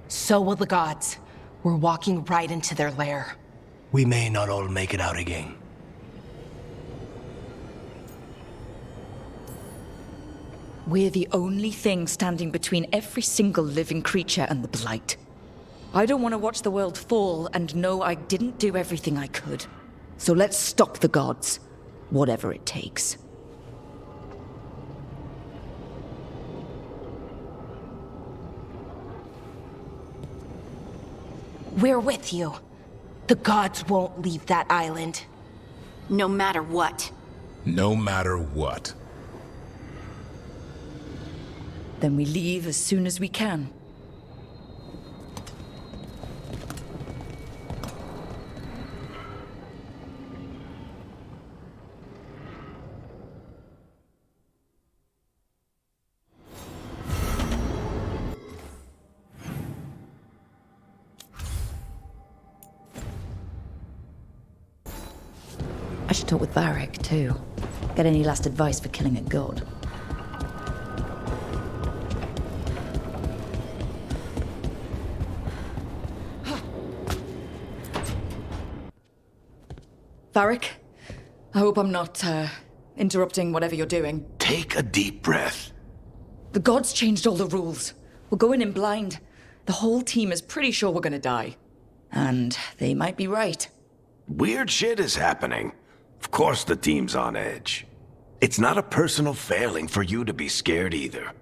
M: So will the gods. We're walking right into their lair.
D: We may not all make it out again.
B: We're the only thing standing between every single living creature and the blight. I don't want to watch the world fall and know I didn't do everything I could. So let's stop the gods, whatever it takes.
M: We're with you. The gods won't leave that island.
F: No matter what.
Q: No matter what.
B: Then we leave as soon as we can. I should talk with Varric, too. Get any last advice for killing a god. Varric, I hope I'm not, interrupting whatever you're doing.
A: Take a deep breath.
B: The gods changed all the rules. We're going in blind. The whole team is pretty sure we're gonna die. And they might be right.
A: Weird shit is happening. Of course the team's on edge. It's not a personal failing for you to be scared either.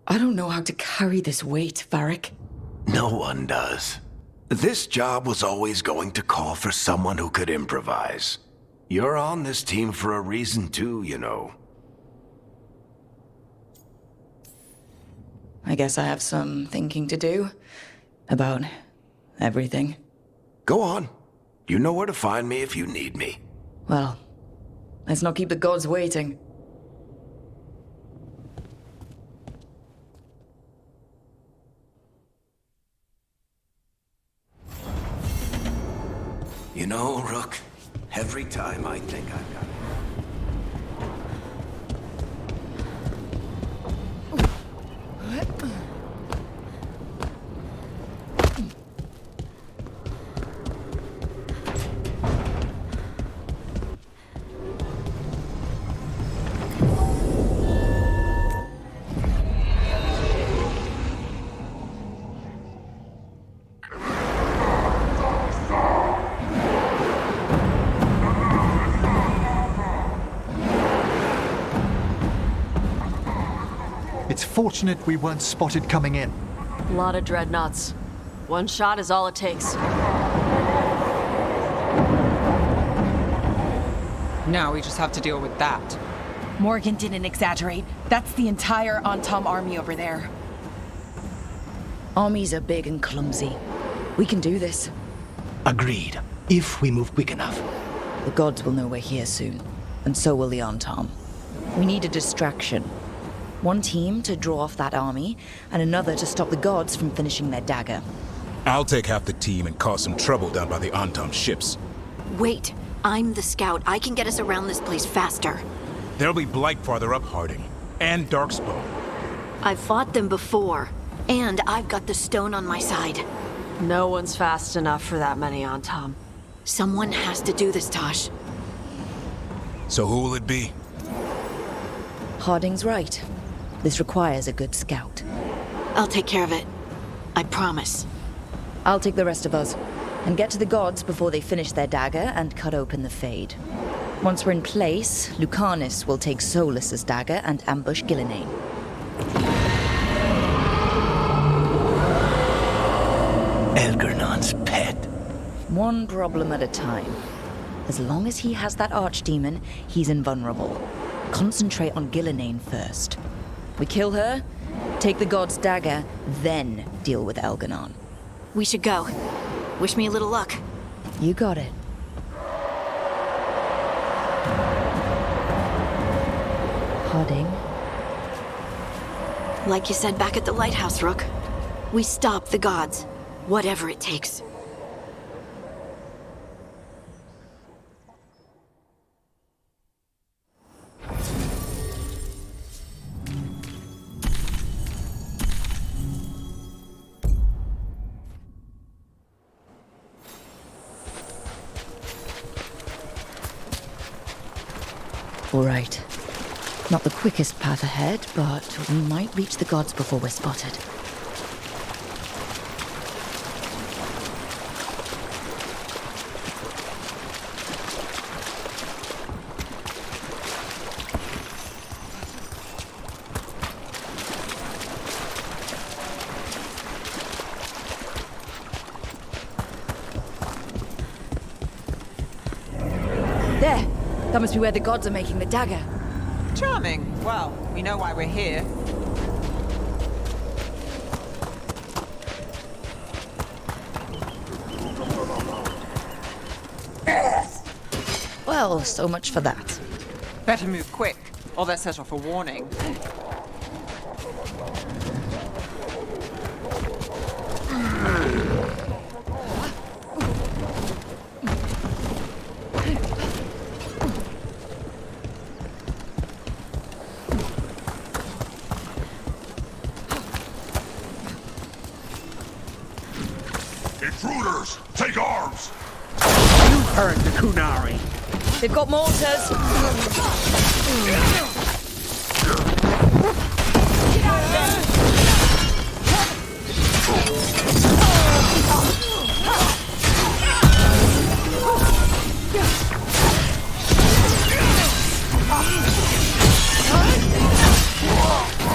B: I don't know how to carry this weight, Varric.
A: No one does. This job was always going to call for someone who could improvise. You're on this team for a reason too, you know.
B: I guess I have some thinking to do. About everything.
A: Go on. You know where to find me if you need me.
B: Well, let's not keep the gods waiting.
A: You know, Rook, every time I think I've got it.
P: It's fortunate we weren't spotted coming in.
C: A lot of dreadnoughts. One shot is all it takes.
K: Now we just have to deal with that.
M: Morgan didn't exaggerate. That's the entire Antam army over there.
B: Armies are big and clumsy. We can do this.
D: Agreed. If we move quick enough.
B: The gods will know we're here soon, and so will the Antam. We need a distraction. One team to draw off that army, and another to stop the gods from finishing their dagger.
Q: I'll take half the team and cause some trouble down by the Antam ships.
F: Wait, I'm the scout. I can get us around this place faster.
Q: There'll be Blight farther up, Harding. And Darkspawn.
F: I've fought them before, and I've got the stone on my side.
C: No one's fast enough for that many Antam.
F: Someone has to do this, Tosh.
Q: So who will it be?
B: Harding's right. This requires a good scout.
F: I'll take care of it. I promise.
B: I'll take the rest of us, and get to the gods before they finish their dagger and cut open the Fade. Once we're in place, Lucanus will take Solas's dagger and ambush Gillenane.
D: Elgar'nan's pet.
B: One problem at a time. As long as he has that archdemon, he's invulnerable. Concentrate on Gillenane first. We kill her, take the god's dagger, then deal with Elgar'nan.
F: We should go. Wish me a little luck.
B: You got it. Harding.
F: Like you said back at the Lighthouse, Rook. We stop the gods, whatever it takes.
B: All right. Not the quickest path ahead, but we might reach the gods before we're spotted. There! That must be where the gods are making the dagger.
K: Charming. Well, we know why we're here.
B: Well, so much for that.
K: Better move quick, or they'll set off a warning.
J: Intruders, take arms!
E: You heard the Kunari.
B: They've got mortars!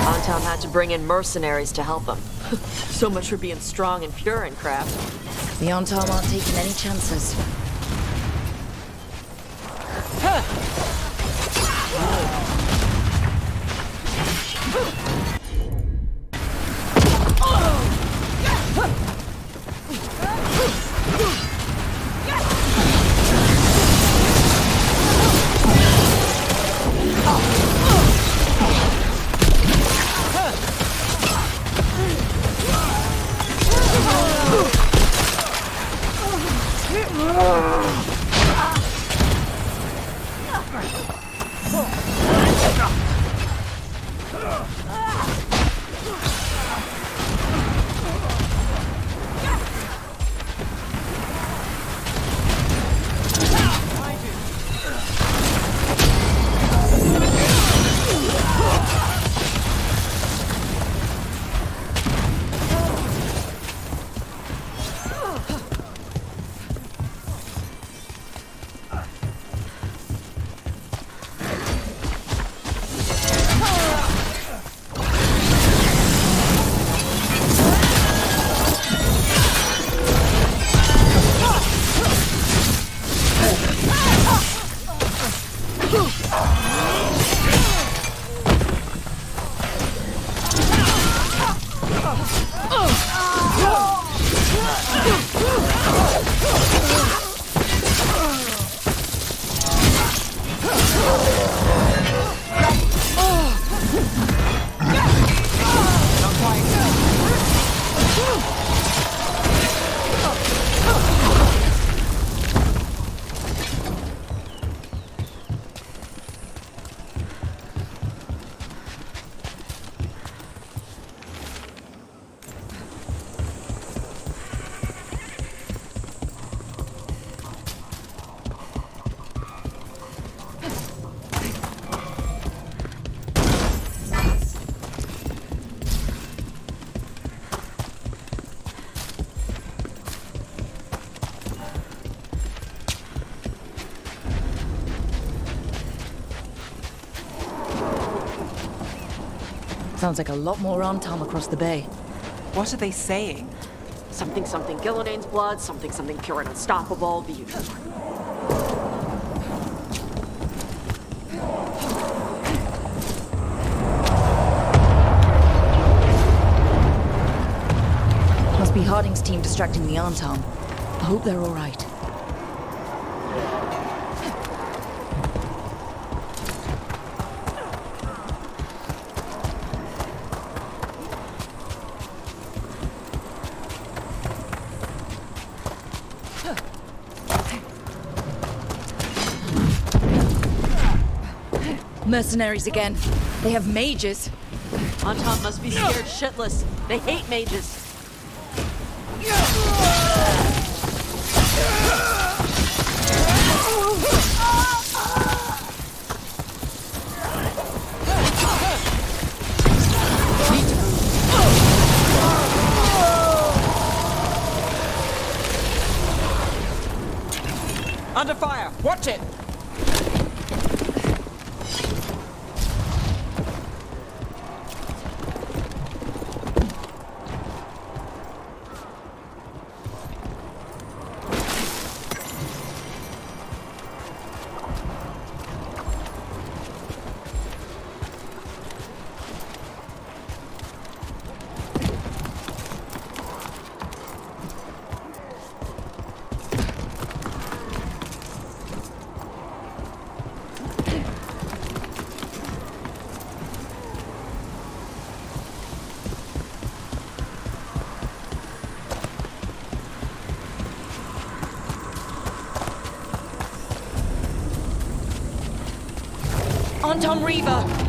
C: Antam had to bring in mercenaries to help him. So much for being strong and pure in craft.
B: The Antam aren't taking any chances. Sounds like a lot more Antam across the bay.
K: What are they saying?
C: Something Gillanane's blood, something pure and unstoppable, the usual.
B: Must be Harding's team distracting the Antam. I hope they're all right. Mercenaries again. They have mages.
C: Antam must be scared shitless. They hate mages.
K: Under fire! Watch it!
B: Antam Reaver!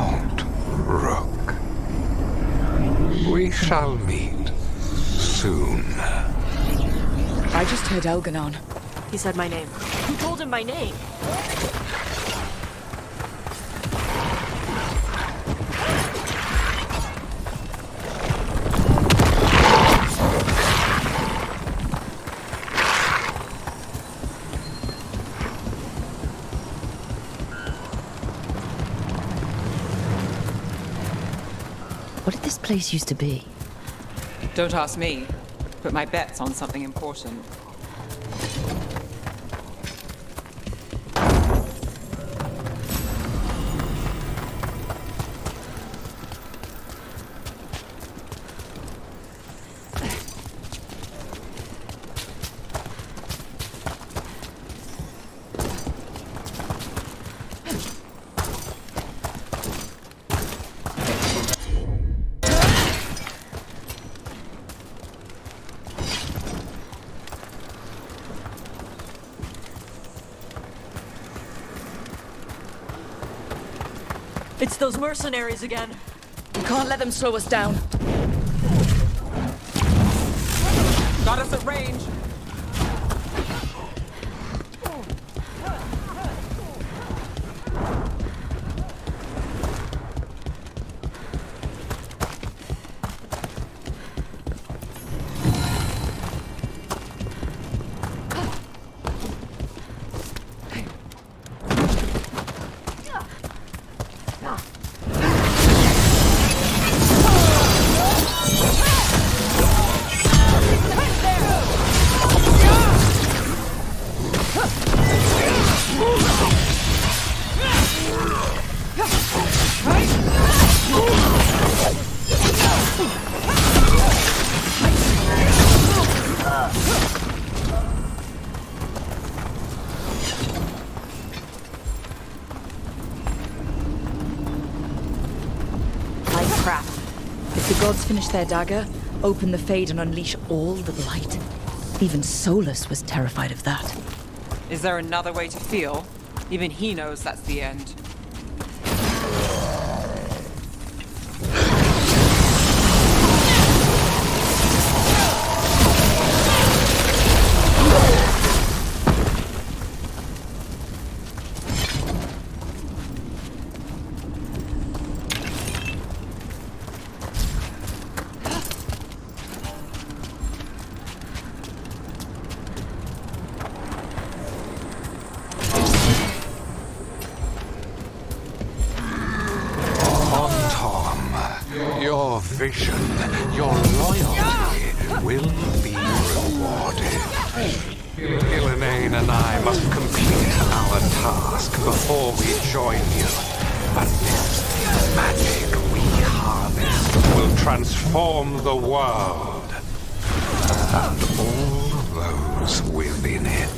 E: out, Rook. We shall meet soon.
B: I just heard Elgar'nan.
C: He said my name. Who told him my name?
B: What did this place used to be?
K: Don't ask me, but my bet's on something important.
C: It's those mercenaries again.
B: We can't let them slow us down.
K: Got us at range.
B: Gods finish their dagger, open the Fade and unleash all the blight. Even Solas was terrified of that.
K: Is there another way to feel? Even he knows that's the end.
E: Vision, your loyalty will be rewarded. Elgar'nan and I must complete our task before we join you. But this magic we harness will transform the world and all those within it.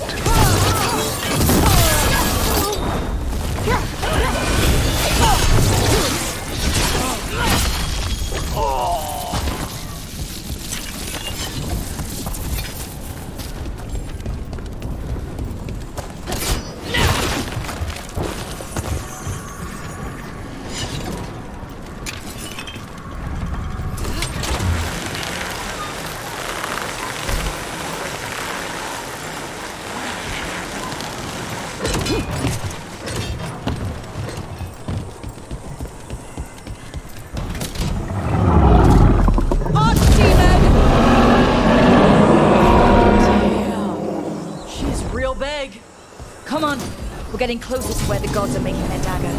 B: Come on, we're getting closer to where the gods are making their dagger.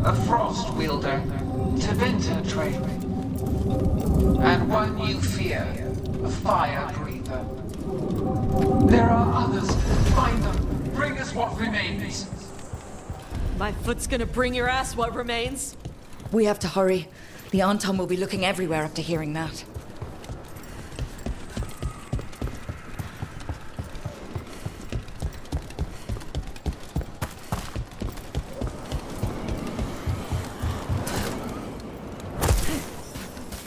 T: A frost wielder, Demeta trade, and one you fear, a fire breather. There are others. Find them. Bring us us what remains.
C: My foot's gonna bring your ass what remains.
B: We have to hurry. The Antom will be looking everywhere after hearing that.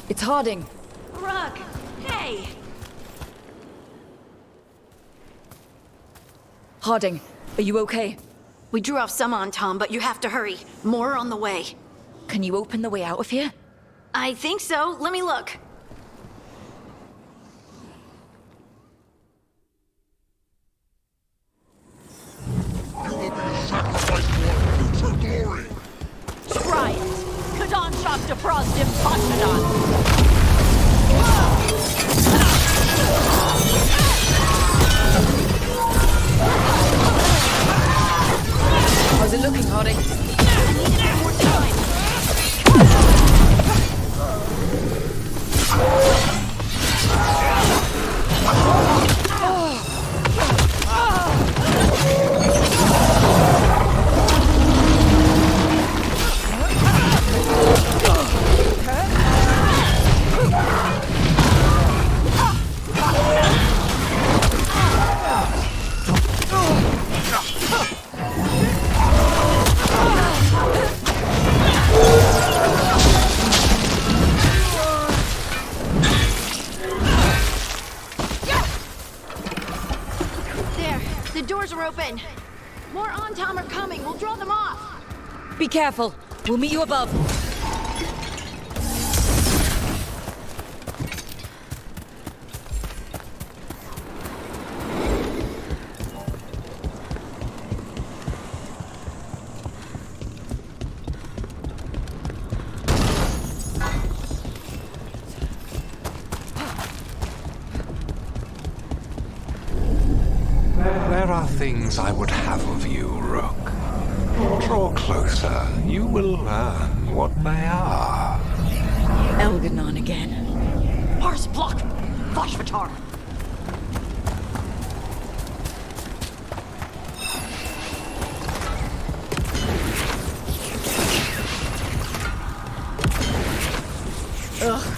B: It's Harding.
M: Rug, hey!
B: Harding, are you okay?
F: We drew off some on Tom, but you have to hurry. More on the way.
B: Can you open the way out of here?
F: I think so. Let me look.
M: Try it! Kadan Shop defrost Impossidan!
B: How's it looking, Harding?
M: More time!
F: Open. More on-tom are coming. We'll draw them off.
B: Be careful. We'll meet you above.
E: There are things I would have of you, Rook. Draw closer. You will learn what they are.
B: Elgar'nan again.
M: Mars block! Vashvatar!
B: Ugh.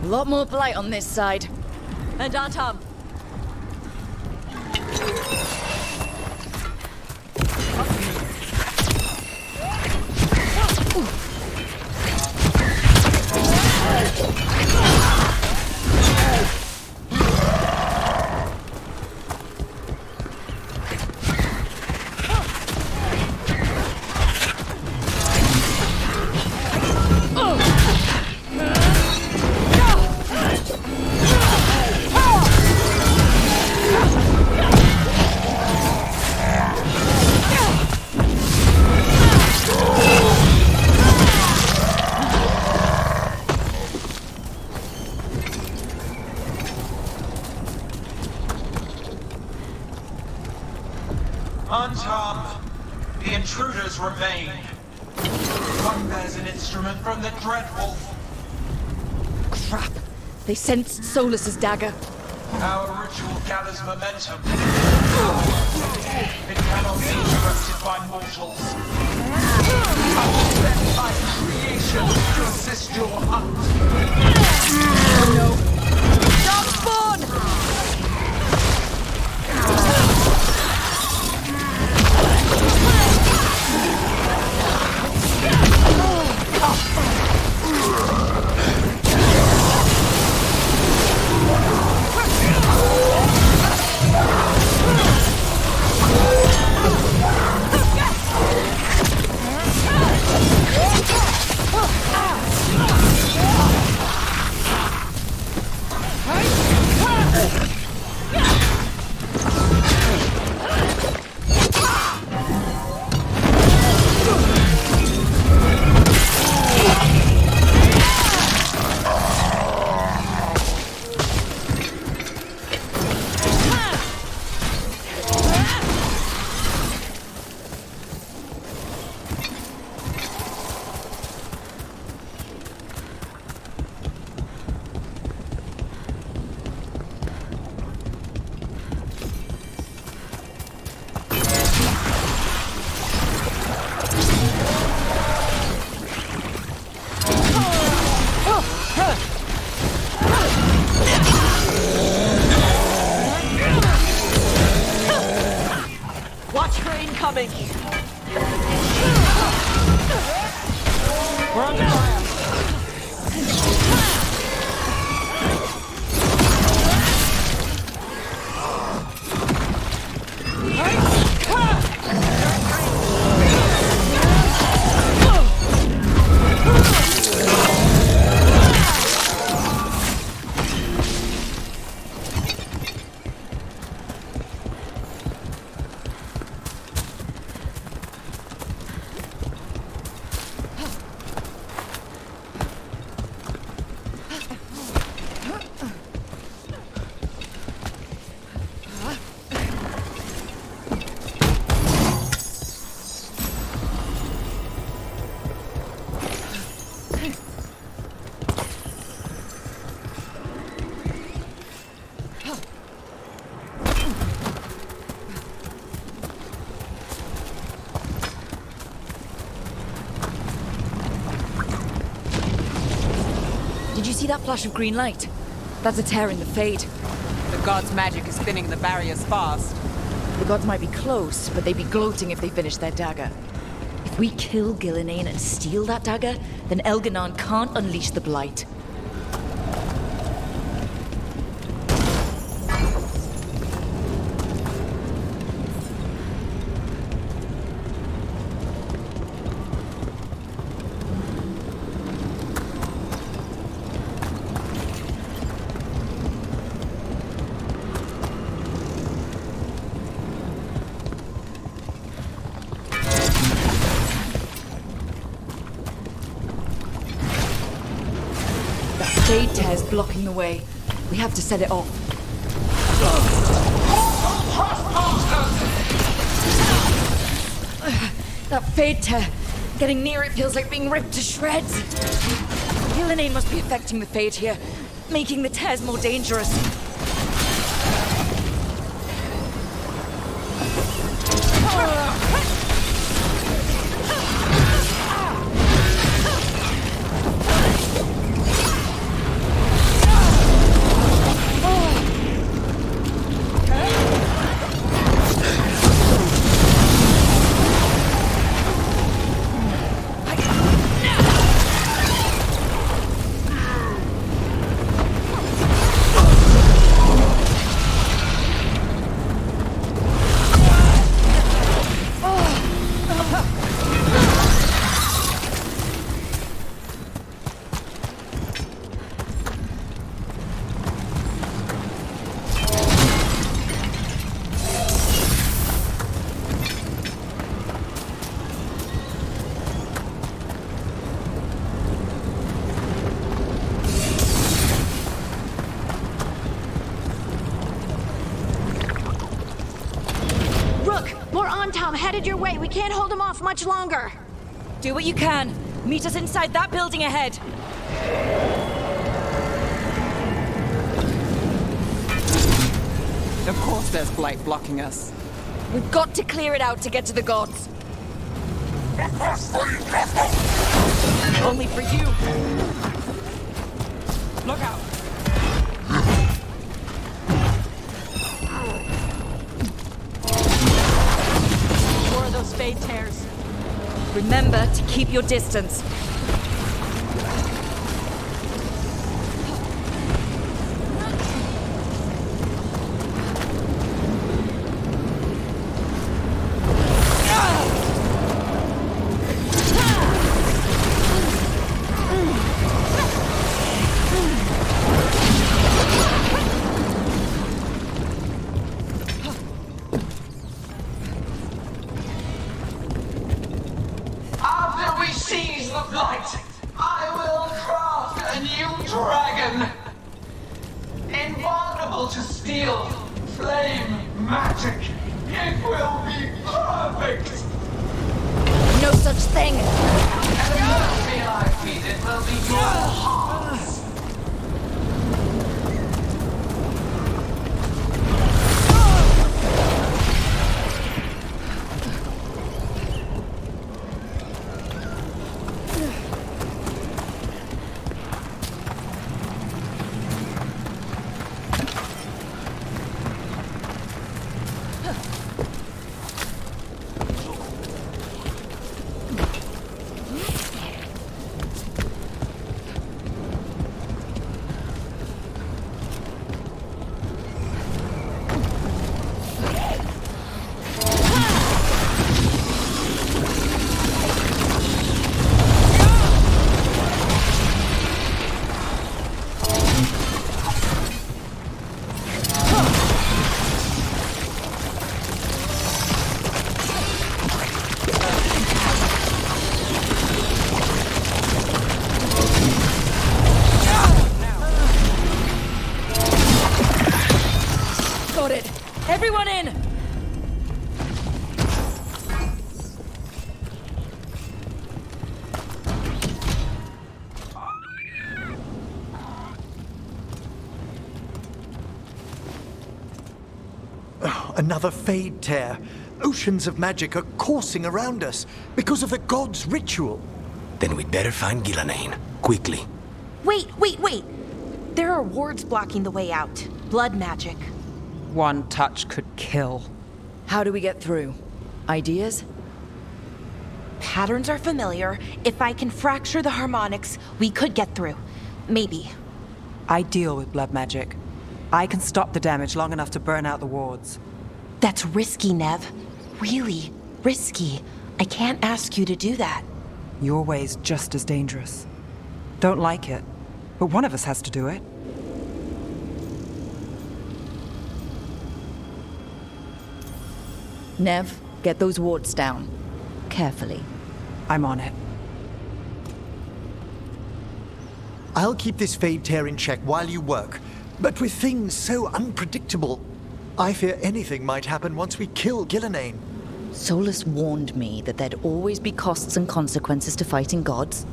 B: A lot more blight on this side.
C: And Antom.
T: Antom, the intruders remain. One bears an instrument from the Dreadwolf.
B: Crap. They sensed Solas's dagger.
T: Our ritual gathers momentum. It cannot be interrupted by mortals. I will send my creation to assist your hunt.
B: Oh no. Darkspawn!
W: We're under fire.
B: Did you see that flash of green light? That's a tear in the Fade.
K: The god's magic is thinning the barriers fast.
B: The gods might be close, but they'd be gloating if they finished their dagger. If we kill Gillenane and steal that dagger, then Elgar'nan can't unleash the Blight. Fade tear's blocking the way. We have to set it off. That Fade tear. Getting near it feels like being ripped to shreds. Gillenane must be affecting the Fade here, making the tears more dangerous.
M: Headed your way. We can't hold him off much longer.
B: Do what you can. Meet us inside that building ahead.
K: Of course there's Blight blocking us.
B: We've got to clear it out to get to the gods. Only for you.
K: Look out!
B: Those Fade tears. Remember to keep your distance.
P: Another fade tear. Oceans of magic are coursing around us because of the god's ritual.
D: Then we'd better find Gillenane, quickly.
M: Wait! There are wards blocking the way out. Blood magic.
K: One touch could kill.
B: How do we get through? Ideas?
M: Patterns are familiar. If I can fracture the harmonics, we could get through. Maybe.
K: I deal with blood magic. I can stop the damage long enough to burn out the wards.
M: That's risky, Neve. Really risky. I can't ask you to do that.
K: Your way's just as dangerous. Don't like it, but one of us has to do it.
B: Neve, get those wards down. Carefully.
K: I'm on it.
P: I'll keep this fade tear in check while you work. But with things so unpredictable, I fear anything might happen once we kill Gillenane.
B: Solas warned me that there'd always be costs and consequences to fighting gods.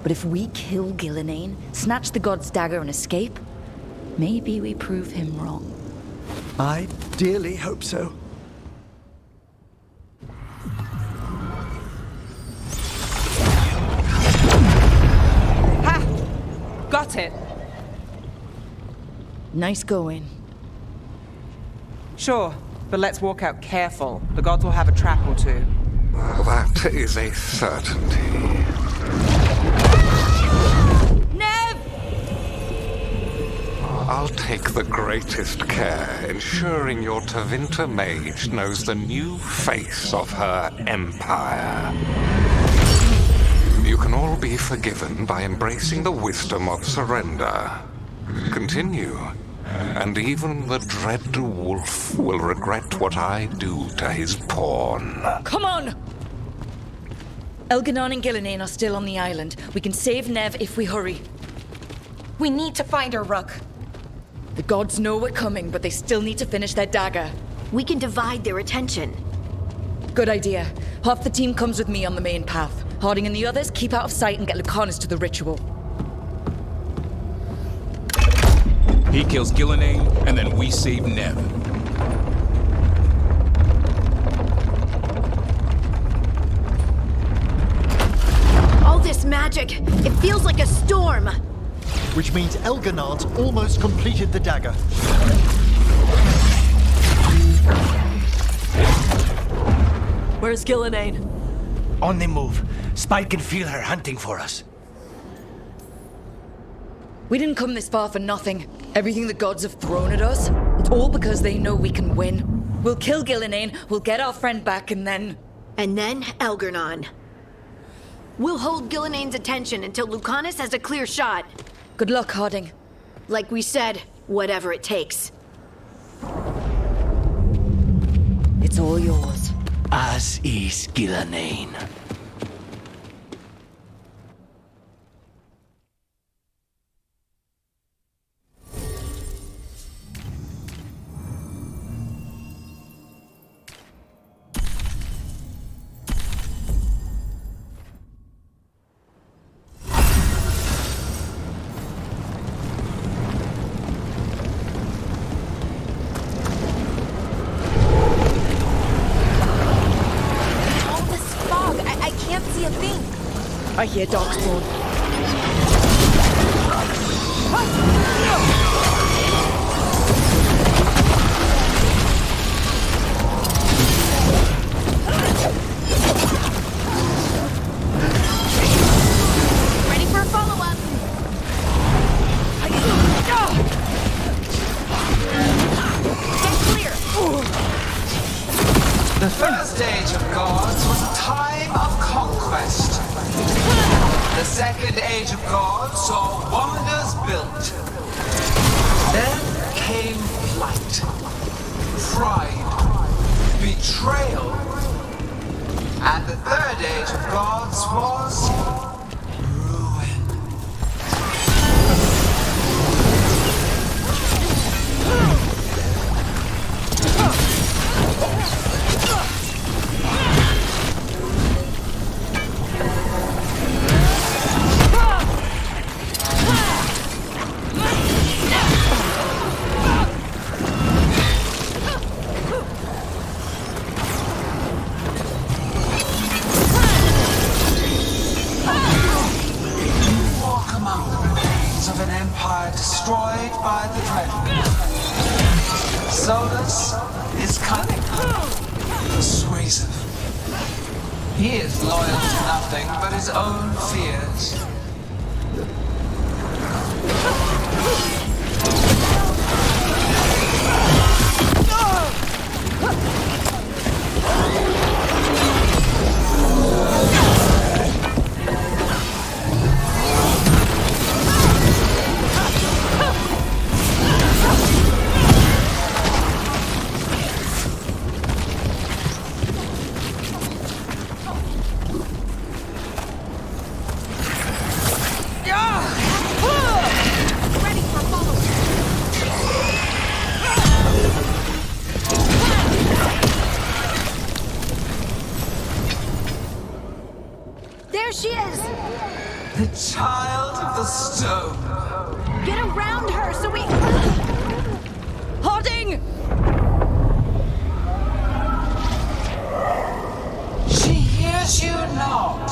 B: But if we kill Gillenane, snatch the god's dagger and escape, maybe we prove him wrong.
P: I dearly hope so.
K: Ha! Got it!
B: Nice going.
K: Sure, but let's walk out careful. The gods will have a trap or two.
E: That is a certainty.
M: Neve!
E: I'll take the greatest care, ensuring your Tevinter mage knows the new face of her empire. You can all be forgiven by embracing the wisdom of surrender. Continue, and even the Dreadwolf will regret what I do to his pawn.
B: Come on! Elgar'nan and Gillenane are still on the island. We can save Neve if we hurry.
M: We need to find her, Rook.
B: The gods know we're coming, but they still need to finish their dagger.
F: We can divide their attention.
B: Good idea. Half the team comes with me on the main path. Harding and the others keep out of sight and get Lucanus to the ritual.
Q: He kills Gillenane, and then we save Neve.
F: All this magic, it feels like a storm.
P: Which means Elgar'nan's almost completed the dagger.
C: Where's Gillenane?
D: On the move. Spike can feel her hunting for us.
B: We didn't come this far for nothing. Everything the gods have thrown at us, it's all because they know we can win. We'll kill Gillenane, we'll get our friend back, and then...
F: And then Elgar'nan. We'll hold Gillenane's attention until Lucanus has a clear shot.
B: Good luck, Harding.
F: Like we said, whatever it takes.
B: It's all yours.
D: As is Gillenane.
B: I hear Darkspawn.
M: Ready for a follow-up? Get clear!
T: The first age of gods was a time of conquest. The second age of gods saw wonders built. Then came flight, pride, betrayal. And the third age of gods was ruin. Solas is cunning, persuasive. He is loyal to nothing but his own fears.
F: There she is!
T: The child of the stone.
F: Get around her so we... Holding!
T: She hears you not.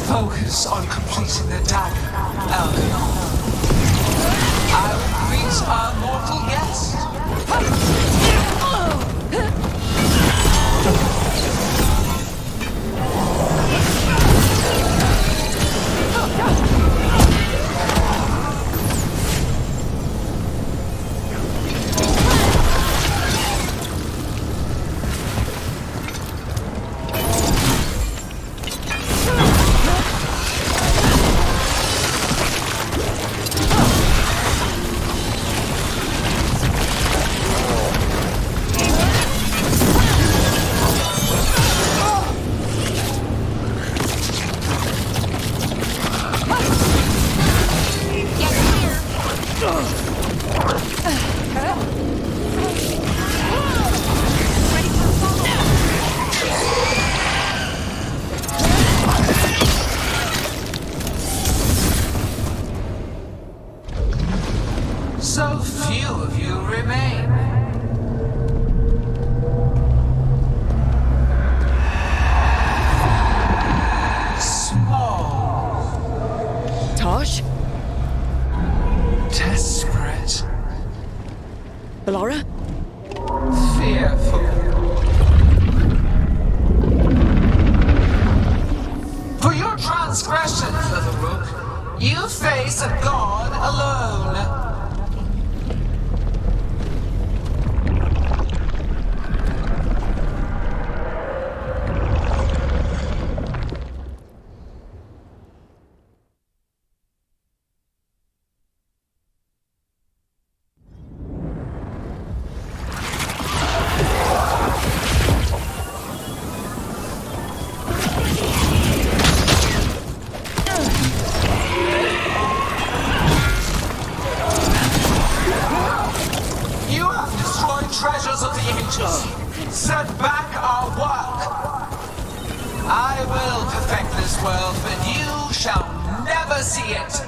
T: Focus on completing the dagger, Elgar'nan. I will greet our mortal guest. So few of you remain. Small.
B: Tosh?
T: Desperate.
B: Bellara?
T: Fearful. For your transgressions, little rook, you face a god alone. Treasures of the ages. Set back our work. I will perfect this world, but you shall never see it.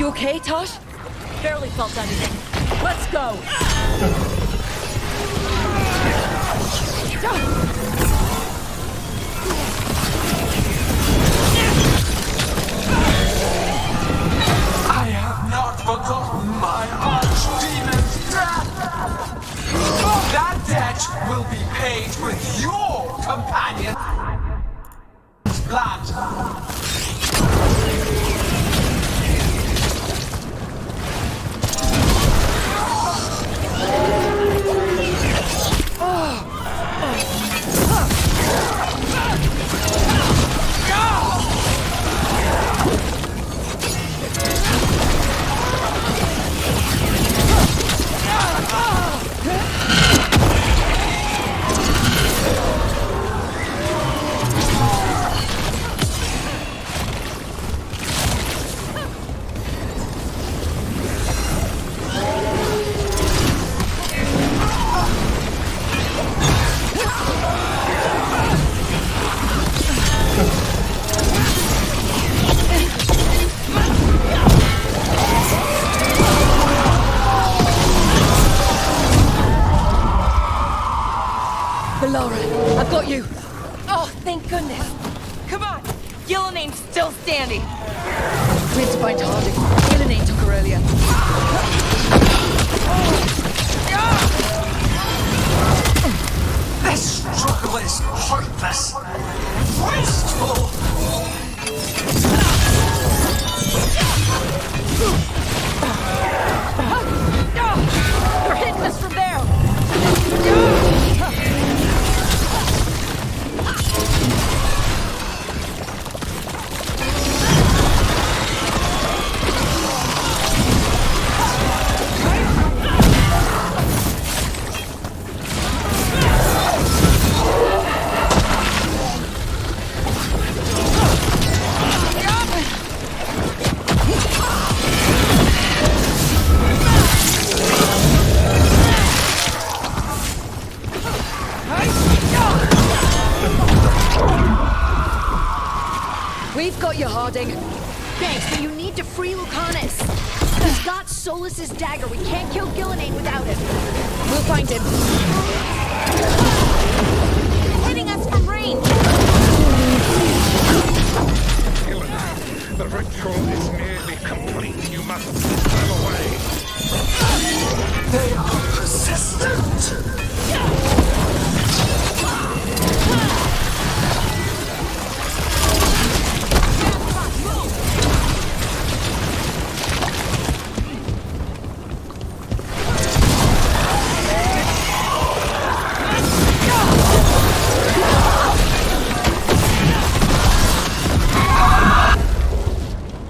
B: Okay, Tosh?
C: Barely felt anything. Let's go!
T: I have not forgotten my archdemon's death! That debt will be paid with your companion's blood!
B: Bellara, I've got you.
M: Oh, thank goodness. Come on. Gillenaine's still standing.
B: We have to find Harding. Gillenane took her earlier.
T: This struggle is hopeless. Wasteful.
M: They're hitting us from there.
B: We've got you, Harding.
F: Thanks, but you need to free Lucanus. He's got Solas's dagger. We can't kill Gillenane without it.
B: We'll find him.
M: Hitting us from range.
E: Gillenane, the ritual is nearly complete. You must turn away.
T: distant!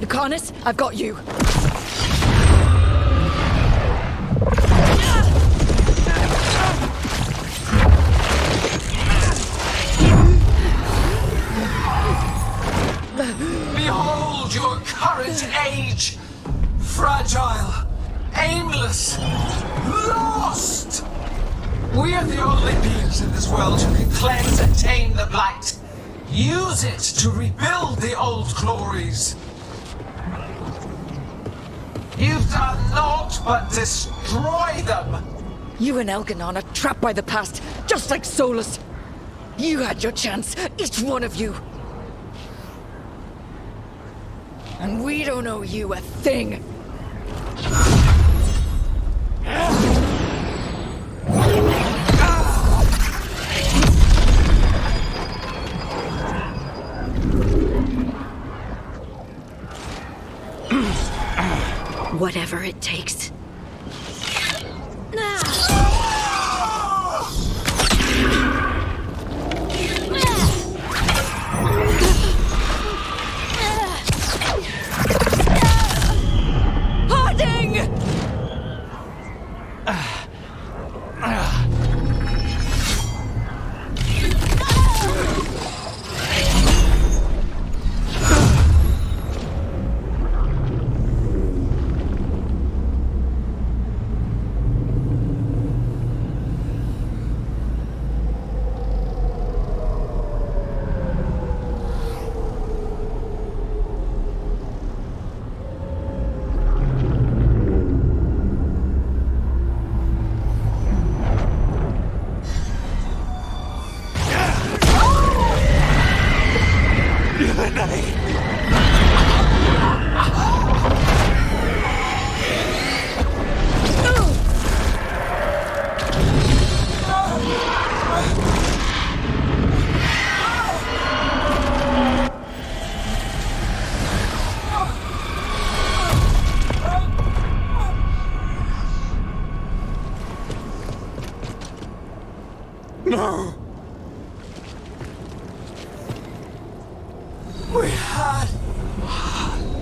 B: Lucanus, I've got you.
T: Behold your current age! Fragile, aimless, lost! We are the only beings in this world who can cleanse and tame the blight. Use it to rebuild the old glories. You've done naught but destroy them!
B: You and Elgar'nan are trapped by the past, just like Solas. You had your chance, each one of you. And we don't owe you a thing.
F: Whatever it takes.
T: No! We had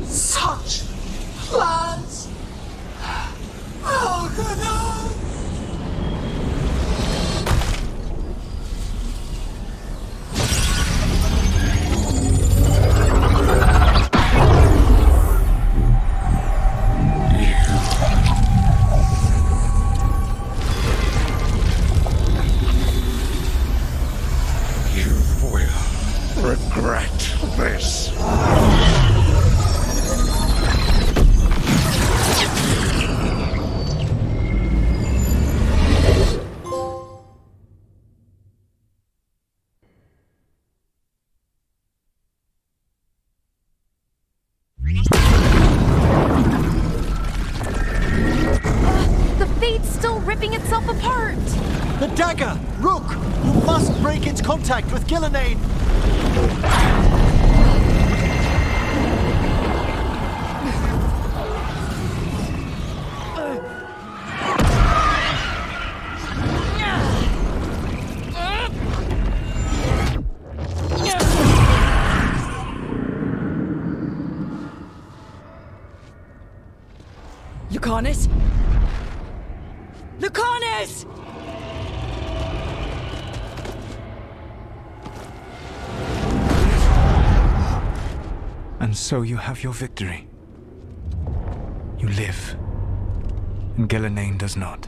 T: such plans! Elgar'nan!
E: Regret this.
M: The Fate's still ripping itself apart!
P: The dagger! Rook! You must break its contact with Elgar'nan!
B: Lucanus? Lucanus!
G: And so you have your victory. You live, and Elgar'nan does not.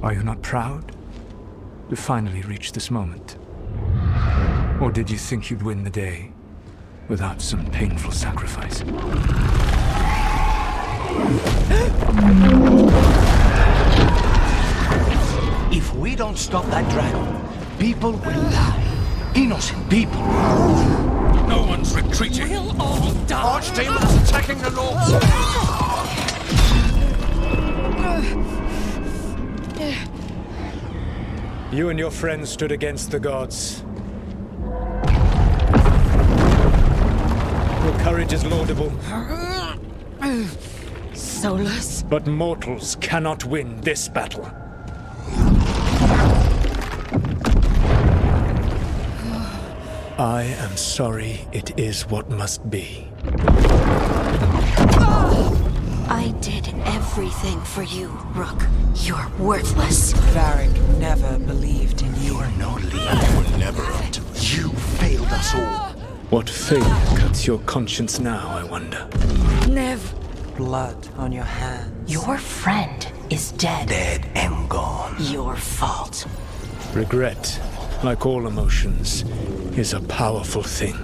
G: Are you not proud to finally reach this moment? Or did you think you'd win the day without some painful sacrifice?
D: If we don't stop that dragon, people will die. Innocent people.
E: No one's retreating.
O: We'll all die.
E: Archdemons attacking the Lord.
G: You and your friends stood against the gods. Your courage is laudable.
B: Solas?
G: But mortals cannot win this battle. I am sorry it is what must be.
F: I did everything for you, Rook. You're worthless.
K: Varric never believed in you.
D: You're no leader. You were never up to it. You failed us all.
G: What fate cuts your conscience now, I wonder?
B: Neve.
K: Blood on your hands.
M: Your friend is dead.
D: Dead and gone.
M: Your fault.
G: Regret, like all emotions, is a powerful thing.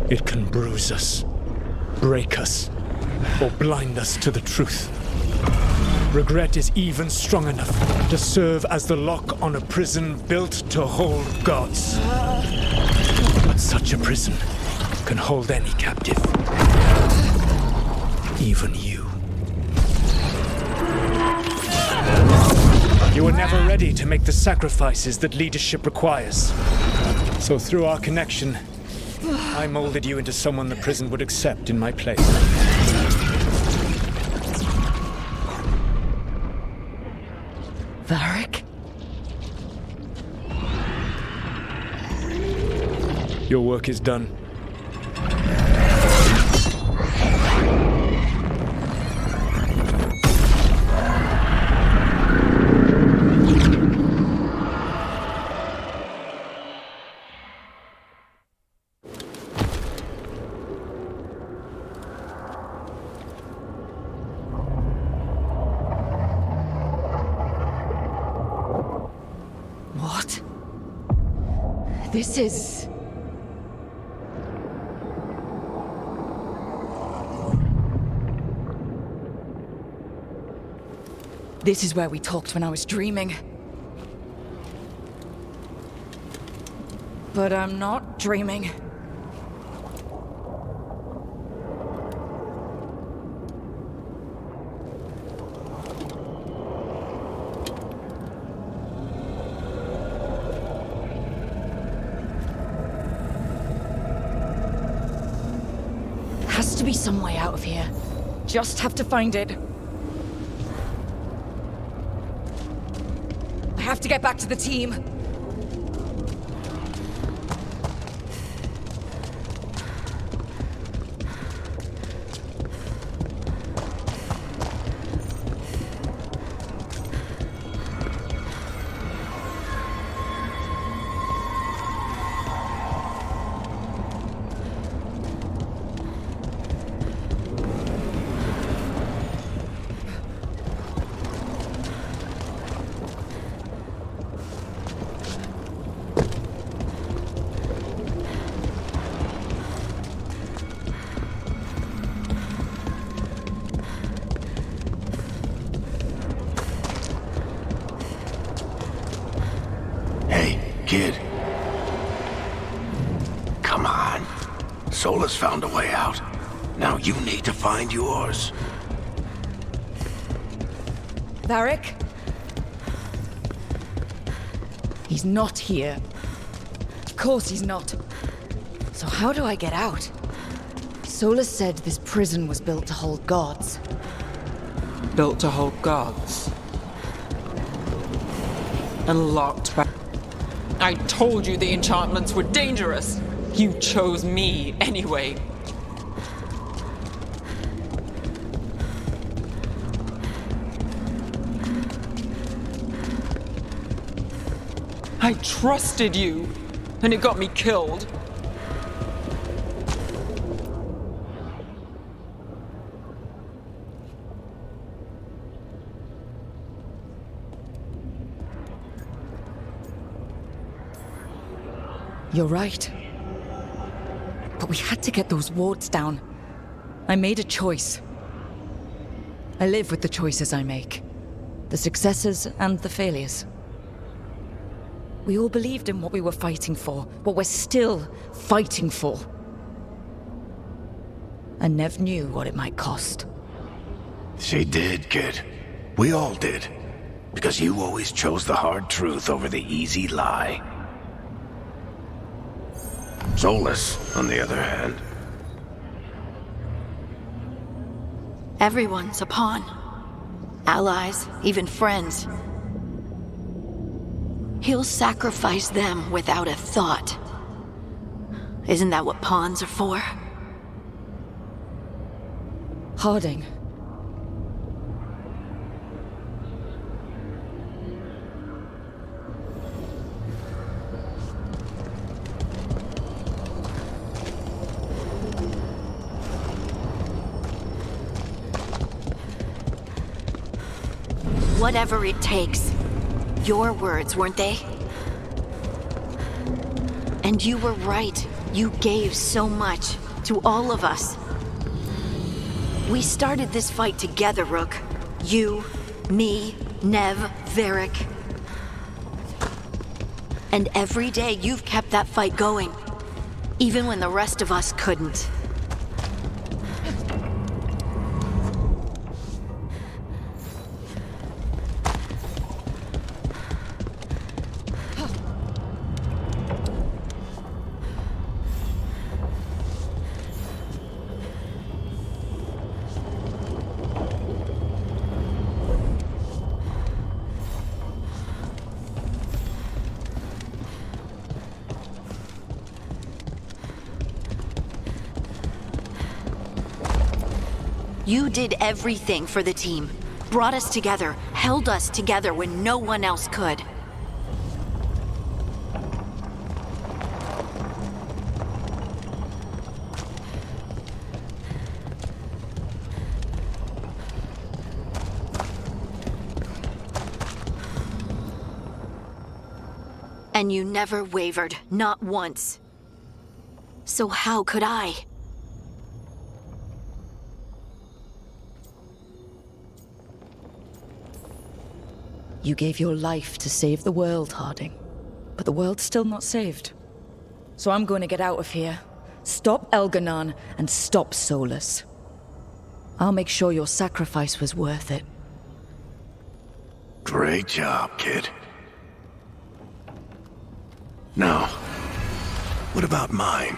G: It can bruise us, break us, or blind us to the truth. Regret is even strong enough to serve as the lock on a prison built to hold gods. But such a prison can hold any captive. Even you. You were never ready to make the sacrifices that leadership requires. So through our connection, I molded you into someone the prison would accept in my place.
B: Varric?
G: Your work is done.
B: What? This is... This is where we talked when I was dreaming. But I'm not dreaming. Has to be some way out of here. Just have to find it. I have to get back to the team.
A: Kid. Come on. Solas found a way out. Now you need to find yours.
B: Varric? He's not here. Of course he's not. So how do I get out? Solas said this prison was built to hold gods.
K: Built to hold gods. And locked back. I told you the enchantments were dangerous. You chose me anyway. I trusted you, and it got me killed.
B: You're right. But we had to get those wards down. I made a choice. I live with the choices I make. The successes and the failures. We all believed in what we were fighting for, what we're still fighting for. And Neve knew what it might cost.
A: She did, kid. We all did. Because you always chose the hard truth over the easy lie. Solas, on the other hand.
F: Everyone's a pawn. Allies, even friends. He'll sacrifice them without a thought. Isn't that what pawns are for?
B: Harding.
F: Whatever it takes. Your words, weren't they? And you were right. You gave so much to all of us. We started this fight together, Rook. You, me, Neve, Varric. And every day you've kept that fight going, even when the rest of us couldn't. You did everything for the team. Brought us together, held us together when no one else could. And you never wavered, not once. So how could I?
B: You gave your life to save the world, Harding. But the world's still not saved. So I'm going to get out of here. Stop Elgar'nan and stop Solas. I'll make sure your sacrifice was worth it.
A: Great job, kid. Now, what about mine?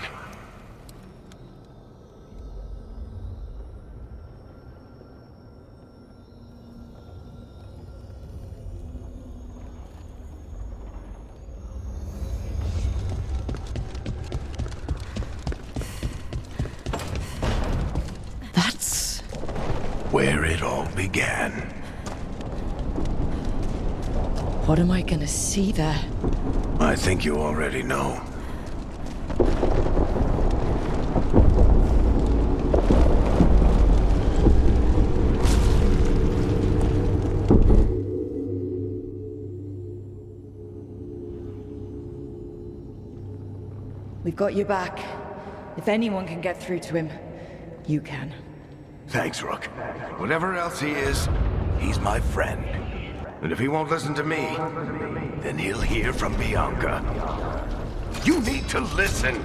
A: Where it all began.
B: What am I gonna see there?
A: I think you already know.
B: We've got your back. If anyone can get through to him, you can.
A: Thanks, Rook. Whatever else he is, he's my friend. And if he won't listen to me, then he'll hear from Bianca. You need to listen!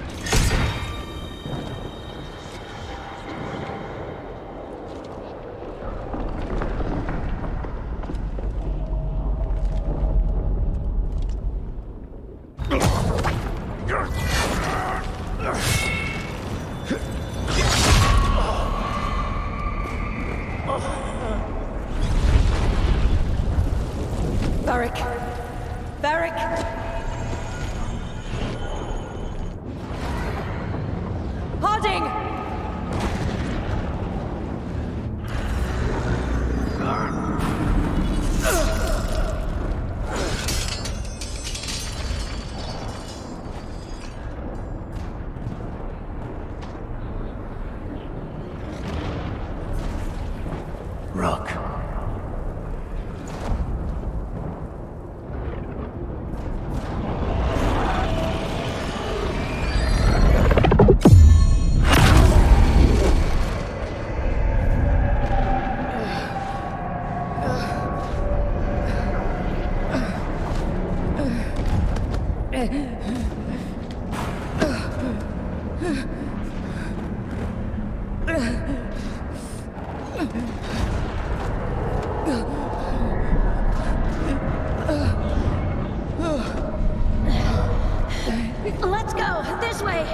A: Rook.
F: Let's go! This way!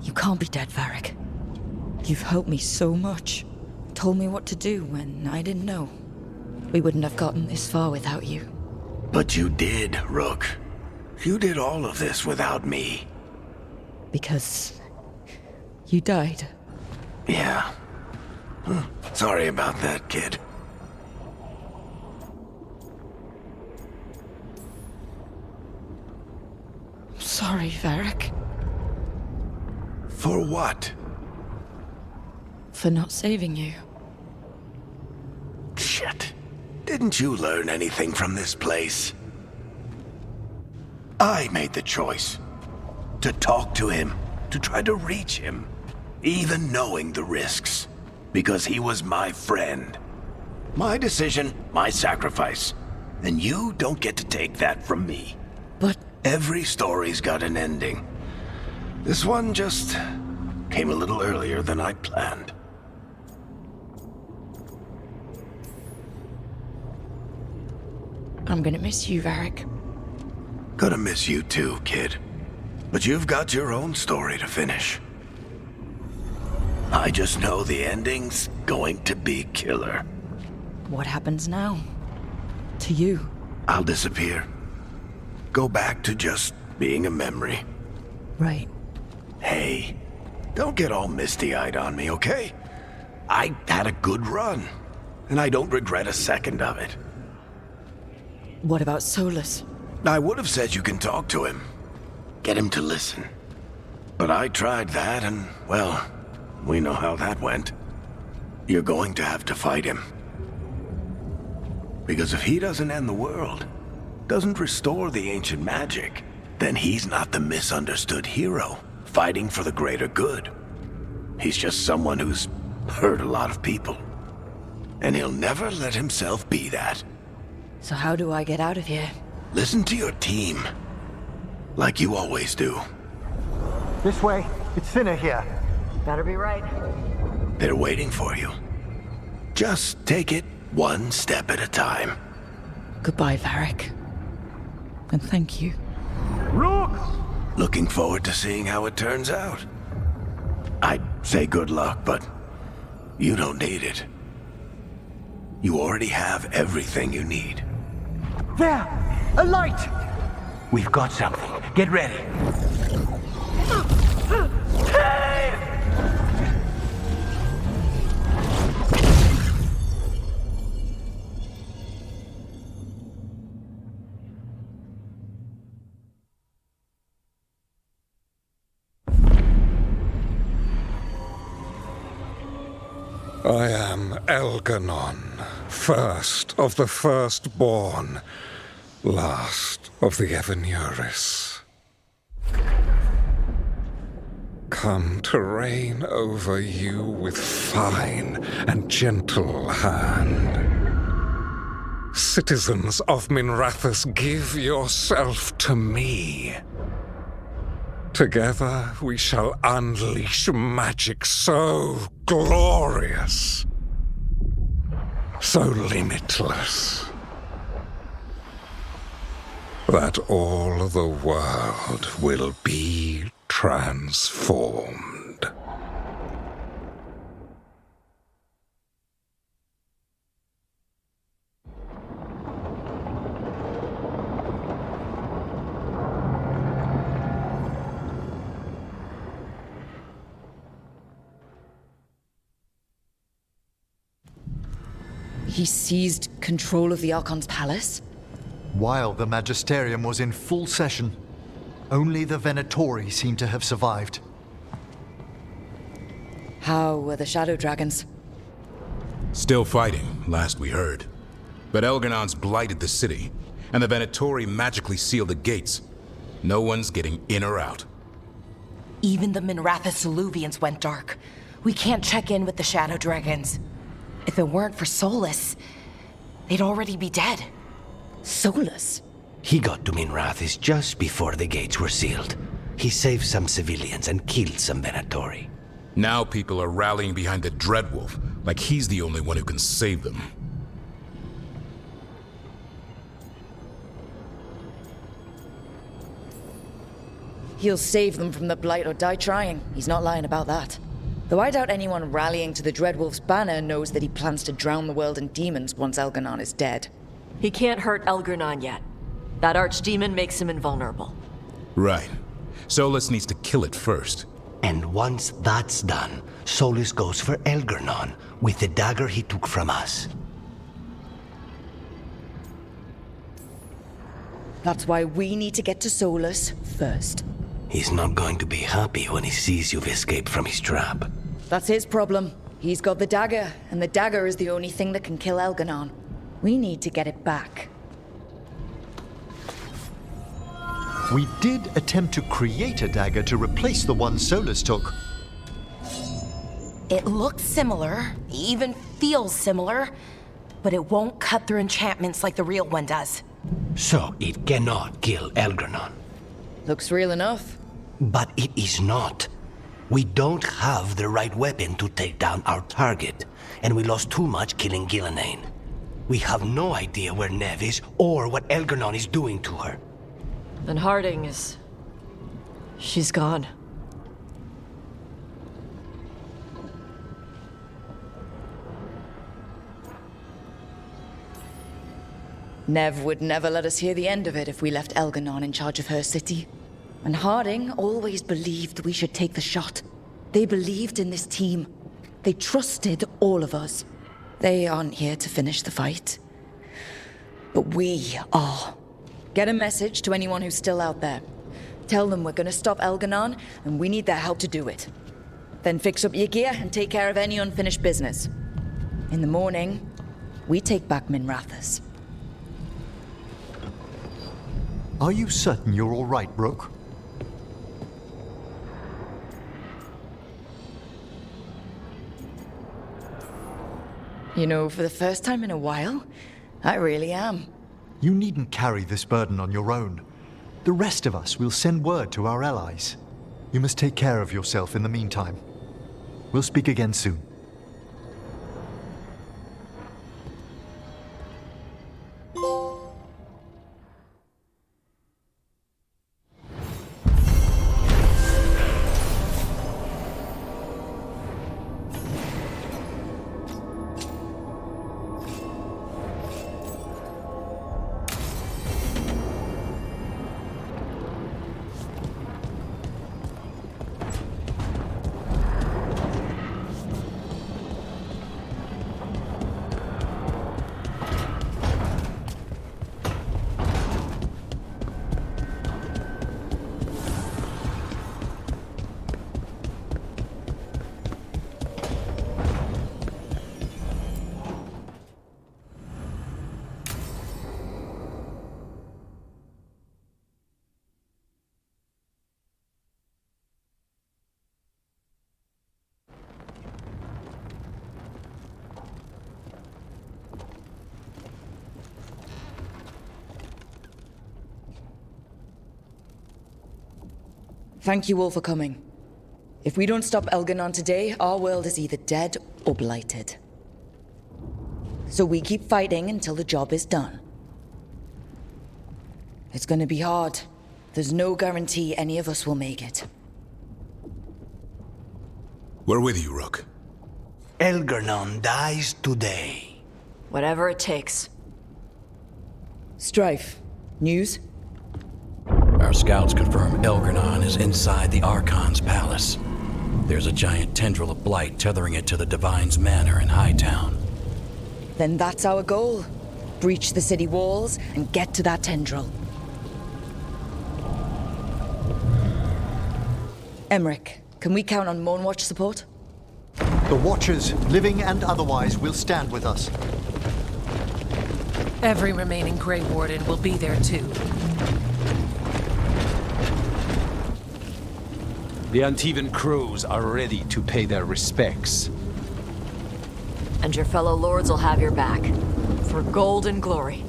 B: You can't be dead, Varric. You've helped me so much. Told me what to do when I didn't know. We wouldn't have gotten this far without you.
A: But you did, Rook. You did all of this without me.
B: Because you died.
A: Yeah. Sorry about that, kid.
B: Sorry, Varric.
A: For what?
B: For not saving you.
A: Shit. Didn't you learn anything from this place? I made the choice. To talk to him. To try to reach him. Even knowing the risks. Because he was my friend. My decision, my sacrifice. And you don't get to take that from me.
B: But...
A: Every story's got an ending. This one just came a little earlier than I planned.
B: I'm gonna miss you, Varric.
A: Gonna miss you too, kid. But you've got your own story to finish. I just know the ending's going to be killer.
B: What happens now? To you?
A: I'll disappear. Go back to just being a memory.
B: Right.
A: Hey, don't get all misty-eyed on me, okay? I had a good run, and I don't regret a second of it.
B: What about Solas?
A: I would have said you can talk to him. Get him to listen. But I tried that, and, well, we know how that went. You're going to have to fight him. Because if he doesn't end the world, doesn't restore the ancient magic, then he's not the misunderstood hero, fighting for the greater good. He's just someone who's hurt a lot of people. And he'll never let himself be that.
B: So how do I get out of here?
A: Listen to your team. Like you always do.
P: This way. It's thinner here.
C: Better be right.
A: They're waiting for you. Just take it one step at a time.
B: Goodbye, Varric. And thank you.
A: Look! Looking forward to seeing how it turns out. I'd say good luck, but you don't need it. You already have everything you need.
P: There! A light!
D: We've got something. Get ready.
E: I am Elgar'nan, first of the firstborn, last of the Evanuris. Come to reign over you with fine and gentle hand. Citizens of Minrathous, give yourself to me. Together we shall unleash magic so glorious, so limitless, that all the world will be transformed.
B: He seized control of the Archon's palace?
P: While the Magisterium was in full session, only the Venatori seem to have survived.
B: How were the Shadow Dragons?
Q: Still fighting, last we heard. But Elgar'nan's blighted the city, and the Venatori magically sealed the gates. No one's getting in or out.
M: Even the Minrathous eluvians went dark. We can't check in with the Shadow Dragons. If it weren't for Solas, they'd already be dead.
B: Solas?
D: He got to Minrathous just before the gates were sealed. He saved some civilians and killed some Venatori.
Q: Now people are rallying behind the Dreadwolf, like he's the only one who can save them.
B: He'll save them from the Blight or die trying. He's not lying about that. Though I doubt anyone rallying to the Dreadwolf's banner knows that he plans to drown the world in demons once Elgar'nan is dead.
C: He can't hurt Elgar'nan yet. That archdemon makes him invulnerable.
Q: Right. Solas needs to kill it first.
D: And once that's done, Solas goes for Elgar'nan with the dagger he took from us.
B: That's why we need to get to Solas first.
D: He's not going to be happy when he sees you've escaped from his trap.
B: That's his problem. He's got the dagger, and the dagger is the only thing that can kill Elgar'nan. We need to get it back.
P: We did attempt to create a dagger to replace the one Solas took.
M: It looks similar, even feels similar, but it won't cut through enchantments like the real one does.
D: So it cannot kill Elgar'nan.
B: Looks real enough.
D: But it is not. We don't have the right weapon to take down our target, and we lost too much killing Gillenane. We have no idea where Neve is or what Elgar'nan is doing to her.
C: Then Harding is... she's gone.
B: Neve would never let us hear the end of it if we left Elgar'nan in charge of her city. And Harding always believed we should take the shot. They believed in this team. They trusted all of us. They aren't here to finish the fight. But we are. Get a message to anyone who's still out there. Tell them we're gonna stop Elgar'nan, and we need their help to do it. Then fix up your gear and take care of any unfinished business. In the morning, we take back Minrathous.
P: Are you certain you're all right, Brooke?
B: You know, for the first time in a while, I really am.
P: You needn't carry this burden on your own. The rest of us will send word to our allies. You must take care of yourself in the meantime. We'll speak again soon.
B: Thank you all for coming. If we don't stop Elgar'nan today, our world is either dead or blighted. So we keep fighting until the job is done. It's gonna be hard. There's no guarantee any of us will make it.
Q: We're with you, Rook.
D: Elgar'nan dies today.
C: Whatever it takes.
B: Strife, news?
I: Our scouts confirm Elgar'nan is inside the Archon's palace. There's a giant tendril of blight tethering it to the Divine's manor in Hightown.
B: Then that's our goal. Breach the city walls and get to that tendril. Emmerich, can we count on Moonwatch support?
P: The Watchers, living and otherwise, will stand with us.
H: Every remaining Grey Warden will be there too.
X: The Antivan crows are ready to pay their respects.
C: And your fellow lords will have your back. For gold and glory.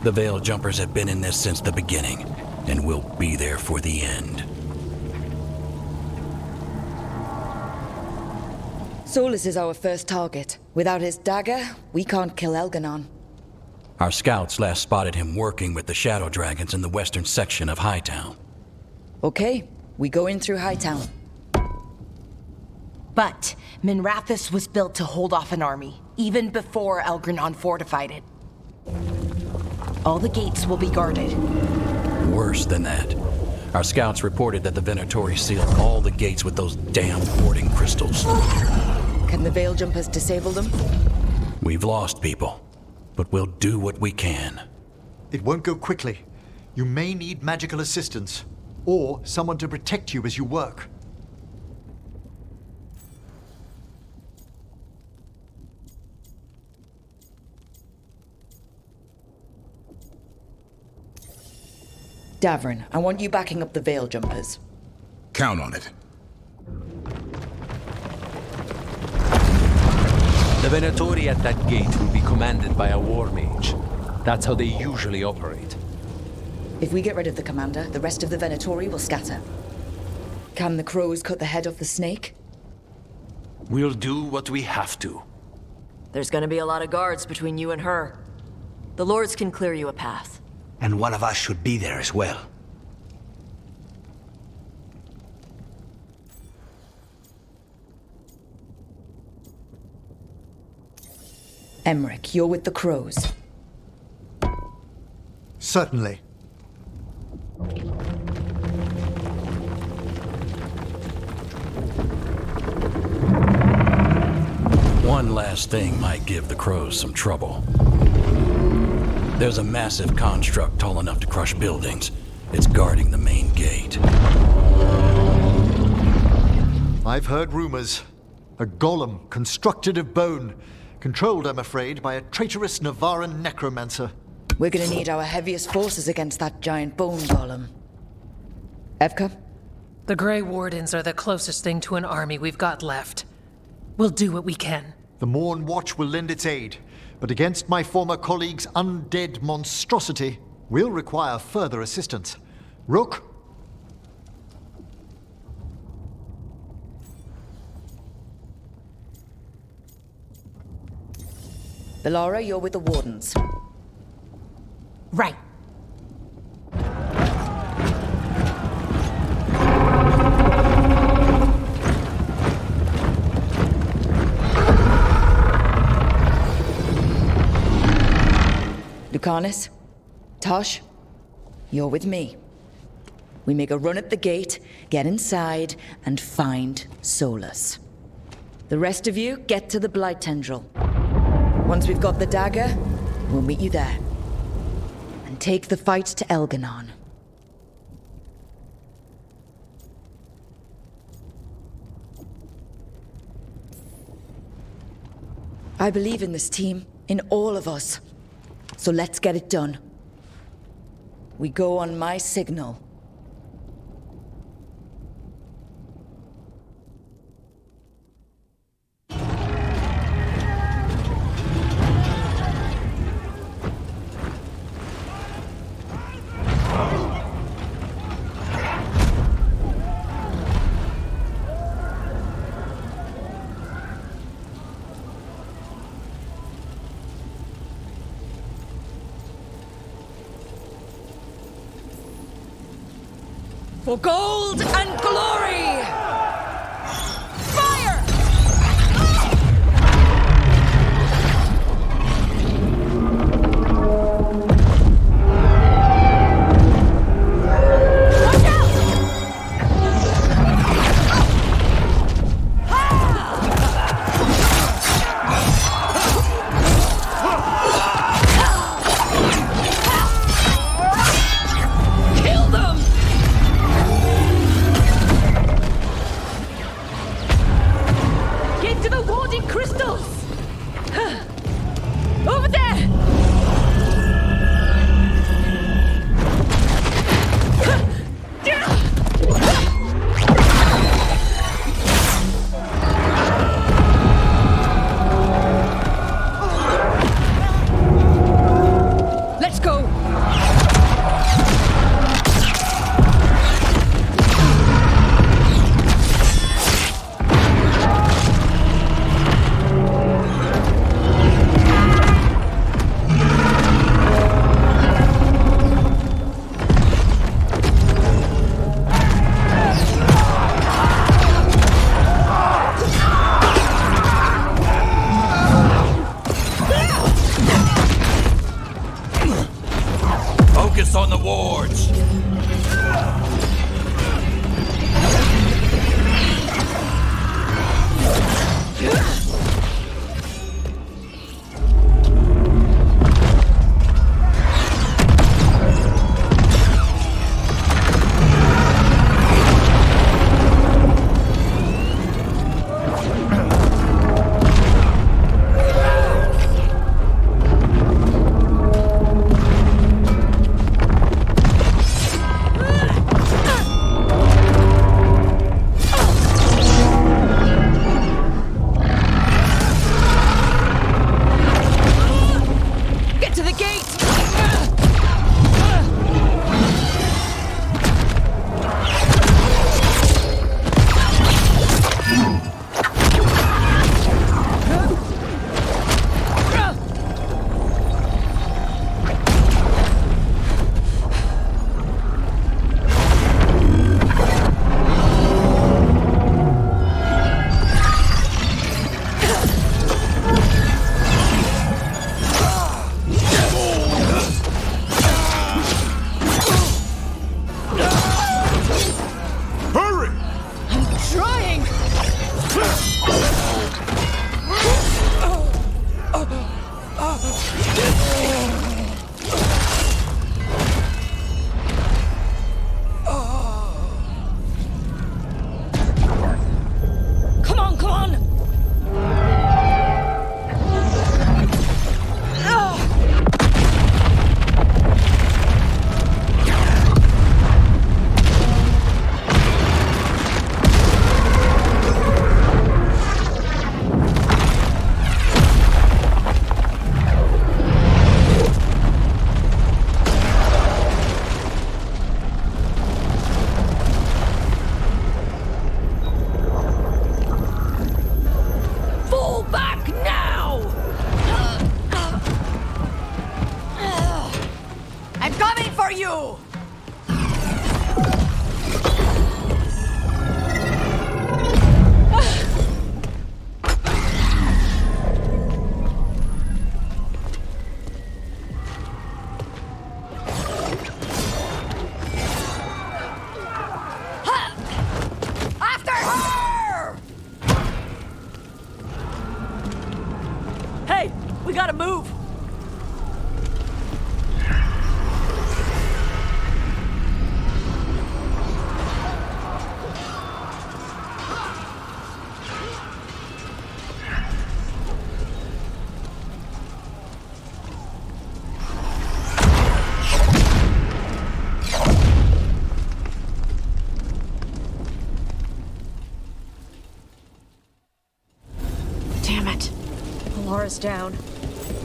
I: The Veil Jumpers have been in this since the beginning, and will be there for the end.
B: Solas is our first target. Without his dagger, we can't kill Elgar'nan.
I: Our scouts last spotted him working with the Shadow Dragons in the western section of Hightown.
B: Okay, we go in through Hightown.
M: But Minrathous was built to hold off an army, even before Elgar'nan fortified it. All the gates will be guarded.
I: Worse than that. Our scouts reported that the Venatori sealed all the gates with those damn warding crystals.
B: Can the Veil Jumpers disable them?
I: We've lost people, but we'll do what we can.
P: It won't go quickly. You may need magical assistance, or someone to protect you as you work.
B: Davrin, I want you backing up the Veil Jumpers.
Q: Count on it.
X: The Venatori at that gate will be commanded by a war mage. That's how they usually operate.
B: If we get rid of the commander, the rest of the Venatori will scatter. Can the crows cut the head off the snake?
X: We'll do what we have to.
C: There's gonna be a lot of guards between you and her. The lords can clear you a path.
D: And one of us should be there as well.
B: Emmerich, you're with the crows.
P: Certainly.
I: One last thing might give the crows some trouble. There's a massive construct tall enough to crush buildings. It's guarding the main gate.
P: I've heard rumors. A golem constructed of bone. Controlled, I'm afraid, by a traitorous Navaran necromancer.
B: We're gonna need our heaviest forces against that giant bone golem. Evka?
H: The Grey Wardens are the closest thing to an army we've got left. We'll do what we can.
P: The Morn Watch will lend its aid, but against my former colleague's undead monstrosity, we'll require further assistance. Rook?
B: Bellara, you're with the Wardens.
M: Right.
B: Lucanus, Tosh, you're with me. We make a run at the gate, get inside, and find Solas. The rest of you, get to the Blight Tendril. Once we've got the dagger, we'll meet you there. And take the fight to Elgar'nan. I believe in this team, in all of us. So let's get it done. We go on my signal. For gold and glory! Fire! Watch out! Kill them!
C: gotta move!
B: Bellara's down.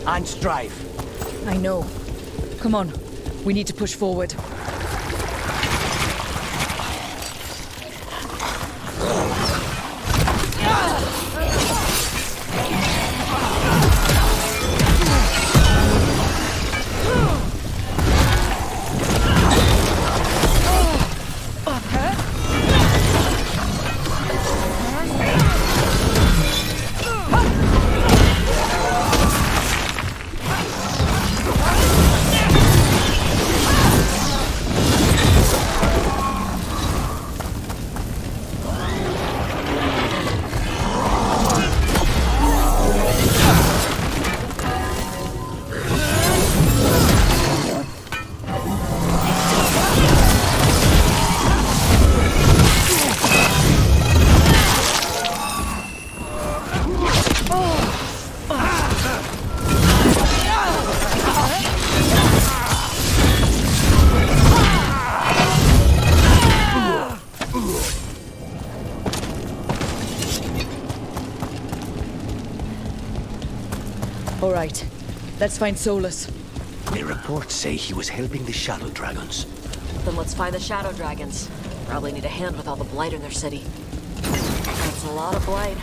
W: On strife.
B: I know. Come on. We need to push forward. All right. Let's find Solas.
D: The reports say he was helping the Shadow Dragons.
C: Then let's find the Shadow Dragons. Probably need a hand with all the blight in their city. That's a lot of blight.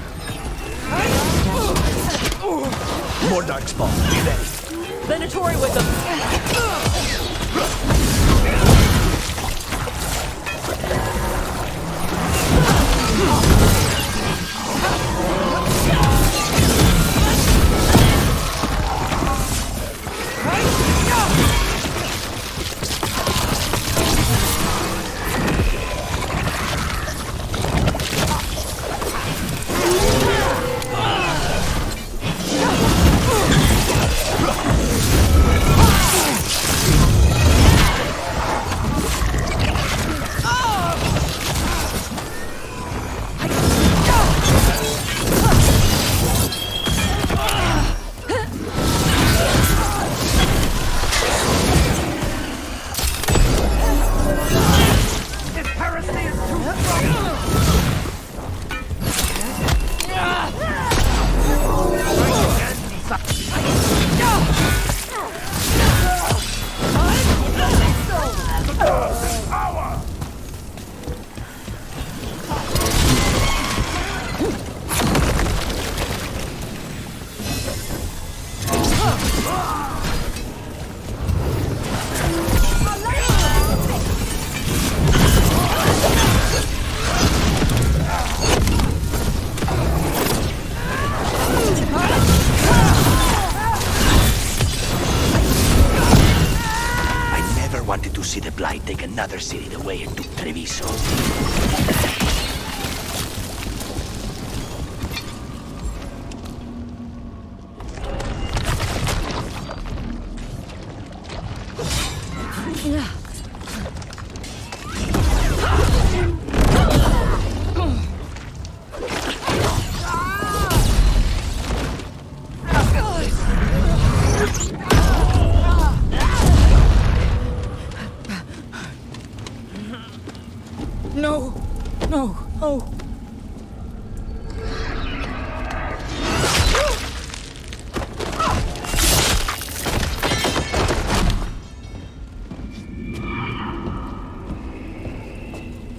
D: More Darkspawn. Be ready.
C: Venatori with them.
D: See the Blight take another city the way it took Treviso.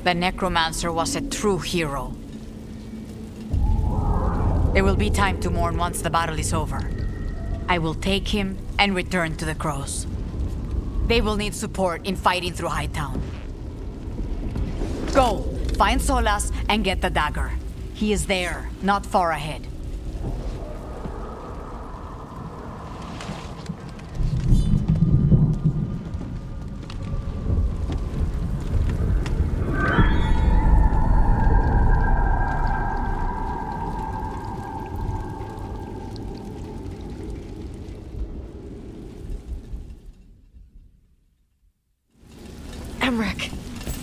L: The Necromancer was a true hero. There will be time to mourn once the battle is over. I will take him and return to the Crows. They will need support in fighting through Hightown. Go, find Solas and get the dagger. He is there, not far ahead.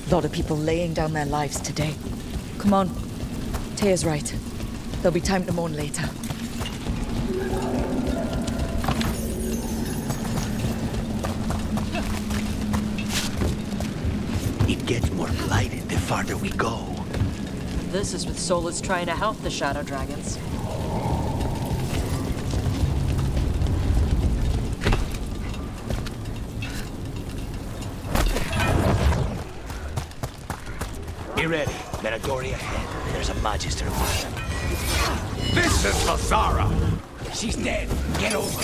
B: A lot of people laying down their lives today. Come on. Taya's right. There'll be time to mourn later.
D: It gets more blighted the farther we go.
C: This is with Solas trying to help the Shadow Dragons.
D: Be ready. There are dory ahead. There's a Magister with them.
T: This is Bellara!
D: She's dead. Get over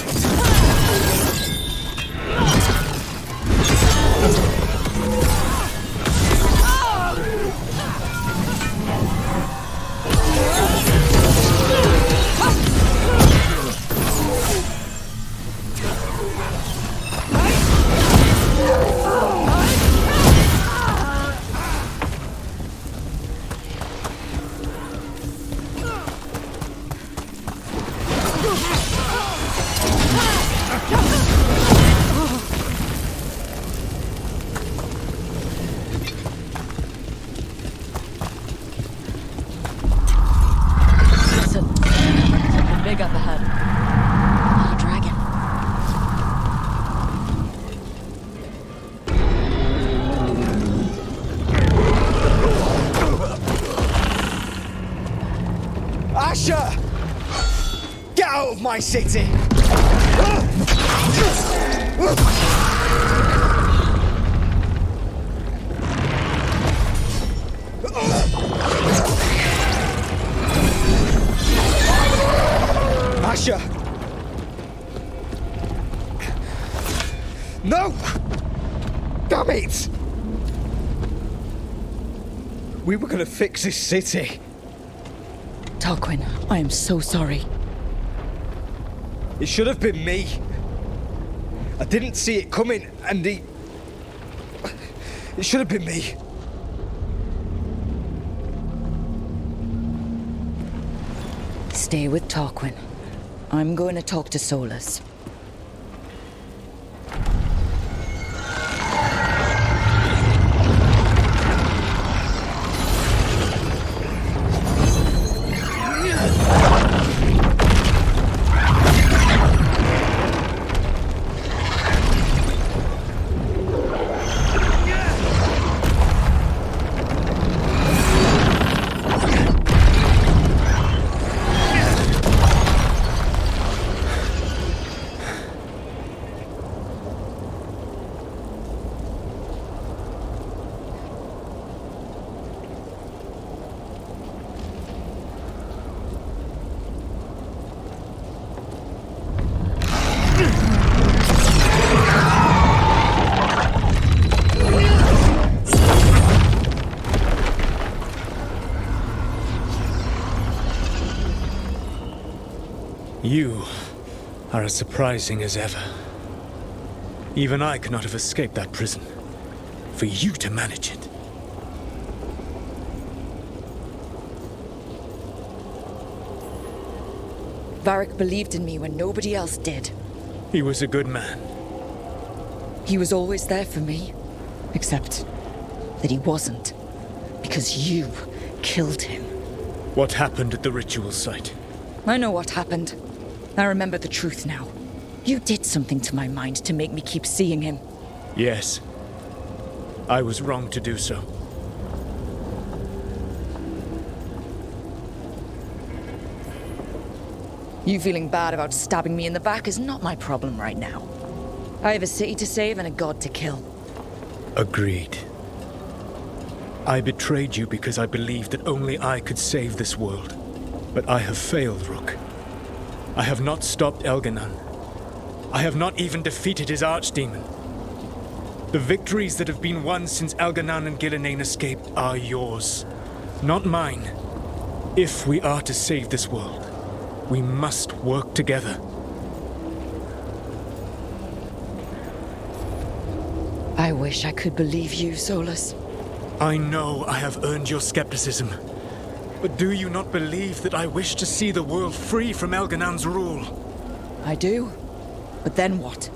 C: Big up ahead. Ah, dragon.
W: Asher! Get out of my city! Asher! No! Damn it! We were gonna fix this city.
B: Tarquin, I am so sorry.
W: It should have been me. I didn't see it coming, and it should have been me.
B: Stay with Tarquin. I'm going to talk to Solas.
G: You are as surprising as ever. Even I could not have escaped that prison. For you to manage it.
B: Varric believed in me when nobody else did.
G: He was a good man.
B: He was always there for me. Except that he wasn't. Because you killed him.
G: What happened at the ritual site?
B: I know what happened. I remember the truth now. You did something to my mind to make me keep seeing him.
G: Yes. I was wrong to do so.
B: You feeling bad about stabbing me in the back is not my problem right now. I have a city to save and a god to kill.
G: Agreed. I betrayed you because I believed that only I could save this world. But I have failed, Rook. I have not stopped Elgar'nan. I have not even defeated his archdemon. The victories that have been won since Elgar'nan and Ghilan'nain escaped are yours, not mine. If we are to save this world, we must work together.
B: I wish I could believe you, Solas.
G: I know I have earned your skepticism. But do you not believe that I wish to see the world free from Elgar'nan's rule?
B: I do. But then what?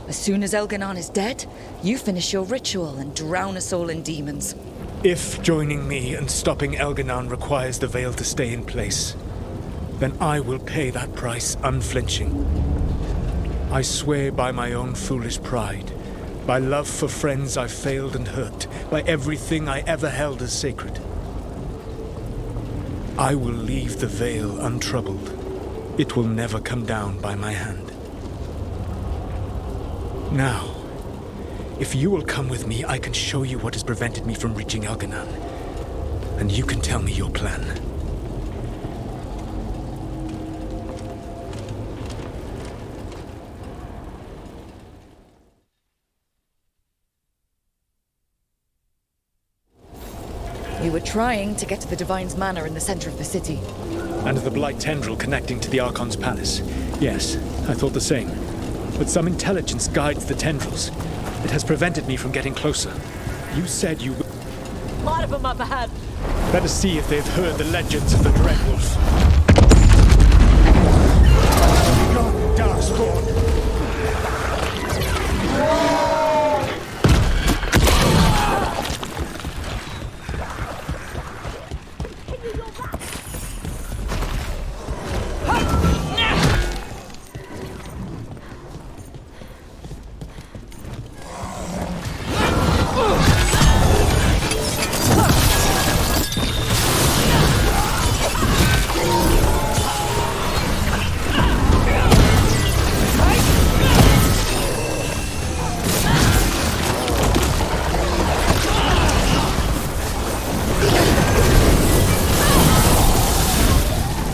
B: As soon as Elgar'nan is dead, you finish your ritual and drown us all in demons.
G: If joining me and stopping Elgar'nan requires the Veil to stay in place, then I will pay that price unflinching. I swear by my own foolish pride, by love for friends I've failed and hurt, by everything I ever held as sacred. I will leave the Veil untroubled. It will never come down by my hand. Now, if you will come with me, I can show you what has prevented me from reaching Elgar'nan, and you can tell me your plan.
B: We were trying to get to the Divine's Manor in the center of the city.
G: And the Blight tendril connecting to the Archon's palace. Yes, I thought the same. But some intelligence guides the tendrils. It has prevented me from getting closer. You said you...
C: A lot of them up ahead.
G: Let us see if they've heard the legends of the Dreadwolf. Go, Darkspawn!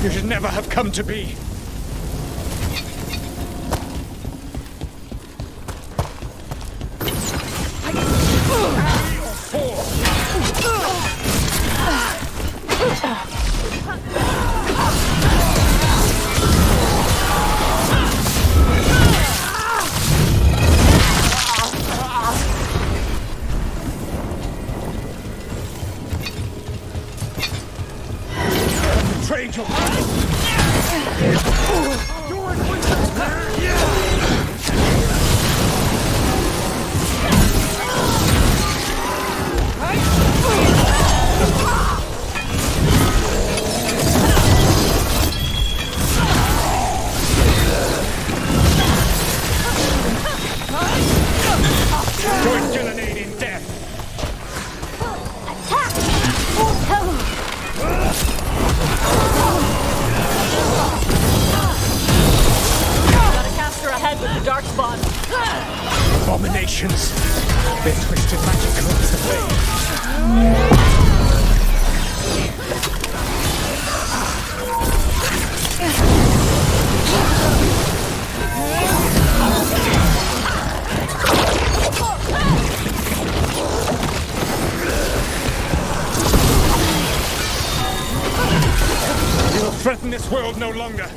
G: You should never have come to be.
C: Darkspawn.
G: Abominations. Their twisted magic comes the way. You will threaten this world no longer.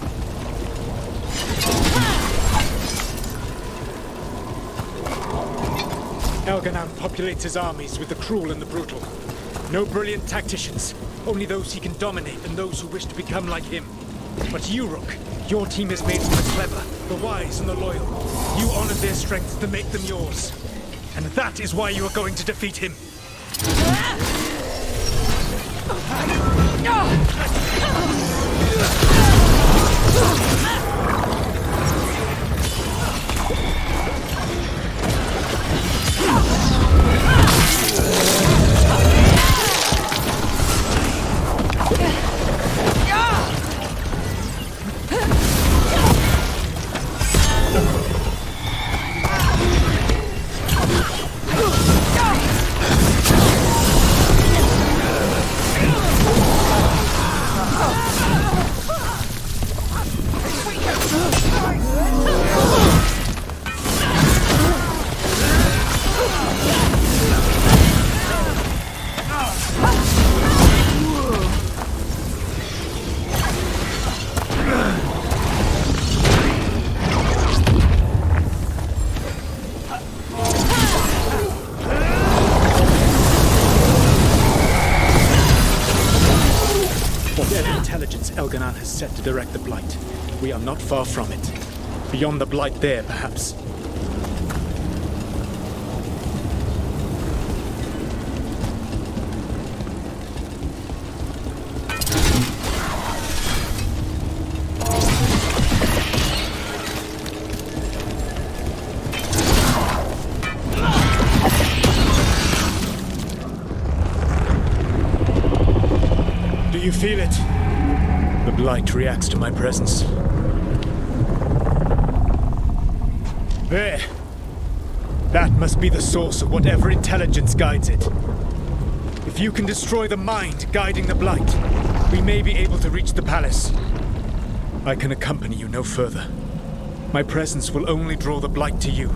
G: Elgar'nan populates his armies with the cruel and the brutal. No brilliant tacticians, only those he can dominate and those who wish to become like him. But you, Rook, your team is made from the clever, the wise and the loyal. You honored their strengths to make them yours. And that is why you are going to defeat him. Elgar'nan has set to direct the Blight. We are not far from it. Beyond the Blight there, perhaps. Feel it. The blight reacts to my presence. There. That must be the source of whatever intelligence guides it. If you can destroy the mind guiding the blight, we may be able to reach the palace. I can accompany you no further. My presence will only draw the blight to you.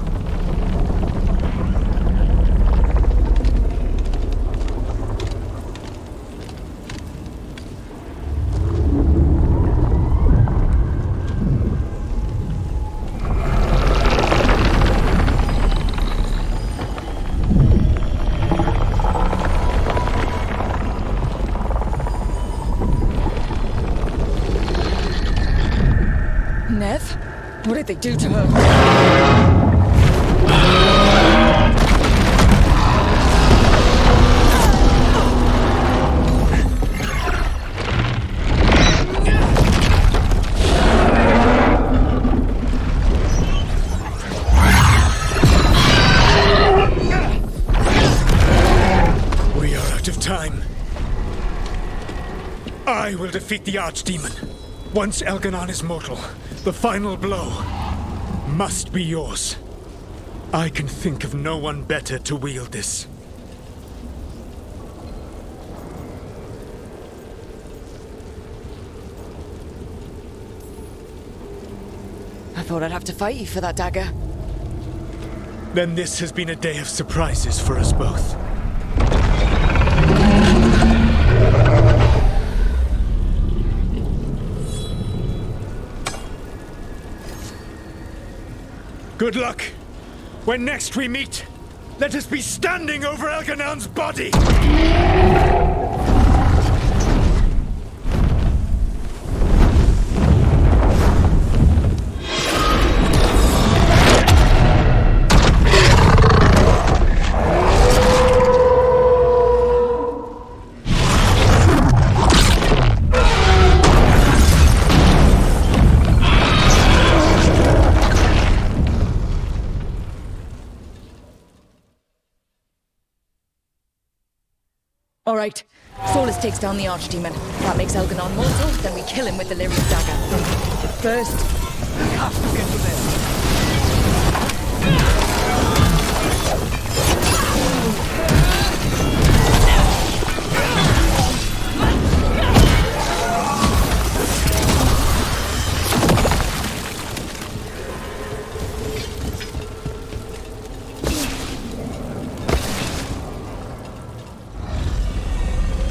B: Neve? What did they do to her?
G: We are out of time. I will defeat the Archdemon. Once Elgar'nan is mortal, the final blow must be yours. I can think of no one better to wield this.
B: I thought I'd have to fight you for that dagger.
G: Then this has been a day of surprises for us both. Good luck. When next we meet, let us be standing over Elgar'nan's body!
B: All right. Solas takes down the Archdemon. That makes Elgar'nan mortal, then we kill him with the Lyrian dagger. But first, we have to get to this.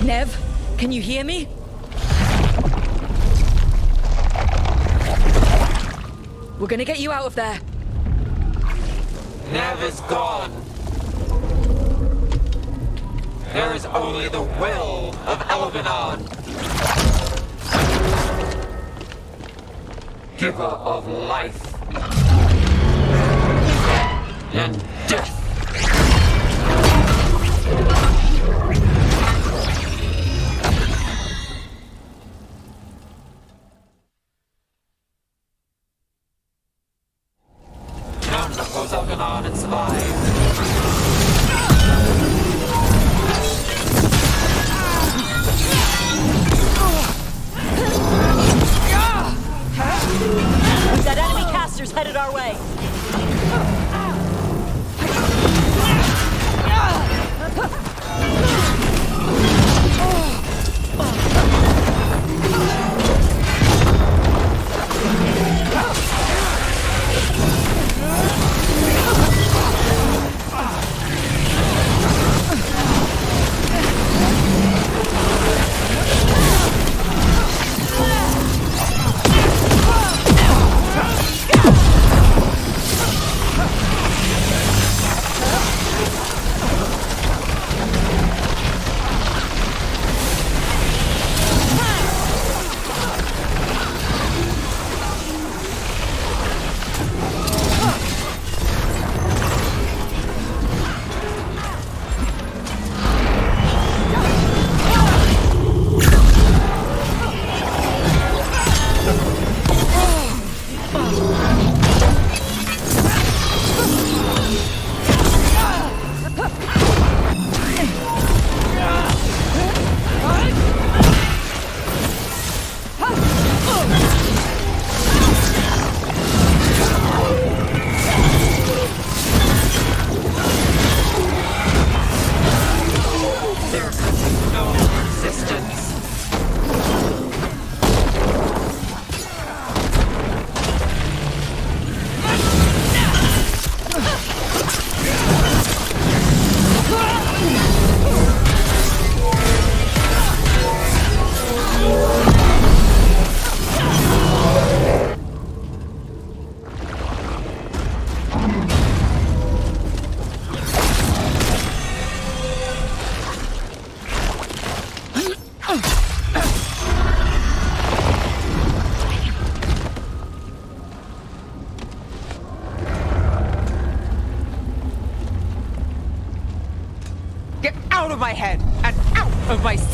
B: Neve, can you hear me? We're gonna get you out of there.
T: Neve is gone. There is only the will of Elgar'nan. Giver of life and death. Elgar'nan and survive.
C: We've got enemy casters headed our way.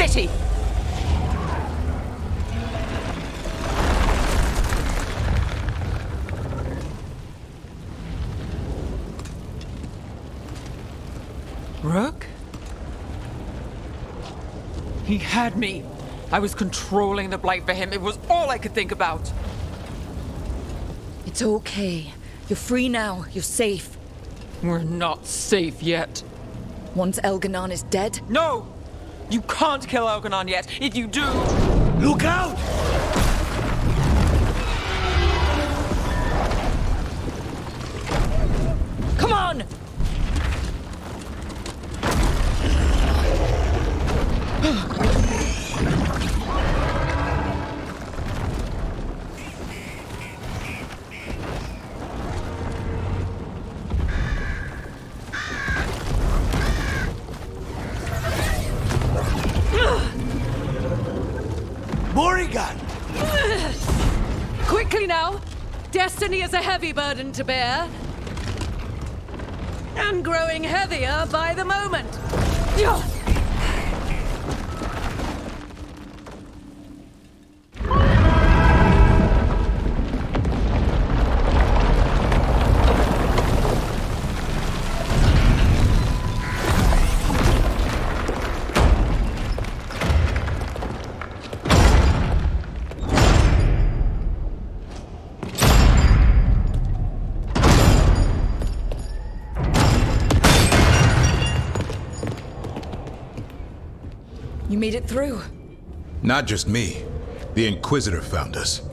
O: city!
K: Rook? He had me. I was controlling the blight for him. It was all I could think about.
B: It's okay. You're free now. You're safe.
K: We're not safe yet.
B: Once Elgar'nan is dead?
K: No! You can't kill Elgar'nan yet. If you do...
X: Look out!
B: Come on!
R: Quickly now! Destiny is a heavy burden to bear. And growing heavier by the moment.
B: You made it through.
Q: Not just me. The Inquisitor found us.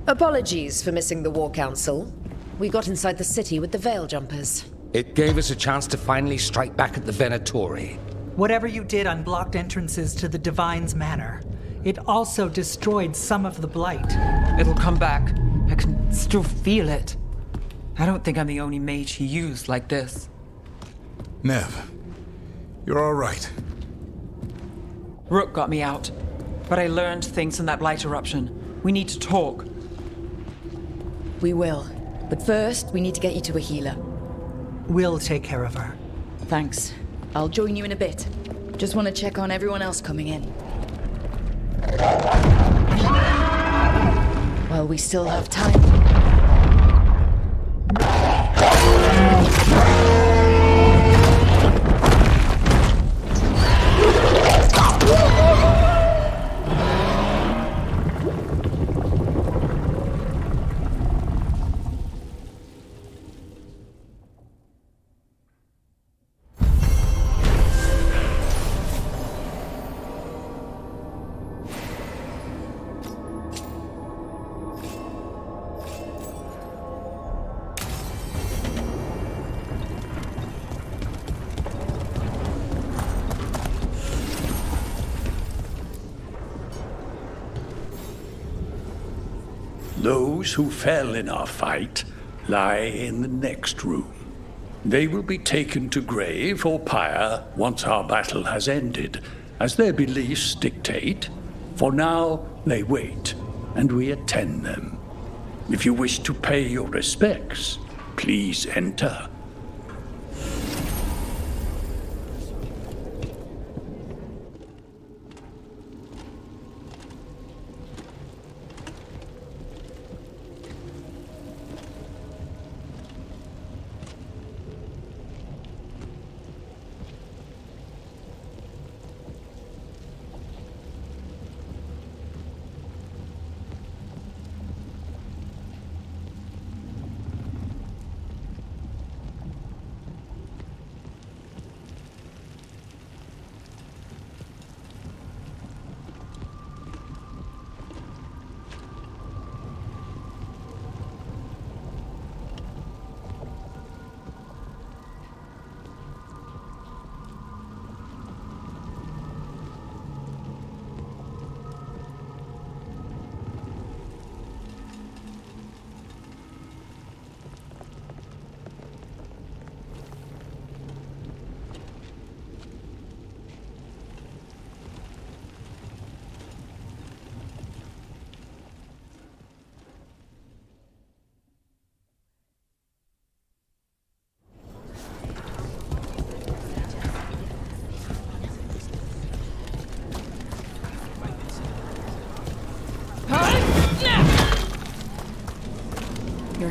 R: Apologies for missing the War Council. We got inside the city with the Veil Jumpers.
N: It gave us a chance to finally strike back at the Venatori.
S: Whatever you did unblocked entrances to the Divine's Manor. It also destroyed some of the blight.
K: It'll come back. I can still feel it. I don't think I'm the only mage he used like this.
Q: Neve, you're all right.
K: Rook got me out, but I learned things from that blight eruption. We need to talk.
B: We will. But first, we need to get you to a healer.
S: We'll take care of her.
B: Thanks. I'll join you in a bit. Just want to check on everyone else coming in. While we still have time.
U: Those who fell in our fight lie in the next room. They will be taken to grave or pyre once our battle has ended, as their beliefs dictate. For now, they wait, and we attend them. If you wish to pay your respects, please enter.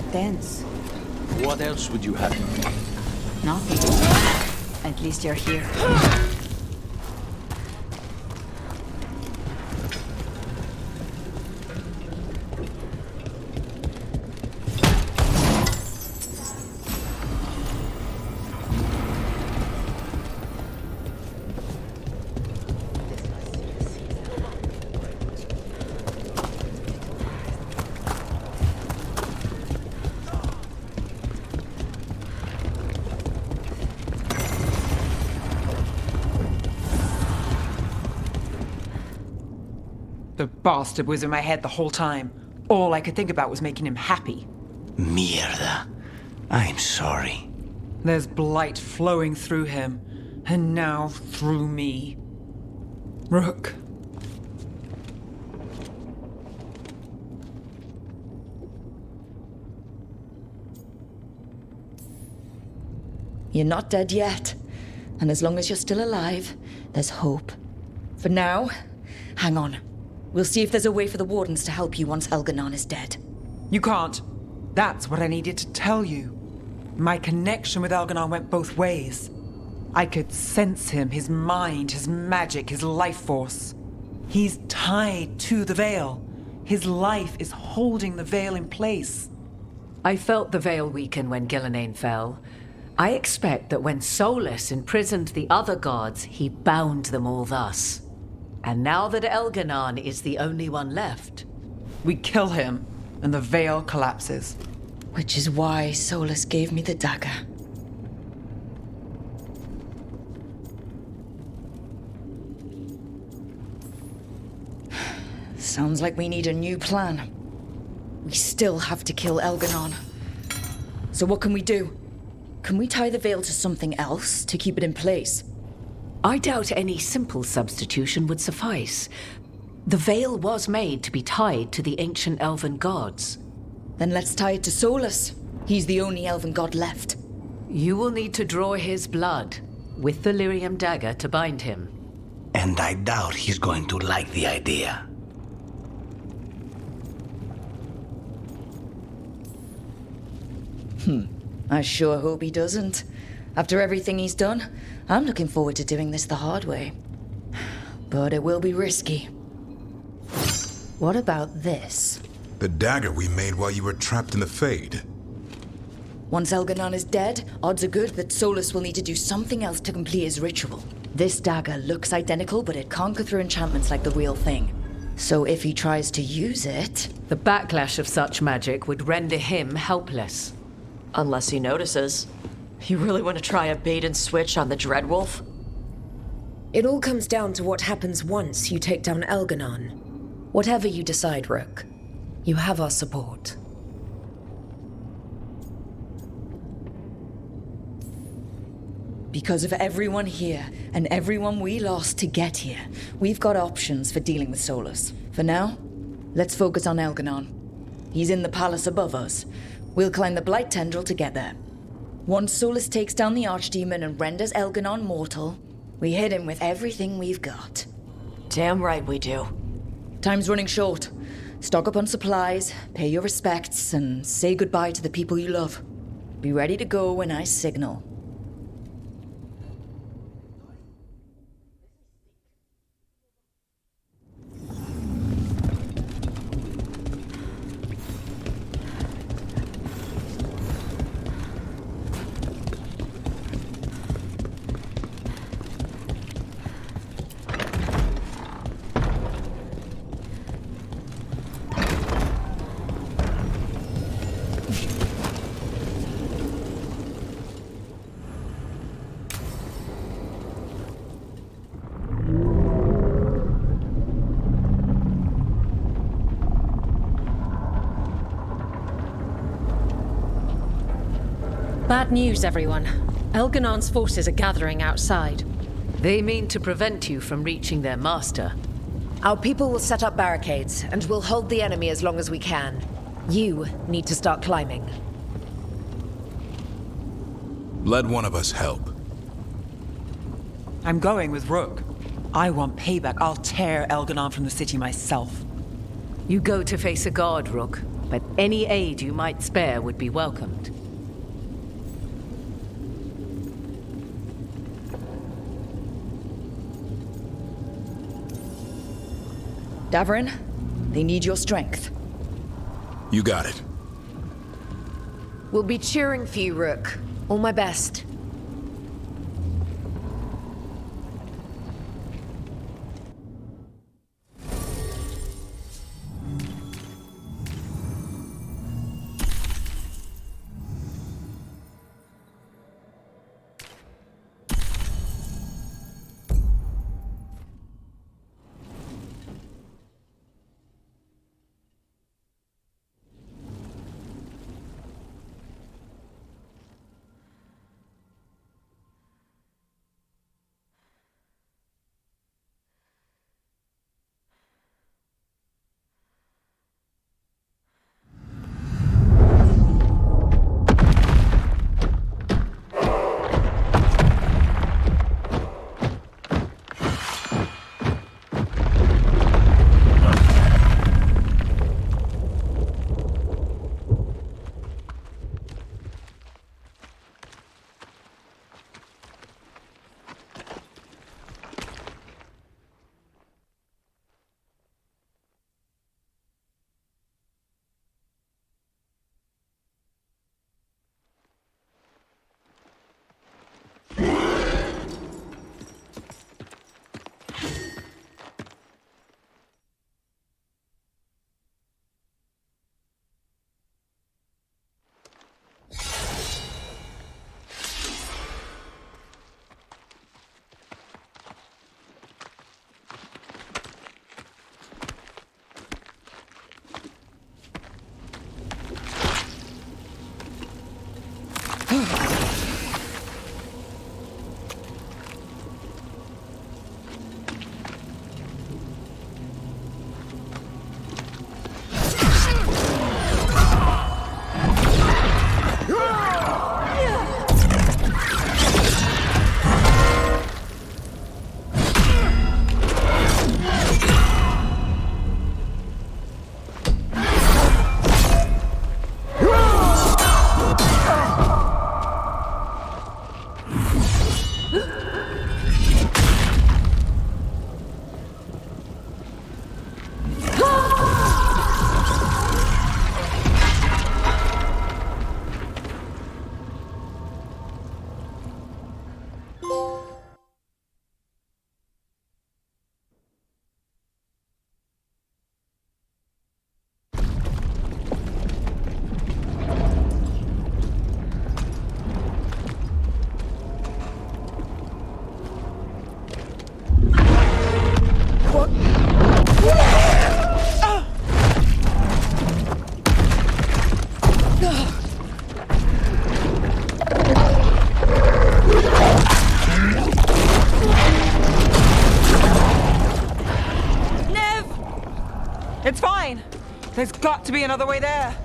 L: You're tense.
U: What else would you have?
L: Nothing. At least you're here.
K: The bastard was in my head the whole time. All I could think about was making him happy.
D: Mierda. I'm sorry.
K: There's blight flowing through him, and now through me. Rook.
B: You're not dead yet. And as long as you're still alive, there's hope. For now, hang on. We'll see if there's a way for the Wardens to help you once Elgar'nan is dead.
K: You can't. That's what I needed to tell you. My connection with Elgar'nan went both ways. I could sense him, his mind, his magic, his life force. He's tied to the Veil. His life is holding the Veil in place.
R: I felt the Veil weaken when Ghilanane fell. I expect that when Solas imprisoned the other gods, he bound them all thus. And now that Elgar'nan is the only one left...
K: We kill him, and the Veil collapses.
B: Which is why Solas gave me the dagger. Sounds like we need a new plan. We still have to kill Elgar'nan. So what can we do? Can we tie the Veil to something else to keep it in place?
R: I doubt any simple substitution would suffice. The Veil was made to be tied to the ancient elven gods.
B: Then let's tie it to Solas. He's the only elven god left.
R: You will need to draw his blood, with the lyrium dagger to bind him.
D: And I doubt he's going to like the idea.
B: I sure hope he doesn't. After everything he's done, I'm looking forward to doing this the hard way. But it will be risky. What about this?
Q: The dagger we made while you were trapped in the Fade.
B: Once Elgar'nan is dead, odds are good that Solas will need to do something else to complete his ritual. This dagger looks identical, but it can't go through enchantments like the real thing. So if he tries to use it...
R: The backlash of such magic would render him helpless.
C: Unless he notices. You really want to try a bait and switch on the Dreadwolf?
A: It all comes down to what happens once you take down Elgar'nan. Whatever you decide, Rook, you have our support.
B: Because of everyone here, and everyone we lost to get here, we've got options for dealing with Solas. For now, let's focus on Elgar'nan. He's in the palace above us. We'll climb the Blight Tendril to get there. Once Solas takes down the Archdemon and renders Elgar'nan mortal, we hit him with everything we've got.
C: Damn right we do.
B: Time's running short. Stock up on supplies, pay your respects, and say goodbye to the people you love. Be ready to go when I signal.
A: Bad news, everyone. Elgar'nan's forces are gathering outside.
R: They mean to prevent you from reaching their master.
A: Our people will set up barricades, and we'll hold the enemy as long as we can. You need to start climbing.
Q: Let one of us help.
K: I'm going with Rook. I want payback. I'll tear Elgar'nan from the city myself.
R: You go to face a guard, Rook. but any aid you might spare would be welcomed.
B: Davrin, they need your strength.
Q: You got it.
A: We'll be cheering for you, Rook. All my best.
K: It's fine. There's got to be another way there.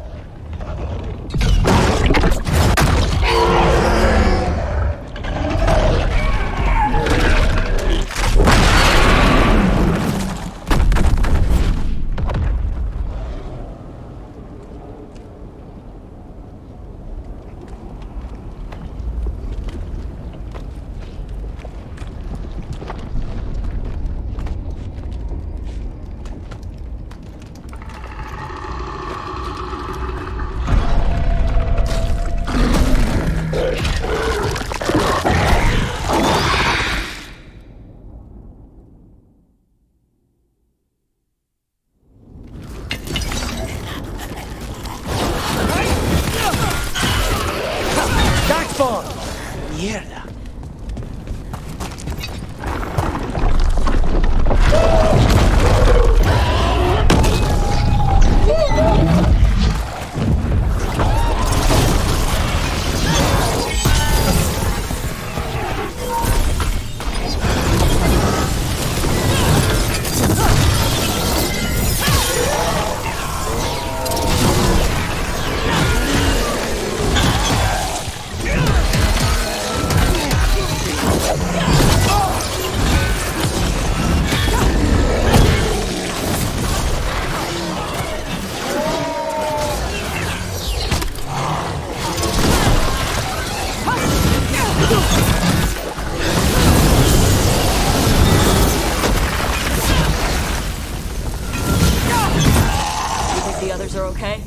C: They're okay?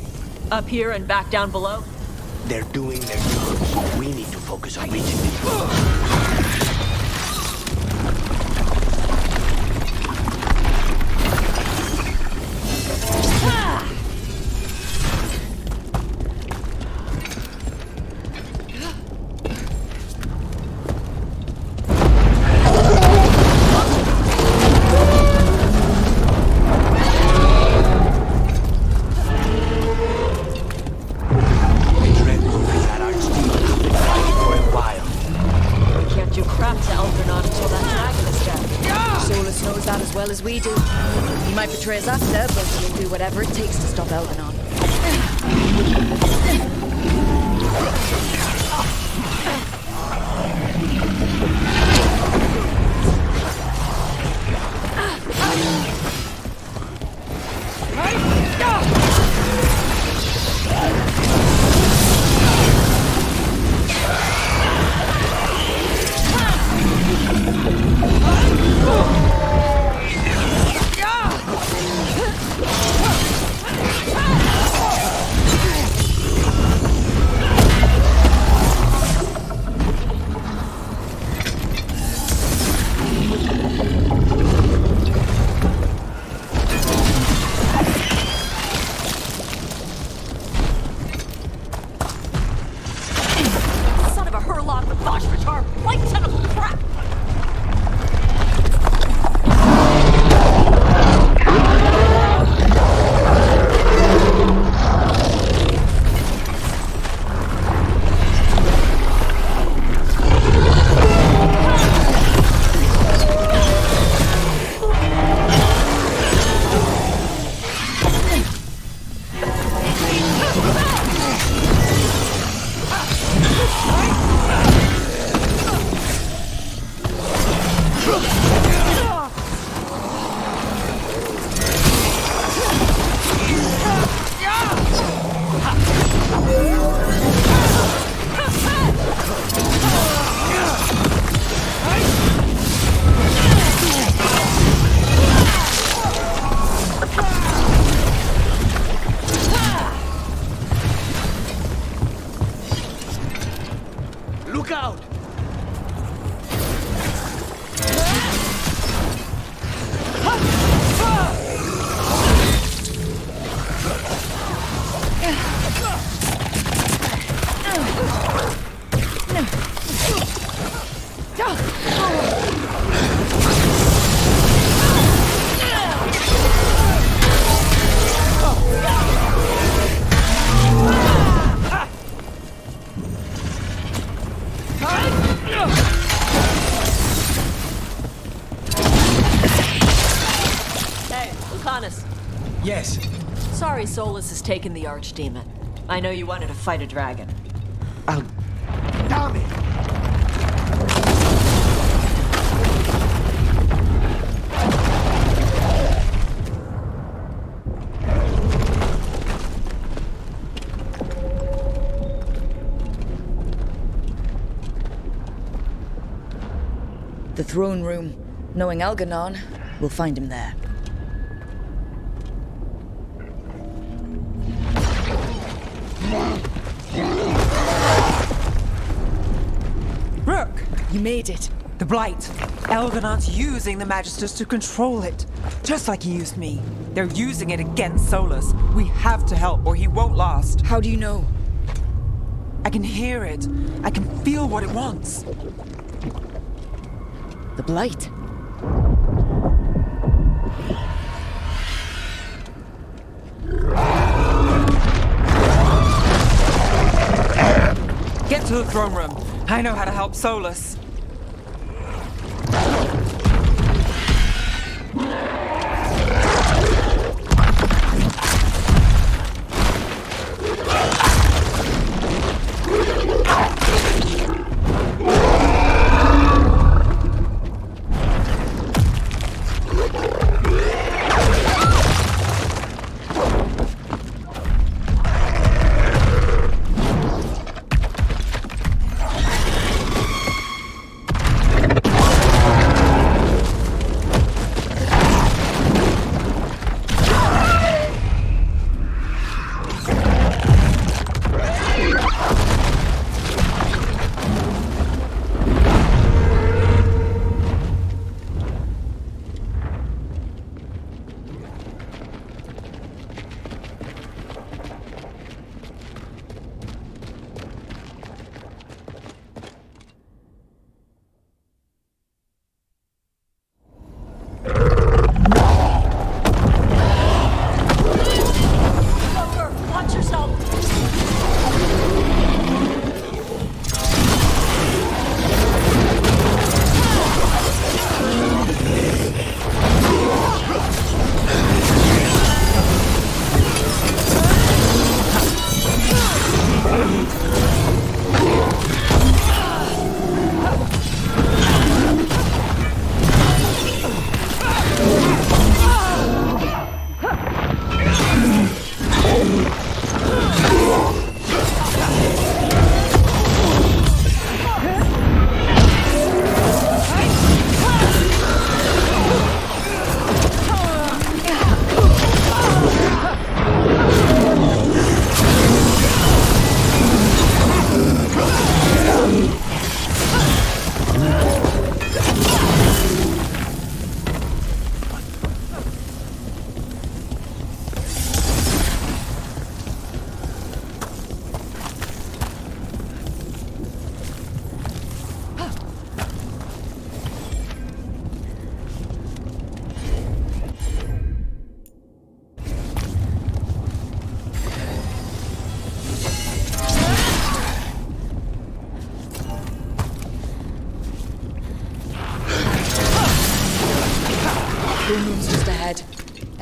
C: Up here and back down below?
D: They're doing their jobs. We need to focus on reaching the...
B: As we do. He might betray us after, but he'll do whatever it takes to stop Elgar'nan.
C: Yes. Sorry Solas has taken the Archdemon. I know you wanted to fight a dragon.
D: Oh, damn it!
B: The throne room. Knowing Elgar'nan, we'll find him there.
K: Rook!
B: You made it.
K: The Blight. Elgar'nan's using the Magisters to control it. Just like he used me. They're using it against Solas. We have to help or he won't last.
B: How do you know?
K: I can hear it. I can feel what it wants.
B: The Blight.
K: Get to the throne room. I know how to help Solas.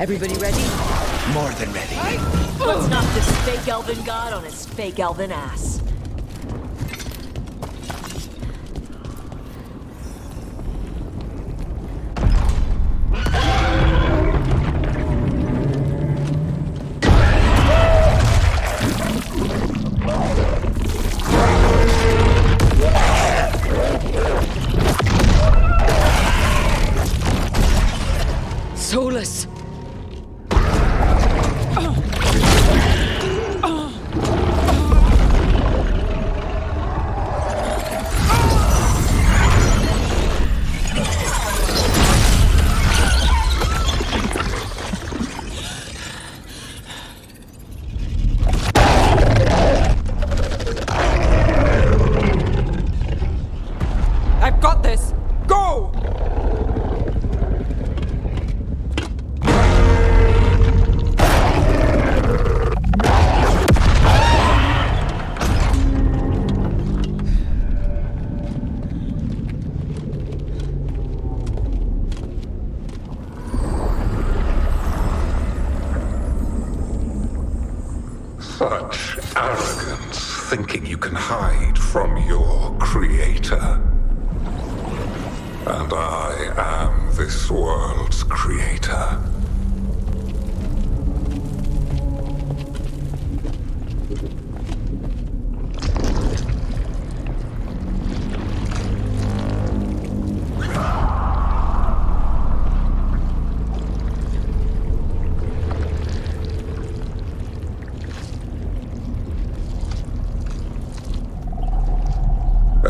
B: Everybody ready?
D: More than ready.
C: Let's knock this fake elven god on his fake elven ass.
B: Solas!
K: I've got this! Go!
E: Such arrogance, thinking you can hide from your creator. And I am this world's creator.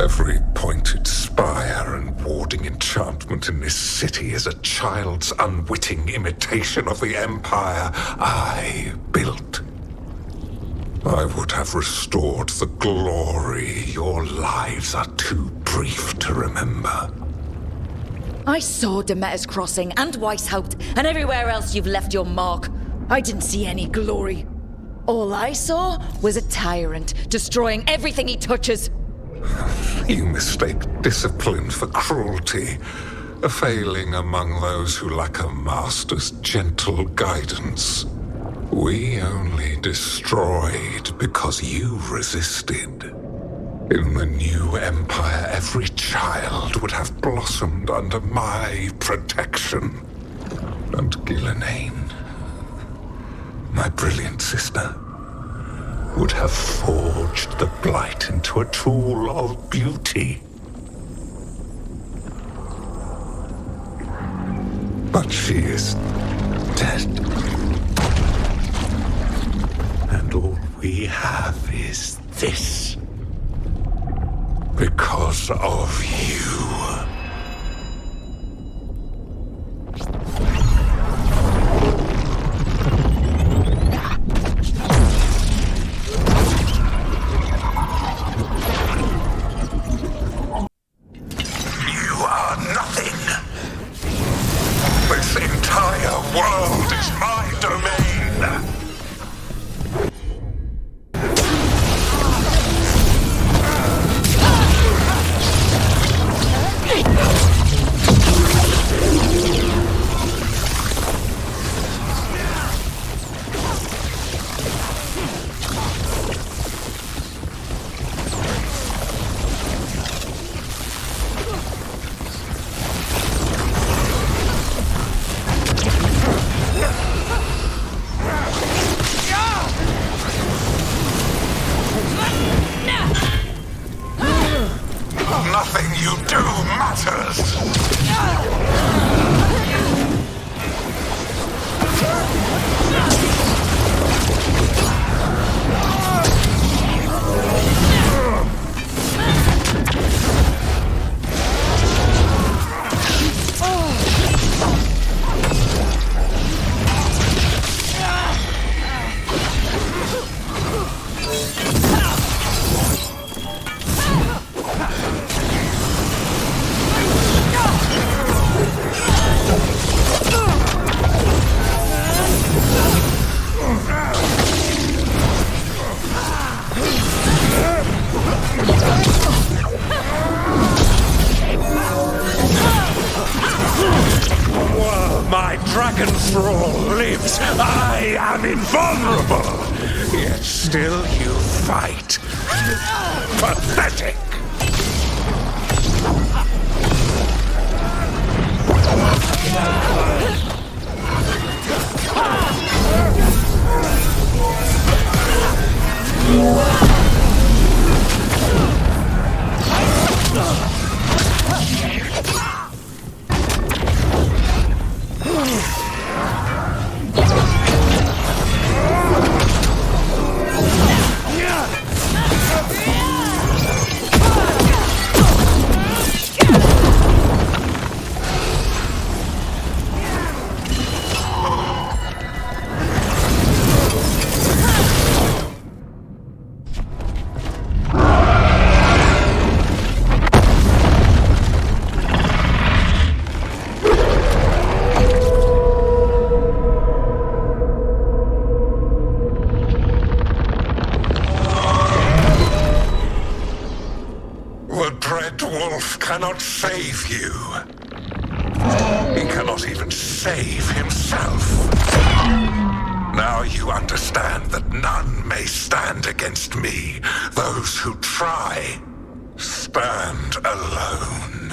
E: Every pointed spire and warding enchantment in this city is a child's unwitting imitation of the empire I built. I would have restored the glory your lives are too brief to remember.
B: I saw Demeta's crossing and Weishaupt and everywhere else you've left your mark. I didn't see any glory. All I saw was a tyrant destroying everything he touches.
E: You mistake discipline for cruelty, a failing among those who lack a master's gentle guidance. We only destroyed because you resisted. In the new empire, every child would have blossomed under my protection. And Gillenane, my brilliant sister, would have forged the blight into a tool of beauty. But she is dead. And all we have is this. Because of you. World is my domain! lives. I am invulnerable. Yet still you fight. Pathetic. Dreadwolf cannot save you. He cannot even save himself. Now you understand that none may stand against me. Those who try stand alone.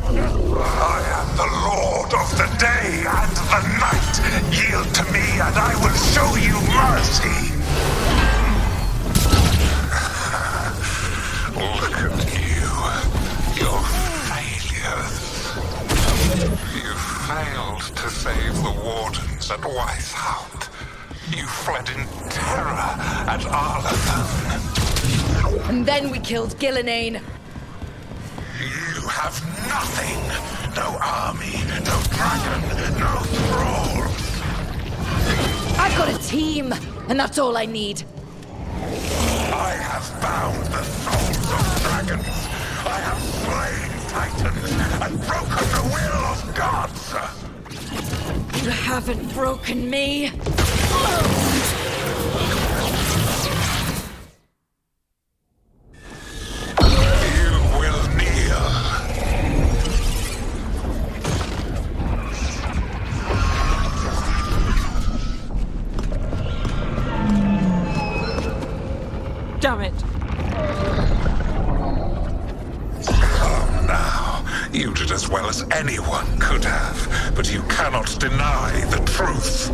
E: I am the Lord of the day and the night. Yield to me and I will show you mercy. Look at you. Your failures. You failed to save the wardens at Weisshaupt. You fled in terror at Arlathan.
B: And then we killed Gillenane.
E: You have nothing. No army, no dragon, no thralls.
B: I've got a team, and that's all I need.
E: I have bound the souls of dragons. I have slain titans and broken the will of gods.
B: You haven't broken me.
E: You will kneel.
H: Damn it.
E: Come now. You did as well as anyone could have, but you cannot deny the truth.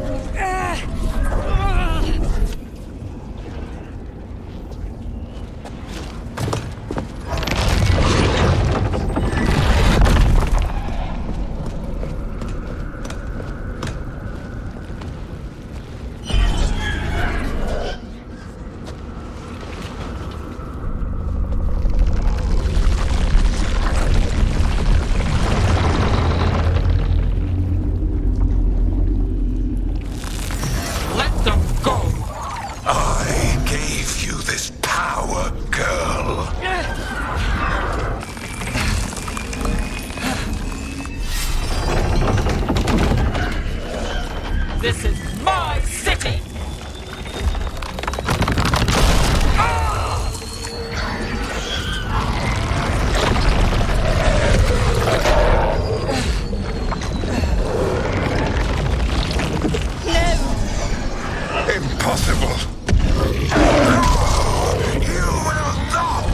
H: This is my city!
E: Impossible! You will not!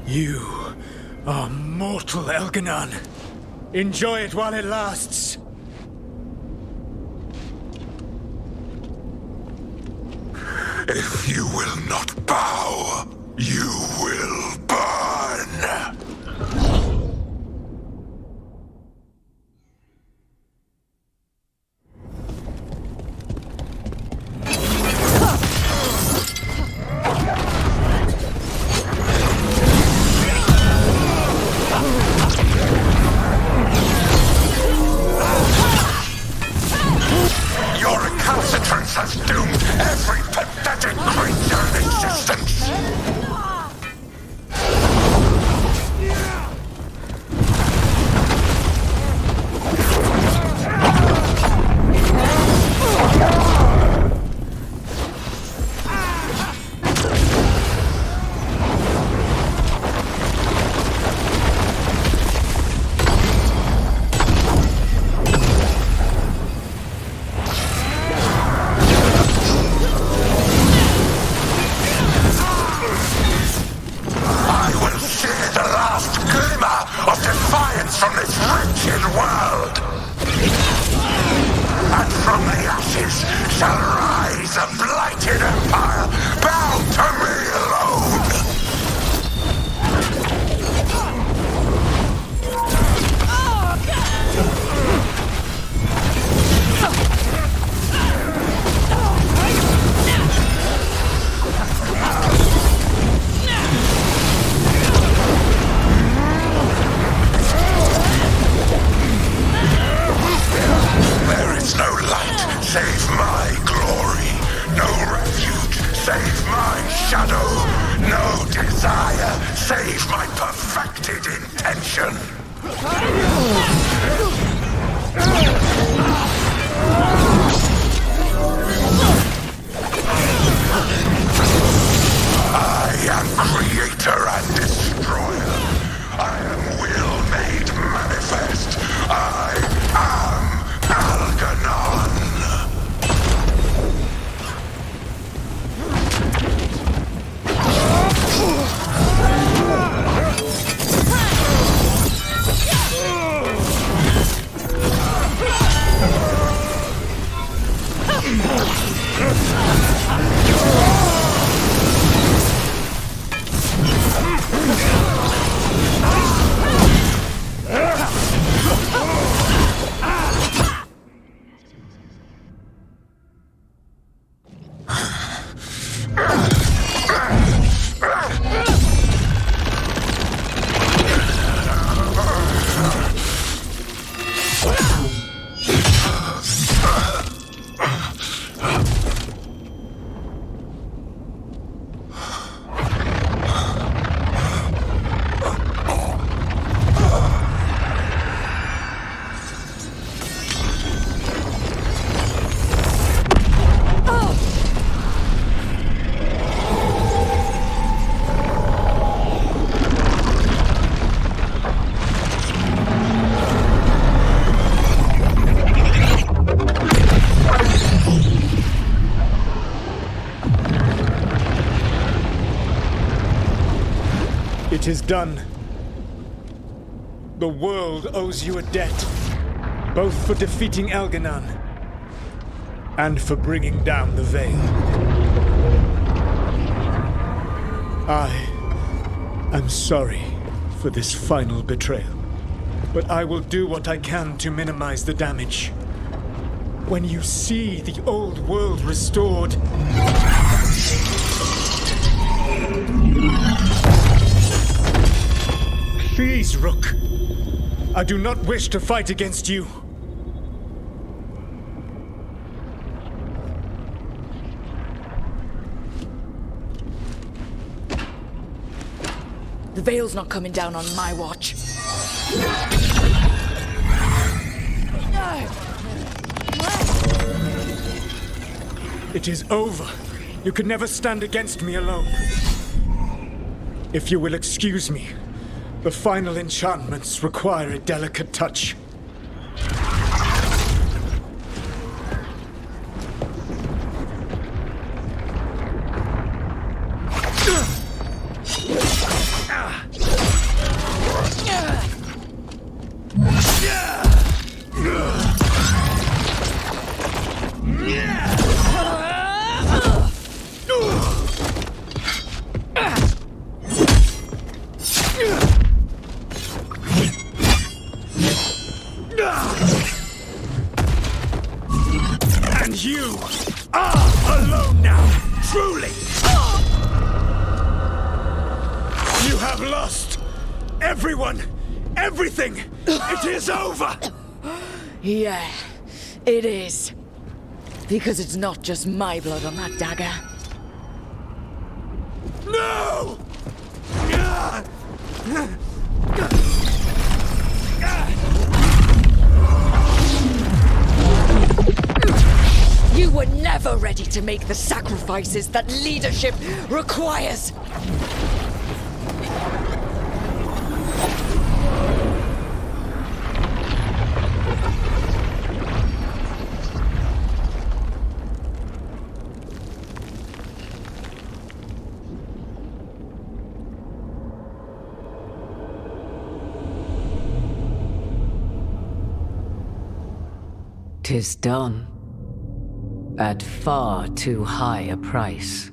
G: You are mortal, Elgar'nan. Enjoy it while it lasts.
E: If you will not bow, you will burn. Your recalcitrance has doomed every pathetic creature in existence.
G: It is done. The world owes you a debt, both for defeating Elgar'nan and for bringing down the Veil. I am sorry for this final betrayal, but I will do what I can to minimize the damage. When you see the old world restored, please, Rook. I do not wish to fight against you.
B: The Veil's not coming down on my watch.
G: It is over. You could never stand against me alone. If you will excuse me, the final enchantments require a delicate touch. And you are alone now, truly! You have lost everyone, everything! It is over!
B: Yeah, it is. Because it's not just my blood on that dagger.
G: No!
B: You were never ready to make the sacrifices that leadership requires.
R: "'Tis done. At far too high a price."